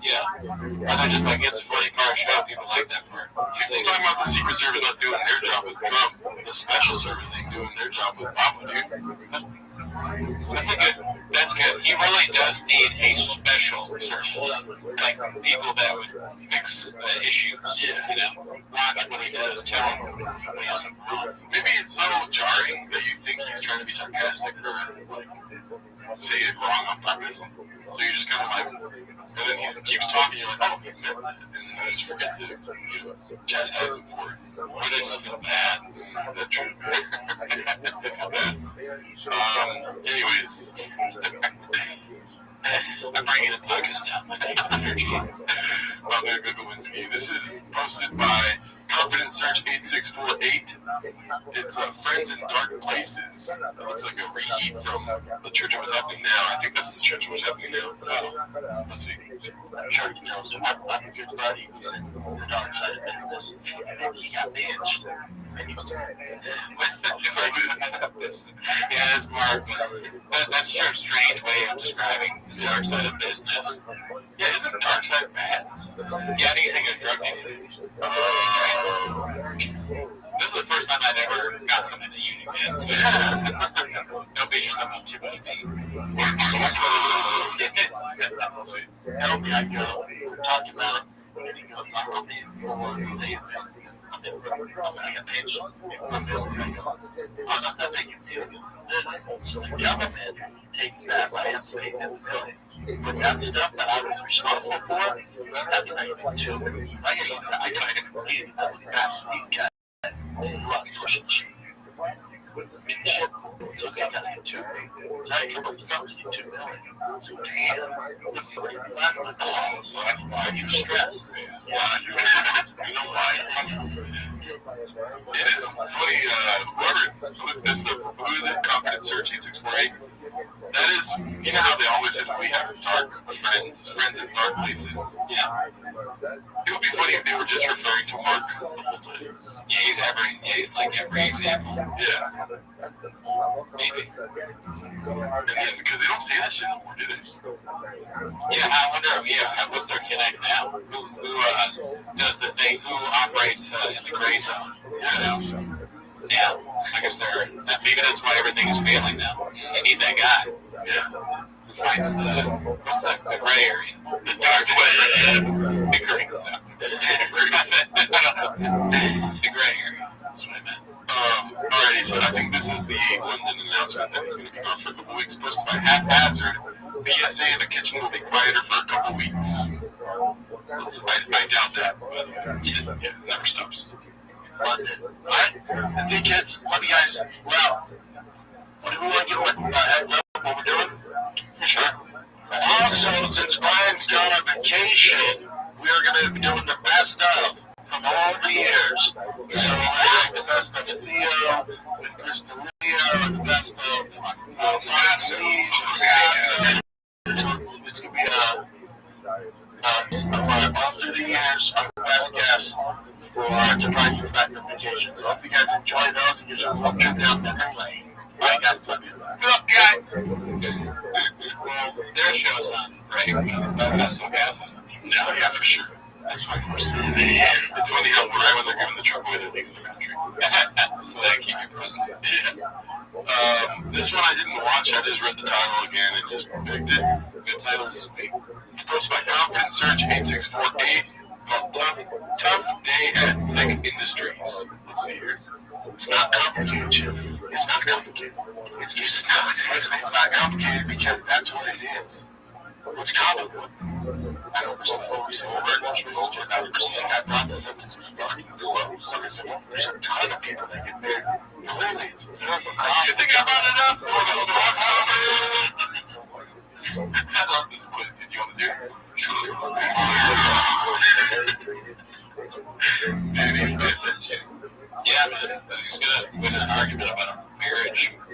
Yeah. And I just like, it's a funny part of the show. People like that part. People talking about the Secret Service not doing their job with Trump. The Special Service ain't doing their job with Papa, dude. That's good. He really does need a special service. Like people that would fix issues. Yeah. You know, watch what he does, tell him when he does something wrong. Maybe it's so jarring that you think he's trying to be sarcastic or like say it wrong on purpose. So you're just kind of like, and then he keeps talking, you're like, oh, and I just forget to chastise him for it. Or they just feel bad. That's true. They feel bad. Anyways, I'm bringing a podcast down. Robert Gogowinski. This is posted by Confidence Search 8648. It's Friends in Dark Places. It looks like a reheat from the Church of What's Happening Now. I think that's the Church of What's Happening Now. Let's see. Church knows I think your buddy was in the dark side of business, and then he got pinched. Yeah, that's Mark. That's your strange way of describing the dark side of business. Yeah, isn't dark side bad? Yeah, I think he's taking a drug dealer. This is the first time I've ever got something that you did. So don't base yourself on too much meat. Help me, I go. We're talking about it, and he goes, I'm in for say it, I'm in for I got pinched. I'm not making deals. So the government takes that landscape and facility. But that stuff that I was responsible for, everything too. I kind of believe that these guys pushing shit. So it's got nothing to do. So I come up with something $2 million. Damn. Why are you stressed? You know why? It is funny, whoever put this up, who is it? Confidence Search 8648. That is, you know how they always say that we have dark friends in dark places? Yeah. It would be funny if they were just referring to Mark the whole time. Yeah, he's like every example. Yeah. Maybe. Because they don't say that shit no more, do they? Yeah, I wonder, what's their connect now? Who does the thing? Who operates in the gray zone? Yeah, I guess maybe that's why everything is failing now. You need that guy. Yeah. Who finds the gray area? The dark way. The gray zone. The gray area. That's what I meant. Alrighty, so I think this is the London announcement that is going to be gone for a couple weeks. Posted by Haphazard. PSA in the kitchen will be quieter for a couple weeks. I doubt that, but yeah, it never stops. London. Alright? The tickets, love you guys. Well, what do we want to do with heads up what we're doing? Sure. Also, since Brian's gone on vacation, we're going to be doing the best of from all the years. So, the best of Theo, with Krista Leo, the best of Foxy, it's going to be all through the years, our best guests for to try to get back to vacation. So, hope you guys enjoy those and get a little trip down memory lane. Alright, guys, love you. Good luck, guys. Well, their show's on, right? Belfast Gas. No, yeah, for sure. That's 24/7. It's funny how right when they're giving the truck away, they're leaving the country. So they keep you posted. This one I didn't watch. I just read the title again and just picked it. Good titles this week. It's posted by Confidence Search 8648 called Tough Day at Tech Industries. Let's see here. It's not complicated, Chip. It's not complicated. It's not complicated because that's what it is. What's complicated? I don't understand. I brought this up because it was fucking close. Like I said, there's a ton of people that get married. Clearly, it's not the problem. You think I brought it up? I love this quiz. Did you want to do it? Dude, he's pissed at shit. Yeah, man. He's gonna win an argument about a marriage. Well,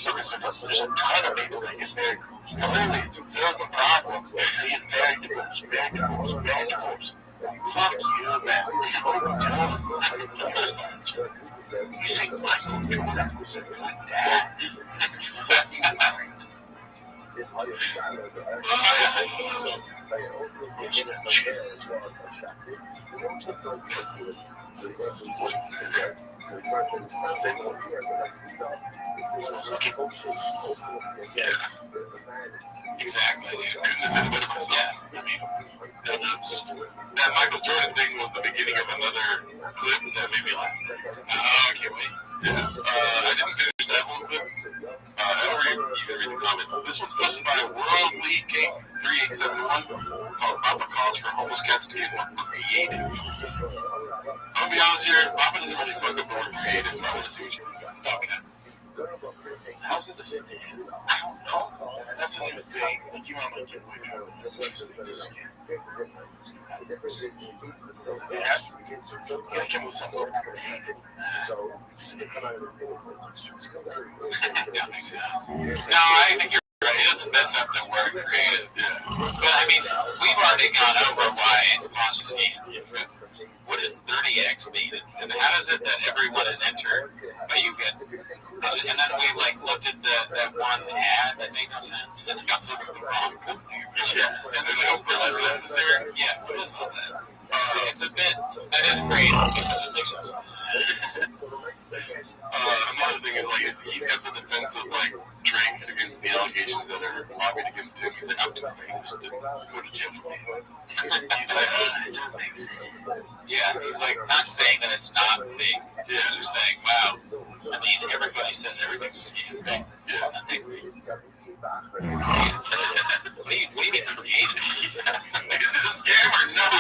like I said, there's a ton of people that get married. Clearly, it's not the problem. Being married divorce. Fuck you, man. You think Michael Jordan was a good dad? Exactly. Couldn't have said it better myself. Yeah. I mean, that Michael Jordan thing was the beginning of another clip that made me laugh. I can't wait. Yeah. I didn't finish that whole clip. You can read the comments. This one's posted by World League Game 3871 called Papa Calls for Homeless Cats to Get More Creative. I'll be honest here, Papa doesn't really fuck up the word creative. I want to see what you think. Okay. How's it the same? I don't know. That's a new thing. Like, you want to get away from it. That makes sense. No, I think you're right. It doesn't mess up the word creative. Yeah. But, I mean, we've already gone over why it's conscious game. What does 30x mean? And how is it that everyone is entered, but you get... And then we, looked at that one ad that made no sense, and got something wrong. Yeah. And then like, was necessary? Yeah, so let's look at that. It's a bit... That is creative because it makes no sense. Another thing is, he's got the defense of, Drake against the allegations that are lobbied against him. He's like, I'm just famous to go to jail for me. He's like, it just makes sense. Yeah, he's not saying that it's not fake. He's just saying, wow. I mean, everybody says everything's a scam, right? Yeah, I think what do you mean creative? Is it a scam or not?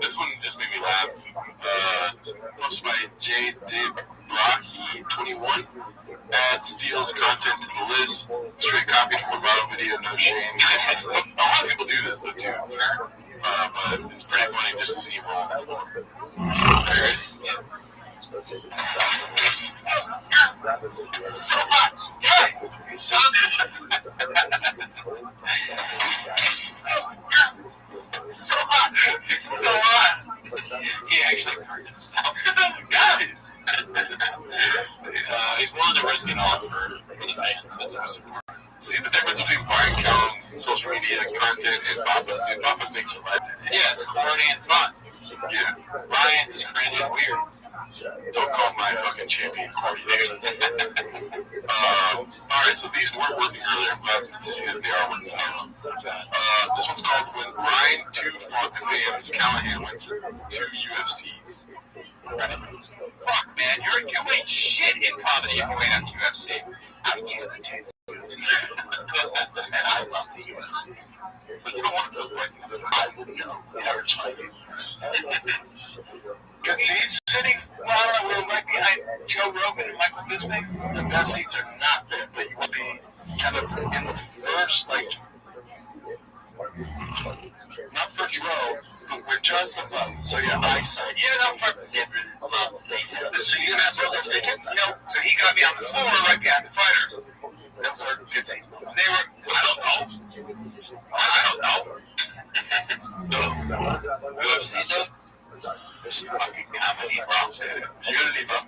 This one just made me laugh. Posted by J. Dib Rocky 21. Add steals content to the list. Straight copy from a viral video, no shame. A lot of people do this though too. But it's pretty funny just to see him roll. Alright. Yeah. It's so hot. He actually burned himself. Guys! He's willing to risk it all for the fans. That's the most important. See the difference between Brian Callen's social media content and Papa's? Dude, Papa makes you laugh. Yeah, it's corny and fun. Yeah. Brian's is cringy and weird. Don't call my fucking champion corny, dude. Alright, so these weren't working earlier. I'm glad to see that they are working now. This one's called When Brian 2 Fought the Fans, Callahan went to 2 UFCs. Right. Fuck, man, you ain't shit in comedy if you ain't at the UFC. I get it. And I love the UFC. But you don't want to go right into the I will know. Good seats sitting, well, I don't know, right behind Joe Rogan and Michael Bisping. The best seats are not there, but you will be kind of in the first, not first row, but we're just above, so your eyesight. Yeah, not first. So you're gonna have Rogan ticket? No. So he got me on the floor right behind the fighters. Those are good seats. They were, I don't know. No. UFC though? This fucking comedy, bro. You're gonna leave up.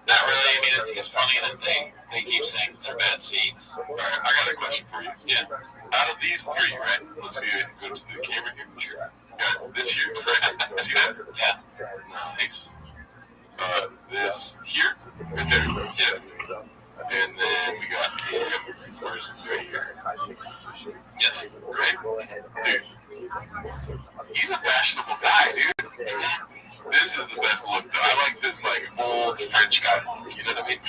Not really. I mean, it's funny that they keep saying they're bad seats. All right, I got a question for you. Yeah. Out of these three, right? Let's see. Go to the camera here. Sure. Got this here. See that? Yeah. Nice. This here. Right there. Yeah. And then we got him. Where's right here? Yes. Right. Dude. He's a fashionable guy, dude. This is the best look, though. I like this, old French guy look. You know what I mean?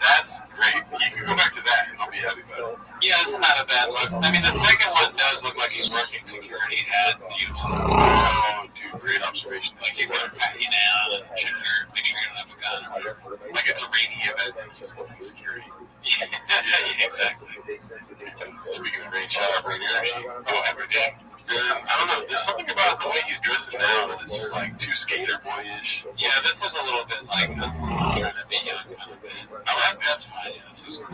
That's great. You can go back to that, and I'll be happy about it. Yeah, this is not a bad look. I mean, the second one does look like he's working security at the UFC. Oh, dude, great observation. Like, he's going to pat you down and check make sure you don't have a gun or whatever. Like, it's a rainy event, and he's working security. Yeah, exactly. Speaking of rain, shout out Rainier. Oh, every day. I don't know. There's something about the way he's dressing now that it's just too skater boyish. Yeah, this was a little bit trying to be young kind of thing. I like that's fine. Yeah, this is cool.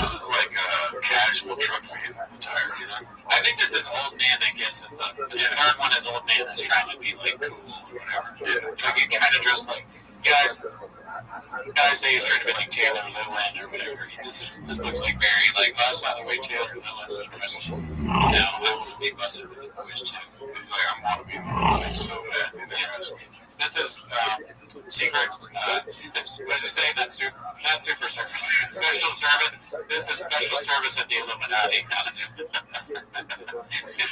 This is like a casual truck fan attire, you know? I think this is old man that gets it. The third one is old man that's trying to be cool or whatever. Yeah. Like you kind of dress guys. Guys say he's trying to be like Taylor Lewin or whatever. This looks like very like us on the way Taylor Lewin was wrestling. Now I want to be busted with the boys too. He's like, I want to be boys so bad. This is secret. What does it say? Not super service. Special servant. This is special service at the Illuminati costume. It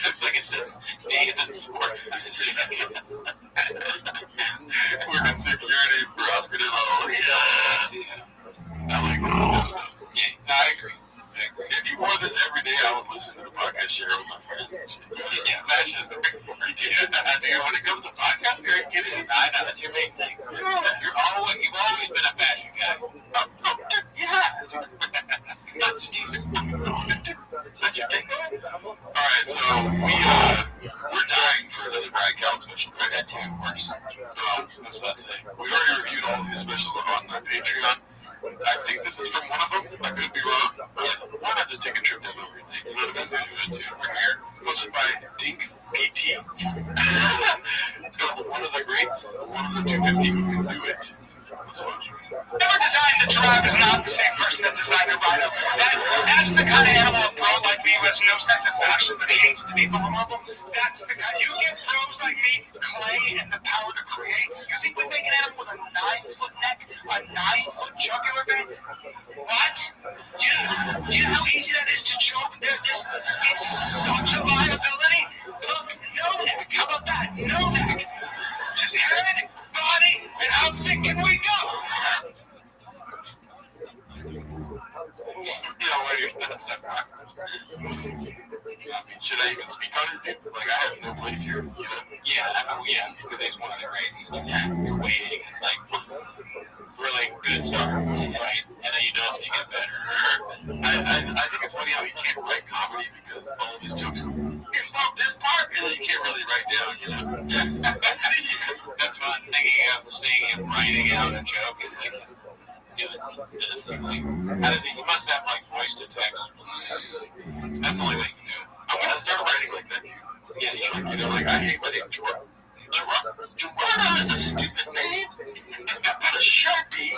looks like it says Days in Sports. We're in security for Oscar De La Hoya. I like this. Yeah, I agree. If you wore this every day, I would listen to the podcast, share it with my friends. Yeah, fashion is very important. Yeah, when it comes to podcasting, you're kidding. I know that's your main thing. You've always been a fashion guy. Yeah. That's stupid. Don't you think? All right, so we're dying for another Brad Cal special. I got two, of course. That's what I'd say. We've already reviewed all of his specials on the Patreon. I think this is from one of them. I could be wrong. Why not just take a trip down over there? None of us do it too. We're here. Hosted by Dink PT. It's called One of the Greats. One of the 250 who can do it. Whoever designed the drive is not the same person that designed the rider. That's the kind of animal a bro like me who has no sense of fashion but hates to be vulnerable. That's the kind. You get bros like me, clay, and the power to create. You think we make an animal with a 9-foot neck, a 9-foot jugular vein? What? You know how easy that is to choke? It's such a liability. Look, no neck. How about that? No neck. Just head, body, and how thick can we go? That's so far. Should I even speak on it? Like, I have no place here. You know? Yeah, because he's one of the greats. You're waiting. It's like really good stuff, right? And then you know it's going to get better. I think it's funny how you can't write comedy because all of his jokes involve this part, and then you can't really write down, you know? That's fun. Thinking of seeing him writing out a joke is like, this and like, how does he must have like voice to text. That's the only way you can do it. I'm going to start writing like that. Yeah, you know, like, I hate my name, Jordan. Jordan is a stupid name. I put a Sharpie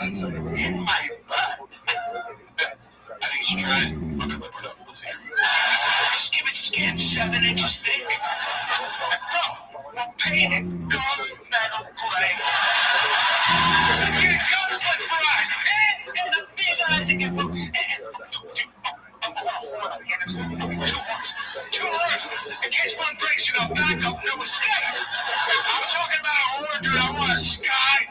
in my butt. I think you should try it. Let's see. Just give it skin 7 inches thick. No, we'll paint it gunmetal gray. Here it goes, let's rise. And the big eyes again. Two horns. In case one breaks, you know, back up, no escape. I'm talking about a horn, dude. I want a sky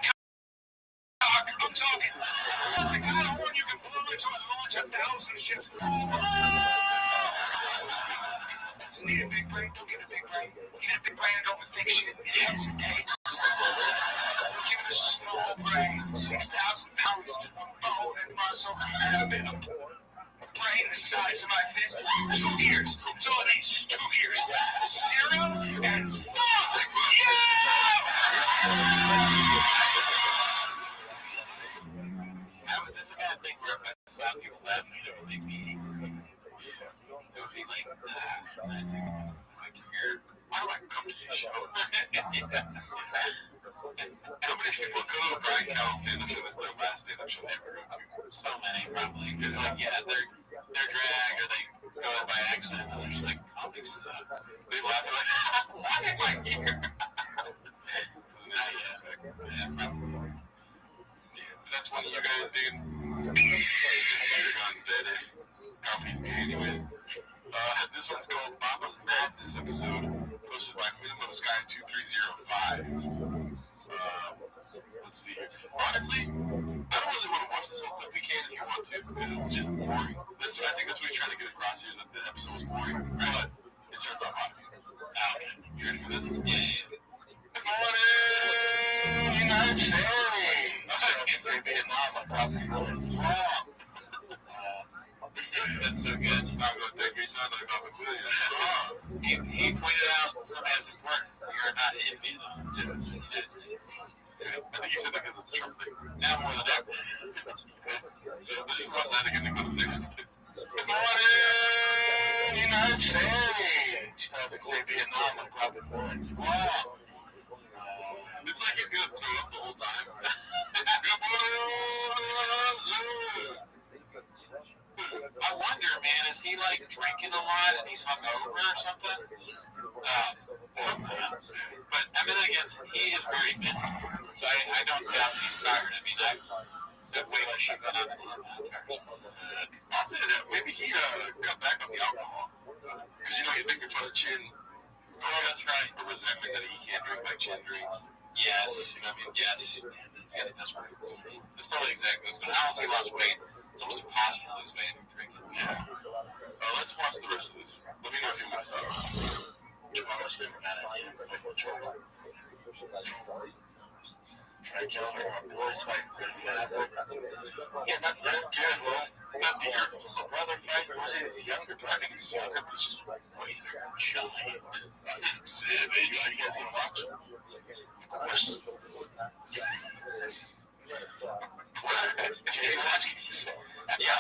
cock. I'm talking the kind of horn you can blow into and launch 1,000 ships. Doesn't need a big brain. Don't get a big brain. Get a big brain and overthink shit. It hesitates. Give it a small brain. 6,000 pounds of bone and muscle and a bit of brain the size of my fist. 2 ears. It's all it needs. 2 ears. Cereal and fuck you! This is the kind of thing where if I saw people laughing, it would make me angry. It would be like, why do I come to these shows? How many people go to Brian Cal's stand-up show? That's their last stand-up show they ever go to. So many, probably. Because, like, yeah, they're drag or they go out by accident and they're just like, comedy sucks. They laugh like, why am I here? That's what you guys do. Comedy's good anyways. This one's called Mama's Madness episode, posted by Minimum Sky 2305. Let's see here. Honestly, I don't really want to watch this whole clip. We can if you want to, because it's just boring. I think that's what he's trying to get across here, that the episode is boring. But it starts off hot. Okay. You ready for this? Yeah. Good morning, United States. I can't say Vietnam, I'm probably wrong. That's so good. I'm not going to take me none about the million. He pointed out something that's important. You're not in Vietnam. I think he said that because of the Trump thing. Now more than ever. This is what I think I'm going to do. Good morning, United States. I was going to say Vietnam, I'm probably wrong. It's like he's going to throw up the whole time. Good morning, he like drinking a lot and he's hungover or something? But I mean, again, he is very busy, so I don't doubt he's tired. I mean, I've way less shit going on than him out there. Also, maybe he cut back on the alcohol. Because, you know, you think about chin. Oh, that's right. Or resentment that he can't drink like chin drinks. Yes, you know what I mean? Yes. Yeah, that's right. That's probably exactly what's going on. Unless he lost weight, it's almost impossible to lose weight if you're drinking. Yeah. Let's watch the rest of this. Let me know if you want to stop. Frank Elmer, boys fight. Yeah, not that good, well. Not the brother fight, or was it his younger? I think it's younger, but he's just way giant. Savage. You guys gonna watch it? Of course. Yeah.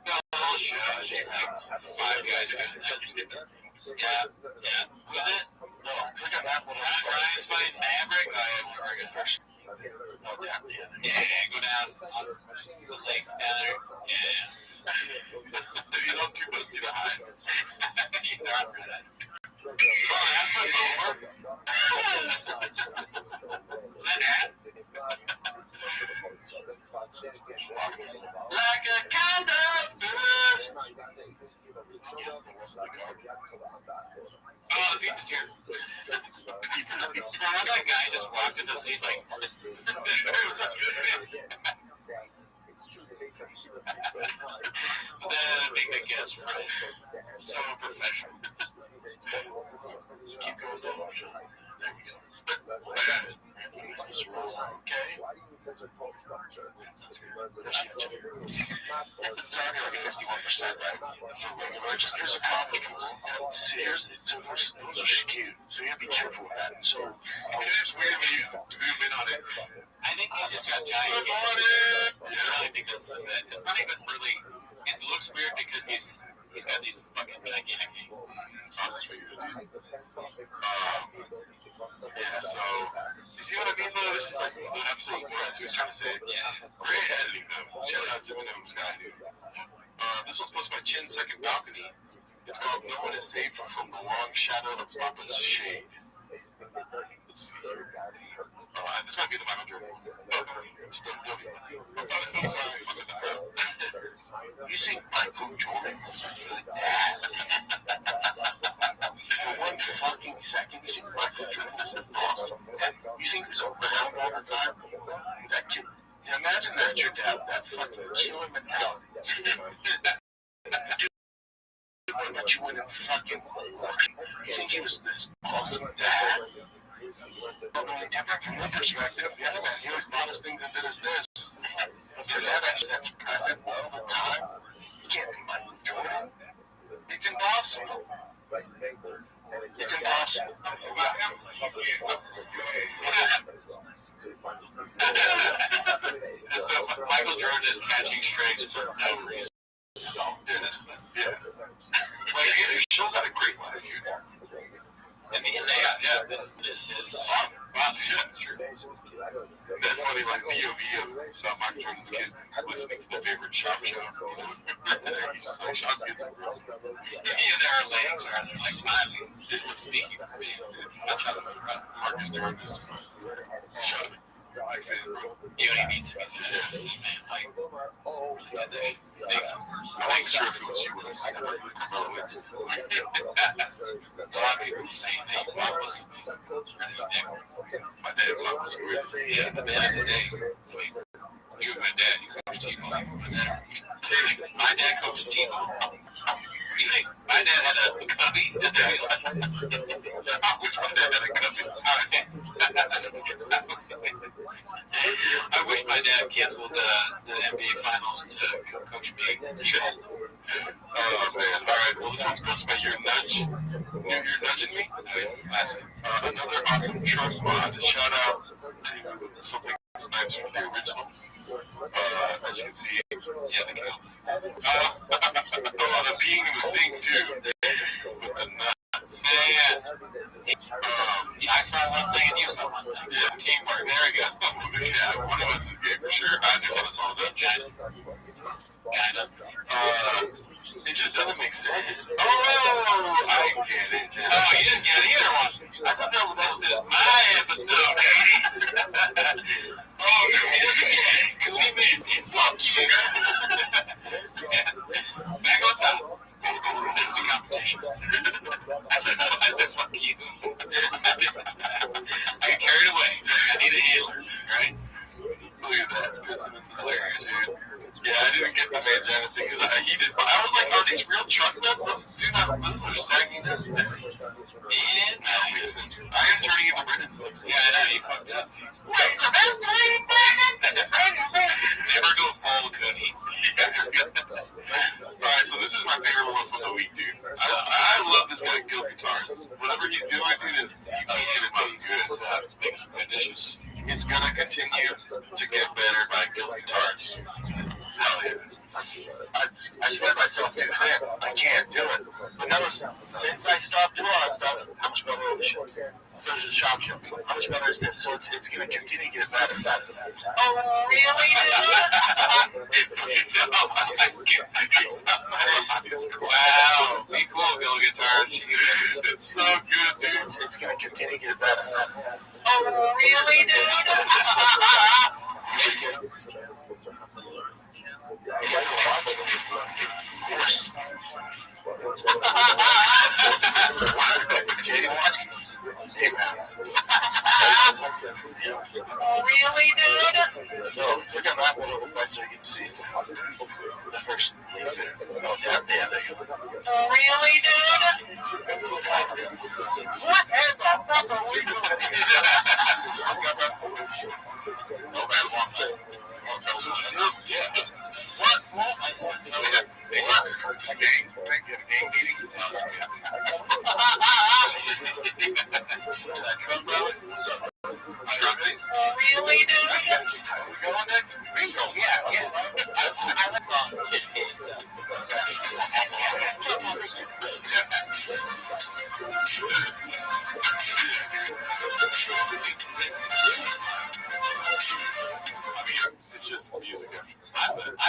No, shit. I was just like 5 guys doing that. Yeah. Who's it? No, click on that one. Ryan's fighting Maverick? Oh, yeah, Maverick. Yeah, go down on the lake down there. Yeah. He's not too close to the high. You're not right. Oh, that's my over. Is that that? Like a kind of fish. Oh, the pizza's here. That guy just walked in the seat like, it's such a good fit. Then being the guest friend. So professional. Keep going down. There we go. Okay. It's already like 51%, right? For regular, just here's a problem. See, those are skewed, so you have to be careful with that. So, it's weird when you zoom in on it. I think he's just got giant hands. I really think that's the bit. It's not even really. It looks weird because he's got these fucking gigantic hands. Sausage fingers, dude. Yeah, so you see what I mean though? It's just like the episode one, so he was trying to say, yeah, great editing though. Shout out to Minimum Sky, dude. This one's posted by Chin's Second Balcony. It's called No One Is Safe from the Long Shadow of Papa's Shade. Let's see here. This might be the Bible journal. Still guilty. I'm sorry. you think Michael Jordan was a good dad? For one fucking second, you think Michael Jordan was awesome? You think he was around all the time? That kid. Imagine that your dad, that fucking killer mentality. That you wouldn't fucking play. You think he was this awesome dad? But when from my perspective, yeah, man, he always brought us things and did us this. But for that, I said all the time, you can't be Michael Jordan. It's impossible. It's impossible. So Michael Jordan is catching strays for no reason. Yeah. Like, it shows out a great attitude. I mean, yeah, this is father. Yeah, that's true. That's funny, like POV of Michael Jordan's kids listening to their favorite shop show. He's just like, shop kids and girls. Yeah, there are legs, or they're like, finally, this one's sneaky for me. I'm trying to run. Marcus never just shut it. Like, bro. You don't even need to be serious, man. Like, really good day. Thank you. I wasn't sure if it was you when I seen it. A lot of people saying that your mom wasn't really different. My dad was weird. Yeah, the man of the day. You and my dad, you coached T-ball. My dad coached T-ball. You think my dad had a cubby in the field? I wish my dad had a cubby. I wish my dad canceled the NBA Finals to coach me. Oh, man. All right. Well, this one's supposed to be your nudge. You're nudging me? Classic. Another awesome truck mod. Shout out to Something Snipes from the original. As you can see, Yeah, the kill. the peeing in the sink, too. With the nuts. Yeah. I saw one thing and you saw one thing. Yeah. Teamwork. There we go. Yeah, one of us is gay for sure. I know that's all done. Kind of. It just doesn't make sense. Oh, I get it. Oh, you didn't get either one. I thought this is my episode, ladies. Oh, it's again. Cootie Mason, fuck you. Back on top. It's a competition. I said fuck you. I got carried away. I need a healer, right? Look at that. That's hilarious, dude. Yeah, I didn't get the man Janet thing because he did. I was like, are these real truck nuts? Those do not lose their sagging nuts. Yeah, that makes sense. I am turning into Brennan. Yeah, you fucked up. Wait, so that's playing Brennan? Never go full cookie. Alright, so this is my favorite one from the week, dude. I love this guy, Gil Guitars. Whatever he's doing, dude, he's fucking good at making some good dishes. It's gonna continue to get better by Gil Guitars. Hell yeah. I swear myself in hand. I can't do it. But notice, since I stopped doing all that stuff, how much better is the show? There's a shop show. How much better is this? So it's going to continue to get better and better. Oh, really? Wow. Be cool, Gil Guitars. It's so good, dude. It's going to continue to get better. Oh, really, dude? Really, dude? No, look at that little bit so you can see the first. Yeah, there you go. Really, dude? What the fuck are we doing? No, that's one thing. Yeah. What? Really, dude? Bingo, yeah. It's just the music. I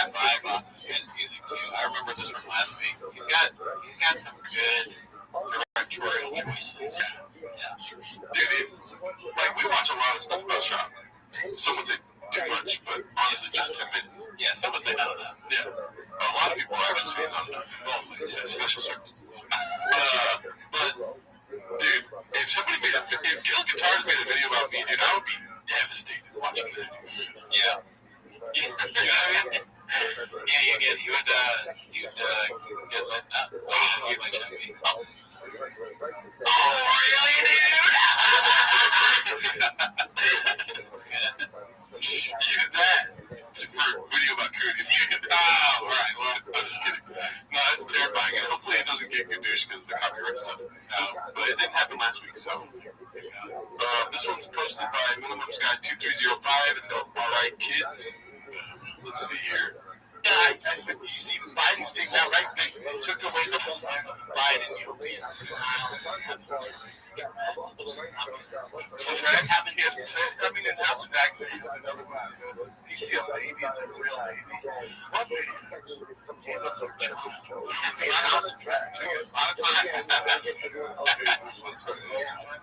vibe off this guy's music too. I remember this from last week. He's got some good directorial choices. Yeah. Dude, we watch a lot of stuff about shop. Some would say too much, but honestly, just 10 minutes. Yeah, some would say not enough. Yeah. A lot of people actually say not enough. Special circles. But dude, if Gil Guitars made a video about me, dude, I would be devastated watching that. Yeah. You know what I mean? Yeah, you'd get lit up. You'd like to be. Oh, really, dude? Use that for a video about cooties. Oh, right. Well, I'm just kidding. No, it's terrifying. And hopefully it doesn't get Gadoosh because of the copyright stuff. But it didn't happen last week, so. This one's posted by Minimum Sky 2305. It's called Alright Kids. Let's see here. You see Biden's thing now, right? They took away the whole Biden. What happened here? Coming in house is actually another one. You see a baby, it's a real baby. What is this?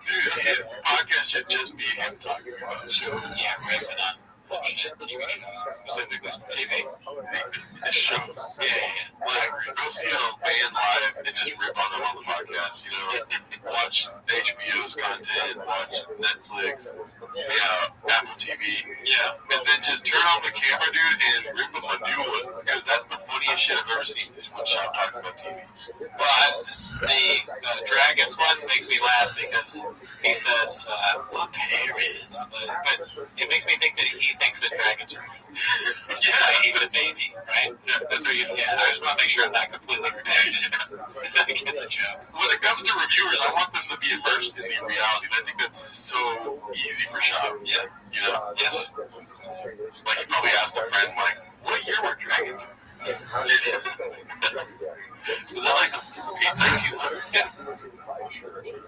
Dude, his podcast should just be him talking about the show. Yeah, riffing on bullshit TV shows, specifically TV. This show. Yeah. Go see a band live and just rip on them on the podcast, you know. Watch HBO's content, watch Netflix, Apple TV. Yeah. And then just turn on the camera, dude, and rip them a new one. Because that's the funniest shit I've ever seen is when Sean talks about TV. But the Dragons one makes me laugh because he says, well, parents. But it makes me think that he thinks that dragons are even a baby, right? That's what I just want to make sure I'm not completely redacted. I get the joke. When it comes to reviewers, I want them to be immersed in the reality, and I think that's so easy for Sean. Yeah. You know? Yes. Like, he probably asked a friend, like, what year were dragons? Was that like 1900?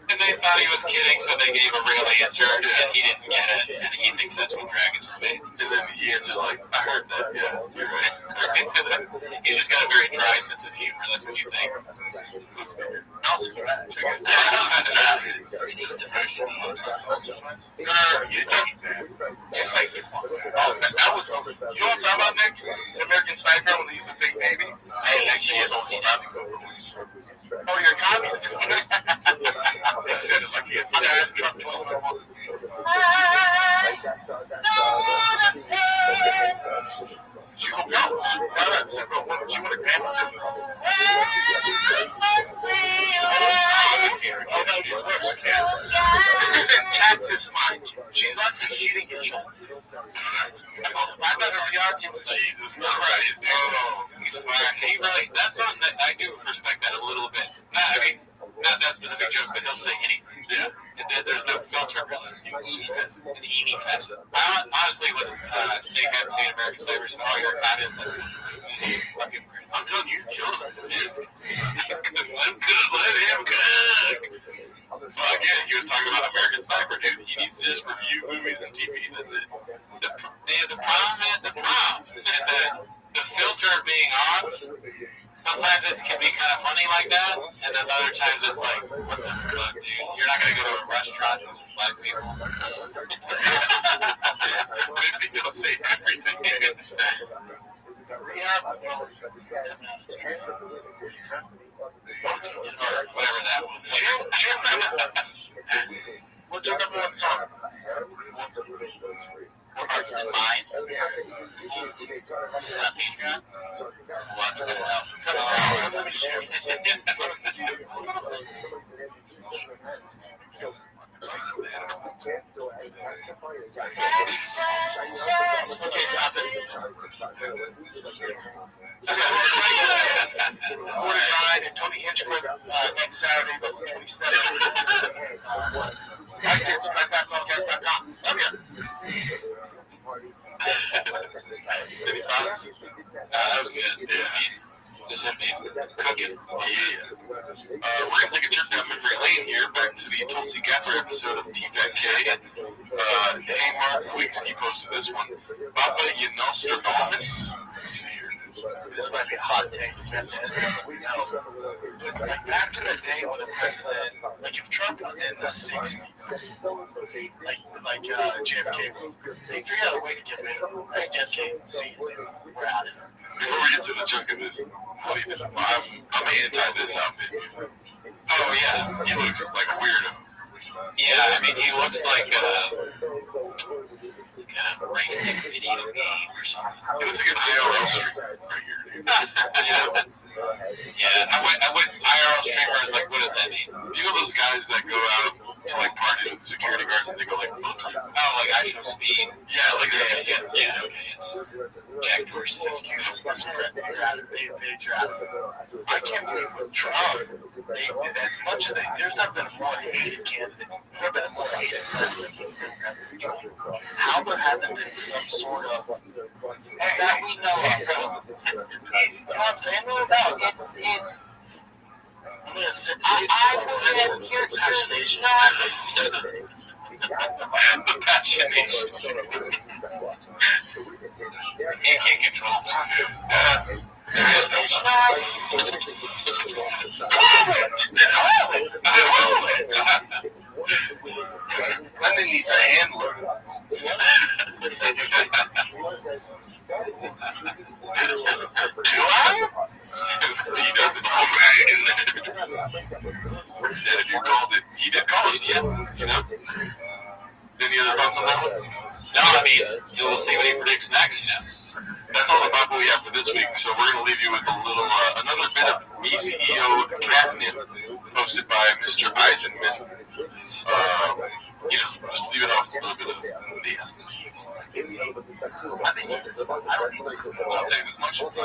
And they thought he was kidding, so they gave a real answer, and he didn't get it, and he thinks that's when dragons were made. And then he answers like, I heard that. Yeah, you're right. He's just got a very dry sense of humor. That's what you think. You know what I'm talking about, Nick? American Sniper when he used to fake baby? Hey, actually, it's all oh, you're a communist. She would go. She would have grandma. This is in Texas, mind you. She's lucky she didn't get shot. I better argue with Jesus Christ. Oh, he's fine. He really, that's something that I do respect that a little bit. I mean, not that specific joke, but he'll say anything. Yeah. And there's no filter really. An eeny fest. Honestly, when Nick got seen American Sniper said, oh, you're a communist, that's fucking great. I'm telling you, he's killing him. He's good. Let him cook. Well, again, he was talking about American Sniper, dude. He needs to just review movies and TV. That's it. The problem is that the filter being off, sometimes it can be kind of funny like that, and then other times it's like, what the fuck, dude? You're not going to go to a restaurant with some black people. Maybe don't say everything. Or whatever that was. What's your number one song? Mine? Okay, stop it. 49 and Tony Hinchcliffe next Saturday, the 27th. Podcast.com. Okay. Any thoughts? That was good. Yeah. Just hit me cooking. Yeah. We're going to take a trip down memory lane here, back to the Tulsi Gabbard episode of TFATK. Hey, Mark Quicksky posted this one. Papa, you Nostradamus? Let's see here. This might be a hot take. Like back in the day when the president, like if Trump was in the 60s, like JFK was, they figured out a way to get rid of JFK and see we're at it. Before we get to the chunk of this, I'm anti this outfit. Oh yeah, he looks like a weirdo. Yeah, I mean he looks like a racing video game or something. He looks like an IRL streamer right here, dude. Yeah, I went IRL streamer is like, what does that mean? Do you know those guys that go out to like party with security guards and they go like fuck you? Oh, like I show speed. Yeah, like okay, it's Jack Dorsey. I can't believe with Trump, as much as there's not been a more hated candidate, there's been a more hated president. How there hasn't been some sort of that we know of. You know what I'm saying? No doubt. It's I'm going to sit here. The passionation. He can't control himself. There is no London needs a handler. He doesn't know that. If you called it, he did call it, yeah. You know? Any other thoughts on that one? No, I mean, you'll see what he predicts next, you know. That's all the Bible we have for this week. So we're going to leave you with a little, another bit of BCEO catnip posted by Mr. Eisenman. You know, just leave it off a little bit of BS. I think I'll take as much of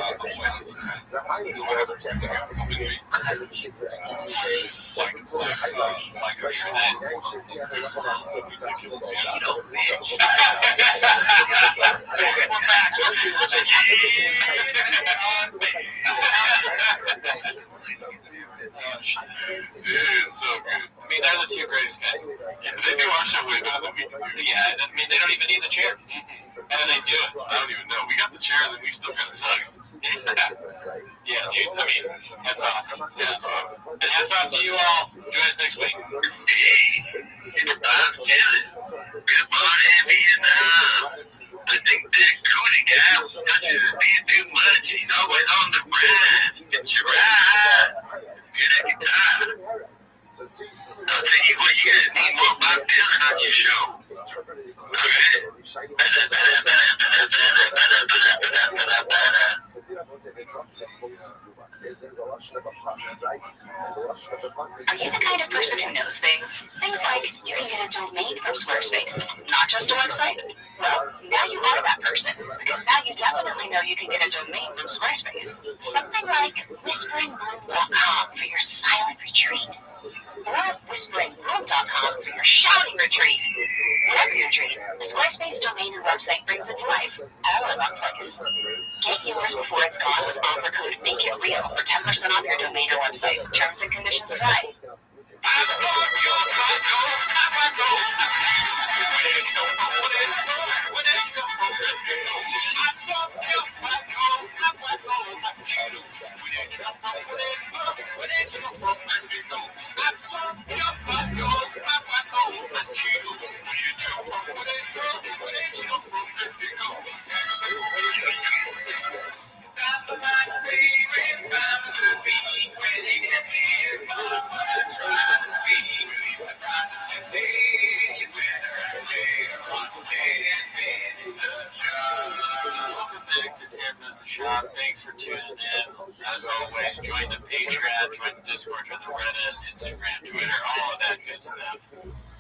Dude, so good. I mean, they're the two greatest guys. Yeah, they do our show way better than we can. Yeah, I mean, they don't even need the chair. And they do it. I don't even know. We got the chairs and we still kind of suck. Yeah, dude. I mean, hats off. Hats off. And hats off to you all. Join us next week. It's Bob Dylan. Good morning, Vietnam. I think that Cody guy was being too much. He's always on the grind. It's your ride. Good at guitar. I'll tell you what, you guys need more Bob Dylan on your show. Are you the kind of person who knows things? Things like you can get a domain from Squarespace, not just a website? Well, now you are that person, because now you definitely know you can get a domain from Squarespace. Something like whisperingbloom.com for your silent retreat, or whisperingbloom.com for your shouting retreat. Whatever your dream, the Squarespace domain and website brings it to life, all in one place. Get yours before it's gone with offer code MAKEITREAL for 10% off your domain or website. Terms and conditions apply. Thanks for tuning in. As always, join the Patreon, join the Discord, join the Reddit, Instagram, Twitter, all of that good stuff.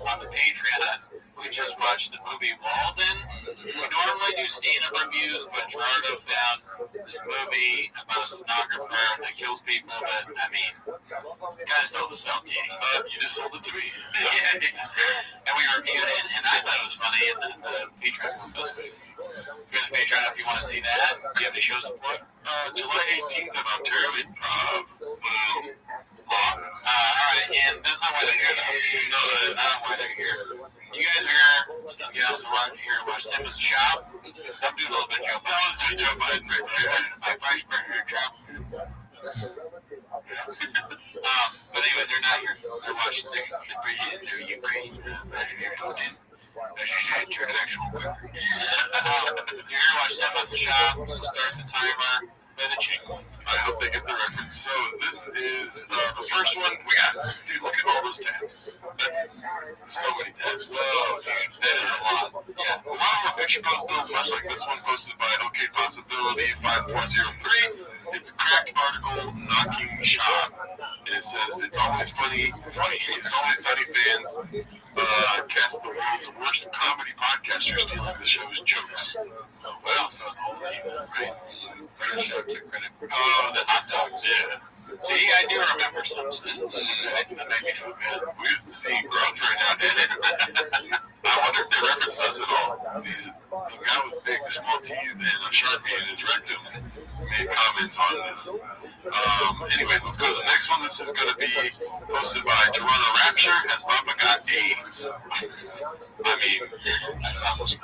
On the Patreon, we just watched the movie Walden. We normally do stand-up reviews, but Gerardo found this movie about a stenographer that kills people, but, I mean, kind of sold the self Danny. You just sold it to me. And we reviewed it, and I thought it was funny, and the Patreon was best. Go to the Patreon if you want to see that. Do you have any show support? July 18th of Ontario Improv. Boom. Alright, and that's not why they're here, though. No, that is not why they're here. You guys are here, you guys are here to watch Simba's Shop. I'm doing a little bit of Joe Biden. I was doing Joe Biden right there. My vice president, Trump. But anyways, they're not here. They're watching their Ukraine. International work. You're here to watch Simba's Shop, so start the timer. I hope they get the reference. So this is the first one we got. Dude, look at all those tabs. That's so many tabs. Whoa, dude, that is a lot. Yeah, a lot of our picture posts though, much like this one posted by OK Possibility 5403. It's cracked article knocking shop. And it says it's always funny. It's always sunny fans. Cast the world's worst comedy podcaster stealing the show's jokes. So what else on all that, right? Show took credit for the hot dogs, yeah. See, I do remember something. That made me feel good. We're seeing growth right now, dude. I wonder if they reference us at all. He's a guy with big, small teeth and a Sharpie in his rectum made comments on this. Anyways, let's go to the next one. This is going to be posted by Toronto Rapture. Has Mama got AIDS? I mean, that's almost,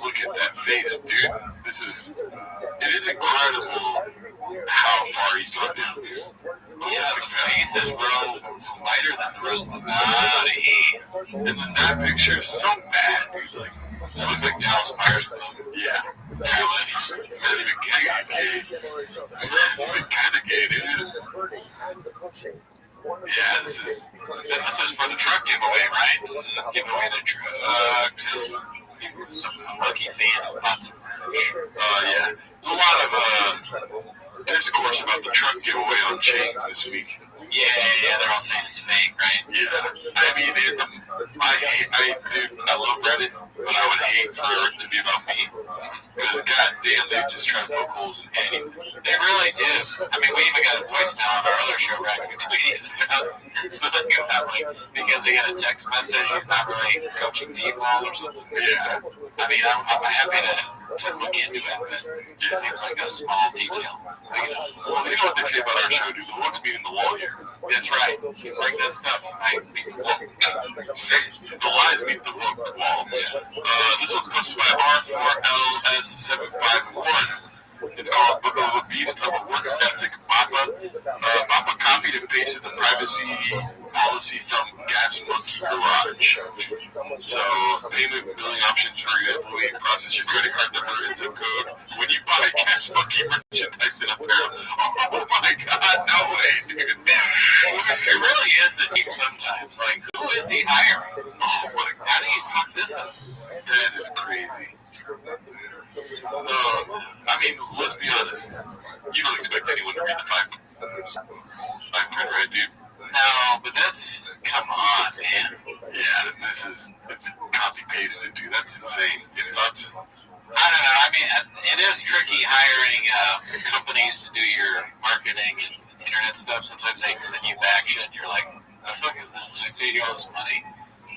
look at that face, dude. It is incredible how far he's gone down here. Yeah, the face is real lighter than the rest of the body. And then that picture is so bad. He's like, it looks like Dallas Myers. Yeah. Dallas. Not even gay. Even kind of gay, dude. Yeah, this is for the truck giveaway, right? Give away the truck to some lucky fan who bought some merch. Yeah. A lot of discourse about the truck giveaway on chains this week. Yeah, they're all saying it's fake, right? Yeah. I mean, I love Reddit, but I would hate for it to be about me. Because, goddamn, they just try to poke holes in anything. They really do. I mean, we even got a voicemail on our other show, right? 2 days ago. Something about, like, because they got a text message, he's not really coaching D-ball or something. Yeah. I mean, I'm happy to to look into it, but it seems like a small detail. But, Well, you know what they say about our show, dude. The looks meeting the law here. that's right. You bring that stuff, you might beat the wall. The lies meet the wall. This one's posted by R4LS751. It's called Book of a Beast of a Work Ethic. Papa copied and pasted the privacy policy from Gas Monkey Garage. So, payment and billing options, for example, you process your credit card number and zip code when you buy Gas Monkey merchandise in apparel. Oh my God, no way, dude. It really is the deep sometimes. Like, who is he hiring? Oh my God, How do you fuck this up? that is crazy. I mean, let's be honest. You don't expect anyone to read the fine print, right, dude? No, but that's, come on, man. Yeah, it's copy pasted, dude. That's insane. Any thoughts? I don't know. I mean, it is tricky hiring companies to do your marketing and internet stuff. Sometimes they can send you back shit and you're like, the fuck is this? I paid you all this money.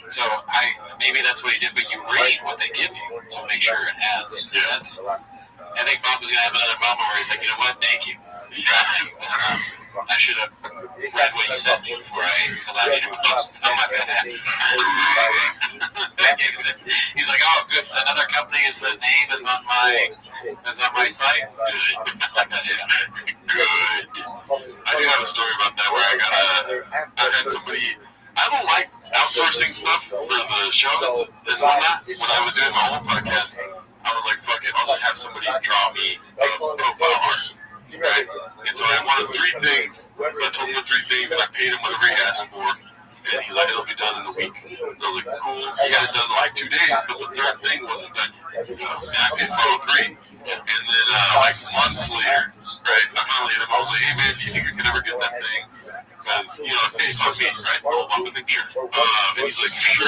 So maybe that's what he did, but you read what they give you to make sure it has. Yeah. I think Bob was gonna have another moment where he's like, you know what? Thank you. I should have read what you sent me before I allowed you to post on my behalf. He's like, oh, good. Another company's name is on my site. Good. Good. I do have a story about that where I had somebody. I don't like outsourcing stuff for the shows and whatnot. When I was doing my own podcast, I was like, fuck it, I'll just have somebody draw me a profile art. Right? And so I wanted 3 things. So I told him the 3 things and I paid him whatever he asked for. And he's like, it'll be done in a week. And I was like, cool. He got it done in like 2 days, but the 3rd thing wasn't done yet. And I paid for all 3. And then like months later, right, I finally hit him. I was like, hey man, do you think you can ever get that thing? Because, you know, it's on me, right? Hold on with the picture. And he's like, sure.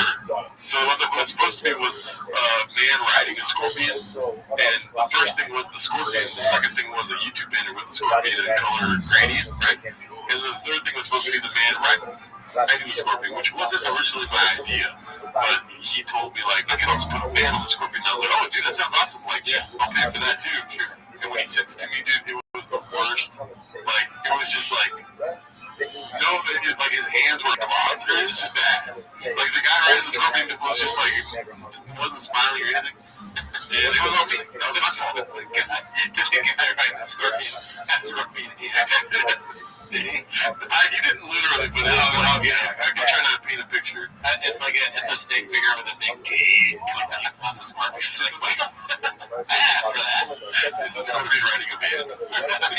So what it was supposed to be was a man riding a scorpion. And the first thing was the scorpion. The second thing was a YouTube banner with the scorpion in color gradient, right? And the third thing was supposed to be the man riding the scorpion, which wasn't originally my idea. But he told me, like, I can also put a man on the scorpion. And I was like, oh, dude, that sounds awesome. Like, yeah, I'll pay for that too. Sure. And when he sent it to me, dude, it was the worst. Like, it was just like, no, like his hands were claws. It was just bad. Like the guy riding the scorpion was just like, wasn't smiling or anything. And it was on me. That was my fault. The guy riding the scorpion had scorpion hands. He didn't literally, but I'm trying to paint a picture. It's like it's a stick figure with a big gauge on the scorpion. Like, what the fuck? I asked for that. It's a scorpion riding a man.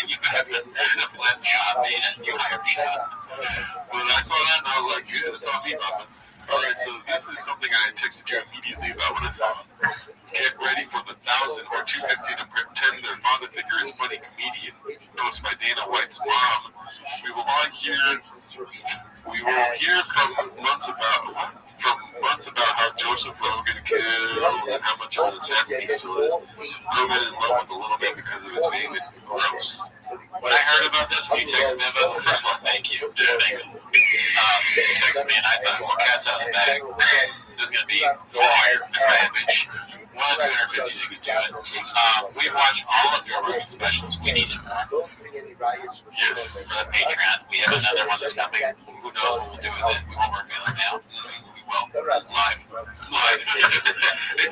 You have a flat shot made and you hire a shot. But I saw that and I was like, good, it's on me, Papa. Alright, so this is something I texted you immediately about when I saw it. Get ready for the 1,000 or 250 to pretend their father figure is funny comedian. Post by Dana White's mom. We will hear from months about how Joseph Rogan killed and how much of an assassin he still is. Rogan in love with a little bit because of his fame and gross. When I heard about this, when you texted me about it, first of all, thank you. Thank you. You texted me and I thought, well, cat's out of the bag. This is going to be fire, savage. 1 of 250, you can do it. We've watched all of Joe Rogan specials. We needed more. Yes. For the Patreon. We have another one that's coming. Who knows what we'll do with it? We won't reveal it now. We will. Live.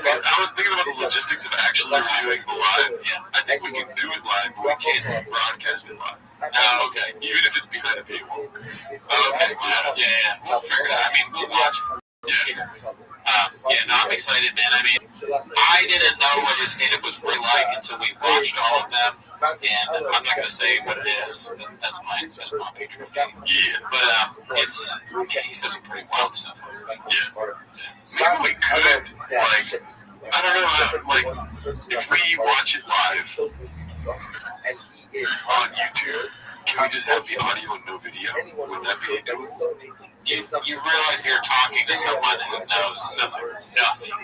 I was thinking about the logistics of actually doing the live. Yeah. I think we can do it live, but we can't broadcast it live. Oh, okay. Even if it's behind a paywall. Okay. Yeah. We'll figure it out. I mean, we'll watch. Yeah. No, I'm excited, man. I mean, I didn't know what his stand-up was really like until we watched all of them. And I'm not going to say what it is. That's my Patreon game. Yeah. But he says some pretty wild stuff. Yeah. Maybe we could, like, I don't know, like, if we watch it live on YouTube, can we just have the audio and no video? Would that be doable? you realize you're talking to someone who knows nothing.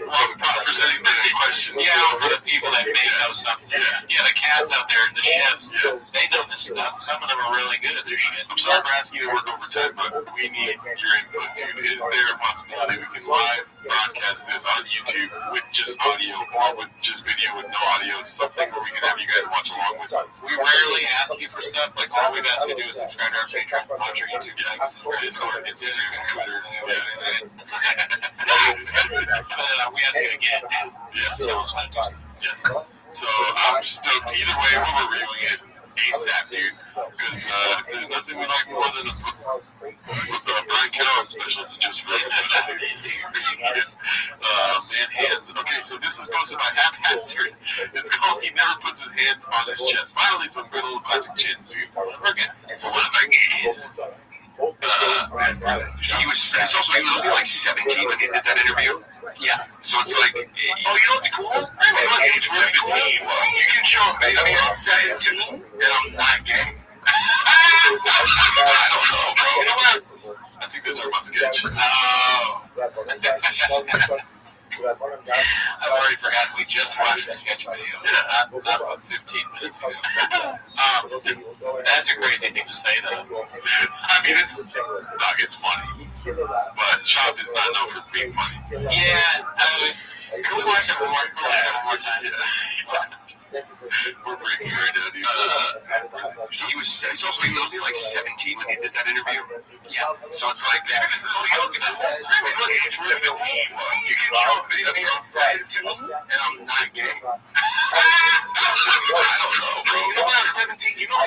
Well, not presenting any question. Yeah, for the people that may know something. Yeah, the cats out there in the ships, they know this stuff. Some of them are really good at their shit. I'm sorry for asking you to work overtime, but we need your input, dude. Is there a possibility we can live broadcast this on YouTube with just audio or with just video with no audio? Something where we can have you guys watch along with us. We rarely ask you for stuff. Like, all we've asked you to do is subscribe to our Patreon, watch our YouTube channel, subscribe to Discord, Instagram, Twitter. we ask you again. Yes. So it's fun to do stuff. Yes. So I'm stoked. Either way, we're reviewing it ASAP, dude. Because there's nothing we like more than with Brian Cowan special to just really man hands. Okay, so this is posted by Haphazard. It's called He Never Puts His Hand on His Chest. Finally, some good old classic chins, dude. Okay, so one of my games. He was also only like 17 when he did that interview. Yeah. So it's like, oh, you know what's cool? It's really cool. You can show a video at 17 and I'm not gay. I don't know, bro. You know what? I think they're talking about sketch. I've already forgotten. We just watched the sketch video. Not about 15 minutes ago. That's a crazy thing to say, though. I mean, it's funny. But Chop is not known for being funny. Yeah. Can we watch it one more time? We're breaking right now, dude. He's also only like 17 when he did that interview. Yeah. So it's like, this is all you know, it's really good team. You can show a video at 17 and I'm not gay. I don't know, bro. You know when I'm 17, you know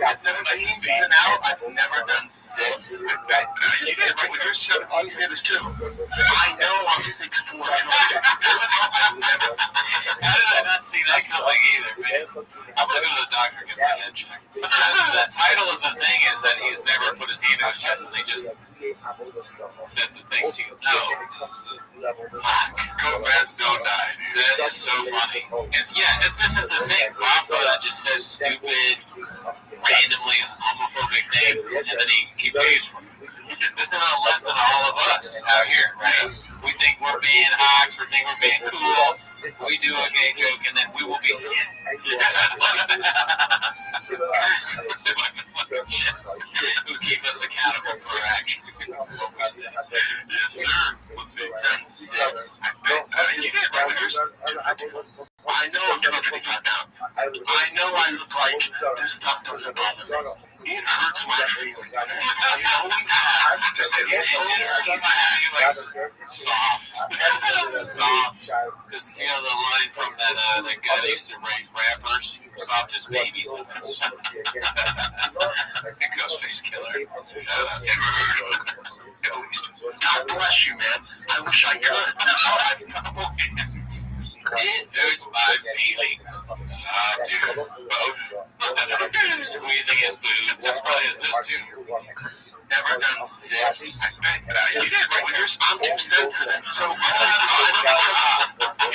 at 17 season out, I've never done this. You did, right? When you're 17, you say this too. I know I'm 6'4". I've never. How did I not see that coming either, man? I'm gonna go to the doctor and get my head checked. The title of the thing is that he's never put his hand in his chest, and they just said the things you know. Fuck. Go fast, don't die, dude. That is so funny. This is the thing. Papa just says stupid, randomly homophobic names, and then he pays for it. This is a lesson to all of us out here, right? We think we're being hawks, we think we're being cool. We do a gay joke, and then we will be who keep us accountable for our actions. What we say. Yes, sir. Let's see. You did, right? I know I'm getting 55 pounds. I know I look like this stuff doesn't bother me. It hurts my feelings. It always has. To say it hurts my feelings. Soft. Just the line from that guy that used to rate rappers, soft as baby lips. Ghostface Killer. At least. God bless you, man. I wish I could. It hurts my feelings. Dude, both. Squeezing his boobs. That's probably his nose too. Never done this. You did, right? I'm too sensitive. So, it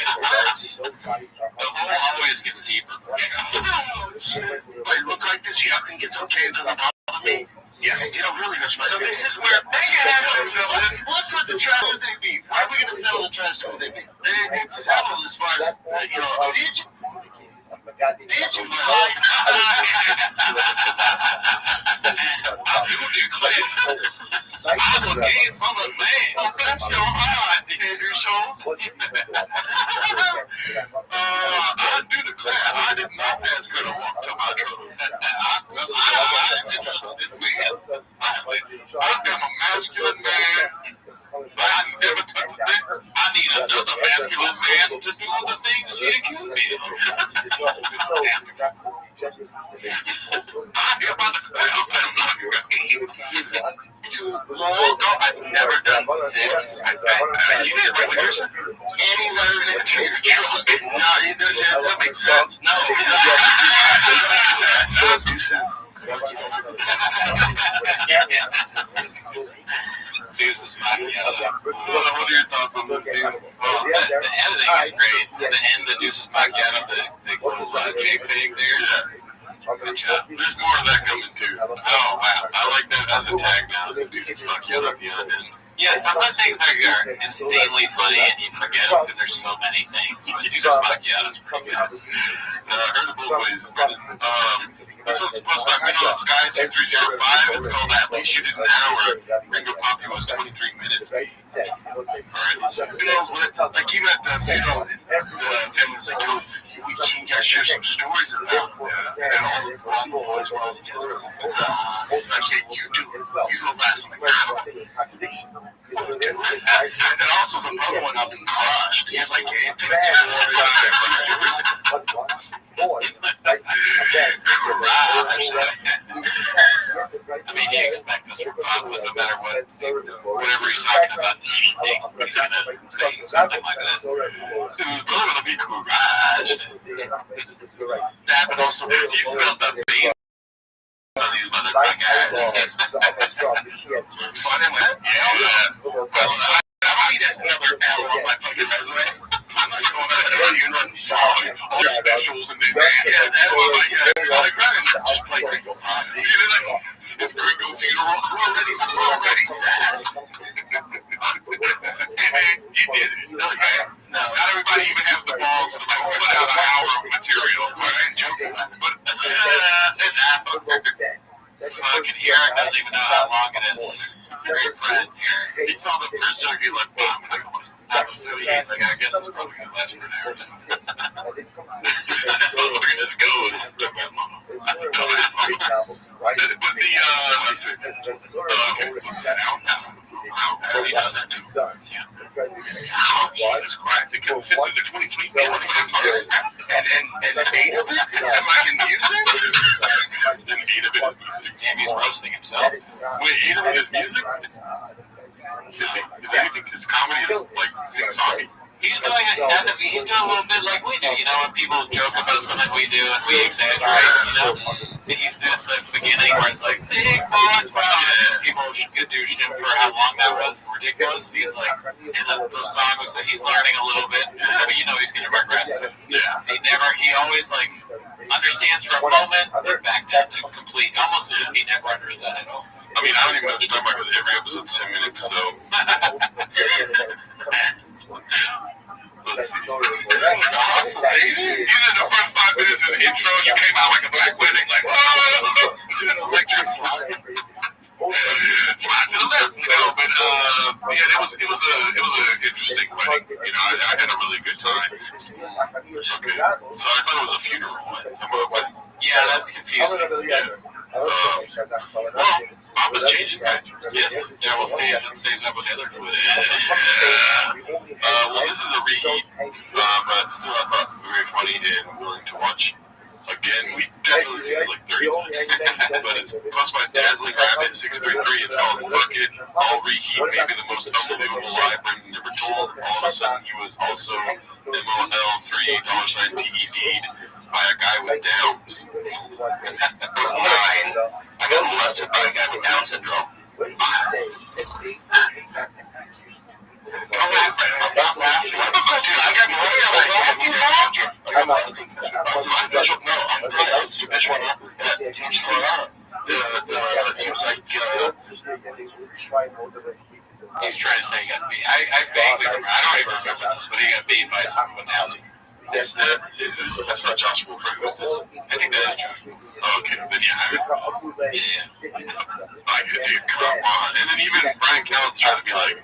hurts. The hole always gets deeper for sure. If I look like this, you guys think it's okay? It doesn't bother me? Yes, it really hurts my feelings. So this is where what's with the Trash Tuesday beef? How are we going to settle the Trash Tuesday beef? It's settled as far as, did you? I'm a gay solid man. That's your heart, Andrew Schultz. I do declare I did not pass good on walk to my trouble. Because I'm interested in men. I'm a masculine man. But I never took the dick. I need another masculine man to do the things she accused me of. I'm about to say, I'm not gay. Too long ago, I've never done this. You did, right? Anywhere into your trunk. No, it doesn't make sense. No. Deuces. Deuces Macchiato. What are your thoughts on this, dude? Well, the editing is great. At the end, the Deuces Macchiato, the little JPEG there. Good job. There's more of that coming too. Oh wow, I like that as a tag now. Deuces Macchiato at the end. Yeah, some of the things are insanely funny and you forget them because there's so many things. But Deuces Macchiato is pretty good. I heard it both ways. This one's supposed to have been on Sky 2305. It's called At Least You Did an Hour. Ringo Poppy was 23 minutes. Alright, so who knows what? Like even at the funeral, the family's like, yo, we gotta share some stories about and all the boys were all together. Like, yeah, you do last. I'm like, and then also the other one up in Crushed. He's like, intimate stories. I mean, you expect this from Papa, no matter what, whatever he's talking about, anything, he's going to say something like that. Who's going to be crushed? That, but also, he's built up baby on these motherfuckers. Funny, like, yeah. I need another L on my fucking resume. I'm not going out to a funeral. All your specials and then, just play Gringo Pop. It's Gringo funeral. Already sad. You did it. No, not everybody even has the balls to put out an hour of material. I ain't joking. But fucking Eric doesn't even know how long it is. Great friend, Eric. he saw the first joke, he like, That was so easy. He's like, I guess it's probably going to last for an hour. look at this go. But he doesn't do. Jesus Christ, it can fit through the 2020 and 8 of it is fucking music? And 8 of it is music. Yeah, he's roasting himself. Wait, 8 of it is music? Does he think his comedy is like sing-songy? He's doing a little bit like we do, you know, when people joke about something we do and we exaggerate, you know. He's at the beginning where it's like, big boss, wow, and people douched him for how long that was, ridiculous. And he's like, in the song was, he's learning a little bit, but you know he's going to regress. Yeah. He always like understands for a moment, then back down to complete, almost as if he never understood it. I mean, I don't even understand why every episode's 10 minutes, so. Let's see. Awesome, baby. Even the first 5 minutes is intro, you came out like a black wedding, like, whoa! Electric slide. Slide to the left, you know, but, yeah, it was an interesting wedding. You know, I had a really good time. Okay. So I thought it was a funeral. What? Yeah, that's confusing. Yeah. Well, I was changing that. Yes. Yeah, we'll see if it stays up with Heather. Well, this is a reheat, but still I thought very funny and willing to watch. Again, we definitely seen it like 30 times. But it's plus my dad's like Rabbit 633. It's called Fuck It. I'll reheat maybe the most unbelievable lie I've never told. All of a sudden, he was also MOL $3 TED'd by a guy with Downs. I got molested by a guy with Down syndrome. He's trying to say he got beat. I vaguely remember. I don't even remember this, but he got beat by someone with housing. That's not Josh Wolford. Who's this? I think that is Josh. Okay, then yeah. I get dude, come on. And then even Brian Callen's trying to be like,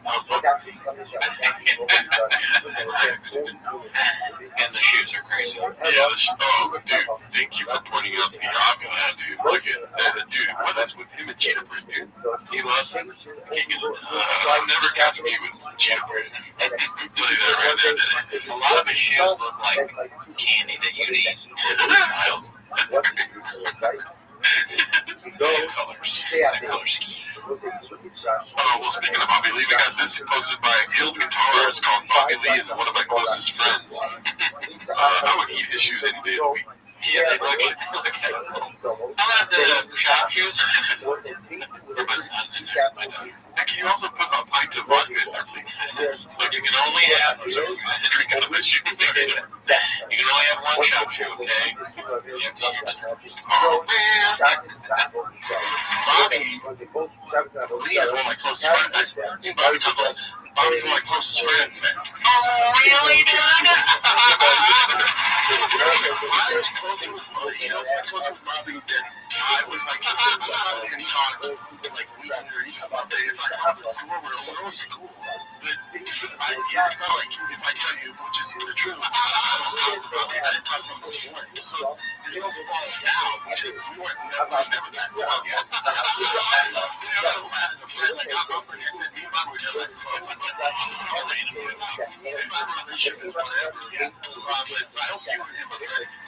And the shoots are crazy. yeah, dude, thank you for pointing out the obvious, dude. Look at dude, what is with him and Cheetah Print, dude? He loves him. I'll never catch me with Cheetah Print. I'll tell you that right there. A lot of his shoes look like candy that you'd eat as a child. Same color scheme. Oh, well, speaking of Bobby Lee, we got this posted by Guild Guitar. It's called Bobby Lee is one of my closest friends. I would eat his shoes any day of the week. Yeah, they look. I'll have the shop shoes for my son and my dog. And can you also put a pint of vodka in there, please? But you can only have Drink out of my shoes. you can only have one shop shoe, okay? You have to eat your dinner first. Oh, man. Bobby. Lee is one of my closest friends. Bobby's one of my closest friends, man. Oh, really, dude? I was closer with Bobby than I was like and talk like weekly or even Monday. If I saw the store, we're always cool. But it's not like if I tell you, which is the truth, I didn't talk to him before. So there's no falling down. We weren't never that long. As a friend, like I'm up against it. Me and Bob were never close. My relationship is whatever. But I hope you and him are friends.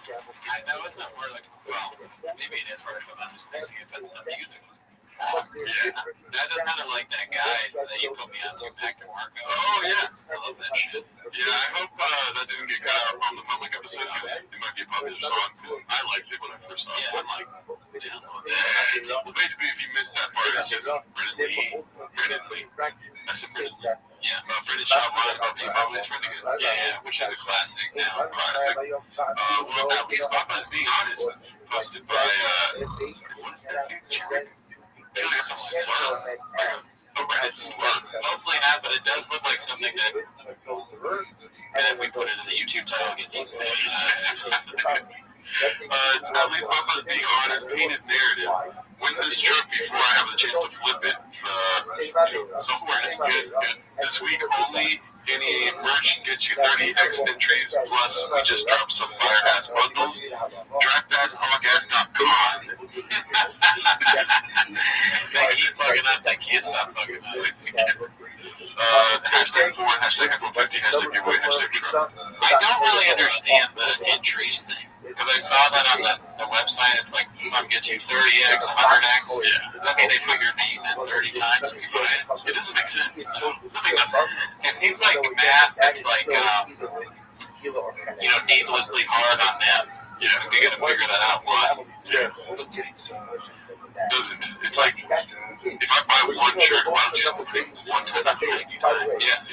I know it's not where, like, well, maybe it is where I'm just missing it, but the music was. Yeah. That just sounded like that guy that you put me on to, Mac DeMarco. Oh, yeah. I love that shit. Yeah, I hope that didn't get cut out on the public episode. It might be a popular song because I liked it when I first saw it. Yeah, I'm like, download that. Well, basically, if you missed that part, it's just Brennan Lee. I said Brennan Lee. Yeah. Brennan shot one of Bobby's friend again. Yeah, which is a classic now. Classic. Well, at least Papa's Being Honest, posted by, what is that dude? Jerry? I feel like it's a slur. A Reddit slur. Hopefully not, but it does look like something that, and if we put it in the YouTube title, get these It's at least Papa's Being Honest, painted narrative. Win this truck before I have the chance to flip it. So far, it's good. This week only, any merch gets you 30x entries, plus we just dropped some fire-ass bundles. DriveFastAllGas.com. they keep fucking up. They can't stop fucking up. Hashtag 4, hashtag F150, hashtag giveaway, hashtag truck. I don't really understand the entries thing. Because I saw that on the website. It's like some gets you 30x, 100x. Yeah. Does that mean they put your name in 30 times if you buy it? It doesn't make sense. Nothing does. It seems like math. It's like, needlessly hard on them. Yeah. They gotta figure that out. Why? Yeah. Doesn't. It's like, if I buy one shirt, why don't you just put it one time? Yeah.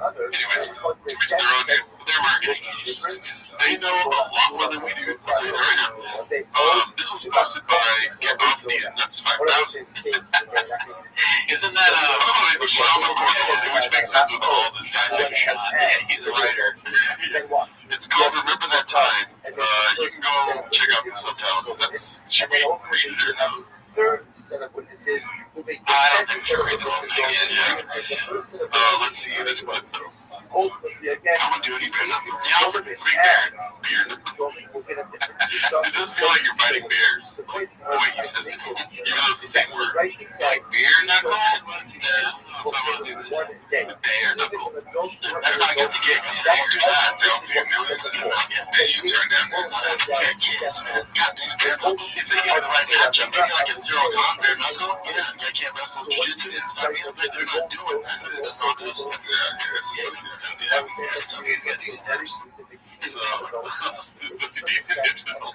Anyways, it's their marketing geniuses. They know a lot more than we do. This was posted by Get Off These Nuts 5000. Isn't that It's Sean McCormick, which makes sense with all this guy. Sean? Yeah, he's a writer. It's called Remember That Time. You can go check out the subtitle because that's should we read it or no? Third set of witnesses will be I don't think we'll read the whole thing yet. Let's see this clip though. ultimately again. I wouldn't do any better. The Alfred Great Bear. It does feel like you're fighting bears. The way you said it. Even though it's the same word. Like beer knuckle? I want to do the bear knuckle. That's how I got the gig. I was like, do that. Then you turn down kids, man. Goddamn bear knuckle. If they give me the right matchup, maybe like a zero con bear knuckle. Yeah, I can't wrestle jiu-jitsu. They're not doing that. That's not good. He's got these steps. Decent hips is all.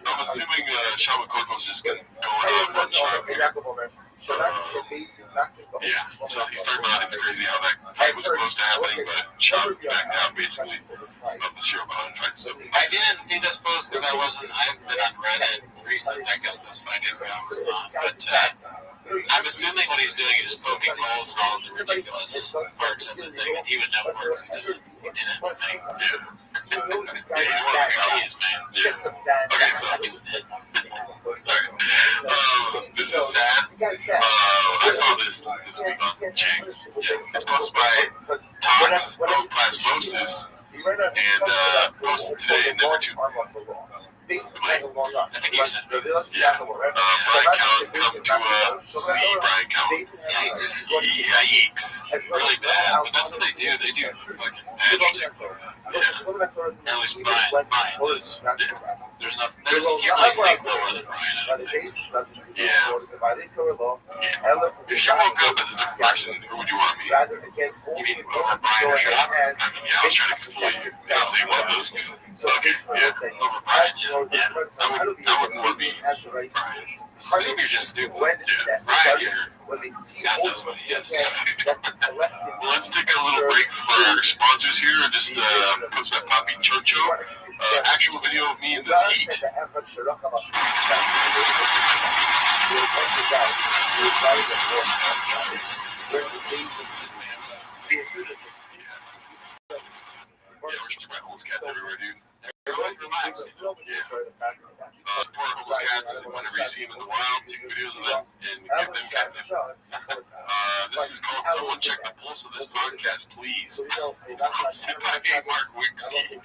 I'm assuming Sean McCormick's just going off on Sean. Yeah, so he's talking about it's crazy how that fight was close to happening, but Sean backed out basically of the zero behind fight. So I didn't see this post because I haven't been on Reddit recently. I guess those 5 days ago. But I'm assuming what he's doing is poking holes in all of the ridiculous parts of the thing, and he would know more because he didn't. He is, man. okay, so this is sad. I saw this week on James. It's posted by Tox Plasmosis and posted today in number 2. I think you said Brian Count come to see Brian Count. Yikes. Really bad, but that's what they do. They do fucking bad shit. At least Brian does. You can't really sink lower than Brian, I don't think. If you woke up as a different person, who would you want to be? You mean over Brian or Shop? I was trying to explain you. I was saying one of those two. Okay, yeah, over Brian, yeah. I wouldn't want to be Brian. Maybe you're just stupid. Yeah, Brian, God knows what he is. Well, let's take a little break for our sponsors here and just post my Poppy Chocho actual video of me in this heat. We're my homeless cats everywhere, dude. Everyone's relaxing. Yeah. Support homeless cats whenever you see them in the wild, take videos of them, and give them cat nip. This is called Someone Check the Pulse of This Podcast, Please. Hosted by A. Mark Wigsky.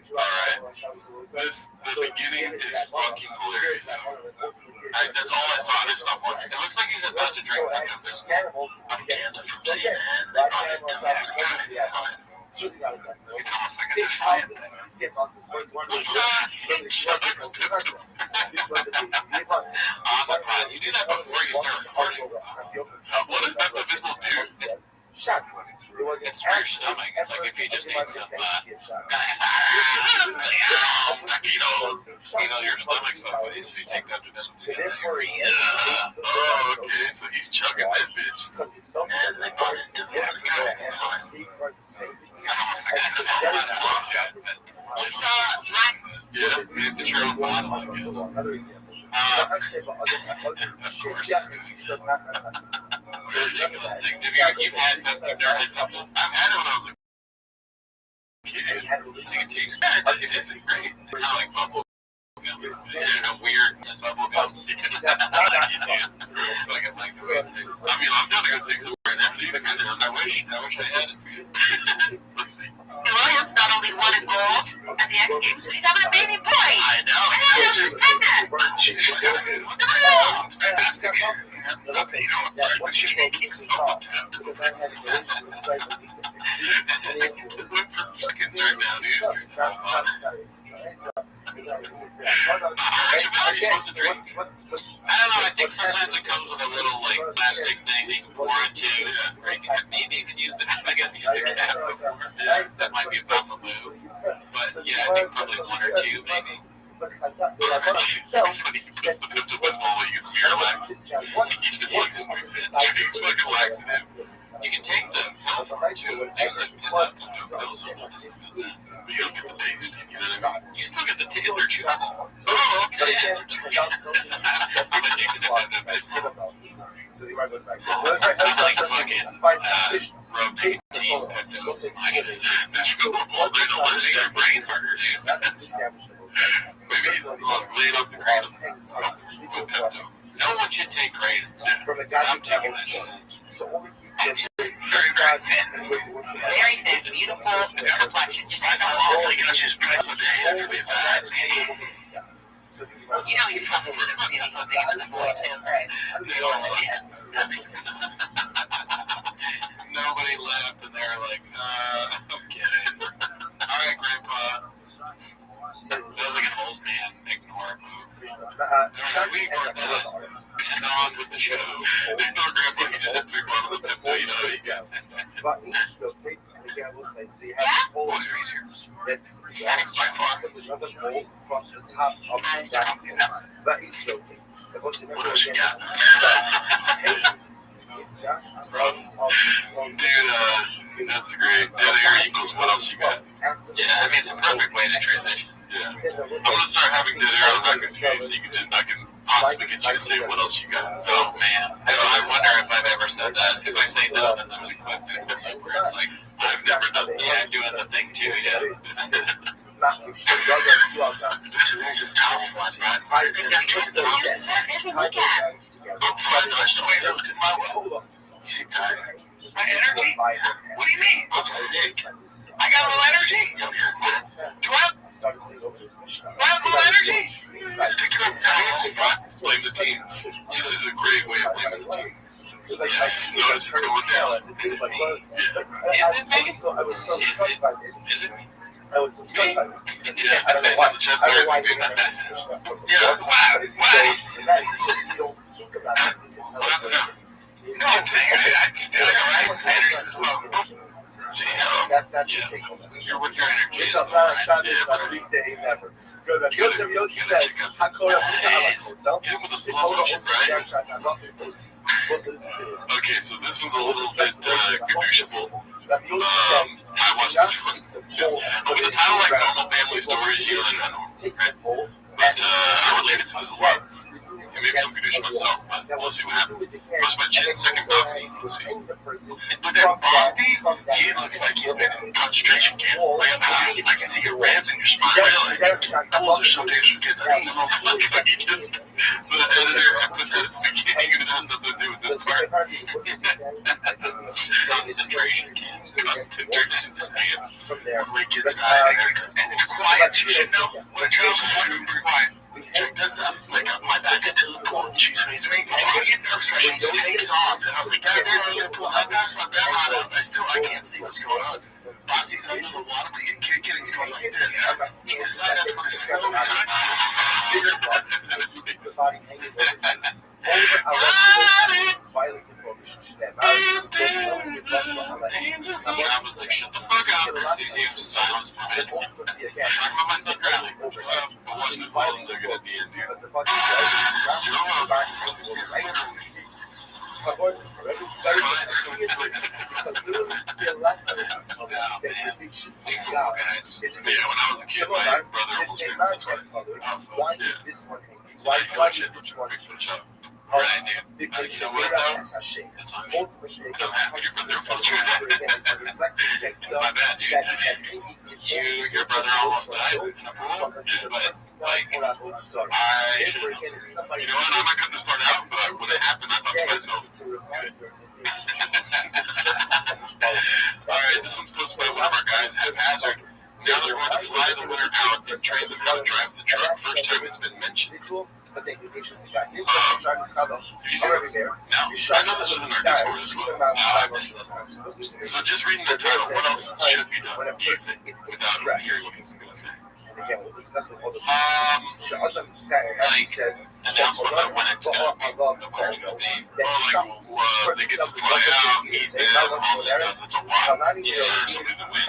Alright. The beginning is fucking hilarious. That's all I saw. I didn't stop watching. It looks like he's about to drink like a biscuit. I'm Gandalf from CNN. They brought him down after God. It's almost like a defiant thing. On the pod. You do that before you start recording. What does Pepto Bismol do? It's for your stomach. It's like if you just ate some, your stomach's fucked with you, so you take Pepto Bismol. Oh, okay. So he's chugging that bitch. Yeah, we have to share a bottle, I guess. Of course, ridiculous thing. You've had Pepto? You've never had Pepto? I've had it when I was a kid. I think it tastes good. It isn't great. It's kind of like bubble gum. A weird bubble gum. Like I like the way it tastes. I mean, I'm gonna go take some right now, dude. I wish I had it for you. Let's see. So Williams not only won a gold at the X Games, but he's having a baby boy. I know. I didn't know she's pregnant. It's fantastic. She's making so much. Seconds right now, dude. How much are you supposed to drink? I don't know. I think sometimes it comes with a little like plastic thing that you can pour into, or you can maybe even use the cap before. That might be a bump of move. But yeah, I think probably one or two maybe. Funny, he puts the Pepto Bismol away, he gets me relaxed. He just drinks it. It's fucking laxative. You can take the pill for it too. There's like Pepto pills on all this stuff. But you don't get the taste. You know what I mean? You still get the taste. They're chewable. Oh, okay. I'm addicted to Pepto Bismol. I like fucking road nicotine Pepto. They're chewable. They're delicious. Your brain's harder, dude. Maybe he's laying off the Kratom with Pepto. No one should take Kratom. I'm taking that shit. Very thin, beautiful complexion. Just like hopefully you know she's pregnant with the hair for being fat. You know he's something with him. You know he was a boy too, right? Nobody laughed and they're like, okay. Alright, Grandpa. That was like an old man ignore move. We ignored that. And on with the show. Ignore Grandpa, he just had 3 bottles of Pepto, you know what he gets. Boys are easier. That's by far. What else you got? Dude, that's great. Dead air equals what else you got? Yeah, I mean, it's a perfect way to transition. Yeah. I'm gonna start having dead air on the back so you can I can possibly get you to say what else you got. Oh man, I wonder if I've ever said that. If I say no, then there's a clip where it's like I've never done. Yeah, I'm doing the thing too. Yeah. It's a tough one, man. You said busy weekend. I'm fine. I still ain't looking my way. You seem tired. My energy? What do you mean? I'm sick. I got low energy? Do I have low energy? Let's pick it up. Blame the team. This is a great way of blaming the team. Notice it's going down. Is it me? Is it me? Is it me? Yeah, I don't know why. Yeah, why? Still got Anderson as well. Damn. That's Yeah. the take home message. You're with your energy. Então, para Weekday Never. Yossi says, Hakora Musa Get him with a slow motion, right? Okay, so this one's a little bit gadooshable. I watched this one. With the title like Normal Family Story, you and I don't, right? But I related to this a lot. And maybe I'm gadoosh myself, but we'll see what happens. Goes my chin, second balcony, you can see. But then Bosty, he looks like he's been in a concentration camp. Like, I can see your rams and your spine. Like, pools are so dangerous for kids. I don't know. Like, he just, the editor, I put this, I can't even have nothing to do with this part. Concentration camp. Concentration camp. Where kids die. And it's quiet. You should know. When a child's quiet, quiet. Check this out. Like, my back's to the pool. She's facing me. And I get nervous when she takes off. And I was like, God damn, I'm going to pull that back's not that hot up. I can't see what's going on. Bossy's under the water, but he's getting going like this. He decided to put his phone on. I was like, shut the fuck up. These games silence my head. I'm talking about my son drowning. But watch this film, they're going to be in here. Yeah, when I was a kid, my brother almost made Alright, dude. You know what, though? It's on me. I'm happy your brother was true. It's my bad, dude. Your brother almost died in a pool, but, like, I should, you know what, I'm not cutting this part out, but when it happened, I thought to myself, good. Alright, this one's posted by one of our guys, Haphazard. Now they're going to fly the winner out and train them how to drive the truck. First time it's been mentioned. Have you seen this? No. I know this was in our Discord as well. I missed that. So just reading the title, what else should be done, do you think, without hearing what he's going to say? Again, we'll discuss with all the like, announcement of when it's going to be, the winner's going to be. Or like, they get to fly out, meet them, all this stuff. It's a lot. Yeah, or something to win.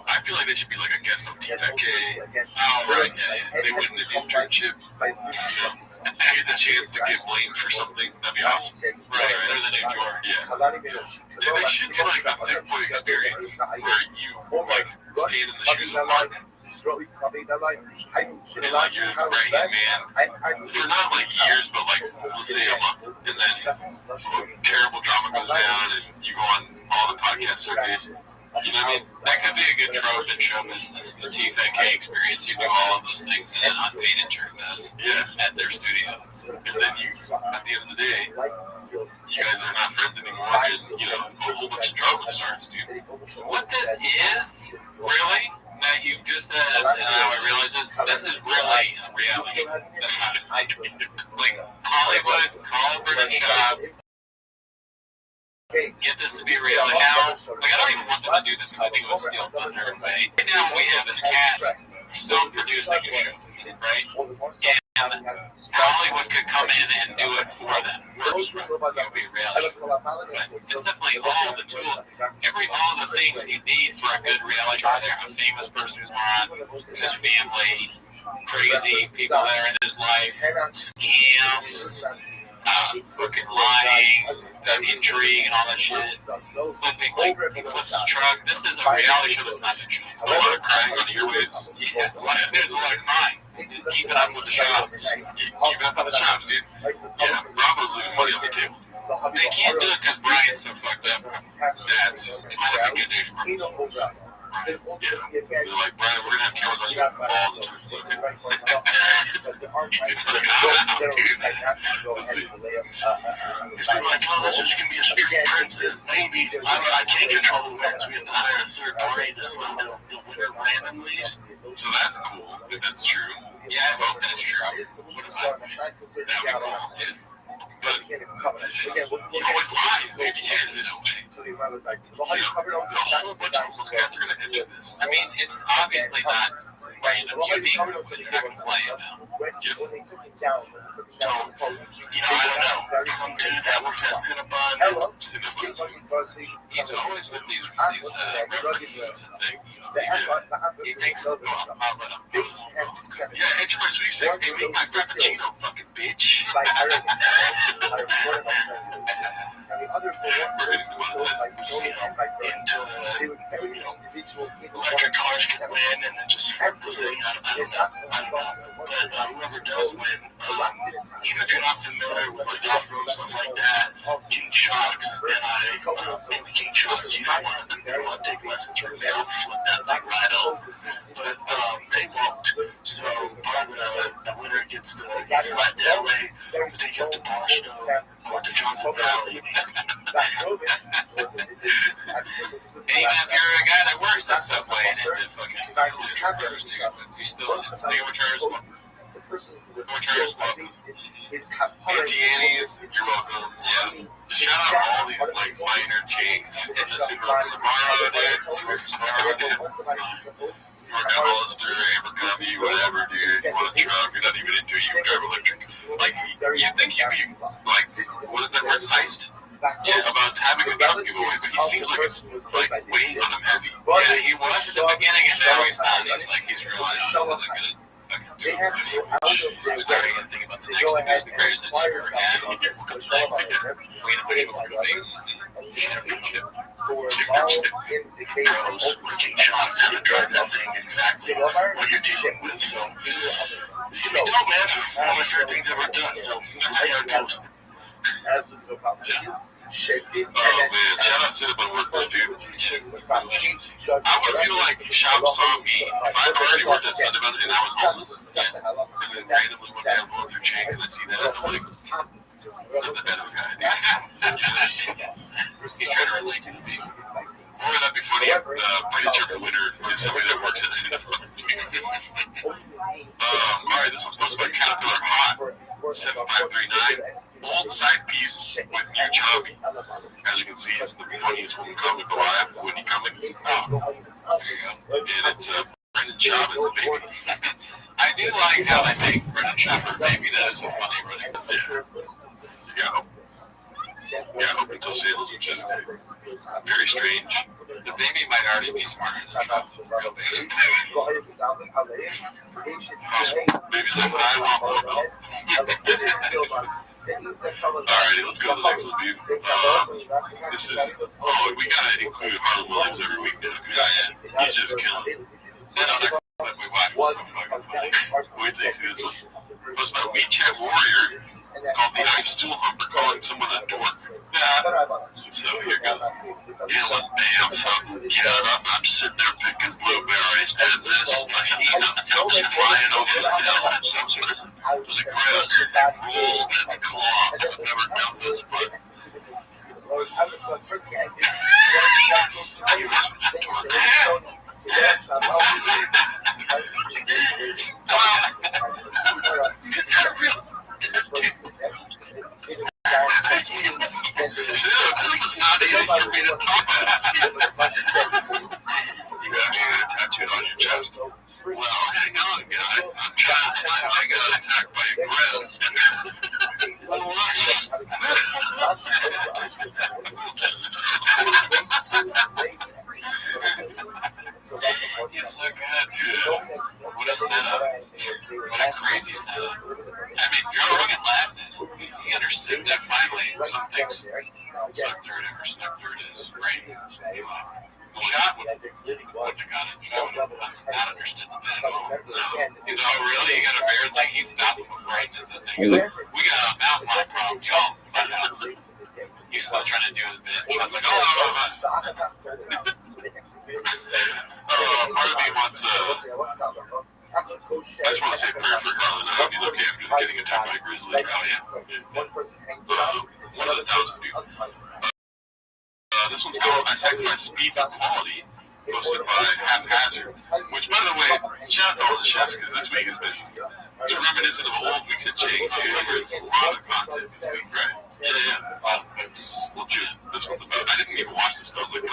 I feel like they should be like a guest on TFK. Oh, right, yeah. They win the internship. Get the chance to get blamed for something. That'd be awesome. Right, they're the new Jordan. Yeah. They should do like a thick boy experience where you like stand in the shoes of Mark. And like you're the right hand man for not like years, but like let's say a month, and then terrible drama goes down, and you go on all the podcast circuit. You know what I mean? That could be a good trope in show business. The TFK experience, you do all of those things that an unpaid intern does at their studio. And then you, at the end of the day, you guys are not friends anymore, and, you know, a whole bunch of drama starts, dude. What this is, really, that you just said, and I realize this is really a reality show. That's not like Hollywood, call British Shop, get this to be real. Like now, like I don't even want them to do this because I think it would steal thunder away. Right now we have this cast self-producing a show, right? And Hollywood could come in and do it for them. It would be a reality show. But it's definitely all the tool, all the things you need for a good reality show. There, a famous person who's on, his family, crazy people that are in his life, scams. Fucking lying, intrigue, and all that shit. Flipping, like, he flips his truck. This is a reality show that's not fiction. A lot of crying on the airwaves. Yeah, there's a lot of crying. Keep it up with the shops. Keep it up with the shops, dude. Yeah, Bravo's leaving money on the table. They can't do it because Brian's so fucked up. That's good news for me. Yeah, they're like, Brian, we're gonna have cameras on you all the time. Let's see. It's like, oh, this is gonna be a street princess, maybe. I can't control the winds. We have to hire a third party to slim the winner randomly. So that's cool, if that's true. Yeah, I hope that's true. What if that would be cool? Yes. But you always lie, maybe, in a way. You know, a whole bunch of those guys are going to enter this. I mean, it's obviously not random, unique, but you're not going to fly it out. So, you know, I don't know. some dude that works at Cinnabon. He's always with these references to things. He thinks, I'll let him. Yeah, enter my sweet 16, make my frappuccino, fucking bitch. Electric cars can win and then just flip the thing. I don't know. But whoever does win, even if you're not familiar with like off-road stuff like that, King Shocks and in the King Shocks, you don't want to take lessons from me. I'll flip that thing right over. But they won't. So part of the winner gets the flat downway to take up to Barstow or to Johnson Valley. Even if you're a guy that works at Subway and it fucking truckers too, you still say returns welcome. Returns welcome. Anti-Annies, you're welcome. Yeah. Shout out all these like minor chains in the Subaru. Subaru did. Hollister, Abercrombie, whatever, dude. You want a truck? You're not even into it. You drive electric. Like, you think he'd be like, what is that word? Sized? Yeah, about having a truck giveaway, but he seems like it's like weighing on him heavy. Yeah, he was at the beginning, and now he's not. He's like, he's realized this isn't good. I can do it for anybody. Starting to think about the next thing is the greatest thing you've ever had. What comes next? We had a wish for the big championship. Girls with King Shocks, how to drive that thing exactly what you're dealing with. So it's gonna be dope, man. One of my favorite things I've ever done. So we'll see how it goes. Yeah. Oh man, shout out Cinnabon work for dude. I would feel like Shop saw me if I already worked at Cinnabon and I was homeless. Yeah. And then randomly one day I'm going through chains and I see that I'm like, I'm the better guy. He's trying to relate to the people. Or that'd be funny if Predator winner is somebody that works at Cinnabon. Alright, this one's posted by Caterpillar Hot 7539. Old side piece with new Chubby. As you can see, it's the funniest one comic alive. When he comics. There you go. And it's Brendan Schaub as the baby. I do like how they make Brendan Schaub baby. That is a funny running. Yeah. Yeah, open toe sandals, which is very strange. The baby might already be smarter than Trump, the real baby. Baby's like, I want more milk. Alrighty, let's go to the next one, dude. This is, we gotta include Harlan Williams every week now. He's just killing it. That other clip we watched was so fucking funny. Wait till you see this one. It was my WeChat warrior called the Ice Stool Humper calling someone a dork. So here goes. Yelling, damn, get up. I'm sitting there picking blueberries and this. My heat up comes flying over the hill. There's a grass rolled and clawed. I've never done this, but is that a real this is not easy for me to talk about. You actually got a tattoo on your chest. Well, hang on, guy. I'm trying to find I got attacked by a grill. It's so good, dude. What a setup. What a crazy setup. I mean, Joe Rogan laughed at it. He understood that finally some things snuck through it or snuck through it is great. Shot wouldn't have got it. Not understood the bit at all. He's like, oh, really? You got a bear thing? He'd stop him before he did the thing. He's like, we got a mountain lion problem, y'all. He's still trying to do his bit. Sean's like, oh. Part of me wants, I just want to say a prayer for Harlan. I hope he's okay after getting attacked by a grizzly. Oh, yeah. One of the 1,000 people. This one's called I Sacrifice Speed for Quality, posted by Haphazard, which, by the way, shout out to all the chefs, because this week has been so reminiscent of old weeks at Jake's, where it's a lot of content this week, right? Yeah. Let's see what this one's about. I didn't even watch this, but I was like,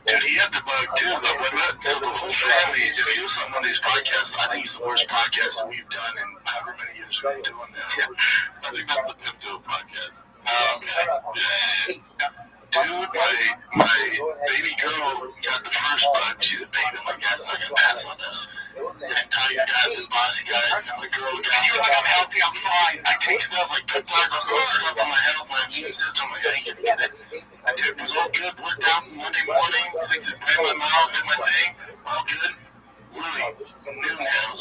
dude, he had the bug, too, though. So the whole family, if you listen to one of these podcasts, I think it's the worst podcast that we've done in however many years doing this. I think that's the Pimto podcast. Okay. Yeah. Dude, my baby girl got the first bug. She's a baby. My guys not gonna pass on this. And Tanya got this bossy guy, and my girl got. And you were like, I'm healthy, I'm fine. I take stuff like peptides, stuff on my health, my immune system. Like, I ain't gonna get it. I did. It was all good. Worked out Monday morning. Things that pray my mouth, did my thing. All good. Really, noon now.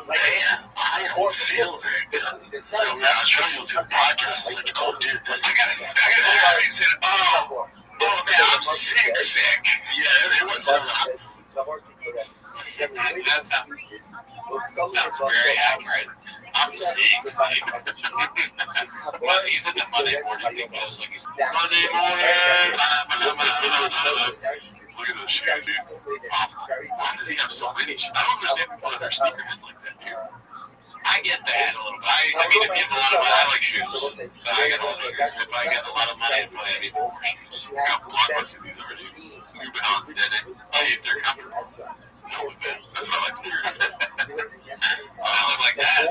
Man, I don't feel very good. I was trying to go through the podcast. I was like, oh, dude, this. I gotta tell you, he said, oh, man, I'm sick. Yeah, it wasn't so loud. That's very accurate. I'm sick. But he's in the Monday morning thing, just like he's Monday morning. Look at those shoes, dude. Awful. Why does he have so many shoes? I don't understand people that are sneakerheads like that, dude. I get that a little bit. I mean, if you have a lot of money, I like shoes. So I get a lot of shoes. If I get a lot of money, I need more shoes. I got blockbusters these already. New Balance, did it? Hey, if they're comfortable. No, that's what I like to hear. I look like that.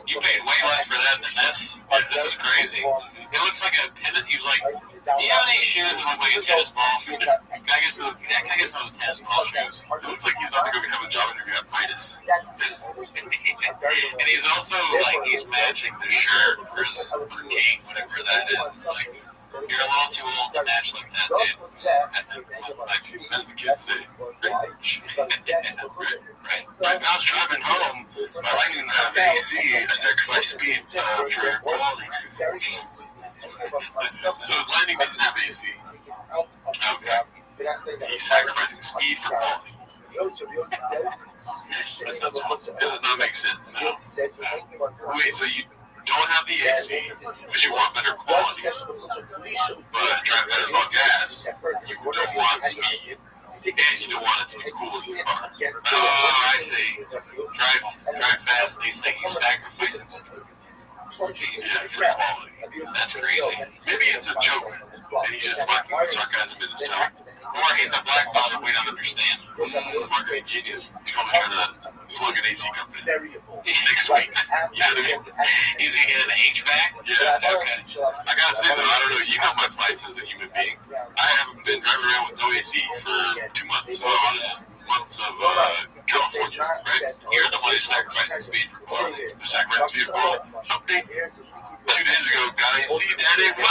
You paid way less for that than this. This is crazy. It looks like a pin. He was like, do you have any shoes that look like a tennis ball? Can I get some of those tennis ball shoes? It looks like he's about to go have a job interview at Midas. And he's also like, he's matching the shirt for King, whatever that is. It's like, you're a little too old to match like that, dude. As the kids say. Right. Now I was driving home. My lighting didn't have AC. I sacrificed speed for quality. So his lighting doesn't have AC. Okay. He's sacrificing speed for quality. That does not make sense. No. Wait, so you don't have the AC because you want better quality, but drive that as long gas. You don't want speed, and you don't want it to be cool in the car. Oh, I see. Drive fast. They say he's sacrificing something. Yeah, for quality. That's crazy. Maybe it's a joke, and he's just lacking the sarcasm in his tone. Or he's a black belt that we don't understand. Marketing genius. He's probably trying to plug an AC company. Next week. Yeah, he's going to get an HVAC? Yeah, okay. I got to say, though, I don't know. You know my plights as a human being. I haven't been driving around with no AC for 2 months. So months of California, right? You're the one who's sacrificing speed for quality. The sacrificing speed for quality. Update. 2 days ago, guys, see Daddy was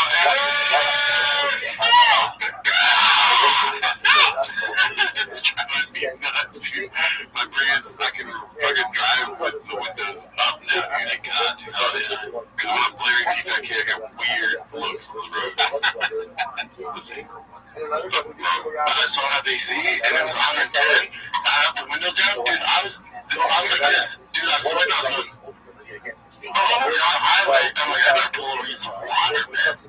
it's driving me nuts, dude. My Prius, I can fucking drive with the windows up now, dude. Thank God, dude, all the time. Because when I'm clearing T-Pack here, I got weird looks on the road. Let's see. I still have AC, and it was 110. I have the windows down, dude. I was like this. Dude, I was sweating, I was going, oh, we're on the highway. I'm like, I better pull over and get some water, man.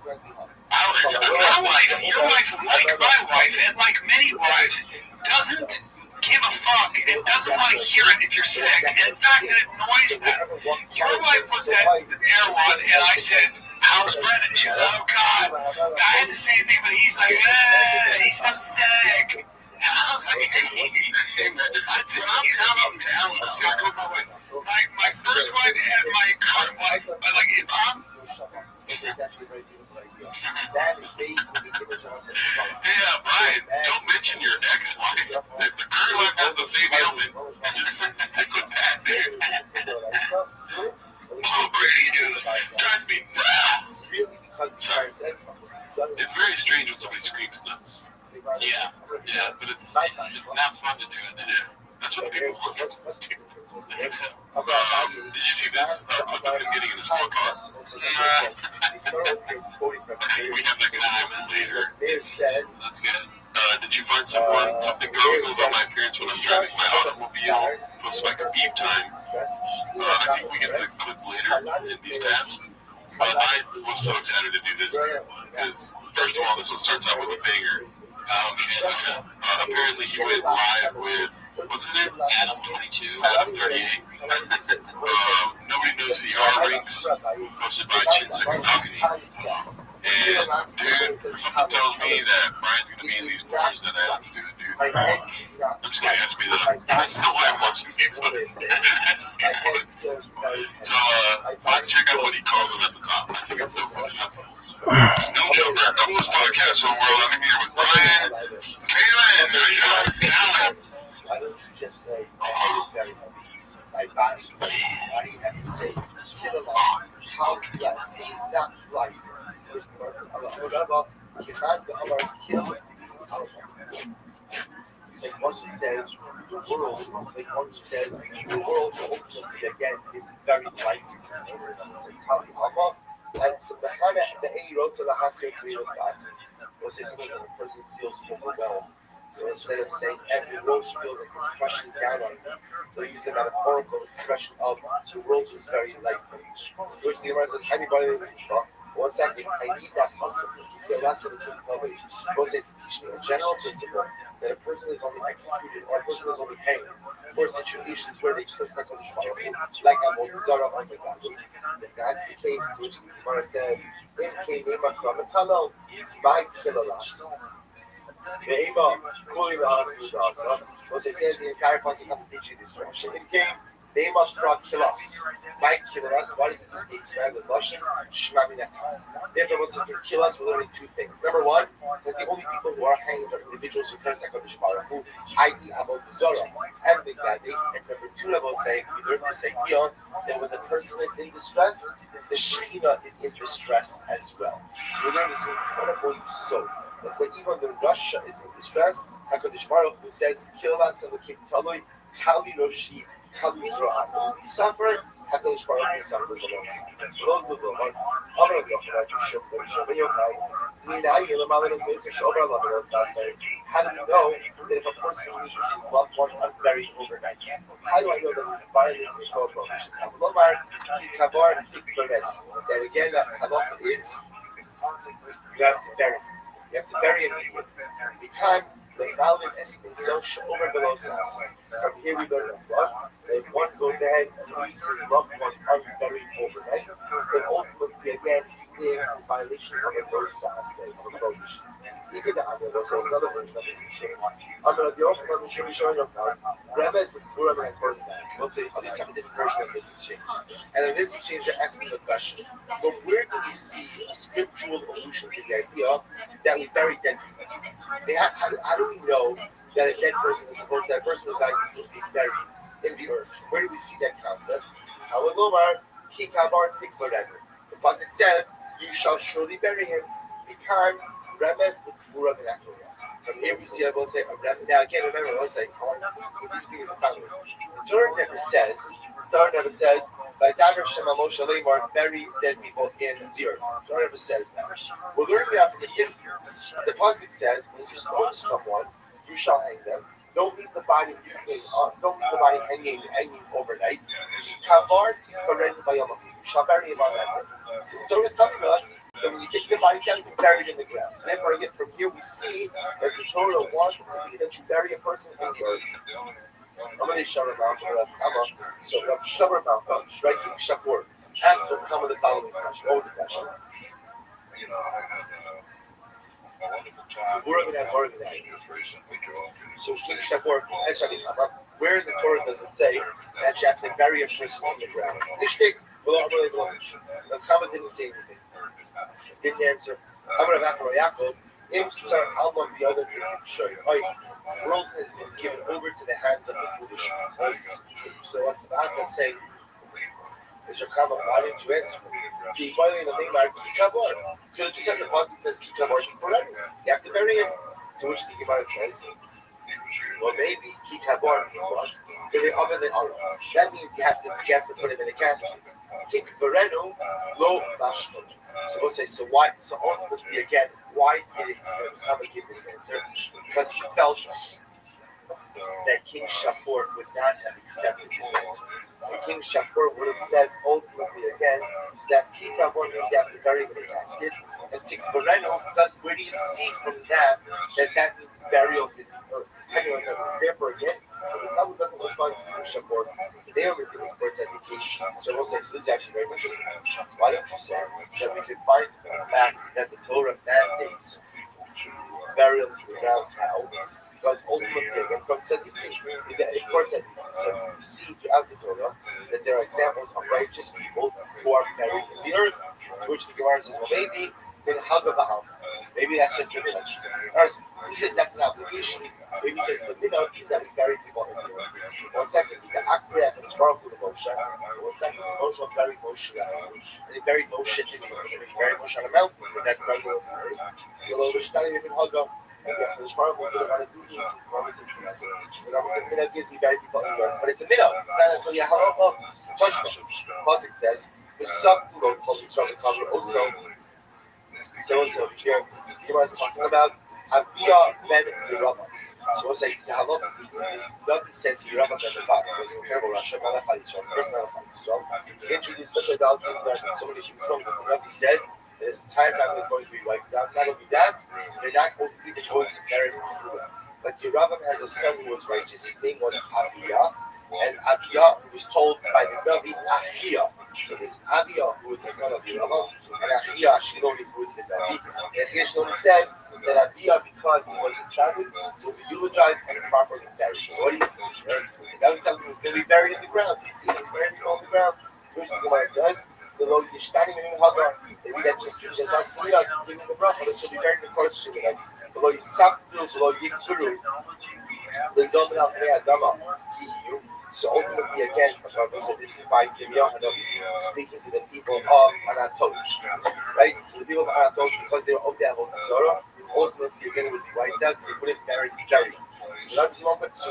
My wife, your wife, like my wife, and like many wives, doesn't give a fuck and doesn't want to hear it if you're sick. And in fact, it annoys them. Your wife was at Air One, and I said, how's Brendan? She was, oh, God. I had the same thing, but he's like, he's so sick. And I was like, hey, I'm down. My first wife and my current wife, like, if I'm... Yeah, Brian, don't mention your ex-wife. If the current wife has the same ailment, just stick with that, dude. Oh, Brady, dude. Drives me nuts. Sorry. It's very strange when somebody screams nuts. Yeah, but it's not fun to do it. Yeah. That's what the people want. I think so. Did you see this clip of him getting in his car? We have that kind of minutes later. That's good. Did you find something comical about my appearance when I'm driving my automobile post my beep time? I think we get the clip later in these tabs. But I was so excited to do this because, first of all, this one starts out with a banger. Oh, shit, okay. Apparently he went live with, what's his name? Adam 22. Adam 38. Nobody knows who you are, Rinks. Hosted by Chinsek Balcony. And dude, something tells me that Brian's gonna be in these boards that I have to do. I'm just kidding. That's not why I'm watching games, but that's so check out what he calls it at the top. I think it's so funny. No joke, Coolest podcast in the world. I'm here with Brian. Kaylin, how you doing? Alan. Why don't you just say, I was very happy. My body's very happy. Why do you have to say, how blessed is not right? It's like one who says the world, it's like one who says the world ultimately again is very light. It's like and so the kind of the he wrote to the Haskell Creator's class was say sometimes when a person feels overwhelmed. So instead of saying every rose feels like it's crushing down on them, they'll use a metaphorical expression of the rose is very light. Which the Gemara says, anybody in the truck, 1 second, I need that hustle. The lesson of the Talmud was to teach me a general principle that a person is only executed or a person is only paying for situations where they express not going to like I'm on Zara on the God. That's the case to which the Gemara says, if came in my hello, by kilolas. Was they said the entire class have to teach you this direction. It came, they must draw kilos. By kilos, what is it? The expanded Russian, Shmaminata. Therefore, what's for kilos? We're learning two things. Number one, that the only people who are hanging are individuals who curse HaKadosh Baruch Hu, i.e., Avodah Zarah, and the Gadi. And number two, I will say, we learned to say that when the person is in distress, the Shekhinah is in distress as well. So we learn this in Tzorah so. But even the Russia is in distress, HaKadosh Baruch Hu says, Kilas and the King Talui, Kali Roshi, Kali Zro'an. When we suffer, HaKadosh Baruch Hu suffers alongside us. For those of the one, how do we know that if a person loses his loved one on very overnight? How do I know that he's violating the Torah prohibition? That again, that halacha is, you have to bury him. You have to bury him immediately. Because the valid estimate so over below sas. From here we learn what? If one goes ahead and leaves his loved one unburied overnight, then ultimately again he is in violation of a below sas, of a prohibition. Even the other was another version of this issue. Under the open of the Shuri showing up now, Rebbe is with Purim and according to that. We'll say, at least have a different version of this exchange. And in this exchange, they're asking the question, but where do we see a spiritual allusion to the idea that we bury dead people? How do we know that a dead person is supposed to, that person who dies is supposed to be buried in the earth? Where do we see that concept? The pasuk says, you shall surely bury him. Because Remes the Kfura V'Natoria. From here we see, I will say, now I can't remember, I will say, because each thing is a family. The Torah never says, by Dagar Shema Moshe Lemar, bury dead people in the earth. The Torah never says that. We're learning that from the inference. The pasuk says, when you stone someone, you shall hang them. Don't leave the body hanging overnight. You shall bury him on that day. So the Torah is telling us that when you get the body down, you bury it in the ground. So therefore, again, from here we see that the Torah wants that you bury a person in the earth. So Rabbi Rothschild, striking Shapur, asked for some of the following questions. What was the question? So King Shapur, where in the Torah does it say that you have to bury a person in the ground? The Chama didn't say anything. Didn't answer. The world has been given over to the hands of the foolish ones. So what the Bible is saying is your Chama, why didn't you answer? The boiling of the name are Kikabor. Could have just said the pasuk says Kikabor. You have to bury him. To which the Gemara says, well, maybe Kikabor means what? That means you have to put him in a casket. Tik Verenu lo Bashlo. So we'll say, so why? So ultimately, again, why did Chama give this answer? Because he felt that King Shapur would not have accepted this answer. And King Shapur would have said ultimately again that Kikabor means you have to bury him in a casket. And Tik Verenu, where do you see from that means burial in the earth? Therefore, again, the Talmud doesn't So we'll say, so this is actually very interesting. Why don't you say that we can find the fact that the Torah mandates burial in the ground now? Because ultimately, again, from tzaddikim, so we see throughout the Torah that there are examples of righteous people who are buried in the earth. To which the Gemara says, well, maybe in Hagavah, maybe that's just the village. Who says that's an obligation? Maybe just the minhag is that we bury people in the earth. 1 second, the Akhriyah and Baruch Hu Moshe. 1 second, Moshe buried Moshe, and he buried Moshe in the earth. He buried Moshe on a mountain, and that's buried in the earth. The Lord was standing in Hagavah. And the Baruch Hu didn't want to do it. The minhag is we bury people in the earth, but it's a minhag. It's not necessarily a halacha judgment. Pasuk says, the sub to go from the struggle cover also. So also here, he was talking about Avia ben Yerabah. So we'll say the halacha not be sent to Yerabah ben Nebat. It was an incredible Rasha, Melech HaYisrael, first Melech HaYisrael. He introduced such idolatry that so many things from the Rabbi said that his entire family is going to be wiped out. Not only that, they're not going to be going to merit Kufur. But Yerabah has a son who was righteous. His name was Avia. And Abiyah was told by the Rabbi Achiyah. So there's Abiyah, who is the son of Yerabah, and Achiyah Shiloni, who is the Rabbi. And Achiyah Shiloni says that Abiyah, because he was a child, will be eulogized and properly buried. So what he's saying, the Rabbi tells him he's going to be buried in the ground. So you see him buried on the ground. Which the Gemara says, the Lord is standing in Hagar. Maybe that's just that's the minhag, he's giving the bracha, that should be buried in the course of the minhag. The Lord is Saktu, the Lord is Yitzuru, the Domin al Pnei Adama. So ultimately, again, so this is by Yirmiyahu speaking to the people of Anatolia, right? So the people of Anatolia, because they were of the Avodah, ultimately again would be wiped out. They wouldn't bury Jerry. So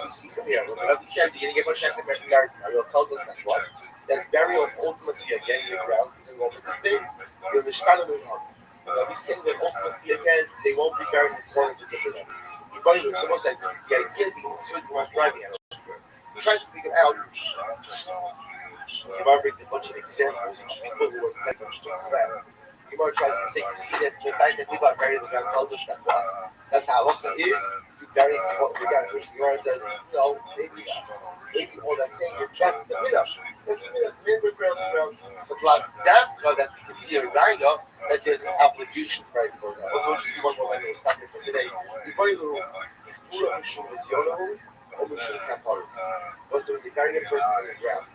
we see from here when the Rabbi says you're going to get Moshe and buried, Ariel tells us that what that burial ultimately again in the ground is a moment of thing. The Mishkan will not. Rabbi saying that ultimately again they won't be buried in accordance with the Torah. Someone said the idea that you was driving at. Trying to figure out, Gemara brings a bunch of examples of people who were present to the ground. Gemara tries to say, you see that the fact that people are buried in the ground tells us that what? That the halacha is you bury people in the ground, which Gemara says, no, maybe not. Maybe all that's saying is that's the minhag. That's the minhag. The ground. But that's not that we can see a reminder that there's an obligation for everyone. Also, just one more line we'll stop here for today. Also, when you bury a person in the ground,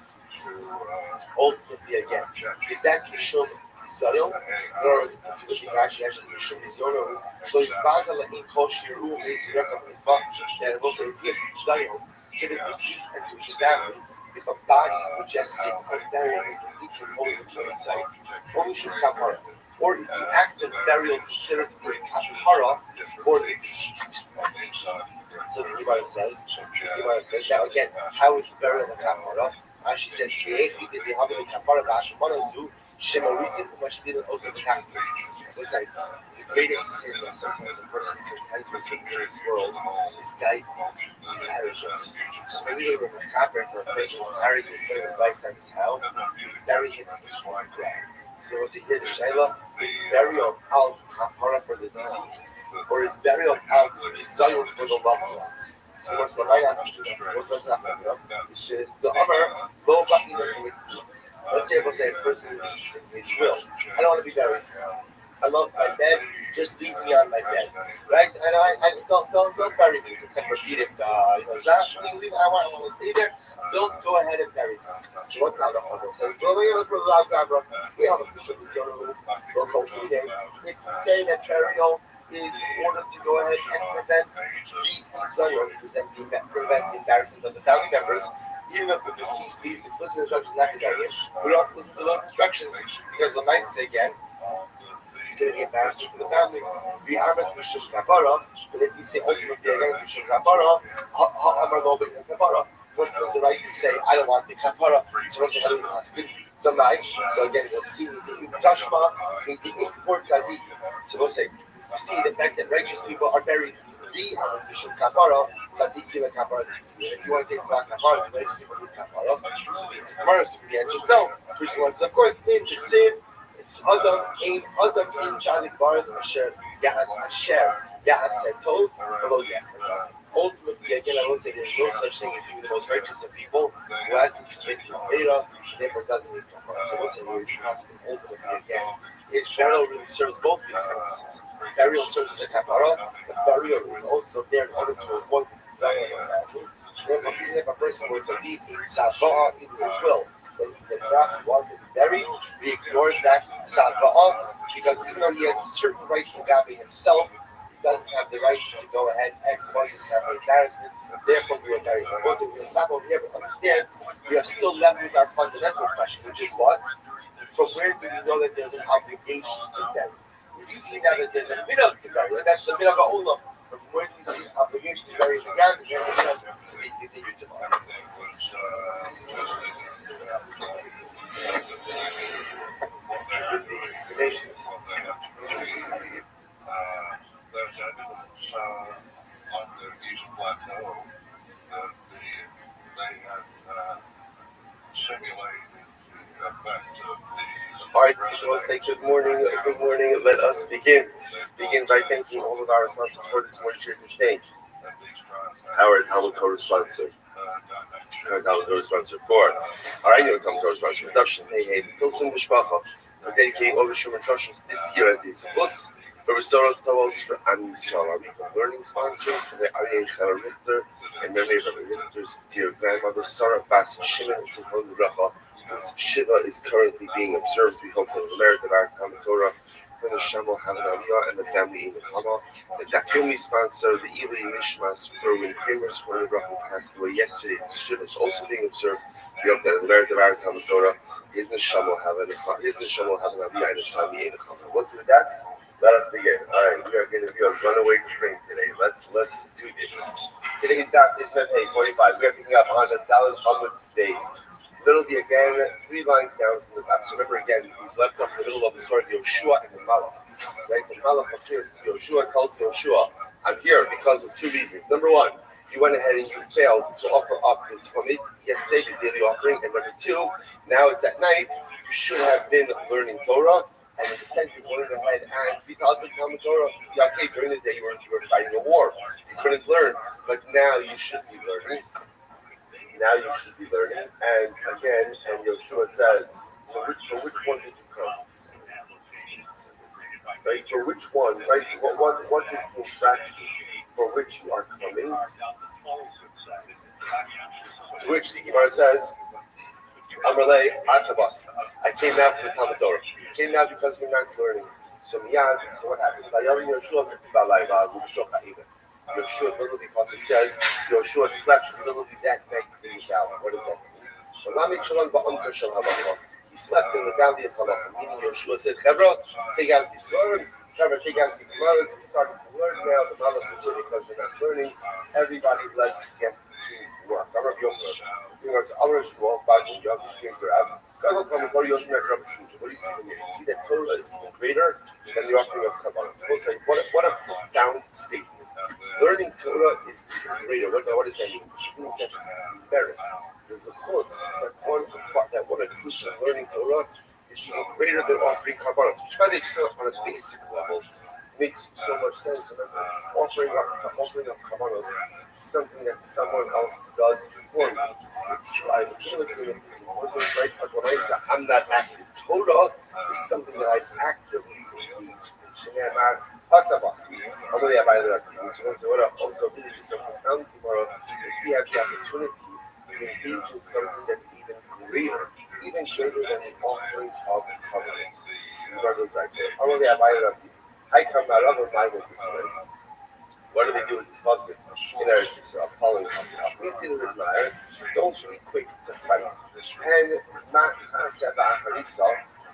ultimately again, is that Mishum Yisrael, or if you look at Rashi, actually Mishum Yisrael, so it's Bazal in Koshiru, is that it will say Yisrael to the deceased and to his family, if a body would just sit and bury and decompose in plain sight, only should kapara. Or is the act of burial considered to be kapara for the deceased? So the Gemara says, now again, how is burial a kapara? She says, listen, the greatest sin that sometimes a person contends with in this world is arrogance. So maybe they were mechaber for a person who's arrogant during his lifetime is how bury him in the ground. So what's it here? The Shaila is burial out kapara for the deceased, or is burial out desire for the loved ones. So what's the right answer? What's not it's just the other low button. Let's say a person leaves in his will. I don't want to be buried. I love my bed. Just leave me on my bed, right? And I don't bury me. You can repeat it. I want to stay there. Don't go ahead and bury me. So what's not the whole? So if you say that burial is in order to go ahead and prevent prevent the embarrassment of the family members. Even if the deceased leaves explicit instructions not to bury him, we don't listen to those instructions because the mice say again, it's going to be embarrassing for the family. We are with Mishum Kapara, but if you say ultimately again Mishum Kapara, what's the right to say I don't want the Kapara? So what's the head of the hospital? So again we'll see the Tashma, the import Tzaddik. So we'll say see the fact that righteous people are buried. We are Mishum Kapara, Tzaddik give a Kapara to you. If you want to say it's not Kapara, the righteous people do Kapara. So the answer is no. First one is of course in the same. It's Adam in Tzaddik Baruch Asher Ya'as Asher Ya'as Setov below Ya'as. Ultimately, again, I will say there's no such thing as even the most righteous of people who hasn't committed Avera, therefore doesn't need Kapara. So we'll say we're asking ultimately again, his burial really serves both these purposes. Burial serves as a Kapara, the burial is also there in order to avoid the desire of family. Therefore, even if a person were to leave a Savah in his will, that he did not want to be buried, we ignore that Savah because even though he has certain rights to Gabi himself, doesn't have the right to go ahead and cause a separate embarrassment. Therefore, we are very proposing. We'll stop over here, but understand we are still left with our fundamental question, which is what? From where do we know that there's an obligation to bury? If you see now that there's a midah to bury, and that's the midah of Olam. From where do you see an obligation to bury the ground? To be continued tomorrow. The nations. On the East Plateau, they have simulated the effect of the. All right, so we'll say good morning. Good morning. Let us begin. Begin by thanking all of our sponsors for this morning. Sure to thank our Talmud Torah sponsor. Our Talmud Torah sponsor for our annual Talmud Torah sponsor, Production Hey Hey, the Tilson Mishpacha, for dedicating all the Shuman Trushes this year as it's plus. For Restoros Towels for Am Yisrael, our weekly learning sponsor, for the Aryeh Chara Richter, in memory of Rabbi Richter's dear grandmother, Sarah Bas Shimon Zichron Bracha, whose Shiva is currently being observed. We hope that the merit of our Talmud Torah, for the Shamo Havan Aliyah and the family in the Chama, the Dafyomi sponsor, the Eli Nishmas, Erwin Kramer's Chron Bracha passed away yesterday. His Shiva is also being observed. We hope that the merit of our Talmud Torah, his Neshamo Havan Aliyah and his family in the Chama. What's with that? Let us begin. All right, we are going to be on runaway train today. Let's do this. Today's daf is Mepay 45. We are picking up on the Daled Amud days. Literally again, 3 lines down from the top. So remember again, he's left up in the middle of the story of Yoshua and the Malach. Right? The Malach appears to Yoshua, tells Yoshua, I'm here because of 2 reasons. Number 1, you went ahead and you failed to offer up the Tomit yesterday, the daily offering. And number 2, now it's at night. You should have been learning Torah. And instead, you went ahead and we taught the Talmud Torah. Okay, during the day you were fighting a war. You couldn't learn, but now you should be learning. Now you should be learning. And again, and Yeshua says, so for which one did you come? Right? For which one? Right? What is the infraction for which you are coming? To which the Gemara says, Amalei Atabas. I came now for the Talmud Torah. I came now because we're not learning. So what happened? Yoshua literally, because it says, Yoshua slept literally that night in the valley. What does that mean? He slept in the valley of Halacha, meaning Yoshua said, Chevra, take out the Yisurim, Chevra, take out the Gemaras. We started to learn now. The Malach is here because we're not learning. Everybody, let's get to work. I'm Rabbi Rothschild. What do you see from here? You see that Torah is even greater than the offering of Kabbalah. So we'll say, what a profound statement. Learning Torah is even greater. What does that mean? It means that merit. There's a chutz that one of crucial learning Torah is even greater than offering Kabbalah. Which, by the way, just on a basic level, makes so much sense. Remember, offering of Kabbalah is something that someone else does for me. It's true. I feel like it's important, right? But when I say I'm not active, Torah is something that I actively engage in. I'm really about it. Also, really just a profound tomorrow. We have the opportunity to engage in something that's even greater than the offering of covenants. So the goes like that. I'm really about it. I come out of a mind of this way. What do they do with this pasuk in Eretz Yisrael? Following the pasuk. Don't be quick to fight. And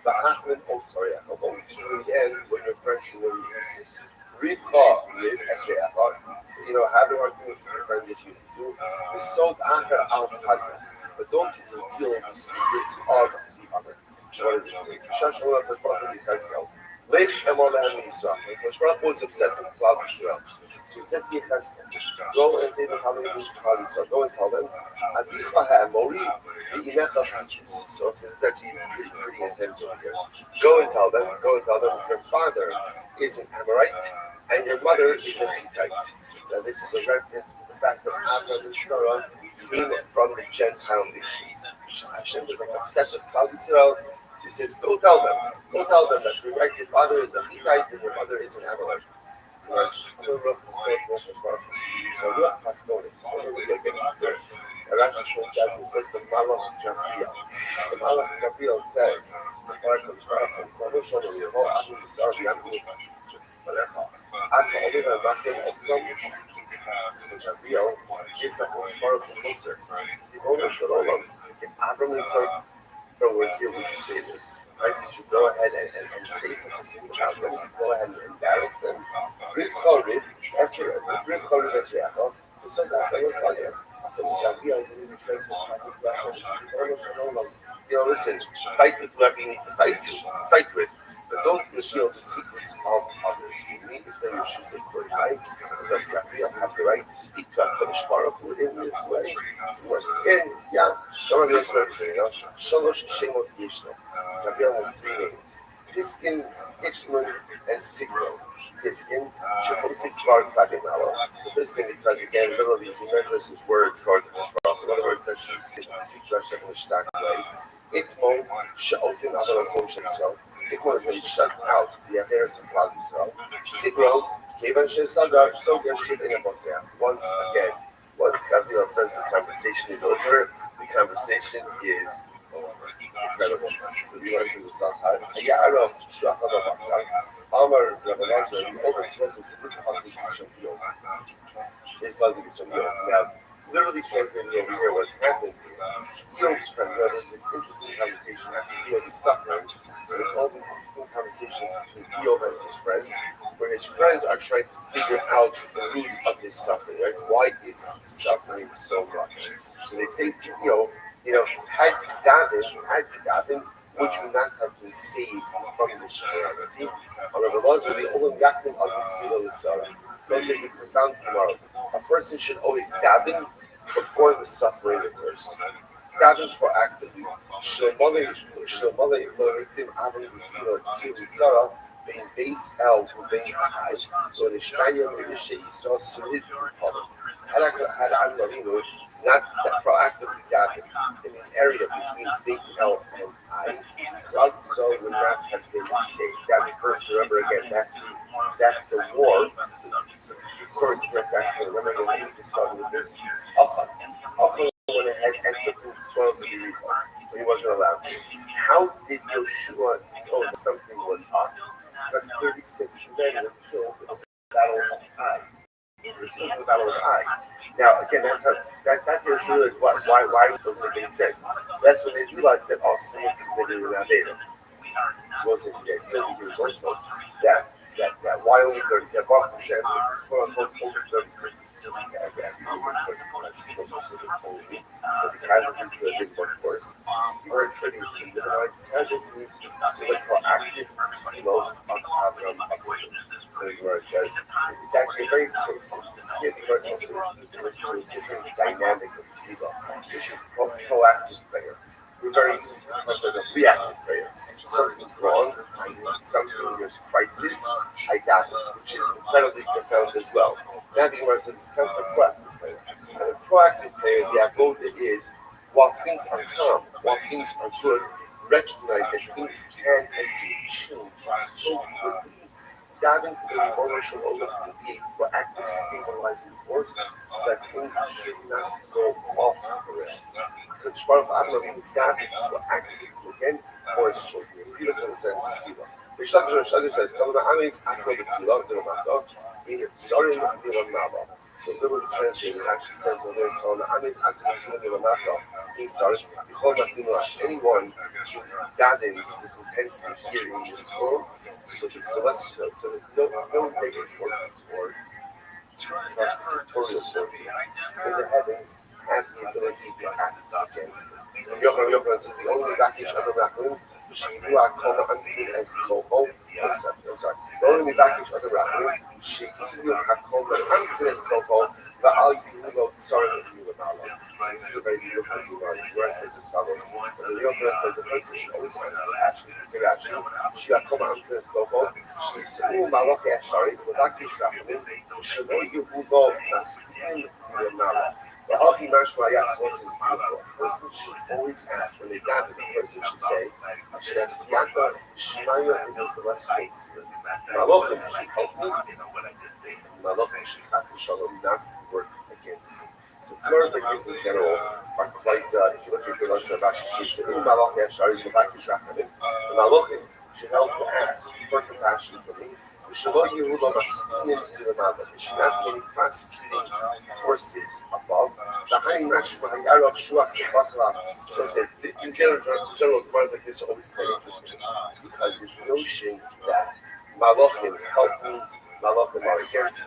in the end, when your friend humiliates you. Rivcha, live Esreacha. Have an argument with your friends if you need to. The sod anchor al hadra. But don't reveal the secrets of the other. So what does this mean? Shashallah Tashbach Yisrael. Lech Emor Lehem Yisrael. When Tashbach was upset with Klal Yisrael. So he says to Yecheskel, go and say the following things to Klal Yisrael. Go and tell them, Avicha ha'amori v'imecha v'chis. So it's actually pretty intense over here. Go and tell them, your father is an Amorite, and your mother is a Hittite. Now, this is a reference to the fact that Abraham and Sarah came from the Gentile nations. Hashem was like upset with Klal Yisrael. He says, go tell them that your father is a Hittite and your mother is an Amorite. So Ruach Pasnonis, so against spirit. Rashi points out this was the Malach Gabriel. The Malach Gabriel says, so Gabriel gives a whole part of the Musar. If Abram and Sarah were here, would you say this? Right? Did you go ahead and say something about them? You go ahead and embarrass them? Brit Chorid, that's your Brit Chorid, that's your apple. So that I was like, so Gabriel didn't trace this listen, fight with whoever you need to fight with, but don't reveal the secrets of others. You need to stay your shoes in for right? Does Gabriel have the right to speak to HaKadosh Baruch Hu in this way? More skin, yeah. Don't have this word, Shalosh Shemos Yeshno. Gabriel has 3 names: Piskin, Itmun, and Sigro. Piskin, Shechomsik Kvar Kagenalo. So Piskin, because again, literally, he measures his words towards HaKadosh Baruch Hu. In other words, that he's Sikra in a stark way. Itmon, Sha'otin Avalazom Shesro. Itmon is that he shuts out the affairs of Klal Yisrael. Sigro, Kevan Shesagar, Sogar Shit in a Bother. Once again, once Gabriel says the conversation is over, the conversation is incredible. So the verse is how Hayarov Shachava Baksal. Amar Rabbi Rothschild, the over expresses this passage is from Yov. This passage is from Yov. Now, literally translating over here, what's happening is Yov's friend, there's this interesting conversation after Yov is suffering. There's all these interesting conversations between Yov and his friends, where his friends are trying to figure out the root of his suffering, right? Why is he suffering so much? So they say to Yov, had David, would you not have been saved from this calamity? However, laws are the only yaktim of the tzara. God says a profound tomorrow. A person should always daven before the suffering occurs. Daven proactively. Shlomalei lohitim avon tzara bein beis el ubein ha'ai lo nishtayim v'yishe Yisrael surid v'polit. Had Adam Avinu not proactively davened in the area between Beit El and Ai, Klal Yisrael would not have been saved. That refers to, remember again, that's the war. So the stories get back to remember the way we started with this. Achan went ahead and took the spoils of Yericho, but he wasn't allowed to. How did Yoshua know that something was off? Because 36 men were killed in the battle of Ai. Now, again, that's Yoshua is what? Why doesn't make any sense? That's when they realized that all sin committed in Aveda. So what's this again? Here's also that why only 30? That Baruch Hashem, quote unquote, only 36. But the casualties could have been much worse. Or it could have been minimized casualties to the proactive most of Avram Abraham. So the Gemara says it's actually very different dynamic of tefillah, which is proactive prayer. We're very much like a reactive prayer. Something's wrong, I need something, there's crisis, I got it, which is incredibly profound as well. Now the Gemara says it's kind of proactive prayer. And the proactive prayer, the avoda is, while things are calm, while things are good, recognize that things can and do change so quickly. Davening to the Rebbeinu Shalom to be a proactive, stabilizing force, so that things should not go off the rails. Because Baruch Abraham is davening to proactively again for his children. Beautiful and sent tefillah. Rish Lakish says, "Kol ha'amitz atzmo b'tefillah v'dilamato, in tzorim v'dilamava." So literally translated, it actually says over there, "Kol ha'amitz atzmo b'tefillah v'dilamata, in tzorim b'chol masimlah." Anyone who davens with intensity here in this world, so the celestial, so that no negative forces or victorious forces in the heavens have the ability to act against them. Yochanan says the only package of the Rachum, Sheilu HaKol Ma'antzin as Kofo. I'm sorry. The only package of the Rachum, Sheilu HaKol Ma'antzin as Kofo, Va'al Yulo Tzorim Yulamalo. this is a very beautiful Gemara. The Gemara says as follows. The real Gemara says a person should always ask for action. She got come out to this local. She's Malach Esharis, the Laki Shrachanim, Shelo Yehudo Mastin Renala. The Haki Mashmaya source is beautiful. A person should always ask when they gather. The person should say, I should have Siata Shmaya in the celestial sphere. Malachim should help me. Malachim should Chas Shalom not work against me. So Gemara's like this in general are quite, if you look at the Lashon Rashi, she said, Malach Esharis, the Laki Shrachanim. The Malachim should help to ask for compassion for me. They should not be any prosecuting forces above. So say, in general, Gemara's like this are always quite interesting because this notion that Malachim help me, Malachim are against me,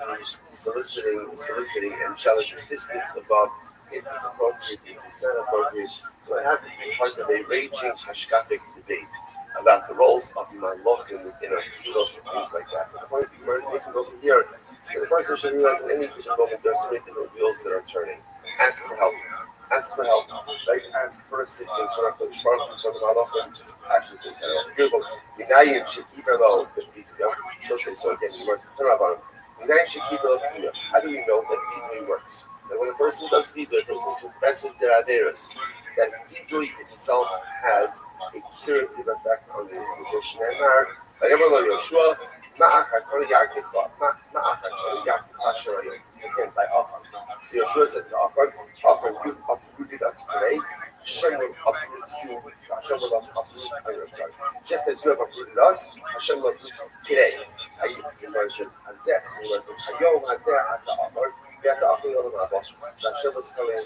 soliciting angelic assistance above. Is this appropriate? Is this not appropriate? So I have this big part of a raging hashkafic debate about the roles of Malachim within our tefillos and things like that. But the point of the Gemara is making over here so the person should realize in any given moment there are so many different wheels that are turning. Ask for help. Ask for help. Right? Ask for assistance from the Malachim. Absolutely. Beautiful. Minayin should keep her low. She'll say so again. Minayin should keep her low. How do we know that vidui works? That when a person does vidui, a person confesses their averos, that vidui itself has a curative effect on the individual. Yoshua, again by Achan. So Yoshua says to Achan, you've uprooted us today. Hashem will uproot you. Hashem will uproot. Sorry. Just as you have uprooted us, Hashem will uproot you today. I use the Gemara says Hazeh. So the Gemara says Hayom Hazeh Ata Achan. So Hashem was telling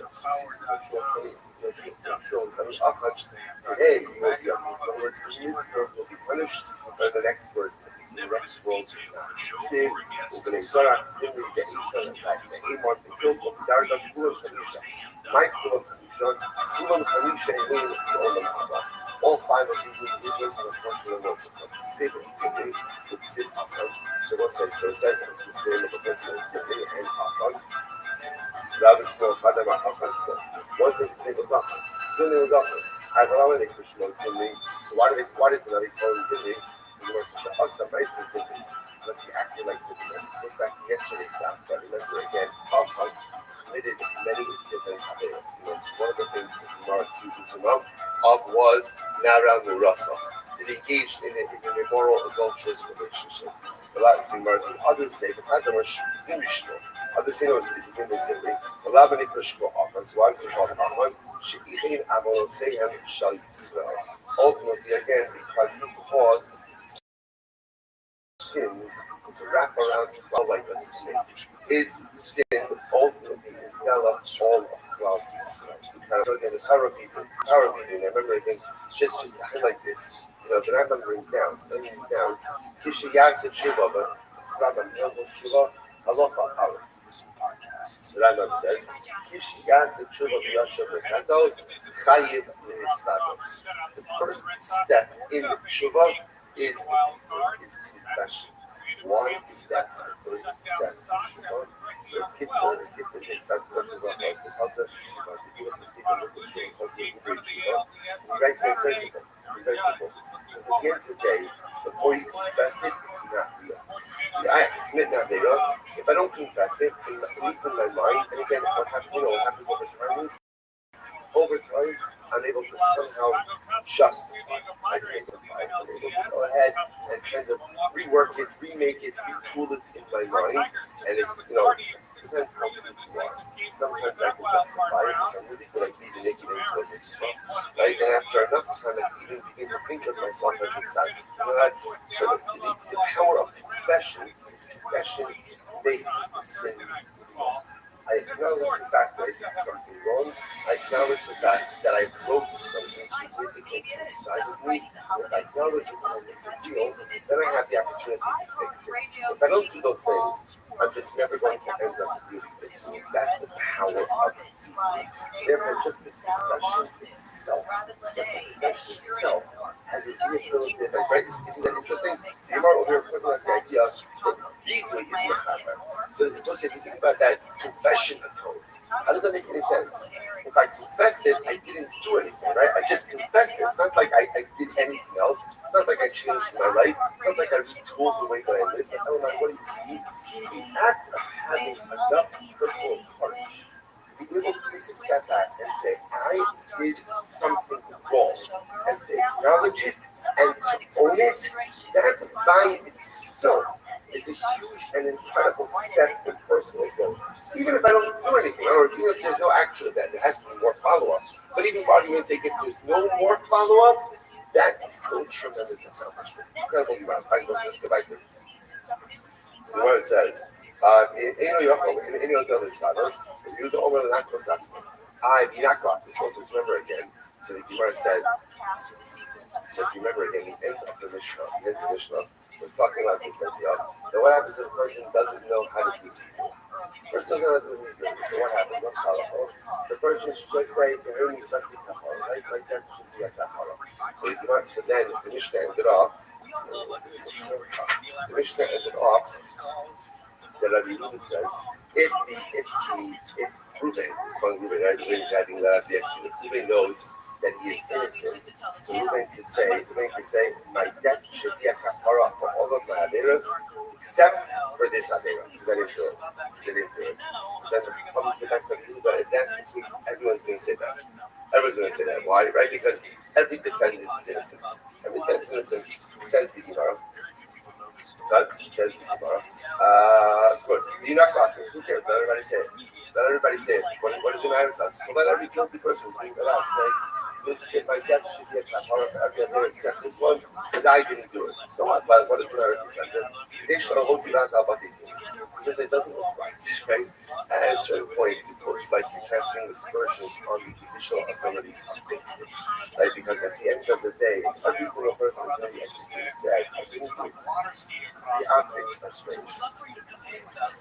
today you will be uprooted. This world will be punished by the next word. The next world Sin, Ubnei Zorah, Sin, the Isra, the Amor, the Kilp of Darda, Kulam Kanisha, Mike Kulam Kanisha, Kulam Kanisha, and William Olam Abba. All five of these individuals have a cultural note. Sid and Sidney, with Sid Achan. So what says? So it says it's the name of the person is Sidney and Achan. Rabbi Shmuel, Chadam Achan Shmuel. One says his name was Achan. His name was Achan. I have a lot of Shmuel Sidney. So why does another call him Sidney? Let's see, acting like something. This goes back to yesterday's stuff, but remember again, Achan committed many different averos. One of the things that Gemara accuses him of was Nara Murasa. That he engaged in an immoral, adulterous relationship. The last thing Gemara says, others say, but others say, no, his name is Zimri. So why does he call him Achan? Ultimately, again, because he caused sins to wrap around like a snake. His sin ultimately enveloped all of Klal Yisrael. So again, the power of people, I remember again, just to highlight this, the Rambam brings down, Tishiyasa Tshuva, but Rambam Elbow Tshuva, Halacha Aleph. The Rambam says, Tishiyasa Tshuva B'yashav V'chato, Chayiv L'Histados. The first step in Tshuva is confession. Why is that the first step? So if exact questions of like the culture, you have to see the look of the very simple. Because at the end of the day, before you confess it, it's not real. I commit Navera. If I don't confess it, it leaves in my mind. And again, what happens over time is, over time, I'm able to somehow justify, I'm able to go ahead and kind of rework it, remake it, retool it in my mind. And if, depends how good you are. Sometimes I can justify it, if I'm really good at even making it into a mitzvah, right? And after enough time, I can even begin to think of myself as a son. So the power of confession is confession makes the sin wrong. I acknowledge the fact that I did something wrong. I acknowledge the fact that I broke something significant inside of me. If I acknowledge it as a deal, then I have the opportunity to fix it. If I don't do those things, I'm just never going to end up really fixing it. That's the power of it. So therefore, just the confession itself has a rehabilitative effect, right? Isn't that interesting? The Gemara over here putting us the idea that Vidui is mechaber. So if you think about that, confession atones. How does that make any sense? If I confess it, I didn't do anything, right? I just confessed it. It's not like I did anything else. It's not like I changed my life. It's not like I retooled the way that I live. Oh my, what do you see? The act of having enough personal courage to be able to step back and say, I did something wrong, and to acknowledge it and to own it, that by itself is a huge and incredible step in personal growth. Even if I don't do anything, or even if there's no action of that, there has to be more follow-up. But even for argument's sake, if there's no more follow-up, that is still tremendous accomplishment. Incredible amount. I go to the Bible. The word says, in any of the scholars, if you don't remember that process, I be not lost. It's supposed to remember again. So the Gemara says, so if you remember again, the end of the Mishnah, was talking about this idea. Now what happens if a person doesn't know how to do it? The person doesn't know how to do it. So what happens? What's powerful? The person should just say, right? Like that should be a kapara. So then the Mishnah ended off. The Mishnah ended off that Rabbi Rothschild says, if Reuben, calling Reuben, right, Reuben's having the experience, Reuben knows that he is innocent, so Reuben could say, my death should be a kapara for all of my averos, except for this avera, because I didn't do it. So that's what comes to back to Reuben, if that's the case, everyone's going to say that. Everyone's going to say that. Why? Right? Because every defendant is innocent. Every defendant is innocent. Says the Gemara. Says the Gemara. Good. You're not cautious. Who cares? Let everybody say it. Let everybody say it. What does it matter to us? So let every guilty person bring it out. Say, my death should be a kapara for every other except this one, because I didn't do it. So what? But what does it matter to us? Because it doesn't look right? At a certain point, it looks like you're casting aspersions on the judicial abilities of things, right? Because at the end of the day, every single person who's going to be executed says, I didn't do it. The optics are strange.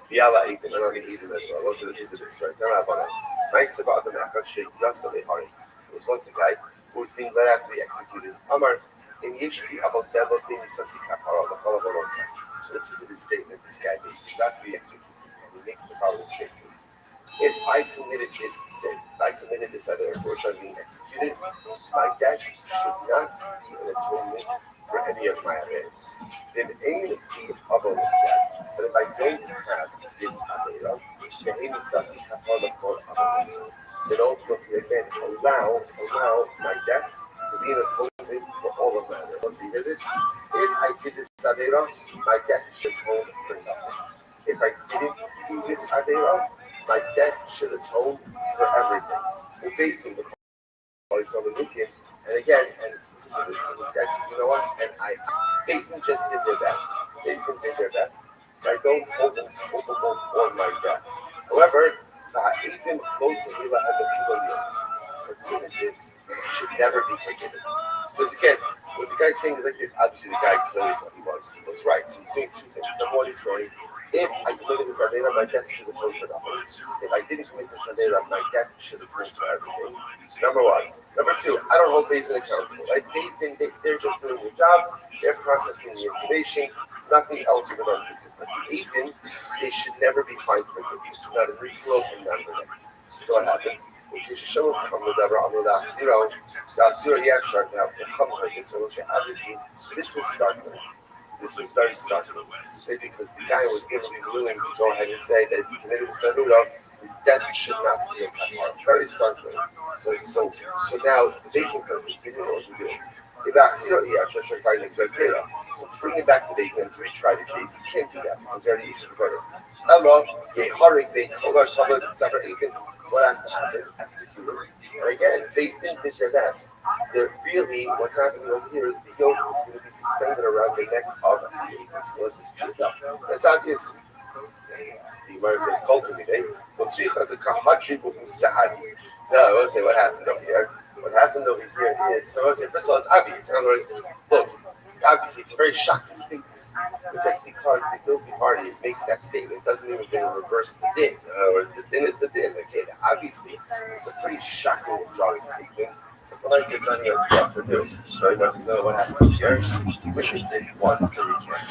Biala Ethan, and on the Eden as well. Also, this is a destroy. Nice about the Nakach Sheikh, Yatsali Hari. There was once a guy who was being led out to be executed. Amar, in HP, about Zebotin, Sasi Kapara, the Kalaborosa. So listen to this statement this guy made. He's about to be executed. And he makes the following statement. If I committed this sin, if I committed this other for which I'm being executed, my death should not be an atonement for any of my avers. Then any of them but if I don't have this avera, then any Sasi Kapara, then ultimately again allow my death to be an atonement for all of my avera. So you hear this? If I did this avera, my death should atone for nothing. If I didn't do this avera, my death should atone for everything. We're basing the qualities on the Nukian, and again, and listen to this guy said, you know what? And Basin just did their best. Basin did their best. So I don't hold them culpable for my death. However, even both the Hila and the Hila witnesses should never be forgiven. Because again, what the guy's saying is like this. Obviously, the guy clearly thought he was right. So he's saying two things. Number one, he's saying, if I committed this avera, my death should atone for nothing. If I didn't commit this avera, my death should atone for everything. Number one. Number two, I don't hold Basin accountable. Right? Basin, they're just doing their jobs. They're processing the information. Nothing else for them to do. But the agent, they should never be fined for this. Not in this world and not in the next. So what happened? Obviously, this was startling. This was very startling, because the guy was literally willing to go ahead and say that if he committed this avera, his death should not be a kapara. Very startling. So now the basic purpose, they didn't know what to do. So to bring it back to Basin and to retry the case, you can't do that because they're already issued the verdict. So what has to happen? Execute it. And again, Basin did their best. They're really, what's happening over here is the yoke is going to be suspended around the neck of the agent. That's obvious. The Gemara says, cultivate. No, I won't say what happened over here. What happened over here is, so I was saying, first of all, it's obvious. In other words, look, obviously it's a very shocking statement. But just because the guilty party makes that statement doesn't even mean reverse the din. In other words, the din is the din. Okay, obviously, it's a pretty shocking and jarring statement. But I say it's nothing else for us to do. So you must know what happened here. Witnesses want to recant.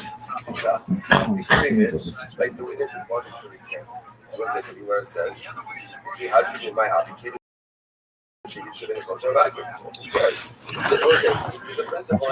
If you say this, like the witness is one who really can't. So what's this where it says, how do you do my application? You should have gone to backwards. Who cares? There's a principle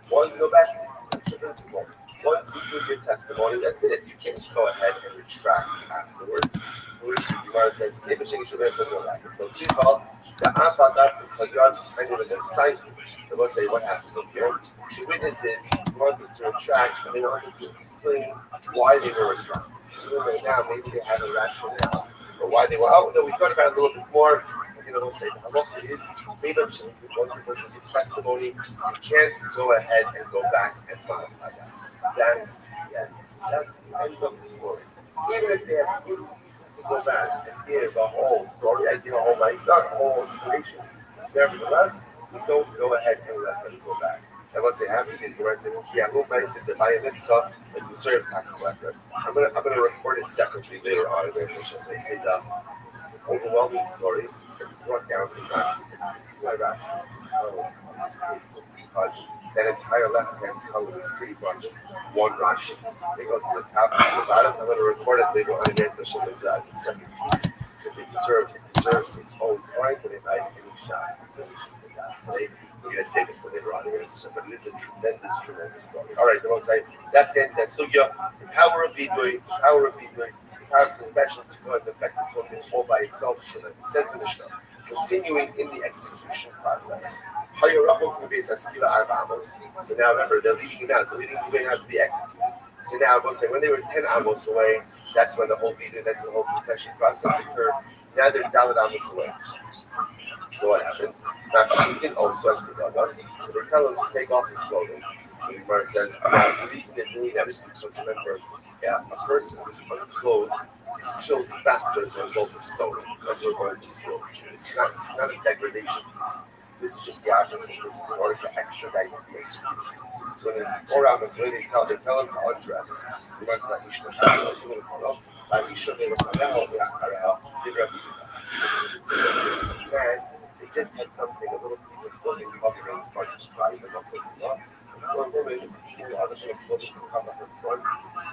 one, no backsies. That's the principle. Once you give your testimony, that's it. You can't go ahead and retract afterwards. Which the Gemara says, you should have gone backwards. So call the Afadat because you're kind of an assignment. So let's say what happens over here. The witnesses wanted to retract and they wanted to explain why they were retracting. So right now, maybe they have a rationale for why they were. Oh, no, we thought about it a little bit more. We'll say the halacha is maybe once a person gives testimony, you can't go ahead and go back and modify that. That's the end. That's the end of the story. Even if they have good reason to go back and give a whole story, I give a whole myself, a whole explanation. Nevertheless, we don't go ahead and let them go back. And once they have this, the Gemara says, "Kiyahu ma'aseh b'maya mitzvah," like the story of tax collector. I'm gonna record it separately later on. This is a overwhelming story. It's brought down to Rashi. It's my Rashi because that entire left-hand column is pretty much one Rashi. It goes to the top and the bottom. I'm going to record it later on again, so as a second piece because it deserves its own time. But if I have any shot, we're going to save it for later on. But it is a tremendous story. All right, that's the end of that. So the power of vidui, power of confession to God, the fact that talking all by itself, says the Mishnah, continuing in the execution process. So now remember, they're leading him out. They're leading him out to be executed. So now we'll say when they were 10 amos away, that's when the whole confession process occurred. Now they're Dalit amos away. So what happens? So they tell him to take off his clothing. So the Gemara says, the reason they're doing that is because remember, a person who's unclothed is killed faster as a result of stoning. That's what we're going to see. It's not a degradation piece. This is just the opposite. This is in order to expedite the execution. So when the Torah is ready, they tell him to undress. The Gemara says, they just had something, a little piece of clothing covering front right and up and up. For a woman, she had a little clothing to cover her front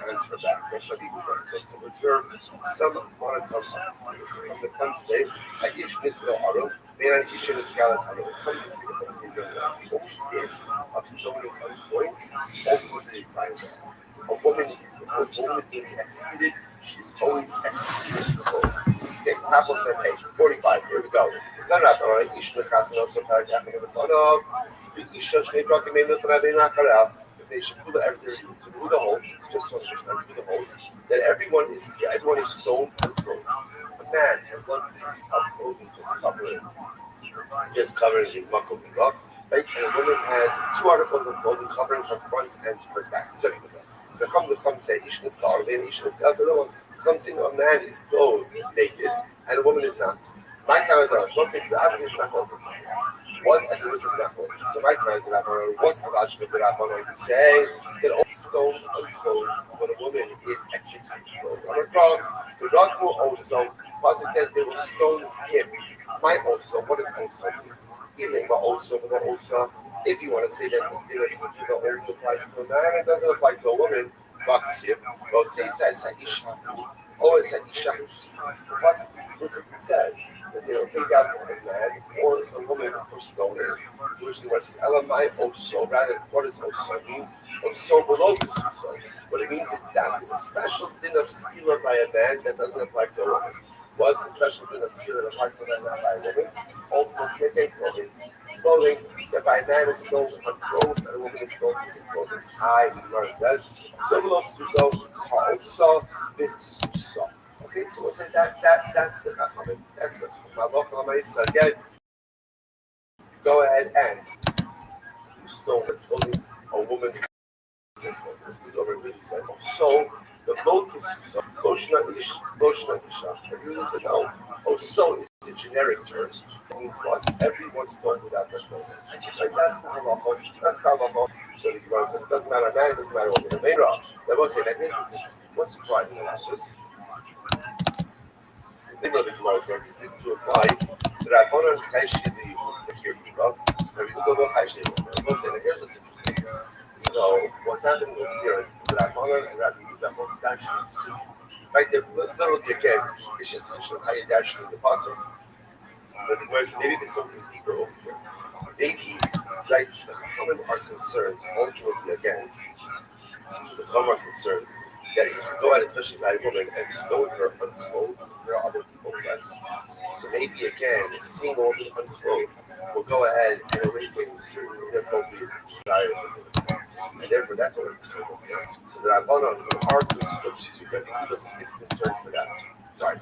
and her back. That's what he was going to reserve some amount of time. So from the time to say, I ish this no arrow, may I ish in the scales arrow. Come to see the person what she did of stoning unemployed, over the crime. A woman is going to be executed, she's always executed for both. Okay, half of them, 45, here we go. Ish Mechas also paragraph in the front of the Isha Shnei Brakim in the front of they should pull everything to do the holes. It's just so much to do the holes. That everyone is stoned and thrown. A man has one piece of clothing just covering his makom milok, right? And a woman has two articles of clothing covering her front and her back. So the Chum say Ish Niskar, then Ish Niskar. So no one comes in. A man is clothed naked and a woman is not. My time at what's this? The Abbot is not focused. What's at the root of that focus? So my time at what's the logic of the Rabbanon who say that all stoned unclothed when a woman is executed clothed? The Ragmu also, because it says they will stone him. My also, what is also? Also, if you want to say that the only applies to a man, it doesn't apply to a woman. Baksir, but say Isha. Oh, it's an Isha. Plus, it explicitly says that they don't take out a man or a woman for stoning. So which the word says, Elamai also, rather, what does also mean? Also below the suso. What it means is that there's a special din of skila by a man that doesn't apply to a woman. What's the special din of skila that applies to a man, not by a woman? Clothing that by a man is stoned unclothed and a woman is stoned in clothing. The Gemara says, so below suso, also with suso. Okay, so we'll say that's the Chachamim. That's the Chachamim. Again, go ahead and you stone this clothing. A woman, the Dover really says. So the locus, so Loshna Isha. And really said no. So is a generic term. It means what? Everyone's stoned without their clothing. Like that's the halacha. That's the halacha. So the Gemara says it doesn't matter man, it doesn't matter what the Meira. They both say that this is interesting. What's the driving analysis? The thing the Gemara says is this to apply to Rabbanon Chayshli the here. Maybe we go Chayshli. They both say that here's what's interesting. So what's happening here is that Rabbanon and Rabbi Yehuda both dash in. Right there, literally again, it's just literally how you dash in the pasuk. But whereas maybe there's something deeper over here. Maybe, right, the Chachamim are concerned, ultimately again, the Chachamim are concerned that if you go out, especially by a woman, and stone her unclothed, there are other people present. So maybe again, seeing a woman unclothed will go ahead and awaken certain inappropriate desires within the woman. And therefore, that's what we're concerned with here. So the Rabbanon, who are concerned, excuse me, but is concerned for that. Sorry.